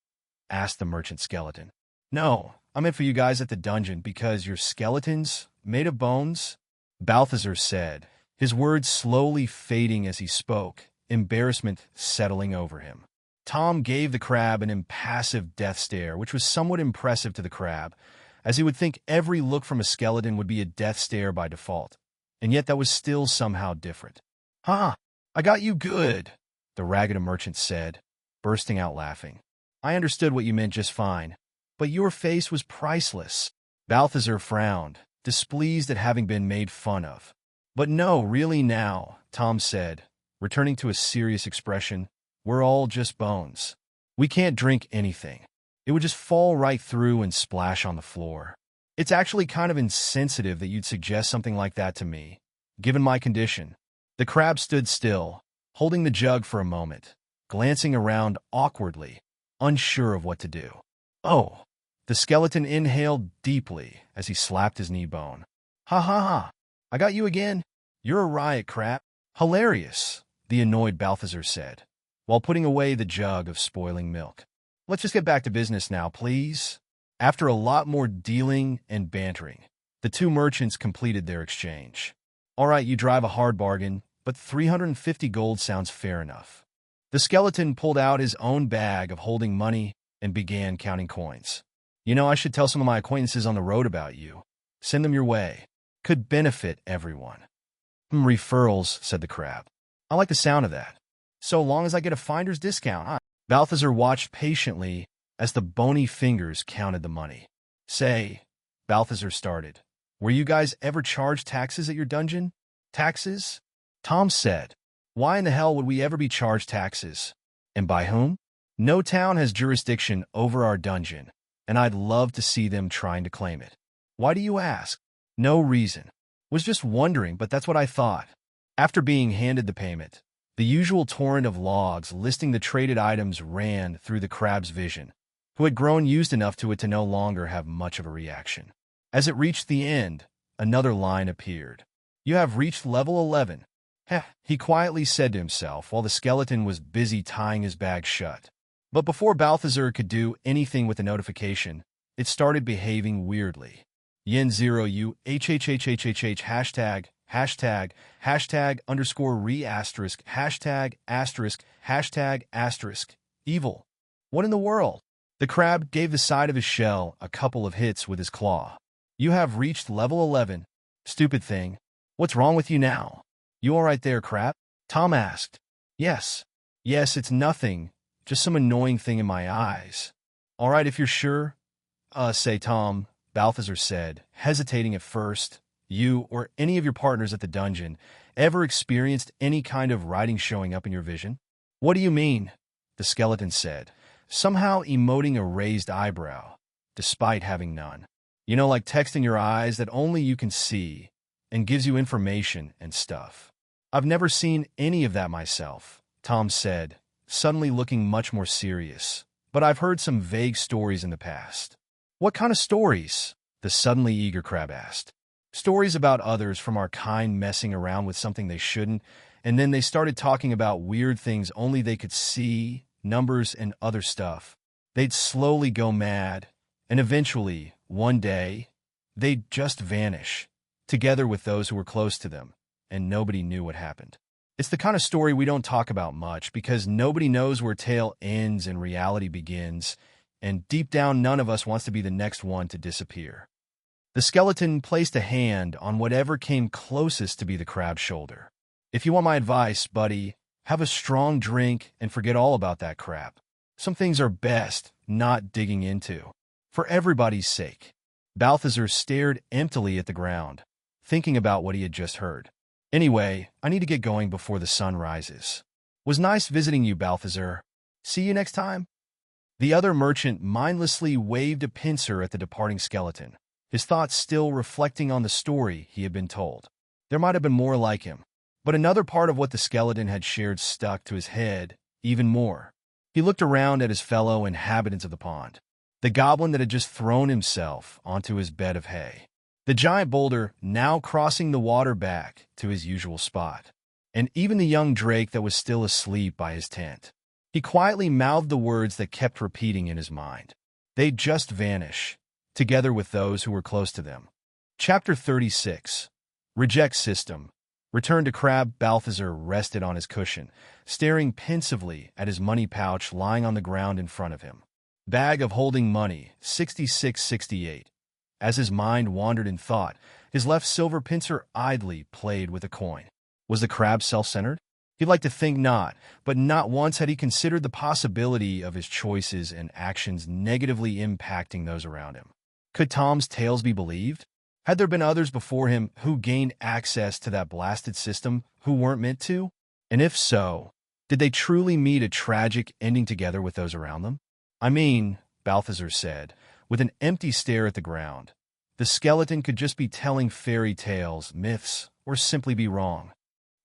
Asked the merchant skeleton. No, I meant for you guys at the dungeon because you're skeletons made of bones, Balthazar said, his words slowly fading as he spoke, embarrassment settling over him. Tom gave the crab an impassive death stare, which was somewhat impressive to the crab, as he would think every look from a skeleton would be a death stare by default. And yet that was still somehow different. I got you good, the ragged merchant said, bursting out laughing. I understood what you meant just fine, but your face was priceless. Balthazar frowned, displeased at having been made fun of. But no, really now, Tom said, returning to a serious expression. We're all just bones. We can't drink anything. It would just fall right through and splash on the floor. It's actually kind of insensitive that you'd suggest something like that to me, given my condition. The crab stood still, holding the jug for a moment, glancing around awkwardly, unsure of what to do. Oh! The skeleton inhaled deeply as he slapped his knee bone. Ha ha ha! I got you again. You're a riot, crab. Hilarious, the annoyed Balthazar said, while putting away the jug of spoiling milk. Let's just get back to business now, please. After a lot more dealing and bantering, the two merchants completed their exchange. All right, you drive a hard bargain, but 350 gold sounds fair enough. The skeleton pulled out his own bag of holding money and began counting coins. You know, I should tell some of my acquaintances on the road about you. Send them your way. Could benefit everyone. Referrals, said the crab. I like the sound of that. So long as I get a finder's discount, huh? Balthazar watched patiently as the bony fingers counted the money. Say, Balthazar started, were you guys ever charged taxes at your dungeon? Taxes? Tom said, why in the hell would we ever be charged taxes? And by whom? No town has jurisdiction over our dungeon, and I'd love to see them trying to claim it. Why do you ask? No reason. Was just wondering, but that's what I thought. After being handed the payment, the usual torrent of logs listing the traded items ran through the crab's vision, who had grown used enough to it to no longer have much of a reaction. As it reached the end, another line appeared. You have reached level 11. Heh, he quietly said to himself while the skeleton was busy tying his bag shut. But before Balthazar could do anything with the notification, it started behaving weirdly. Yen 0 U HHHHHH hashtag underscore re asterisk hashtag asterisk evil. What in the world? The crab gave the side of his shell a couple of hits with his claw. You have reached level 11. Stupid thing. What's wrong with you now? You all right there, crab? Tom asked. Yes, it's nothing. Just some annoying thing in my eyes. All right, if you're sure. Say Tom, Balthazar said, hesitating at first. You or any of your partners at the dungeon ever experienced any kind of writing showing up in your vision? What do you mean? The skeleton said, somehow emoting a raised eyebrow, despite having none. You know, like text in your eyes that only you can see and gives you information and stuff. I've never seen any of that myself, Tom said, suddenly looking much more serious. But I've heard some vague stories in the past. What kind of stories? The suddenly eager crab asked. Stories about others from our kind messing around with something they shouldn't, and then they started talking about weird things only they could see, numbers and other stuff. They'd slowly go mad, and eventually, one day, they'd just vanish, together with those who were close to them, and nobody knew what happened. It's the kind of story we don't talk about much because nobody knows where tale ends and reality begins, and deep down none of us wants to be the next one to disappear. The skeleton placed a hand on whatever came closest to be the crab's shoulder. If you want my advice, buddy, have a strong drink and forget all about that crap. Some things are best not digging into. For everybody's sake. Balthazar stared emptily at the ground, thinking about what he had just heard. Anyway, I need to get going before the sun rises. Was nice visiting you, Balthazar. See you next time. The other merchant mindlessly waved a pincer at the departing skeleton, his thoughts still reflecting on the story he had been told. There might have been more like him, but another part of what the skeleton had shared stuck to his head even more. He looked around at his fellow inhabitants of the pond, the goblin that had just thrown himself onto his bed of hay, the giant boulder now crossing the water back to his usual spot, and even the young drake that was still asleep by his tent. He quietly mouthed the words that kept repeating in his mind. They'd just vanish, together with those who were close to them. Chapter 36. Reject System. Returned to crab, Balthazar rested on his cushion, staring pensively at his money pouch lying on the ground in front of him. Bag of holding money, 6668. As his mind wandered in thought, his left silver pincer idly played with a coin. Was the crab self-centered? He'd like to think not, but not once had he considered the possibility of his choices and actions negatively impacting those around him. Could Tom's tales be believed? Had there been others before him who gained access to that blasted system who weren't meant to? And if so, did they truly meet a tragic ending together with those around them? I mean, Balthazar said, with an empty stare at the ground. The skeleton could just be telling fairy tales, myths, or simply be wrong.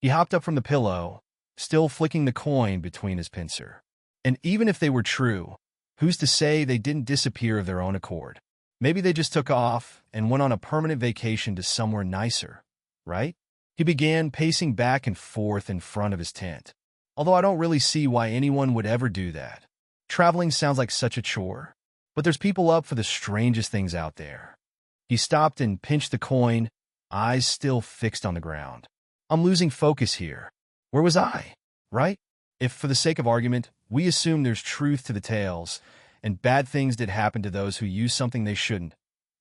He hopped up from the pillow, still flicking the coin between his pincer. And even if they were true, who's to say they didn't disappear of their own accord? Maybe they just took off and went on a permanent vacation to somewhere nicer, right? He began pacing back and forth in front of his tent. Although I don't really see why anyone would ever do that. Traveling sounds like such a chore. But there's people up for the strangest things out there. He stopped and pinched the coin, eyes still fixed on the ground. I'm losing focus here. Where was I? Right? If, for the sake of argument, we assume there's truth to the tales, and bad things did happen to those who use something they shouldn't,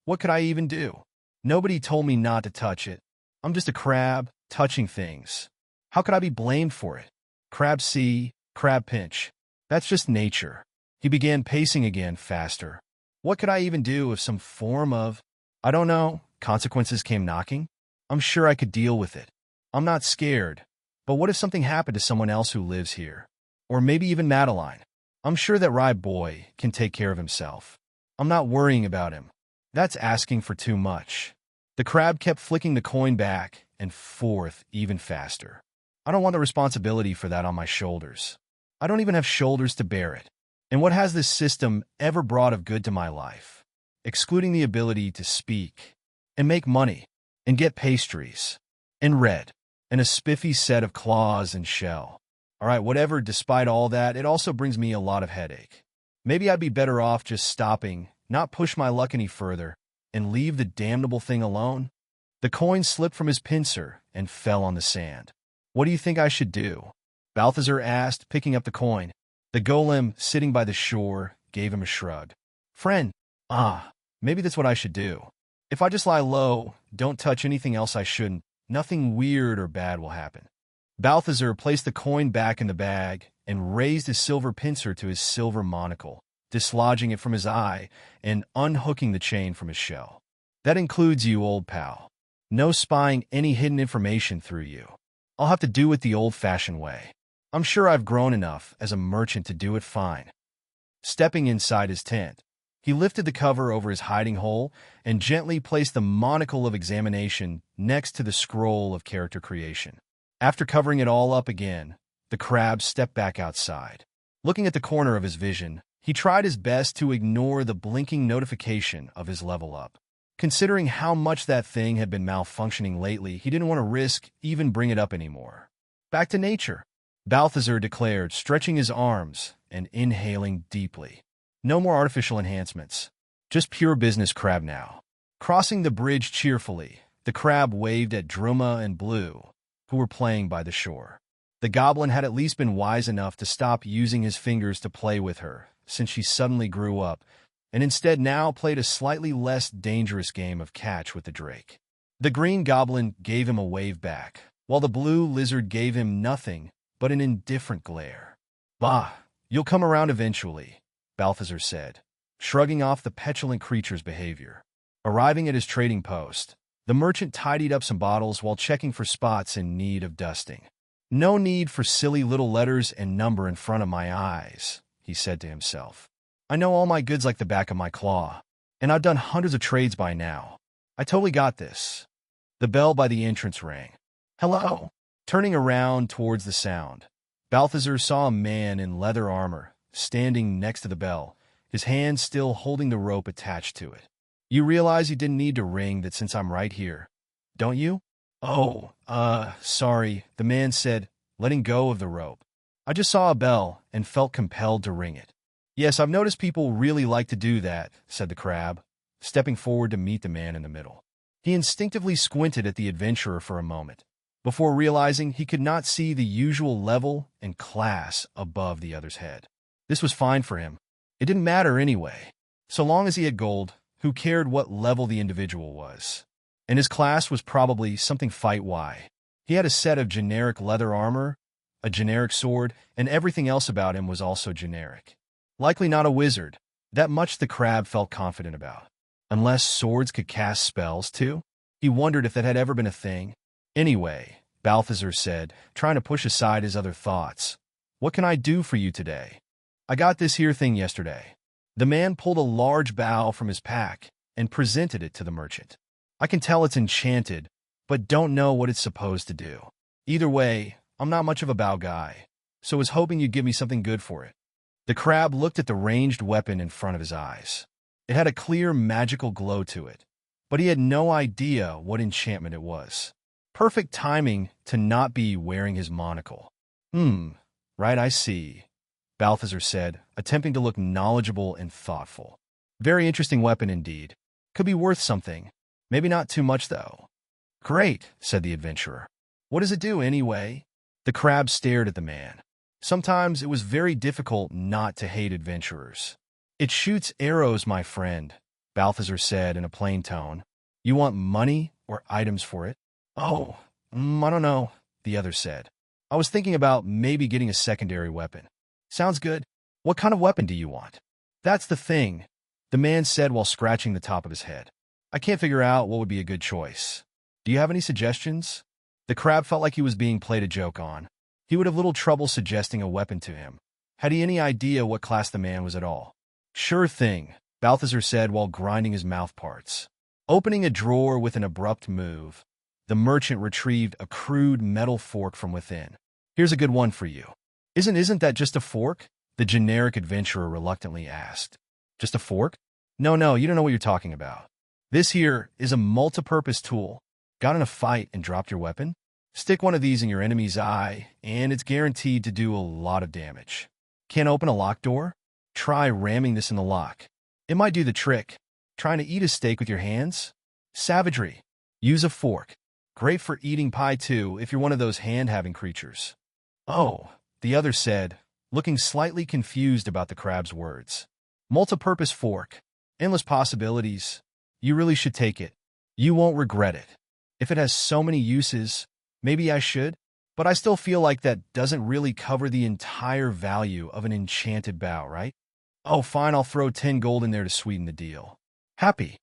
what could I even do? Nobody told me not to touch it. I'm just a crab, touching things. How could I be blamed for it? Crab see, crab pinch. That's just nature. He began pacing again, faster. What could I even do if some form of, I don't know, consequences came knocking? I'm sure I could deal with it. I'm not scared. But what if something happened to someone else who lives here? Or maybe even Madeline. I'm sure that Rye Boy can take care of himself. I'm not worrying about him. That's asking for too much. The crab kept flicking the coin back and forth even faster. I don't want the responsibility for that on my shoulders. I don't even have shoulders to bear it. And what has this system ever brought of good to my life? Excluding the ability to speak, and make money, and get pastries, and red, and a spiffy set of claws and shell. All right, whatever, despite all that, it also brings me a lot of headache. Maybe I'd be better off just stopping, not push my luck any further, and leave the damnable thing alone. The coin slipped from his pincer and fell on the sand. What do you think I should do? Balthazar asked, picking up the coin. The golem, sitting by the shore, gave him a shrug. Friend, maybe that's what I should do. If I just lie low, don't touch anything else I shouldn't, nothing weird or bad will happen. Balthazar placed the coin back in the bag and raised his silver pincer to his silver monocle, dislodging it from his eye and unhooking the chain from his shell. That includes you, old pal. No spying any hidden information through you. I'll have to do it the old-fashioned way. I'm sure I've grown enough as a merchant to do it fine. Stepping inside his tent, he lifted the cover over his hiding hole and gently placed the monocle of examination next to the scroll of character creation. After covering it all up again, the crab stepped back outside. Looking at the corner of his vision, he tried his best to ignore the blinking notification of his level up. Considering how much that thing had been malfunctioning lately, he didn't want to risk even bring it up anymore. Back to nature, Balthazar declared, stretching his arms and inhaling deeply. No more artificial enhancements. Just pure business crab now. Crossing the bridge cheerfully, the crab waved at Druma and Blue, who were playing by the shore. The goblin had at least been wise enough to stop using his fingers to play with her, since she suddenly grew up, and instead now played a slightly less dangerous game of catch with the drake. The green goblin gave him a wave back, while the blue lizard gave him nothing but an indifferent glare. Bah, you'll come around eventually, Balthazar said, shrugging off the petulant creature's behavior. Arriving at his trading post, the merchant tidied up some bottles while checking for spots in need of dusting. No need for silly little letters and number in front of my eyes, he said to himself. I know all my goods like the back of my claw, and I've done hundreds of trades by now. I totally got this. The bell by the entrance rang. Hello. Turning around towards the sound, Balthazar saw a man in leather armor standing next to the bell, his hand still holding the rope attached to it. You realize you didn't need to ring that since I'm right here, don't you? Oh, sorry, the man said, letting go of the rope. I just saw a bell and felt compelled to ring it. Yes, I've noticed people really like to do that, said the crab, stepping forward to meet the man in the middle. He instinctively squinted at the adventurer for a moment, before realizing he could not see the usual level and class above the other's head. This was fine for him. It didn't matter anyway. So long as he had gold, who cared what level the individual was? And his class was probably something fight-y. He had a set of generic leather armor, a generic sword, and everything else about him was also generic. Likely not a wizard. That much the crab felt confident about. Unless swords could cast spells, too? He wondered if that had ever been a thing. Anyway, Balthazar said, trying to push aside his other thoughts. "What can I do for you today?" "I got this here thing yesterday." The man pulled a large bow from his pack and presented it to the merchant. "I can tell it's enchanted, but don't know what it's supposed to do. Either way, I'm not much of a bow guy, so was hoping you'd give me something good for it." The crab looked at the ranged weapon in front of his eyes. It had a clear magical glow to it, but he had no idea what enchantment it was. Perfect timing to not be wearing his monocle. Right, I see," Balthazar said, attempting to look knowledgeable and thoughtful. "Very interesting weapon indeed. Could be worth something. Maybe not too much, though." "Great," said the adventurer. "What does it do, anyway?" The crab stared at the man. Sometimes it was very difficult not to hate adventurers. "It shoots arrows, my friend," Balthazar said in a plain tone. "You want money or items for it?" "Oh, I don't know," the other said. "I was thinking about maybe getting a secondary weapon." "Sounds good. What kind of weapon do you want?" "That's the thing," the man said while scratching the top of his head. "I can't figure out what would be a good choice. Do you have any suggestions?" The crab felt like he was being played a joke on. He would have little trouble suggesting a weapon to him. Had he any idea what class the man was at all? "Sure thing," Balthazar said while grinding his mouth parts. Opening a drawer with an abrupt move, the merchant retrieved a crude metal fork from within. "Here's a good one for you." Isn't that just a fork?" the generic adventurer reluctantly asked. "Just a fork?" No, you don't know what you're talking about. This here is a multi-purpose tool. Got in a fight and dropped your weapon? Stick one of these in your enemy's eye, and it's guaranteed to do a lot of damage. Can't open a locked door? Try ramming this in the lock. It might do the trick. Trying to eat a steak with your hands? Savagery. Use a fork. Great for eating pie too if you're one of those hand-having creatures. "Oh," the other said, looking slightly confused about the crab's words. "Multi-purpose fork. Endless possibilities. You really should take it. You won't regret it. If it has so many uses, maybe I should, but I still feel like that doesn't really cover the entire value of an enchanted bow, right? Oh, fine, I'll throw 10 gold in there to sweeten the deal." "Happy."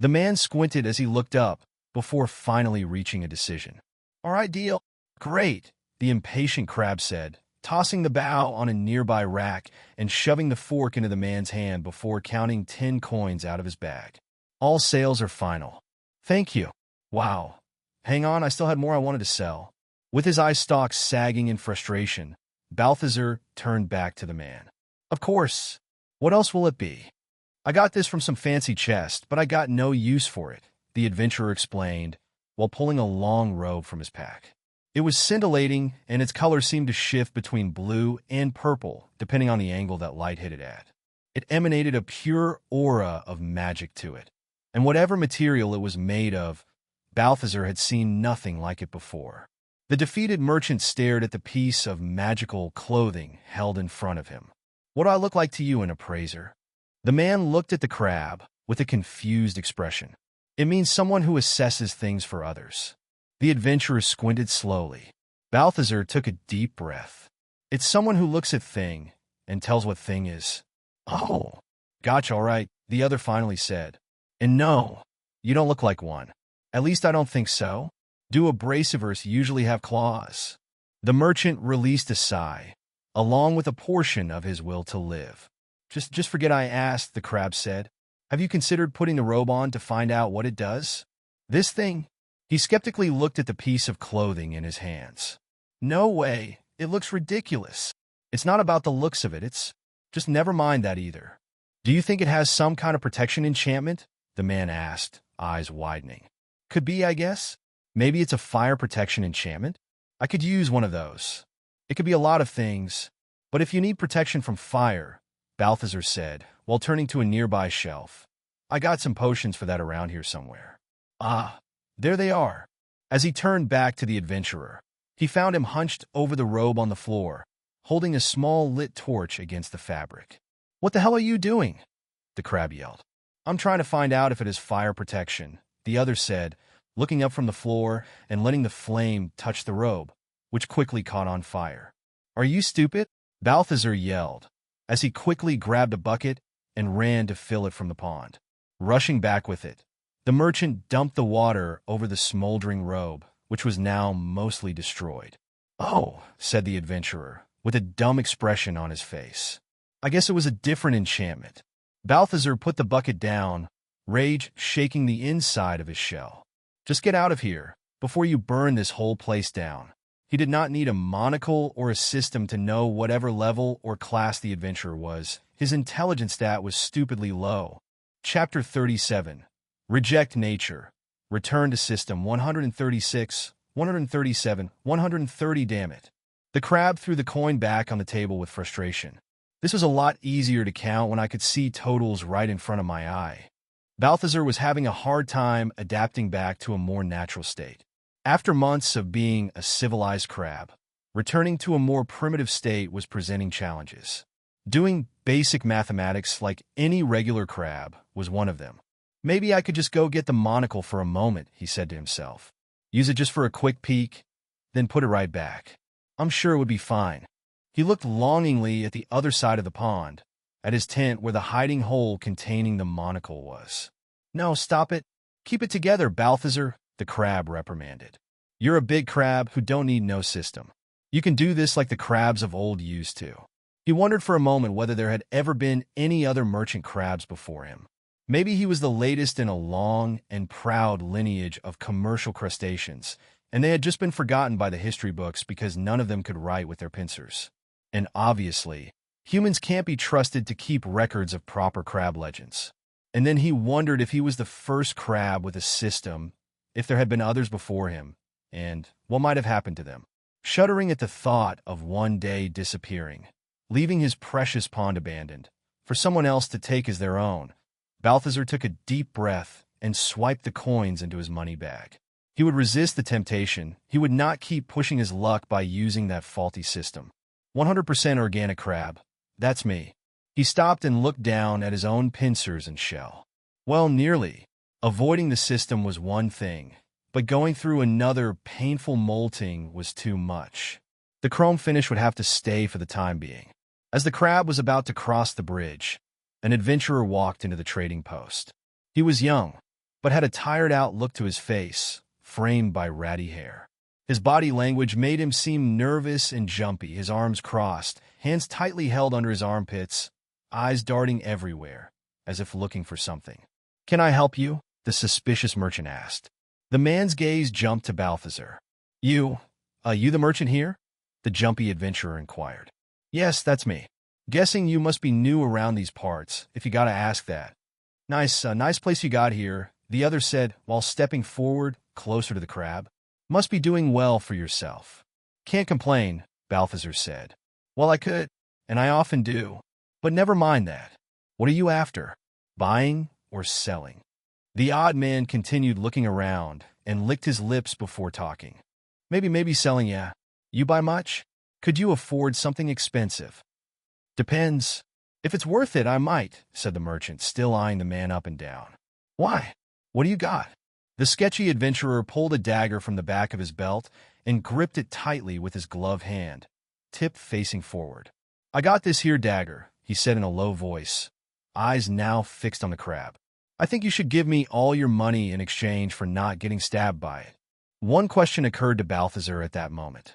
The man squinted as he looked up before finally reaching a decision. "All right, deal." "Great," the impatient crab said, tossing the bow on a nearby rack and shoving the fork into the man's hand before counting 10 coins out of his bag. "All sales are final." "Thank you." "Wow. Hang on, I still had more I wanted to sell." With his eye stalks sagging in frustration, Balthazar turned back to the man. "Of course. What else will it be?" "I got this from some fancy chest, but I got no use for it," the adventurer explained, while pulling a long robe from his pack. It was scintillating, and its color seemed to shift between blue and purple, depending on the angle that light hit it at. It emanated a pure aura of magic to it, and whatever material it was made of, Balthazar had seen nothing like it before. The defeated merchant stared at the piece of magical clothing held in front of him. "What do I look like to you, an appraiser?" The man looked at the crab with a confused expression. "It means someone who assesses things for others." The adventurer squinted slowly. Balthazar took a deep breath. "It's someone who looks at thing and tells what thing is." "Oh, gotcha, all right," the other finally said. "And no, you don't look like one. At least I don't think so. Do abrasivers usually have claws?" The merchant released a sigh, along with a portion of his will to live. Just forget I asked," the crab said. "Have you considered putting the robe on to find out what it does?" "This thing?" He skeptically looked at the piece of clothing in his hands. "No way. It looks ridiculous." "It's not about the looks of it. It's just never mind that either." "Do you think it has some kind of protection enchantment?" the man asked, eyes widening. "Could be, I guess. Maybe it's a fire protection enchantment. I could use one of those. It could be a lot of things, but if you need protection from fire," Balthazar said, while turning to a nearby shelf, "I got some potions for that around here somewhere." "Ah, there they are." As he turned back to the adventurer, he found him hunched over the robe on the floor, holding a small lit torch against the fabric. "What the hell are you doing?" the crab yelled. "I'm trying to find out if it has fire protection," the other said, looking up from the floor and letting the flame touch the robe, which quickly caught on fire. "Are you stupid?" Balthazar yelled, as he quickly grabbed a bucket and ran to fill it from the pond. Rushing back with it, the merchant dumped the water over the smoldering robe, which was now mostly destroyed. "Oh," said the adventurer, with a dumb expression on his face. "I guess it was a different enchantment." Balthazar put the bucket down, rage shaking the inside of his shell. "Just get out of here, before you burn this whole place down." He did not need a monocle or a system to know whatever level or class the adventurer was. His intelligence stat was stupidly low. Chapter 37. Reject Nature. Return to System 136, 137, 130, damn it. The crab threw the coin back on the table with frustration. This was a lot easier to count when I could see totals right in front of my eye. Balthazar was having a hard time adapting back to a more natural state. After months of being a civilized crab, returning to a more primitive state was presenting challenges. Doing basic mathematics like any regular crab was one of them. "Maybe I could just go get the monocle for a moment," he said to himself. "Use it just for a quick peek, then put it right back. I'm sure it would be fine." He looked longingly at the other side of the pond, at his tent where the hiding hole containing the monocle was. "No, stop it. Keep it together, Balthazar," the crab reprimanded. "You're a big crab who don't need no system. You can do this like the crabs of old used to." He wondered for a moment whether there had ever been any other merchant crabs before him. Maybe he was the latest in a long and proud lineage of commercial crustaceans, and they had just been forgotten by the history books because none of them could write with their pincers. And obviously, humans can't be trusted to keep records of proper crab legends. And then he wondered if he was the first crab with a system, if there had been others before him, and what might have happened to them. Shuddering at the thought of one day disappearing, leaving his precious pond abandoned, for someone else to take as their own, Balthazar took a deep breath and swiped the coins into his money bag. He would resist the temptation. He would not keep pushing his luck by using that faulty system. 100% organic crab. That's me. He stopped and looked down at his own pincers and shell. Well, nearly. Avoiding the system was one thing, but going through another painful molting was too much. The chrome finish would have to stay for the time being. As the crab was about to cross the bridge, an adventurer walked into the trading post. He was young, but had a tired-out look to his face, framed by ratty hair. His body language made him seem nervous and jumpy, his arms crossed, hands tightly held under his armpits, eyes darting everywhere, as if looking for something. "Can I help you?" the suspicious merchant asked. The man's gaze jumped to Balthazar. You the merchant here?" the jumpy adventurer inquired. "Yes, that's me. Guessing you must be new around these parts, if you gotta ask that." Nice place you got here," the other said while stepping forward, closer to the crab. "Must be doing well for yourself." "Can't complain," Balthazar said. "Well, I could, and I often do. But never mind that. What are you after? Buying or selling?" The odd man continued looking around and licked his lips before talking. Maybe selling, yeah. You buy much? Could you afford something expensive?" "Depends. If it's worth it, I might," said the merchant, still eyeing the man up and down. "Why? What do you got?" The sketchy adventurer pulled a dagger from the back of his belt and gripped it tightly with his gloved hand, tip facing forward. "I got this here dagger," he said in a low voice, eyes now fixed on the crab. "I think you should give me all your money in exchange for not getting stabbed by it." One question occurred to Balthazar at that moment.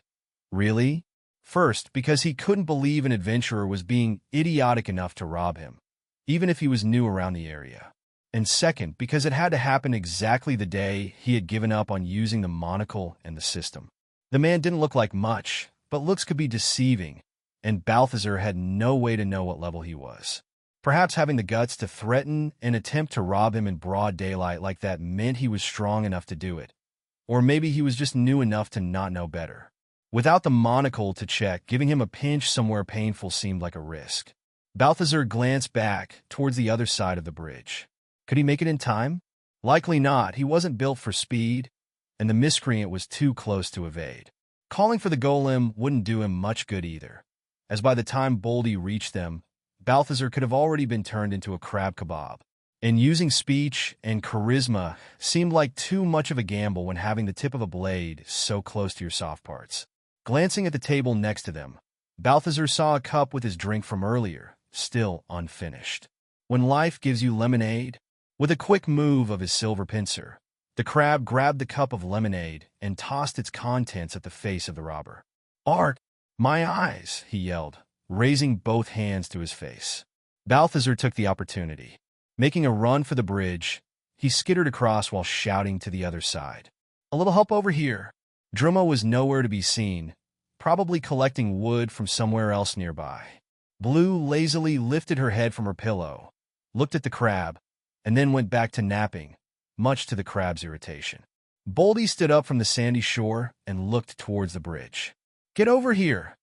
Really? First, because he couldn't believe an adventurer was being idiotic enough to rob him, even if he was new around the area. And second, because it had to happen exactly the day he had given up on using the monocle and the system. The man didn't look like much, but looks could be deceiving, and Balthazar had no way to know what level he was. Perhaps having the guts to threaten and attempt to rob him in broad daylight like that meant he was strong enough to do it. Or maybe he was just new enough to not know better. Without the monocle to check, giving him a pinch somewhere painful seemed like a risk. Balthazar glanced back towards the other side of the bridge. Could he make it in time? Likely not. He wasn't built for speed, and the miscreant was too close to evade. Calling for the golem wouldn't do him much good either, as by the time Boldy reached them, Balthazar could have already been turned into a crab kebab. And using speech and charisma seemed like too much of a gamble when having the tip of a blade so close to your soft parts. Glancing at the table next to them, Balthazar saw a cup with his drink from earlier, still unfinished. When life gives you lemonade? With a quick move of his silver pincer, The crab grabbed the cup of lemonade and tossed its contents at the face of the robber. "Art, my eyes!" he yelled, raising both hands to his face. Balthazar took the opportunity. Making a run for the bridge, he skittered across while shouting to the other side. "A little help over here." Druma was nowhere to be seen, probably collecting wood from somewhere else nearby. Blue lazily lifted her head from her pillow, looked at the crab, and then went back to napping, much to the crab's irritation. Boldy stood up from the sandy shore and looked towards the bridge. "Get over here!"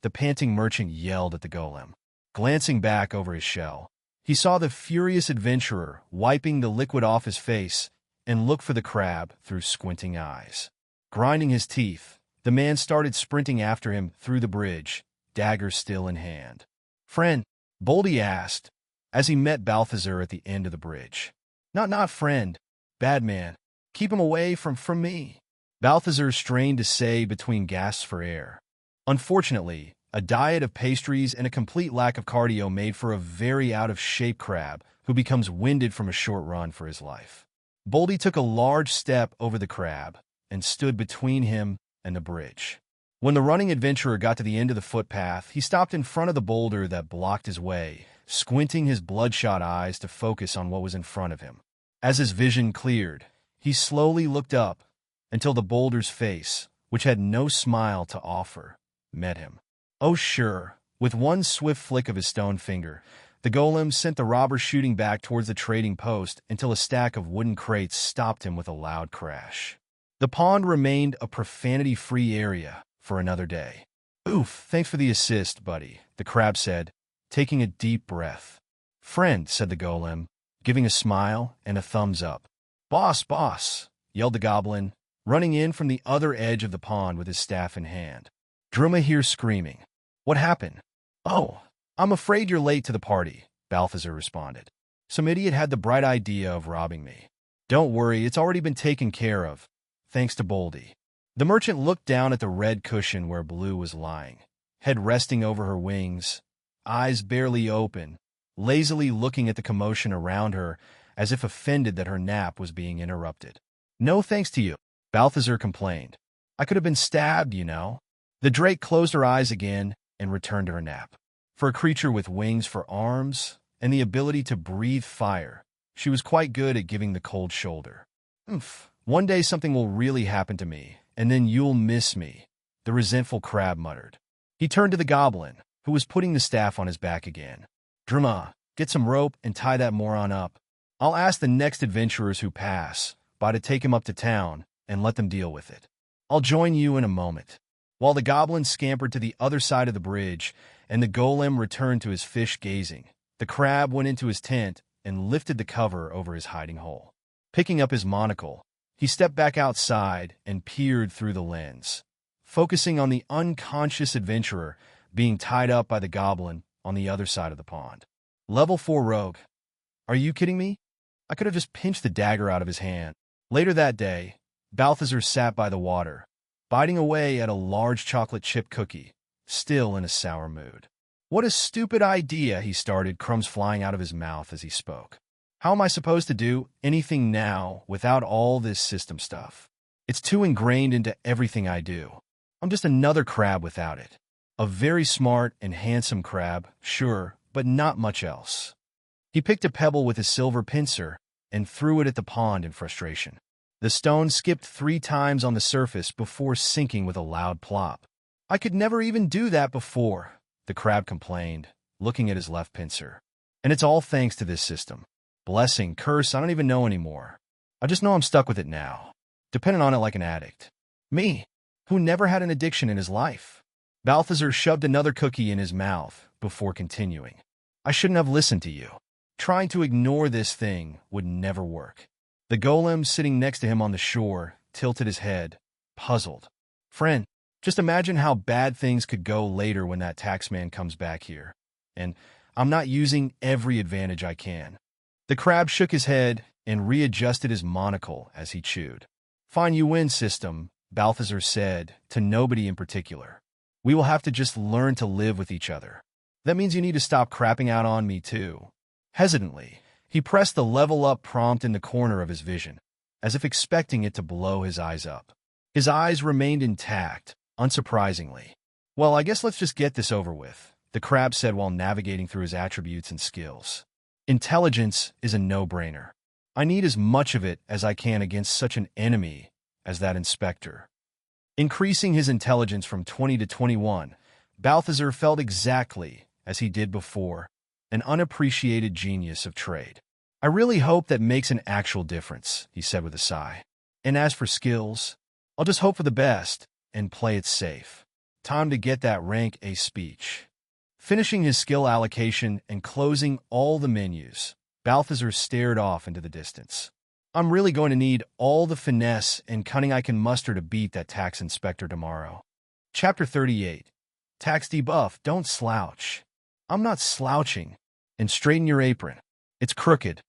The panting merchant yelled at the golem. Glancing back over his shell, he saw the furious adventurer wiping the liquid off his face and looked for the crab through squinting eyes. Grinding his teeth, the man started sprinting after him through the bridge, dagger still in hand. "Friend?" Boldy asked, as he met Balthazar at the end of the bridge. Not friend. Bad man. Keep him away from me." Balthazar strained to say between gasps for air. Unfortunately, a diet of pastries and a complete lack of cardio made for a very out-of-shape crab who becomes winded from a short run for his life. Boldy took a large step over the crab and stood between him and the bridge. When the running adventurer got to the end of the footpath, he stopped in front of the boulder that blocked his way, squinting his bloodshot eyes to focus on what was in front of him. As his vision cleared, he slowly looked up until the boulder's face, which had no smile to offer, met him. Oh sure, with one swift flick of his stone finger, the golem sent the robber shooting back towards the trading post until a stack of wooden crates stopped him with a loud crash. The pond remained a profanity-free area for another day. "Oof, thanks for the assist, buddy," the crab said, taking a deep breath. "Friend," said the golem, giving a smile and a thumbs up. Boss," yelled the goblin, running in from the other edge of the pond with his staff in hand. Druma here screaming. "What happened?" "Oh, I'm afraid you're late to the party," Balthazar responded. "Some idiot had the bright idea of robbing me. Don't worry, it's already been taken care of, thanks to Boldy." The merchant looked down at the red cushion where Blue was lying, head resting over her wings, eyes barely open, lazily looking at the commotion around her as if offended that her nap was being interrupted. "No thanks to you," Balthazar complained. "I could have been stabbed, you know." The drake closed her eyes again and returned to her nap. For a creature with wings for arms and the ability to breathe fire, she was quite good at giving the cold shoulder. "Oof, one day something will really happen to me, and then you'll miss me," the resentful crab muttered. He turned to the goblin, who was putting the staff on his back again. "Druma, get some rope and tie that moron up. I'll ask the next adventurers who pass by to take him up to town and let them deal with it. I'll join you in a moment." While the goblin scampered to the other side of the bridge and the golem returned to his fish gazing, the crab went into his tent and lifted the cover over his hiding hole. Picking up his monocle, he stepped back outside and peered through the lens, focusing on the unconscious adventurer being tied up by the goblin on the other side of the pond. Level 4 rogue. Are you kidding me? I could have just pinched the dagger out of his hand. Later that day, Balthazar sat by the water, biting away at a large chocolate chip cookie, still in a sour mood. "What a stupid idea," he started, crumbs flying out of his mouth as he spoke. "How am I supposed to do anything now without all this system stuff? It's too ingrained into everything I do. I'm just another crab without it. A very smart and handsome crab, sure, but not much else." He picked a pebble with his silver pincer and threw it at the pond in frustration. The stone skipped 3 times on the surface before sinking with a loud plop. "I could never even do that before," the crab complained, looking at his left pincer. "And it's all thanks to this system. Blessing, curse, I don't even know anymore. I just know I'm stuck with it now, dependent on it like an addict. Me, who never had an addiction in his life." Balthazar shoved another cookie in his mouth before continuing. "I shouldn't have listened to you. Trying to ignore this thing would never work." The golem sitting next to him on the shore tilted his head, puzzled. "Friend, just imagine how bad things could go later when that taxman comes back here. And I'm not using every advantage I can." The crab shook his head and readjusted his monocle as he chewed. "Fine, you win, system," Balthazar said, to nobody in particular. "We will have to just learn to live with each other. That means you need to stop crapping out on me too." Hesitantly, he pressed the level up prompt in the corner of his vision. as if expecting it to blow his eyes up. His eyes remained intact, unsurprisingly. "Well, I guess let's just get this over with," the crab said while navigating through his attributes and skills. "Intelligence is a no-brainer. I need as much of it as I can against such an enemy as that inspector." Increasing his intelligence from 20 to 21, Balthazar felt exactly as he did before, an unappreciated genius of trade. "I really hope that makes an actual difference," he said with a sigh. "And as for skills, I'll just hope for the best and play it safe. Time to get that rank A speech." Finishing his skill allocation and closing all the menus, Balthazar stared off into the distance. "I'm really going to need all the finesse and cunning I can muster to beat that tax inspector tomorrow." Chapter 38. Tax debuff, don't slouch. "I'm not slouching. And straighten your apron. It's crooked.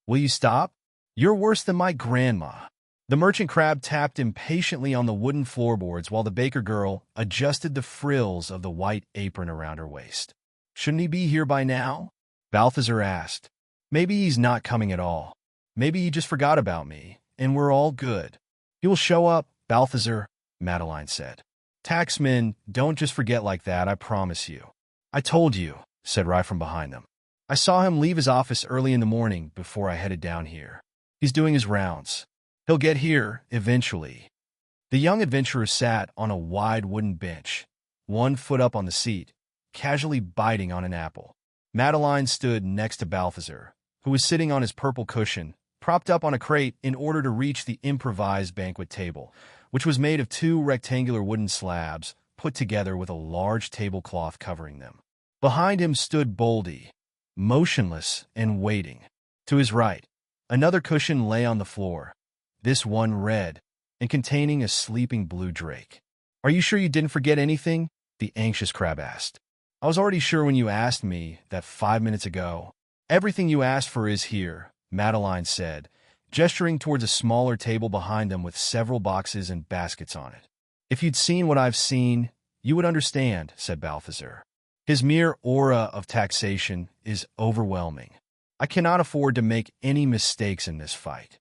Will you stop? You're worse than my grandma." The merchant crab tapped impatiently on the wooden floorboards while the baker girl adjusted the frills of the white apron around her waist. "Shouldn't he be here by now?" Balthazar asked. "Maybe he's not coming at all. Maybe he just forgot about me, and we're all good." "He will show up, Balthazar," Madeline said. "Taxmen don't just forget like that, I promise you." "I told you," said Rai from behind them. "I saw him leave his office early in the morning before I headed down here. He's doing his rounds. He'll get here eventually." The young adventurer sat on a wide wooden bench, one foot up on the seat, casually biting on an apple. Madeline stood next to Balthazar, who was sitting on his purple cushion, propped up on a crate in order to reach the improvised banquet table, which was made of two rectangular wooden slabs put together with a large tablecloth covering them. Behind him stood Boldy, motionless and waiting. To his right, another cushion lay on the floor, this one red and containing a sleeping blue drake. "Are you sure you didn't forget anything?" the anxious crab asked. "I was already sure when you asked me that 5 minutes ago." "Everything you asked for is here," Madeline said, gesturing towards a smaller table behind them with several boxes and baskets on it. "If you'd seen what I've seen, you would understand," said Balthazar. "His mere aura of taxation is overwhelming. I cannot afford to make any mistakes in this fight."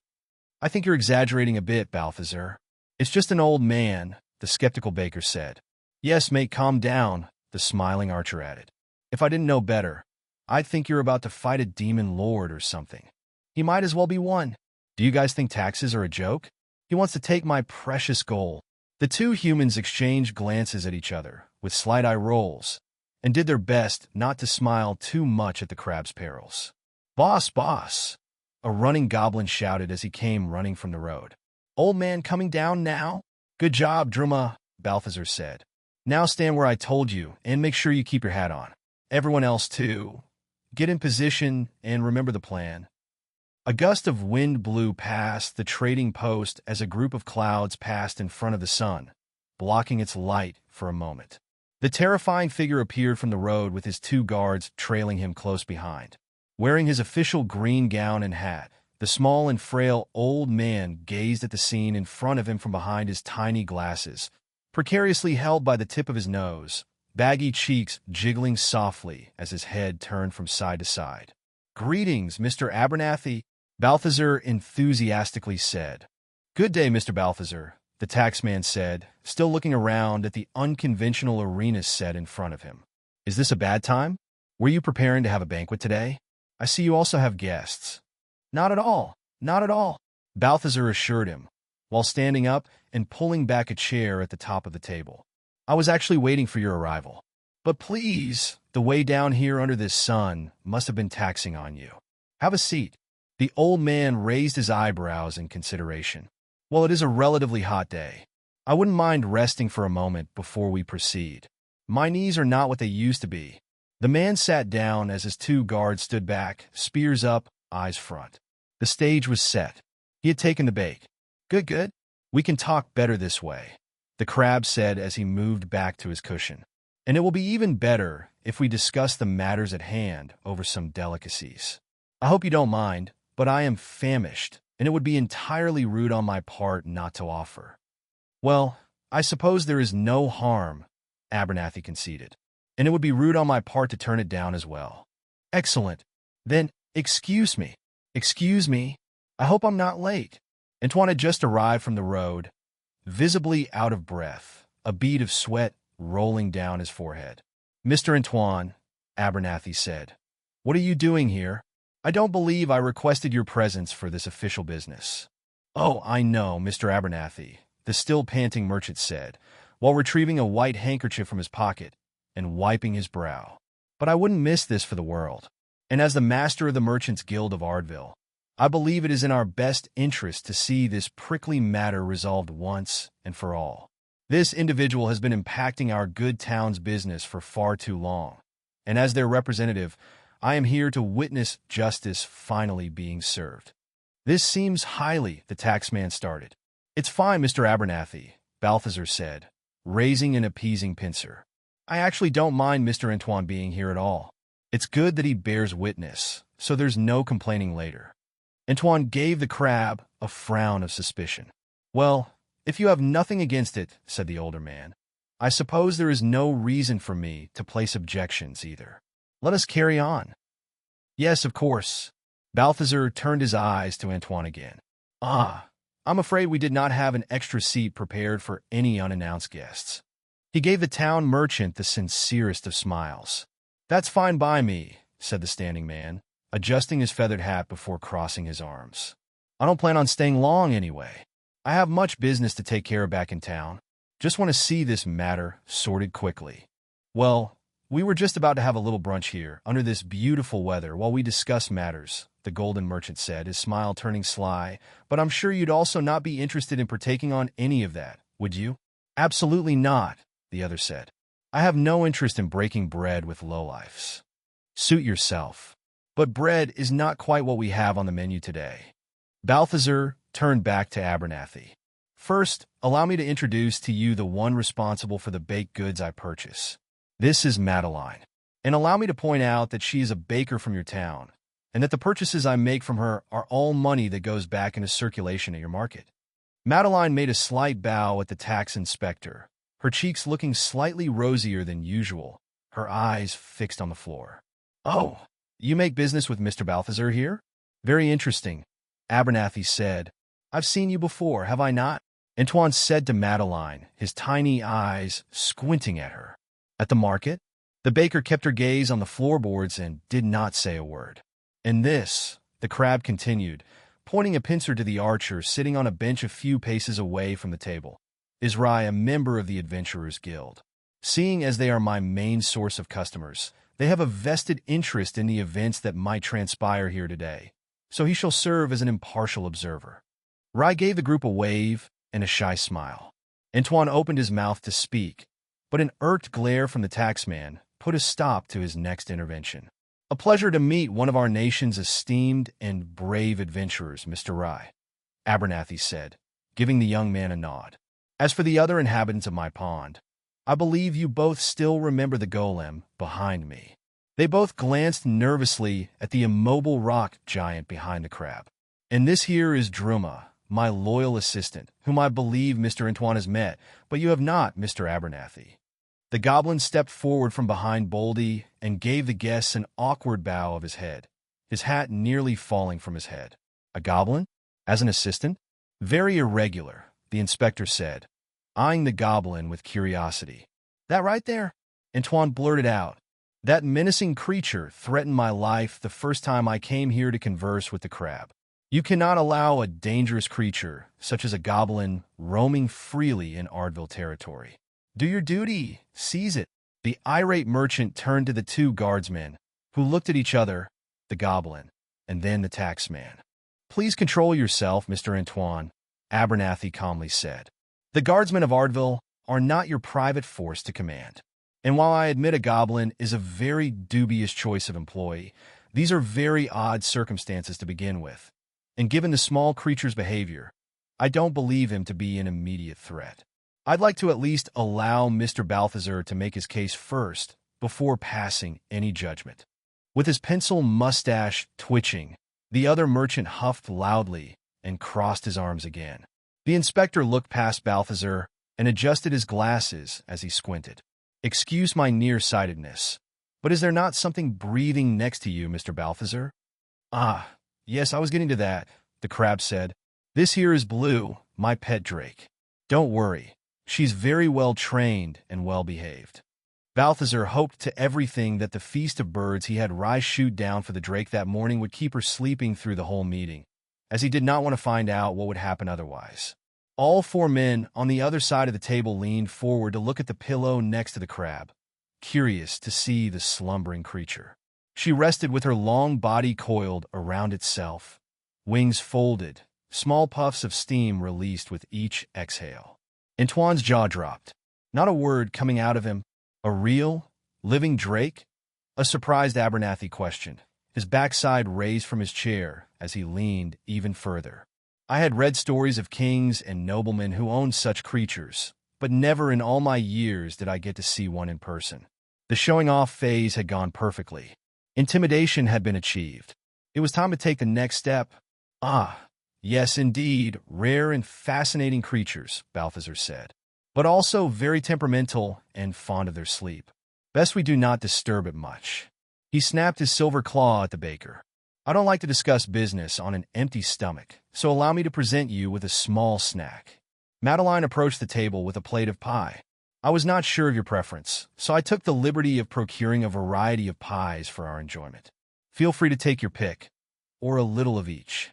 "I think you're exaggerating a bit, Balthazar. It's just an old man," the skeptical baker said. "Yes, mate, calm down," the smiling archer added. "If I didn't know better, I'd think you're about to fight a demon lord or something. He might as well be one. Do you guys think taxes are a joke? He wants to take my precious gold." The two humans exchanged glances at each other, with slight eye rolls, and did their best not to smile too much at the crab's perils. "Boss, boss!" a running goblin shouted as he came running from the road. "Old man coming down now?" "Good job, Druma," Balthazar said. "Now stand where I told you, and make sure you keep your hat on. Everyone else, too. Get in position and remember the plan." A gust of wind blew past the trading post as a group of clouds passed in front of the sun, blocking its light for a moment. The terrifying figure appeared from the road with his two guards trailing him close behind. Wearing his official green gown and hat, the small and frail old man gazed at the scene in front of him from behind his tiny glasses, precariously held by the tip of his nose, baggy cheeks jiggling softly as his head turned from side to side. "Greetings, Mr. Abernathy," Balthazar enthusiastically said. "Good day, Mr. Balthazar," the taxman said, still looking around at the unconventional arena set in front of him. "Is this a bad time? Were you preparing to have a banquet today? I see you also have guests." "Not at all, not at all," Balthazar assured him, while standing up and pulling back a chair at the top of the table. "I was actually waiting for your arrival. But please, the way down here under this sun must have been taxing on you. Have a seat." The old man raised his eyebrows in consideration. "Well, it is a relatively hot day. I wouldn't mind resting for a moment before we proceed. My knees are not what they used to be." The man sat down as his two guards stood back, spears up, eyes front. The stage was set. He had taken the bait. Good, good. "We can talk better this way," the crab said as he moved back to his cushion. "And it will be even better if we discuss the matters at hand over some delicacies. I hope you don't mind, but I am famished, and it would be entirely rude on my part not to offer." "Well, I suppose there is no harm," Abernathy conceded. "And it would be rude on my part to turn it down as well." "Excellent. Then, excuse me. Excuse me. I hope I'm not late." Antoine had just arrived from the road, visibly out of breath, a bead of sweat rolling down his forehead. "Mr. Antoine," Abernathy said, "what are you doing here? I don't believe I requested your presence for this official business." "Oh, I know, Mr. Abernathy," the still panting merchant said, while retrieving a white handkerchief from his pocket and wiping his brow. "But I wouldn't miss this for the world. And as the master of the Merchants Guild of Ardville, I believe it is in our best interest to see this prickly matter resolved once and for all. This individual has been impacting our good town's business for far too long, and as their representative, I am here to witness justice finally being served." "This seems highly," the taxman started. "It's fine, Mr. Abernathy," Balthazar said, raising an appeasing pincer. "I actually don't mind Mr. Antoine being here at all. It's good that he bears witness, so there's no complaining later." Antoine gave the crab a frown of suspicion. "Well, if you have nothing against it," said the older man, "I suppose there is no reason for me to place objections either. Let us carry on." "Yes, of course." Balthazar turned his eyes to Antoine again. "Ah, I'm afraid we did not have an extra seat prepared for any unannounced guests." He gave the town merchant the sincerest of smiles. "That's fine by me," said the standing man, adjusting his feathered hat before crossing his arms. "I don't plan on staying long anyway. I have much business to take care of back in town. Just want to see this matter sorted quickly." "Well, we were just about to have a little brunch here, under this beautiful weather, while we discuss matters," the golden merchant said, his smile turning sly. "But I'm sure you'd also not be interested in partaking on any of that, would you?" "Absolutely not," the other said. "I have no interest in breaking bread with lowlifes." "Suit yourself. But bread is not quite what we have on the menu today." Balthazar turned back to Abernathy. "First, allow me to introduce to you the one responsible for the baked goods I purchase. This is Madeline. And allow me to point out that she is a baker from your town, and that the purchases I make from her are all money that goes back into circulation at your market." Madeline made a slight bow at the tax inspector, her cheeks looking slightly rosier than usual, her eyes fixed on the floor. "Oh, you make business with Mr. Balthazar here? Very interesting," Abernathy said. "I've seen you before, have I not?" Antoine said to Madeline, his tiny eyes squinting at her. "At the market?" The baker kept her gaze on the floorboards and did not say a word. "And this," the crab continued, pointing a pincer to the archer sitting on a bench a few paces away from the table, "is Rai, a member of the Adventurers Guild. Seeing as they are my main source of customers, they have a vested interest in the events that might transpire here today, so he shall serve as an impartial observer." Rai gave the group a wave and a shy smile. Antoine opened his mouth to speak, but an irked glare from the taxman put a stop to his next intervention. "A pleasure to meet one of our nation's esteemed and brave adventurers, Mr. Rai," Abernathy said, giving the young man a nod. "As for the other inhabitants of my pond, I believe you both still remember the golem behind me." They both glanced nervously at the immobile rock giant behind the crab. "And this here is Druma, my loyal assistant, whom I believe Mr. Antoine has met, but you have not, Mr. Abernathy." The goblin stepped forward from behind Boldy and gave the guests an awkward bow of his head, his hat nearly falling from his head. "A goblin? As an assistant?" "Very irregular," the inspector said, eyeing the goblin with curiosity. "That right there?" Antoine blurted out. "That menacing creature threatened my life the first time I came here to converse with the crab. You cannot allow a dangerous creature, such as a goblin, roaming freely in Ardville territory. Do your duty. Seize it." The irate merchant turned to the two guardsmen, who looked at each other, the goblin, and then the taxman. "Please control yourself, Mr. Antoine," Abernathy calmly said. "The guardsmen of Ardville are not your private force to command. And while I admit a goblin is a very dubious choice of employee, these are very odd circumstances to begin with. And given the small creature's behavior, I don't believe him to be an immediate threat. I'd like to at least allow Mr. Balthazar to make his case first before passing any judgment." With his pencil mustache twitching, the other merchant huffed loudly and crossed his arms again. The inspector looked past Balthazar and adjusted his glasses as he squinted. "Excuse my nearsightedness, but is there not something breathing next to you, Mr. Balthazar?" "Ah, yes, I was getting to that," the crab said. This here is Blue, my pet drake. Don't worry, she's very well trained and well behaved. Balthazar hoped to everything that the feast of birds he had Rise shoot down for the drake that morning would keep her sleeping through the whole meeting, as he did not want to find out what would happen otherwise. All four men on the other side of the table leaned forward to look at the pillow next to the crab, curious to see the slumbering creature. She rested with her long body coiled around itself, wings folded, small puffs of steam released with each exhale. Antoine's jaw dropped. Not a word coming out of him. A real, living drake? A surprised Abernathy questioned, his backside raised from his chair as he leaned even further. I had read stories of kings and noblemen who owned such creatures, but never in all my years did I get to see one in person. The showing-off phase had gone perfectly. Intimidation had been achieved. It was time to take the next step. Ah, yes, indeed, rare and fascinating creatures, Balthazar said, but also very temperamental and fond of their sleep. Best we do not disturb it much. He snapped his silver claw at the baker. I don't like to discuss business on an empty stomach, so allow me to present you with a small snack. Madeline approached the table with a plate of pie. I was not sure of your preference, so I took the liberty of procuring a variety of pies for our enjoyment. Feel free to take your pick, or a little of each.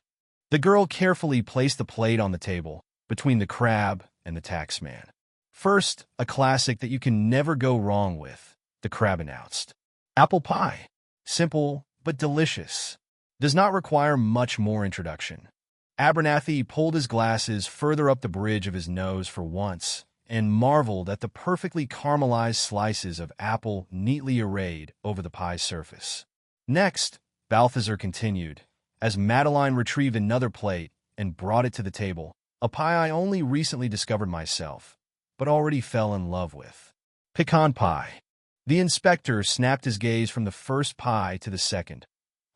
The girl carefully placed the plate on the table, between the crab and the taxman. First, a classic that you can never go wrong with, the crab announced. Apple pie. Simple, but delicious. Does not require much more introduction. Abernathy pulled his glasses further up the bridge of his nose for once and marveled at the perfectly caramelized slices of apple neatly arrayed over the pie's surface. Next, Balthazar continued, as Madeline retrieved another plate and brought it to the table, a pie I only recently discovered myself, but already fell in love with. Pecan pie. The inspector snapped his gaze from the first pie to the second,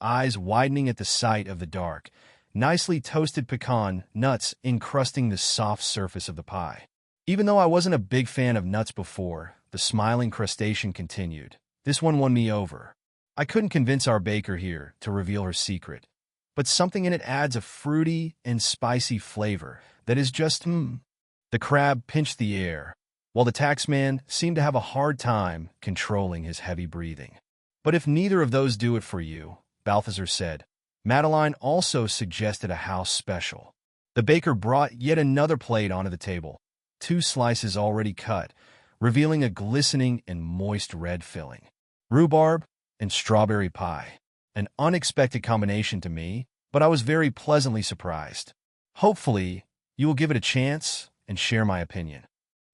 eyes widening at the sight of the dark, nicely toasted pecan nuts encrusting the soft surface of the pie. Even though I wasn't a big fan of nuts before, the smiling crustacean continued. This one won me over. I couldn't convince our baker here to reveal her secret, but something in it adds a fruity and spicy flavor that is just The crab pinched the air, while the taxman seemed to have a hard time controlling his heavy breathing. But if neither of those do it for you, Balthazar said, Madeline also suggested a house special. The baker brought yet another plate onto the table, 2 slices already cut, revealing a glistening and moist red filling. Rhubarb and strawberry pie. An unexpected combination to me, but I was very pleasantly surprised. Hopefully, you will give it a chance and share my opinion.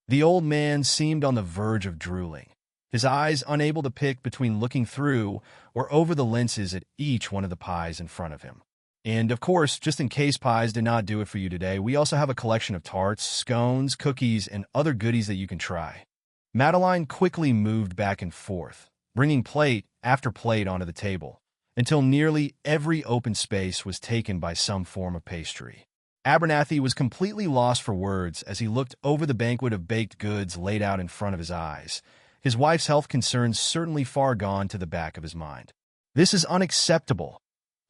The old man seemed on the verge of drooling, his eyes unable to pick between looking through or over the lenses at each one of the pies in front of him. And, of course, just in case pies did not do it for you today, we also have a collection of tarts, scones, cookies, and other goodies that you can try. Madeline quickly moved back and forth, bringing plate after plate onto the table, until nearly every open space was taken by some form of pastry. Abernathy was completely lost for words as he looked over the banquet of baked goods laid out in front of his eyes, his wife's health concerns certainly far gone to the back of his mind. This is unacceptable,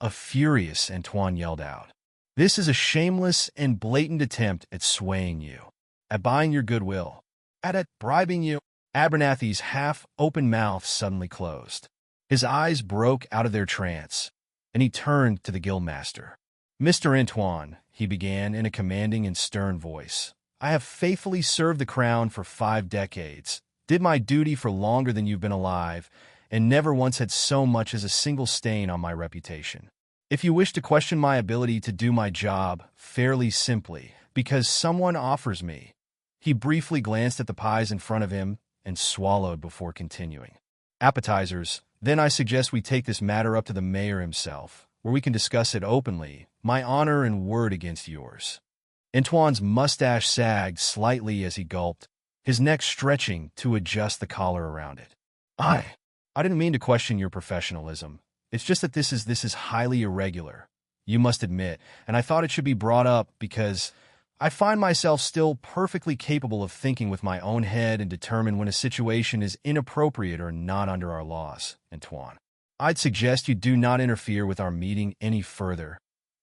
a furious Antoine yelled out. This is a shameless and blatant attempt at swaying you, at buying your goodwill, at bribing you. Abernathy's half-open mouth suddenly closed. His eyes broke out of their trance, and he turned to the guildmaster. Mr. Antoine, he began in a commanding and stern voice, I have faithfully served the crown for 5 decades, did my duty for longer than you've been alive, and never once had so much as a single stain on my reputation. If you wish to question my ability to do my job fairly simply, because someone offers me. He briefly glanced at the pies in front of him and swallowed before continuing. Appetizers, then I suggest we take this matter up to the mayor himself, where we can discuss it openly, my honor and word against yours. Antoine's mustache sagged slightly as he gulped, his neck stretching to adjust the collar around it. I didn't mean to question your professionalism. It's just that this is highly irregular, you must admit, and I thought it should be brought up because I find myself still perfectly capable of thinking with my own head and determine when a situation is inappropriate or not under our laws, Antoine. I'd suggest you do not interfere with our meeting any further.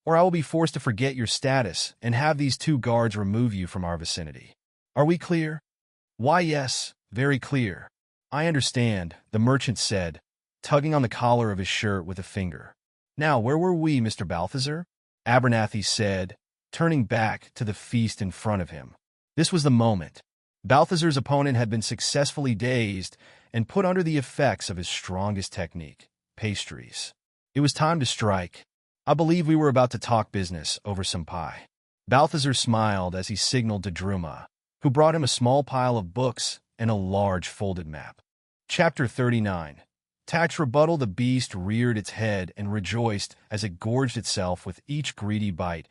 or I will be forced to forget your status and have these 2 guards remove you from our vicinity. Are we clear?" "Why, yes, very clear. I understand," the merchant said, tugging on the collar of his shirt with a finger. "Now, where were we, Mr. Balthazar?" Abernathy said, turning back to the feast in front of him. This was the moment. Balthazar's opponent had been successfully dazed and put under the effects of his strongest technique, pastries. It was time to strike. "I believe we were about to talk business over some pie." Balthazar smiled as he signaled to Druma, who brought him a small pile of books and a large folded map. Chapter 39. Tax Rebuttal. The beast reared its head and rejoiced as it gorged itself with each greedy bite,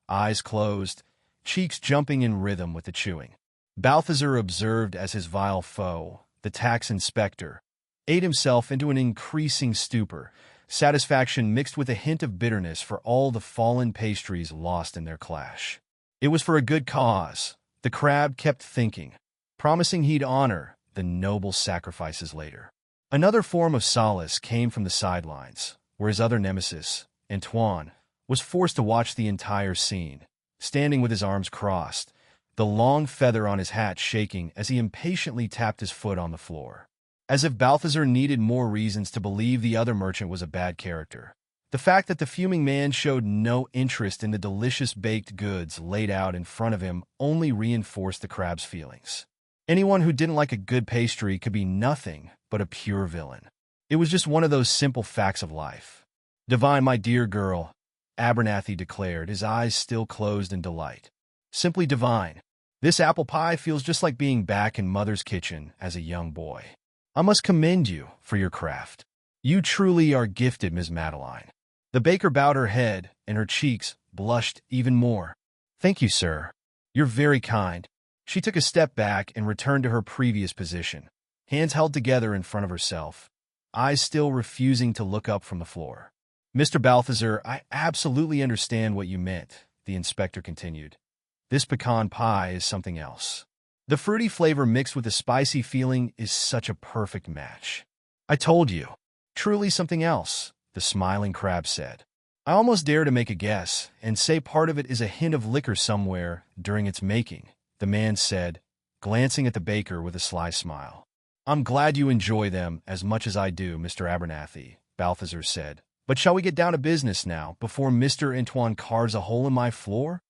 eyes closed, cheeks jumping in rhythm with the chewing. Balthazar observed as his vile foe, the tax inspector, ate himself into an increasing stupor, satisfaction mixed with a hint of bitterness for all the fallen pastries lost in their clash. It was for a good cause, the crab kept thinking, promising he'd honor the noble sacrifices later. Another form of solace came from the sidelines, where his other nemesis, Antoine, was forced to watch the entire scene, standing with his arms crossed, the long feather on his hat shaking as he impatiently tapped his foot on the floor. As if Balthazar needed more reasons to believe the other merchant was a bad character. The fact that the fuming man showed no interest in the delicious baked goods laid out in front of him only reinforced the crab's feelings. Anyone who didn't like a good pastry could be nothing but a pure villain. It was just one of those simple facts of life. "Divine, my dear girl," Abernathy declared, his eyes still closed in delight. "Simply divine. This apple pie feels just like being back in Mother's kitchen as a young boy. I must commend you for your craft. You truly are gifted, Ms. Madeline." The baker bowed her head, and her cheeks blushed even more. "Thank you, sir. You're very kind." She took a step back and returned to her previous position, hands held together in front of herself, eyes still refusing to look up from the floor. "Mr. Balthazar, I absolutely understand what you meant," the inspector continued. "This pecan pie is something else. The fruity flavor mixed with the spicy feeling is such a perfect match." "I told you. Truly something else," the smiling crab said. "I almost dare to make a guess and say part of it is a hint of liquor somewhere during its making," the man said, glancing at the baker with a sly smile. "I'm glad you enjoy them as much as I do, Mr. Abernathy," Balthazar said. "But shall we get down to business now, before Mr. Antoine carves a hole in my floor?"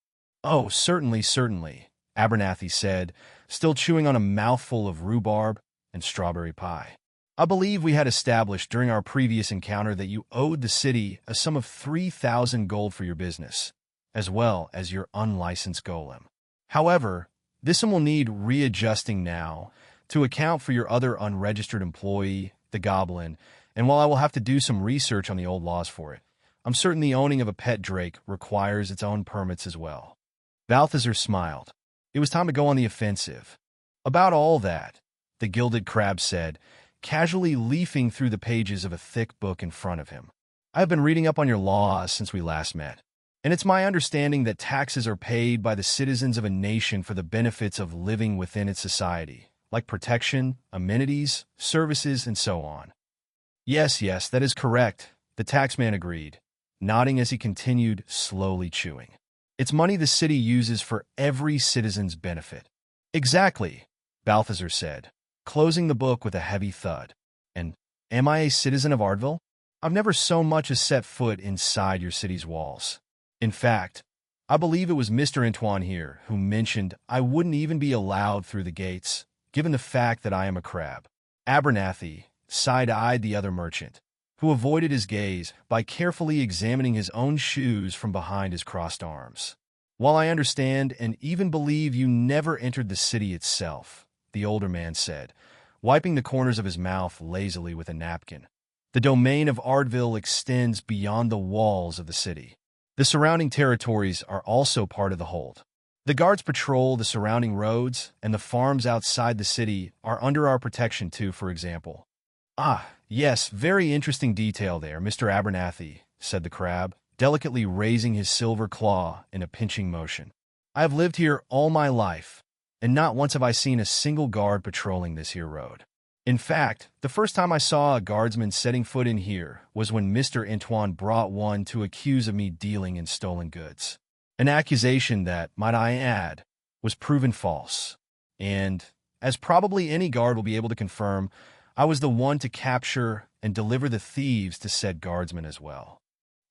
"Oh, certainly, certainly," Abernathy said, still chewing on a mouthful of rhubarb and strawberry pie. "I believe we had established during our previous encounter that you owed the city a sum of 3,000 gold for your business, as well as your unlicensed golem. However, this sum will need readjusting now to account for your other unregistered employee, the goblin, and while I will have to do some research on the old laws for it, I'm certain the owning of a pet drake requires its own permits as well." Balthazar smiled. It was time to go on the offensive. "About all that," the gilded crab said, casually leafing through the pages of a thick book in front of him. "I have been reading up on your laws since we last met, and it's my understanding that taxes are paid by the citizens of a nation for the benefits of living within its society, like protection, amenities, services, and so on." Yes, that is correct," the taxman agreed, nodding as he continued slowly chewing. "It's money the city uses for every citizen's benefit." "Exactly," Balthazar said, closing the book with a heavy thud. "And am I a citizen of Ardville? I've never so much as set foot inside your city's walls. In fact, I believe it was Mr. Antoine here who mentioned I wouldn't even be allowed through the gates, given the fact that I am a crab." Abernathy side-eyed the other merchant, who avoided his gaze by carefully examining his own shoes from behind his crossed arms. "While I understand and even believe you never entered the city itself," the older man said, wiping the corners of his mouth lazily with a napkin, "the domain of Ardville extends beyond the walls of the city. The surrounding territories are also part of the hold. The guards patrol the surrounding roads, and the farms outside the city are under our protection too, for example." "Ah, yes, very interesting detail there, Mr. Abernathy," said the crab, delicately raising his silver claw in a pinching motion. "I have lived here all my life, and not once have I seen a single guard patrolling this here road. In fact, the first time I saw a guardsman setting foot in here was when Mr. Antoine brought one to accuse of me dealing in stolen goods. An accusation that, might I add, was proven false. And, as probably any guard will be able to confirm, I was the one to capture and deliver the thieves to said guardsman as well.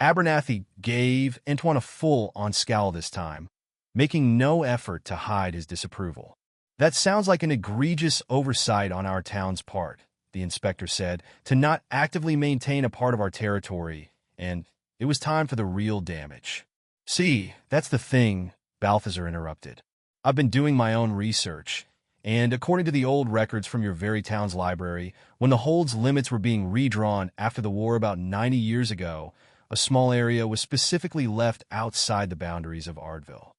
Abernathy gave Antoine a full-on scowl this time, making no effort to hide his disapproval. That sounds like an egregious oversight on our town's part, the inspector said, to not actively maintain a part of our territory, and it was time for the real damage. See, that's the thing, Balthazar interrupted. I've been doing my own research, and according to the old records from your very town's library, when the hold's limits were being redrawn after the war about 90 years ago, a small area was specifically left outside the boundaries of Ardville.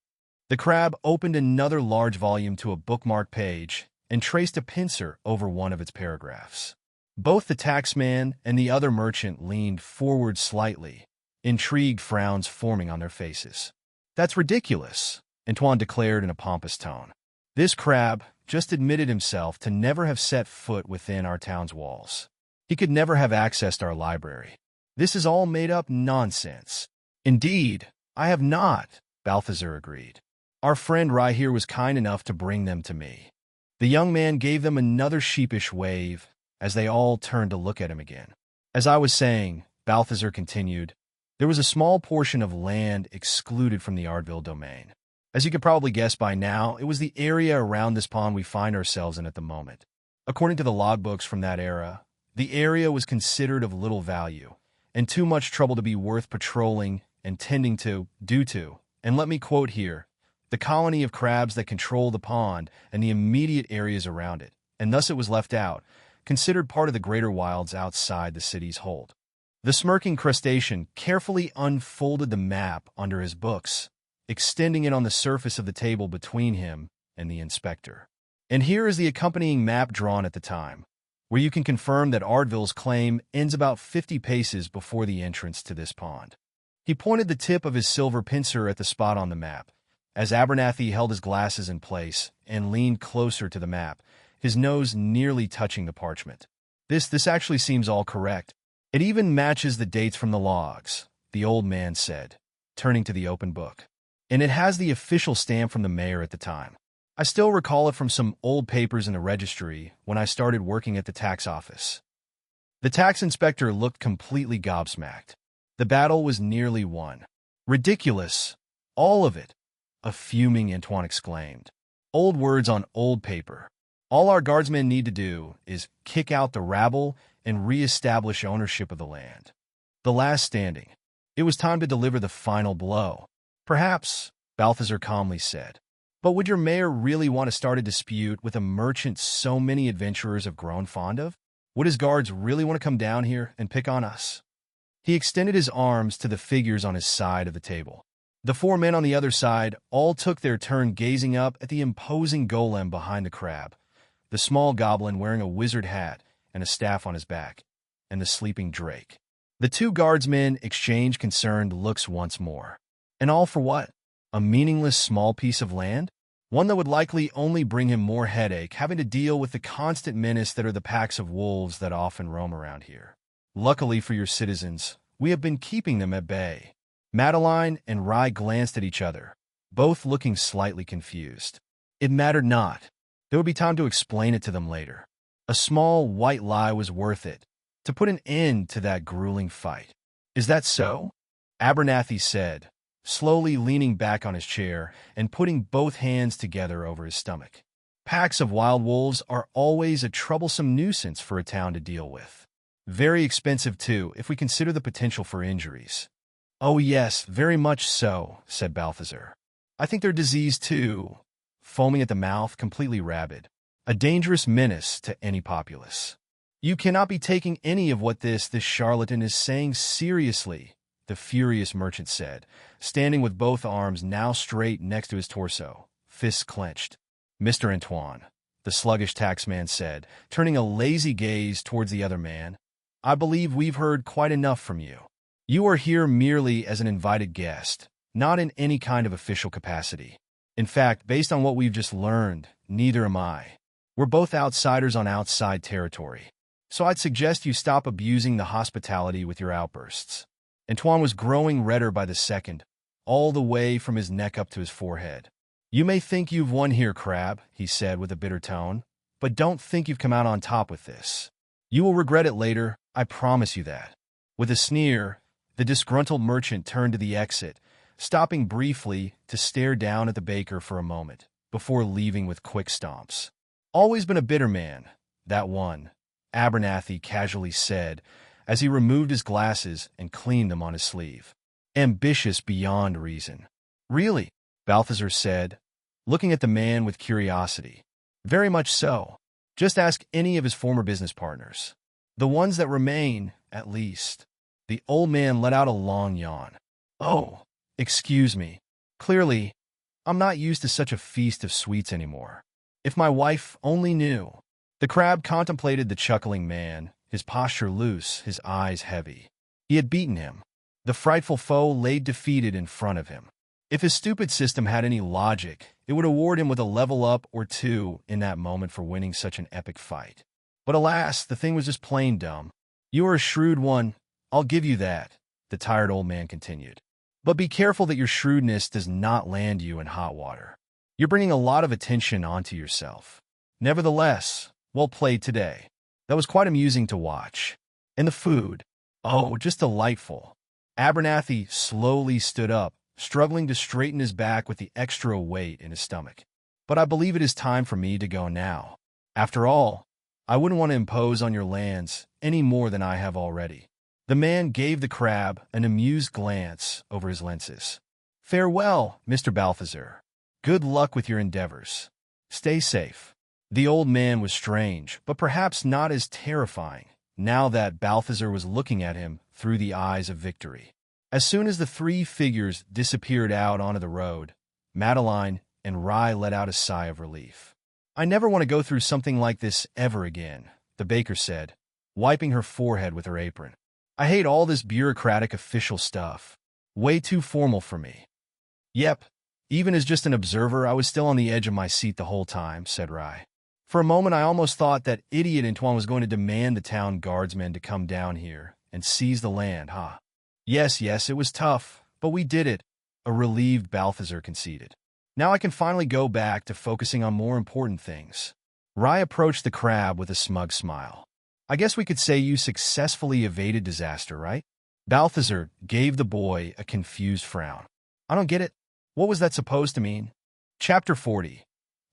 The crab opened another large volume to a bookmark page and traced a pincer over one of its paragraphs. Both the taxman and the other merchant leaned forward slightly, intrigued frowns forming on their faces. "That's ridiculous," Antoine declared in a pompous tone. "This crab just admitted himself to never have set foot within our town's walls. He could never have accessed our library. This is all made-up nonsense." "Indeed, I have not," Balthazar agreed. "Our friend Rye here was kind enough to bring them to me." The young man gave them another sheepish wave as they all turned to look at him again. "As I was saying," Balthazar continued, "there was a small portion of land excluded from the Ardville domain. As you could probably guess by now, it was the area around this pond we find ourselves in at the moment. According to the logbooks from that era, the area was considered of little value and too much trouble to be worth patrolling and tending to, due to, and let me quote here, the colony of crabs that control the pond and the immediate areas around it, and thus it was left out, considered part of the greater wilds outside the city's hold." The smirking crustacean carefully unfolded the map under his books, extending it on the surface of the table between him and the inspector. "And here is the accompanying map drawn at the time, where you can confirm that Ardville's claim ends about 50 paces before the entrance to this pond." He pointed the tip of his silver pincer at the spot on the map, as Abernathy held his glasses in place and leaned closer to the map, his nose nearly touching the parchment. This actually seems all correct. It even matches the dates from the logs," the old man said, turning to the open book. "And it has the official stamp from the mayor at the time. I still recall it from some old papers in the registry when I started working at the tax office." The tax inspector looked completely gobsmacked. The battle was nearly won. "Ridiculous! All of it!" a fuming Antoine exclaimed. "Old words on old paper. All our guardsmen need to do is kick out the rabble and re-establish ownership of the land. The last standing. It was time to deliver the final blow." "Perhaps," Balthazar calmly said. "But would your mayor really want to start a dispute with a merchant so many adventurers have grown fond of? Would his guards really want to come down here and pick on us?" He extended his arms to the figures on his side of the table. The four men on the other side all took their turn gazing up at the imposing golem behind the crab, the small goblin wearing a wizard hat and a staff on his back, and the sleeping drake. The two guardsmen exchanged concerned looks once more. And all for what? A meaningless small piece of land? One that would likely only bring him more headache, having to deal with the constant menace that are the packs of wolves that often roam around here. Luckily for your citizens, we have been keeping them at bay. Madeline and Rye glanced at each other, both looking slightly confused. It mattered not. There would be time to explain it to them later. A small white lie was worth it, to put an end to that grueling fight. "Is that so?" Abernathy said, slowly leaning back on his chair and putting both hands together over his stomach. "Packs of wild wolves are always a troublesome nuisance for a town to deal with. Very expensive, too, if we consider the potential for injuries." "Oh yes, very much so," said Balthazar. "I think they're diseased, too." Foaming at the mouth, completely rabid. "A dangerous menace to any populace." "You cannot be taking any of what this charlatan is saying seriously," the furious merchant said, standing with both arms now straight next to his torso, fists clenched. "Mr. Antoine," the sluggish taxman said, turning a lazy gaze towards the other man, "I believe we've heard quite enough from you. You are here merely as an invited guest, not in any kind of official capacity. In fact, based on what we've just learned, neither am I. We're both outsiders on outside territory, so I'd suggest you stop abusing the hospitality with your outbursts." Antoine was growing redder by the second, all the way from his neck up to his forehead. "You may think you've won here, Crab," he said with a bitter tone, "but don't think you've come out on top with this. You will regret it later, I promise you that." With a sneer, the disgruntled merchant turned to the exit, stopping briefly to stare down at the baker for a moment, before leaving with quick stomps. "Always been a bitter man, that one," Abernathy casually said, as he removed his glasses and cleaned them on his sleeve. "Ambitious beyond reason." "Really?" Balthazar said, looking at the man with curiosity. "Very much so. Just ask any of his former business partners. The ones that remain, at least." The old man let out a long yawn. "Oh, excuse me. Clearly, I'm not used to such a feast of sweets anymore. If my wife only knew." The crab contemplated the chuckling man, his posture loose, his eyes heavy. He had beaten him. The frightful foe lay defeated in front of him. If his stupid system had any logic, it would award him with a level up or two in that moment for winning such an epic fight. But alas, the thing was just plain dumb. "You are a shrewd one, I'll give you that," the tired old man continued. "But be careful that your shrewdness does not land you in hot water. You're bringing a lot of attention onto yourself. Nevertheless, well played today. That was quite amusing to watch. And the food, oh, just delightful." Abernathy slowly stood up, struggling to straighten his back with the extra weight in his stomach. "But I believe it is time for me to go now. After all, I wouldn't want to impose on your lands any more than I have already." The man gave the crab an amused glance over his lenses. "Farewell, Mr. Balthazar. Good luck with your endeavors. Stay safe." The old man was strange, but perhaps not as terrifying, now that Balthazar was looking at him through the eyes of victory. As soon as the three figures disappeared out onto the road, Madeline and Rye let out a sigh of relief. "I never want to go through something like this ever again," the baker said, wiping her forehead with her apron. "I hate all this bureaucratic official stuff. Way too formal for me." "Yep, even as just an observer, I was still on the edge of my seat the whole time," said Rye. "For a moment, I almost thought that idiot Antoine was going to demand the town guardsmen to come down here and seize the land, huh?" Yes, it was tough, but we did it," a relieved Balthazar conceded. "Now I can finally go back to focusing on more important things." Rye approached the crab with a smug smile. "I guess we could say you successfully evaded disaster, right?" Balthazar gave the boy a confused frown. "I don't get it. What was that supposed to mean?" Chapter 40.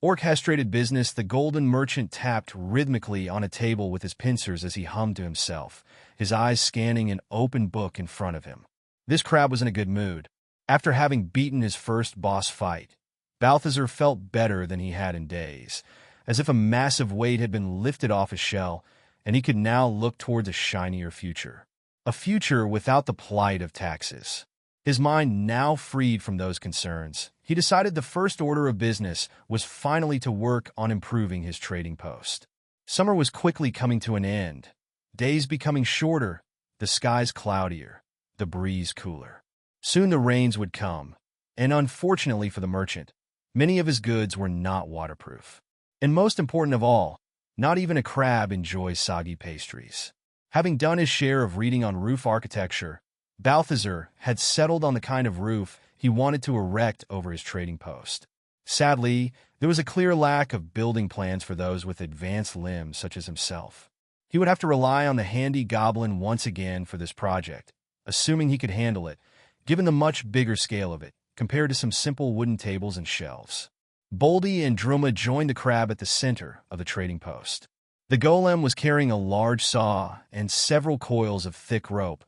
Orchestrated business. The golden merchant tapped rhythmically on a table with his pincers as he hummed to himself, his eyes scanning an open book in front of him. This crab was in a good mood. After having beaten his first boss fight, Balthazar felt better than he had in days, as if a massive weight had been lifted off his shell, and he could now look towards a shinier future. A future without the plight of taxes. His mind now freed from those concerns, he decided the first order of business was finally to work on improving his trading post. Summer was quickly coming to an end, days becoming shorter, the skies cloudier, the breeze cooler. Soon the rains would come, and unfortunately for the merchant, many of his goods were not waterproof. And most important of all, not even a crab enjoys soggy pastries. Having done his share of reading on roof architecture, Balthazar had settled on the kind of roof he wanted to erect over his trading post. Sadly, there was a clear lack of building plans for those with advanced limbs such as himself. He would have to rely on the handy goblin once again for this project, assuming he could handle it, given the much bigger scale of it, compared to some simple wooden tables and shelves. Boldy and Druma joined the crab at the center of the trading post. The golem was carrying a large saw and several coils of thick rope,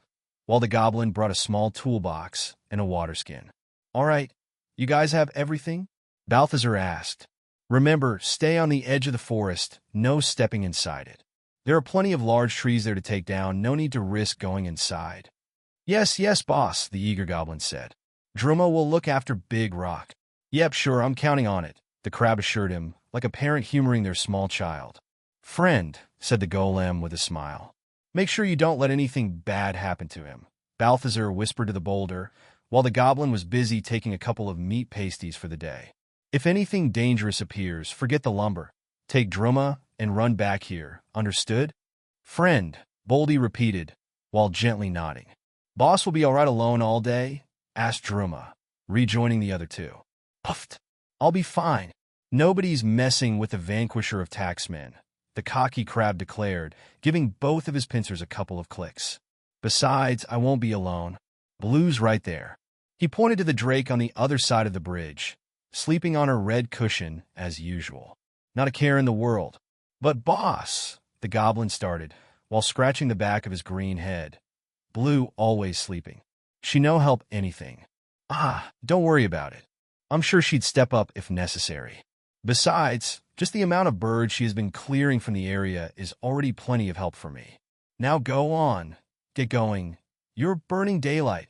while the goblin brought a small toolbox and a water skin. "All right, you guys have everything?" Balthazar asked. "Remember, stay on the edge of the forest, no stepping inside it. There are plenty of large trees there to take down, no need to risk going inside." Yes, boss," the eager goblin said. "Druma will look after Big Rock." "Yep, sure, I'm counting on it," the crab assured him, like a parent humoring their small child. "Friend," said the golem with a smile, "make sure you don't let anything bad happen to him," Balthazar whispered to the boulder, while the goblin was busy taking a couple of meat pasties for the day. "If anything dangerous appears, forget the lumber. Take Druma and run back here, understood? Friend, Boldy repeated, while gently nodding. Boss will be all right alone all day? Asked Druma, rejoining the other two. Puffed. I'll be fine. Nobody's messing with the vanquisher of taxmen, the cocky crab declared, giving both of his pincers a couple of clicks. Besides, I won't be alone. Blue's right there. He pointed to the drake on the other side of the bridge, sleeping on her red cushion as usual. Not a care in the world. But boss, the goblin started, while scratching the back of his green head. Blue always sleeping. She no help anything. Don't worry about it. I'm sure she'd step up if necessary. Besides, just the amount of birds she has been clearing from the area is already plenty of help for me. Now go on. Get going. You're burning daylight.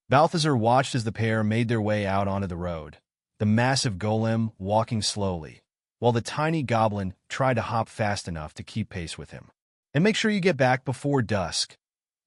Balthazar watched as the pair made their way out onto the road, the massive golem walking slowly, while the tiny goblin tried to hop fast enough to keep pace with him. And make sure you get back before dusk,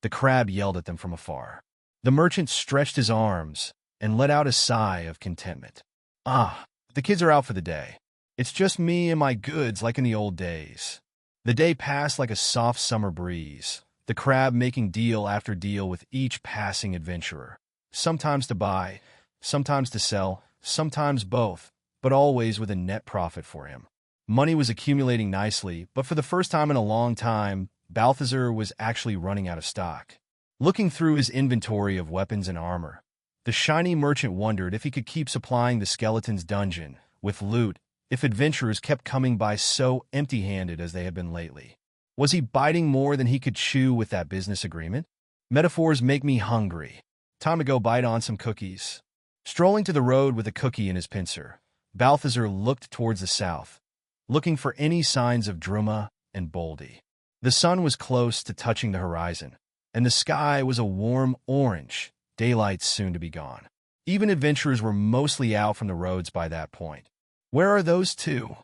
the crab yelled at them from afar. The merchant stretched his arms and let out a sigh of contentment. The kids are out for the day. It's just me and my goods like in the old days. The day passed like a soft summer breeze, the crab making deal after deal with each passing adventurer. Sometimes to buy, sometimes to sell, sometimes both, but always with a net profit for him. Money was accumulating nicely, but for the first time in a long time, Balthazar was actually running out of stock. Looking through his inventory of weapons and armor, the shiny merchant wondered if he could keep supplying the skeleton's dungeon with loot if adventurers kept coming by so empty-handed as they had been lately. Was he biting more than he could chew with that business agreement? Metaphors make me hungry. Time to go bite on some cookies. Strolling to the road with a cookie in his pincer, Balthazar looked towards the south, looking for any signs of Druma and Boldy. The sun was close to touching the horizon, and the sky was a warm orange, daylight soon to be gone. Even adventurers were mostly out from the roads by that point. Where are those two?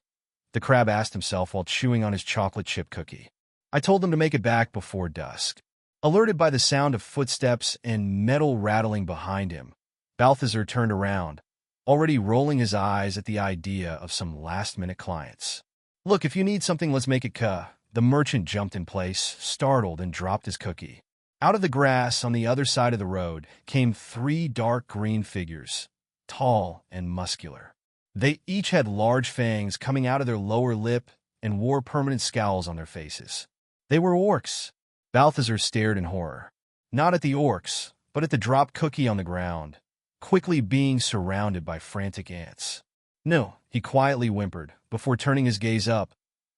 The crab asked himself while chewing on his chocolate chip cookie. I told them to make it back before dusk. Alerted by the sound of footsteps and metal rattling behind him, Balthazar turned around, already rolling his eyes at the idea of some last-minute clients. Look, if you need something, let's make it The merchant jumped in place, startled, and dropped his cookie. Out of the grass on the other side of the road came 3 dark green figures, tall and muscular. They each had large fangs coming out of their lower lip and wore permanent scowls on their faces. They were orcs. Balthazar stared in horror. Not at the orcs, but at the dropped cookie on the ground, quickly being surrounded by frantic ants. No, he quietly whimpered, before turning his gaze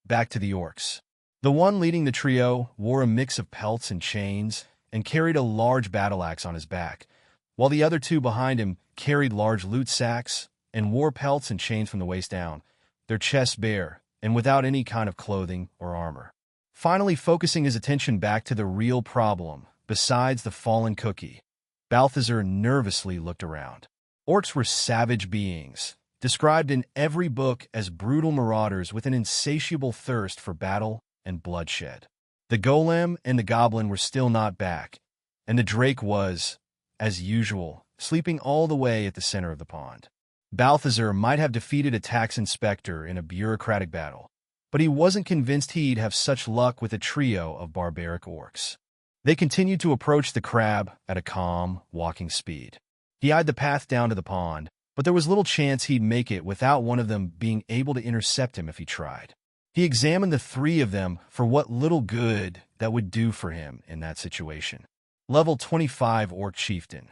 back to the orcs. The one leading the trio wore a mix of pelts and chains and carried a large battle axe on his back, while the other 2 behind him carried large loot sacks and wore pelts and chains from the waist down, their chests bare and without any kind of clothing or armor. Finally focusing his attention back to the real problem, besides the fallen cookie, Balthazar nervously looked around. Orcs were savage beings, described in every book as brutal marauders with an insatiable thirst for battle and bloodshed. The golem and the goblin were still not back, and the drake was, as usual, sleeping all the way at the center of the pond. Balthazar might have defeated a tax inspector in a bureaucratic battle, but he wasn't convinced he'd have such luck with a trio of barbaric orcs. They continued to approach the crab at a calm, walking speed. He eyed the path down to the pond, but there was little chance he'd make it without one of them being able to intercept him if he tried. He examined the 3 of them for what little good that would do for him in that situation. Level 25 Orc Chieftain.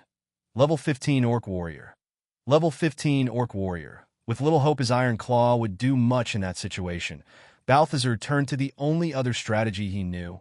Level 15 Orc Warrior. Level 15 Orc Warrior. With little hope his Iron Claw would do much in that situation, Balthazar turned to the only other strategy he knew,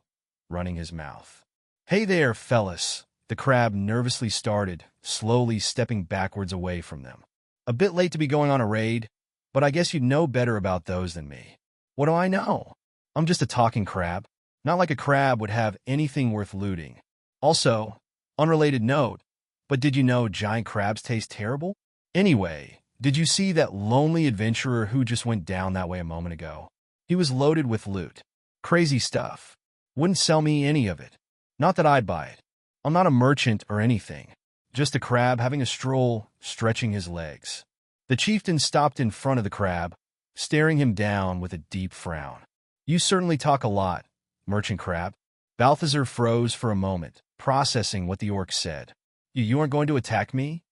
running his mouth. Hey there, fellas, the crab nervously started, slowly stepping backwards away from them. A bit late to be going on a raid, but I guess you'd know better about those than me. What do I know? I'm just a talking crab. Not like a crab would have anything worth looting. Also, unrelated note, but did you know giant crabs taste terrible? Anyway, did you see that lonely adventurer who just went down that way a moment ago? He was loaded with loot. Crazy stuff. Wouldn't sell me any of it. Not that I'd buy it. I'm not a merchant or anything. Just a crab having a stroll, stretching his legs. The chieftain stopped in front of the crab, staring him down with a deep frown. You certainly talk a lot, Merchant Crab. Balthazar froze for a moment, processing what the orc said. You aren't going to attack me?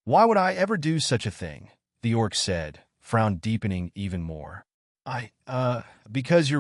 Why would I ever do such a thing? The orc said, frown deepening even more. Because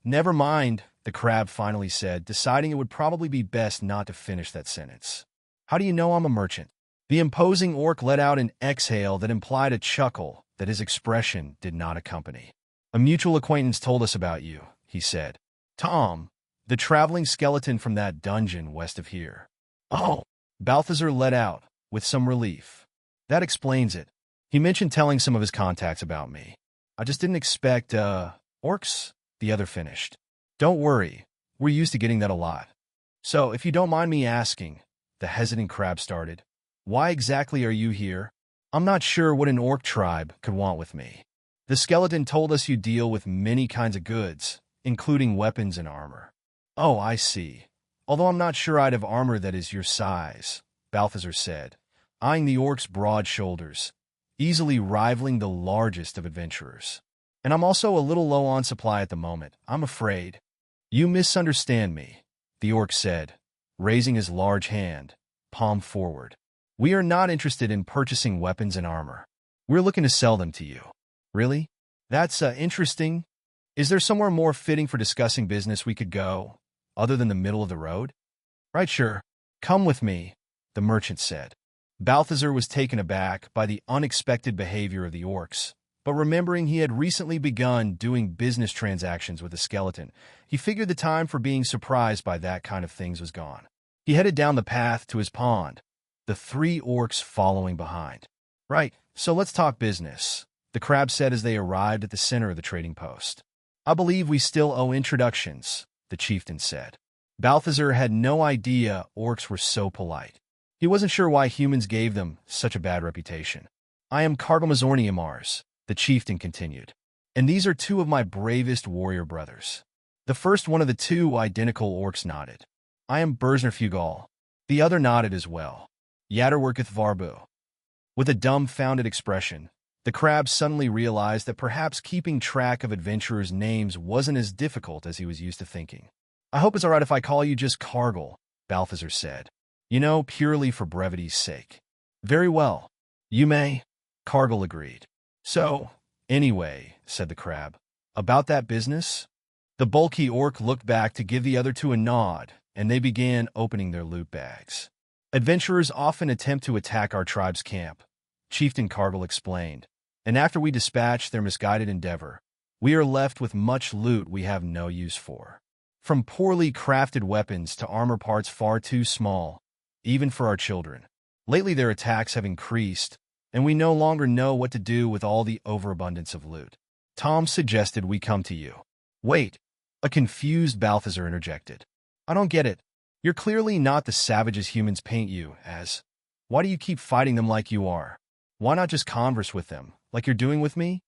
never mind, the crab finally said, deciding it would probably be best not to finish that sentence. How do you know I'm a merchant? The imposing orc let out an exhale that implied a chuckle that his expression did not accompany. A mutual acquaintance told us about you, he said. Tom, the traveling skeleton from that dungeon west of here. Oh, Balthazar let out, with some relief. That explains it. He mentioned telling some of his contacts about me. I just didn't expect, orcs, the other finished. Don't worry, we're used to getting that a lot. So, if you don't mind me asking, the hesitant crab started, why exactly are you here? I'm not sure what an orc tribe could want with me. The skeleton told us you deal with many kinds of goods, including weapons and armor. Oh, I see. Although I'm not sure I'd have armor that is your size, Balthazar said, eyeing the orc's broad shoulders, easily rivaling the largest of adventurers. And I'm also a little low on supply at the moment, I'm afraid. You misunderstand me, the orc said, raising his large hand, palm forward. We are not interested in purchasing weapons and armor. We're looking to sell them to you. Really? That's, interesting. Is there somewhere more fitting for discussing business we could go, other than the middle of the road? Right, sure. Come with me, the merchant said. Balthazar was taken aback by the unexpected behavior of the orcs, but remembering he had recently begun doing business transactions with a skeleton, he figured the time for being surprised by that kind of things was gone. He headed down the path to his pond, the three orcs following behind. Right, so let's talk business, the crab said as they arrived at the center of the trading post. I believe we still owe introductions, the chieftain said. Balthazar had no idea orcs were so polite. He wasn't sure why humans gave them such a bad reputation. I am Cargamazorniamars, the chieftain continued, and these are two of my bravest warrior brothers. The first one of the two identical orcs nodded. I am Bursnerfugal. The other nodded as well. Yatterworketh Varbu. With a dumbfounded expression, the crab suddenly realized that perhaps keeping track of adventurers' names wasn't as difficult as he was used to thinking. I hope it's all right if I call you just Cargill, Balthazar said. Purely for brevity's sake. Very well. You may, Cargill agreed. So, anyway, said the crab, about that business? The bulky orc looked back to give the other two a nod, and they began opening their loot bags. Adventurers often attempt to attack our tribe's camp, Chieftain Cargill explained, and after we dispatch their misguided endeavor, we are left with much loot we have no use for. From poorly crafted weapons to armor parts far too small, even for our children. Lately their attacks have increased, and we no longer know what to do with all the overabundance of loot. Tom suggested we come to you. Wait, a confused Balthazar interjected. I don't get it. You're clearly not the savages humans paint you as. Why do you keep fighting them like you are? Why not just converse with them, like you're doing with me?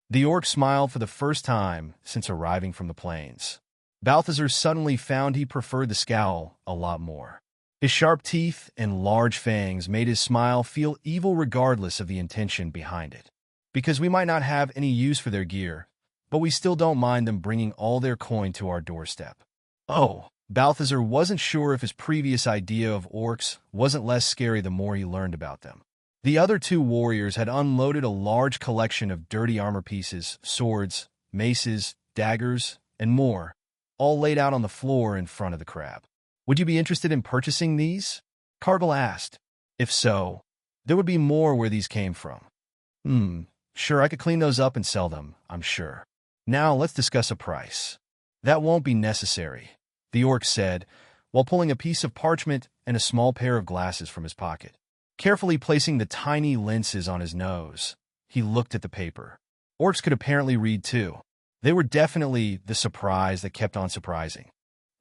The orc smiled for the first time since arriving from the plains. Balthazar suddenly found he preferred the scowl a lot more. His sharp teeth and large fangs made his smile feel evil regardless of the intention behind it. Because we might not have any use for their gear, but we still don't mind them bringing all their coin to our doorstep. Oh, Balthazar wasn't sure if his previous idea of orcs wasn't less scary the more he learned about them. The other two warriors had unloaded a large collection of dirty armor pieces, swords, maces, daggers, and more, all laid out on the floor in front of the crab. Would you be interested in purchasing these? Cargill asked. If so, there would be more where these came from. Sure, I could clean those up and sell them, I'm sure. Now let's discuss a price. That won't be necessary, the orc said, while pulling a piece of parchment and a small pair of glasses from his pocket. Carefully placing the tiny lenses on his nose, he looked at the paper. Orcs could apparently read too. They were definitely the surprise that kept on surprising.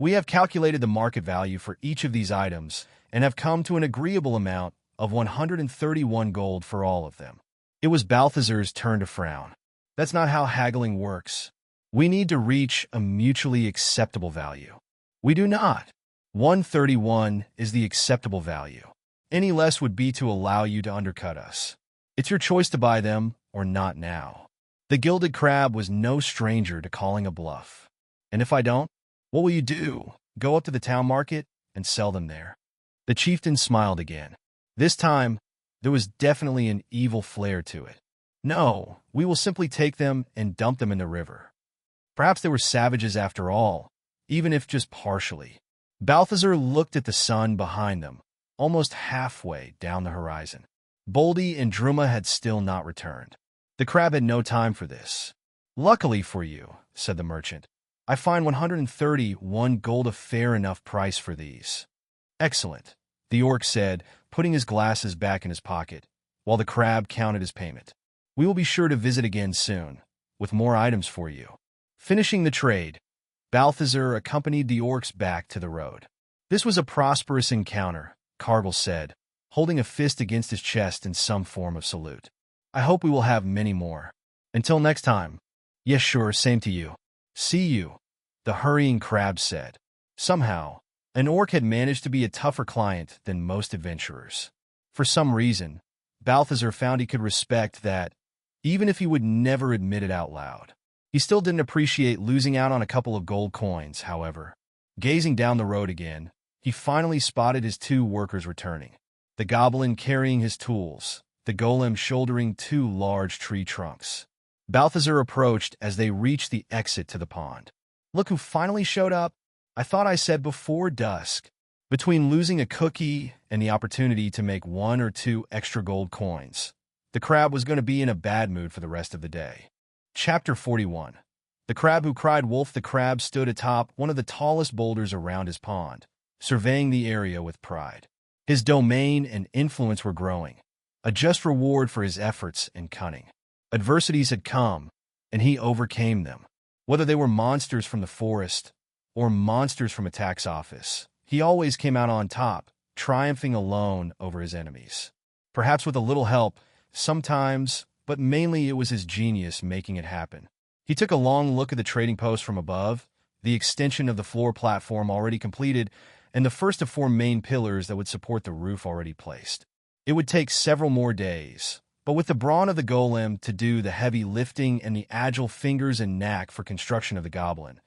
We have calculated the market value for each of these items and have come to an agreeable amount of 131 gold for all of them. It was Balthazar's turn to frown. That's not how haggling works. We need to reach a mutually acceptable value. We do not. 131 is the acceptable value. Any less would be to allow you to undercut us. It's your choice to buy them or not now. The gilded crab was no stranger to calling a bluff. "And if I don't, what will you do? Go up to the town market and sell them there?" The chieftain smiled again. This time, there was definitely an evil flair to it. "No, we will simply take them and dump them in the river." Perhaps they were savages after all, even if just partially. Balthazar looked at the sun behind them, almost halfway down the horizon. Boldy and Druma had still not returned. The crab had no time for this. "Luckily for you," said the merchant, "I find 131 gold a fair enough price for these." "Excellent," the orc said, putting his glasses back in his pocket, while the crab counted his payment. "We will be sure to visit again soon, with more items for you." Finishing the trade, Balthazar accompanied the orcs back to the road. "This was a prosperous encounter," Cargill said, holding a fist against his chest in some form of salute. "I hope we will have many more. Until next time." "Yes, sure, same to you." "See you," the hurrying crab said. Somehow, an orc had managed to be a tougher client than most adventurers. For some reason, Balthazar found he could respect that, even if he would never admit it out loud. He still didn't appreciate losing out on a couple of gold coins, however. Gazing down the road again, he finally spotted his two workers returning. The goblin carrying his tools, the golem shouldering two large tree trunks. Balthazar approached as they reached the exit to the pond. "Look who finally showed up. I thought I said before dusk." Between losing a cookie and the opportunity to make 1 or 2 extra gold coins, the crab was going to be in a bad mood for the rest of the day. Chapter 41. The crab who cried wolf. The crab stood atop one of the tallest boulders around his pond, surveying the area with pride. His domain and influence were growing, a just reward for his efforts and cunning. Adversities had come, and he overcame them. Whether they were monsters from the forest or monsters from a tax office, he always came out on top, triumphing alone over his enemies. Perhaps with a little help, sometimes, but mainly it was his genius making it happen. He took a long look at the trading post from above, the extension of the floor platform already completed, and the first of 4 main pillars that would support the roof already placed. It would take several more days, but with the brawn of the golem to do the heavy lifting and the agile fingers and knack for construction of the goblin,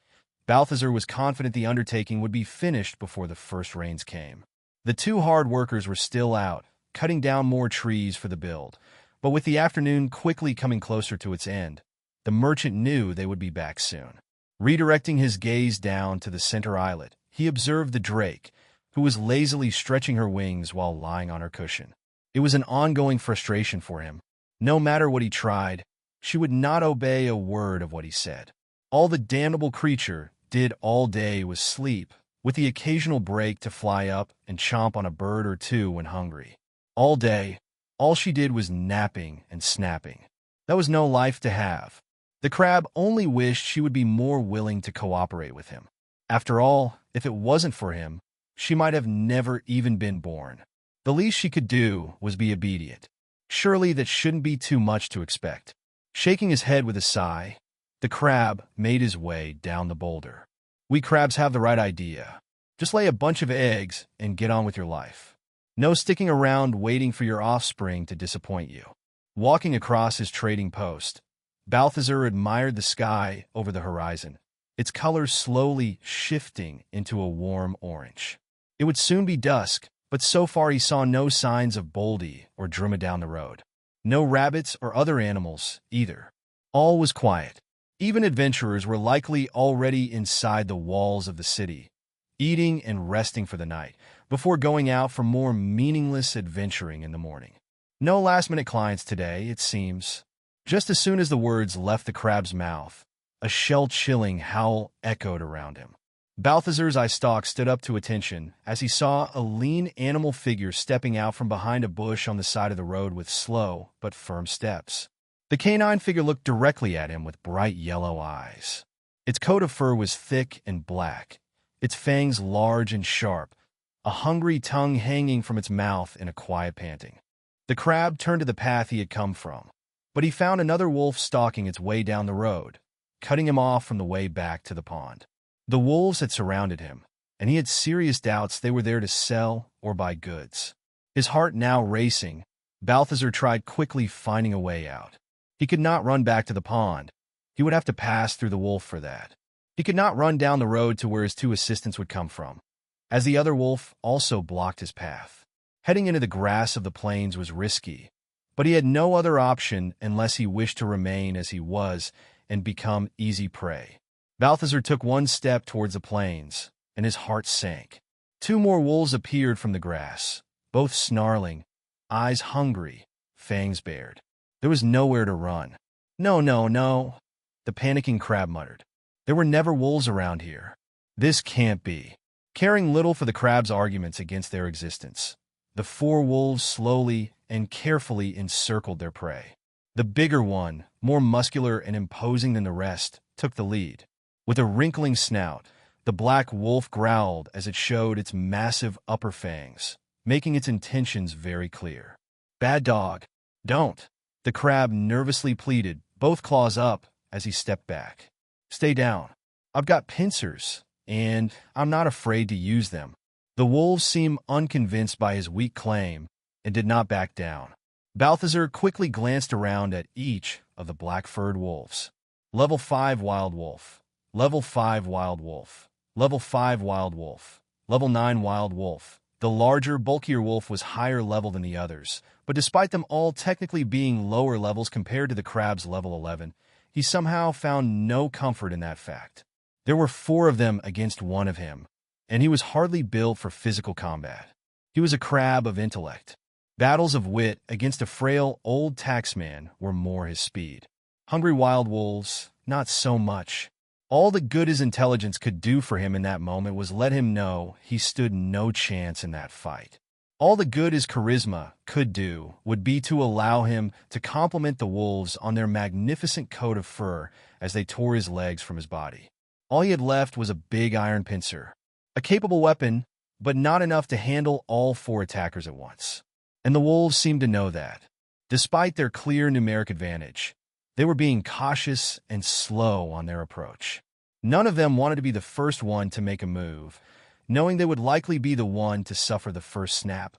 Balthazar was confident the undertaking would be finished before the first rains came. The 2 hard workers were still out, cutting down more trees for the build, but with the afternoon quickly coming closer to its end, the merchant knew they would be back soon. Redirecting his gaze down to the center islet, he observed the drake, who was lazily stretching her wings while lying on her cushion. It was an ongoing frustration for him. No matter what he tried, she would not obey a word of what he said. All the damnable creature did all day was sleep, with the occasional break to fly up and chomp on a bird or 2 when hungry. All day, all she did was napping and snapping. That was no life to have. The crab only wished she would be more willing to cooperate with him. After all, if it wasn't for him, she might have never even been born. The least she could do was be obedient. Surely that shouldn't be too much to expect. Shaking his head with a sigh, the crab made his way down the boulder. "We crabs have the right idea. Just lay a bunch of eggs and get on with your life. No sticking around waiting for your offspring to disappoint you." Walking across his trading post, Balthazar admired the sky over the horizon, its colors slowly shifting into a warm orange. It would soon be dusk, but so far he saw no signs of Boldy or Druma down the road. No rabbits or other animals, either. All was quiet. Even adventurers were likely already inside the walls of the city, eating and resting for the night, before going out for more meaningless adventuring in the morning. No last-minute clients today, it seems. Just as soon as the words left the crab's mouth, a shell-chilling howl echoed around him. Balthazar's eye stalk stood up to attention as he saw a lean animal figure stepping out from behind a bush on the side of the road with slow but firm steps. The canine figure looked directly at him with bright yellow eyes. Its coat of fur was thick and black, its fangs large and sharp, a hungry tongue hanging from its mouth in a quiet panting. The crab turned to the path he had come from, but he found another wolf stalking its way down the road, cutting him off from the way back to the pond. The wolves had surrounded him, and he had serious doubts they were there to sell or buy goods. His heart now racing, Balthazar tried quickly finding a way out. He could not run back to the pond. He would have to pass through the wolf for that. He could not run down the road to where his two assistants would come from, as the other wolf also blocked his path. Heading into the grass of the plains was risky, but he had no other option unless he wished to remain as he was and become easy prey. Balthazar took one step towards the plains, and his heart sank. Two more wolves appeared from the grass, both snarling, eyes hungry, fangs bared. There was nowhere to run. No, no, no, the panicking crab muttered. There were never wolves around here. This can't be. Caring little for the crab's arguments against their existence, the four wolves slowly and carefully encircled their prey. The bigger one, more muscular and imposing than the rest, took the lead. With a wrinkling snout, the black wolf growled as it showed its massive upper fangs, making its intentions very clear. Bad dog, don't. The crab nervously pleaded, both claws up, as he stepped back. Stay down. I've got pincers, and I'm not afraid to use them. The wolves seemed unconvinced by his weak claim and did not back down. Balthazar quickly glanced around at each of the black-furred wolves. Level 5 Wild Wolf. Level 5 Wild Wolf. Level 5 Wild Wolf. Level 9 Wild Wolf. The larger, bulkier wolf was higher level than the others, but despite them all technically being lower levels compared to the crab's level 11, he somehow found no comfort in that fact. There were 4 of them against 1 of him, and he was hardly built for physical combat. He was a crab of intellect. Battles of wit against a frail old taxman were more his speed. Hungry wild wolves, not so much. All the good his intelligence could do for him in that moment was let him know he stood no chance in that fight. All the good his charisma could do would be to allow him to compliment the wolves on their magnificent coat of fur as they tore his legs from his body. All he had left was a big iron pincer, a capable weapon, but not enough to handle all 4 attackers at once. And the wolves seemed to know that. Despite their clear numeric advantage, they were being cautious and slow on their approach. None of them wanted to be the first one to make a move, knowing they would likely be the one to suffer the first snap,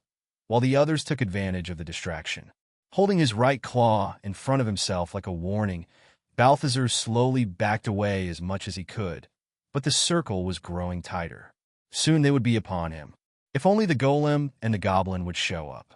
while the others took advantage of the distraction. Holding his right claw in front of himself like a warning, Balthazar slowly backed away as much as he could, but the circle was growing tighter. Soon they would be upon him. If only the golem and the goblin would show up.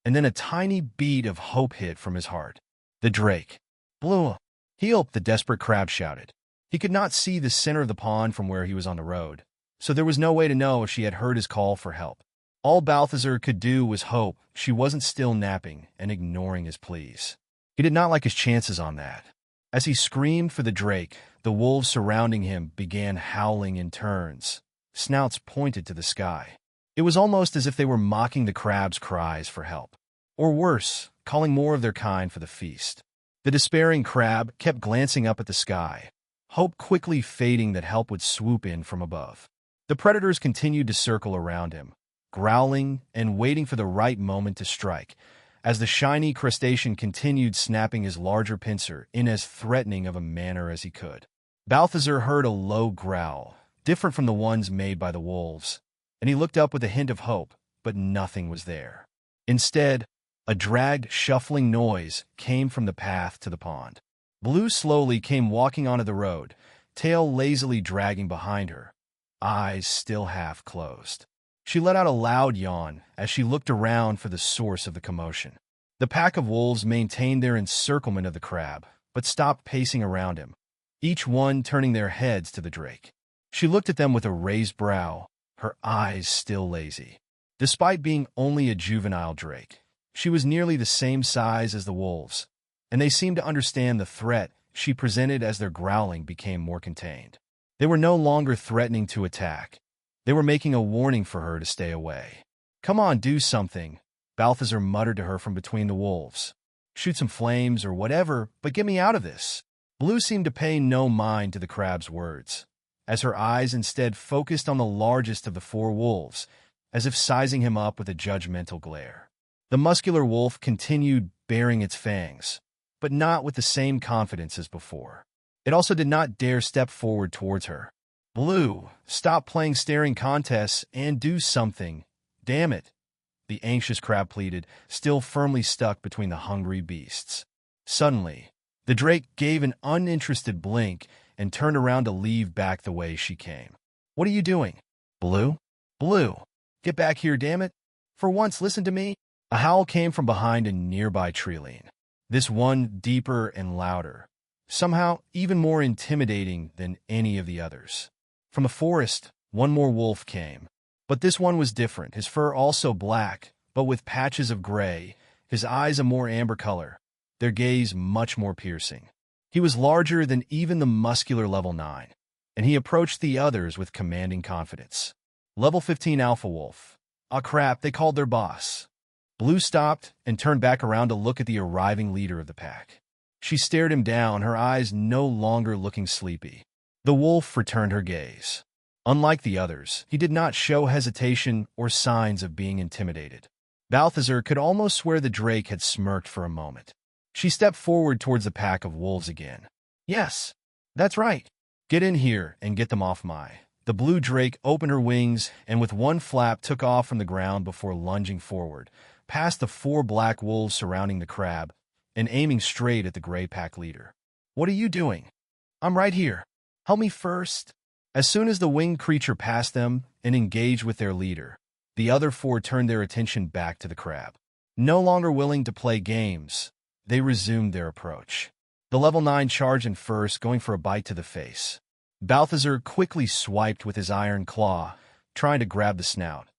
And then a tiny beat of hope hit from his heart. The drake. Blue. Help, the desperate crab shouted. He could not see the center of the pond from where he was on the road, so there was no way to know if she had heard his call for help. All Balthazar could do was hope she wasn't still napping and ignoring his pleas. He did not like his chances on that. As he screamed for the drake, the wolves surrounding him began howling in turns. Snouts pointed to the sky. It was almost as if they were mocking the crab's cries for help. Or worse, calling more of their kind for the feast. The despairing crab kept glancing up at the sky, hope quickly fading that help would swoop in from above. The predators continued to circle around him, growling and waiting for the right moment to strike, as the shiny crustacean continued snapping his larger pincer in as threatening of a manner as he could. Balthazar heard a low growl, different from the ones made by the wolves, and he looked up with a hint of hope, but nothing was there. Instead, a dragged, shuffling noise came from the path to the pond. Blue slowly came walking onto the road, tail lazily dragging behind her, eyes still half closed. She let out a loud yawn as she looked around for the source of the commotion. The pack of wolves maintained their encirclement of the crab, but stopped pacing around him, each one turning their heads to the drake. She looked at them with a raised brow, her eyes still lazy. Despite being only a juvenile drake, she was nearly the same size as the wolves, and they seemed to understand the threat she presented as their growling became more contained. They were no longer threatening to attack. They were making a warning for her to stay away. "Come on, do something," Balthazar muttered to her from between the wolves. "Shoot some flames or whatever, but get me out of this." Blue seemed to pay no mind to the crab's words, as her eyes instead focused on the largest of the 4 wolves, as if sizing him up with a judgmental glare. The muscular wolf continued baring its fangs, but not with the same confidence as before. It also did not dare step forward towards her. "Blue, stop playing staring contests and do something. Damn it," the anxious crab pleaded, still firmly stuck between the hungry beasts. Suddenly, The drake gave an uninterested blink and turned around to leave back the way she came. "What are you doing? Blue? Blue! Get back here, damn it! For once, listen to me!" A howl came from behind a nearby tree line. This one deeper and louder, somehow even more intimidating than any of the others. From the forest, one more wolf came. But this one was different, his fur also black, but with patches of gray, his eyes a more amber color, their gaze much more piercing. He was larger than even the muscular level 9, and he approached the others with commanding confidence. Level 15 Alpha Wolf. Ah crap, they called their boss. Blue stopped and turned back around to look at the arriving leader of the pack. She stared him down, her eyes no longer looking sleepy. The wolf returned her gaze. Unlike the others, he did not show hesitation or signs of being intimidated. Balthazar could almost swear the drake had smirked for a moment. She stepped forward towards the pack of wolves again. "Yes, that's right. Get in here and get them off my..." The blue drake opened her wings and with one flap took off from the ground before lunging forward, past the 4 black wolves surrounding the crab, and aiming straight at the gray pack leader. "What are you doing?" "I'm right here. Help me first." As soon as the winged creature passed them and engaged with their leader, the other 4 turned their attention back to the crab. No longer willing to play games, they resumed their approach. The level 9 charged in first, going for a bite to the face. Balthazar quickly swiped with his iron claw, trying to grab the snout,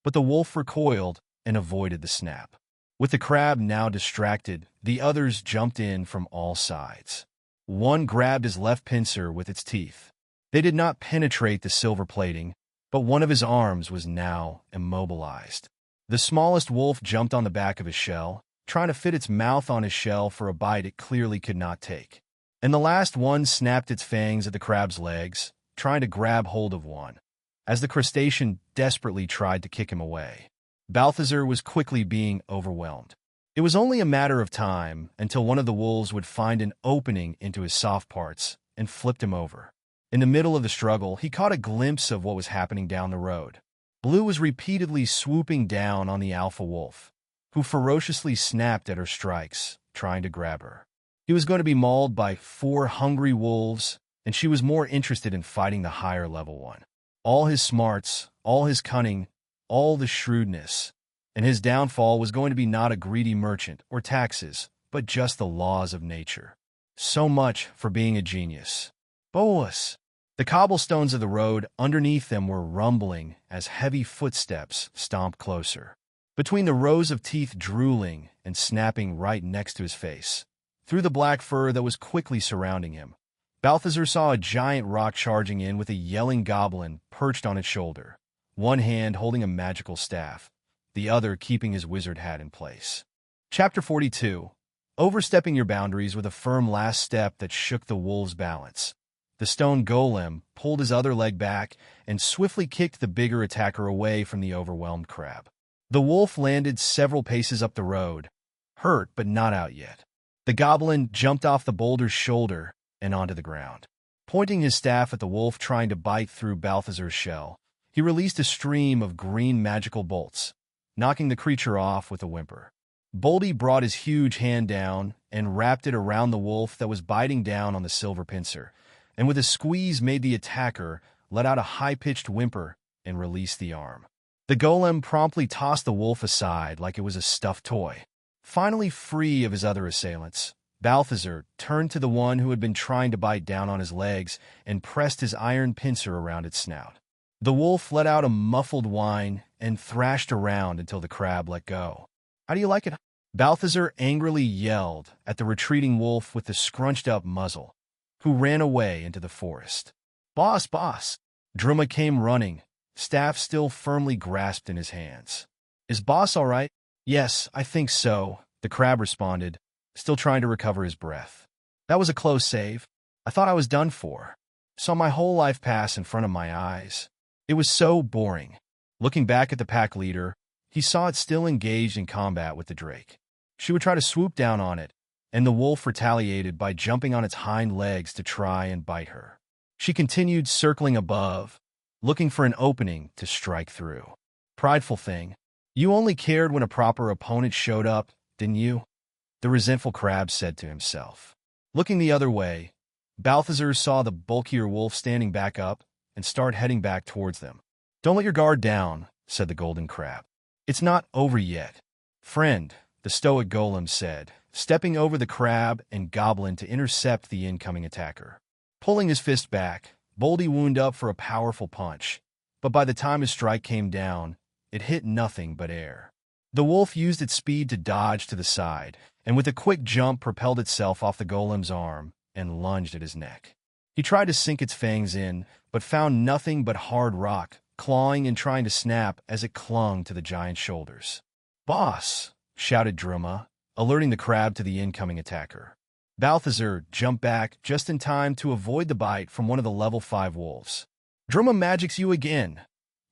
but the wolf recoiled and avoided the snap. With the crab now distracted, the others jumped in from all sides. One grabbed his left pincer with its teeth. They did not penetrate the silver plating, but one of his arms was now immobilized. The smallest wolf jumped on the back of his shell, trying to fit its mouth on his shell for a bite it clearly could not take. And the last one snapped its fangs at the crab's legs, trying to grab hold of one, as the crustacean desperately tried to kick him away. Balthazar was quickly being overwhelmed. It was only a matter of time until one of the wolves would find an opening into his soft parts and flipped him over. In the middle of the struggle, he caught a glimpse of what was happening down the road. Blue was repeatedly swooping down on the alpha wolf, who ferociously snapped at her strikes, trying to grab her. He was going to be mauled by 4 hungry wolves, and she was more interested in fighting the higher level one. All his smarts, all his cunning, all the shrewdness, and his downfall was going to be not a greedy merchant or taxes, but just the laws of nature. So much for being a genius. Boas! The cobblestones of the road underneath them were rumbling as heavy footsteps stomped closer. Between the rows of teeth drooling and snapping right next to his face, through the black fur that was quickly surrounding him, Balthazar saw a giant rock charging in with a yelling goblin perched on its shoulder, one hand holding a magical staff, the other keeping his wizard hat in place. Chapter 42. Overstepping your boundaries with a firm last step that shook the wolf's balance. The stone golem pulled his other leg back and swiftly kicked the bigger attacker away from the overwhelmed crab. The wolf landed several paces up the road, hurt but not out yet. The goblin jumped off the boulder's shoulder and onto the ground. Pointing his staff at the wolf trying to bite through Balthazar's shell, he released a stream of green magical bolts, knocking the creature off with a whimper. Boldy brought his huge hand down and wrapped it around the wolf that was biting down on the silver pincer, and with a squeeze made the attacker let out a high-pitched whimper and release the arm. The golem promptly tossed the wolf aside like it was a stuffed toy. Finally free of his other assailants, Balthazar turned to the one who had been trying to bite down on his legs and pressed his iron pincer around its snout. The wolf let out a muffled whine and thrashed around until the crab let go. "How do you like it?" Balthazar angrily yelled at the retreating wolf with the scrunched-up muzzle, who ran away into the forest. "Boss, boss!" Druma came running, staff still firmly grasped in his hands. "Is boss all right?" "Yes, I think so," the crab responded, still trying to recover his breath. "That was a close save. I thought I was done for. Saw my whole life pass in front of my eyes. It was so boring." Looking back at the pack leader, he saw it still engaged in combat with the drake. She would try to swoop down on it, and the wolf retaliated by jumping on its hind legs to try and bite her. She continued circling above, looking for an opening to strike through. "Prideful thing. You only cared when a proper opponent showed up, didn't you?" the resentful crab said to himself. Looking the other way, Balthazar saw the bulkier wolf standing back up and start heading back towards them. "Don't let your guard down," said the golden crab. "It's not over yet." "Friend," the stoic golem said, stepping over the crab and goblin to intercept the incoming attacker. Pulling his fist back, Boldy wound up for a powerful punch, but by the time his strike came down, it hit nothing but air. The wolf used its speed to dodge to the side, and with a quick jump propelled itself off the golem's arm and lunged at his neck. He tried to sink its fangs in, but found nothing but hard rock, clawing and trying to snap as it clung to the giant's shoulders. "Boss!" shouted Druma, alerting the crab to the incoming attacker. Balthazar jumped back just in time to avoid the bite from one of the level 5 wolves. "Druma magics you again,"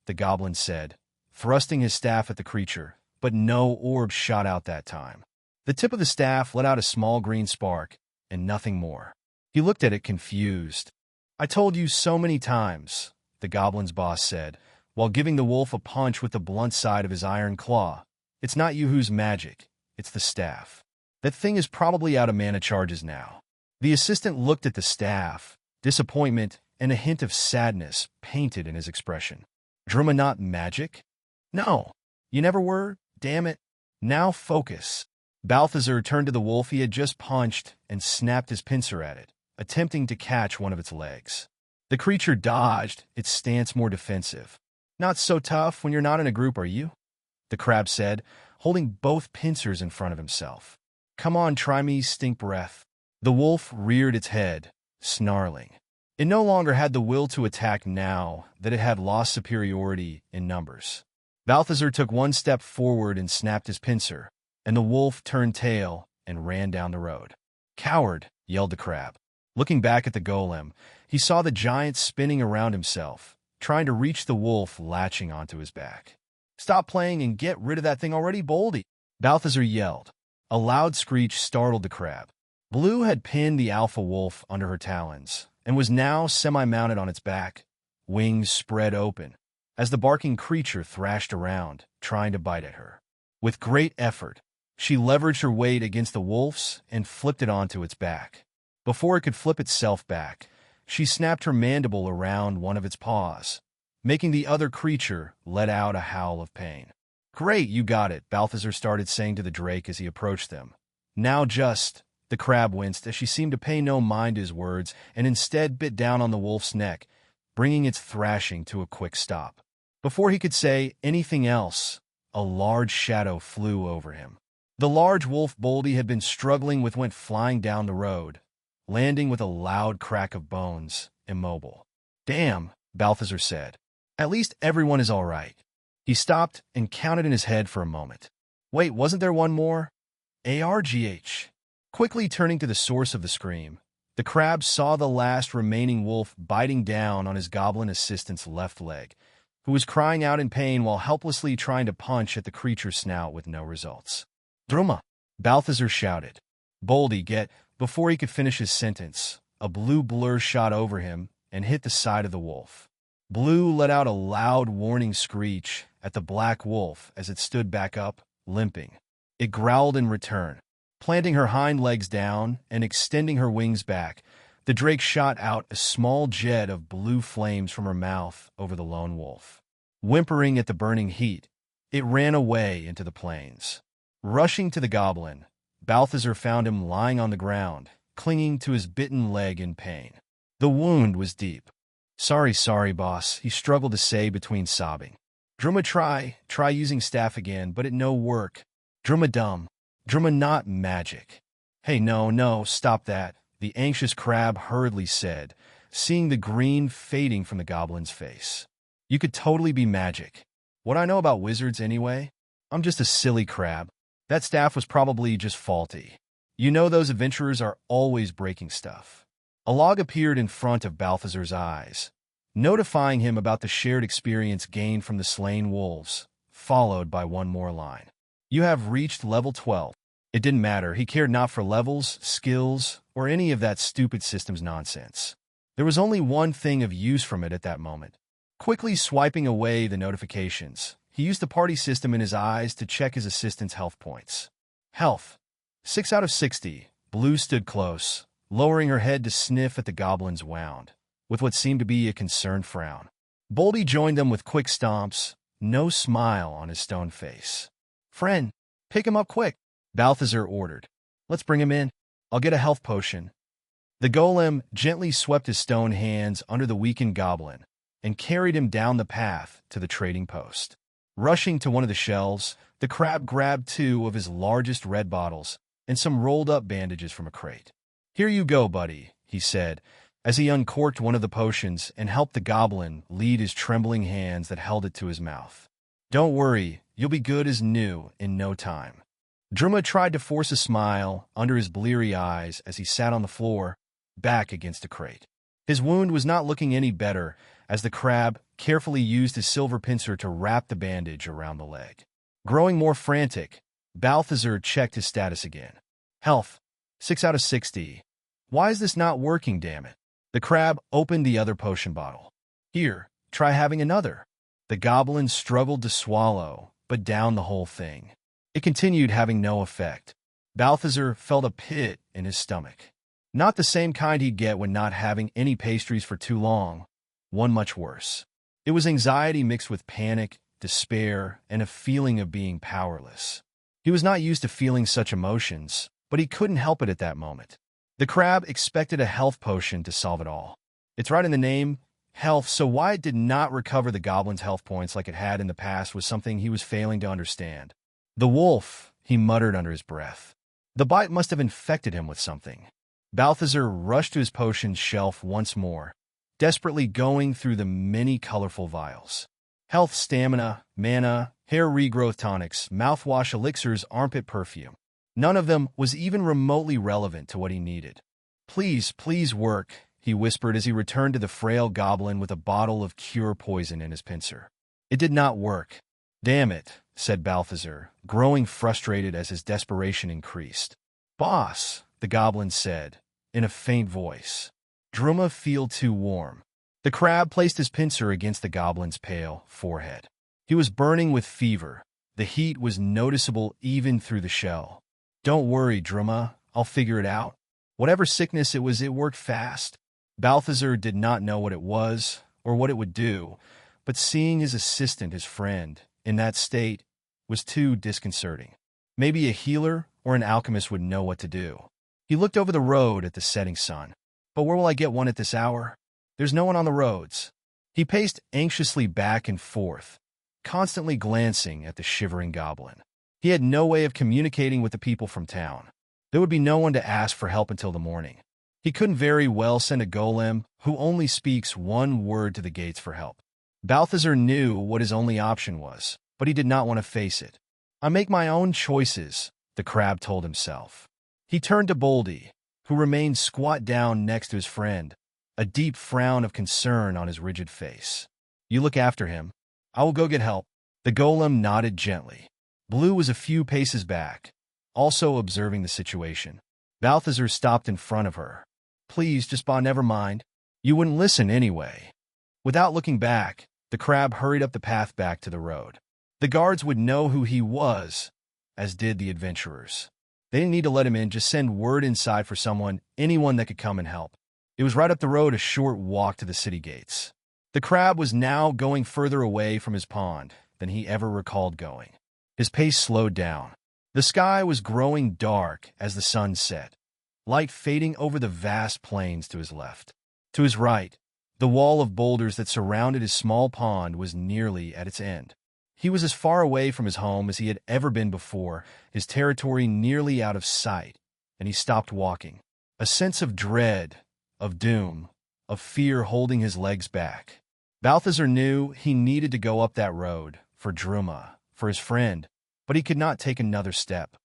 the goblin said, thrusting his staff at the creature, but no orb shot out that time. The tip of the staff let out a small green spark, and nothing more. He looked at it confused. "I told you so many times," the goblin's boss said, while giving the wolf a punch with the blunt side of his iron claw. "It's not you who's magic, it's the staff. That thing is probably out of mana charges now." The assistant looked at the staff, disappointment and a hint of sadness painted in his expression. "Druma not magic?" "No, you never were, damn it. Now focus." Balthazar turned to the wolf he had just punched and snapped his pincer at it, attempting to catch one of its legs. The creature dodged, its stance more defensive. "Not so tough when you're not in a group, are you?" the crab said, holding both pincers in front of himself. "Come on, try me, stink breath." The wolf reared its head, snarling. It no longer had the will to attack now that it had lost superiority in numbers. Balthazar took one step forward and snapped his pincer, and the wolf turned tail and ran down the road. "Coward!" yelled the crab. Looking back at the golem, he saw the giant spinning around himself, trying to reach the wolf latching onto his back. "Stop playing and get rid of that thing already, Boldy!" Balthazar yelled. A loud screech startled the crab. Blue had pinned the alpha wolf under her talons and was now semi-mounted on its back, wings spread open, as the barking creature thrashed around, trying to bite at her. With great effort, she leveraged her weight against the wolf's and flipped it onto its back. Before it could flip itself back, she snapped her mandible around one of its paws, making the other creature let out a howl of pain. "Great, you got it," Balthazar started saying to the drake as he approached them. "Now just..." The crab winced as she seemed to pay no mind to his words and instead bit down on the wolf's neck, bringing its thrashing to a quick stop. Before he could say anything else, a large shadow flew over him. The large wolf Boldy had been struggling with went flying down the road, landing with a loud crack of bones, immobile. "Damn," Balthazar said. "At least everyone is all right." He stopped and counted in his head for a moment. "Wait, wasn't there one more?" "ARGH. Quickly turning to the source of the scream, the crab saw the last remaining wolf biting down on his goblin assistant's left leg, who was crying out in pain while helplessly trying to punch at the creature's snout with no results. "Druma!" Balthazar shouted. Boldy, before he could finish his sentence, a blue blur shot over him and hit the side of the wolf. Blue let out a loud warning screech at the black wolf as it stood back up, limping. It growled in return. Planting her hind legs down and extending her wings back, the drake shot out a small jet of blue flames from her mouth over the lone wolf. Whimpering at the burning heat, it ran away into the plains. Rushing to the goblin, Balthazar found him lying on the ground, clinging to his bitten leg in pain. The wound was deep. Sorry, boss," he struggled to say between sobbing. "Druma try using staff again, but it no work. Druma dumb. Druma not magic." "Hey, no, stop that," the anxious crab hurriedly said, seeing the green fading from the goblin's face. "You could totally be magic. What I know about wizards anyway? I'm just a silly crab. That staff was probably just faulty. You know those adventurers are always breaking stuff." A log appeared in front of Balthazar's eyes, notifying him about the shared experience gained from the slain wolves, followed by one more line. "You have reached level 12. It didn't matter. He cared not for levels, skills, or any of that stupid systems nonsense. There was only one thing of use from it at that moment. Quickly swiping away the notifications, he used the party system in his eyes to check his assistant's health points. Health. 6 out of 60. Blue stood close, lowering her head to sniff at the goblin's wound, with what seemed to be a concerned frown. Boldy joined them with quick stomps, no smile on his stone face. "Friend, pick him up quick," Balthazar ordered. "Let's bring him in. I'll get a health potion." The golem gently swept his stone hands under the weakened goblin and carried him down the path to the trading post. Rushing to one of the shelves, the crab grabbed 2 of his largest red bottles and some rolled-up bandages from a crate. "Here you go, buddy," he said, as he uncorked one of the potions and helped the goblin lead his trembling hands that held it to his mouth. "Don't worry, you'll be good as new in no time." Druma tried to force a smile under his bleary eyes as he sat on the floor, back against a crate. His wound was not looking any better as the crab carefully used his silver pincer to wrap the bandage around the leg. Growing more frantic, Balthazar checked his status again. "Health, 6 out of 60. Why is this not working, damn it?" The crab opened the other potion bottle. "Here, try having another." The goblin struggled to swallow, but downed the whole thing. It continued having no effect. Balthazar felt a pit in his stomach. Not the same kind he'd get when not having any pastries for too long. One much worse. It was anxiety mixed with panic, despair, and a feeling of being powerless. He was not used to feeling such emotions, but he couldn't help it at that moment. The crab expected a health potion to solve it all. It's right in the name, health, so why it did not recover the goblin's health points like it had in the past was something he was failing to understand. "The wolf," he muttered under his breath. The bite must have infected him with something. Balthazar rushed to his potions shelf once more, desperately going through the many colorful vials. Health, stamina, mana, hair regrowth tonics, mouthwash elixirs, armpit perfume. None of them was even remotely relevant to what he needed. "Please, please work," he whispered as he returned to the frail goblin with a bottle of cure poison in his pincer. It did not work. "Damn it," said Balthazar, growing frustrated as his desperation increased. "Boss," the goblin said, in a faint voice. "Druma feel too warm." The crab placed his pincer against the goblin's pale forehead. He was burning with fever. The heat was noticeable even through the shell. "Don't worry, Druma, I'll figure it out." Whatever sickness it was, it worked fast. Balthazar did not know what it was or what it would do, but seeing his assistant, his friend, in that state was too disconcerting. Maybe a healer or an alchemist would know what to do. He looked over the road at the setting sun. "But where will I get one at this hour? There's no one on the roads." He paced anxiously back and forth, constantly glancing at the shivering goblin. He had no way of communicating with the people from town. There would be no one to ask for help until the morning. He couldn't very well send a golem who only speaks one word to the gates for help. Balthazar knew what his only option was, but he did not want to face it. "I make my own choices," the crab told himself. He turned to Boldy, who remained squat down next to his friend, a deep frown of concern on his rigid face. "You look after him. I will go get help." The golem nodded gently. Blue was a few paces back, also observing the situation. Balthazar stopped in front of her. "Please, just never mind. You wouldn't listen anyway." Without looking back, the crab hurried up the path back to the road. The guards would know who he was, as did the adventurers. They didn't need to let him in, just send word inside for anyone that could come and help. It was right up the road, a short walk to the city gates. The crab was now going further away from his pond than he ever recalled going. His pace slowed down. The sky was growing dark as the sun set, light fading over the vast plains to his left. To his right, the wall of boulders that surrounded his small pond was nearly at its end. He was as far away from his home as he had ever been before, his territory nearly out of sight, and he stopped walking. A sense of dread, of doom, of fear holding his legs back. Balthazar knew he needed to go up that road, for Druma, for his friend, but he could not take another step.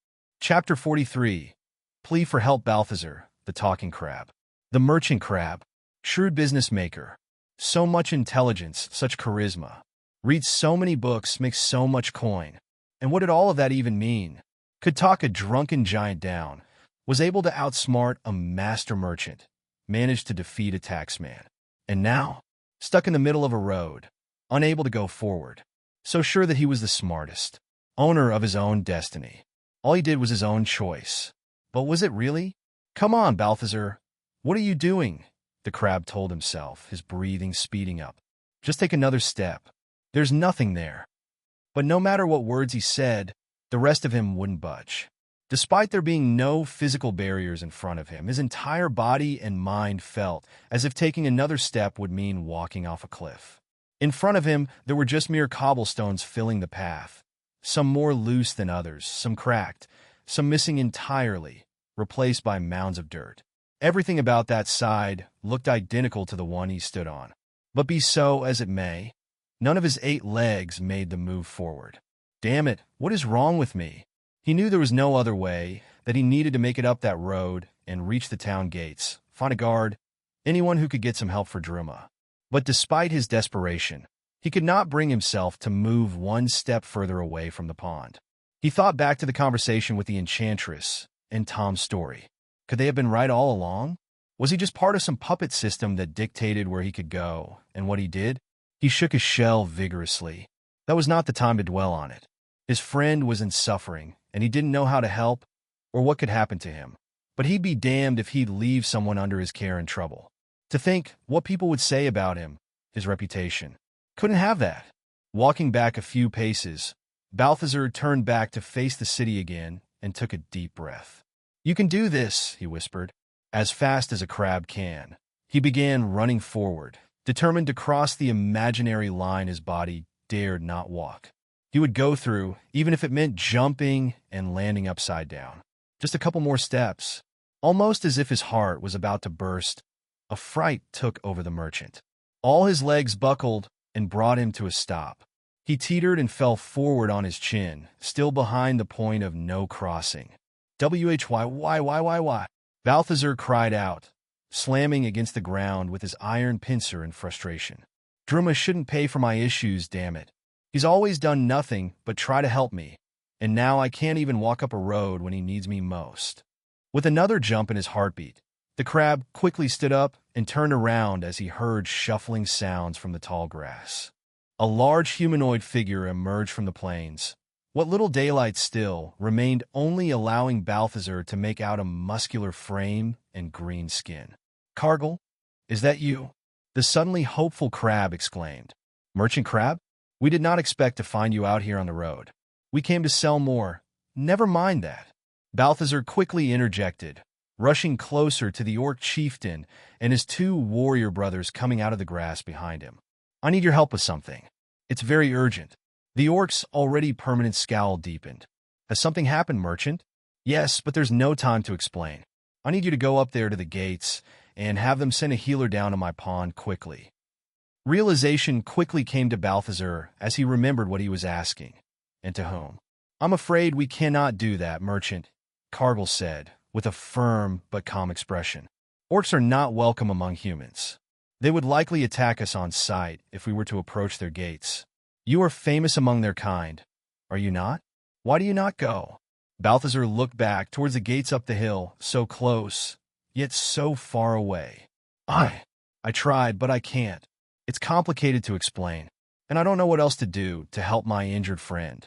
Chapter 43. Plea for help. Balthazar, the talking crab. The merchant crab. Shrewd business maker. So much intelligence, such charisma. Reads so many books, makes so much coin. And what did all of that even mean? Could talk a drunken giant down. Was able to outsmart a master merchant. Managed to defeat a taxman. And now, stuck in the middle of a road. Unable to go forward. So sure that he was the smartest. Owner of his own destiny. All he did was his own choice. But was it really? Come on, Balthazar. What are you doing? The crab told himself, his breathing speeding up. Just take another step. There's nothing there. But no matter what words he said, the rest of him wouldn't budge. Despite there being no physical barriers in front of him, his entire body and mind felt as if taking another step would mean walking off a cliff. In front of him, there were just mere cobblestones filling the path, some more loose than others, some cracked, some missing entirely, replaced by mounds of dirt. Everything about that side looked identical to the one he stood on. But be so as it may, none of his 8 legs made the move forward. Damn it, what is wrong with me? He knew there was no other way, that he needed to make it up that road and reach the town gates, find a guard, anyone who could get some help for Druma. But despite his desperation, he could not bring himself to move one step further away from the pond. He thought back to the conversation with the Enchantress and Tom's story. Could they have been right all along? Was he just part of some puppet system that dictated where he could go and what he did? He shook his shell vigorously. That was not the time to dwell on it. His friend was in suffering, and he didn't know how to help or what could happen to him. But he'd be damned if he'd leave someone under his care in trouble. To think what people would say about him, his reputation. Couldn't have that. Walking back a few paces, Balthazar turned back to face the city again and took a deep breath. You can do this, he whispered. As fast as a crab can. He began running forward, determined to cross the imaginary line his body dared not walk. He would go through, even if it meant jumping and landing upside down. Just a couple more steps. Almost as if his heart was about to burst, a fright took over the merchant. All his legs buckled and brought him to a stop. He teetered and fell forward on his chin, still behind the point of no crossing. Why? Balthazar cried out, slamming against the ground with his iron pincer in frustration. Druma shouldn't pay for my issues, damn it. He's always done nothing but try to help me, and now I can't even walk up a road when he needs me most. With another jump in his heartbeat, the crab quickly stood up and turned around as he heard shuffling sounds from the tall grass. A large humanoid figure emerged from the plains. What little daylight still remained only allowing Balthazar to make out a muscular frame and green skin. Cargill, is that you? The suddenly hopeful crab exclaimed. Merchant crab? We did not expect to find you out here on the road. We came to sell more. Never mind that. Balthazar quickly interjected, rushing closer to the orc chieftain and his 2 warrior brothers coming out of the grass behind him. I need your help with something. It's very urgent. The orc's already permanent scowl deepened. Has something happened, merchant? Yes, but there's no time to explain. I need you to go up there to the gates and have them send a healer down to my pond quickly. Realization quickly came to Balthazar as he remembered what he was asking, and to whom. I'm afraid we cannot do that, merchant, Cargill said, with a firm but calm expression. Orcs are not welcome among humans. They would likely attack us on sight if we were to approach their gates. You are famous among their kind, are you not? Why do you not go? Balthazar looked back towards the gates up the hill, so close, yet so far away. I tried, but I can't. It's complicated to explain, and I don't know what else to do to help my injured friend.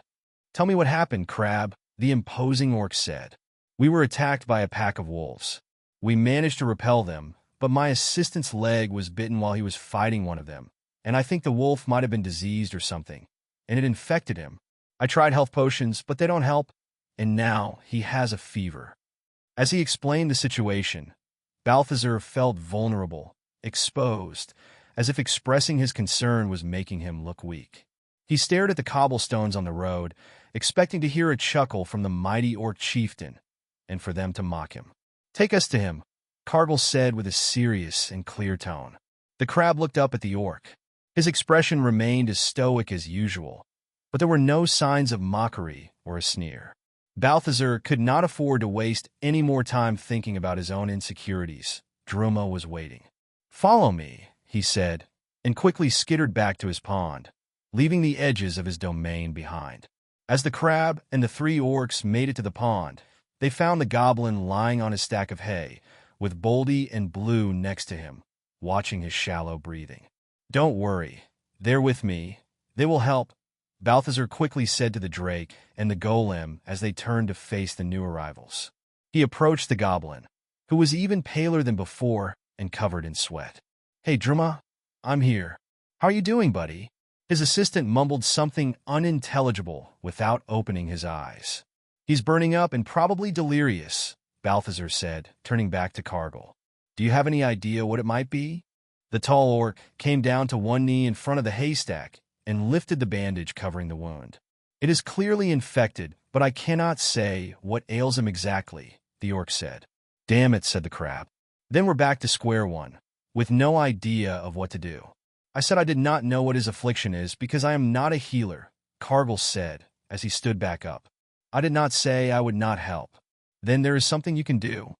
Tell me what happened, Crab, the imposing orc said. We were attacked by a pack of wolves. We managed to repel them, but my assistant's leg was bitten while he was fighting one of them, and I think the wolf might have been diseased or something, and it infected him. I tried health potions, but they don't help, and now he has a fever. As he explained the situation, Balthazar felt vulnerable, exposed, as if expressing his concern was making him look weak. He stared at the cobblestones on the road, expecting to hear a chuckle from the mighty orc chieftain, and for them to mock him. Take us to him, Cargill said with a serious and clear tone. The crab looked up at the orc. His expression remained as stoic as usual, but there were no signs of mockery or a sneer. Balthazar could not afford to waste any more time thinking about his own insecurities. Druma was waiting. Follow me, he said, and quickly skittered back to his pond, leaving the edges of his domain behind. As the crab and the 3 orcs made it to the pond, they found the goblin lying on his stack of hay, with Boldy and Blue next to him, watching his shallow breathing. Don't worry, they're with me. They will help, Balthazar quickly said to the drake and the golem as they turned to face the new arrivals. He approached the goblin, who was even paler than before and covered in sweat. "Hey, Druma, I'm here. How are you doing, buddy?" His assistant mumbled something unintelligible without opening his eyes. "He's burning up and probably delirious," Balthazar said, turning back to Cargill. "Do you have any idea what it might be?" The tall orc came down to one knee in front of the haystack and lifted the bandage covering the wound. "It is clearly infected, but I cannot say what ails him exactly," the orc said. "Damn it," said the crab. "Then we're back to square one, with no idea of what to do." "I said I did not know what his affliction is because I am not a healer," Cargill said as he stood back up. "I did not say I would not help." "Then there is something you can do?"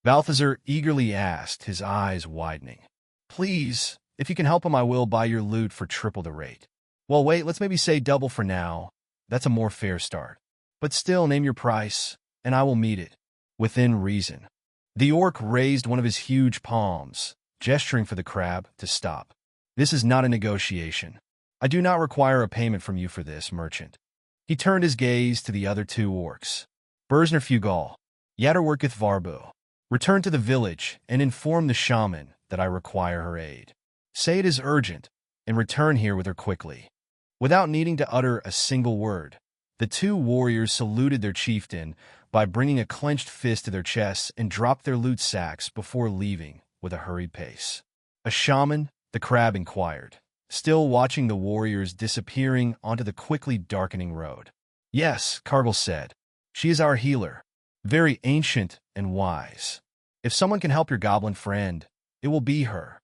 Balthazar eagerly asked, his eyes widening. "Please, if you can help him, I will buy your loot for triple the rate." "Well, wait, let's maybe say double for now. That's a more fair start. But still, name your price, and I will meet it. Within reason." The orc raised one of his huge palms, gesturing for the crab to stop. "This is not a negotiation. I do not require a payment from you for this, merchant." He turned his gaze to the other two orcs. "Bursner Fugal, Yatterworketh Varbu, return to the village and inform the shaman that I require her aid. Say it is urgent, and return here with her quickly." Without needing to utter a single word, the two warriors saluted their chieftain by bringing a clenched fist to their chests and dropped their loot sacks before leaving with a hurried pace. "A shaman?" the crab inquired, still watching the warriors disappearing onto the quickly darkening road. "Yes," Cargill said. "She is our healer, very ancient and wise. If someone can help your goblin friend, it will be her."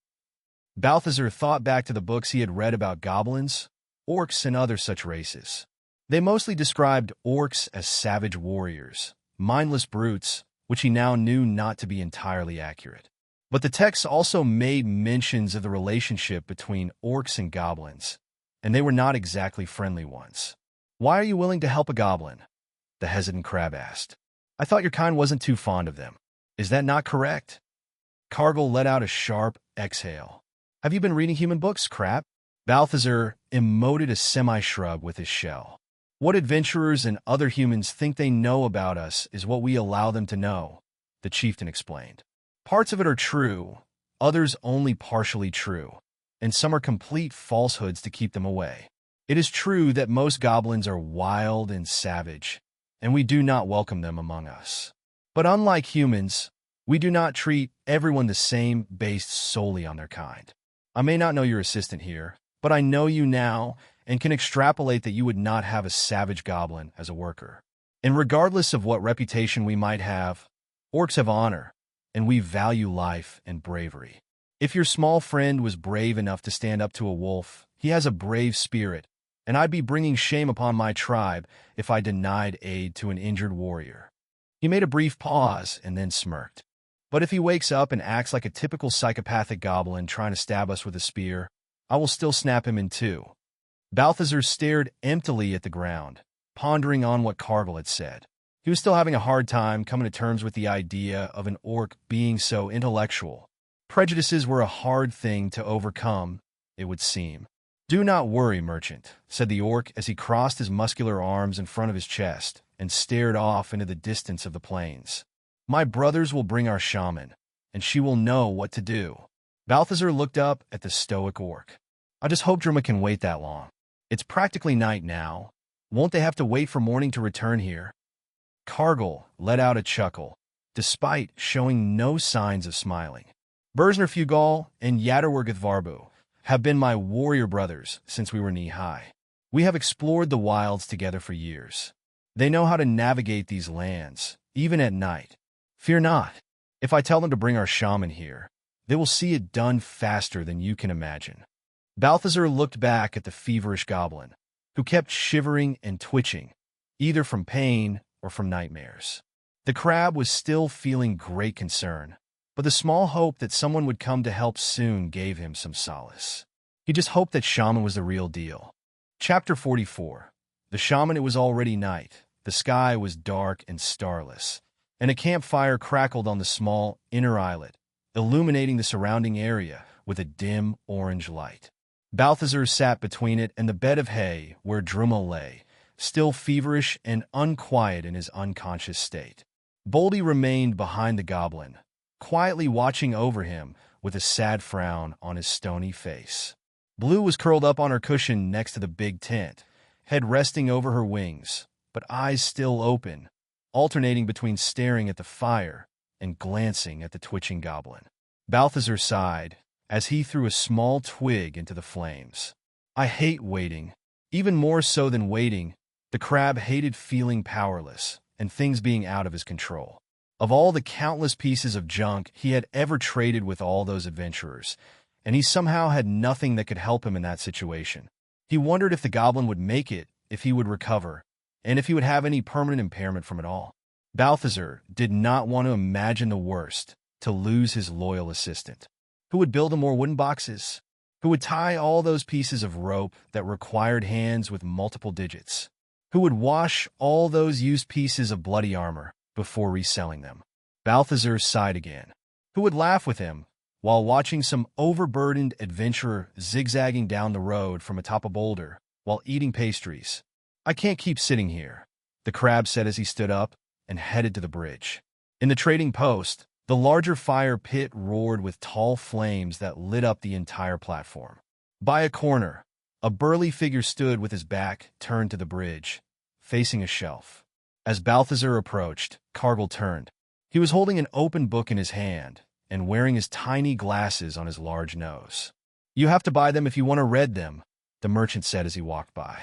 Balthazar thought back to the books he had read about goblins, orcs, and other such races. They mostly described orcs as savage warriors, mindless brutes, which he now knew not to be entirely accurate. But the texts also made mentions of the relationship between orcs and goblins, and they were not exactly friendly ones. "Why are you willing to help a goblin?" the hesitant crab asked. "I thought your kind wasn't too fond of them. Is that not correct?" Cargill let out a sharp exhale. "Have you been reading human books, crab?" Balthazar emoted a semi-shrug with his shell. "What adventurers and other humans think they know about us is what we allow them to know," the chieftain explained. "Parts of it are true, others only partially true, and some are complete falsehoods to keep them away. It is true that most goblins are wild and savage, and we do not welcome them among us. But unlike humans, we do not treat everyone the same based solely on their kind. I may not know your assistant here, but I know you now and can extrapolate that you would not have a savage goblin as a worker. And regardless of what reputation we might have, orcs have honor, and we value life and bravery. If your small friend was brave enough to stand up to a wolf, he has a brave spirit, and I'd be bringing shame upon my tribe if I denied aid to an injured warrior." He made a brief pause and then smirked. "But if he wakes up and acts like a typical psychopathic goblin trying to stab us with a spear, I will still snap him in two." Balthazar stared emptily at the ground, pondering on what Cargill had said. He was still having a hard time coming to terms with the idea of an orc being so intellectual. Prejudices were a hard thing to overcome, it would seem. "Do not worry, merchant," said the orc as he crossed his muscular arms in front of his chest and stared off into the distance of the plains. "My brothers will bring our shaman, and she will know what to do." Balthazar looked up at the stoic orc. "I just hope Druma can wait that long. It's practically night now. Won't they have to wait for morning to return here?" Cargill let out a chuckle, despite showing no signs of smiling. "Bursner Fugal and Yatterworketh Varbu have been my warrior brothers since we were knee-high. We have explored the wilds together for years. They know how to navigate these lands, even at night. Fear not. If I tell them to bring our shaman here, they will see it done faster than you can imagine." Balthazar looked back at the feverish goblin, who kept shivering and twitching, either from pain or from nightmares. The crab was still feeling great concern, but the small hope that someone would come to help soon gave him some solace. He just hoped that shaman was the real deal. Chapter 44. The shaman. It was already night. The sky was dark and starless, and a campfire crackled on the small inner islet, illuminating the surrounding area with a dim orange light. Balthazar sat between it and the bed of hay where Druma lay, still feverish and unquiet in his unconscious state. Boldy remained behind the goblin, quietly watching over him with a sad frown on his stony face. Blue was curled up on her cushion next to the big tent, head resting over her wings, but eyes still open, alternating between staring at the fire and glancing at the twitching goblin. Balthazar sighed as he threw a small twig into the flames. I hate waiting. Even more so than waiting, the crab hated feeling powerless and things being out of his control. Of all the countless pieces of junk he had ever traded with all those adventurers, and he somehow had nothing that could help him in that situation. He wondered if the goblin would make it, if he would recover, and if he would have any permanent impairment from it all. Balthazar did not want to imagine the worst, to lose his loyal assistant. Who would build him more wooden boxes? Who would tie all those pieces of rope that required hands with multiple digits? Who would wash all those used pieces of bloody armor before reselling them? Balthazar sighed again. Who would laugh with him while watching some overburdened adventurer zigzagging down the road from atop a boulder while eating pastries? I can't keep sitting here, the crab said as he stood up and headed to the bridge. In the trading post, the larger fire pit roared with tall flames that lit up the entire platform. By a corner, a burly figure stood with his back turned to the bridge, facing a shelf. As Balthazar approached, Cargill turned. He was holding an open book in his hand and wearing his tiny glasses on his large nose. You have to buy them if you want to read them, the merchant said as he walked by.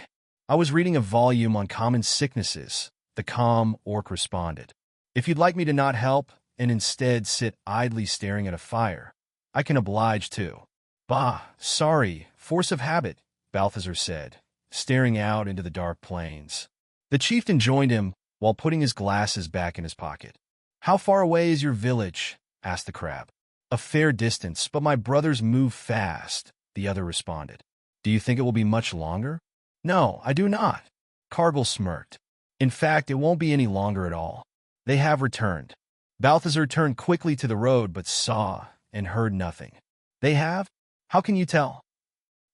I was reading a volume on common sicknesses, the calm orc responded. If you'd like me to not help and instead sit idly staring at a fire, I can oblige too. Bah, sorry, force of habit, Balthazar said, staring out into the dark plains. The chieftain joined him while putting his glasses back in his pocket. How far away is your village? Asked the crab. A fair distance, but my brothers move fast, the other responded. Do you think it will be much longer? No, I do not. Cargill smirked. In fact, it won't be any longer at all. They have returned. Balthazar turned quickly to the road but saw and heard nothing. They have? How can you tell?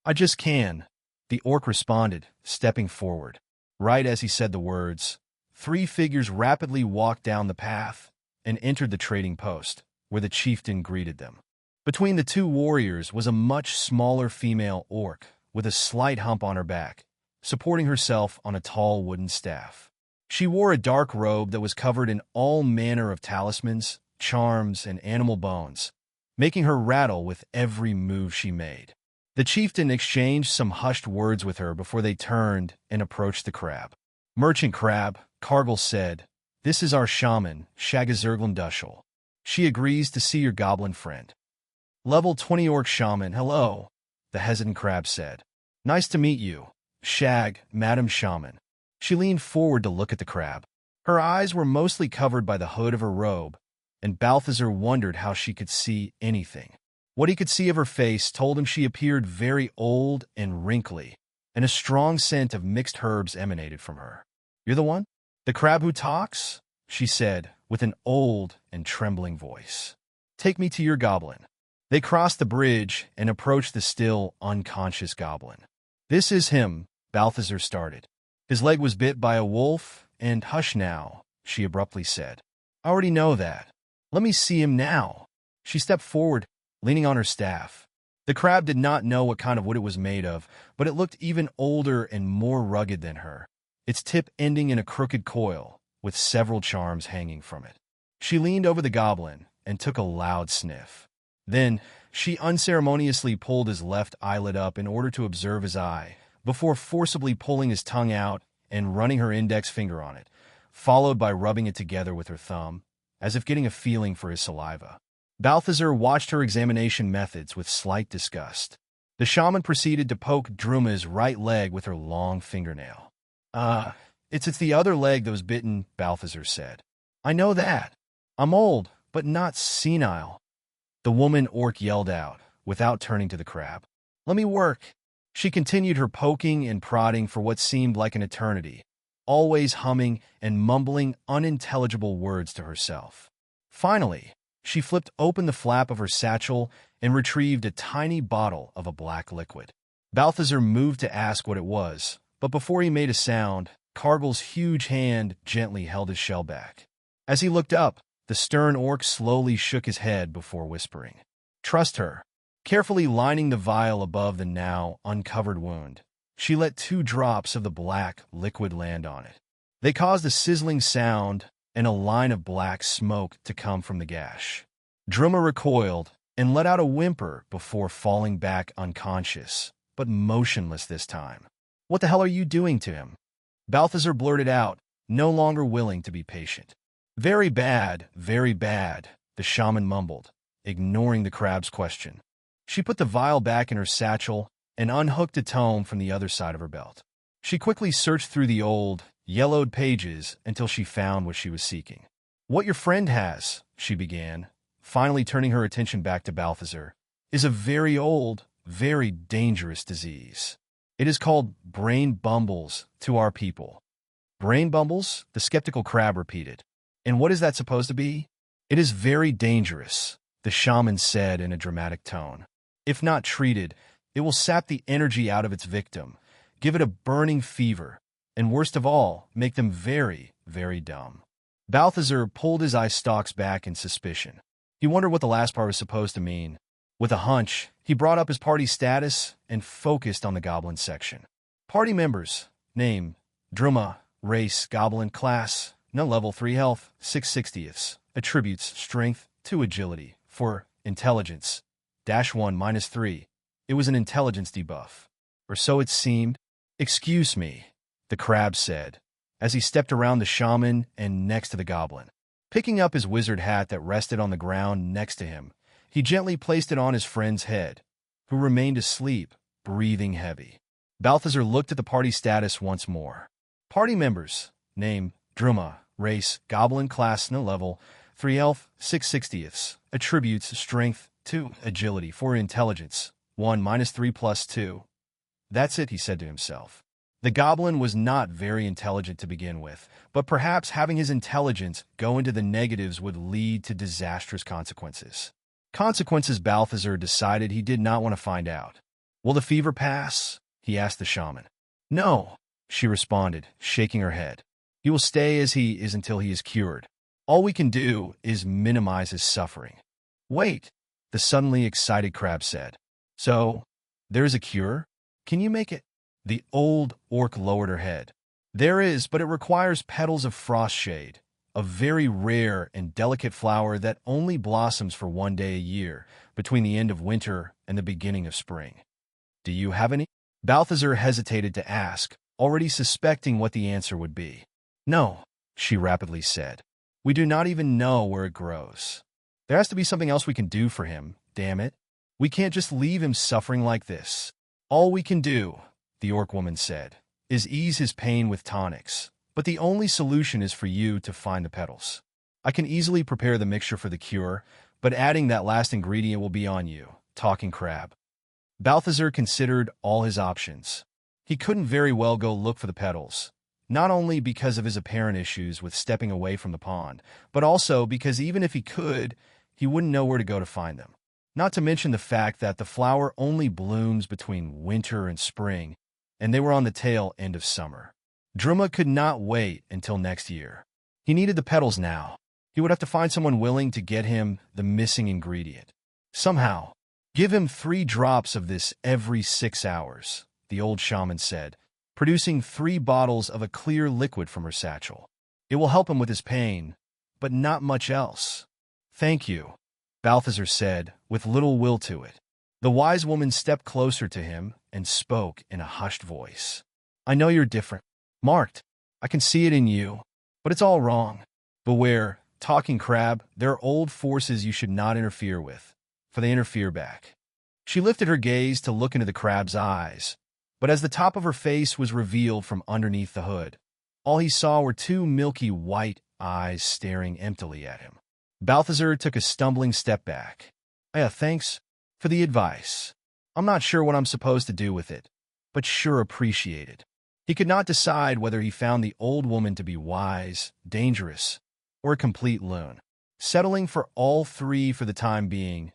I just can, the orc responded, stepping forward. Right as he said the words, 3 figures rapidly walked down the path and entered the trading post, where the chieftain greeted them. Between the 2 warriors was a much smaller female orc with a slight hump on her back, supporting herself on a tall wooden staff. She wore a dark robe that was covered in all manner of talismans, charms, and animal bones, making her rattle with every move she made. The chieftain exchanged some hushed words with her before they turned and approached the crab. Merchant Crab, Cargill said, this is our shaman, Shagazerglin. She agrees to see your goblin friend. Level 20 orc shaman, hello, the hesitant crab said. Nice to meet you, Shag, Madam Shaman. She leaned forward to look at the crab. Her eyes were mostly covered by the hood of her robe, and Balthazar wondered how she could see anything. What he could see of her face told him she appeared very old and wrinkly, and a strong scent of mixed herbs emanated from her. You're the one? The crab who talks? She said, with an old and trembling voice. Take me to your goblin. They crossed the bridge and approached the still unconscious goblin. This is him, Balthazar started. His leg was bit by a wolf, and hush now, she abruptly said. I already know that. Let me see him now. She stepped forward, leaning on her staff. The crab did not know what kind of wood it was made of, but it looked even older and more rugged than her, its tip ending in a crooked coil, with several charms hanging from it. She leaned over the goblin and took a loud sniff. Then, she unceremoniously pulled his left eyelid up in order to observe his eye, before forcibly pulling his tongue out and running her index finger on it, followed by rubbing it together with her thumb, as if getting a feeling for his saliva. Balthazar watched her examination methods with slight disgust. The shaman proceeded to poke Druma's right leg with her long fingernail. It's the other leg that was bitten, Balthazar said. I know that. I'm old, but not senile. The woman orc yelled out, without turning to the crab. Let me work. She continued her poking and prodding for what seemed like an eternity, always humming and mumbling unintelligible words to herself. Finally, she flipped open the flap of her satchel and retrieved a tiny bottle of a black liquid. Balthazar moved to ask what it was, but before he made a sound, Cargill's huge hand gently held his shell back. As he looked up, The stern orc slowly shook his head before whispering, "Trust her." Carefully lining the vial above the now uncovered wound, she let 2 drops of the black liquid land on it. They caused a sizzling sound and a line of black smoke to come from the gash. Druma recoiled and let out a whimper before falling back unconscious, but motionless this time. "What the hell are you doing to him?" Balthazar blurted out, no longer willing to be patient. Very bad," the shaman mumbled, ignoring the crab's question. She put the vial back in her satchel and unhooked a tome from the other side of her belt. She quickly searched through the old, yellowed pages until she found what she was seeking. "What your friend has," she began, finally turning her attention back to Balthazar, "is a very old, very dangerous disease. It is called brain bumbles to our people." "Brain bumbles?" the skeptical crab repeated. "And what is that supposed to be?" "It is very dangerous," the shaman said in a dramatic tone. "If not treated, it will sap the energy out of its victim, give it a burning fever, and worst of all, make them very, very dumb." Balthazar pulled his eye stalks back in suspicion. He wondered what the last part was supposed to mean. With a hunch, he brought up his party status and focused on the goblin section. Party members: name, Druma, race, goblin, class, no level 3 health, 6/60ths, attributes, strength, 2 agility, 4 intelligence, -1 -3. It was an intelligence debuff. Or so it seemed. "Excuse me," the crab said, as he stepped around the shaman and next to the goblin. Picking up his wizard hat that rested on the ground next to him, he gently placed it on his friend's head, who remained asleep, breathing heavy. Balthazar looked at the party status once more. Party members: name, Druma, race, goblin, class, no level, 3 health, 6/60ths, attributes, strength, 2 agility, 4 intelligence, 1 -3 +2. "That's it," he said to himself. The goblin was not very intelligent to begin with, but perhaps having his intelligence go into the negatives would lead to disastrous consequences. Consequences Balthazar decided he did not want to find out. "Will the fever pass?" he asked the shaman. "No," she responded, shaking her head. "He will stay as he is until he is cured. All we can do is minimize his suffering." "Wait," the suddenly excited crab said. "So, there is a cure? Can you make it?" The old orc lowered her head. "There is, but it requires petals of frostshade, a very rare and delicate flower that only blossoms for 1 day a year, between the end of winter and the beginning of spring. Do you have any?" Balthazar hesitated to ask, already suspecting what the answer would be. "No," she rapidly said. "We do not even know where it grows. There has to be something else we can do for him, damn it. We can't just leave him suffering like this." "All we can do," the orc woman said, "is ease his pain with tonics, but the only solution is for you to find the petals. I can easily prepare the mixture for the cure, but adding that last ingredient will be on you, talking crab." Balthazar considered all his options. He couldn't very well go look for the petals, not only because of his apparent issues with stepping away from the pond, but also because even if he could, he wouldn't know where to go to find them. Not to mention the fact that the flower only blooms between winter and spring, and they were on the tail end of summer. Druma could not wait until next year. He needed the petals now. He would have to find someone willing to get him the missing ingredient. Somehow. "Give him 3 drops of this every 6 hours, the old shaman said, producing 3 bottles of a clear liquid from her satchel. "It will help him with his pain, but not much else." "Thank you," Balthazar said, with little will to it. The wise woman stepped closer to him and spoke in a hushed voice. "I know you're different. Marked. I can see it in you. But it's all wrong. Beware, talking crab, there are old forces you should not interfere with, for they interfere back." She lifted her gaze to look into the crab's eyes, but as the top of her face was revealed from underneath the hood, all he saw were 2 milky white eyes staring emptily at him. Balthazar took a stumbling step back. Thanks for the advice. I'm not sure what I'm supposed to do with it, but sure appreciate it." He could not decide whether he found the old woman to be wise, dangerous, or a complete loon. Settling for all 3 for the time being,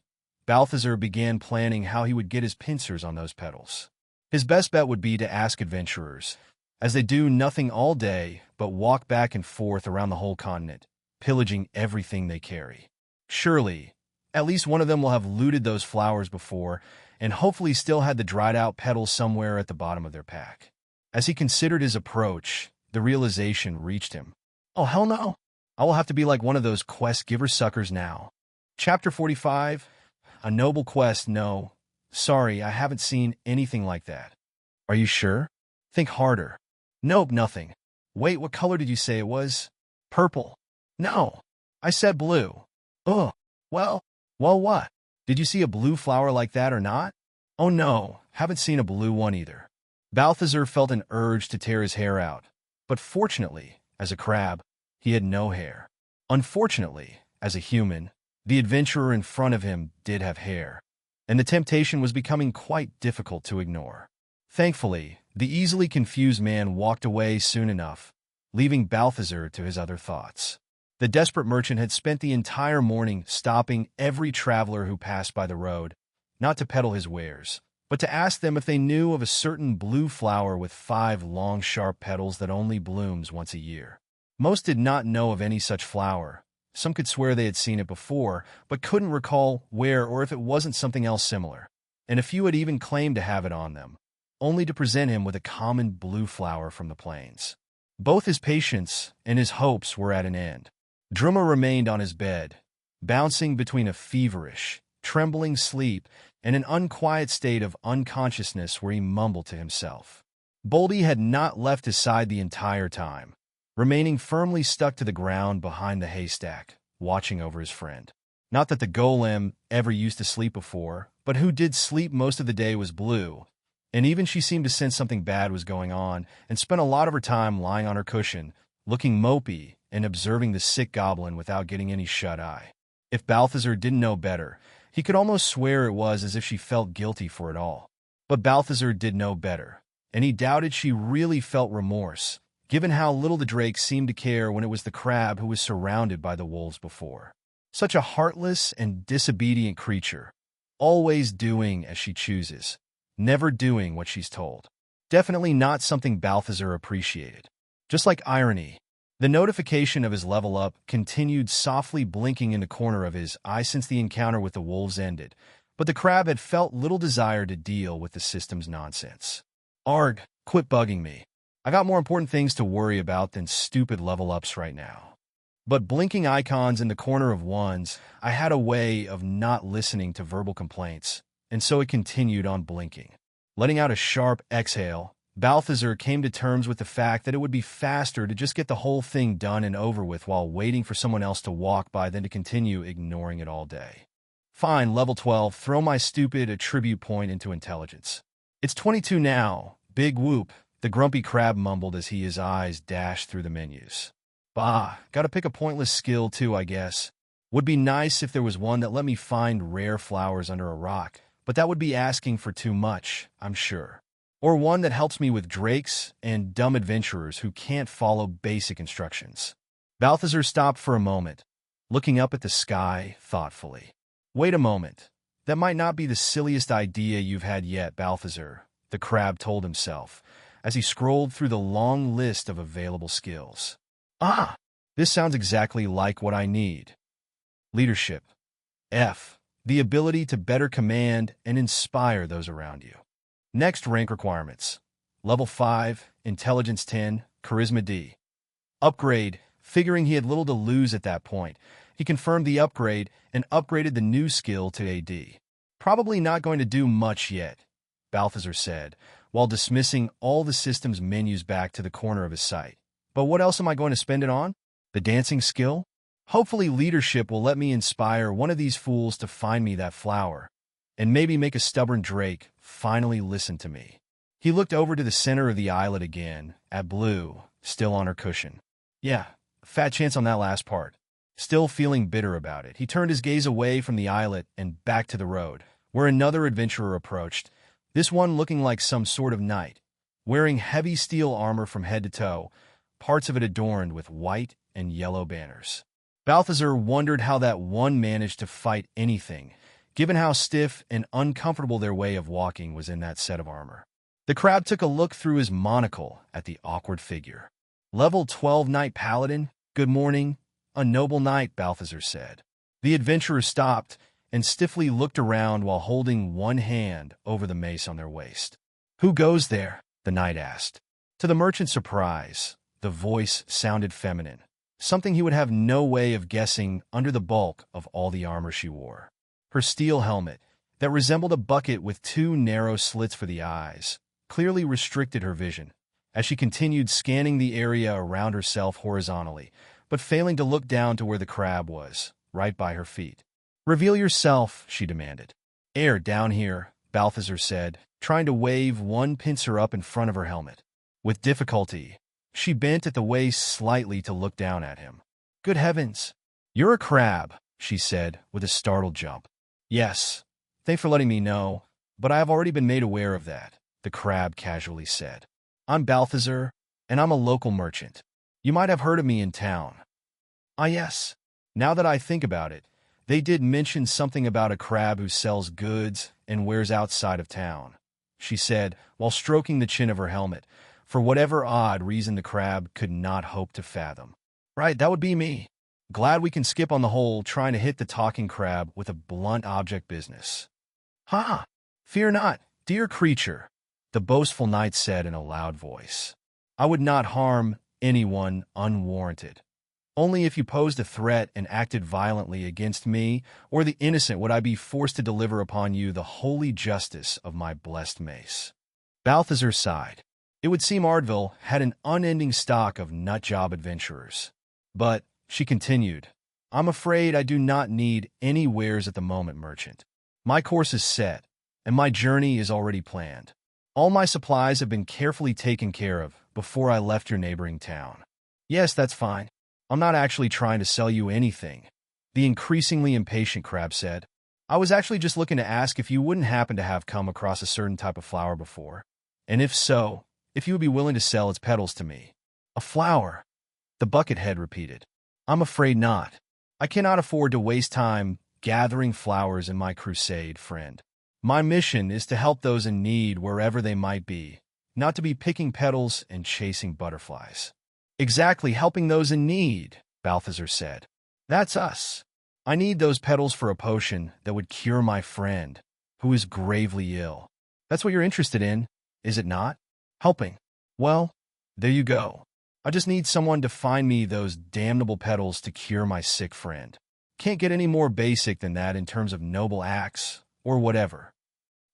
Balthazar began planning how he would get his pincers on those petals. His best bet would be to ask adventurers, as they do nothing all day but walk back and forth around the whole continent, pillaging everything they carry. Surely, at least one of them will have looted those flowers before and hopefully still had the dried-out petals somewhere at the bottom of their pack. As he considered his approach, the realization reached him. Oh, hell no! I will have to be like one of those quest giver suckers now. Chapter 45. A noble quest, no. Sorry, I haven't seen anything like that. Are you sure? Think harder. Nope, nothing. Wait, what color did you say it was? Purple. No, I said blue. Ugh. Well, what? Did you see a blue flower like that or not? Oh no, haven't seen a blue one either. Balthazar felt an urge to tear his hair out, but fortunately, as a crab, he had no hair. Unfortunately, as a human, the adventurer in front of him did have hair, and the temptation was becoming quite difficult to ignore. Thankfully, the easily confused man walked away soon enough, leaving Balthazar to his other thoughts. The desperate merchant had spent the entire morning stopping every traveler who passed by the road, not to peddle his wares, but to ask them if they knew of a certain blue flower with 5 long, sharp petals that only blooms once a year. Most did not know of any such flower. Some could swear they had seen it before, but couldn't recall where or if it wasn't something else similar. And a few had even claimed to have it on them, only to present him with a common blue flower from the plains. Both his patience and his hopes were at an end. Drummer remained on his bed, bouncing between a feverish, trembling sleep and an unquiet state of unconsciousness where he mumbled to himself. Boldy had not left his side the entire time, remaining firmly stuck to the ground behind the haystack, watching over his friend. Not that the golem ever used to sleep before, but who did sleep most of the day was Blue, and even she seemed to sense something bad was going on and spent a lot of her time lying on her cushion, looking mopey and observing the sick goblin without getting any shut-eye. If Balthazar didn't know better, he could almost swear it was as if she felt guilty for it all. But Balthazar did know better, and he doubted she really felt remorse, given how little the drake seemed to care when it was the crab who was surrounded by the wolves before. Such a heartless and disobedient creature, always doing as she chooses, never doing what she's told. Definitely not something Balthazar appreciated. Just like irony, the notification of his level up continued softly blinking in the corner of his eye since the encounter with the wolves ended, but the crab had felt little desire to deal with the system's nonsense. Arg, quit bugging me. I got more important things to worry about than stupid level ups right now. But blinking icons in the corner of ones, I had a way of not listening to verbal complaints, and so it continued on blinking. Letting out a sharp exhale, Balthazar came to terms with the fact that it would be faster to just get the whole thing done and over with while waiting for someone else to walk by than to continue ignoring it all day. Fine, level 12, throw my stupid attribute point into intelligence. It's 22 now, big whoop, the grumpy crab mumbled as his eyes dashed through the menus. Bah, gotta pick a pointless skill too, I guess. Would be nice if there was one that let me find rare flowers under a rock, but that would be asking for too much, I'm sure. Or one that helps me with drakes and dumb adventurers who can't follow basic instructions. Balthazar stopped for a moment, looking up at the sky thoughtfully. Wait a moment. That might not be the silliest idea you've had yet, Balthazar, the crab told himself, as he scrolled through the long list of available skills. Ah, this sounds exactly like what I need. Leadership. F. The ability to better command and inspire those around you. Next rank requirements. Level 5, Intelligence 10, Charisma D. Upgrade. Figuring he had little to lose at that point, he confirmed the upgrade and upgraded the new skill to AD. Probably not going to do much yet, Balthazar said, while dismissing all the system's menus back to the corner of his sight. But what else am I going to spend it on? The dancing skill? Hopefully leadership will let me inspire one of these fools to find me that flower, and maybe make a stubborn drake finally listen to me. He looked over to the center of the islet again, at Blue, still on her cushion. Yeah, fat chance on that last part. Still feeling bitter about it, he turned his gaze away from the islet and back to the road, where another adventurer approached, this one looking like some sort of knight, wearing heavy steel armor from head to toe, parts of it adorned with white and yellow banners. Balthazar wondered how that one managed to fight anything, given how stiff and uncomfortable their way of walking was in that set of armor. The crab took a look through his monocle at the awkward figure. Level 12 Knight Paladin, good morning. "A noble knight," Balthazar said. The adventurer stopped and stiffly looked around while holding one hand over the mace on their waist. "Who goes there?" the knight asked. To the merchant's surprise, the voice sounded feminine, something he would have no way of guessing under the bulk of all the armor she wore. Her steel helmet, that resembled a bucket with two narrow slits for the eyes, clearly restricted her vision, as she continued scanning the area around herself horizontally, but failing to look down to where the crab was, right by her feet. "Reveal yourself," she demanded. "Down here," Balthazar said, trying to wave one pincer up in front of her helmet. With difficulty, she bent at the waist slightly to look down at him. "Good heavens! You're a crab," she said, with a startled jump. "Yes. Thanks for letting me know, but I have already been made aware of that," the crab casually said. "I'm Balthazar, and I'm a local merchant. You might have heard of me in town." "Ah, yes. Now that I think about it, they did mention something about a crab who sells goods and wares outside of town," she said, while stroking the chin of her helmet, for whatever odd reason the crab could not hope to fathom. "Right, that would be me. Glad we can skip on the whole trying to hit the talking crab with a blunt object business." "Ha! Fear not, dear creature," the boastful knight said in a loud voice. "I would not harm anyone unwarranted. Only if you posed a threat and acted violently against me or the innocent would I be forced to deliver upon you the holy justice of my blessed mace." Balthazar sighed. It would seem Ardville had an unending stock of nutjob adventurers. "But," she continued, "I'm afraid I do not need any wares at the moment, merchant. My course is set, and my journey is already planned. All my supplies have been carefully taken care of before I left your neighboring town." "Yes, that's fine. I'm not actually trying to sell you anything," the increasingly impatient crab said. "I was actually just looking to ask if you wouldn't happen to have come across a certain type of flower before, and if so, if you would be willing to sell its petals to me." "A flower?" the buckethead repeated. "I'm afraid not. I cannot afford to waste time gathering flowers in my crusade, friend. My mission is to help those in need wherever they might be, not to be picking petals and chasing butterflies." "Exactly, helping those in need," Balthazar said. "That's us. I need those petals for a potion that would cure my friend, who is gravely ill. That's what you're interested in, is it not? Helping. Well, there you go. I just need someone to find me those damnable petals to cure my sick friend. Can't get any more basic than that in terms of noble acts, or whatever."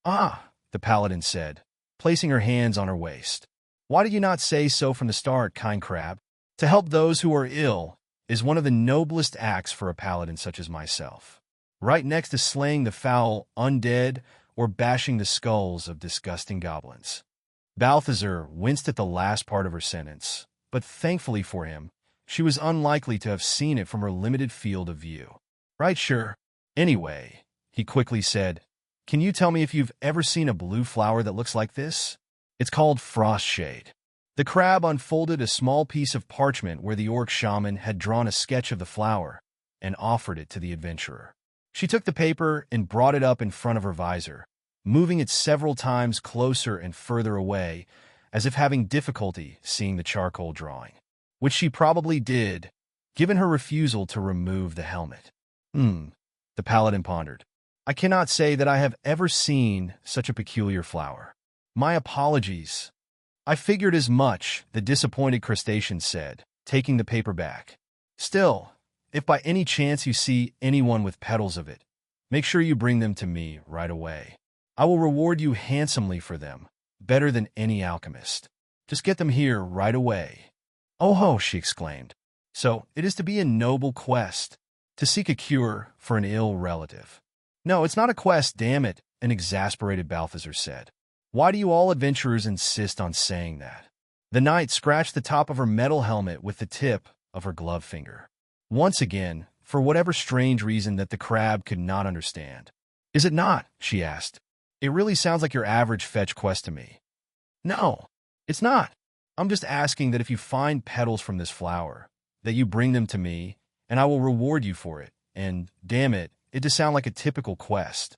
"Ah," the paladin said, placing her hands on her waist. "Why did you not say so from the start, kind crab? To help those who are ill is one of the noblest acts for a paladin such as myself, right next to slaying the foul undead or bashing the skulls of disgusting goblins." Balthazar winced at the last part of her sentence, but thankfully for him, she was unlikely to have seen it from her limited field of view. "Right, sure. Anyway," he quickly said, "can you tell me if you've ever seen a blue flower that looks like this? It's called frostshade." The crab unfolded a small piece of parchment where the orc shaman had drawn a sketch of the flower and offered it to the adventurer. She took the paper and brought it up in front of her visor, moving it several times closer and further away, as if having difficulty seeing the charcoal drawing, which she probably did, given her refusal to remove the helmet. The paladin pondered. "I cannot say that I have ever seen such a peculiar flower. My apologies." "I figured as much," the disappointed crustacean said, taking the paper back. "Still, if by any chance you see anyone with petals of it, make sure you bring them to me right away. I will reward you handsomely for them, better than any alchemist. Just get them here right away." "Oh ho," she exclaimed. "So it is to be a noble quest, to seek a cure for an ill relative." "No, it's not a quest, damn it," an exasperated Balthazar said. "Why do you all adventurers insist on saying that?" The knight scratched the top of her metal helmet with the tip of her glove finger. Once again, for whatever strange reason that the crab could not understand. "Is it not?" she asked. "It really sounds like your average fetch quest to me." "No, it's not. I'm just asking that if you find petals from this flower, that you bring them to me, and I will reward you for it, and, damn it, it does sound like a typical quest."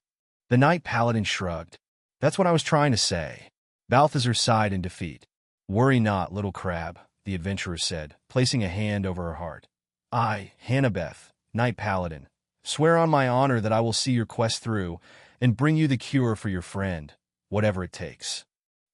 The knight paladin shrugged. "That's what I was trying to say." Balthazar sighed in defeat. "Worry not, little crab," the adventurer said, placing a hand over her heart. I, Hannabeth, Knight Paladin, swear on my honor that I will see your quest through and bring you the cure for your friend, whatever it takes.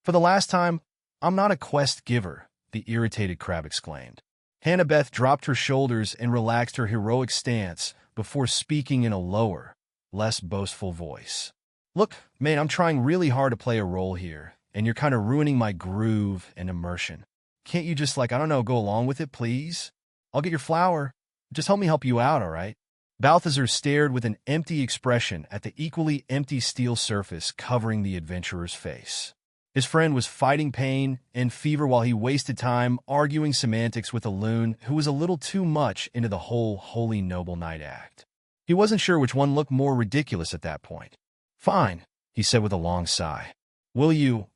For the last time, I'm not a quest giver, the irritated crab exclaimed. Hannabeth dropped her shoulders and relaxed her heroic stance before speaking in a lower, less boastful voice. Look, mate, I'm trying really hard to play a role here, and you're kind of ruining my groove and immersion. Can't you just, go along with it, please? I'll get your flower. Just help me help you out, all right? Balthazar stared with an empty expression at the equally empty steel surface covering the adventurer's face. His friend was fighting pain and fever while he wasted time arguing semantics with a loon who was a little too much into the whole holy noble knight act. He wasn't sure which one looked more ridiculous at that point. Fine, he said with a long sigh. Will you,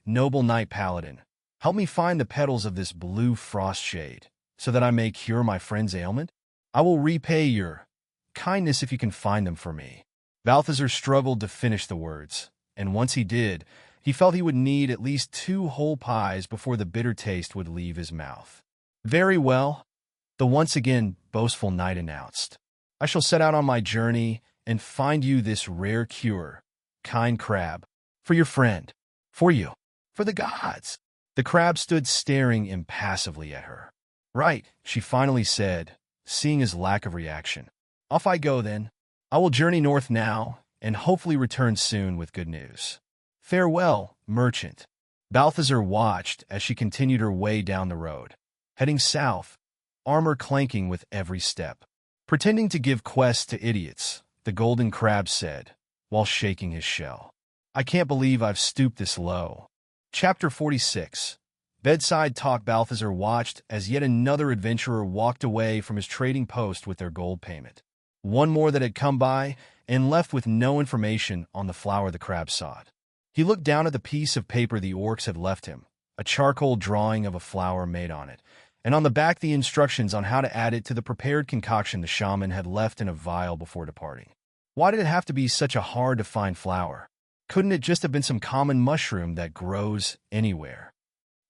noble knight paladin, help me find the petals of this blue frost shade so that I may cure my friend's ailment? I will repay your kindness if you can find them for me. Balthazar struggled to finish the words, and once he did, he felt he would need at least 2 whole pies before the bitter taste would leave his mouth. Very well, the once again boastful knight announced. I shall set out on my journey and find you this rare cure, kind crab, for your friend, for you, for the gods. The crab stood staring impassively at her. Right, she finally said, seeing his lack of reaction. Off I go then. I will journey north now and hopefully return soon with good news. Farewell, merchant. Balthazar watched as she continued her way down the road, heading south, armor clanking with every step. Pretending to give quests to idiots, the golden crab said, while shaking his shell. I can't believe I've stooped this low. Chapter 46. Bedside talk. Balthazar watched as yet another adventurer walked away from his trading post with their gold payment. One more that had come by and left with no information on the flower the crab sought. He looked down at the piece of paper the orcs had left him, a charcoal drawing of a flower made on it, and on the back the instructions on how to add it to the prepared concoction the shaman had left in a vial before departing. Why did it have to be such a hard-to-find flower? Couldn't it just have been some common mushroom that grows anywhere?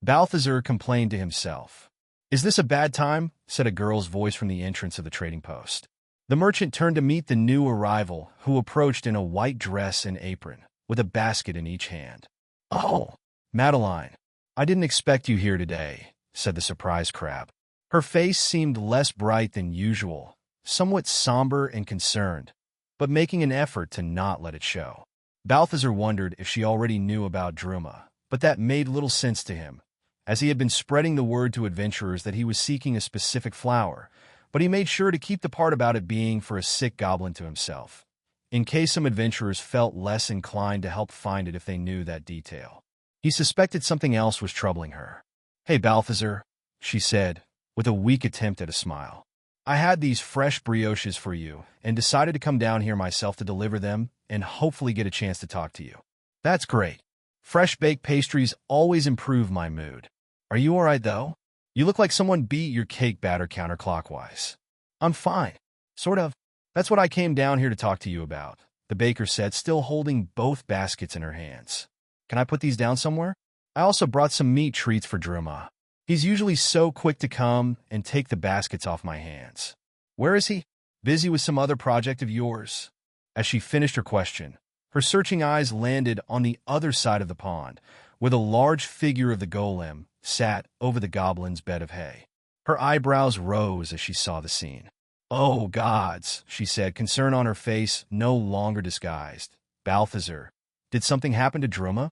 Balthazar complained to himself. Is this a bad time? Said a girl's voice from the entrance of the trading post. The merchant turned to meet the new arrival, who approached in a white dress and apron, with a basket in each hand. Oh, Madeline, I didn't expect you here today, said the surprised crab. Her face seemed less bright than usual, somewhat somber and concerned, but making an effort to not let it show. Balthazar wondered if she already knew about Druma, but that made little sense to him, as he had been spreading the word to adventurers that he was seeking a specific flower, but he made sure to keep the part about it being for a sick goblin to himself, in case some adventurers felt less inclined to help find it if they knew that detail. He suspected something else was troubling her. Hey, Balthazar, she said, with a weak attempt at a smile. I had these fresh brioches for you and decided to come down here myself to deliver them and hopefully get a chance to talk to you. That's great. Fresh baked pastries always improve my mood. Are you all right, though? You look like someone beat your cake batter counterclockwise. I'm fine. Sort of. That's what I came down here to talk to you about, the baker said, still holding both baskets in her hands. Can I put these down somewhere? I also brought some meat treats for Druma. He's usually so quick to come and take the baskets off my hands. Where is he? Busy with some other project of yours? As she finished her question, her searching eyes landed on the other side of the pond, where the large figure of the golem sat over the goblin's bed of hay. Her eyebrows rose as she saw the scene. Oh, gods, she said, concern on her face no longer disguised. Balthazar, did something happen to Druma?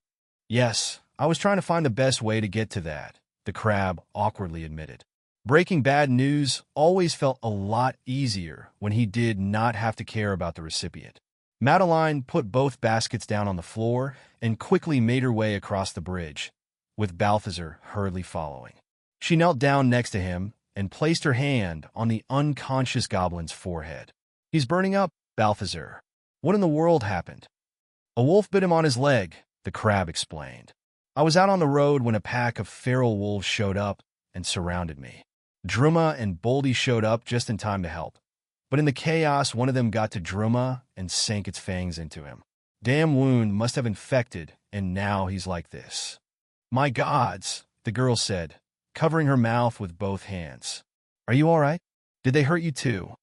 Yes, I was trying to find the best way to get to that, the crab awkwardly admitted. Breaking bad news always felt a lot easier when he did not have to care about the recipient. Madeline put both baskets down on the floor and quickly made her way across the bridge, with Balthazar hurriedly following. She knelt down next to him and placed her hand on the unconscious goblin's forehead. He's burning up, Balthazar. What in the world happened? A wolf bit him on his leg, the crab explained. I was out on the road when a pack of feral wolves showed up and surrounded me. Druma and Boldy showed up just in time to help. But in the chaos, one of them got to Druma and sank its fangs into him. Damn wound must have infected, and now he's like this. My gods, the girl said, covering her mouth with both hands. Are you all right? Did they hurt you too?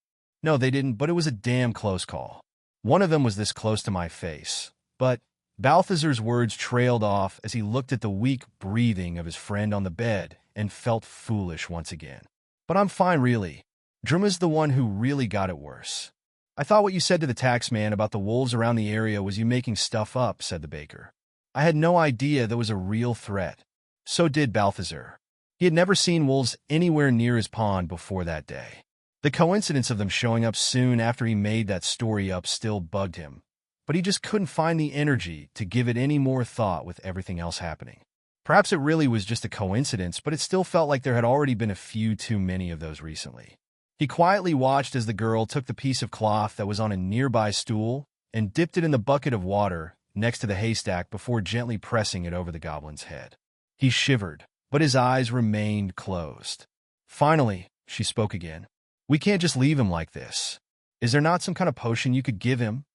No, they didn't, but it was a damn close call. One of them was this close to my face. But Balthazar's words trailed off as he looked at the weak breathing of his friend on the bed and felt foolish once again. But I'm fine, really. Druma's the one who really got it worse. I thought what you said to the taxman about the wolves around the area was you making stuff up, said the baker. I had no idea there was a real threat. So did Balthazar. He had never seen wolves anywhere near his pond before that day. The coincidence of them showing up soon after he made that story up still bugged him, but he just couldn't find the energy to give it any more thought with everything else happening. Perhaps it really was just a coincidence, but it still felt like there had already been a few too many of those recently. He quietly watched as the girl took the piece of cloth that was on a nearby stool and dipped it in the bucket of water next to the haystack before gently pressing it over the goblin's head. He shivered, but his eyes remained closed. Finally, she spoke again. We can't just leave him like this. Is there not some kind of potion you could give him?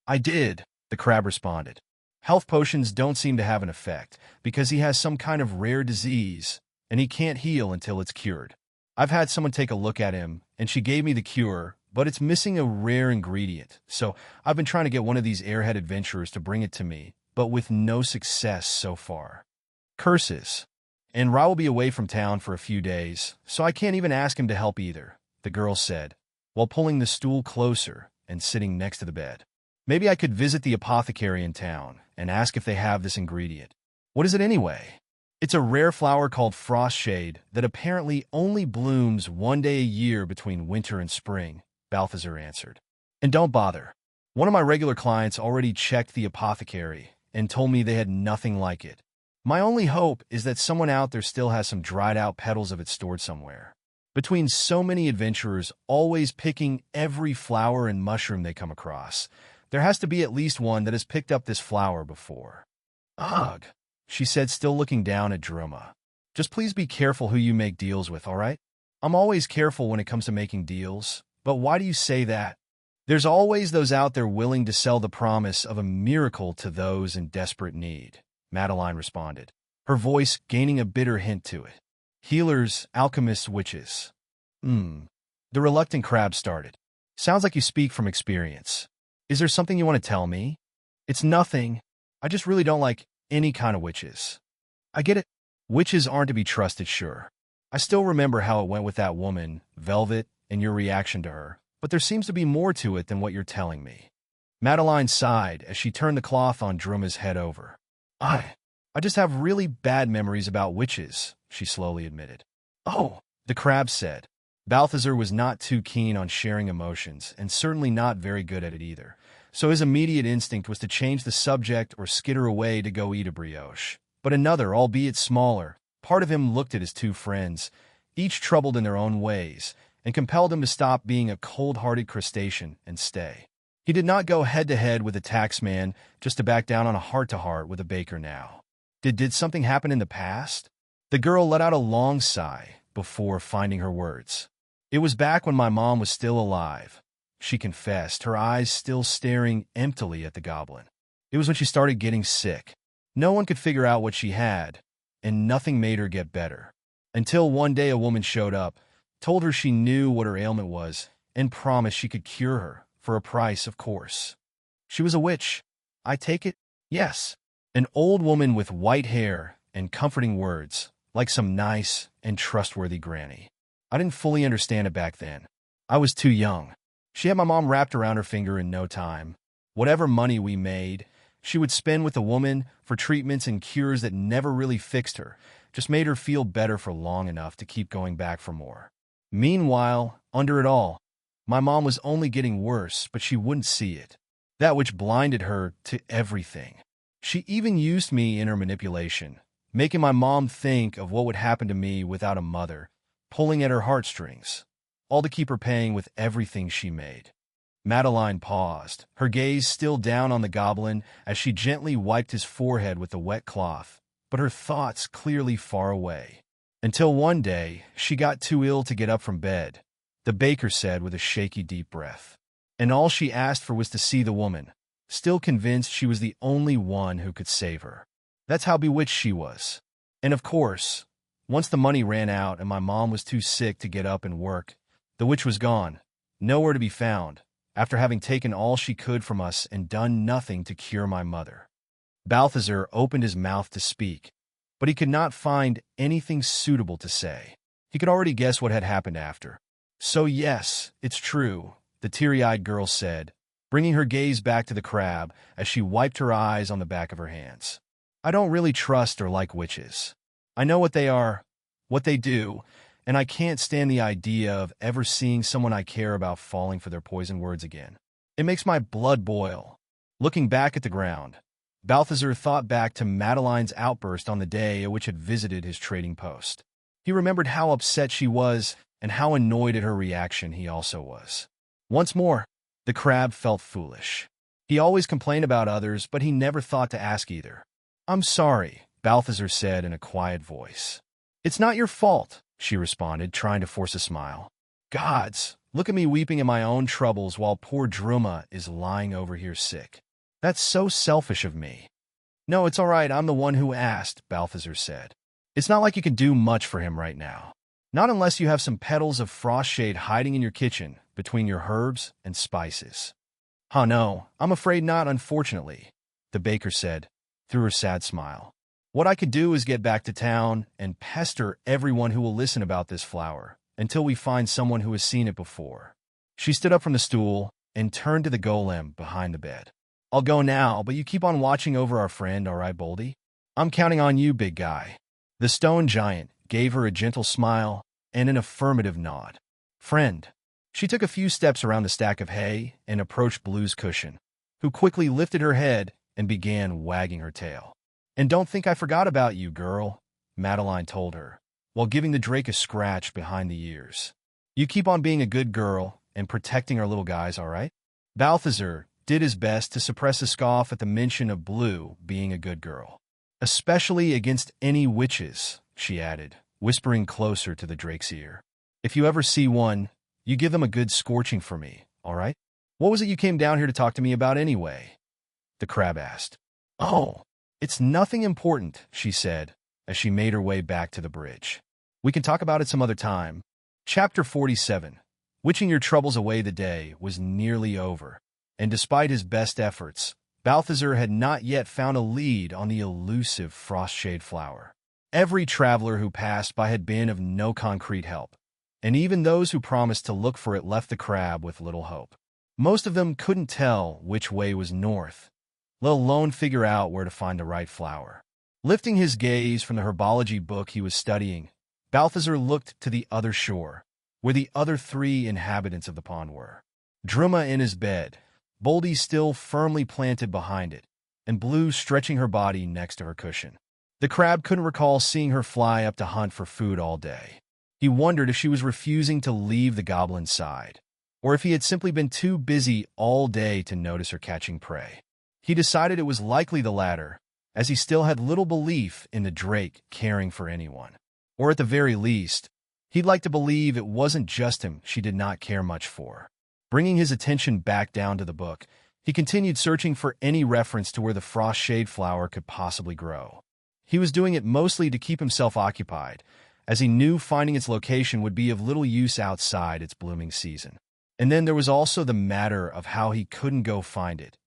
I did, the crab responded. Health potions don't seem to have an effect because he has some kind of rare disease and he can't heal until it's cured. I've had someone take a look at him and she gave me the cure, but it's missing a rare ingredient. So I've been trying to get one of these airhead adventurers to bring it to me, but with no success so far. Curses. And Ra will be away from town for a few days, so I can't even ask him to help either, the girl said, while pulling the stool closer and sitting next to the bed. Maybe I could visit the apothecary in town and ask if they have this ingredient. What is it anyway? It's a rare flower called frostshade that apparently only blooms one day a year between winter and spring, Balthazar answered. And don't bother. One of my regular clients already checked the apothecary and told me they had nothing like it. My only hope is that someone out there still has some dried-out petals of it stored somewhere. Between so many adventurers always picking every flower and mushroom they come across, there has to be at least one that has picked up this flower before. Ugh, she said, still looking down at Druma. Just please be careful who you make deals with, all right? I'm always careful when it comes to making deals, but why do you say that? There's always those out there willing to sell the promise of a miracle to those in desperate need, Madeline responded, her voice gaining a bitter hint to it. Healers, alchemists, witches. The reluctant crab started. Sounds like you speak from experience. Is there something you want to tell me? It's nothing. I just really don't like any kind of witches. I get it. Witches aren't to be trusted, sure. I still remember how it went with that woman, Velvet, and your reaction to her, but there seems to be more to it than what you're telling me. Madeline sighed as she turned the cloth on Druma's head over. I just have really bad memories about witches, she slowly admitted. Oh, the crab said. Balthazar was not too keen on sharing emotions, and certainly not very good at it either, so his immediate instinct was to change the subject or skitter away to go eat a brioche. But another, albeit smaller, part of him looked at his two friends, each troubled in their own ways, and compelled him to stop being a cold-hearted crustacean and stay. He did not go head-to-head with a taxman just to back down on a heart-to-heart with a baker now. Did something happen in the past? The girl let out a long sigh before finding her words. It was back when my mom was still alive, she confessed, her eyes still staring emptily at the goblin. It was when she started getting sick. No one could figure out what she had, and nothing made her get better. Until one day a woman showed up, told her she knew what her ailment was, and promised she could cure her, for a price, of course. She was a witch. I take it? Yes. An old woman with white hair and comforting words, like some nice and trustworthy granny. I didn't fully understand it back then. I was too young. She had my mom wrapped around her finger in no time. Whatever money we made, she would spend with the woman for treatments and cures that never really fixed her, just made her feel better for long enough to keep going back for more. Meanwhile, under it all, my mom was only getting worse, but she wouldn't see it. That which blinded her to everything. She even used me in her manipulation, making my mom think of what would happen to me without a mother, pulling at her heartstrings, all to keep her paying with everything she made. Madeline paused, her gaze still down on the goblin as she gently wiped his forehead with the wet cloth, but her thoughts clearly far away. Until one day, she got too ill to get up from bed, the baker said with a shaky deep breath. And all she asked for was to see the woman, still convinced she was the only one who could save her. That's how bewitched she was. And of course, once the money ran out and my mom was too sick to get up and work, The witch was gone, nowhere to be found, after having taken all she could from us and done nothing to cure my mother. Balthazar opened his mouth to speak, but he could not find anything suitable to say. He could already guess what had happened after. So yes, it's true, the teary-eyed girl said, bringing her gaze back to the crab as she wiped her eyes on the back of her hands. I don't really trust or like witches. I know what they are, what they do, and I can't stand the idea of ever seeing someone I care about falling for their poison words again. It makes my blood boil. Looking back at the ground, Balthazar thought back to Madeline's outburst on the day at which had visited his trading post. He remembered how upset she was and how annoyed at her reaction he also was. Once more, the crab felt foolish. He always complained about others, but he never thought to ask either. I'm sorry, Balthazar said in a quiet voice. It's not your fault, she responded, trying to force a smile. Gods, look at me weeping at my own troubles while poor Druma is lying over here sick. That's so selfish of me. No, it's all right, I'm the one who asked, Balthazar said. It's not like you can do much for him right now. Not unless you have some petals of frostshade hiding in your kitchen between your herbs and spices. Huh, no, I'm afraid not, unfortunately, the baker said, through her sad smile. What I could do is get back to town and pester everyone who will listen about this flower until we find someone who has seen it before. She stood up from the stool and turned to the golem behind the bed. I'll go now, but you keep on watching over our friend, all right, Boldy? I'm counting on you, big guy. The stone giant gave her a gentle smile and an affirmative nod. Friend. She took a few steps around the stack of hay and approached Blue's cushion, who quickly lifted her head and began wagging her tail. And don't think I forgot about you, girl, Madeline told her, while giving the drake a scratch behind the ears. You keep on being a good girl and protecting our little guys, all right? Balthazar did his best to suppress a scoff at the mention of Blue being a good girl. Especially against any witches, she added, whispering closer to the drake's ear. If you ever see one, you give them a good scorching for me, all right? What was it you came down here to talk to me about anyway? The crab asked. Oh, it's nothing important, she said, as she made her way back to the bridge. We can talk about it some other time. Chapter 47. Witching your troubles away, the day was nearly over, and despite his best efforts, Balthazar had not yet found a lead on the elusive frostshade flower. Every traveler who passed by had been of no concrete help, and even those who promised to look for it left the crab with little hope. Most of them couldn't tell which way was north, let alone figure out where to find the right flower. Lifting his gaze from the herbology book he was studying, Balthazar looked to the other shore, where the other three inhabitants of the pond were. Druma in his bed, Boldy still firmly planted behind it, and Blue stretching her body next to her cushion. The crab couldn't recall seeing her fly up to hunt for food all day. He wondered if she was refusing to leave the goblin's side, or if he had simply been too busy all day to notice her catching prey. He decided it was likely the latter, as he still had little belief in the drake caring for anyone. Or at the very least, he'd like to believe it wasn't just him she did not care much for. Bringing his attention back down to the book, he continued searching for any reference to where the frostshade flower could possibly grow. He was doing it mostly to keep himself occupied, as he knew finding its location would be of little use outside its blooming season. And then there was also the matter of how he couldn't go find it,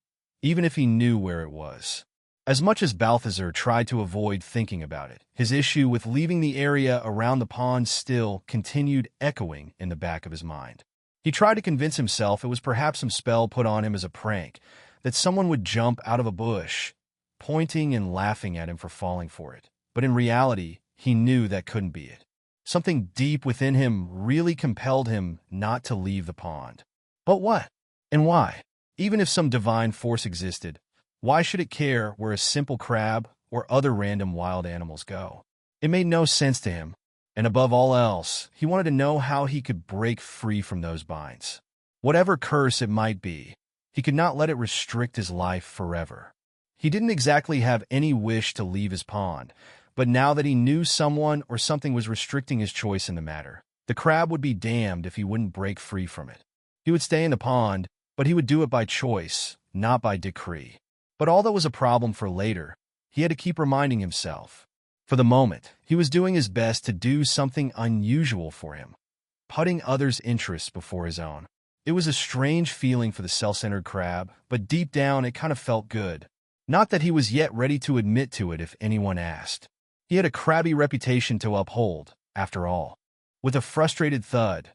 even if he knew where it was. As much as Balthazar tried to avoid thinking about it, his issue with leaving the area around the pond still continued echoing in the back of his mind. He tried to convince himself it was perhaps some spell put on him as a prank, that someone would jump out of a bush, pointing and laughing at him for falling for it. But in reality, he knew that couldn't be it. Something deep within him really compelled him not to leave the pond. But what? And why? Even if some divine force existed, why should it care where a simple crab or other random wild animals go? It made no sense to him. And above all else, he wanted to know how he could break free from those binds. Whatever curse it might be, he could not let it restrict his life forever. He didn't exactly have any wish to leave his pond, but now that he knew someone or something was restricting his choice in the matter, the crab would be damned if he wouldn't break free from it. He would stay in the pond, but he would do it by choice, not by decree. But all that was a problem for later, he had to keep reminding himself. For the moment, he was doing his best to do something unusual for him. putting others' interests before his own. It was a strange feeling for the self-centered crab, but deep down it kind of felt good. Not that he was yet ready to admit to it if anyone asked. He had a crabby reputation to uphold, after all. With a frustrated thud,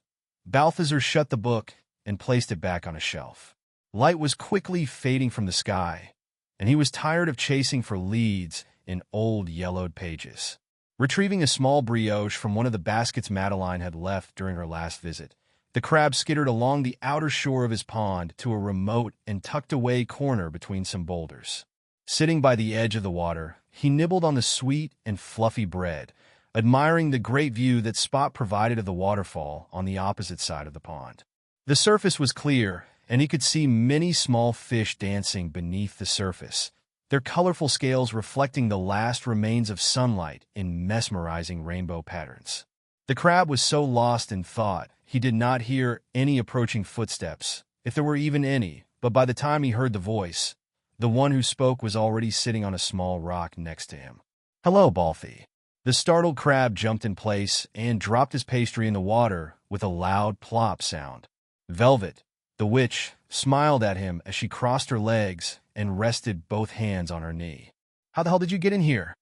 Balthazar shut the book and placed it back on a shelf. Light was quickly fading from the sky, and he was tired of chasing for leads in old yellowed pages. Retrieving a small brioche from one of the baskets Madeline had left during her last visit, the crab skittered along the outer shore of his pond to a remote and tucked-away corner between some boulders. Sitting by the edge of the water, he nibbled on the sweet and fluffy bread, admiring the great view that Spot provided of the waterfall on the opposite side of the pond. The surface was clear, and he could see many small fish dancing beneath the surface, their colorful scales reflecting the last remains of sunlight in mesmerizing rainbow patterns. The crab was so lost in thought, he did not hear any approaching footsteps, if there were even any, but by the time he heard the voice, the one who spoke was already sitting on a small rock next to him. "Hello, Balthy." The startled crab jumped in place and dropped his pastry in the water with a loud plop sound. Velvet, the witch, smiled at him as she crossed her legs and rested both hands on her knee. "How the hell did you get in here?"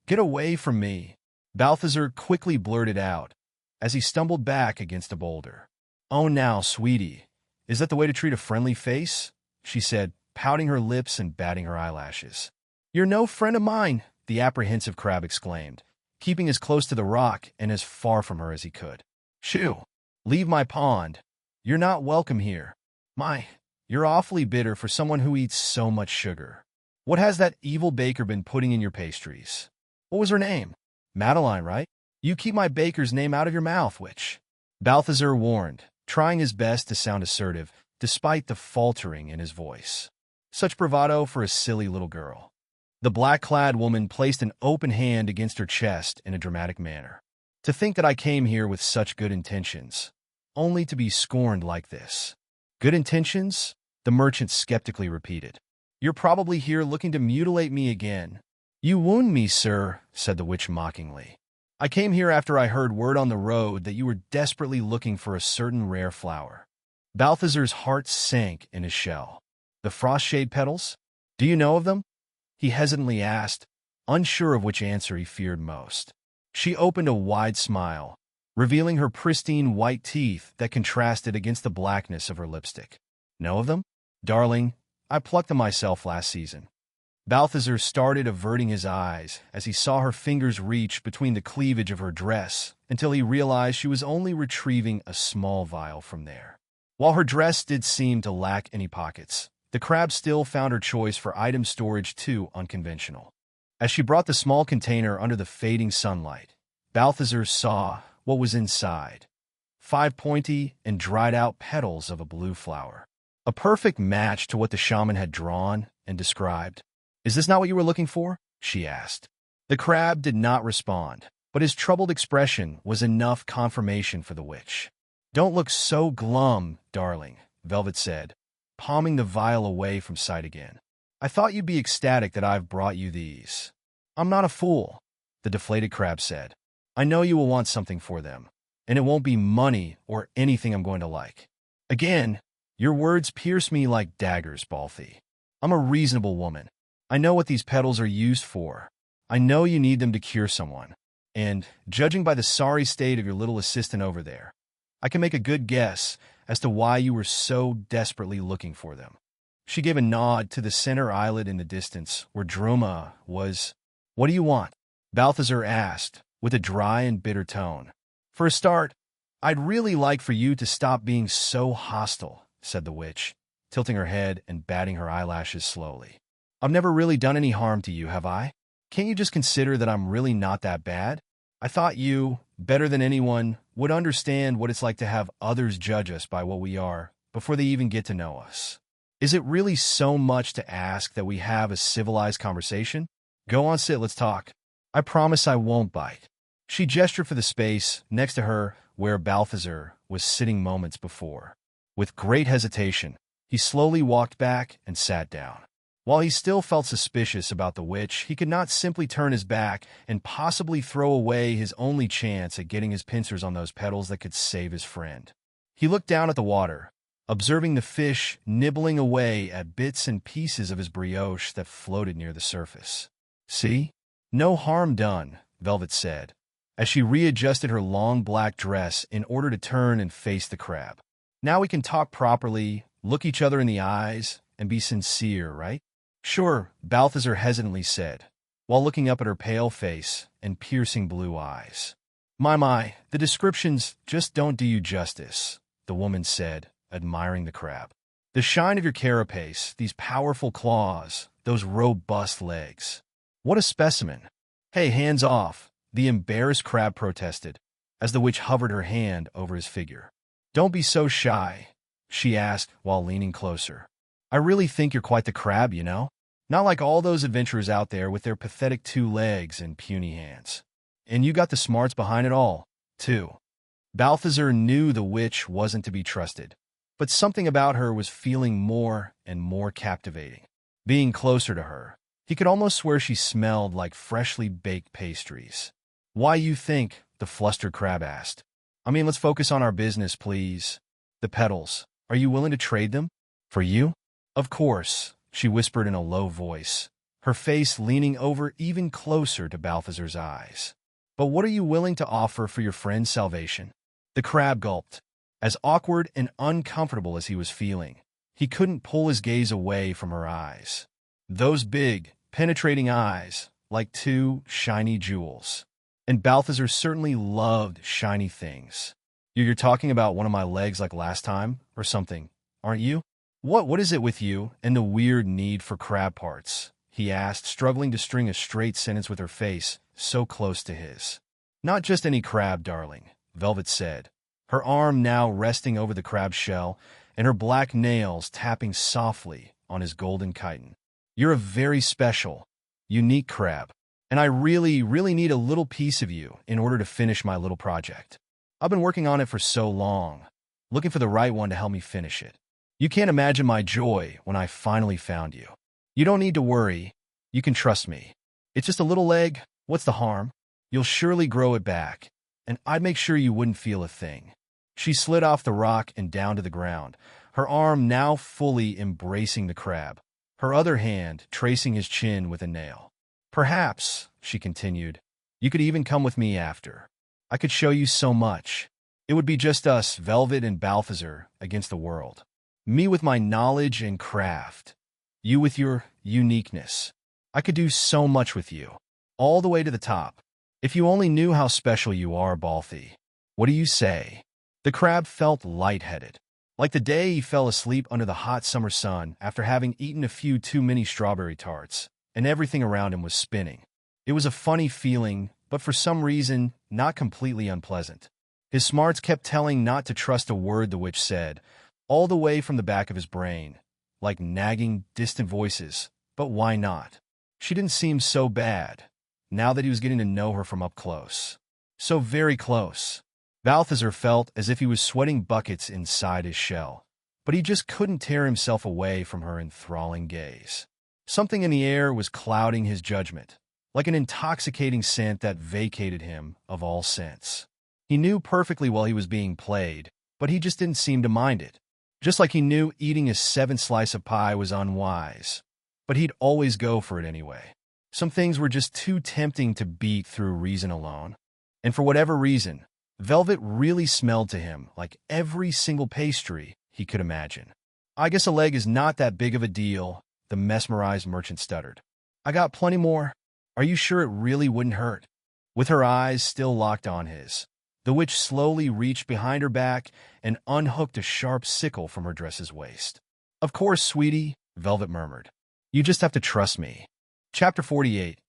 "Get away from me," Balthazar quickly blurted out as he stumbled back against a boulder. "Oh, now, sweetie, is that the way to treat a friendly face?" she said, pouting her lips and batting her eyelashes. "You're no friend of mine," the apprehensive crab exclaimed, keeping as close to the rock and as far from her as he could. "Shoo! Leave my pond. You're not welcome here. You're awfully bitter for someone who eats so much sugar. What has that evil baker been putting in your pastries?" "What was her name?" "Madeline, right? You keep my baker's name out of your mouth, witch," Balthazar warned, trying his best to sound assertive, despite the faltering in his voice. Such bravado for a silly little girl. The black-clad woman placed an open hand against her chest in a dramatic manner. "To think that I came here with such good intentions, only to be scorned like this." "Good intentions?" the merchant skeptically repeated. "You're probably here looking to mutilate me again." "You wound me, sir," said the witch mockingly. "I came here after I heard word on the road that you were desperately looking for a certain rare flower." Balthazar's heart sank in his shell. "The frost-shade petals? Do you know of them?" he hesitantly asked, unsure of which answer he feared most. She opened a wide smile, revealing her pristine white teeth that contrasted against the blackness of her lipstick. "Know of them? Darling, I plucked them myself last season." Balthazar started averting his eyes as he saw her fingers reach between the cleavage of her dress until he realized she was only retrieving a small vial from there. While her dress did seem to lack any pockets, the crab still found her choice for item storage too unconventional. As she brought the small container under the fading sunlight, Balthazar saw what was inside: 5 pointy and dried-out petals of a blue flower. A perfect match to what the shaman had drawn and described. "Is this not what you were looking for?" she asked. The crab did not respond, but his troubled expression was enough confirmation for the witch. "Don't look so glum, darling," Velvet said, palming the vial away from sight again. "I thought you'd be ecstatic that I've brought you these." "I'm not a fool," the deflated crab said. "I know you will want something for them, and it won't be money or anything I'm going to like." "Again, your words pierce me like daggers, Balthy. I'm a reasonable woman. I know what these petals are used for. I know you need them to cure someone. And, judging by the sorry state of your little assistant over there, I can make a good guess as to why you were so desperately looking for them." She gave a nod to the center islet in the distance where Droma was. "What do you want?" Balthazar asked, with a dry and bitter tone. "For a start, I'd really like for you to stop being so hostile," said the witch, tilting her head and batting her eyelashes slowly. "I've never really done any harm to you, have I? Can't you just consider that I'm really not that bad? I thought you, better than anyone, would understand what it's like to have others judge us by what we are before they even get to know us. Is it really so much to ask that we have a civilized conversation? Go on, sit, let's talk. I promise I won't bite." She gestured for the space next to her where Balthazar was sitting moments before. With great hesitation, he slowly walked back and sat down. While he still felt suspicious about the witch, he could not simply turn his back and possibly throw away his only chance at getting his pincers on those petals that could save his friend. He looked down at the water, observing the fish nibbling away at bits and pieces of his brioche that floated near the surface. "See? No harm done," Velvet said, as she readjusted her long black dress in order to turn and face the crab. "Now we can talk properly, look each other in the eyes, and be sincere, right?" "Sure," Balthazar hesitantly said, while looking up at her pale face and piercing blue eyes. My, the descriptions just don't do you justice," the woman said, admiring the crab. "The shine of your carapace, these powerful claws, those robust legs. What a specimen." "Hey, hands off," the embarrassed crab protested, as the witch hovered her hand over his figure. "Don't be so shy," she asked while leaning closer. "I really think you're quite the crab, you know? Not like all those adventurers out there with their pathetic 2 legs and puny hands. And you got the smarts behind it all, too." Balthazar knew the witch wasn't to be trusted, but something about her was feeling more and more captivating. Being closer to her, he could almost swear she smelled like freshly baked pastries. "Why you think?" the flustered crab asked. "I mean, let's focus on our business, please. The petals. Are you willing to trade them? For you?" "Of course," she whispered in a low voice, her face leaning over even closer to Balthazar's eyes. "But what are you willing to offer for your friend's salvation?" The crab gulped. As awkward and uncomfortable as he was feeling, he couldn't pull his gaze away from her eyes. Those big, penetrating eyes, like 2 shiny jewels. And Balthazar certainly loved shiny things. You're talking about one of my legs like last time, or something, aren't you?" What is it with you and the weird need for crab parts?" he asked, struggling to string a straight sentence with her face so close to his. "Not just any crab, darling," Velvet said, her arm now resting over the crab's shell and her black nails tapping softly on his golden chitin. "You're a very special, unique crab, and I really, really need a little piece of you in order to finish my little project. I've been working on it for so long, looking for the right one to help me finish it. You can't imagine my joy when I finally found you. You don't need to worry. You can trust me. It's just a little leg. What's the harm? You'll surely grow it back, and I'd make sure you wouldn't feel a thing." She slid off the rock and down to the ground, her arm now fully embracing the crab, her other hand tracing his chin with a nail. "Perhaps," she continued, "you could even come with me after. I could show you so much. It would be just us, Velvet and Balthazar, against the world. Me with my knowledge and craft. You with your uniqueness. I could do so much with you. All the way to the top. If you only knew how special you are, Balthy. What do you say?" The crab felt lightheaded, like the day he fell asleep under the hot summer sun after having eaten a few too many strawberry tarts, and everything around him was spinning. It was a funny feeling, but for some reason, not completely unpleasant. His smarts kept telling not to trust a word the witch said, all the way from the back of his brain, like nagging, distant voices. But why not? She didn't seem so bad, now that he was getting to know her from up close. So very close. Balthazar felt as if he was sweating buckets inside his shell, but he just couldn't tear himself away from her enthralling gaze. Something in the air was clouding his judgment, like an intoxicating scent that vacated him of all sense. He knew perfectly well he was being played, but he just didn't seem to mind it. Just like he knew eating his 7th slice of pie was unwise, but he'd always go for it anyway. Some things were just too tempting to beat through reason alone. And for whatever reason, Velvet really smelled to him like every single pastry he could imagine. "I guess a leg is not that big of a deal," the mesmerized merchant stuttered. "I got plenty more. Are you sure it really wouldn't hurt?" With her eyes still locked on his, the witch slowly reached behind her back and unhooked a sharp sickle from her dress's waist. "Of course, sweetie," Velvet murmured. "You just have to trust me." Chapter 48.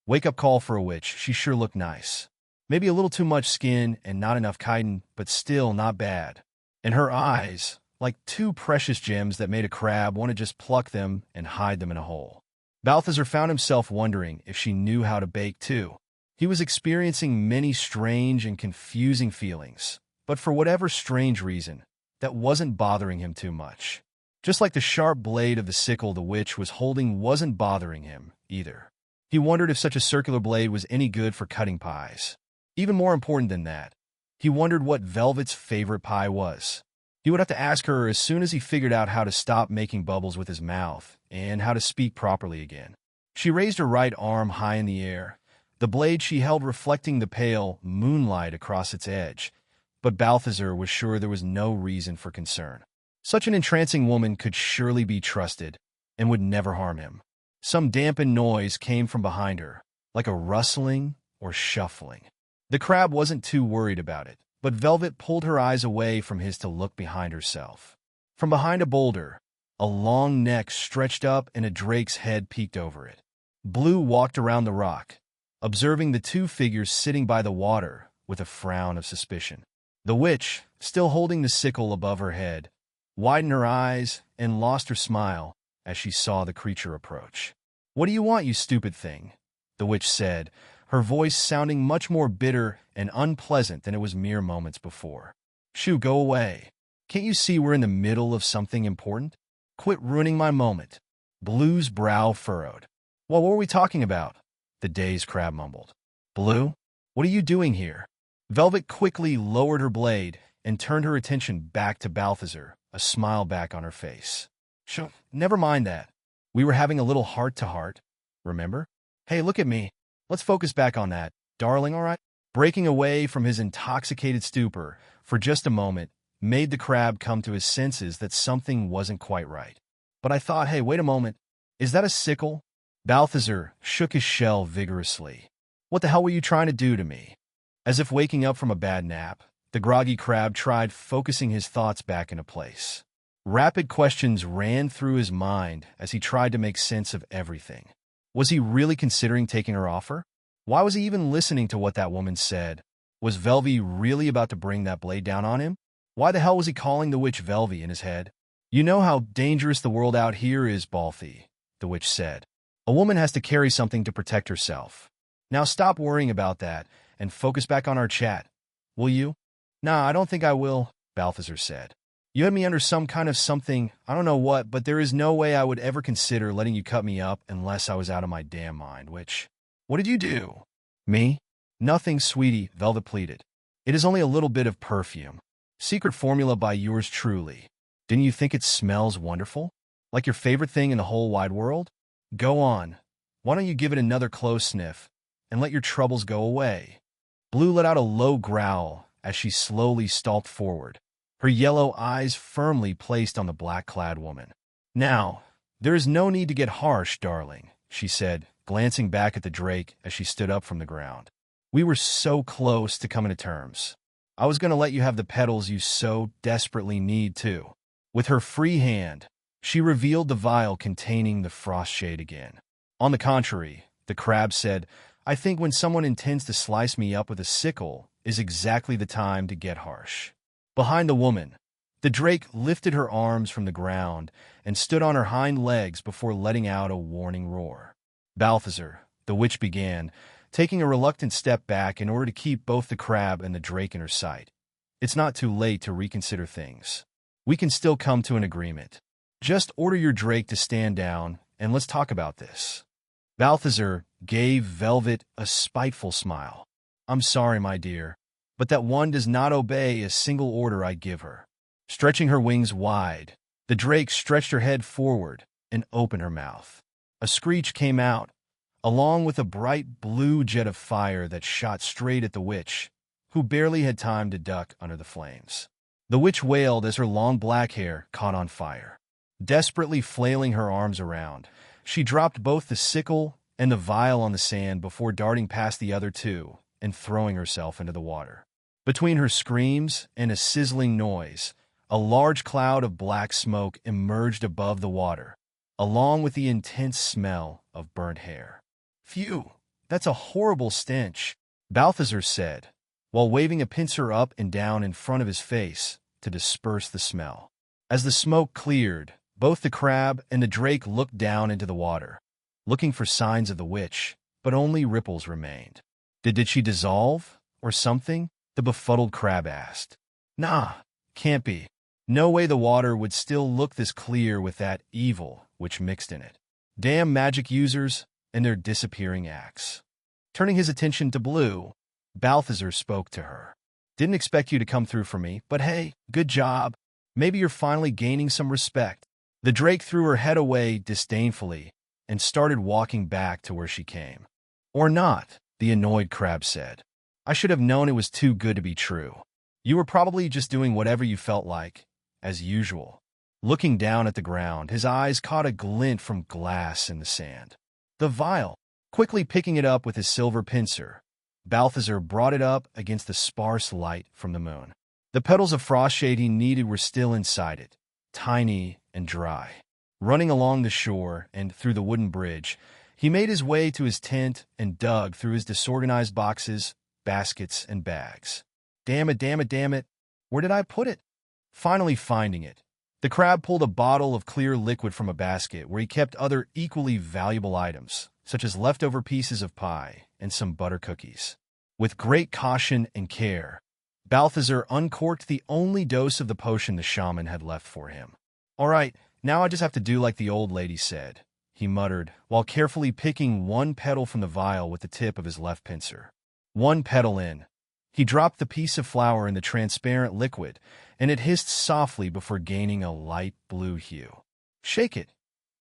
Wake-up call for a witch. She sure looked nice. Maybe a little too much skin and not enough chitin, but still not bad. And her eyes, like 2 precious gems that made a crab want to just pluck them and hide them in a hole. Balthazar found himself wondering if she knew how to bake too. He was experiencing many strange and confusing feelings, but for whatever strange reason, that wasn't bothering him too much. Just like the sharp blade of the sickle the witch was holding wasn't bothering him, either. He wondered if such a circular blade was any good for cutting pies. Even more important than that, he wondered what Velvet's favorite pie was. He would have to ask her as soon as he figured out how to stop making bubbles with his mouth and how to speak properly again. She raised her right arm high in the air, the blade she held reflecting the pale moonlight across its edge, but Balthazar was sure there was no reason for concern. Such an entrancing woman could surely be trusted and would never harm him. Some dampened noise came from behind her, like a rustling or shuffling. The crab wasn't too worried about it, but Velvet pulled her eyes away from his to look behind herself. From behind a boulder, a long neck stretched up and a drake's head peeked over it. Blue walked around the rock, observing the two figures sitting by the water with a frown of suspicion. The witch, still holding the sickle above her head, widened her eyes and lost her smile as she saw the creature approach. "What do you want, you stupid thing?" the witch said, her voice sounding much more bitter and unpleasant than it was mere moments before. "Shoo, go away. Can't you see we're in the middle of something important? Quit ruining my moment." Blue's brow furrowed. "Well, what were we talking about?" the dazed crab mumbled. "Blue, what are you doing here?" Velvet quickly lowered her blade and turned her attention back to Balthazar, a smile back on her face. "Shoo, never mind that. We were having a little heart-to-heart, remember? Hey, look at me. Let's focus back on that, darling, all right?" Breaking away from his intoxicated stupor for just a moment made the crab come to his senses that something wasn't quite right. "But I thought, hey, wait a moment. Is that a sickle?" Balthazar shook his shell vigorously. "What the hell were you trying to do to me?" As if waking up from a bad nap, the groggy crab tried focusing his thoughts back into place. Rapid questions ran through his mind as he tried to make sense of everything. Was he really considering taking her offer? Why was he even listening to what that woman said? Was Velvy really about to bring that blade down on him? Why the hell was he calling the witch Velvy in his head? "You know how dangerous the world out here is, Balthy," the witch said. "A woman has to carry something to protect herself. Now stop worrying about that and focus back on our chat. Will you?" "Nah, I don't think I will," Balthazar said. "You had me under some kind of something, I don't know what, but there is no way I would ever consider letting you cut me up unless I was out of my damn mind, which... What did you do?" "Me? Nothing, sweetie," Velvet pleaded. "It is only a little bit of perfume. Secret formula by yours truly. Didn't you think it smells wonderful? Like your favorite thing in the whole wide world? Go on. Why don't you give it another close sniff and let your troubles go away?" Blue let out a low growl as she slowly stalked forward, her yellow eyes firmly placed on the black-clad woman. "Now, there is no need to get harsh, darling," she said, glancing back at the drake as she stood up from the ground. "We were so close to coming to terms. I was going to let you have the petals you so desperately need, too." With her free hand, she revealed the vial containing the frost shade again. "On the contrary," the crab said, "I think when someone intends to slice me up with a sickle is exactly the time to get harsh." Behind the woman, the drake lifted her arms from the ground and stood on her hind legs before letting out a warning roar. "Balthazar," the witch began, taking a reluctant step back in order to keep both the crab and the drake in her sight. "It's not too late to reconsider things. We can still come to an agreement. Just order your drake to stand down, and let's talk about this." Balthazar gave Velvet a spiteful smile. "I'm sorry, my dear, but that one does not obey a single order I give her." Stretching her wings wide, the drake stretched her head forward and opened her mouth. A screech came out, along with a bright blue jet of fire that shot straight at the witch, who barely had time to duck under the flames. The witch wailed as her long black hair caught on fire. Desperately flailing her arms around, she dropped both the sickle and the vial on the sand before darting past the other two and throwing herself into the water. Between her screams and a sizzling noise, a large cloud of black smoke emerged above the water, along with the intense smell of burnt hair. "Phew, that's a horrible stench," Balthazar said, while waving a pincer up and down in front of his face to disperse the smell. As the smoke cleared, both the crab and the drake looked down into the water, looking for signs of the witch, but only ripples remained. Did she dissolve, or something?" the befuddled crab asked. "Nah, can't be. No way the water would still look this clear with that evil which mixed in it. Damn magic users and their disappearing acts. Turning his attention to Blue, Balthazar spoke to her. Didn't expect you to come through for me, but hey, good job. Maybe you're finally gaining some respect. The drake threw her head away disdainfully and started walking back to where she came. Or not, the annoyed crab said. I should have known it was too good to be true. You were probably just doing whatever you felt like, as usual. Looking down at the ground, his eyes caught a glint from glass in the sand. The vial. Quickly picking it up with his silver pincer, Balthazar brought it up against the sparse light from the moon. The petals of frost shade he needed were still inside it, tiny and dry. Running along the shore and through the wooden bridge, he made his way to his tent and dug through his disorganized boxes, baskets, and bags. Damn it, damn it, damn it. Where did I put it? Finally finding it, the crab pulled a bottle of clear liquid from a basket where he kept other equally valuable items, such as leftover pieces of pie and some butter cookies. With great caution and care, Balthazar uncorked the only dose of the potion the shaman had left for him. All right, now I just have to do like the old lady said, he muttered, while carefully picking one petal from the vial with the tip of his left pincer. One petal in, he dropped the piece of flour in the transparent liquid, and it hissed softly before gaining a light blue hue. Shake it.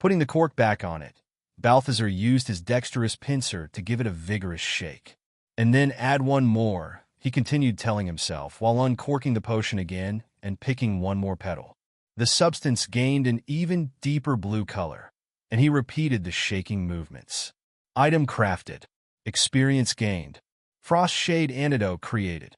Putting the cork back on it, Balthazar used his dexterous pincer to give it a vigorous shake. And then add one more, he continued telling himself, while uncorking the potion again and picking one more petal. The substance gained an even deeper blue color, and he repeated the shaking movements. Item crafted. Experience gained. Frost shade antidote created.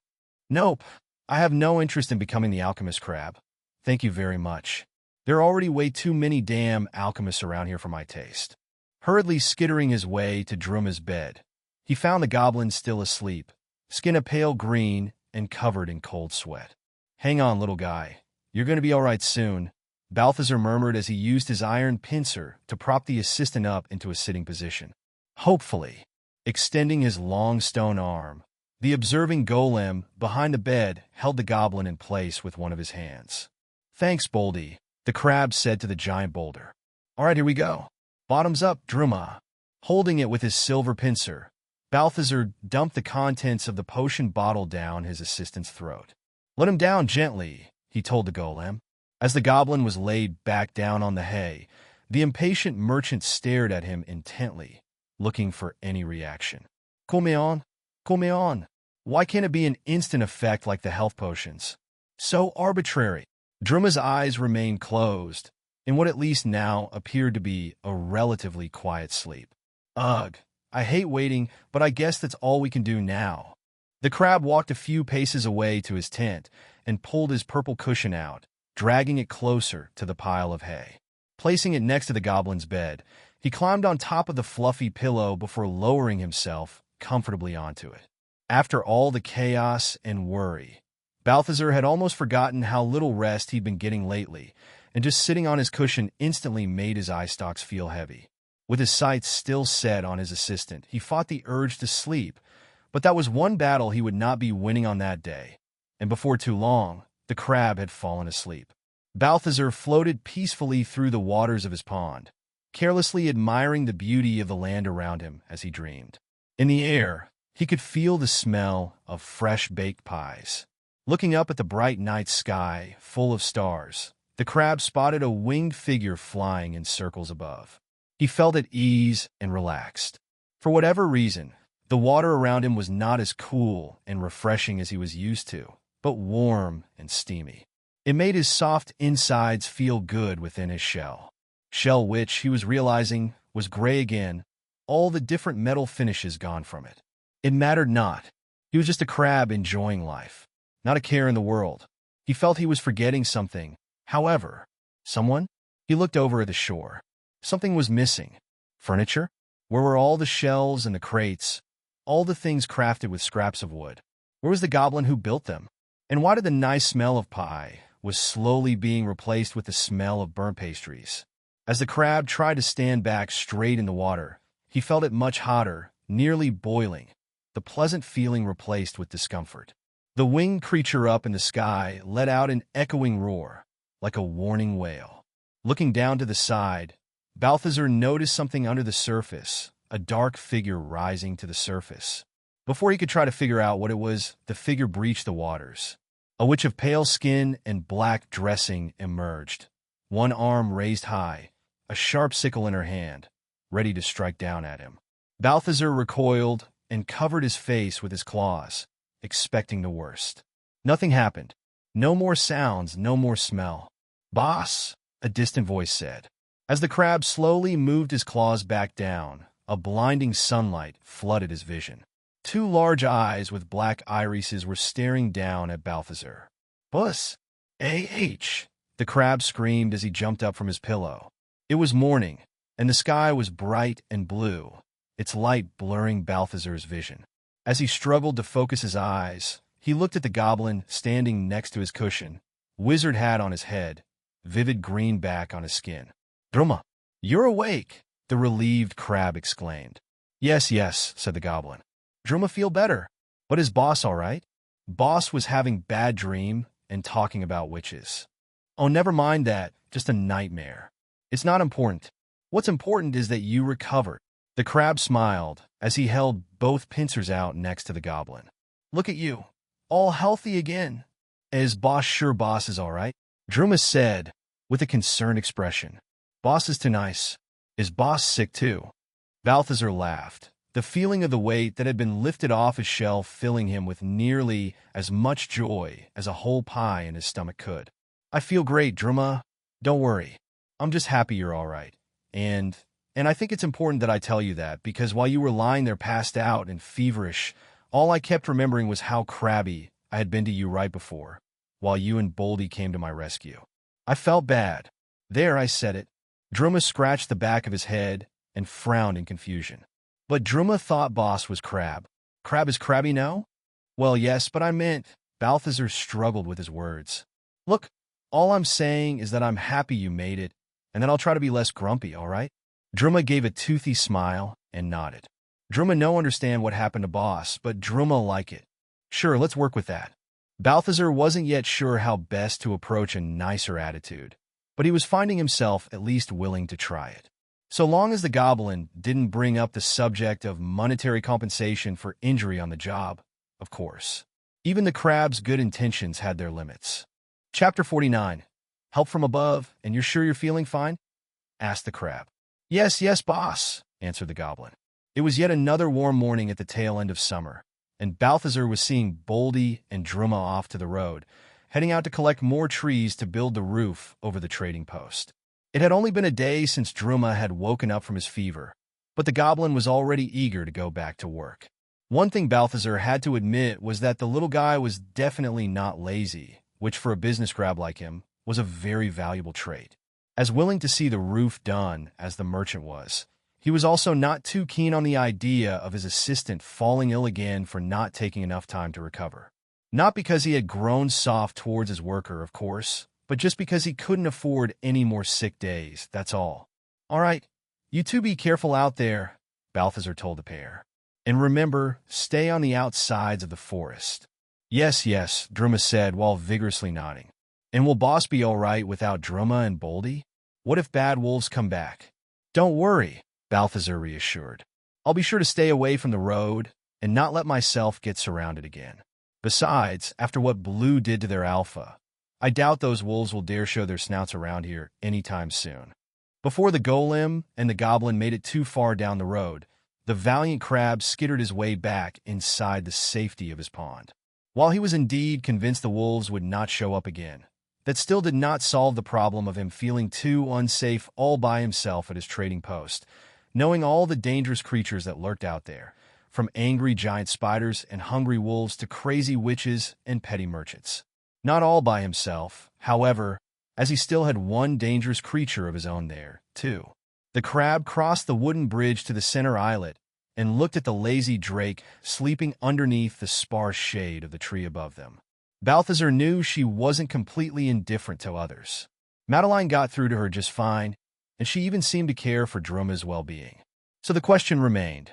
Nope, I have no interest in becoming the alchemist crab. Thank you very much. There are already way too many damn alchemists around here for my taste. Hurriedly skittering his way to Druma's bed, he found the goblin still asleep, skin a pale green and covered in cold sweat. Hang on, little guy. You're going to be all right soon, Balthazar murmured as he used his iron pincer to prop the assistant up into a sitting position. Hopefully, extending his long stone arm, the observing golem behind the bed held the goblin in place with one of his hands. Thanks, Boldy, the crab said to the giant boulder. All right, here we go. Bottoms up, Druma. Holding it with his silver pincer, Balthazar dumped the contents of the potion bottle down his assistant's throat. Let him down gently, he told the golem. As the goblin was laid back down on the hay, the impatient merchant stared at him intently, looking for any reaction. Come on, come on. Why can't it be an instant effect like the health potions? So arbitrary. Druma's eyes remained closed, in what at least now appeared to be a relatively quiet sleep. Ugh, I hate waiting, but I guess that's all we can do now. The crab walked a few paces away to his tent and pulled his purple cushion out, dragging it closer to the pile of hay. Placing it next to the goblin's bed, he climbed on top of the fluffy pillow before lowering himself comfortably onto it. After all the chaos and worry, Balthazar had almost forgotten how little rest he'd been getting lately, and just sitting on his cushion instantly made his eye stalks feel heavy. With his sights still set on his assistant, he fought the urge to sleep, but that was one battle he would not be winning on that day, and before too long, the crab had fallen asleep. Balthazar floated peacefully through the waters of his pond, carelessly admiring the beauty of the land around him as he dreamed. In the air, he could feel the smell of fresh baked pies. Looking up at the bright night sky full of stars, the crab spotted a winged figure flying in circles above. He felt at ease and relaxed. For whatever reason, the water around him was not as cool and refreshing as he was used to, but warm and steamy. It made his soft insides feel good within his shell. Shell which, he was realizing, was gray again, all the different metal finishes gone from it. It mattered not. He was just a crab enjoying life, not a care in the world. He felt he was forgetting something. However, someone? He looked over at the shore. Something was missing. Furniture? Where were all the shelves and the crates? All the things crafted with scraps of wood? Where was the goblin who built them? And why did the nice smell of pie was slowly being replaced with the smell of burnt pastries? As the crab tried to stand back straight in the water, he felt it much hotter, nearly boiling, the pleasant feeling replaced with discomfort. The winged creature up in the sky let out an echoing roar, like a warning wail. Looking down to the side, Balthazar noticed something under the surface, a dark figure rising to the surface. Before he could try to figure out what it was, the figure breached the waters. A witch of pale skin and black dressing emerged, one arm raised high, a sharp sickle in her hand, ready to strike down at him. Balthazar recoiled and covered his face with his claws, expecting the worst. Nothing happened. No more sounds, no more smell. "Boss," a distant voice said. As the crab slowly moved his claws back down, a blinding sunlight flooded his vision. Two large eyes with black irises were staring down at Balthazar. "Boss, A.H." the crab screamed as he jumped up from his pillow. It was morning, and the sky was bright and blue, its light blurring Balthazar's vision. As he struggled to focus his eyes, he looked at the goblin standing next to his cushion, wizard hat on his head, vivid green back on his skin. "Druma, you're awake," the relieved crab exclaimed. Yes, said the goblin. "Druma feel better. But is Boss all right?" Boss was having bad dream and talking about witches. "Oh, never mind that, just a nightmare. It's not important. What's important is that you recovered." The crab smiled as he held both pincers out next to the goblin. "Look at you, all healthy again." "Is Boss sure Boss is all right?" Druma said, with a concerned expression. "Boss is too nice. Is Boss sick too?" Balthazar laughed, the feeling of the weight that had been lifted off his shelf filling him with nearly as much joy as a whole pie in his stomach could. "I feel great, Druma. Don't worry. I'm just happy you're all right. And I think it's important that I tell you that, because while you were lying there passed out and feverish, all I kept remembering was how crabby I had been to you right before, while you and Boldy came to my rescue. I felt bad. There, I said it." Druma scratched the back of his head and frowned in confusion. "But Druma thought Boss was crab. Crab is crabby now?" "Well, yes, but I meant—" Balthazar struggled with his words. "Look, all I'm saying is that I'm happy you made it, and that I'll try to be less grumpy, all right?" Druma gave a toothy smile and nodded. Druma no understand what happened to Boss, but Druma like it. "Sure, let's work with that." Balthazar wasn't yet sure how best to approach a nicer attitude, but he was finding himself at least willing to try it. So long as the goblin didn't bring up the subject of monetary compensation for injury on the job, of course. Even the crab's good intentions had their limits. Chapter 49. "Help from above, and you're sure you're feeling fine?" asked the crab. Yes, boss," answered the goblin. It was yet another warm morning at the tail end of summer, and Balthazar was seeing Boldy and Druma off to the road, heading out to collect more trees to build the roof over the trading post. It had only been a day since Druma had woken up from his fever, but the goblin was already eager to go back to work. One thing Balthazar had to admit was that the little guy was definitely not lazy, which for a business crab like him was a very valuable trait. As willing to see the roof done as the merchant was, he was also not too keen on the idea of his assistant falling ill again for not taking enough time to recover. Not because he had grown soft towards his worker, of course, but just because he couldn't afford any more sick days, that's all. "All right, you two be careful out there," Balthazar told the pair. "And remember, stay on the outsides of the forest." Yes, Druma said while vigorously nodding. "And will Boss be all right without Druma and Boldy? What if bad wolves come back?" "Don't worry," Balthazar reassured. "I'll be sure to stay away from the road and not let myself get surrounded again. Besides, after what Blue did to their alpha, I doubt those wolves will dare show their snouts around here anytime soon." Before the golem and the goblin made it too far down the road, the valiant crab skittered his way back inside the safety of his pond. While he was indeed convinced the wolves would not show up again, that still did not solve the problem of him feeling too unsafe all by himself at his trading post, knowing all the dangerous creatures that lurked out there, from angry giant spiders and hungry wolves to crazy witches and petty merchants. Not all by himself, however, as he still had one dangerous creature of his own there, too. The crab crossed the wooden bridge to the center islet and looked at the lazy drake sleeping underneath the sparse shade of the tree above them. Balthazar knew she wasn't completely indifferent to others. Madeline got through to her just fine, and she even seemed to care for Druma's well-being. So the question remained,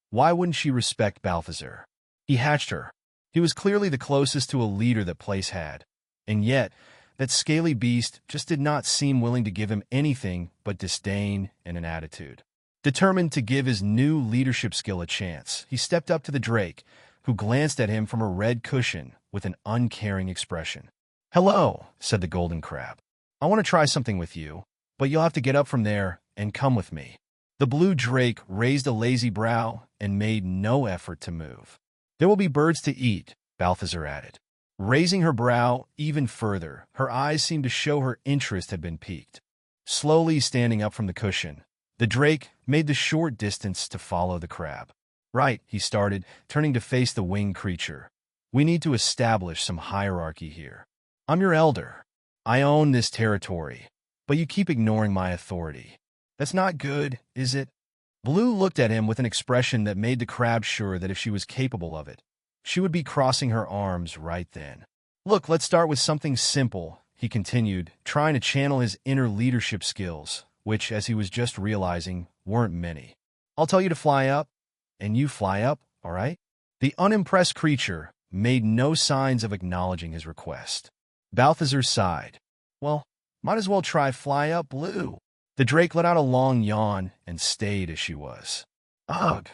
why wouldn't she respect Balthazar? He hatched her. He was clearly the closest to a leader that place had, and yet That scaly beast just did not seem willing to give him anything but disdain and an attitude. Determined to give his new leadership skill a chance, he stepped up to the drake, who glanced at him from a red cushion with an uncaring expression. "Hello," said the golden crab. "I want to try something with you, but you'll have to get up from there and come with me." The blue drake raised a lazy brow and made no effort to move. "There will be birds to eat," Balthazar added. Raising her brow even further, her eyes seemed to show her interest had been piqued. Slowly standing up from the cushion, the drake made the short distance to follow the crab. "Right," he started, turning to face the winged creature. "We need to establish some hierarchy here. I'm your elder. I own this territory, but you keep ignoring my authority. That's not good, is it?" Blue looked at him with an expression that made the crab sure that if she was capable of it, she would be crossing her arms right then. "Look, let's start with something simple," he continued, trying to channel his inner leadership skills, which, as he was just realizing, weren't many. "I'll tell you to fly up, and you fly up, all right?" The unimpressed creature made no signs of acknowledging his request. Balthazar sighed. "Well, might as well try fly up, Blue." The drake let out a long yawn and stayed as she was. "Ugh,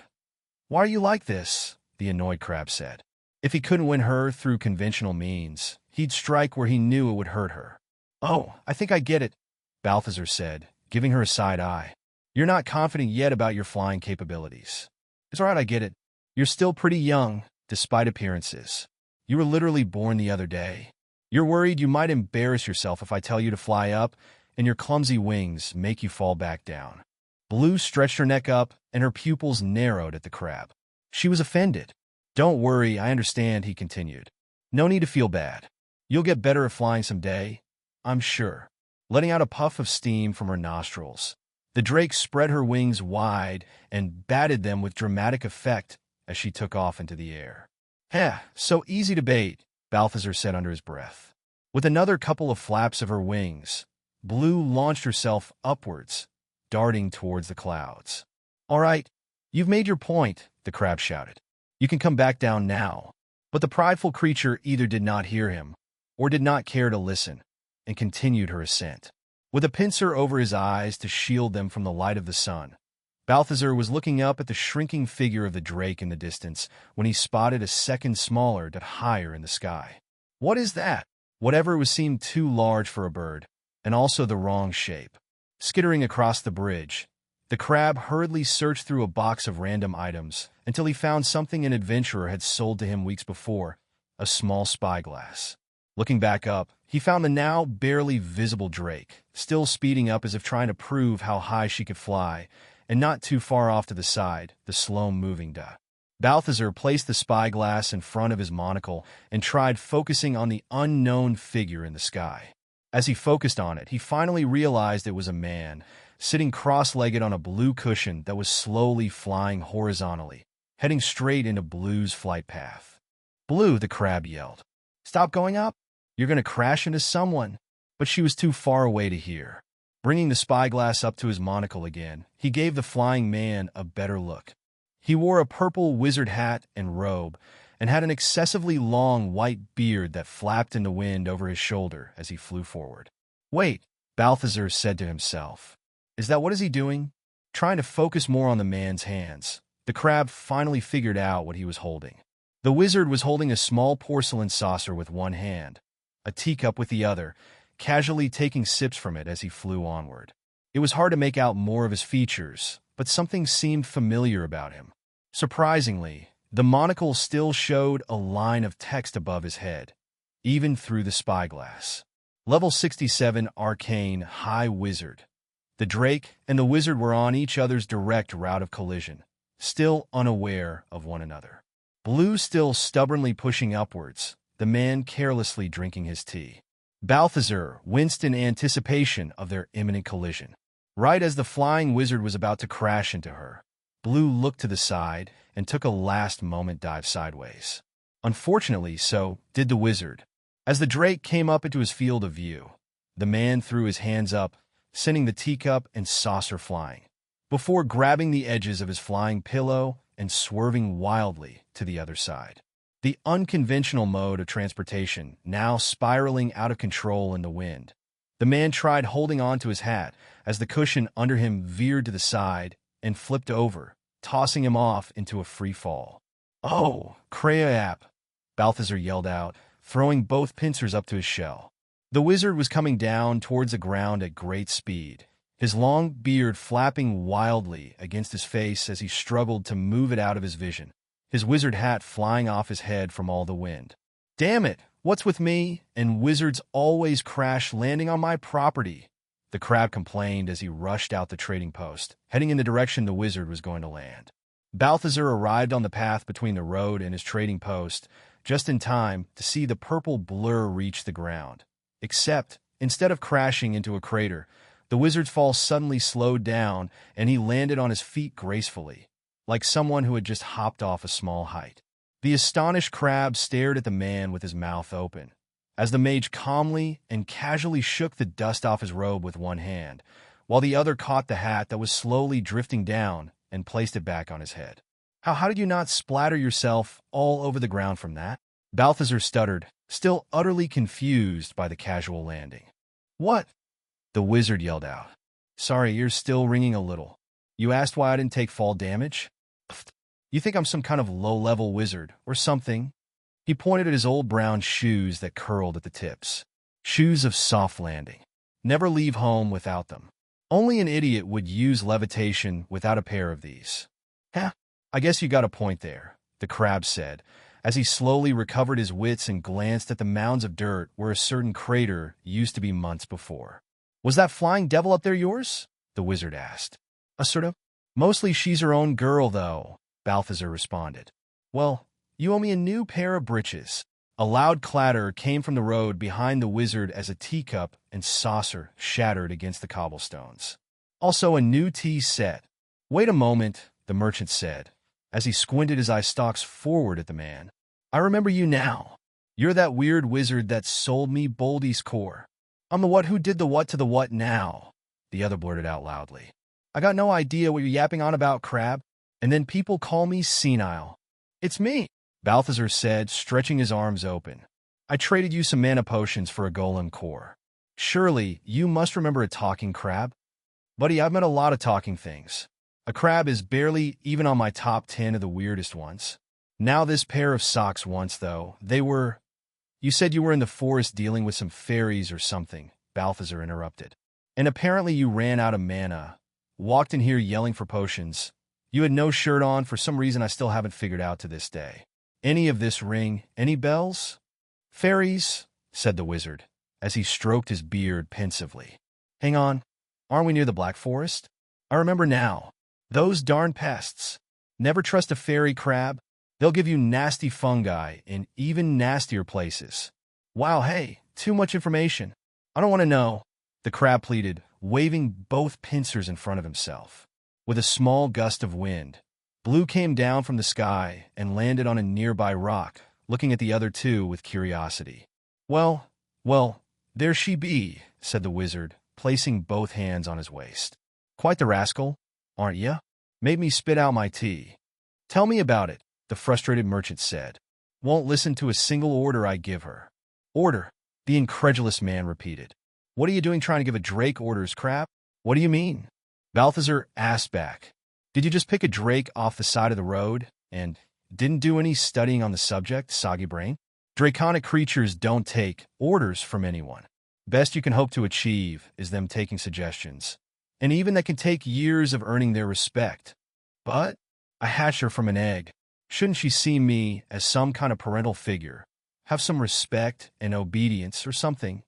why are you like this?" the annoyed crab said. If he couldn't win her through conventional means, he'd strike where he knew it would hurt her. "Oh, I think I get it," Balthazar said, giving her a side eye. "You're not confident yet about your flying capabilities. It's all right, I get it. You're still pretty young, despite appearances. You were literally born the other day. You're worried you might embarrass yourself if I tell you to fly up, and your clumsy wings make you fall back down." Blue stretched her neck up, and her pupils narrowed at the crab. She was offended. "Don't worry, I understand," he continued. "No need to feel bad. You'll get better at flying someday, I'm sure." Letting out a puff of steam from her nostrils, the drake spread her wings wide and batted them with dramatic effect as she took off into the air. "Heh, so easy to bait," Balthazar said under his breath. With another couple of flaps of her wings, Blue launched herself upwards, darting towards the clouds. "All right, you've made your point," the crab shouted. "You can come back down now." But the prideful creature either did not hear him or did not care to listen, and continued her ascent. With a pincer over his eyes to shield them from the light of the sun, Balthazar was looking up at the shrinking figure of the drake in the distance when he spotted a second smaller but higher in the sky. "What is that?" Whatever was seemed too large for a bird, and also the wrong shape. Skittering across the bridge, the crab hurriedly searched through a box of random items until he found something an adventurer had sold to him weeks before, a small spyglass. Looking back up, he found the now barely visible drake, still speeding up as if trying to prove how high she could fly, and not too far off to the side, the slow-moving duck. Balthazar placed the spyglass in front of his monocle and tried focusing on the unknown figure in the sky. As he focused on it, he finally realized it was a man, sitting cross-legged on a blue cushion that was slowly flying horizontally, heading straight into Blue's flight path. "Blue," the crab yelled. "Stop going up. You're going to crash into someone." But she was too far away to hear. Bringing the spyglass up to his monocle again, he gave the flying man a better look. He wore a purple wizard hat and robe, and had an excessively long white beard that flapped in the wind over his shoulder as he flew forward. "Wait," Balthazar said to himself. What is he doing? Trying to focus more on the man's hands, the crab finally figured out what he was holding. The wizard was holding a small porcelain saucer with one hand, a teacup with the other, casually taking sips from it as he flew onward. It was hard to make out more of his features, but something seemed familiar about him. Surprisingly, the monocle still showed a line of text above his head, even through the spyglass. Level 67 Arcane High Wizard. The drake and the wizard were on each other's direct route of collision, still unaware of one another. Blue still stubbornly pushing upwards, the man carelessly drinking his tea. Balthazar winced in anticipation of their imminent collision. Right as the flying wizard was about to crash into her, Blue looked to the side and took a last-moment dive sideways. Unfortunately, so did the wizard. As the drake came up into his field of view, the man threw his hands up, sending the teacup and saucer flying, before grabbing the edges of his flying pillow and swerving wildly to the other side. the unconventional mode of transportation, now spiraling out of control in the wind. The man tried holding on to his hat as the cushion under him veered to the side and flipped over, tossing him off into a free fall. "Oh, crap!" Balthazar yelled out, throwing both pincers up to his shell. The wizard was coming down towards the ground at great speed, his long beard flapping wildly against his face as he struggled to move it out of his vision, his wizard hat flying off his head from all the wind. "Damn it, what's with me and wizards always crash landing on my property?" the crab complained as he rushed out the trading post, heading in the direction the wizard was going to land. Balthazar arrived on the path between the road and his trading post just in time to see the purple blur reach the ground. Except, instead of crashing into a crater, the wizard's fall suddenly slowed down and he landed on his feet gracefully, like someone who had just hopped off a small height. The astonished crab stared at the man with his mouth open, as the mage calmly and casually shook the dust off his robe with one hand, while the other caught the hat that was slowly drifting down and placed it back on his head. How did you not splatter yourself all over the ground from that?" Balthazar stuttered, still utterly confused by the casual landing. "What?" the wizard yelled out. "Sorry, ears still ringing a little. You asked why I didn't take fall damage? You think I'm some kind of low-level wizard or something?" He pointed at his old brown shoes that curled at the tips. Shoes of soft landing. Never leave home without them. Only an idiot would use levitation without a pair of these. "Huh, I guess you got a point there," the crab said, as he slowly recovered his wits and glanced at the mounds of dirt where a certain crater used to be months before. "Was that flying devil up there yours?" the wizard asked. "A sort of. Mostly she's her own girl, though," Balthazar responded. "Well, you owe me a new pair of breeches." A loud clatter came from the road behind the wizard as a teacup and saucer shattered against the cobblestones. "Also a new tea set." "Wait a moment," the merchant said, as he squinted his eye stalks forward at the man. "I remember you now. You're that weird wizard that sold me Boldy's core." "I'm the what who did the what to the what now?" the other blurted out loudly. "I got no idea what you're yapping on about, crab. And then people call me senile." "It's me," Balthazar said, stretching his arms open. "I traded you some mana potions for a golem core. Surely you must remember a talking crab?" "Buddy, I've met a lot of talking things. A crab is barely even on my top 10 of the weirdest ones. Now this pair of socks once, though, they were—" "You said you were in the forest dealing with some fairies or something," Balthazar interrupted. "And apparently you ran out of mana. Walked in here yelling for potions. You had no shirt on for some reason I still haven't figured out to this day. Any of this ring any bells?" "Fairies," said the wizard, as he stroked his beard pensively. "Hang on. Aren't we near the Black Forest? I remember now. Those darn pests. Never trust a fairy crab. They'll give you nasty fungi in even nastier places." "Wow, hey, too much information. I don't want to know," the crab pleaded, waving both pincers in front of himself. With a small gust of wind, Blue came down from the sky and landed on a nearby rock, looking at the other two with curiosity. Well, there she be," said the wizard, placing both hands on his waist. "Quite the rascal, aren't ya? Made me spit out my tea." "Tell me about it," the frustrated merchant said. "Won't listen to a single order I give her." "Order?" the incredulous man repeated. "What are you doing trying to give a drake orders, crab? What do you mean?" Balthazar asked back. "Did you just pick a drake off the side of the road and didn't do any studying on the subject, soggy brain? Draconic creatures don't take orders from anyone. Best you can hope to achieve is them taking suggestions. And even that can take years of earning their respect. But I hatched her from an egg. Shouldn't she see me as some kind of parental figure? Have some respect and obedience or something?"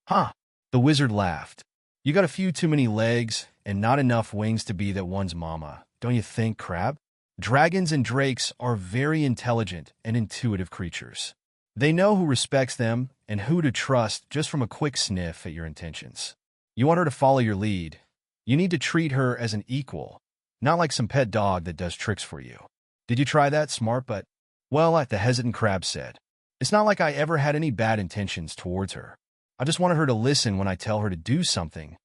"Huh," the wizard laughed. "You got a few too many legs and not enough wings to be that one's mama, don't you think, crab? Dragons and drakes are very intelligent and intuitive creatures. They know who respects them and who to trust just from a quick sniff at your intentions. You want her to follow your lead. You need to treat her as an equal, not like some pet dog that does tricks for you. Did you try that, smart butt?" "Well," the hesitant crab said, "it's not like I ever had any bad intentions towards her. I just wanted her to listen when I tell her to do something."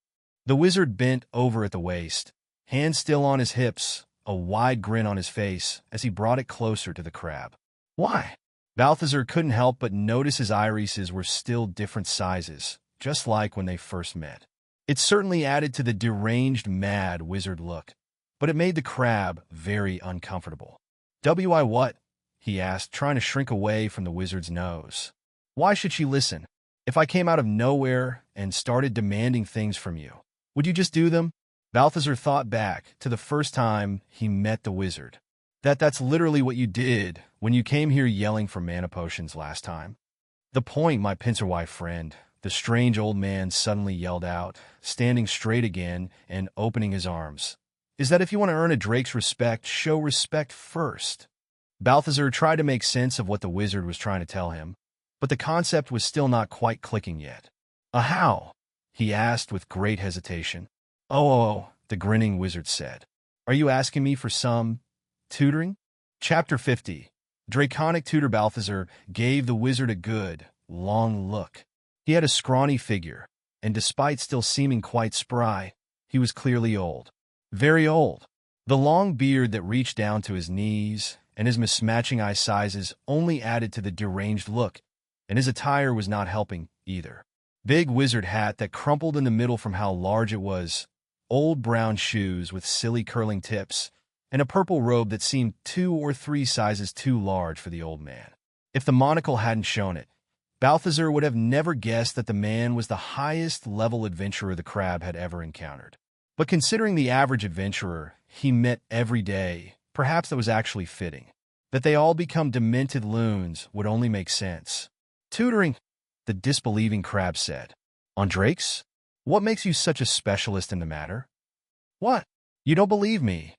The wizard bent over at the waist, hands still on his hips, a wide grin on his face as he brought it closer to the crab. "Why?" Balthazar couldn't help but notice his irises were still different sizes, just like when they first met. It certainly added to the deranged, mad wizard look, but it made the crab very uncomfortable. "Why what?" he asked, trying to shrink away from the wizard's nose. "Why should she listen? If I came out of nowhere and started demanding things from you, would you just do them?" Balthazar thought back to the first time he met the wizard. That's literally what you did when you came here yelling for mana potions last time. "The point, my pincer-wife friend," the strange old man suddenly yelled out, standing straight again and opening his arms, "is that if you want to earn a drake's respect, show respect first." Balthazar tried to make sense of what the wizard was trying to tell him, but the concept was still not quite clicking yet. "How?" he asked with great hesitation. Oh, the grinning wizard said. "Are you asking me for some tutoring?" Chapter 50. Draconic Tutor. Balthazar gave the wizard a good, long look. He had a scrawny figure, and despite still seeming quite spry, he was clearly old. Very old. The long beard that reached down to his knees and his mismatching eye sizes only added to the deranged look, and his attire was not helping either. Big wizard hat that crumpled in the middle from how large it was, old brown shoes with silly curling tips, and a purple robe that seemed 2 or 3 sizes too large for the old man. If the monocle hadn't shown it, Balthazar would have never guessed that the man was the highest-level adventurer the crab had ever encountered. But considering the average adventurer he met every day, perhaps that was actually fitting. That they all become demented loons would only make sense. "Tutoring," the disbelieving crab said. "On drakes? What makes you such a specialist in the matter?" "What? You don't believe me?"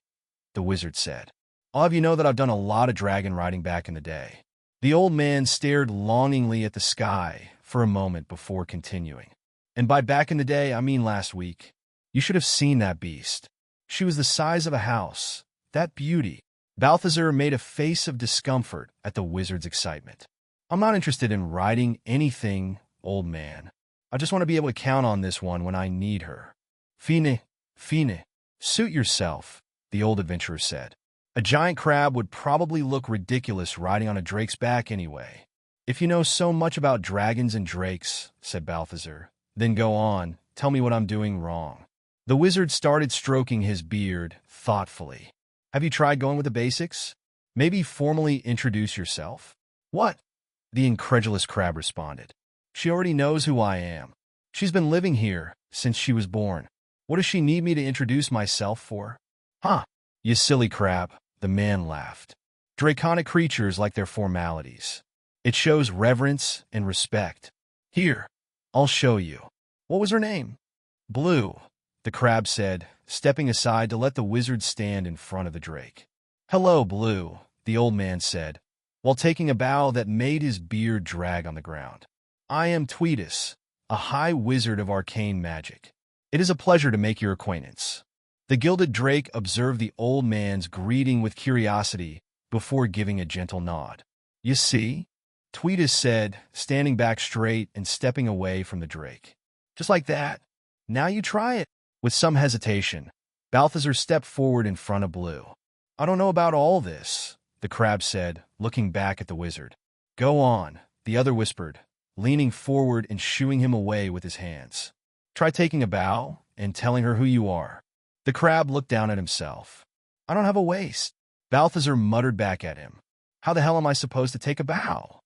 the wizard said. "I'll have you know that I've done a lot of dragon riding back in the day." The old man stared longingly at the sky for a moment before continuing. "And by back in the day, I mean last week. You should have seen that beast. She was the size of a house. That beauty." Balthazar made a face of discomfort at the wizard's excitement. "I'm not interested in riding anything, old man. I just want to be able to count on this one when I need her." Fine. Suit yourself," the old adventurer said. "A giant crab would probably look ridiculous riding on a drake's back anyway." "If you know so much about dragons and drakes," said Balthazar, "then go on, tell me what I'm doing wrong." The wizard started stroking his beard thoughtfully. "Have you tried going with the basics? Maybe formally introduce yourself?" "What?" the incredulous crab responded. "She already knows who I am. She's been living here since she was born. What does she need me to introduce myself for?" "Huh, you silly crab," the man laughed. "Draconic creatures like their formalities. It shows reverence and respect. Here, I'll show you." "What was her name?" "Blue," the crab said, stepping aside to let the wizard stand in front of the drake. "Hello, Blue," the old man said, while taking a bow that made his beard drag on the ground. "I am Tweetus, a high wizard of arcane magic. It is a pleasure to make your acquaintance." The gilded drake observed the old man's greeting with curiosity before giving a gentle nod. "You see?" Tweetus said, standing back straight and stepping away from the drake. "Just like that. Now you try it." With some hesitation, Balthazar stepped forward in front of Blue. "I don't know about all this," the crab said, looking back at the wizard. "Go on," the other whispered, leaning forward and shooing him away with his hands. "Try taking a bow and telling her who you are." The crab looked down at himself. "I don't have a waist." Balthazar muttered back at him. "How the hell am I supposed to take a bow?"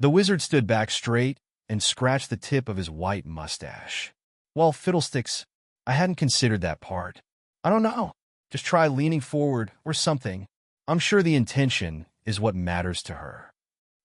The wizard stood back straight and scratched the tip of his white mustache. "Well, fiddlesticks, I hadn't considered that part. I don't know. Just try leaning forward or something. I'm sure the intention is what matters to her."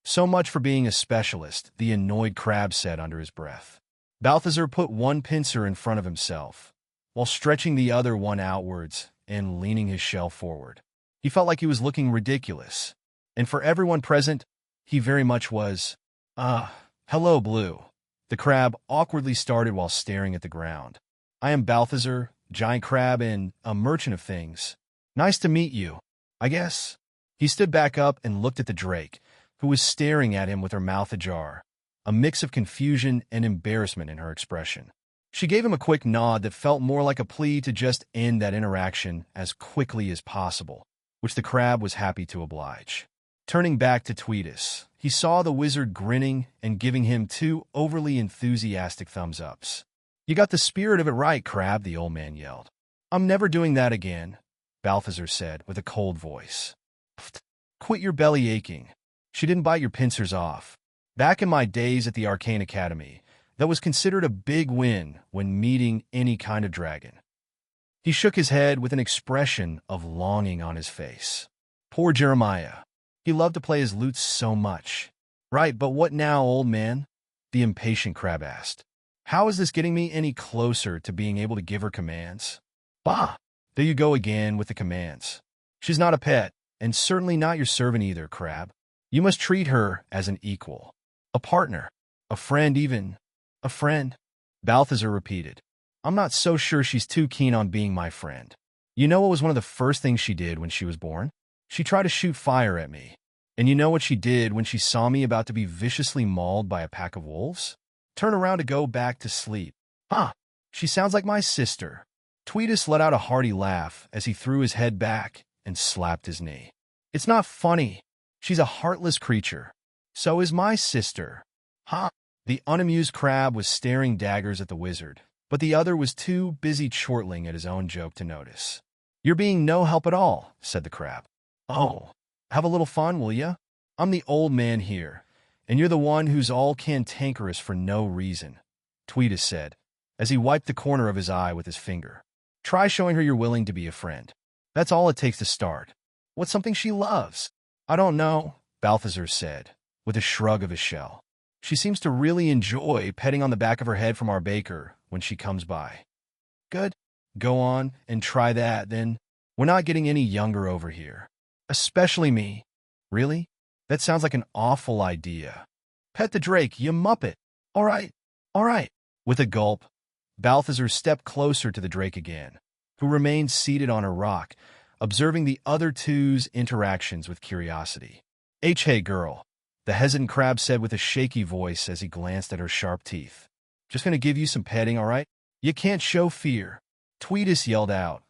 "So much for being a specialist," the annoyed crab said under his breath. Balthazar put one pincer in front of himself, while stretching the other one outwards and leaning his shell forward. He felt like he was looking ridiculous, and for everyone present, he very much was. Hello, Blue." The crab awkwardly started while staring at the ground. "I am Balthazar, giant crab and a merchant of things. Nice to meet you, I guess." He stood back up and looked at the drake, who was staring at him with her mouth ajar, a mix of confusion and embarrassment in her expression. She gave him a quick nod that felt more like a plea to just end that interaction as quickly as possible, which the crab was happy to oblige. Turning back to Tweetus, he saw the wizard grinning and giving him 2 overly enthusiastic thumbs-ups. "You got the spirit of it right, Crab," the old man yelled. "I'm never doing that again," Balthazar said with a cold voice. "Pfft, quit your belly aching. She didn't bite your pincers off. Back in my days at the Arcane Academy, that was considered a big win when meeting any kind of dragon." He shook his head with an expression of longing on his face. Poor Jeremiah. He loved to play his lute so much. "Right, but what now, old man?" the impatient Crab asked. "How is this getting me any closer to being able to give her commands?" "Bah! There you go again with the commands. She's not a pet, and certainly not your servant either, Crab. You must treat her as an equal. A partner. A friend even." "A friend?" Balthazar repeated. "I'm not so sure she's too keen on being my friend. You know what was one of the first things she did when she was born? She tried to shoot fire at me. And you know what she did when she saw me about to be viciously mauled by a pack of wolves? Turn around to go back to sleep. Huh, she sounds like my sister." Tweetus let out a hearty laugh as he threw his head back and slapped his knee. "It's not funny. She's a heartless creature. So is my sister." "Huh?" The unamused Crab was staring daggers at the wizard, but the other was too busy chortling at his own joke to notice. "You're being no help at all," said the Crab. "Oh, have a little fun, will ya? I'm the old man here, and you're the one who's all cantankerous for no reason," Tweetus said, as he wiped the corner of his eye with his finger. "Try showing her you're willing to be a friend. That's all it takes to start. What's something she loves?" "I don't know," Balthazar said, with a shrug of his shell. "She seems to really enjoy petting on the back of her head from our baker when she comes by." "Good. Go on and try that, then. We're not getting any younger over here. Especially me." "Really? That sounds like an awful idea." "Pet the drake, you muppet." All right. With a gulp, Balthazar stepped closer to the drake again, who remained seated on a rock, observing the other two's interactions with curiosity. "Hey, girl," the hesitant Crab said with a shaky voice as he glanced at her sharp teeth. "Just gonna give you some petting, all right? You can't show fear," Tweetus yelled out,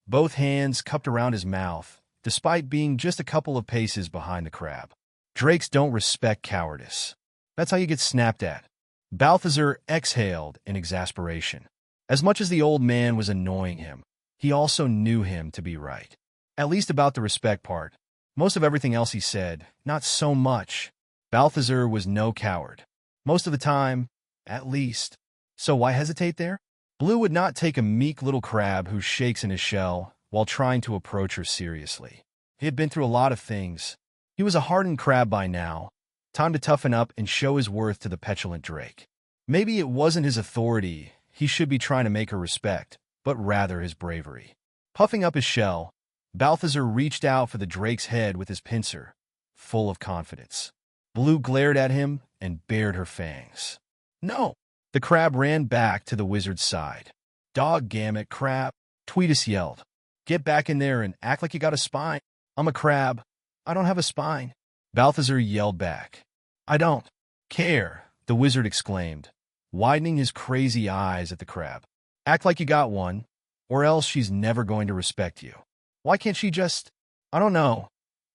both hands cupped around his mouth, despite being just a couple of paces behind the Crab. "Drakes don't respect cowardice. That's how you get snapped at." Balthazar exhaled in exasperation. As much as the old man was annoying him, he also knew him to be right. At least about the respect part. Most of everything else he said, not so much. Balthazar was no coward. Most of the time, at least. So why hesitate there? Blue would not take a meek little Crab who shakes in his shell while trying to approach her seriously. He had been through a lot of things. He was a hardened Crab by now. Time to toughen up and show his worth to the petulant drake. Maybe it wasn't his authority he should be trying to make her respect, but rather his bravery. Puffing up his shell, Balthazar reached out for the drake's head with his pincer, full of confidence. Blue glared at him and bared her fangs. "No!" The Crab ran back to the wizard's side. "Doggammit, Crab," Tweetus yelled. "Get back in there and act like you got a spine." "I'm a Crab. I don't have a spine," Balthazar yelled back. "I don't care," the wizard exclaimed, widening his crazy eyes at the Crab. "Act like you got one, or else she's never going to respect you." "Why can't she just, I don't know,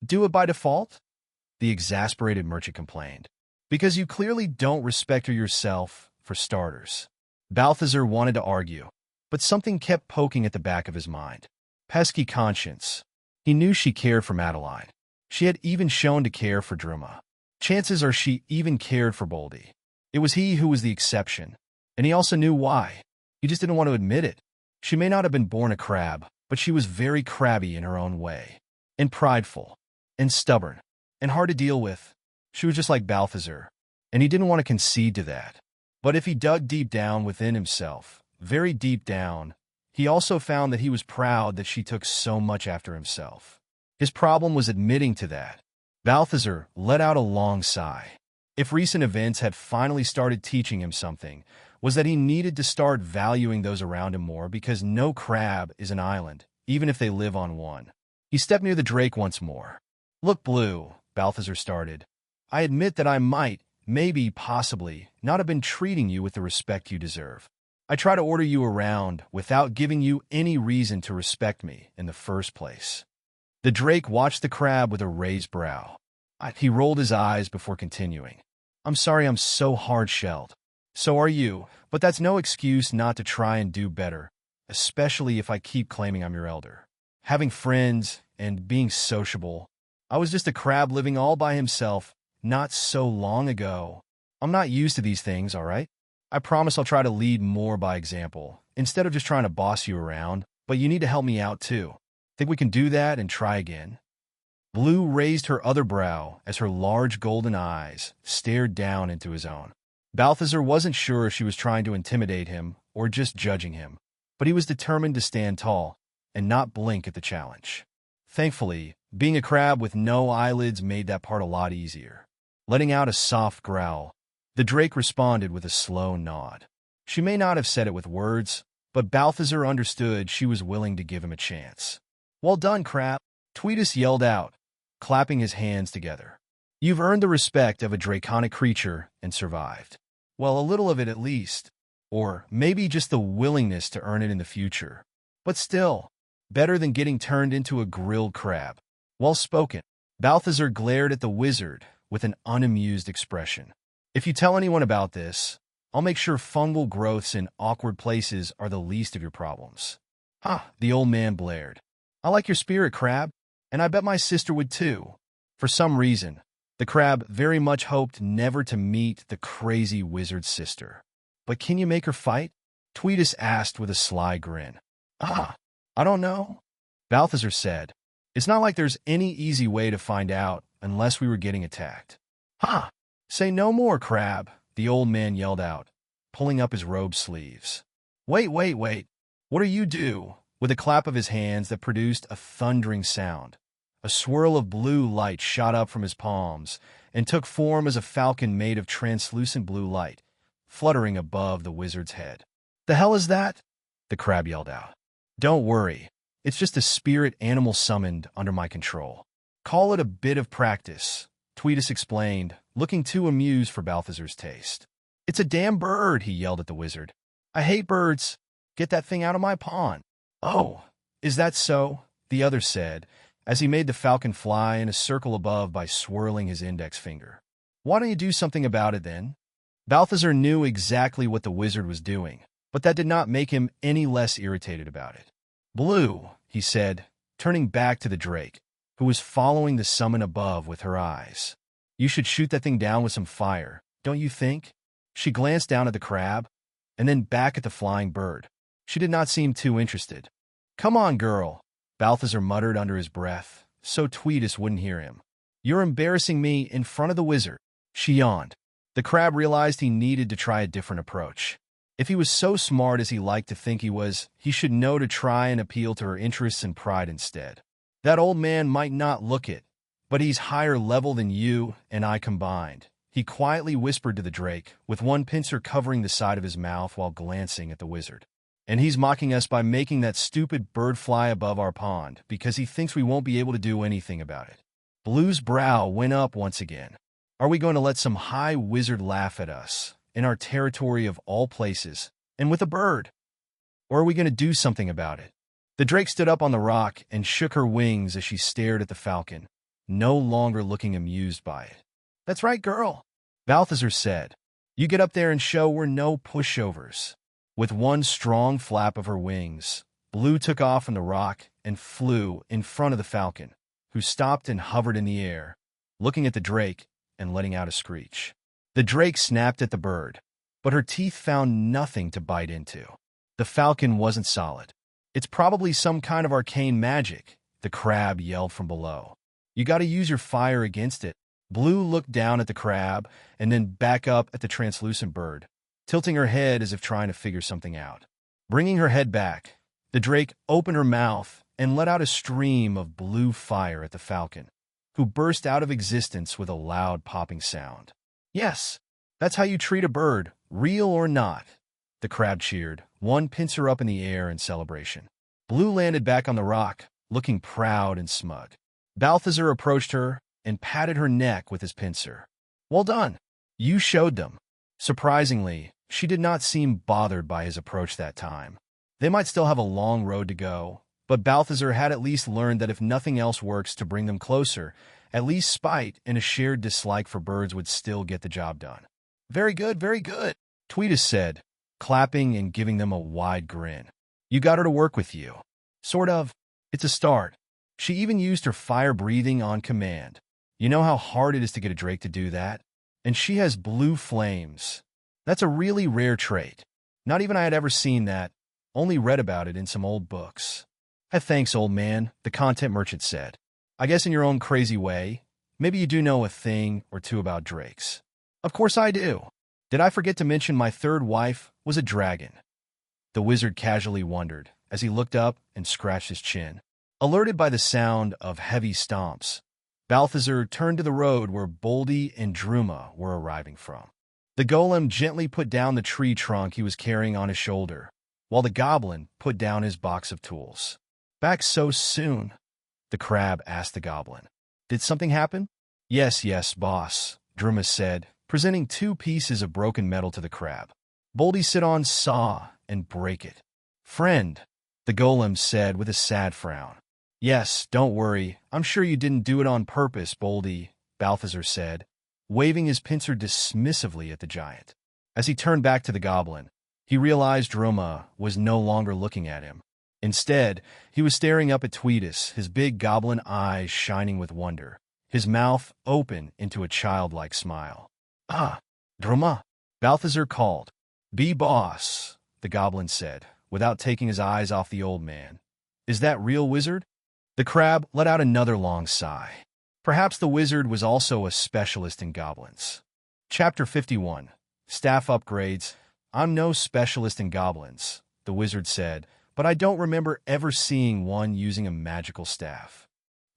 do it by default?" the exasperated merchant complained. "Because you clearly don't respect her yourself, for starters." Balthazar wanted to argue, but something kept poking at the back of his mind. Pesky conscience. He knew she cared for Madeline. She had even shown to care for Druma. Chances are she even cared for Boldy. It was he who was the exception, and he also knew why. He just didn't want to admit it. She may not have been born a Crab, but she was very crabby in her own way, and prideful, and stubborn, and hard to deal with. She was just like Balthazar, and he didn't want to concede to that. But if he dug deep down within himself, very deep down, he also found that he was proud that she took so much after himself. His problem was admitting to that. Balthazar let out a long sigh. If recent events had finally started teaching him something, was that he needed to start valuing those around him more, because no Crab is an island, even if they live on one. He stepped near the drake once more. "Look, Blue," Balthazar started. "I admit that I might, maybe, possibly, not have been treating you with the respect you deserve. I try to order you around without giving you any reason to respect me in the first place." The drake watched the Crab with a raised brow. He rolled his eyes before continuing. I'm sorry I'm so hard-shelled. So are you, but that's no excuse not to try and do better, especially if I keep claiming I'm your elder. Having friends and being sociable. I was just a crab living all by himself not so long ago. I'm not used to these things, all right? I promise I'll try to lead more by example, instead of just trying to boss you around, but you need to help me out too. Think we can do that and try again? Blue raised her other brow as her large golden eyes stared down into his own. Balthazar wasn't sure if she was trying to intimidate him or just judging him, but he was determined to stand tall and not blink at the challenge. Thankfully, being a crab with no eyelids made that part a lot easier. Letting out a soft growl, the drake responded with a slow nod. She may not have said it with words, but Balthazar understood she was willing to give him a chance. Well done, crab, Tweetus yelled out, clapping his hands together. You've earned the respect of a draconic creature and survived. Well, a little of it at least. Or maybe just the willingness to earn it in the future. But still, better than getting turned into a grilled crab. Well spoken. Balthazar glared at the wizard with an unamused expression. If you tell anyone about this, I'll make sure fungal growths in awkward places are the least of your problems. The old man blared. I like your spirit, crab, and I bet my sister would too. For some reason, the crab very much hoped never to meet the crazy wizard's sister. But can you make her fight? Tweetus asked with a sly grin. I don't know, Balthazar said. It's not like there's any easy way to find out unless we were getting attacked. Say no more, crab, the old man yelled out, pulling up his robe sleeves. Wait. What are you do? With a clap of his hands that produced a thundering sound. A swirl of blue light shot up from his palms and took form as a falcon made of translucent blue light, fluttering above the wizard's head. The hell is that? The crab yelled out. Don't worry, it's just a spirit animal summoned under my control. Call it a bit of practice, Tweetus explained, looking too amused for Balthazar's taste. It's a damn bird, he yelled at the wizard. I hate birds. Get that thing out of my pond. Oh, is that so? The other said, as he made the falcon fly in a circle above by swirling his index finger. Why don't you do something about it then? Balthazar knew exactly what the wizard was doing, but that did not make him any less irritated about it. Blue, he said, turning back to the drake, who was following the summon above with her eyes. You should shoot that thing down with some fire, don't you think? She glanced down at the crab, and then back at the flying bird. She did not seem too interested. Come on, girl, Balthazar muttered under his breath, so Tweetus wouldn't hear him. You're embarrassing me in front of the wizard. She yawned. The crab realized he needed to try a different approach. If he was so smart as he liked to think he was, he should know to try and appeal to her interests and pride instead. That old man might not look it, but he's higher level than you and I combined. He quietly whispered to the drake, with one pincer covering the side of his mouth while glancing at the wizard. And he's mocking us by making that stupid bird fly above our pond because he thinks we won't be able to do anything about it. Blue's brow went up once again. Are we going to let some high wizard laugh at us, in our territory of all places, and with a bird? Or are we going to do something about it? The drake stood up on the rock and shook her wings as she stared at the falcon, no longer looking amused by it. That's right, girl, Balthazar said. You get up there and show we're no pushovers. With one strong flap of her wings, Blue took off from the rock and flew in front of the falcon, who stopped and hovered in the air, looking at the drake and letting out a screech. The drake snapped at the bird, but her teeth found nothing to bite into. The falcon wasn't solid. It's probably some kind of arcane magic, the crab yelled from below. You gotta use your fire against it. Blue looked down at the crab and then back up at the translucent bird, tilting her head as if trying to figure something out. Bringing her head back, the drake opened her mouth and let out a stream of blue fire at the falcon, who burst out of existence with a loud popping sound. Yes, that's how you treat a bird, real or not, the crab cheered, one pincer up in the air in celebration. Blue landed back on the rock, looking proud and smug. Balthazar approached her and patted her neck with his pincer. Well done. You showed them. Surprisingly, she did not seem bothered by his approach that time. They might still have a long road to go, But Balthazar had at least learned that if nothing else works to bring them closer, at least spite and a shared dislike for birds would still get the job done. Very good, Tweetus said, clapping and giving them a wide grin. You got her to work with you. Sort of. It's a start. She even used her fire breathing on command. You know how hard it is to get a drake to do that? And she has blue flames. That's a really rare trait. Not even I had ever seen that, only read about it in some old books. Thanks, old man, the content merchant said. I guess in your own crazy way, maybe you do know a thing or two about drakes. Of course I do. Did I forget to mention my third wife was a dragon? The wizard casually wondered as he looked up and scratched his chin. Alerted by the sound of heavy stomps, Balthazar turned to the road where Boldy and Druma were arriving from. The golem gently put down the tree trunk he was carrying on his shoulder, while the goblin put down his box of tools. Back so soon? The crab asked the goblin. Did something happen? Yes, boss, Druma said, presenting 2 pieces of broken metal to the crab. Boldy sit on saw and break it. Friend, the golem said with a sad frown. Yes, don't worry. I'm sure you didn't do it on purpose, Boldy, Balthazar said, waving his pincer dismissively at the giant. As he turned back to the goblin, he realized Druma was no longer looking at him. Instead, he was staring up at Tweetus, his big goblin eyes shining with wonder, his mouth open into a childlike smile. Ah, Druma, Balthazar called. Be boss, the goblin said, without taking his eyes off the old man. Is that real, wizard? The crab let out another long sigh. Perhaps the wizard was also a specialist in goblins. Chapter 51. Staff Upgrades. I'm no specialist in goblins, the wizard said, but I don't remember ever seeing one using a magical staff.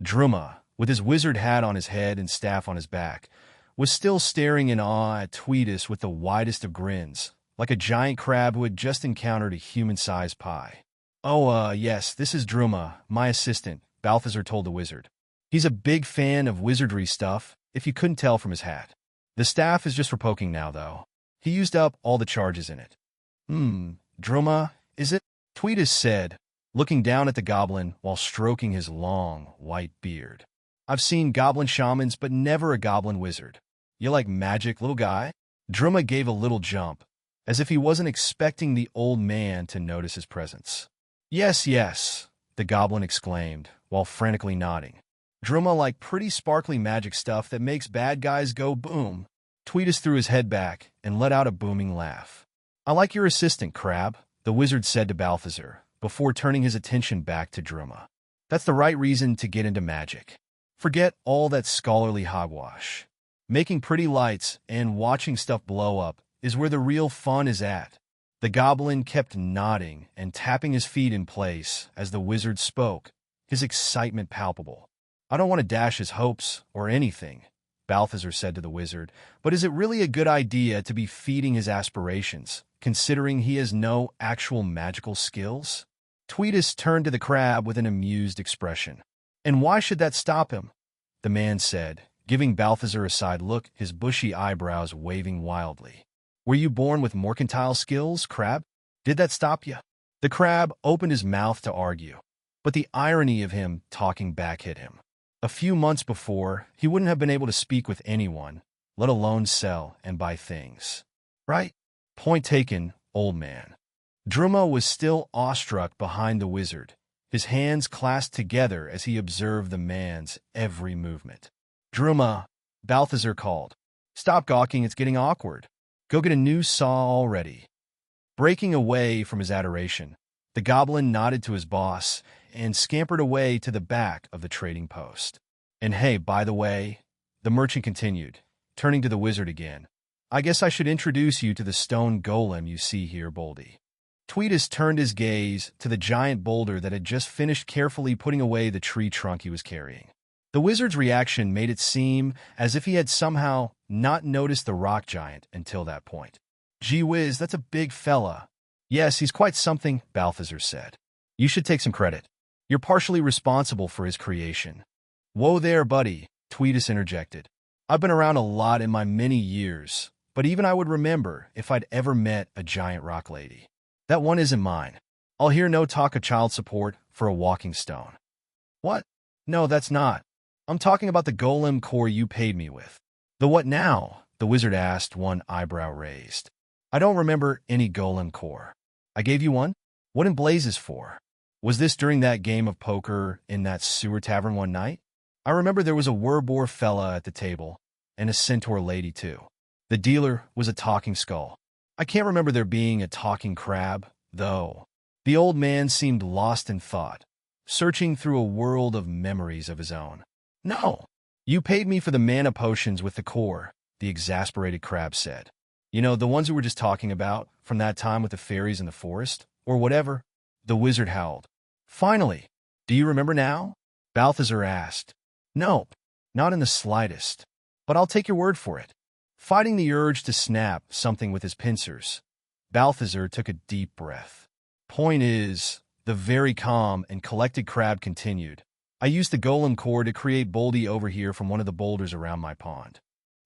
Druma, with his wizard hat on his head and staff on his back, was still staring in awe at Tweetus with the widest of grins, like a giant crab who had just encountered a human-sized pie. Oh, yes, this is Druma, my assistant, Balthazar told the wizard. He's a big fan of wizardry stuff, if you couldn't tell from his hat. The staff is just for poking now, though. He used up all the charges in it. Druma, is it? Tweetus said, looking down at the goblin while stroking his long, white beard. I've seen goblin shamans, but never a goblin wizard. You like magic, little guy? Druma gave a little jump, as if he wasn't expecting the old man to notice his presence. Yes, the goblin exclaimed, while frantically nodding. Druma like pretty sparkly magic stuff that makes bad guys go boom. Tweetus threw his head back and let out a booming laugh. I like your assistant, Crab, the wizard said to Balthazar, before turning his attention back to Druma. That's the right reason to get into magic. Forget all that scholarly hogwash. Making pretty lights and watching stuff blow up is where the real fun is at. The goblin kept nodding and tapping his feet in place as the wizard spoke, his excitement palpable. I don't want to dash his hopes or anything, Balthazar said to the wizard, but is it really a good idea to be feeding his aspirations, considering he has no actual magical skills? Tweetus turned to the crab with an amused expression. And why should that stop him? The man said, giving Balthazar a side look, his bushy eyebrows waving wildly. Were you born with mercantile skills, Crab? Did that stop you? The crab opened his mouth to argue, but the irony of him talking back hit him. A few months before, he wouldn't have been able to speak with anyone, let alone sell and buy things. Right? Point taken, old man. Druma was still awestruck behind the wizard, his hands clasped together as he observed the man's every movement. Druma, Balthazar called. Stop gawking, it's getting awkward. Go get a new saw already. Breaking away from his adoration, the goblin nodded to his boss and scampered away to the back of the trading post. And hey, by the way, the merchant continued, turning to the wizard again, I guess I should introduce you to the stone golem you see here, Boldy. Tweetus turned his gaze to the giant boulder that had just finished carefully putting away the tree trunk he was carrying. The wizard's reaction made it seem as if he had somehow not noticed the rock giant until that point. Gee whiz, that's a big fella. Yes, he's quite something, Balthazar said. You should take some credit. You're partially responsible for his creation. Whoa there, buddy, Tweetus interjected. I've been around a lot in my many years, but even I would remember if I'd ever met a giant rock lady. That one isn't mine. I'll hear no talk of child support for a walking stone. What? No, that's not. I'm talking about the golem core you paid me with. The what now? The wizard asked, one eyebrow raised. I don't remember any golem core. I gave you one? What in blazes for? Was this during that game of poker in that sewer tavern one night? I remember there was a Werbor fella at the table, and a centaur lady too. The dealer was a talking skull. I can't remember there being a talking crab, though. The old man seemed lost in thought, searching through a world of memories of his own. No, you paid me for the mana potions with the core, the exasperated crab said. You know, the ones we were just talking about, from that time with the fairies in the forest, or whatever? The wizard howled. Finally, do you remember now? Balthazar asked. Nope, not in the slightest. But I'll take your word for it. Fighting the urge to snap something with his pincers, Balthazar took a deep breath. Point is, the very calm and collected crab continued. I used the golem core to create Boldy over here from one of the boulders around my pond.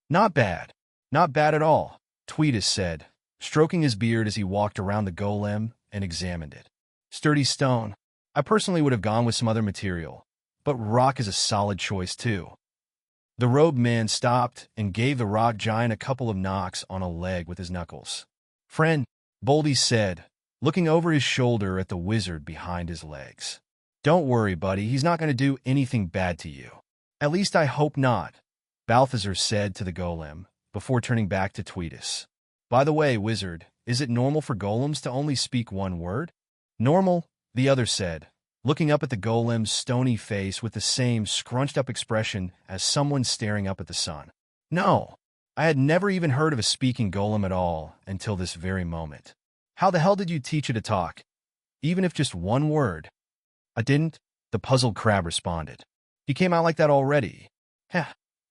Not bad. Not bad at all, Tweetus said, stroking his beard as he walked around the golem and examined it. Sturdy stone. I personally would have gone with some other material, but rock is a solid choice too. The robed man stopped and gave the rock giant a couple of knocks on a leg with his knuckles. Friend, Boldy said, looking over his shoulder at the wizard behind his legs. Don't worry, buddy, he's not going to do anything bad to you. At least I hope not, Balthazar said to the golem, before turning back to Tweetus. By the way, wizard, is it normal for golems to only speak one word? Normal, the other said, looking up at the golem's stony face with the same scrunched-up expression as someone staring up at the sun. No, I had never even heard of a speaking golem at all until this very moment. How the hell did you teach it to talk? Even if just one word? I didn't, the puzzled crab responded. He came out like that already. Heh,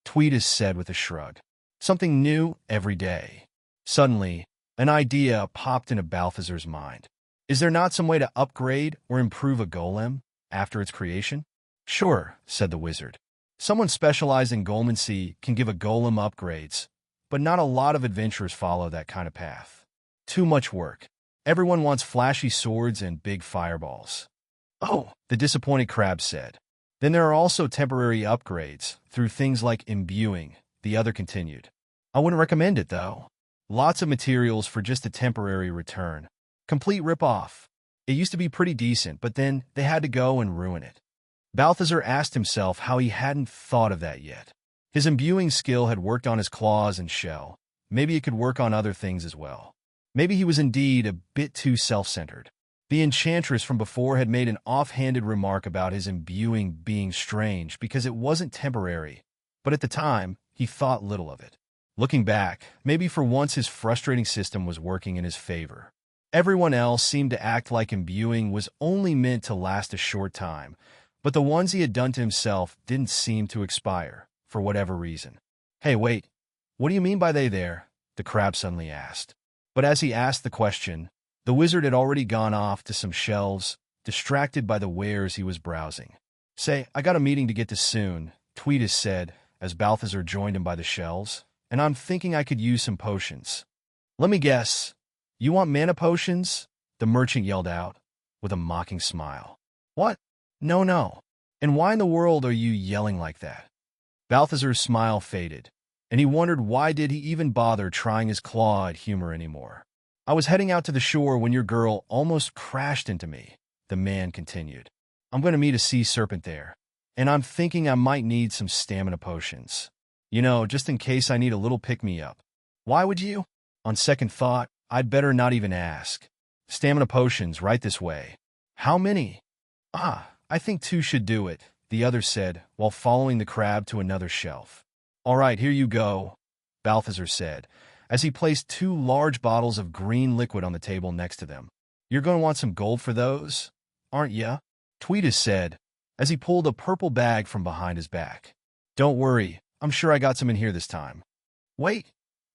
Tweetus said with a shrug. Something new every day. Suddenly, an idea popped into Balthazar's mind. Is there not some way to upgrade or improve a golem after its creation? Sure, said the wizard. Someone specialized in Normalcy can give a golem upgrades, but not a lot of adventurers follow that kind of path. Too much work. Everyone wants flashy swords and big fireballs. Oh, the disappointed crab said. Then there are also temporary upgrades through things like imbuing, the other continued. I wouldn't recommend it, though. Lots of materials for just a temporary return. Complete rip-off. It used to be pretty decent, but then they had to go and ruin it. Balthazar asked himself how he hadn't thought of that yet. His imbuing skill had worked on his claws and shell. Maybe it could work on other things as well. Maybe he was indeed a bit too self-centered. The enchantress from before had made an offhanded remark about his imbuing being strange because it wasn't temporary, but at the time, he thought little of it. Looking back, maybe for once his frustrating system was working in his favor. Everyone else seemed to act like imbuing was only meant to last a short time, but the ones he had done to himself didn't seem to expire, for whatever reason. Hey, wait, what do you mean by they there? The crab suddenly asked. But as he asked the question, the wizard had already gone off to some shelves, distracted by the wares he was browsing. Say, I got a meeting to get to soon, Tweetus said, as Balthazar joined him by the shelves, and I'm thinking I could use some potions. Let me guess. You want mana potions? The merchant yelled out, with a mocking smile. What? No, no. And why in the world are you yelling like that? Balthazar's smile faded, and he wondered why did he even bother trying his claw at humor anymore. I was heading out to the shore when your girl almost crashed into me, the man continued. I'm going to meet a sea serpent there, and I'm thinking I might need some stamina potions. You know, just in case I need a little pick-me-up. Why would you? On second thought, I'd better not even ask. Stamina potions, right this way. How many? I think 2 should do it, the other said, while following the crab to another shelf. All right, here you go, Balthazar said, as he placed 2 large bottles of green liquid on the table next to them. You're going to want some gold for those, aren't ya? Tweetus said, as he pulled a purple bag from behind his back. Don't worry, I'm sure I got some in here this time. Wait,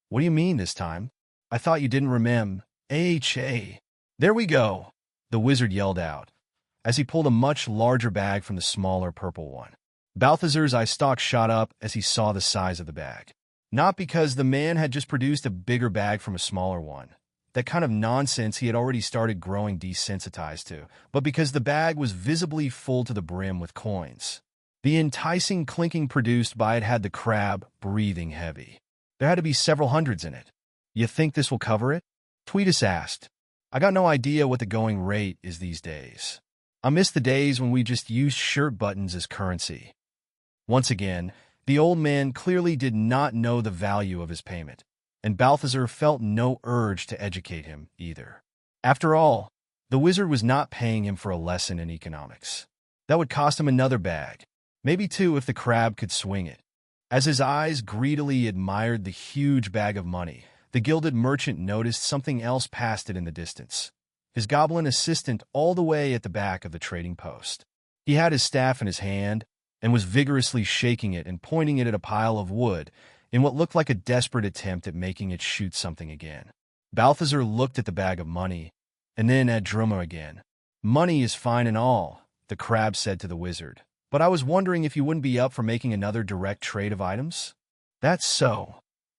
what do you mean this time? I thought you didn't remember. AHA. There we go, the wizard yelled out, as he pulled a much larger bag from the smaller purple one. Balthazar's eye stalk shot up as he saw the size of the bag. Not because the man had just produced a bigger bag from a smaller one, that kind of nonsense he had already started growing desensitized to, but because the bag was visibly full to the brim with coins. The enticing clinking produced by it had the crab breathing heavy. There had to be several hundreds in it. You think this will cover it? Tweetus asked. I got no idea what the going rate is these days. I miss the days when we just used shirt buttons as currency. Once again, the old man clearly did not know the value of his payment, and Balthazar felt no urge to educate him either. After all, the wizard was not paying him for a lesson in economics. That would cost him another bag, maybe two if the crab could swing it. As his eyes greedily admired the huge bag of money, the gilded merchant noticed something else past it in the distance. His goblin assistant all the way at the back of the trading post. He had his staff in his hand and was vigorously shaking it and pointing it at a pile of wood in what looked like a desperate attempt at making it shoot something again. Balthazar looked at the bag of money and then at Druma again. Money is fine and all, the crab said to the wizard, but I was wondering if you wouldn't be up for making another direct trade of items? That's so,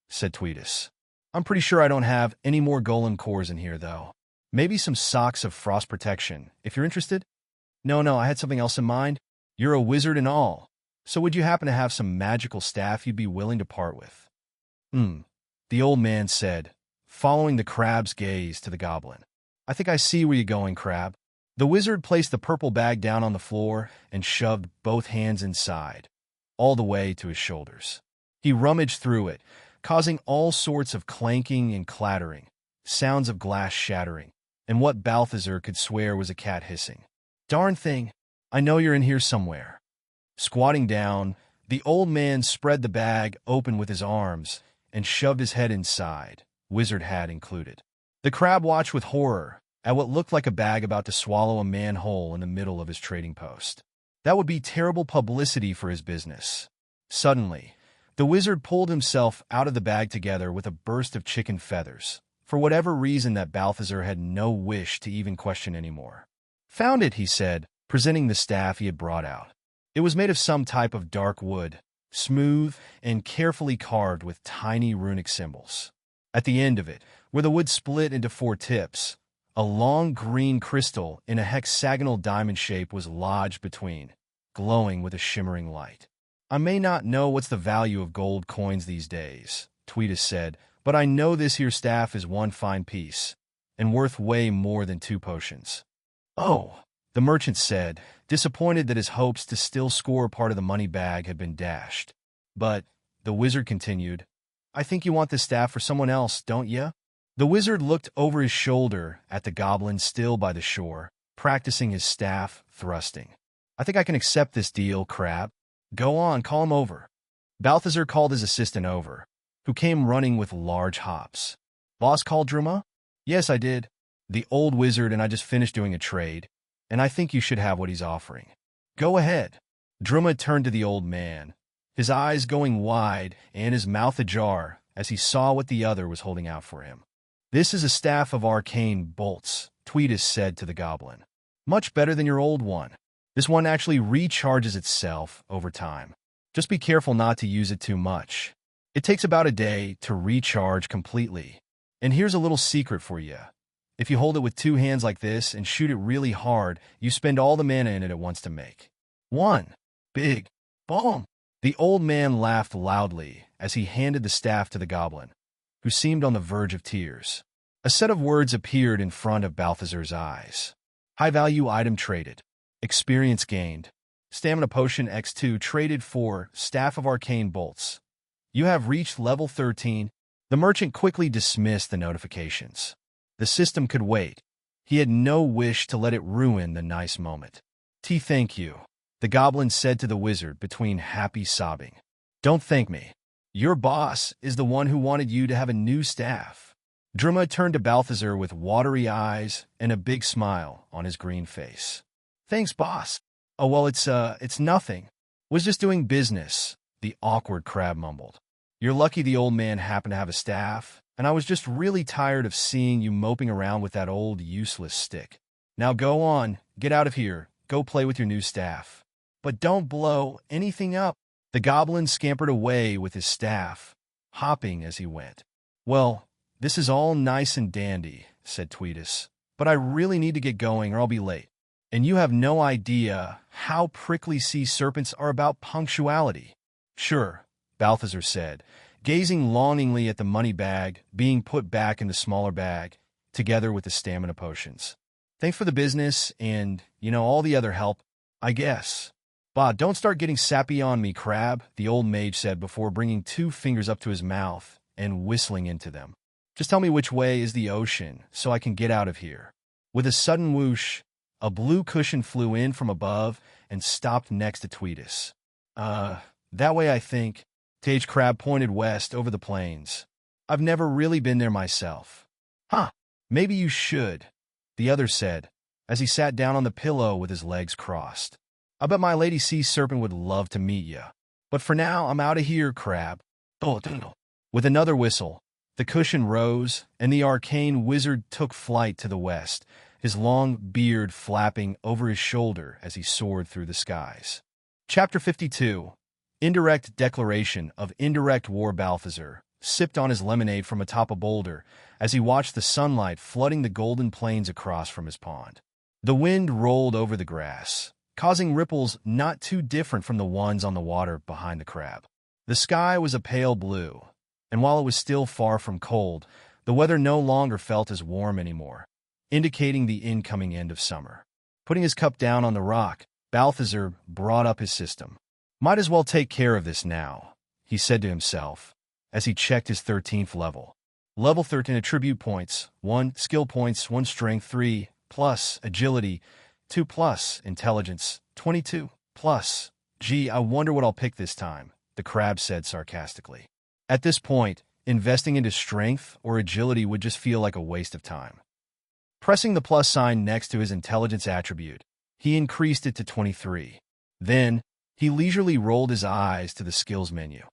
said Tweetus. I'm pretty sure I don't have any more golem cores in here, though. Maybe some socks of frost protection, if you're interested? No, I had something else in mind. You're a wizard and all, so would you happen to have some magical staff you'd be willing to part with? The old man said, following the crab's gaze to the goblin. I think I see where you're going, crab. The wizard placed the purple bag down on the floor and shoved both hands inside, all the way to his shoulders. He rummaged through it, causing all sorts of clanking and clattering, sounds of glass shattering, and what Balthazar could swear was a cat hissing. Darn thing, I know you're in here somewhere. Squatting down, the old man spread the bag open with his arms and shoved his head inside, wizard hat included. The crab watched with horror at what looked like a bag about to swallow a man whole in the middle of his trading post. That would be terrible publicity for his business. Suddenly, the wizard pulled himself out of the bag together with a burst of chicken feathers, for whatever reason that Balthazar had no wish to even question anymore. Found it, he said, presenting the staff he had brought out. It was made of some type of dark wood, smooth and carefully carved with tiny runic symbols. At the end of it, where the wood split into 4 tips, a long green crystal in a hexagonal diamond shape was lodged between, glowing with a shimmering light. I may not know what's the value of gold coins these days, Tweetus said, but I know this here staff is one fine piece, and worth way more than 2 potions. Oh, the merchant said, disappointed that his hopes to still score part of the money bag had been dashed. But, the wizard continued, I think you want this staff for someone else, don't ya? The wizard looked over his shoulder at the goblin still by the shore, practicing his staff thrusting. I think I can accept this deal, crab. Go on, call him over. Balthazar called his assistant over, who came running with large hops. Boss called Druma? Yes, I did. The old wizard and I just finished doing a trade, and I think you should have what he's offering. Go ahead. Druma turned to the old man, his eyes going wide and his mouth ajar as he saw what the other was holding out for him. This is a staff of arcane bolts, Tweetus said to the goblin. Much better than your old one. This one actually recharges itself over time. Just be careful not to use it too much. It takes about a day to recharge completely. And here's a little secret for you. If you hold it with 2 hands like this and shoot it really hard, you spend all the mana in it at once to make. 1 big bomb. The old man laughed loudly as he handed the staff to the goblin, who seemed on the verge of tears. A set of words appeared in front of Balthazar's eyes. High-value item traded. Experience gained. Stamina potion X2 traded for Staff of Arcane Bolts. You have reached level 13. The merchant quickly dismissed the notifications. The system could wait. He had no wish to let it ruin the nice moment. Thank you, the goblin said to the wizard between happy sobbing. Don't thank me. Your boss is the one who wanted you to have a new staff. Druma turned to Balthazar with watery eyes and a big smile on his green face. Thanks, boss. Oh, well, it's nothing. Was just doing business, the awkward crab mumbled. You're lucky the old man happened to have a staff, and I was just really tired of seeing you moping around with that old useless stick. Now go on, get out of here, go play with your new staff. But don't blow anything up. The goblin scampered away with his staff, hopping as he went. Well, "This is all nice and dandy," said Tweetus, "but I really need to get going or I'll be late. And you have no idea how prickly sea serpents are about punctuality." "Sure," Balthazar said, gazing longingly at the money bag being put back in the smaller bag, together with the stamina potions. "Thanks for the business and, all the other help, I guess." "Bah, don't start getting sappy on me, Crab," the old mage said before bringing 2 fingers up to his mouth and whistling into them. "Just tell me which way is the ocean so I can get out of here." With a sudden whoosh, a blue cushion flew in from above and stopped next to Tweetus. That way, I think." Tage Crab pointed west over the plains. "I've never really been there myself." "Huh, maybe you should," the other said, as he sat down on the pillow with his legs crossed. "I bet my lady sea serpent would love to meet ya. But for now, I'm out of here, Crab." With another whistle, the cushion rose, and the arcane wizard took flight to the west, his long beard flapping over his shoulder as he soared through the skies. Chapter 52. Indirect Declaration of Indirect War. Balthazar sipped on his lemonade from atop a boulder as he watched the sunlight flooding the golden plains across from his pond. The wind rolled over the grass, causing ripples not too different from the ones on the water behind the crab. The sky was a pale blue, and while it was still far from cold, the weather no longer felt as warm anymore, indicating the incoming end of summer. Putting his cup down on the rock, Balthazar brought up his system. "Might as well take care of this now," he said to himself, as he checked his 13th level. Level 13 attribute points, 1 skill points, 1 strength, 3 plus agility, 2 plus intelligence, 22 plus. "Gee, I wonder what I'll pick this time," the crab said sarcastically. At this point, investing into strength or agility would just feel like a waste of time. Pressing the plus sign next to his intelligence attribute, he increased it to 23. Then, he leisurely rolled his eyes to the skills menu.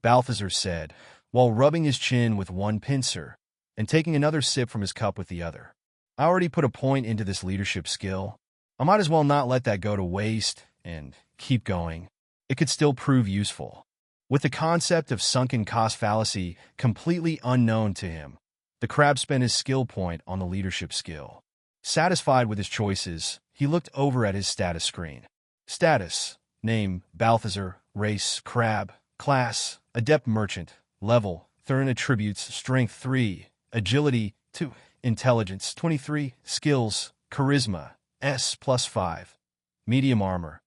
Balthazar said, while rubbing his chin with one pincer and taking another sip from his cup with the other. "I already put a point into this leadership skill. I might as well not let that go to waste and keep going. It could still prove useful." With the concept of sunken cost fallacy completely unknown to him, the crab spent his skill point on the leadership skill. Satisfied with his choices, he looked over at his status screen. Status: name, Balthazar, race, crab, class, adept merchant, level, 13 attributes, strength 3, agility 2, intelligence 23, skills, charisma, S +5, medium armor,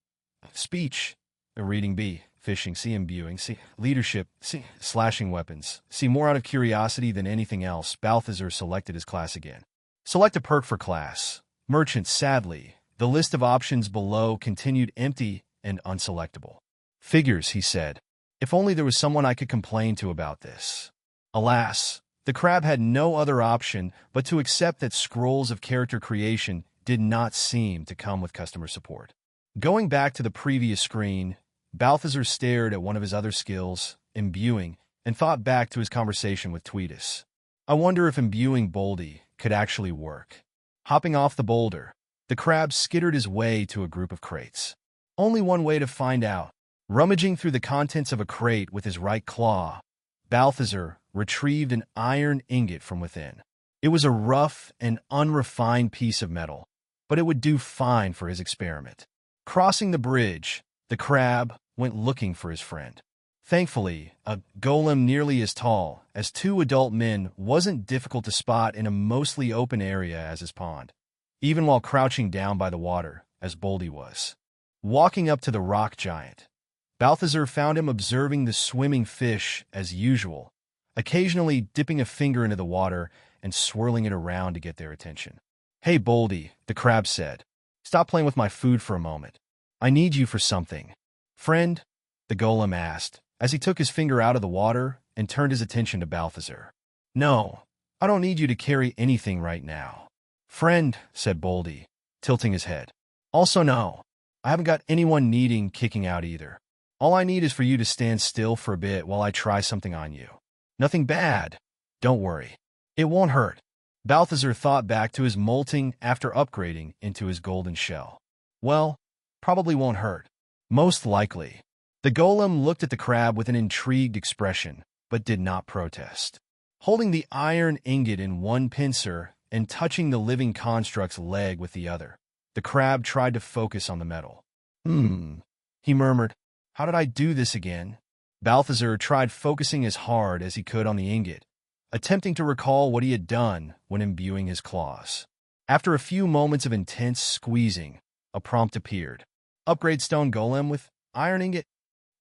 speech, reading B, fishing C, imbuing C, leadership C, slashing weapons C. More out of curiosity than anything else, Balthazar selected his class again. Select a perk for class. Merchant. Sadly, the list of options below continued empty and unselectable. "Figures," he said. "If only there was someone I could complain to about this." Alas, the crab had no other option but to accept that scrolls of character creation did not seem to come with customer support. Going back to the previous screen, Balthazar stared at one of his other skills, imbuing, and thought back to his conversation with Tweetus. I wonder if imbuing Boldy could actually work. Hopping off the boulder, the crab skittered his way to a group of crates. Only one way to find out. Rummaging through the contents of a crate with his right claw, Balthazar retrieved an iron ingot from within. It was a rough and unrefined piece of metal, but it would do fine for his experiment. Crossing the bridge, the crab went looking for his friend. Thankfully, a golem nearly as tall as 2 adult men wasn't difficult to spot in a mostly open area as his pond, even while crouching down by the water, as Boldy was. Walking up to the rock giant, Balthazar found him observing the swimming fish as usual, occasionally dipping a finger into the water and swirling it around to get their attention. "Hey, Boldy," the crab said. "Stop playing with my food for a moment. I need you for something." "Friend?" the golem asked, as he took his finger out of the water and turned his attention to Balthazar. "No, I don't need you to carry anything right now." "Friend," said Boldy, tilting his head. "Also no, I haven't got anyone needing kicking out either. All I need is for you to stand still for a bit while I try something on you. Nothing bad. Don't worry. It won't hurt." Balthazar thought back to his molting after upgrading into his golden shell. "Well, probably won't hurt. Most likely." The golem looked at the crab with an intrigued expression, but did not protest. holding the iron ingot in one pincer and touching the living construct's leg with the other. The crab tried to focus on the metal. He murmured. How did I do this again? Balthazar tried focusing as hard as he could on the ingot, attempting to recall what he had done when imbuing his claws. After a few moments of intense squeezing, a prompt appeared. Upgrade stone golem with iron ingot?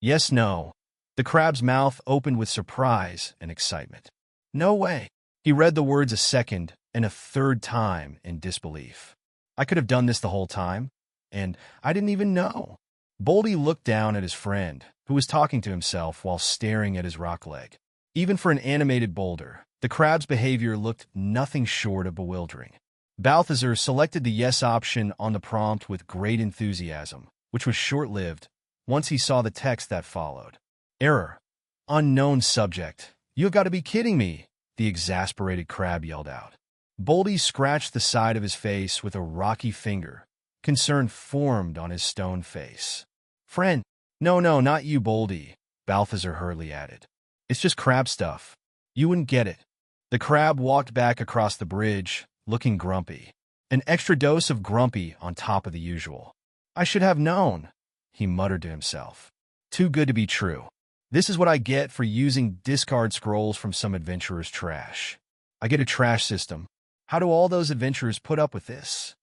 Yes, no. The crab's mouth opened with surprise and excitement. No way. He read the words a second and a third time in disbelief. I could have done this the whole time, and I didn't even know. Boldy looked down at his friend, who was talking to himself while staring at his rock leg. Even for an animated boulder, the crab's behavior looked nothing short of bewildering. Balthazar selected the yes option on the prompt with great enthusiasm, which was short-lived once he saw the text that followed. Error. Unknown subject. You've got to be kidding me, the exasperated crab yelled out. Boldy scratched the side of his face with a rocky finger. Concern formed on his stone face. Friend. No, not you, Boldy, Balthazar hurriedly added. It's just crab stuff. You wouldn't get it. The crab walked back across the bridge, looking grumpy. An extra dose of grumpy on top of the usual. I should have known, he muttered to himself. Too good to be true. This is what I get for using discard scrolls from some adventurer's trash. I get a trash system. How do all those adventurers put up with this?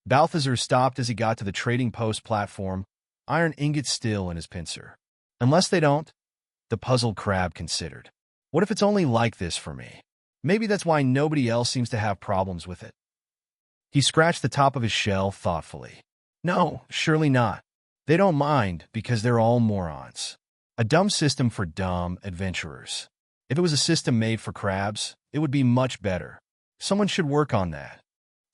Balthazar stopped as he got to the trading post platform, iron ingot still in his pincer. Unless they don't, the puzzled crab considered. What if it's only like this for me? Maybe that's why nobody else seems to have problems with it. He scratched the top of his shell thoughtfully. No, surely not. They don't mind because they're all morons. A dumb system for dumb adventurers. If it was a system made for crabs, it would be much better. Someone should work on that.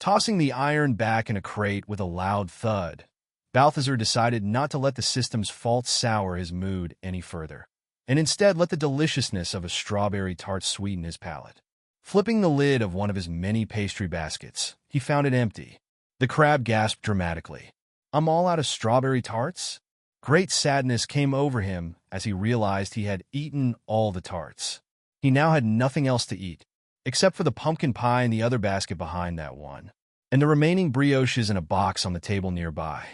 Tossing the iron back in a crate with a loud thud, Balthazar decided not to let the system's faults sour his mood any further, and instead let the deliciousness of a strawberry tart sweeten his palate. Flipping the lid of one of his many pastry baskets, he found it empty. The crab gasped dramatically. I'm all out of strawberry tarts? Great sadness came over him as he realized he had eaten all the tarts. He now had nothing else to eat, except for the pumpkin pie in the other basket behind that one, and the remaining brioches in a box on the table nearby,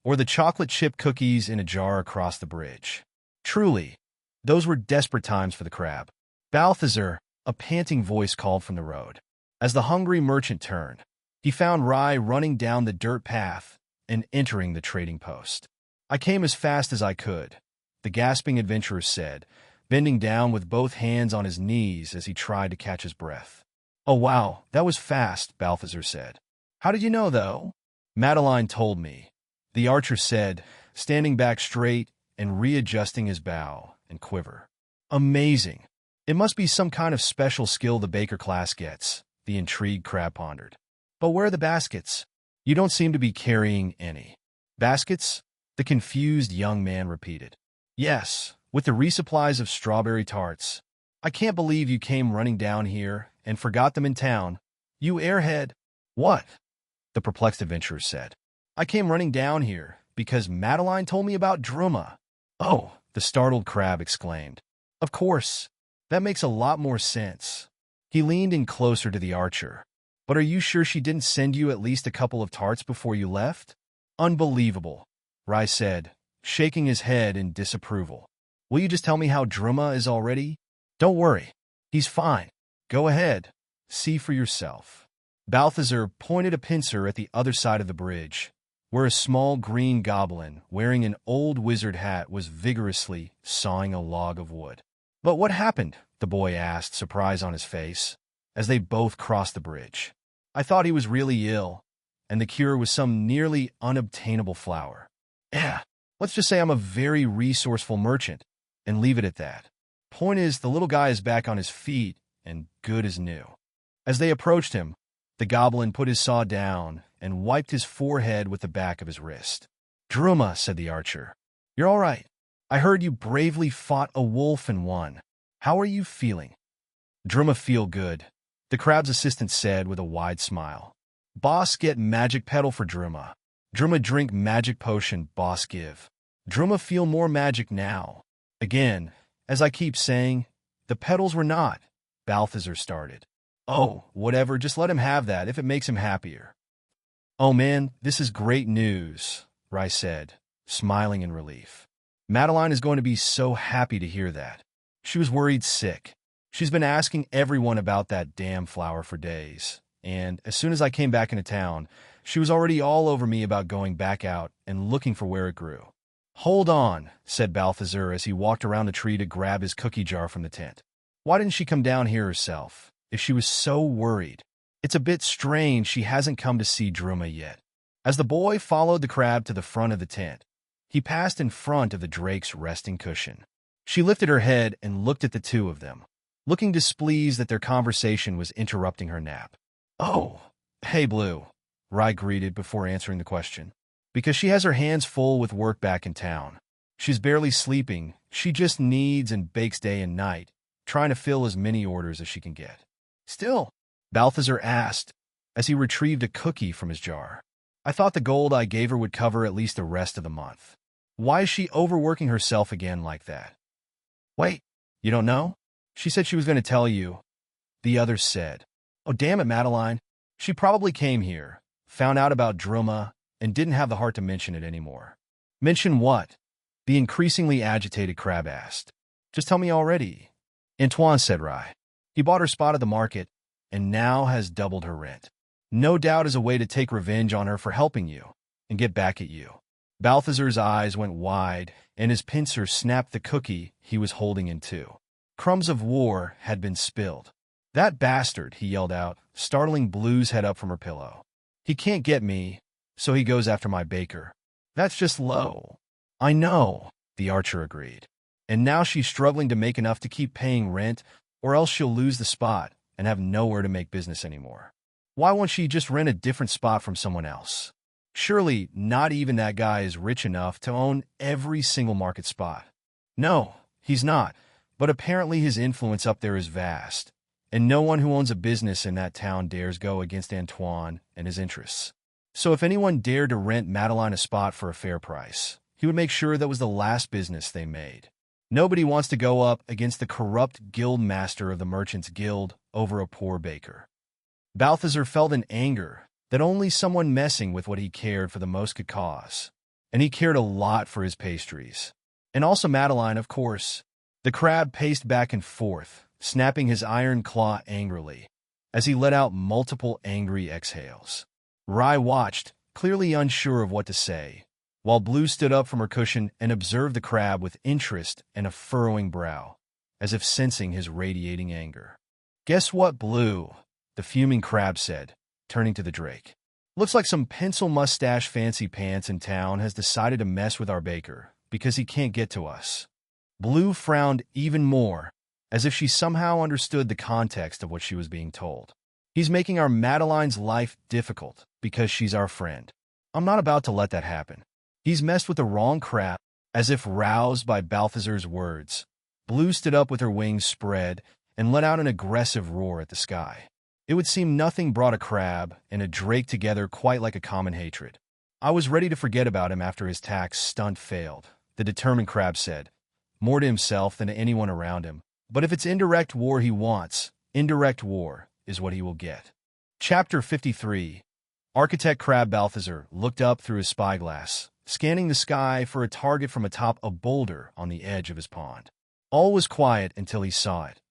or the chocolate chip cookies in a jar across the bridge. Truly, those were desperate times for the crab. Balthazar, a panting voice called from the road. As the hungry merchant turned, he found Rai running down the dirt path and entering the trading post. I came as fast as I could, the gasping adventurer said, bending down with both hands on his knees as he tried to catch his breath. Oh wow, that was fast, Balthazar said. How did you know, though? Madeline told me, the archer said, standing back straight and readjusting his bow and quiver. Amazing. It must be some kind of special skill the baker class gets, the intrigued crab pondered. But where are the baskets? You don't seem to be carrying any. Baskets? The confused young man repeated. Yes, with the resupplies of strawberry tarts. I can't believe you came running down here and forgot them in town. You airhead. What? The perplexed adventurer said. I came running down here because Madeline told me about Druma. Oh, the startled crab exclaimed. Of course. That makes a lot more sense. He leaned in closer to the archer. But are you sure she didn't send you at least a couple of tarts before you left? Unbelievable, Rai said, shaking his head in disapproval. Will you just tell me how Druma is already? Don't worry. He's fine. Go ahead. See for yourself. Balthazar pointed a pincer at the other side of the bridge, where a small green goblin wearing an old wizard hat was vigorously sawing a log of wood. But what happened? The boy asked, surprise on his face, as they both crossed the bridge. I thought he was really ill, and the cure was some nearly unobtainable flower. Let's just say I'm a very resourceful merchant, and leave it at that. Point is, the little guy is back on his feet, and good as new. As they approached him, the goblin put his saw down and wiped his forehead with the back of his wrist. Druma, said the archer. You're all right. I heard you bravely fought a wolf and won. How are you feeling? Druma feel good, the crab's assistant said with a wide smile. Boss get magic petal for Druma. Druma drink magic potion, boss give. Druma feel more magic now. Again, as I keep saying, the petals were not, Balthazar started. "Oh, whatever, just let him have that if it makes him happier." "Oh man, this is great news," Rai said, smiling in relief. "Madeline is going to be so happy to hear that. She was worried sick. She's been asking everyone about that damn flower for days, and as soon as I came back into town, she was already all over me about going back out and looking for where it grew." "Hold on," said Balthazar as he walked around the tree to grab his cookie jar from the tent. "Why didn't she come down here herself, if she was so worried? It's a bit strange she hasn't come to see Druma yet." As the boy followed the crab to the front of the tent, he passed in front of the drake's resting cushion. She lifted her head and looked at the two of them, looking displeased that their conversation was interrupting her nap. "Oh, hey, Blue," Rai greeted before answering the question. Because she has her hands full with work back in town. She's barely sleeping, she just kneads and bakes day and night, trying to fill as many orders as she can get. "Still?" Balthazar asked, as he retrieved a cookie from his jar. "I thought the gold I gave her would cover at least the rest of the month. Why is she overworking herself again like that?" "Wait, you don't know? She said she was going to tell you," the others said. "Oh, damn it, Madeline. She probably came here, found out about Druma, and didn't have the heart to mention it anymore." "Mention what?" the increasingly agitated crab asked. "Just tell me already." "Antoine," said Rai. "He bought her spot at the market, and now has doubled her rent. No doubt as a way to take revenge on her for helping you, and get back at you." Balthazar's eyes went wide, and his pincer snapped the cookie he was holding in two. Crumbs of war had been spilled. "That bastard," he yelled out, startling Blue's head up from her pillow. "He can't get me, so he goes after my baker. That's just low." "I know," the archer agreed. "And now she's struggling to make enough to keep paying rent, or else she'll lose the spot and have nowhere to make business anymore. Why won't she just rent a different spot from someone else? Surely not even that guy is rich enough to own every single market spot." "No, he's not, but apparently his influence up there is vast, and no one who owns a business in that town dares go against Antoine and his interests. So if anyone dared to rent Madeline a spot for a fair price, he would make sure that was the last business they made. Nobody wants to go up against the corrupt guild master of the Merchants Guild over a poor baker." Balthazar felt an anger that only someone messing with what he cared for the most could cause, and he cared a lot for his pastries. And also Madeline, of course. The crab paced back and forth, snapping his iron claw angrily, as he let out multiple angry exhales. Rai watched, clearly unsure of what to say, while Blue stood up from her cushion and observed the crab with interest and a furrowing brow, as if sensing his radiating anger. "Guess what, Blue?" the fuming crab said, turning to the drake. "Looks like some pencil mustache fancy pants in town has decided to mess with our baker, because he can't get to us." Blue frowned even more, as if she somehow understood the context of what she was being told. "He's making our Madeline's life difficult, because she's our friend. I'm not about to let that happen. He's messed with the wrong crab." As if roused by Balthazar's words, Blue stood up with her wings spread and let out an aggressive roar at the sky. It would seem nothing brought a crab and a drake together quite like a common hatred. "I was ready to forget about him after his tax stunt failed," the determined crab said, more to himself than to anyone around him. "But if it's indirect war he wants, indirect war is what he will get." Chapter 53. Architect Crab Balthazar looked up through his spyglass, scanning the sky for a target from atop a boulder on the edge of his pond. All was quiet until he saw it.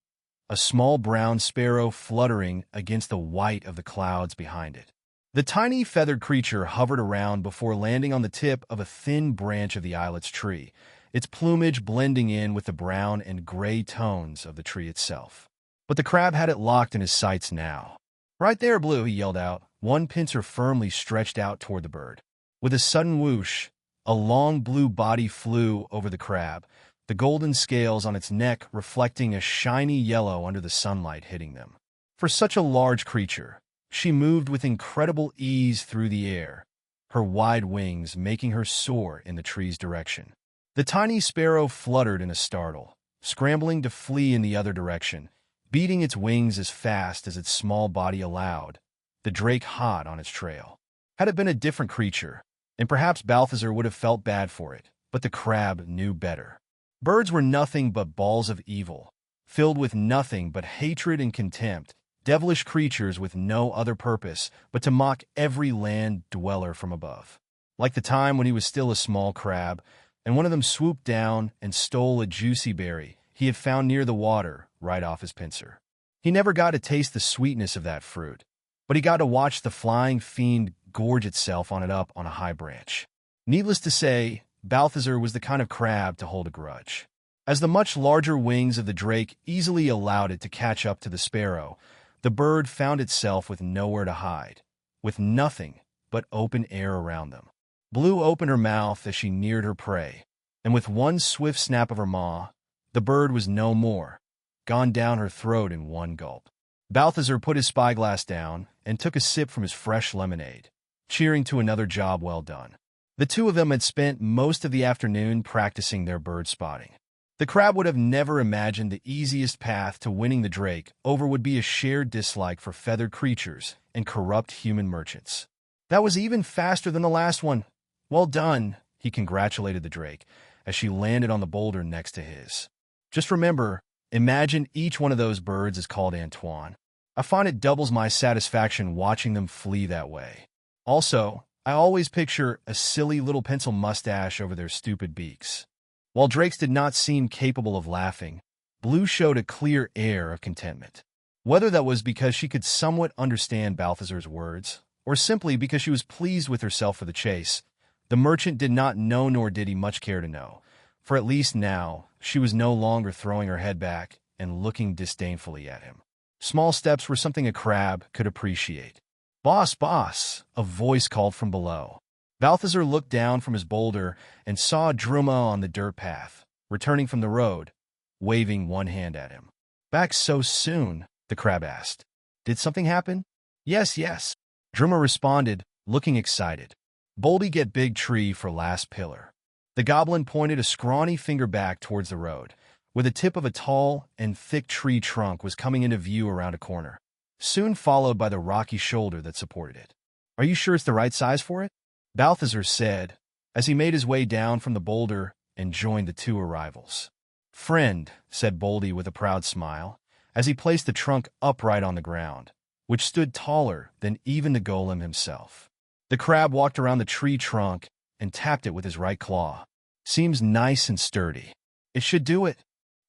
A small brown sparrow fluttering against the white of the clouds behind it. The tiny feathered creature hovered around before landing on the tip of a thin branch of the islet's tree, its plumage blending in with the brown and gray tones of the tree itself. But the crab had it locked in his sights now. "Right there, Blue," he yelled out, one pincer firmly stretched out toward the bird. With a sudden whoosh, a long blue body flew over the crab, the golden scales on its neck reflecting a shiny yellow under the sunlight hitting them. For such a large creature, she moved with incredible ease through the air, her wide wings making her soar in the tree's direction. The tiny sparrow fluttered in a startle, scrambling to flee in the other direction, beating its wings as fast as its small body allowed, the drake hot on its trail. Had it been a different creature, and perhaps Balthazar would have felt bad for it, but the crab knew better. Birds were nothing but balls of evil, filled with nothing but hatred and contempt, devilish creatures with no other purpose but to mock every land dweller from above. Like the time when he was still a small crab, and one of them swooped down and stole a juicy berry he had found near the water right off his pincer. He never got to taste the sweetness of that fruit, but he got to watch the flying fiend gorge itself on it up on a high branch. Needless to say, Balthazar was the kind of crab to hold a grudge. As the much larger wings of the drake easily allowed it to catch up to the sparrow, the bird found itself with nowhere to hide, with nothing but open air around them. Blue opened her mouth as she neared her prey, and with one swift snap of her maw, the bird was no more, gone down her throat in one gulp. Balthazar put his spyglass down and took a sip from his fresh lemonade, cheering to another job well done. The two of them had spent most of the afternoon practicing their bird spotting. The crab would have never imagined the easiest path to winning the drake over would be a shared dislike for feathered creatures and corrupt human merchants. That was even faster than the last one. Well done, he congratulated the drake as she landed on the boulder next to his. Just remember, imagine each one of those birds is called Antoine. I find it doubles my satisfaction watching them flee that way. Also, I always picture a silly little pencil mustache over their stupid beaks. While drakes did not seem capable of laughing, Blue showed a clear air of contentment. Whether that was because she could somewhat understand Balthazar's words, or simply because she was pleased with herself for the chase, the merchant did not know, nor did he much care to know, for at least now she was no longer throwing her head back and looking disdainfully at him. Small steps were something a crab could appreciate. "Boss, boss," a voice called from below. Balthazar looked down from his boulder and saw Druma on the dirt path, returning from the road, waving one hand at him. "Back so soon?" the crab asked. "Did something happen?" Yes, yes," Druma responded, looking excited. "Boldy get big tree for last pillar." The goblin pointed a scrawny finger back towards the road, where the tip of a tall and thick tree trunk was coming into view around a corner, soon followed by the rocky shoulder that supported it. "Are you sure it's the right size for it?" Balthazar said, as he made his way down from the boulder and joined the two arrivals. "Friend," said Boldy with a proud smile, as he placed the trunk upright on the ground, which stood taller than even the golem himself. The crab walked around the tree trunk and tapped it with his right claw. "Seems nice and sturdy. It should do it."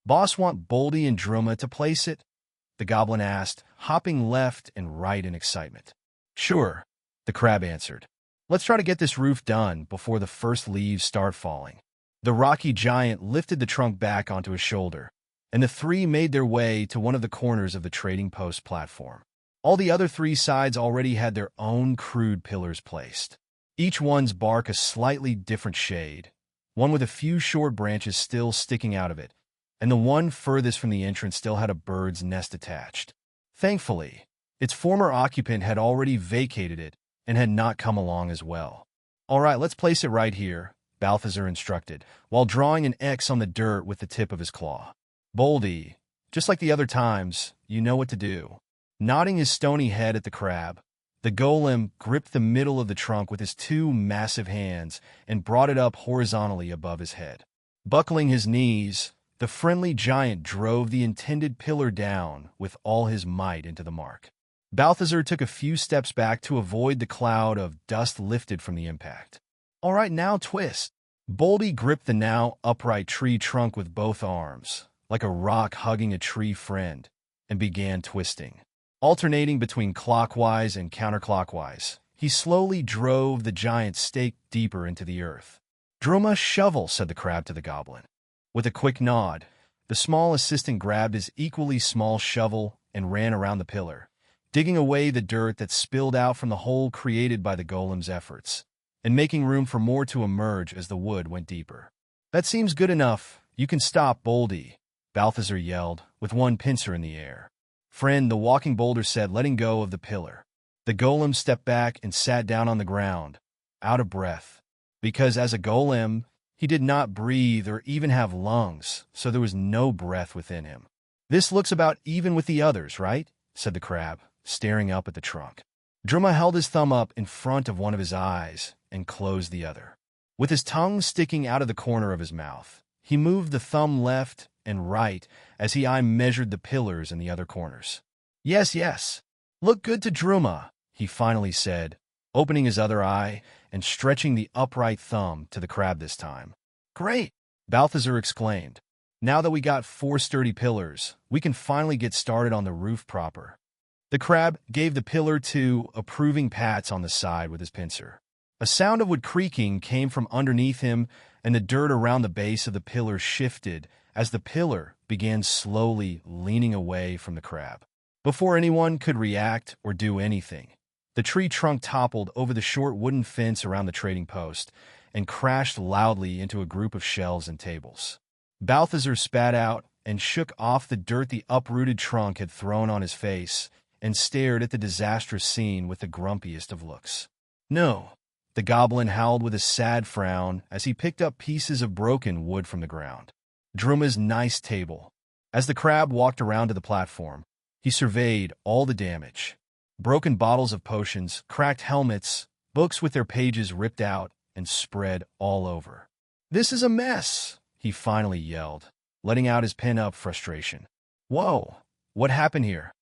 "Boss want Boldy and Druma to place it?" the goblin asked, hopping left and right in excitement. "Sure," the crab answered. "Let's try to get this roof done before the first leaves start falling." The rocky giant lifted the trunk back onto his shoulder, and the three made their way to one of the corners of the trading post platform. All the other three sides already had their own crude pillars placed, each one's bark a slightly different shade, one with a few short branches still sticking out of it, and the one furthest from the entrance still had a bird's nest attached. Thankfully, its former occupant had already vacated it and had not come along as well. "All right, let's place it right here," Balthazar instructed, while drawing an X on the dirt with the tip of his claw. "Boldy, just like the other times, you know what to do." Nodding his stony head at the crab, the golem gripped the middle of the trunk with his two massive hands and brought it up horizontally above his head. Buckling his knees, the friendly giant drove the intended pillar down with all his might into the mark. Balthazar took a few steps back to avoid the cloud of dust lifted from the impact. "All right, now twist." Boldy gripped the now upright tree trunk with both arms, like a rock hugging a tree friend, and began twisting. Alternating between clockwise and counterclockwise, he slowly drove the giant's stake deeper into the earth. "Druma, shovel," said the crab to the goblin. With a quick nod, the small assistant grabbed his equally small shovel and ran around the pillar, digging away the dirt that spilled out from the hole created by the golem's efforts, and making room for more to emerge as the wood went deeper. "That seems good enough. You can stop, Boldy," Balthazar yelled, with one pincer in the air. "Friend," the walking boulder said, letting go of the pillar. The golem stepped back and sat down on the ground, out of breath, because as a golem, he did not breathe or even have lungs, so there was no breath within him. "This looks about even with the others, right?" said the crab, staring up at the trunk. Druma held his thumb up in front of one of his eyes and closed the other. With his tongue sticking out of the corner of his mouth, he moved the thumb left and right as he eye measured the pillars in the other corners. Yes, yes. Look good to Druma, he finally said, opening his other eye and stretching the upright thumb to the crab this time. Great, Balthazar exclaimed. Now that we got 4 sturdy pillars, we can finally get started on the roof proper. The crab gave the pillar 2 approving pats on the side with his pincer. A sound of wood creaking came from underneath him, and the dirt around the base of the pillar shifted as the pillar began slowly leaning away from the crab. Before anyone could react or do anything, the tree trunk toppled over the short wooden fence around the trading post and crashed loudly into a group of shelves and tables. Balthazar spat out and shook off the dirt the uprooted trunk had thrown on his face and stared at the disastrous scene with the grumpiest of looks. No, the goblin howled with a sad frown as he picked up pieces of broken wood from the ground. Druma's nice table. As the crab walked around to the platform, he surveyed all the damage. Broken bottles of potions, cracked helmets, books with their pages ripped out and spread all over. This is a mess, he finally yelled, letting out his pent-up frustration. Whoa, what happened here?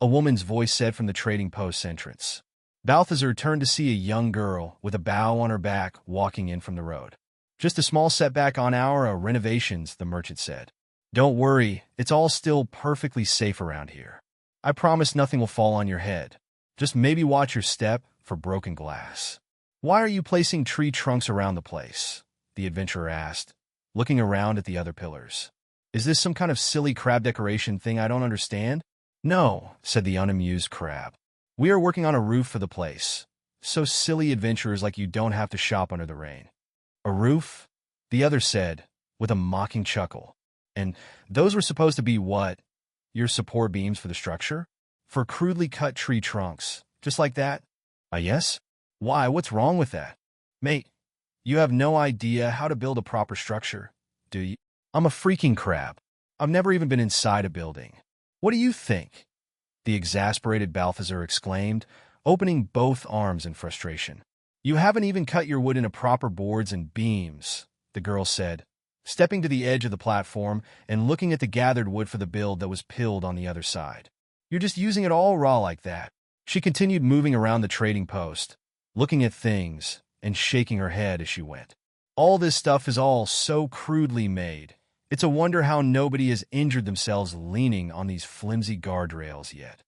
A woman's voice said from the trading post's entrance. Balthazar turned to see a young girl with a bow on her back walking in from the road. Just a small setback on our renovations, the merchant said. Don't worry, it's all still perfectly safe around here. I promise nothing will fall on your head. Just maybe watch your step for broken glass. Why are you placing tree trunks around the place? The adventurer asked, looking around at the other pillars. Is this some kind of silly crab decoration thing I don't understand? No, said the unamused crab. We are working on a roof for the place. So silly adventurers like you don't have to shop under the rain. A roof? The other said, with a mocking chuckle. And those were supposed to be what? Your support beams for the structure? For crudely cut tree trunks, just like that? Yes? Why, what's wrong with that? Mate, you have no idea how to build a proper structure, do you? I'm a freaking crab. I've never even been inside a building. What do you think? The exasperated Balthazar exclaimed, opening both arms in frustration. You haven't even cut your wood into proper boards and beams, the girl said, stepping to the edge of the platform and looking at the gathered wood for the build that was pilled on the other side. You're just using it all raw like that. She continued moving around the trading post, looking at things and shaking her head as she went. All this stuff is all so crudely made. It's a wonder how nobody has injured themselves leaning on these flimsy guardrails yet.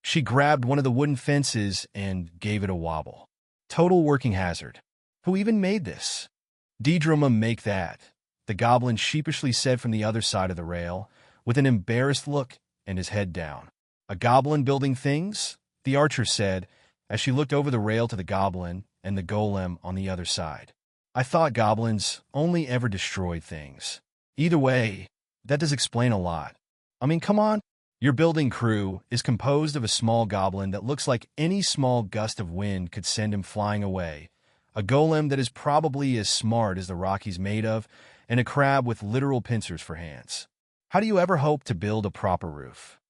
She grabbed one of the wooden fences and gave it a wobble. Total working hazard. Who even made this? Druma make that, the goblin sheepishly said from the other side of the rail, with an embarrassed look and his head down. A goblin building things? The archer said, as she looked over the rail to the goblin and the golem on the other side. I thought goblins only ever destroyed things. Either way, that does explain a lot. I mean, come on. Your building crew is composed of a small goblin that looks like any small gust of wind could send him flying away, a golem that is probably as smart as the rock he's made of, and a crab with literal pincers for hands. How do you ever hope to build a proper roof?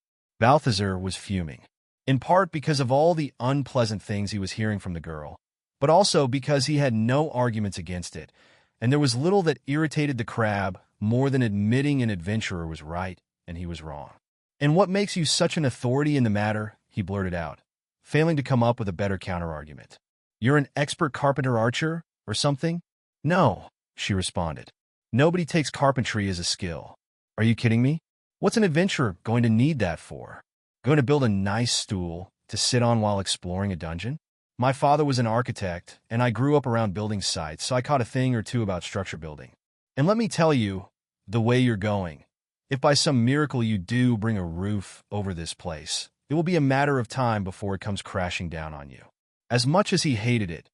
Balthazar was fuming, in part because of all the unpleasant things he was hearing from the girl, but also because he had no arguments against it, and there was little that irritated the crab more than admitting an adventurer was right and he was wrong. And what makes you such an authority in the matter? He blurted out, failing to come up with a better counterargument. You're an expert carpenter archer or something? No, she responded. Nobody takes carpentry as a skill. Are you kidding me? What's an adventurer going to need that for? Going to build a nice stool to sit on while exploring a dungeon? My father was an architect, and I grew up around building sites, so I caught a thing or two about structure building. And let me tell you, the way you're going, if by some miracle you do bring a roof over this place, it will be a matter of time before it comes crashing down on you. As much as he hated it,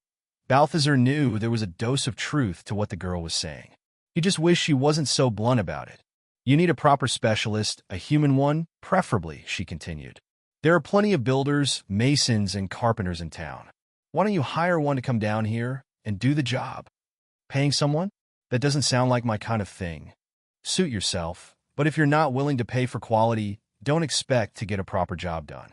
Balthazar knew there was a dose of truth to what the girl was saying. He just wished she wasn't so blunt about it. You need a proper specialist, a human one, preferably, she continued. There are plenty of builders, masons, and carpenters in town. Why don't you hire one to come down here and do the job? Paying someone? That doesn't sound like my kind of thing. Suit yourself, but if you're not willing to pay for quality, don't expect to get a proper job done.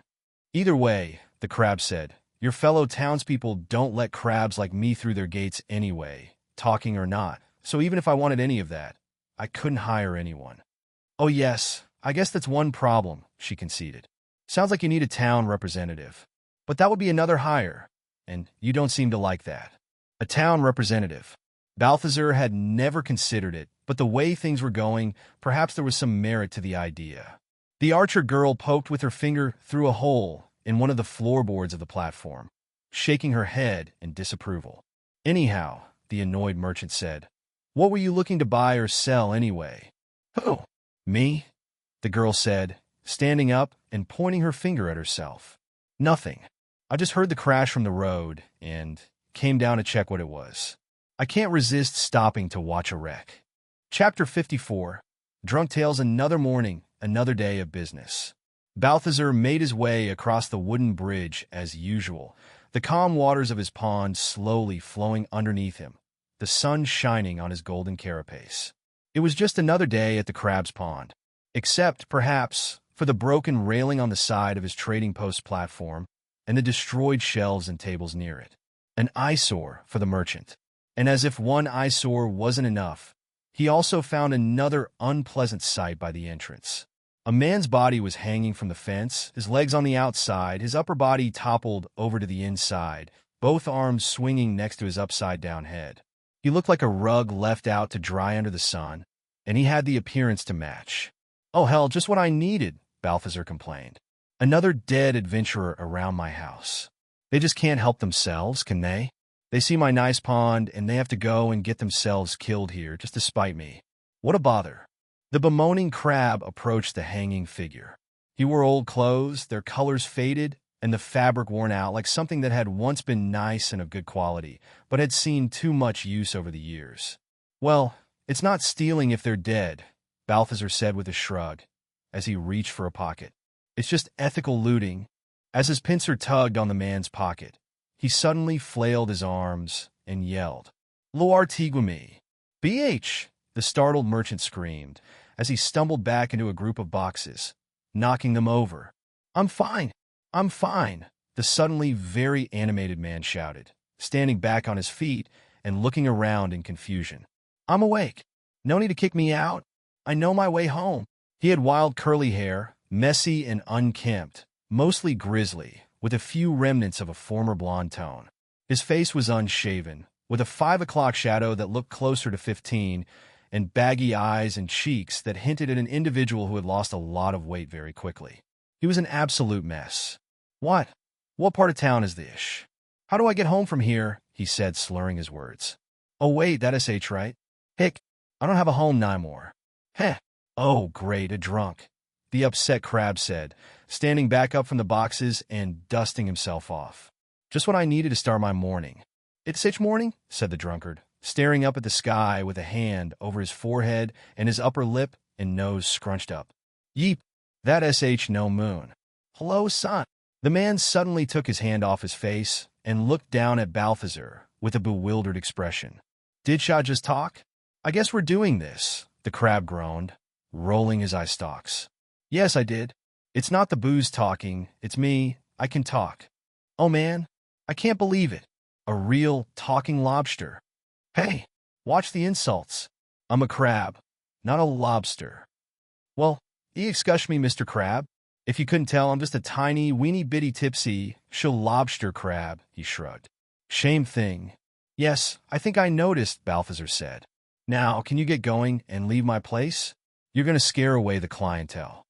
Either way, the crab said, your fellow townspeople don't let crabs like me through their gates anyway, talking or not, so even if I wanted any of that, I couldn't hire anyone. Oh yes, I guess that's one problem, she conceded. Sounds like you need a town representative. But that would be another hire, and you don't seem to like that. A town representative. Balthazar had never considered it, but the way things were going, perhaps there was some merit to the idea. The archer girl poked with her finger through a hole in one of the floorboards of the platform, shaking her head in disapproval. Anyhow, the annoyed merchant said, what were you looking to buy or sell anyway? Who? Me? The girl said, standing up and pointing her finger at herself. Nothing. I just heard the crash from the road and came down to check what it was. I can't resist stopping to watch a wreck. Chapter 54. Drunk Tales. Another morning, another day of business. Balthazar made his way across the wooden bridge as usual, the calm waters of his pond slowly flowing underneath him, the sun shining on his golden carapace. It was just another day at the crab's pond, except, perhaps, for the broken railing on the side of his trading post platform and the destroyed shelves and tables near it. An eyesore for the merchant. And as if one eyesore wasn't enough, he also found another unpleasant sight by the entrance. A man's body was hanging from the fence, his legs on the outside, his upper body toppled over to the inside, both arms swinging next to his upside-down head. He looked like a rug left out to dry under the sun, and he had the appearance to match. Oh hell, just what I needed, Balthazar complained. Another dead adventurer around my house. They just can't help themselves, can they? They see my nice pond, and they have to go and get themselves killed here just to spite me. What a bother. The bemoaning crab approached the hanging figure. He wore old clothes, their colors faded, and the fabric worn out like something that had once been nice and of good quality, but had seen too much use over the years. Well, it's not stealing if they're dead, Balthazar said with a shrug, as he reached for a pocket. It's just ethical looting. As his pincer tugged on the man's pocket, he suddenly flailed his arms and yelled, Loar Tiguami! BH! The startled merchant screamed, as he stumbled back into a group of boxes, knocking them over. I'm fine! I'm fine! The suddenly very animated man shouted, standing back on his feet and looking around in confusion. I'm awake. No need to kick me out. I know my way home. He had wild curly hair, messy and unkempt, mostly grizzly, with a few remnants of a former blonde tone. His face was unshaven, with a 5 o'clock shadow that looked closer to 15, and baggy eyes and cheeks that hinted at an individual who had lost a lot of weight very quickly. He was an absolute mess. What? What part of town is this? How do I get home from here? He said, slurring his words. Oh wait, that SH right? Hick, I don't have a home no more. Heh. Oh great, a drunk. The upset crab said, standing back up from the boxes and dusting himself off. Just what I needed to start my morning. It's such morning, said the drunkard, staring up at the sky with a hand over his forehead and his upper lip and nose scrunched up. Yeep, that SH no moon. Hello, son. The man suddenly took his hand off his face and looked down at Balthazar with a bewildered expression. Did Shah just talk? I guess we're doing this, the crab groaned, rolling his eye stalks. Yes, I did. It's not the booze talking, it's me. I can talk. Oh man, I can't believe it. A real talking lobster. Hey, watch the insults. I'm a crab, not a lobster. Well, excuse me, Mr. Crab. If you couldn't tell, I'm just a tiny, weeny-bitty tipsy, lobster crab, he shrugged. Shame thing. Yes, I think I noticed, Balthazar said. Now, can you get going and leave my place? You're going to scare away the clientele.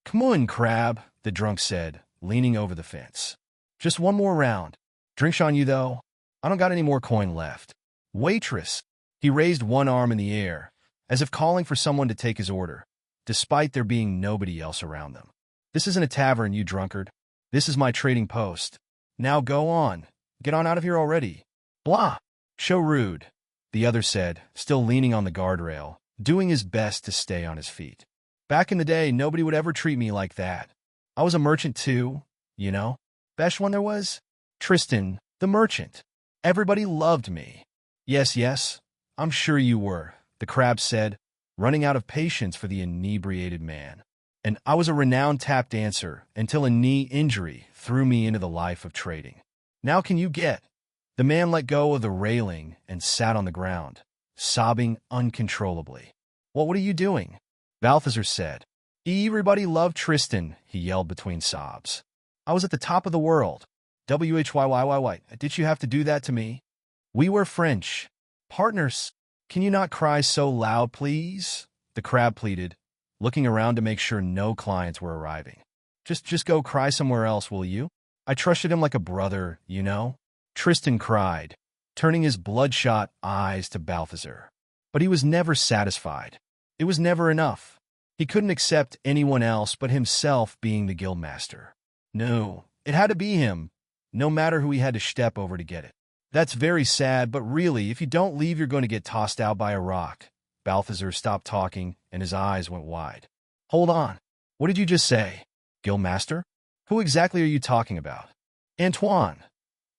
Come on, crab, the drunk said, leaning over the fence. Just one more round. Drinks on you, though. I don't got any more coin left. Waitress. He raised one arm in the air, as if calling for someone to take his order, despite there being nobody else around them. This isn't a tavern, you drunkard. This is my trading post. Now go on. Get on out of here already. Blah. Show rude, the other said, still leaning on the guardrail, doing his best to stay on his feet. Back in the day, nobody would ever treat me like that. I was a merchant too, you know. Best one there was? Tristan, the merchant. Everybody loved me. Yes, I'm sure you were, the crab said, running out of patience for the inebriated man. And I was a renowned tap dancer until a knee injury threw me into the life of trading. Now can you get? The man let go of the railing and sat on the ground, sobbing uncontrollably. Well, what are you doing? Balthazar said. Everybody loved Tristan, he yelled between sobs. I was at the top of the world. Whyy. Did you have to do that to me? We were French. Partners. Can you not cry so loud, please? The crab pleaded, looking around to make sure no clients were arriving. Just go cry somewhere else, will you? I trusted him like a brother, you know? Tristan cried, turning his bloodshot eyes to Balthazar. But he was never satisfied. It was never enough. He couldn't accept anyone else but himself being the guildmaster. No, it had to be him, no matter who he had to step over to get it. That's very sad, but really, if you don't leave, you're going to get tossed out by a rock. Balthazar stopped talking, and his eyes went wide. Hold on. What did you just say? Guildmaster? Who exactly are you talking about? Antoine,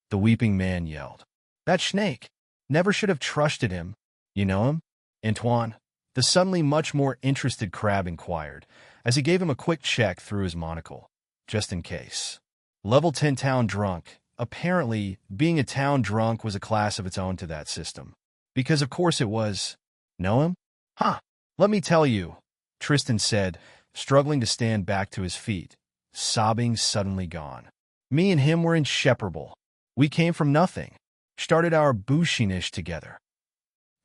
the weeping man yelled. That snake. Never should have trusted him. You know him? Antoine, the suddenly much more interested crab inquired, as he gave him a quick check through his monocle, just in case. Level 10 town drunk. Apparently, being a town drunk was a class of its own to that system. Because of course it was. Know him? Huh. Let me tell you, Tristan said, struggling to stand back to his feet, sobbing suddenly gone. Me and him were inseparable. We came from nothing. Started our bouchinish together.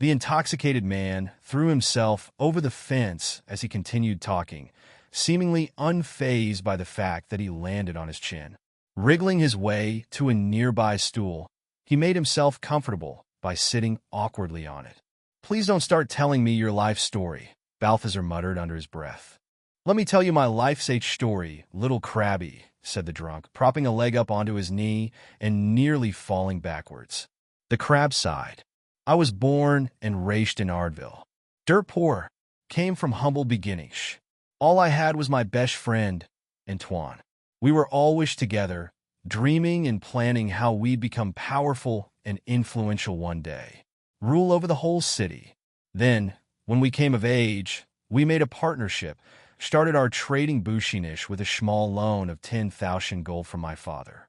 The intoxicated man threw himself over the fence as he continued talking, seemingly unfazed by the fact that he landed on his chin. Wriggling his way to a nearby stool, he made himself comfortable by sitting awkwardly on it. Please don't start telling me your life story, Balthazar muttered under his breath. Let me tell you my life's story, little crabby, said the drunk, propping a leg up onto his knee and nearly falling backwards. The crab sighed. I was born and raised in Ardville. Dirt poor, came from humble beginnings. All I had was my best friend, Antoine. We were always together, dreaming and planning how we'd become powerful and influential one day. Rule over the whole city. Then, when we came of age, we made a partnership, started our trading bouchinish with a small loan of 10,000 gold from my father.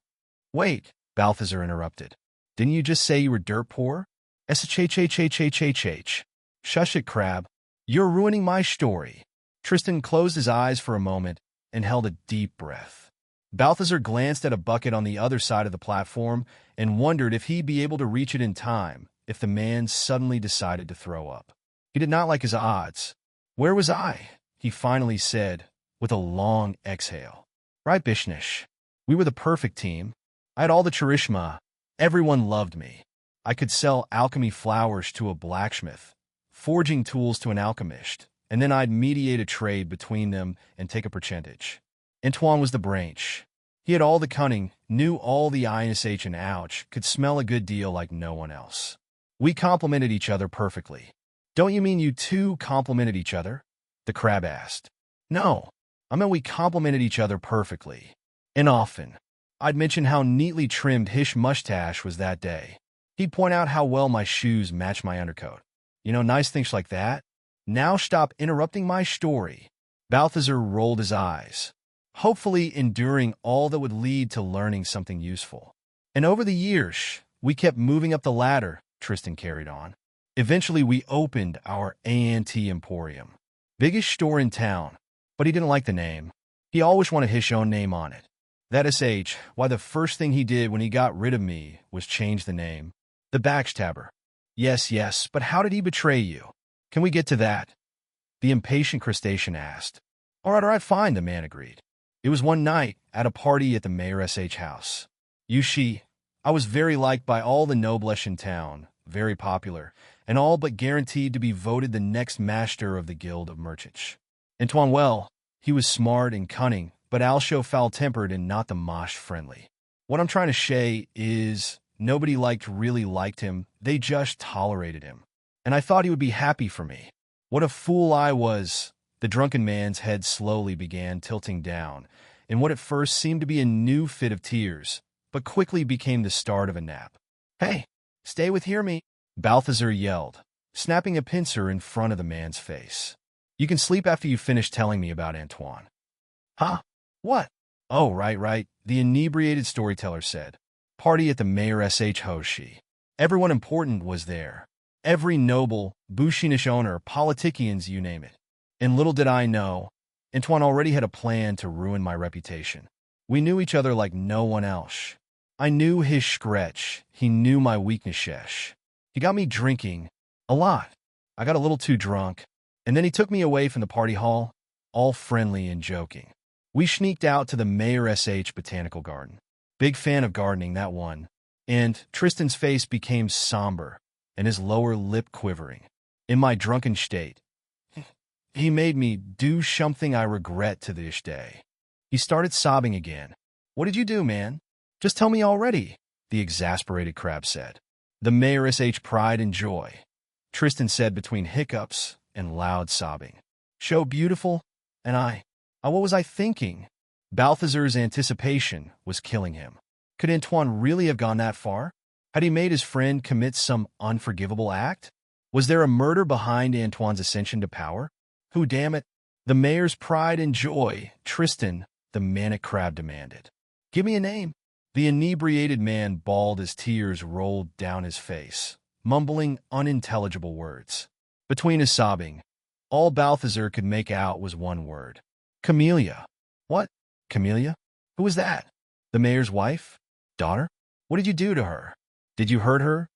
Wait, Balthazar interrupted. Didn't you just say you were dirt poor? S-H-H-H-H-H-H-H. Shush it, crab. You're ruining my story. Tristan closed his eyes for a moment and held a deep breath. Balthazar glanced at a bucket on the other side of the platform and wondered if he'd be able to reach it in time if the man suddenly decided to throw up. He did not like his odds. Where was I? He finally said, with a long exhale. Right, Bishnish. We were the perfect team. I had all the charisma. Everyone loved me. I could sell alchemy flowers to a blacksmith, forging tools to an alchemist, and then I'd mediate a trade between them and take a percentage. Antoine was the branch. He had all the cunning, knew all the ISH and ouch, could smell a good deal like no one else. We complemented each other perfectly. Don't you mean you two complemented each other? The crab asked. No, I meant we complemented each other perfectly. And often. I'd mention how neatly trimmed his mustache was that day. He'd point out how well my shoes matched my undercoat. You know, nice things like that. Now stop interrupting my story. Balthazar rolled his eyes, hopefully enduring all that would lead to learning something useful. And over the years, we kept moving up the ladder, Tristan carried on. Eventually, we opened our A&T Emporium. Biggest store in town, but he didn't like the name. He always wanted his own name on it. That is why the first thing he did when he got rid of me was change the name. The backstabber. Yes, but how did he betray you? Can we get to that? The impatient crustacean asked. All right, fine, the man agreed. It was one night at a party at the mayor's house. I was very liked by all the noblesse in town, very popular, and all but guaranteed to be voted the next master of the Guild of Merchants. Antoine, well, he was smart and cunning, but also foul-tempered and not the mosh-friendly. What I'm trying to say is, nobody really liked him, they just tolerated him. And I thought he would be happy for me. What a fool I was. The drunken man's head slowly began tilting down, in what at first seemed to be a new fit of tears, but quickly became the start of a nap. Hey, stay with hear me, Balthazar yelled, snapping a pincer in front of the man's face. You can sleep after you finish telling me about Antoine. Huh? What? Oh, right, the inebriated storyteller said. Party at the mayor's Hoshi. Everyone important was there. Every noble, bouchinish owner, politicians, you name it. And little did I know, Antoine already had a plan to ruin my reputation. We knew each other like no one else. I knew his scratch. He knew my weakness. He got me drinking a lot. I got a little too drunk, and then he took me away from the party hall, all friendly and joking. We sneaked out to the Mayor SH Botanical Garden. Big fan of gardening, that one. And Tristan's face became somber, and his lower lip quivering. In my drunken state, he made me do something I regret to this day. He started sobbing again. "What did you do, man? Just tell me already," the exasperated crab said. "The Mayor SH pride and joy," Tristan said between hiccups and loud sobbing. "So beautiful, and what was I thinking?" Balthazar's anticipation was killing him. Could Antoine really have gone that far? Had he made his friend commit some unforgivable act? Was there a murder behind Antoine's ascension to power? Who damn it? The mayor's pride and joy, Tristan, the manic crab demanded. "Give me a name." The inebriated man bawled as tears rolled down his face, mumbling unintelligible words. Between his sobbing, all Balthazar could make out was one word. "Camellia." "What? Camellia? Who was that? The mayor's wife? Daughter? What did you do to her? Did you hurt her?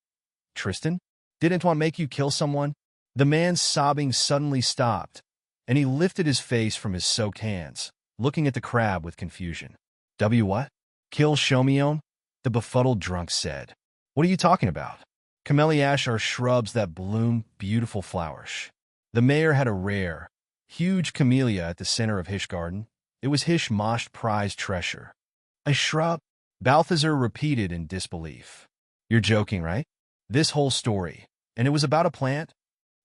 Tristan? Did Antoine make you kill someone?" The man's sobbing suddenly stopped, and he lifted his face from his soaked hands, looking at the crab with confusion. What? "Kill Shomion?" the befuddled drunk said. "What are you talking about?" "Camelliash are shrubs that bloom beautiful flowers. The mayor had a rare, huge camellia at the center of his garden. It was his most prized treasure." "A shrub?" Balthazar repeated in disbelief. "You're joking, right? This whole story, and it was about a plant?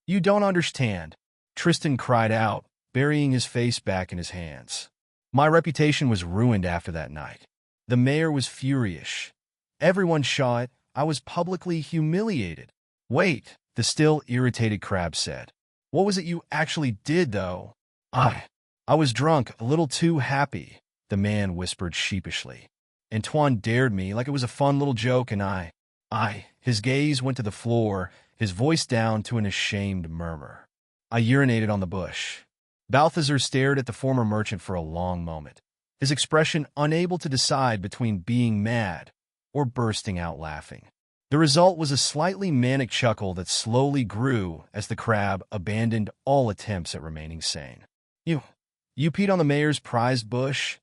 You don't understand," Tristan cried out, burying his face back in his hands. "My reputation was ruined after that night. The mayor was furious. Everyone saw it. I was publicly humiliated." "Wait," the still irritated crab said. "What was it you actually did, though?" I was drunk, a little too happy," the man whispered sheepishly. "Antoine dared me like it was a fun little joke, and I. His gaze went to the floor, his voice down to an ashamed murmur. "I urinated on the bush." Balthazar stared at the former merchant for a long moment, his expression unable to decide between being mad or bursting out laughing. The result was a slightly manic chuckle that slowly grew as the crab abandoned all attempts at remaining sane. You peed on the mayor's prized bush?"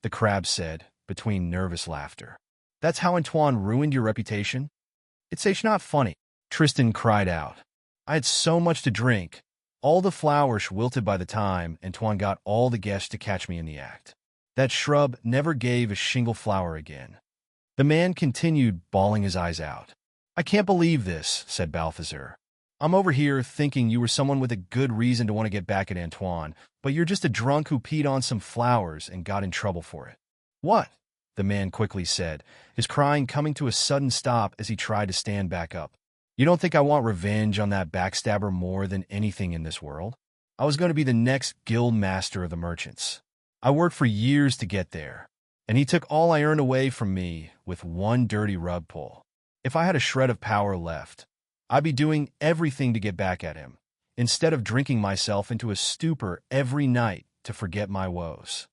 the crab said, between nervous laughter. "That's how Antoine ruined your reputation?" It's not funny," Tristan cried out. "I had so much to drink. All the flowers wilted by the time Antoine got all the guests to catch me in the act. That shrub never gave a shingle flower again." The man continued, bawling his eyes out. "I can't believe this," said Balthazar. "I'm over here thinking you were someone with a good reason to want to get back at Antoine, but you're just a drunk who peed on some flowers and got in trouble for it." "What?" the man quickly said, his crying coming to a sudden stop as he tried to stand back up. "You don't think I want revenge on that backstabber more than anything in this world? I was going to be the next guild master of the merchants. I worked for years to get there, and he took all I earned away from me with one dirty rug pull. If I had a shred of power left, I'd be doing everything to get back at him, instead of drinking myself into a stupor every night to forget my woes."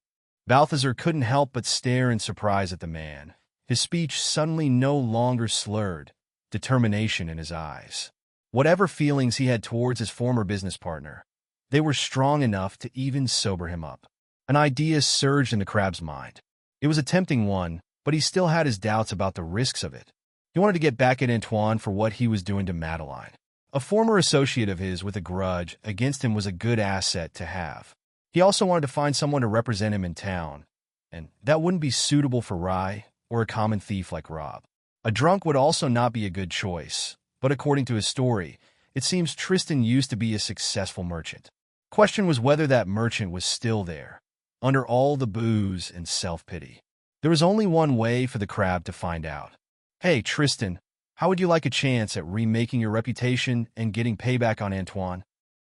Balthazar couldn't help but stare in surprise at the man, his speech suddenly no longer slurred, determination in his eyes. Whatever feelings he had towards his former business partner, they were strong enough to even sober him up. An idea surged in the crab's mind. It was a tempting one, but he still had his doubts about the risks of it. He wanted to get back at Antoine for what he was doing to Madeline. A former associate of his with a grudge against him was a good asset to have. He also wanted to find someone to represent him in town, and that wouldn't be suitable for Rye or a common thief like Rob. A drunk would also not be a good choice, but according to his story, it seems Tristan used to be a successful merchant. Question was whether that merchant was still there, under all the booze and self-pity. There was only one way for the crab to find out. "Hey, Tristan, how would you like a chance at remaking your reputation and getting payback on Antoine?"